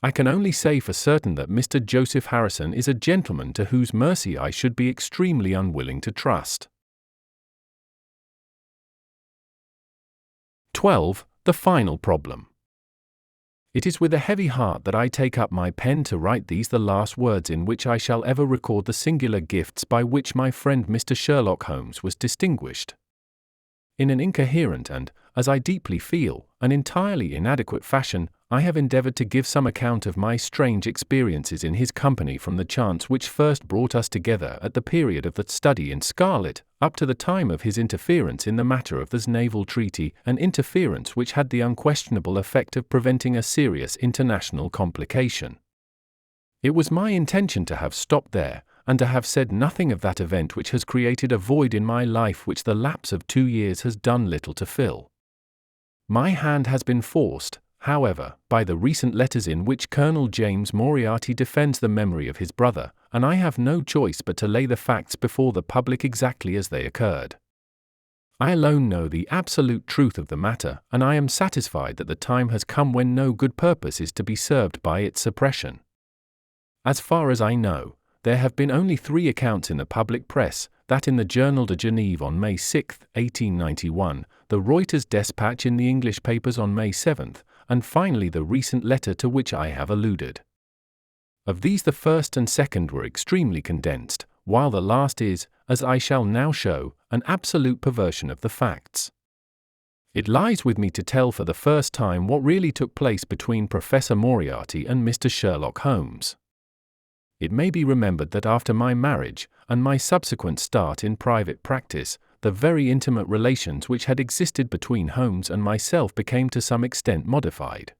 Speaker 1: I can only say for certain that Mr. Joseph Harrison is a gentleman to whose mercy I should be extremely unwilling to trust. 12. The final problem. It is with a heavy heart that I take up my pen to write these the last words in which I shall ever record the singular gifts by which my friend Mr. Sherlock Holmes was distinguished. In an incoherent and, as I deeply feel, an entirely inadequate fashion, I have endeavored to give some account of my strange experiences in his company from the chance which first brought us together at the period of the study in Scarlet, up to the time of his interference in the matter of the Naval Treaty, an interference which had the unquestionable effect of preventing a serious international complication. It was my intention to have stopped there, and to have said nothing of that event which has created a void in my life which the lapse of 2 years has done little to fill. My hand has been forced, however, by the recent letters in which Colonel James Moriarty defends the memory of his brother, and I have no choice but to lay the facts before the public exactly as they occurred. I alone know the absolute truth of the matter, and I am satisfied that the time has come when no good purpose is to be served by its suppression. As far as I know, there have been only 3 accounts in the public press, that in the Journal de Genève on May 6, 1891, the Reuters despatch in the English papers on May 7, and finally the recent letter to which I have alluded. Of these the first and second were extremely condensed, while the last is, as I shall now show, an absolute perversion of the facts. It lies with me to tell for the first time what really took place between Professor Moriarty and Mr. Sherlock Holmes. It may be remembered that after my marriage, and my subsequent start in private practice, the very intimate relations which had existed between Holmes and myself became to some extent modified.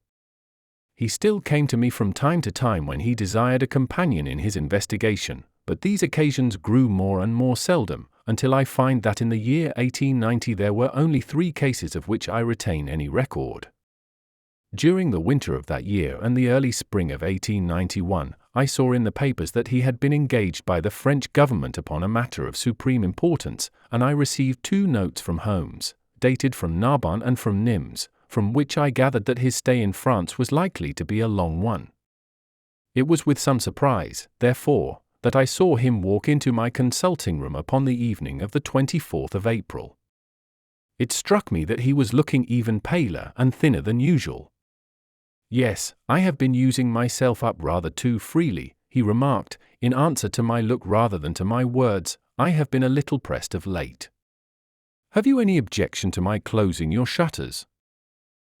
Speaker 1: He still came to me from time to time when he desired a companion in his investigation, but these occasions grew more and more seldom, until I find that in the year 1890 there were only 3 cases of which I retain any record. During the winter of that year and the early spring of 1891, I saw in the papers that he had been engaged by the French government upon a matter of supreme importance, and I received 2 notes from Holmes, dated from Narbonne and from Nimes, from which I gathered that his stay in France was likely to be a long one. It was with some surprise, therefore, that I saw him walk into my consulting room upon the evening of the 24th of April. It struck me that he was looking even paler and thinner than usual. Yes, I have been using myself up rather too freely, he remarked, in answer to my look rather than to my words, "I have been a little pressed of late. Have you any objection to my closing your shutters?"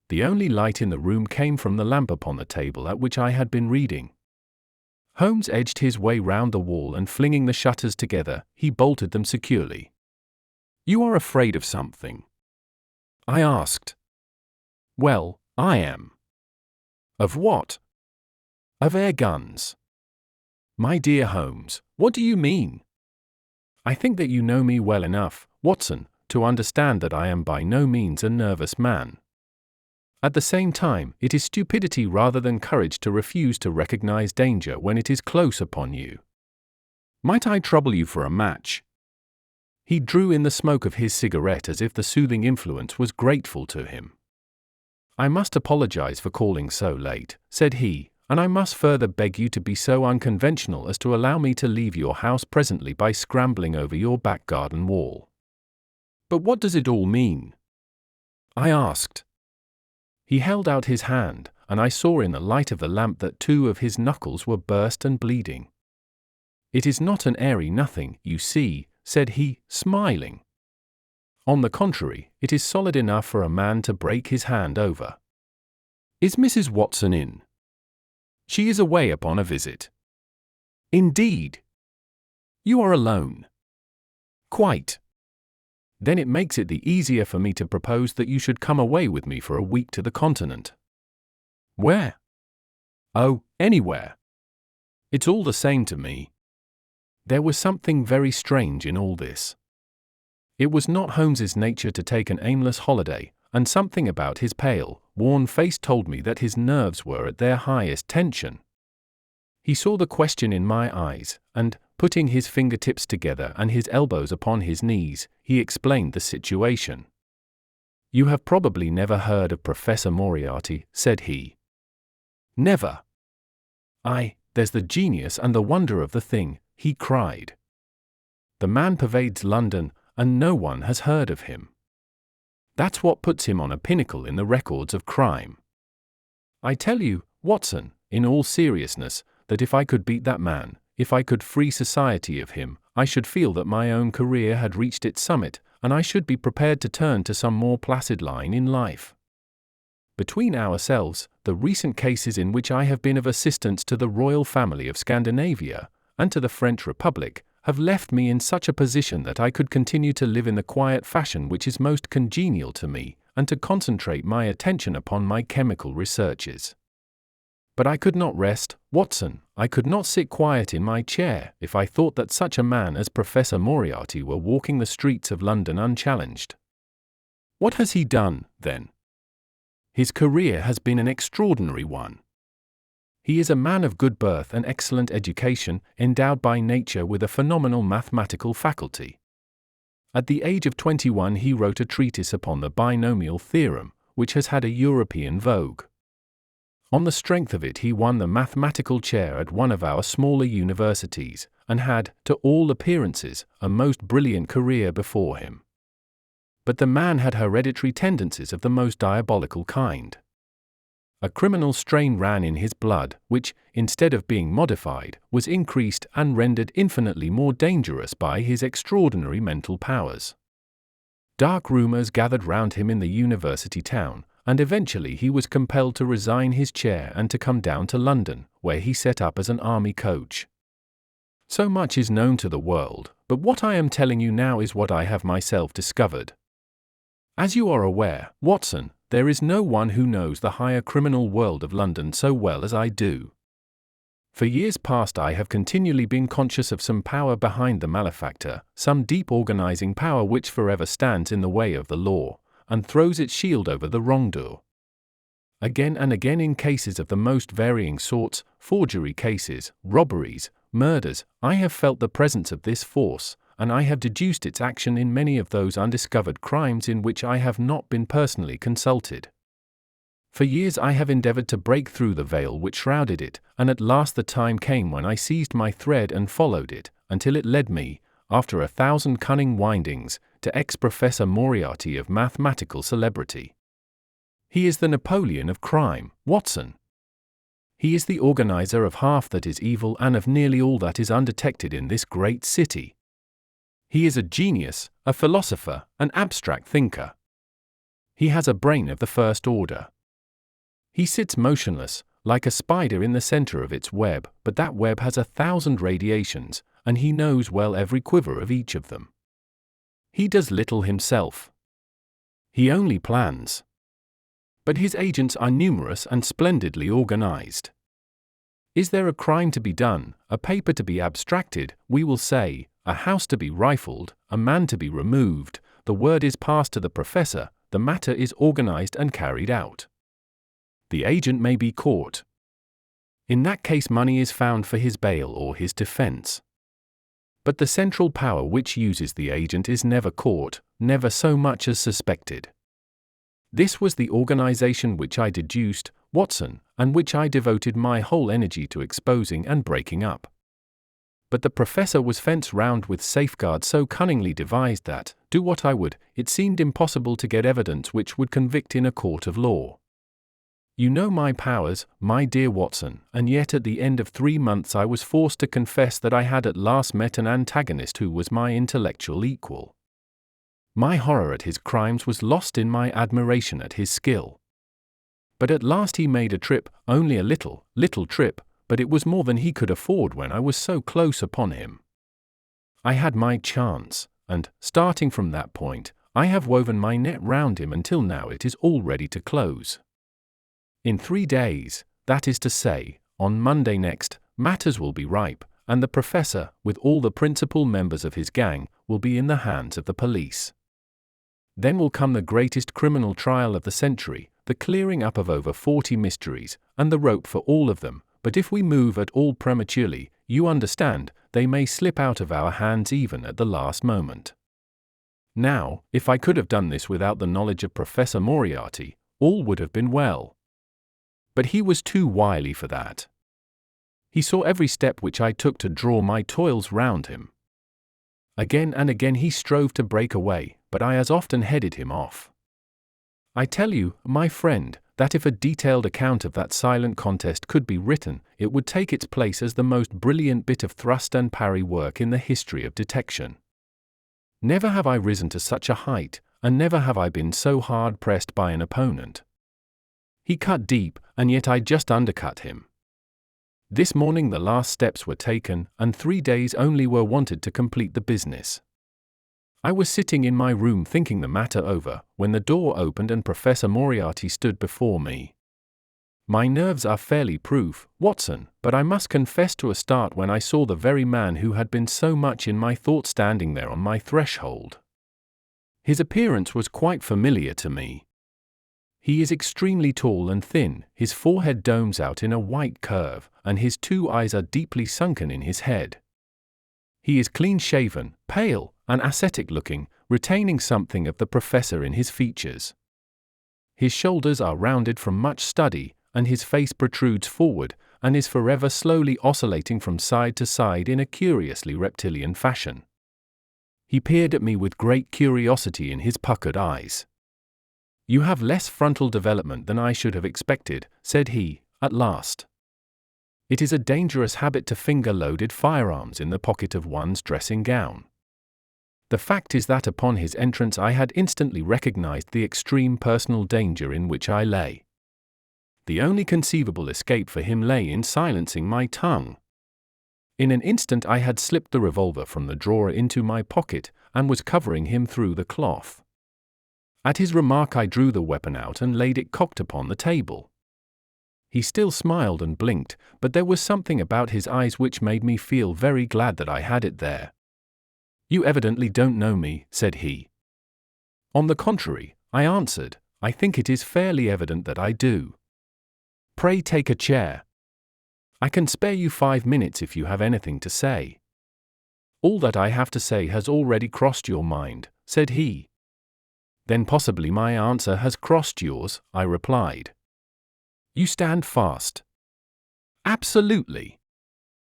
Speaker 1: The only light in the room came from the lamp upon the table at which I had been reading. Holmes edged his way round the wall and flinging the shutters together, he bolted them securely. "You are afraid of something?" I asked. "Well, I am." "Of what?" "Of air guns." "My dear Holmes, what do you mean?" "I think that you know me well enough, Watson, to understand that I am by no means a nervous man. At the same time, it is stupidity rather than courage to refuse to recognize danger when it is close upon you. Might I trouble you for a match?" He drew in the smoke of his cigarette as if the soothing influence was grateful to him. "I must apologize for calling so late," said he, "and I must further beg you to be so unconventional as to allow me to leave your house presently by scrambling over your back garden wall." "But what does it all mean?" I asked. He held out his hand, and I saw in the light of the lamp that 2 of his knuckles were burst and bleeding. "It is not an airy nothing, you see," said he, smiling. "On the contrary, it is solid enough for a man to break his hand over. Is Mrs. Watson in?" "She is away upon a visit." "Indeed? You are alone?" "Quite." "Then it makes it the easier for me to propose that you should come away with me for a week to the continent." "Where?" "Oh, anywhere. It's all the same to me." There was something very strange in all this. It was not Holmes's nature to take an aimless holiday, and something about his pale, worn face told me that his nerves were at their highest tension. He saw the question in my eyes, and, putting his fingertips together and his elbows upon his knees, he explained the situation. "You have probably never heard of Professor Moriarty," said he. "Never." "There's the genius and the wonder of the thing," he cried. "The man pervades London, and no one has heard of him. That's what puts him on a pinnacle in the records of crime. I tell you, Watson, in all seriousness, that if I could beat that man, if I could free society of him, I should feel that my own career had reached its summit, and I should be prepared to turn to some more placid line in life. Between ourselves, the recent cases in which I have been of assistance to the royal family of Scandinavia, and to the French Republic, have left me in such a position that I could continue to live in the quiet fashion which is most congenial to me, and to concentrate my attention upon my chemical researches. But I could not rest, Watson, I could not sit quiet in my chair, if I thought that such a man as Professor Moriarty were walking the streets of London unchallenged." "What has he done, then?" "His career has been an extraordinary one. He is a man of good birth and excellent education, endowed by nature with a phenomenal mathematical faculty. At the age of 21 he wrote a treatise upon the binomial theorem, which has had a European vogue. On the strength of it he won the mathematical chair at one of our smaller universities, and had, to all appearances, a most brilliant career before him. But the man had hereditary tendencies of the most diabolical kind. A criminal strain ran in his blood, which, instead of being modified, was increased and rendered infinitely more dangerous by his extraordinary mental powers. Dark rumors gathered round him in the university town, and eventually he was compelled to resign his chair and to come down to London, where he set up as an army coach. So much is known to the world, but what I am telling you now is what I have myself discovered. As you are aware, Watson, there is no one who knows the higher criminal world of London so well as I do. For years past I have continually been conscious of some power behind the malefactor, some deep organizing power which forever stands in the way of the law, and throws its shield over the wrongdoer. Again and again in cases of the most varying sorts, forgery cases, robberies, murders, I have felt the presence of this force, and I have deduced its action in many of those undiscovered crimes in which I have not been personally consulted. For years I have endeavored to break through the veil which shrouded it, and at last the time came when I seized my thread and followed it, until it led me, after 1,000 cunning windings, to ex-Professor Moriarty of mathematical celebrity. He is the Napoleon of crime, Watson. He is the organizer of half that is evil and of nearly all that is undetected in this great city. He is a genius, a philosopher, an abstract thinker. He has a brain of the first order. He sits motionless, like a spider in the center of its web, but that web has 1,000 radiations, and he knows well every quiver of each of them. He does little himself. He only plans. But his agents are numerous and splendidly organized. Is there a crime to be done, a paper to be abstracted, we will say, a house to be rifled, a man to be removed, the word is passed to the professor, the matter is organized and carried out. The agent may be caught. In that case money is found for his bail or his defense. But the central power which uses the agent is never caught, never so much as suspected. This was the organization which I deduced, Watson, and which I devoted my whole energy to exposing and breaking up. But the professor was fenced round with safeguards so cunningly devised that, do what I would, it seemed impossible to get evidence which would convict in a court of law. You know my powers, my dear Watson, and yet at the end of 3 months I was forced to confess that I had at last met an antagonist who was my intellectual equal. My horror at his crimes was lost in my admiration at his skill. But at last he made a trip, only a little trip, but it was more than he could afford when I was so close upon him. I had my chance, and, starting from that point, I have woven my net round him until now it is all ready to close. In 3 days, that is to say, on Monday next, matters will be ripe, and the professor, with all the principal members of his gang, will be in the hands of the police. Then will come the greatest criminal trial of the century, the clearing up of over 40 mysteries, and the rope for all of them, but if we move at all prematurely, you understand, they may slip out of our hands even at the last moment. Now, if I could have done this without the knowledge of Professor Moriarty, all would have been well. But he was too wily for that. He saw every step which I took to draw my toils round him. Again and again he strove to break away, but I as often headed him off. I tell you, my friend, that if a detailed account of that silent contest could be written, it would take its place as the most brilliant bit of thrust and parry work in the history of detection. Never have I risen to such a height, and never have I been so hard pressed by an opponent. He cut deep, and yet I just undercut him. This morning the last steps were taken, and 3 days only were wanted to complete the business. I was sitting in my room thinking the matter over, when the door opened and Professor Moriarty stood before me. My nerves are fairly proof, Watson, but I must confess to a start when I saw the very man who had been so much in my thoughts standing there on my threshold. His appearance was quite familiar to me. He is extremely tall and thin, his forehead domes out in a white curve, and his 2 eyes are deeply sunken in his head. He is clean-shaven, pale, and ascetic-looking, retaining something of the professor in his features. His shoulders are rounded from much study, and his face protrudes forward, and is forever slowly oscillating from side to side in a curiously reptilian fashion. He peered at me with great curiosity in his puckered eyes. "You have less frontal development than I should have expected," said he, at last. "It is a dangerous habit to finger loaded firearms in the pocket of one's dressing gown." The fact is that upon his entrance I had instantly recognized the extreme personal danger in which I lay. The only conceivable escape for him lay in silencing my tongue. In an instant I had slipped the revolver from the drawer into my pocket, and was covering him through the cloth. At his remark I drew the weapon out and laid it cocked upon the table. He still smiled and blinked, but there was something about his eyes which made me feel very glad that I had it there. "You evidently don't know me," said he. "On the contrary," I answered, "I think it is fairly evident that I do. Pray take a chair. I can spare you 5 minutes if you have anything to say." "All that I have to say has already crossed your mind," said he. "Then possibly my answer has crossed yours," I replied. "You stand fast." "Absolutely."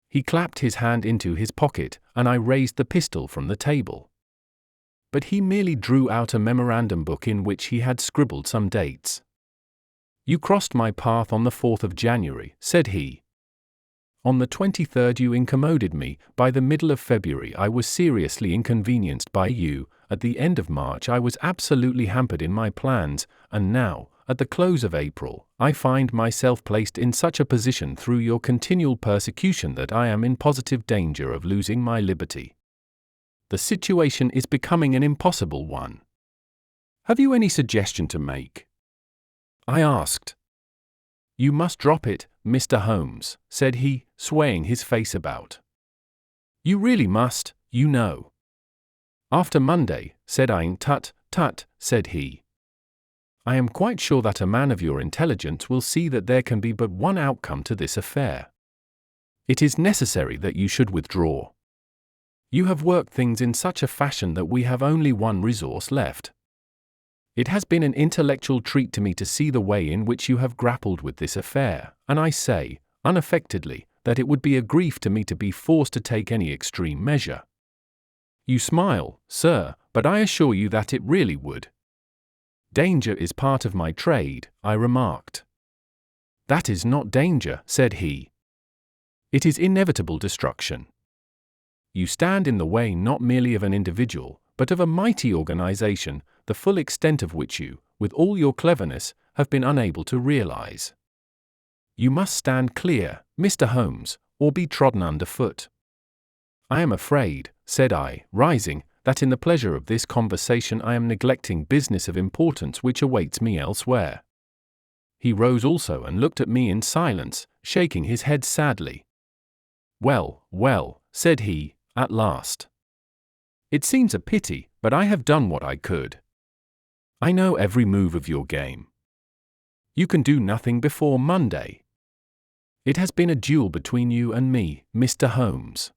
Speaker 1: He clapped his hand into his pocket, and I raised the pistol from the table. But he merely drew out a memorandum book in which he had scribbled some dates. You crossed my path on the 4th of January, said he. On the 23rd you incommoded me. By the middle of February I was seriously inconvenienced by you. At the end of March I was absolutely hampered in my plans, and now, at the close of April, I find myself placed in such a position through your continual persecution that I am in positive danger of losing my liberty. The situation is becoming an impossible one. Have you any suggestion to make? I asked. You must drop it, Mr. Holmes, said he, swaying his face about. You really must, you know. After Monday, said I. Tut, tut, said he. I am quite sure that a man of your intelligence will see that there can be but one outcome to this affair. It is necessary that you should withdraw. You have worked things in such a fashion that we have only one resource left. It has been an intellectual treat to me to see the way in which you have grappled with this affair, and I say, unaffectedly, that it would be a grief to me to be forced to take any extreme measure. You smile, sir, but I assure you that it really would. Danger is part of my trade, I remarked. That is not danger, said he. It is inevitable destruction. You stand in the way not merely of an individual, but of a mighty organization, the full extent of which you, with all your cleverness, have been unable to realize. You must stand clear, Mr. Holmes, or be trodden underfoot. I am afraid, said I, rising, that in the pleasure of this conversation I am neglecting business of importance which awaits me elsewhere. He rose also and looked at me in silence, shaking his head sadly. Well, well, said he, at last. It seems a pity, but I have done what I could. I know every move of your game. You can do nothing before Monday. It has been a duel between you and me, Mr. Holmes.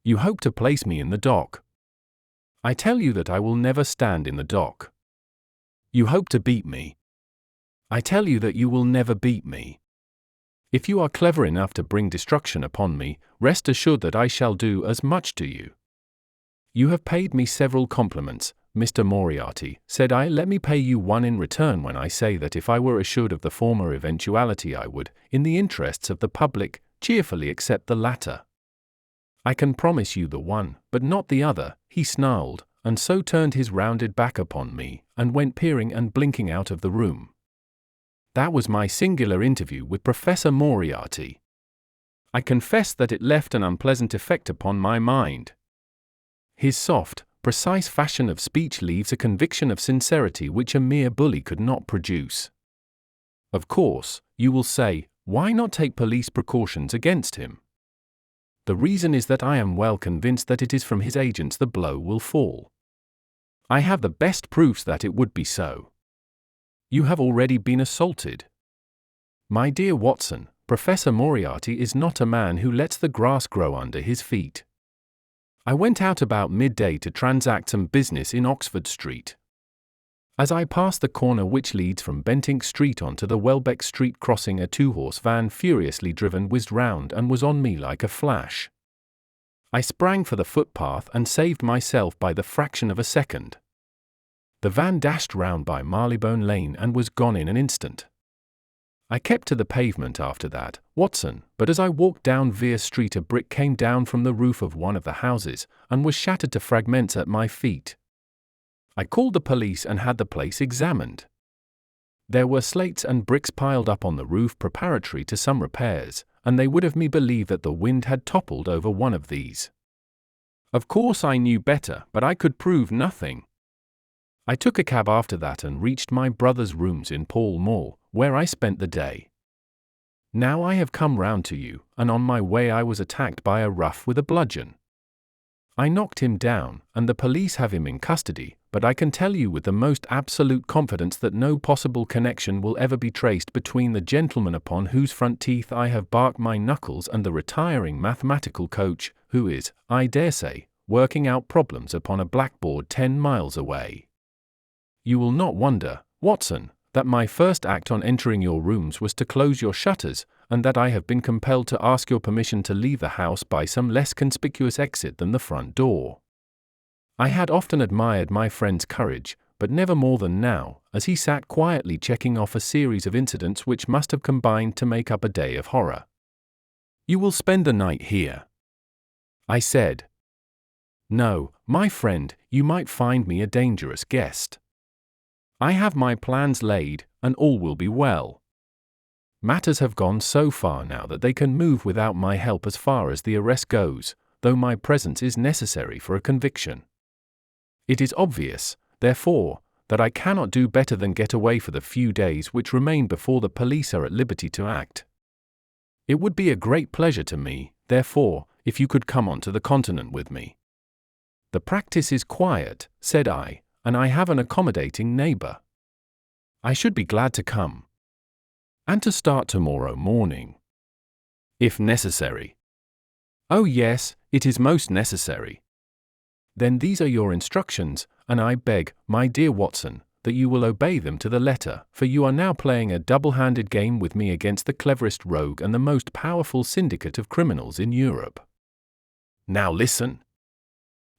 Speaker 1: You hope to place me in the dock. I tell you that I will never stand in the dock. You hope to beat me. I tell you that you will never beat me. If you are clever enough to bring destruction upon me, rest assured that I shall do as much to you. You have paid me several compliments, Mr. Moriarty, said I. Let me pay you one in return when I say that if I were assured of the former eventuality I would, in the interests of the public, cheerfully accept the latter. I can promise you the one, but not the other, he snarled, and so turned his rounded back upon me, and went peering and blinking out of the room. That was my singular interview with Professor Moriarty. I confess that it left an unpleasant effect upon my mind. His soft, precise fashion of speech leaves a conviction of sincerity which a mere bully could not produce. Of course, you will say, why not take police precautions against him? The reason is that I am well convinced that it is from his agents the blow will fall. I have the best proofs that it would be so. You have already been assaulted. My dear Watson, Professor Moriarty is not a man who lets the grass grow under his feet. I went out about midday to transact some business in Oxford Street. As I passed the corner which leads from Bentinck Street onto the Welbeck Street crossing, a two-horse van furiously driven whizzed round and was on me like a flash. I sprang for the footpath and saved myself by the fraction of a second. The van dashed round by Marylebone Lane and was gone in an instant. I kept to the pavement after that, Watson, but as I walked down Vere Street a brick came down from the roof of one of the houses, and was shattered to fragments at my feet. I called the police and had the place examined. There were slates and bricks piled up on the roof preparatory to some repairs, and they would have me believe that the wind had toppled over one of these. Of course I knew better, but I could prove nothing. I took a cab after that and reached my brother's rooms in Pall Mall, where I spent the day. Now I have come round to you, and on my way I was attacked by a rough with a bludgeon. I knocked him down, and the police have him in custody, but I can tell you with the most absolute confidence that no possible connection will ever be traced between the gentleman upon whose front teeth I have barked my knuckles and the retiring mathematical coach, who is, I dare say, working out problems upon a blackboard 10 miles away. You will not wonder, Watson, that my first act on entering your rooms was to close your shutters, and that I have been compelled to ask your permission to leave the house by some less conspicuous exit than the front door. I had often admired my friend's courage, but never more than now, as he sat quietly checking off a series of incidents which must have combined to make up a day of horror. "You will spend the night here?" I said. "No, my friend, you might find me a dangerous guest. I have my plans laid, and all will be well. Matters have gone so far now that they can move without my help as far as the arrest goes, though my presence is necessary for a conviction. It is obvious, therefore, that I cannot do better than get away for the few days which remain before the police are at liberty to act. It would be a great pleasure to me, therefore, if you could come on to the continent with me. The practice is quiet," said I, "and I have an accommodating neighbor. I should be glad to come. And to start tomorrow morning, if necessary." "Oh yes, it is most necessary." "Then these are your instructions, and I beg, my dear Watson, that you will obey them to the letter, for you are now playing a double-handed game with me against the cleverest rogue and the most powerful syndicate of criminals in Europe. Now listen.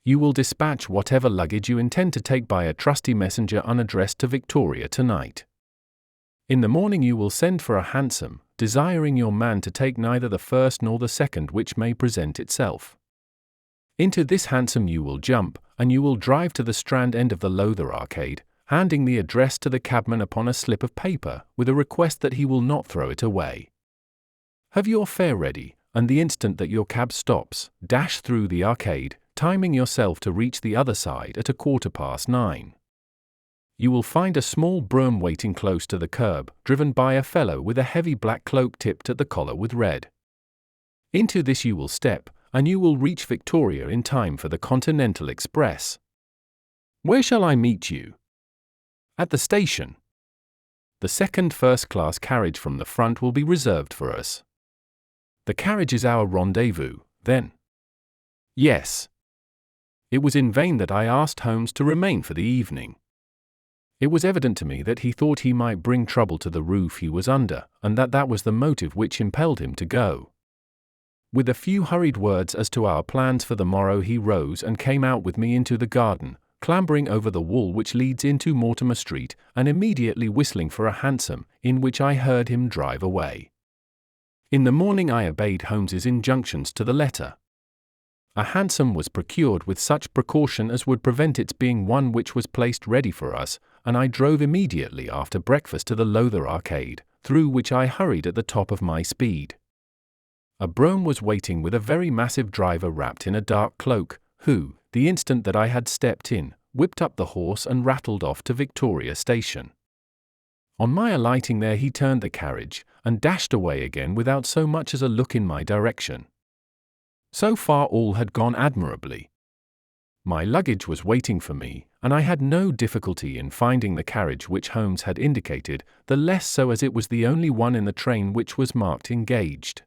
Speaker 1: You will dispatch whatever luggage you intend to take by a trusty messenger unaddressed to Victoria tonight. In the morning you will send for a hansom, desiring your man to take neither the first nor the second which may present itself. Into this hansom you will jump, and you will drive to the Strand end of the Lowther Arcade, handing the address to the cabman upon a slip of paper, with a request that he will not throw it away. Have your fare ready, and the instant that your cab stops, dash through the arcade, timing yourself to reach the other side at 9:15. You will find a small brougham waiting close to the curb, driven by a fellow with a heavy black cloak tipped at the collar with red. Into this you will step, and you will reach Victoria in time for the Continental Express. Where shall I meet you? At the station. The second first-class carriage from the front will be reserved for us. The carriage is our rendezvous, then? Yes. It was in vain that I asked Holmes to remain for the evening. It was evident to me that he thought he might bring trouble to the roof he was under, and that was the motive which impelled him to go. With a few hurried words as to our plans for the morrow he rose and came out with me into the garden, clambering over the wall which leads into Mortimer Street, and immediately whistling for a hansom, in which I heard him drive away. In the morning I obeyed Holmes's injunctions to the letter. A hansom was procured with such precaution as would prevent its being one which was placed ready for us, and I drove immediately after breakfast to the Lowther Arcade, through which I hurried at the top of my speed. A brougham was waiting with a very massive driver wrapped in a dark cloak, who, the instant that I had stepped in, whipped up the horse and rattled off to Victoria Station. On my alighting there he turned the carriage, and dashed away again without so much as a look in my direction. So far all had gone admirably. My luggage was waiting for me, and I had no difficulty in finding the carriage which Holmes had indicated, the less so as it was the only one in the train which was marked engaged.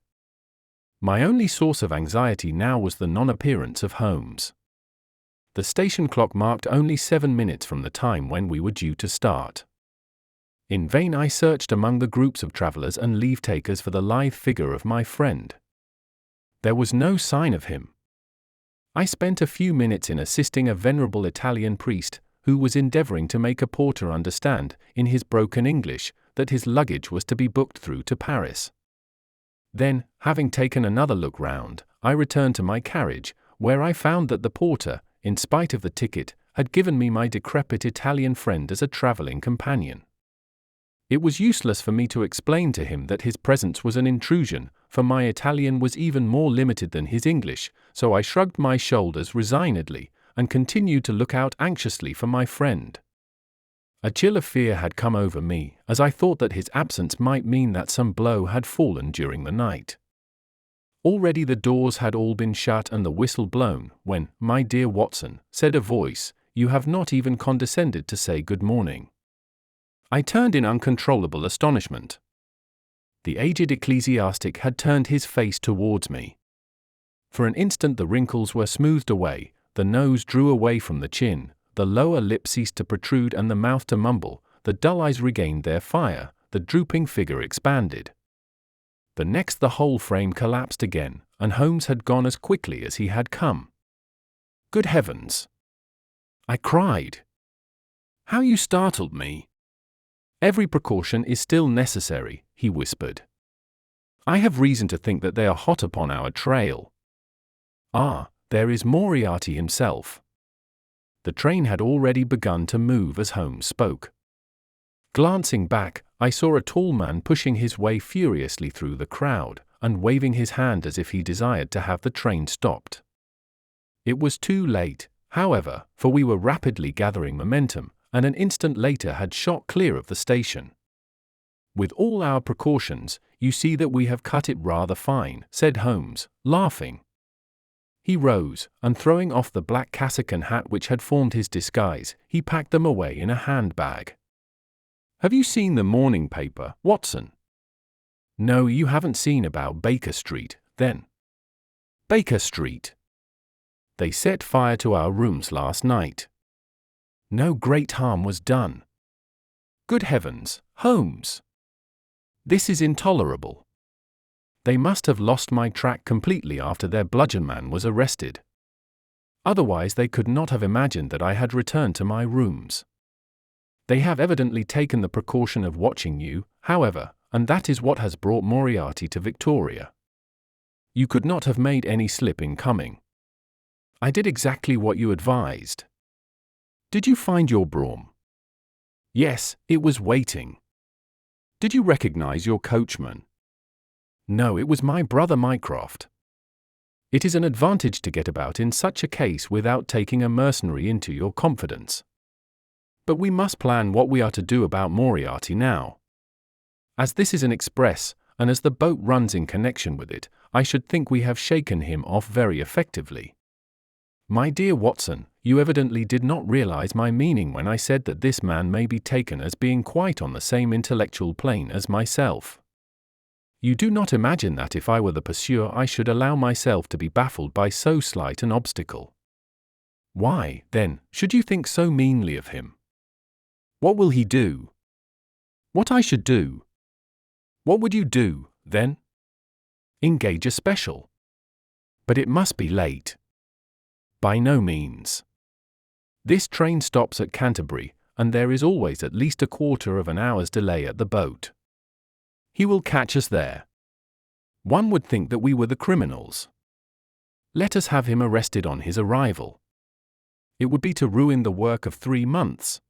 Speaker 1: My only source of anxiety now was the non-appearance of Holmes. The station clock marked only 7 minutes from the time when we were due to start. In vain I searched among the groups of travellers and leave-takers for the lithe figure of my friend. There was no sign of him. I spent a few minutes in assisting a venerable Italian priest, who was endeavouring to make a porter understand, in his broken English, that his luggage was to be booked through to Paris. Then, having taken another look round, I returned to my carriage, where I found that the porter, in spite of the ticket, had given me my decrepit Italian friend as a travelling companion. It was useless for me to explain to him that his presence was an intrusion, for my Italian was even more limited than his English, so I shrugged my shoulders resignedly, and continued to look out anxiously for my friend. A chill of fear had come over me, as I thought that his absence might mean that some blow had fallen during the night. Already the doors had all been shut and the whistle blown, when, "My dear Watson," said a voice, "you have not even condescended to say good morning." I turned in uncontrollable astonishment. The aged ecclesiastic had turned his face towards me. For an instant the wrinkles were smoothed away, the nose drew away from the chin, the lower lip ceased to protrude and the mouth to mumble, the dull eyes regained their fire, the drooping figure expanded. The next the whole frame collapsed again, and Holmes had gone as quickly as he had come. "Good heavens!" I cried. How you startled me! Every precaution is still necessary, he whispered. I have reason to think that they are hot upon our trail. Ah, there is Moriarty himself. The train had already begun to move as Holmes spoke. Glancing back, I saw a tall man pushing his way furiously through the crowd, and waving his hand as if he desired to have the train stopped. It was too late, however, for we were rapidly gathering momentum, and an instant later had shot clear of the station. With all our precautions, you see that we have cut it rather fine, said Holmes, laughing. He rose, and throwing off the black cassock and hat which had formed his disguise, he packed them away in a handbag. Have you seen the morning paper, Watson? No, you haven't seen about Baker Street, then. Baker Street. They set fire to our rooms last night. No great harm was done. Good heavens, Holmes! This is intolerable. They must have lost my track completely after their bludgeon man was arrested. Otherwise they could not have imagined that I had returned to my rooms. They have evidently taken the precaution of watching you, however, and that is what has brought Moriarty to Victoria. You could not have made any slip in coming. I did exactly what you advised. Did you find your brougham? Yes, it was waiting. Did you recognize your coachman? No, it was my brother Mycroft. It is an advantage to get about in such a case without taking a mercenary into your confidence. But we must plan what we are to do about Moriarty now. As this is an express, and as the boat runs in connection with it, I should think we have shaken him off very effectively. My dear Watson, you evidently did not realize my meaning when I said that this man may be taken as being quite on the same intellectual plane as myself. You do not imagine that if I were the pursuer I should allow myself to be baffled by so slight an obstacle. Why, then, should you think so meanly of him? What will he do? What I should do? What would you do, then? Engage a special. But it must be late. By no means. This train stops at Canterbury, and there is always at least a quarter of an hour's delay at the boat. He will catch us there. One would think that we were the criminals. Let us have him arrested on his arrival. It would be to ruin the work of 3 months.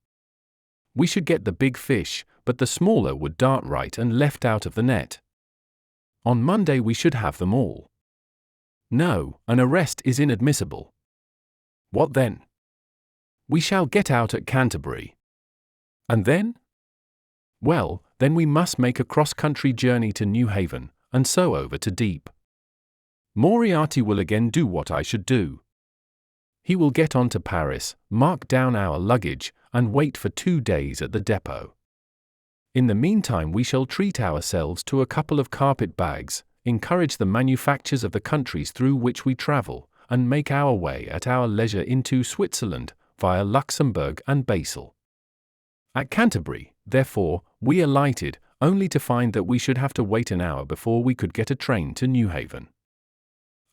Speaker 1: We should get the big fish, but the smaller would dart right and left out of the net. On Monday we should have them all. No, an arrest is inadmissible. What then? We shall get out at Canterbury. And then? Well, then we must make a cross-country journey to Newhaven, and so over to Deep. Moriarty will again do what I should do. He will get on to Paris, mark down our luggage, and wait for 2 days at the depot. In the meantime we shall treat ourselves to a couple of carpet bags, encourage the manufactures of the countries through which we travel, and make our way at our leisure into Switzerland, via Luxembourg and Basel. At Canterbury, therefore, we alighted, only to find that we should have to wait an hour before we could get a train to Newhaven.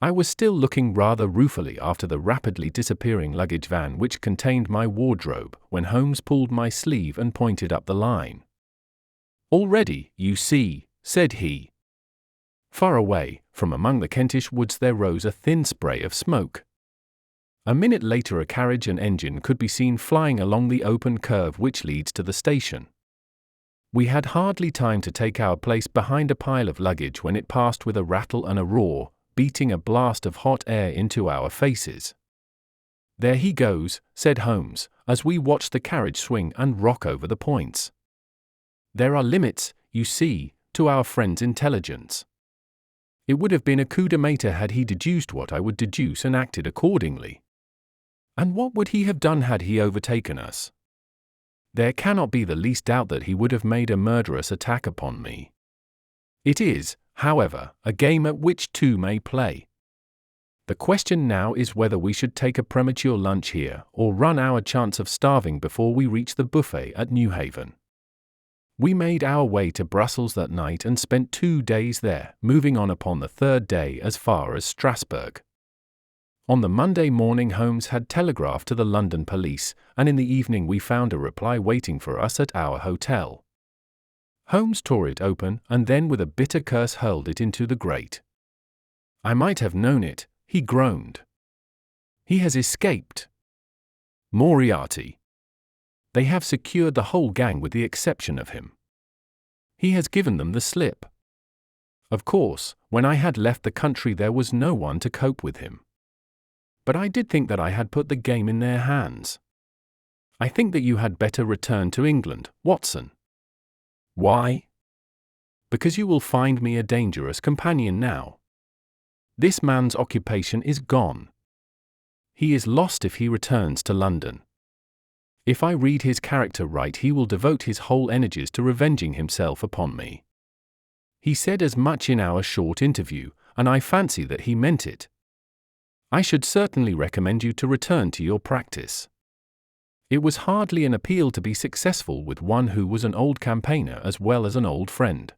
Speaker 1: I was still looking rather ruefully after the rapidly disappearing luggage van which contained my wardrobe, when Holmes pulled my sleeve and pointed up the line. Already, you see, said he. Far away, from among the Kentish woods there rose a thin spray of smoke. A minute later a carriage and engine could be seen flying along the open curve which leads to the station. We had hardly time to take our place behind a pile of luggage when it passed with a rattle and a roar, beating a blast of hot air into our faces. There he goes, said Holmes, as we watched the carriage swing and rock over the points. There are limits, you see, to our friend's intelligence. It would have been a coup de maître had he deduced what I would deduce and acted accordingly. And what would he have done had he overtaken us? There cannot be the least doubt that he would have made a murderous attack upon me. It is, however, a game at which two may play. The question now is whether we should take a premature lunch here, or run our chance of starving before we reach the buffet at Newhaven. We made our way to Brussels that night and spent 2 days there, moving on upon the 3rd day as far as Strasbourg. On the Monday morning Holmes had telegraphed to the London police, and in the evening we found a reply waiting for us at our hotel. Holmes tore it open and then with a bitter curse hurled it into the grate. "I might have known it," he groaned. "He has escaped. Moriarty. They have secured the whole gang with the exception of him. He has given them the slip. Of course, when I had left the country there was no one to cope with him. But I did think that I had put the game in their hands. I think that you had better return to England, Watson." "Why?" "Because you will find me a dangerous companion now. This man's occupation is gone. He is lost if he returns to London. If I read his character right, he will devote his whole energies to revenging himself upon me. He said as much in our short interview, and I fancy that he meant it. I should certainly recommend you to return to your practice." It was hardly an appeal to be successful with one who was an old campaigner as well as an old friend.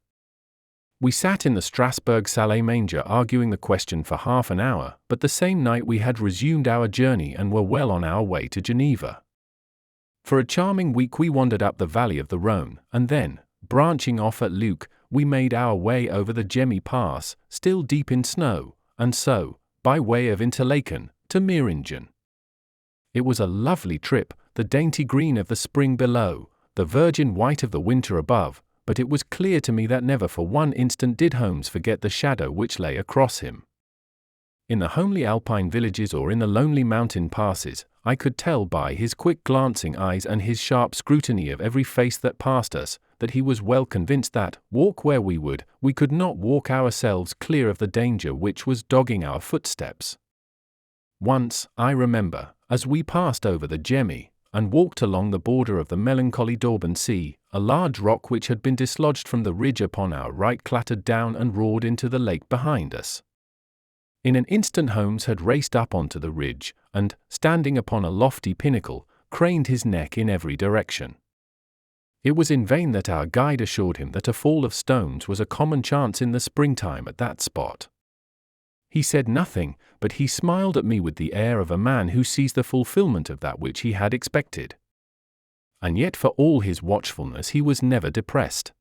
Speaker 1: We sat in the Strasbourg salle manger arguing the question for half an hour, but the same night we had resumed our journey and were well on our way to Geneva. For a charming week we wandered up the valley of the Rhone, and then, branching off at Luc, we made our way over the Gemmi Pass, still deep in snow, and so, by way of Interlaken, to Meiringen. It was a lovely trip, the dainty green of the spring below, the virgin white of the winter above, but it was clear to me that never for one instant did Holmes forget the shadow which lay across him. In the homely alpine villages or in the lonely mountain passes, I could tell by his quick glancing eyes and his sharp scrutiny of every face that passed us, that he was well convinced that, walk where we would, we could not walk ourselves clear of the danger which was dogging our footsteps. Once, I remember, as we passed over the Gemmi, and walked along the border of the melancholy Dorban Sea, a large rock which had been dislodged from the ridge upon our right clattered down and roared into the lake behind us. In an instant Holmes had raced up onto the ridge, and, standing upon a lofty pinnacle, craned his neck in every direction. It was in vain that our guide assured him that a fall of stones was a common chance in the springtime at that spot. He said nothing, but he smiled at me with the air of a man who sees the fulfillment of that which he had expected. And yet for all his watchfulness he was never depressed.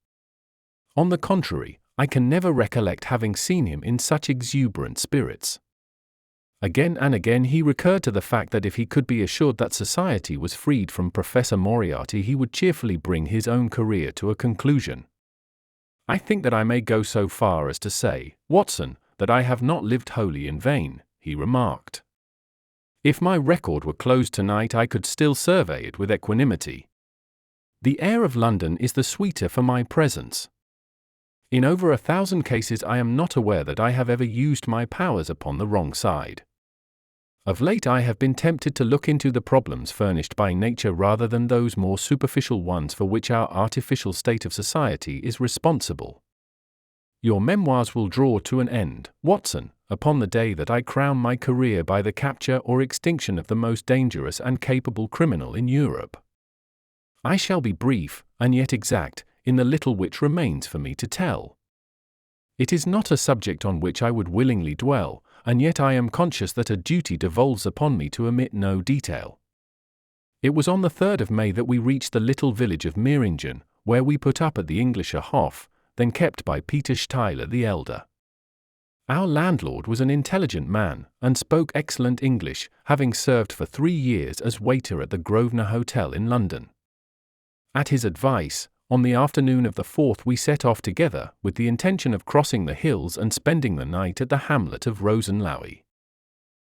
Speaker 1: On the contrary, I can never recollect having seen him in such exuberant spirits. Again and again he recurred to the fact that if he could be assured that society was freed from Professor Moriarty he would cheerfully bring his own career to a conclusion. "I think that I may go so far as to say, Watson, that I have not lived wholly in vain," he remarked. "If my record were closed tonight I could still survey it with equanimity. The air of London is the sweeter for my presence. In over 1,000 cases I am not aware that I have ever used my powers upon the wrong side. Of late I have been tempted to look into the problems furnished by nature rather than those more superficial ones for which our artificial state of society is responsible. Your memoirs will draw to an end, Watson, upon the day that I crown my career by the capture or extinction of the most dangerous and capable criminal in Europe. I shall be brief, and yet exact, in the little which remains for me to tell. It is not a subject on which I would willingly dwell, and yet I am conscious that a duty devolves upon me to omit no detail. It was on the 3rd of May that we reached the little village of Meiringen, where we put up at the Englischer Hof, then kept by Peter Steyler the elder. Our landlord was an intelligent man, and spoke excellent English, having served for 3 years as waiter at the Grosvenor Hotel in London. At his advice, on the afternoon of the 4th we set off together, with the intention of crossing the hills and spending the night at the hamlet of Rosenlaui.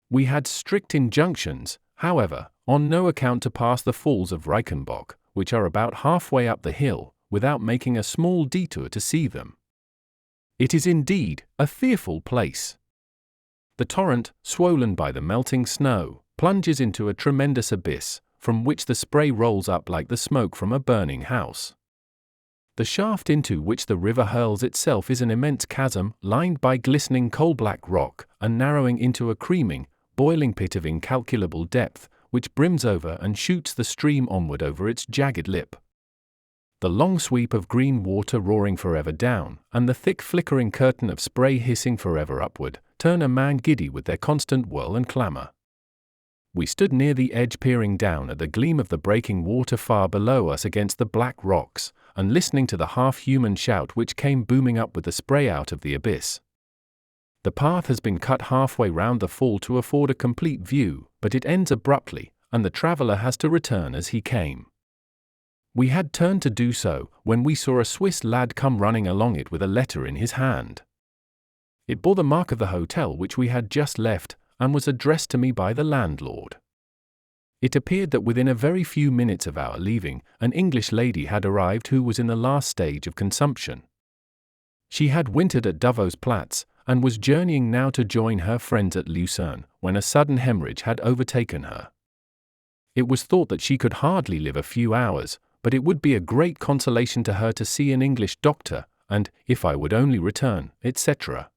Speaker 1: We had strict injunctions, however, on no account to pass the falls of Reichenbach, which are about halfway up the hill, without making a small detour to see them. It is indeed a fearful place. The torrent, swollen by the melting snow, plunges into a tremendous abyss, from which the spray rolls up like the smoke from a burning house. The shaft into which the river hurls itself is an immense chasm, lined by glistening coal-black rock, and narrowing into a creaming, boiling pit of incalculable depth, which brims over and shoots the stream onward over its jagged lip. The long sweep of green water roaring forever down, and the thick flickering curtain of spray hissing forever upward, turn a man giddy with their constant whirl and clamor. We stood near the edge, peering down at the gleam of the breaking water far below us against the black rocks, and listening to the half-human shout which came booming up with the spray out of the abyss. The path has been cut halfway round the fall to afford a complete view, but it ends abruptly, and the traveller has to return as he came. We had turned to do so, when we saw a Swiss lad come running along it with a letter in his hand. It bore the mark of the hotel which we had just left, and was addressed to me by the landlord. It appeared that within a very few minutes of our leaving, an English lady had arrived who was in the last stage of consumption. She had wintered at Davos Platz, and was journeying now to join her friends at Lucerne, when a sudden hemorrhage had overtaken her. It was thought that she could hardly live a few hours, but it would be a great consolation to her to see an English doctor, and, if I would only return, etc.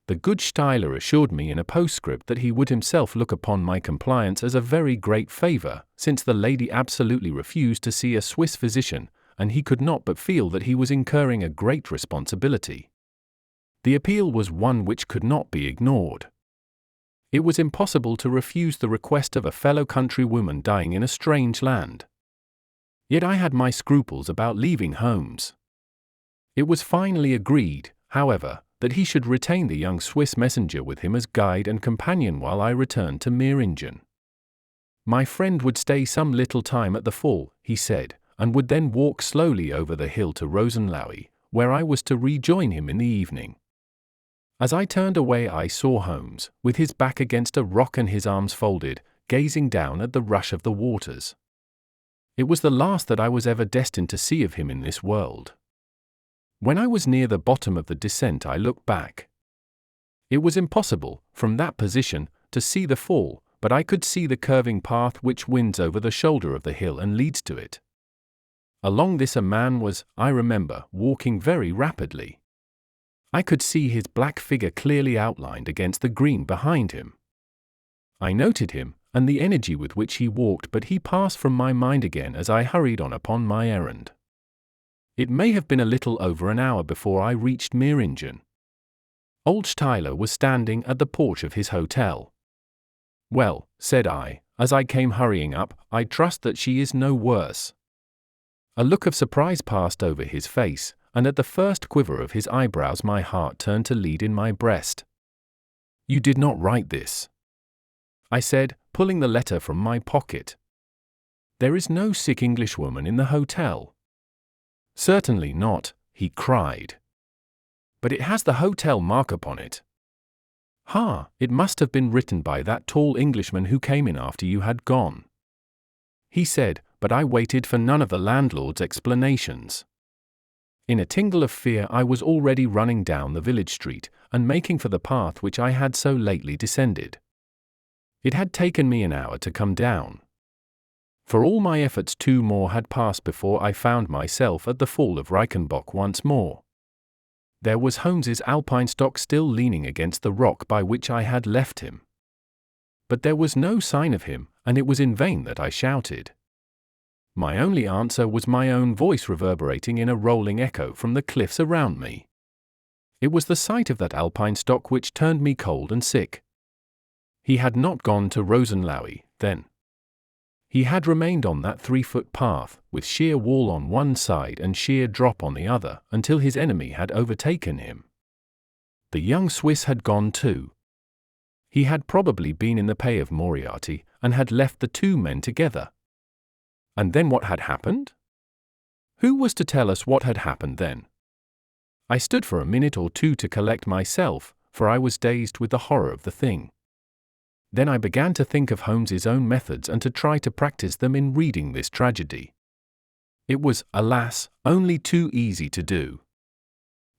Speaker 1: The good Steiler assured me in a postscript that he would himself look upon my compliance as a very great favour, since the lady absolutely refused to see a Swiss physician, and he could not but feel that he was incurring a great responsibility. The appeal was one which could not be ignored. It was impossible to refuse the request of a fellow countrywoman dying in a strange land. Yet I had my scruples about leaving Holmes. It was finally agreed, however, that he should retain the young Swiss messenger with him as guide and companion while I returned to Meiringen. My friend would stay some little time at the fall, he said, and would then walk slowly over the hill to Rosenlaui, where I was to rejoin him in the evening. As I turned away I saw Holmes, with his back against a rock and his arms folded, gazing down at the rush of the waters. It was the last that I was ever destined to see of him in this world. When I was near the bottom of the descent I looked back. It was impossible, from that position, to see the fall, but I could see the curving path which winds over the shoulder of the hill and leads to it. Along this a man was, I remember, walking very rapidly. I could see his black figure clearly outlined against the green behind him. I noted him, and the energy with which he walked, but he passed from my mind again as I hurried on upon my errand. It may have been a little over an hour before I reached Meiringen. Old Steiler was standing at the porch of his hotel. "Well," said I, as I came hurrying up, "I trust that she is no worse." A look of surprise passed over his face, and at the first quiver of his eyebrows my heart turned to lead in my breast. "You did not write this?" I said, pulling the letter from my pocket. "There is no sick Englishwoman in the hotel." "Certainly not," he cried. "But it has the hotel mark upon it." "Ha, it must have been written by that tall Englishman who came in after you had gone," he said, but I waited for none of the landlord's explanations. In a tingle of fear I was already running down the village street, and making for the path which I had so lately descended. It had taken me an hour to come down. For all my efforts 2 more had passed before I found myself at the fall of Reichenbach once more. There was Holmes's alpine-stock still leaning against the rock by which I had left him. But there was no sign of him, and it was in vain that I shouted. My only answer was my own voice reverberating in a rolling echo from the cliffs around me. It was the sight of that alpine-stock which turned me cold and sick. He had not gone to Rosenlaui, then. He had remained on that 3-foot path, with sheer wall on one side and sheer drop on the other, until his enemy had overtaken him. The young Swiss had gone too. He had probably been in the pay of Moriarty, and had left the 2 men together. And then what had happened? Who was to tell us what had happened then? I stood for a minute or 2 to collect myself, for I was dazed with the horror of the thing. Then I began to think of Holmes's own methods and to try to practice them in reading this tragedy. It was, alas, only too easy to do.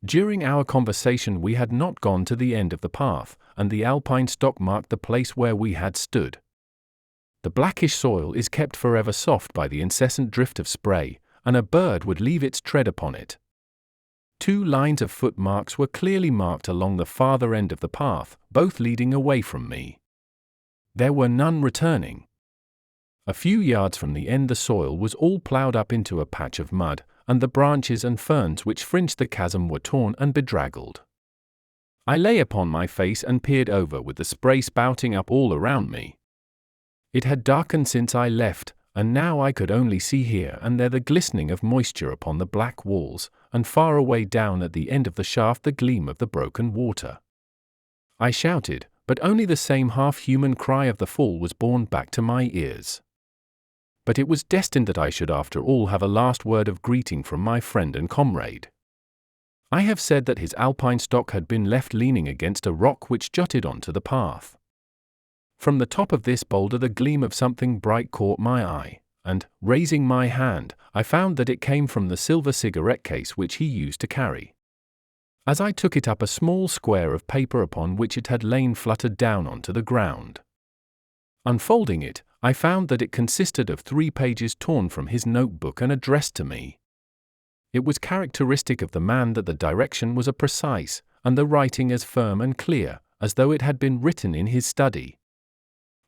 Speaker 1: During our conversation we had not gone to the end of the path, and the alpine stock marked the place where we had stood. The blackish soil is kept forever soft by the incessant drift of spray, and a bird would leave its tread upon it. 2 lines of footmarks were clearly marked along the farther end of the path, both leading away from me. There were none returning. A few yards from the end the soil was all ploughed up into a patch of mud, and the branches and ferns which fringed the chasm were torn and bedraggled. I lay upon my face and peered over with the spray spouting up all around me. It had darkened since I left, and now I could only see here and there the glistening of moisture upon the black walls, and far away down at the end of the shaft the gleam of the broken water. I shouted, but only the same half-human cry of the fall was borne back to my ears. But it was destined that I should after all have a last word of greeting from my friend and comrade. I have said that his alpine stock had been left leaning against a rock which jutted onto the path. From the top of this boulder the gleam of something bright caught my eye, and, raising my hand, I found that it came from the silver cigarette case which he used to carry. As I took it up, a small square of paper upon which it had lain fluttered down onto the ground. Unfolding it, I found that it consisted of 3 pages torn from his notebook and addressed to me. It was characteristic of the man that the direction was precise, and the writing as firm and clear, as though it had been written in his study.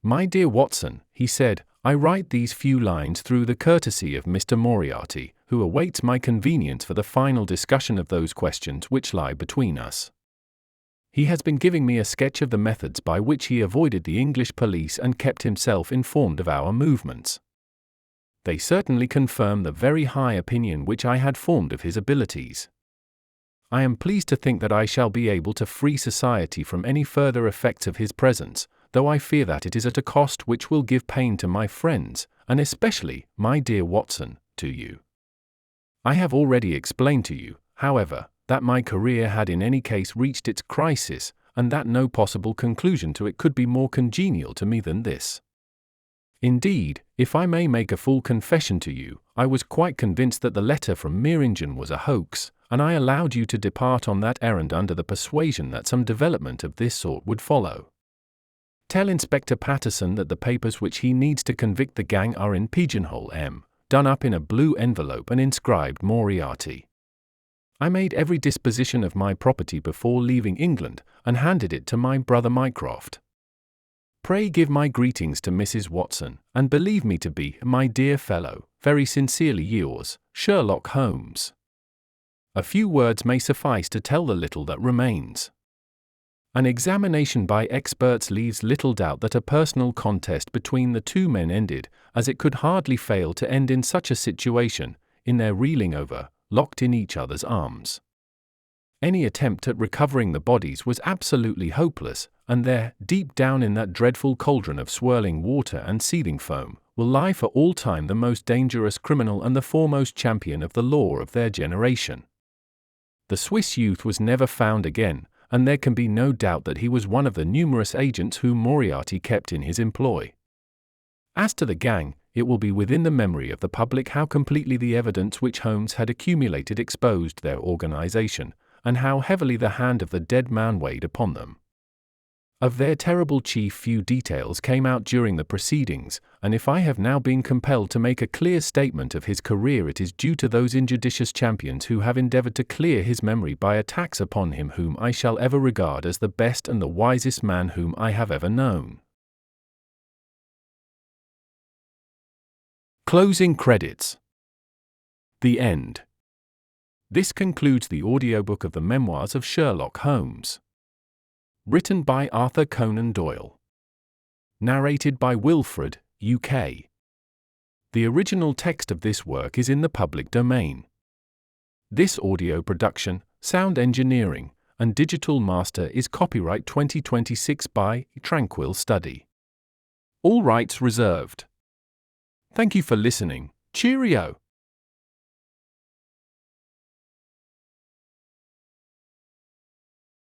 Speaker 1: "My dear Watson," he said, "I write these few lines through the courtesy of Mr. Moriarty, who awaits my convenience for the final discussion of those questions which lie between us. He has been giving me a sketch of the methods by which he avoided the English police and kept himself informed of our movements. They certainly confirm the very high opinion which I had formed of his abilities. I am pleased to think that I shall be able to free society from any further effects of his presence, though I fear that it is at a cost which will give pain to my friends, and especially, my dear Watson, to you. I have already explained to you, however, that my career had in any case reached its crisis, and that no possible conclusion to it could be more congenial to me than this. Indeed, if I may make a full confession to you, I was quite convinced that the letter from Meiringen was a hoax, and I allowed you to depart on that errand under the persuasion that some development of this sort would follow. Tell Inspector Patterson that the papers which he needs to convict the gang are in Pigeonhole M, done up in a blue envelope and inscribed Moriarty. I made every disposition of my property before leaving England, and handed it to my brother Mycroft. Pray give my greetings to Mrs. Watson, and believe me to be, my dear fellow, very sincerely yours, Sherlock Holmes. A few words may suffice to tell the little that remains. An examination by experts leaves little doubt that a personal contest between the 2 men ended, as it could hardly fail to end in such a situation, in their reeling over, locked in each other's arms. Any attempt at recovering the bodies was absolutely hopeless, and there, deep down in that dreadful cauldron of swirling water and seething foam, will lie for all time the most dangerous criminal and the foremost champion of the law of their generation. The Swiss youth was never found again, and there can be no doubt that he was one of the numerous agents whom Moriarty kept in his employ. As to the gang, it will be within the memory of the public how completely the evidence which Holmes had accumulated exposed their organization, and how heavily the hand of the dead man weighed upon them. Of their terrible chief few details came out during the proceedings, and if I have now been compelled to make a clear statement of his career, it is due to those injudicious champions who have endeavored to clear his memory by attacks upon him, whom I shall ever regard as the best and the wisest man whom I have ever known. Closing credits. The end. This concludes the audiobook of the Memoirs of Sherlock Holmes. Written by Arthur Conan Doyle. Narrated by Wilfred, UK. The original text of this work is in the public domain. This audio production, sound engineering, and digital master is copyright 2026 by Tranquil Study. All rights reserved. Thank you for listening. Cheerio!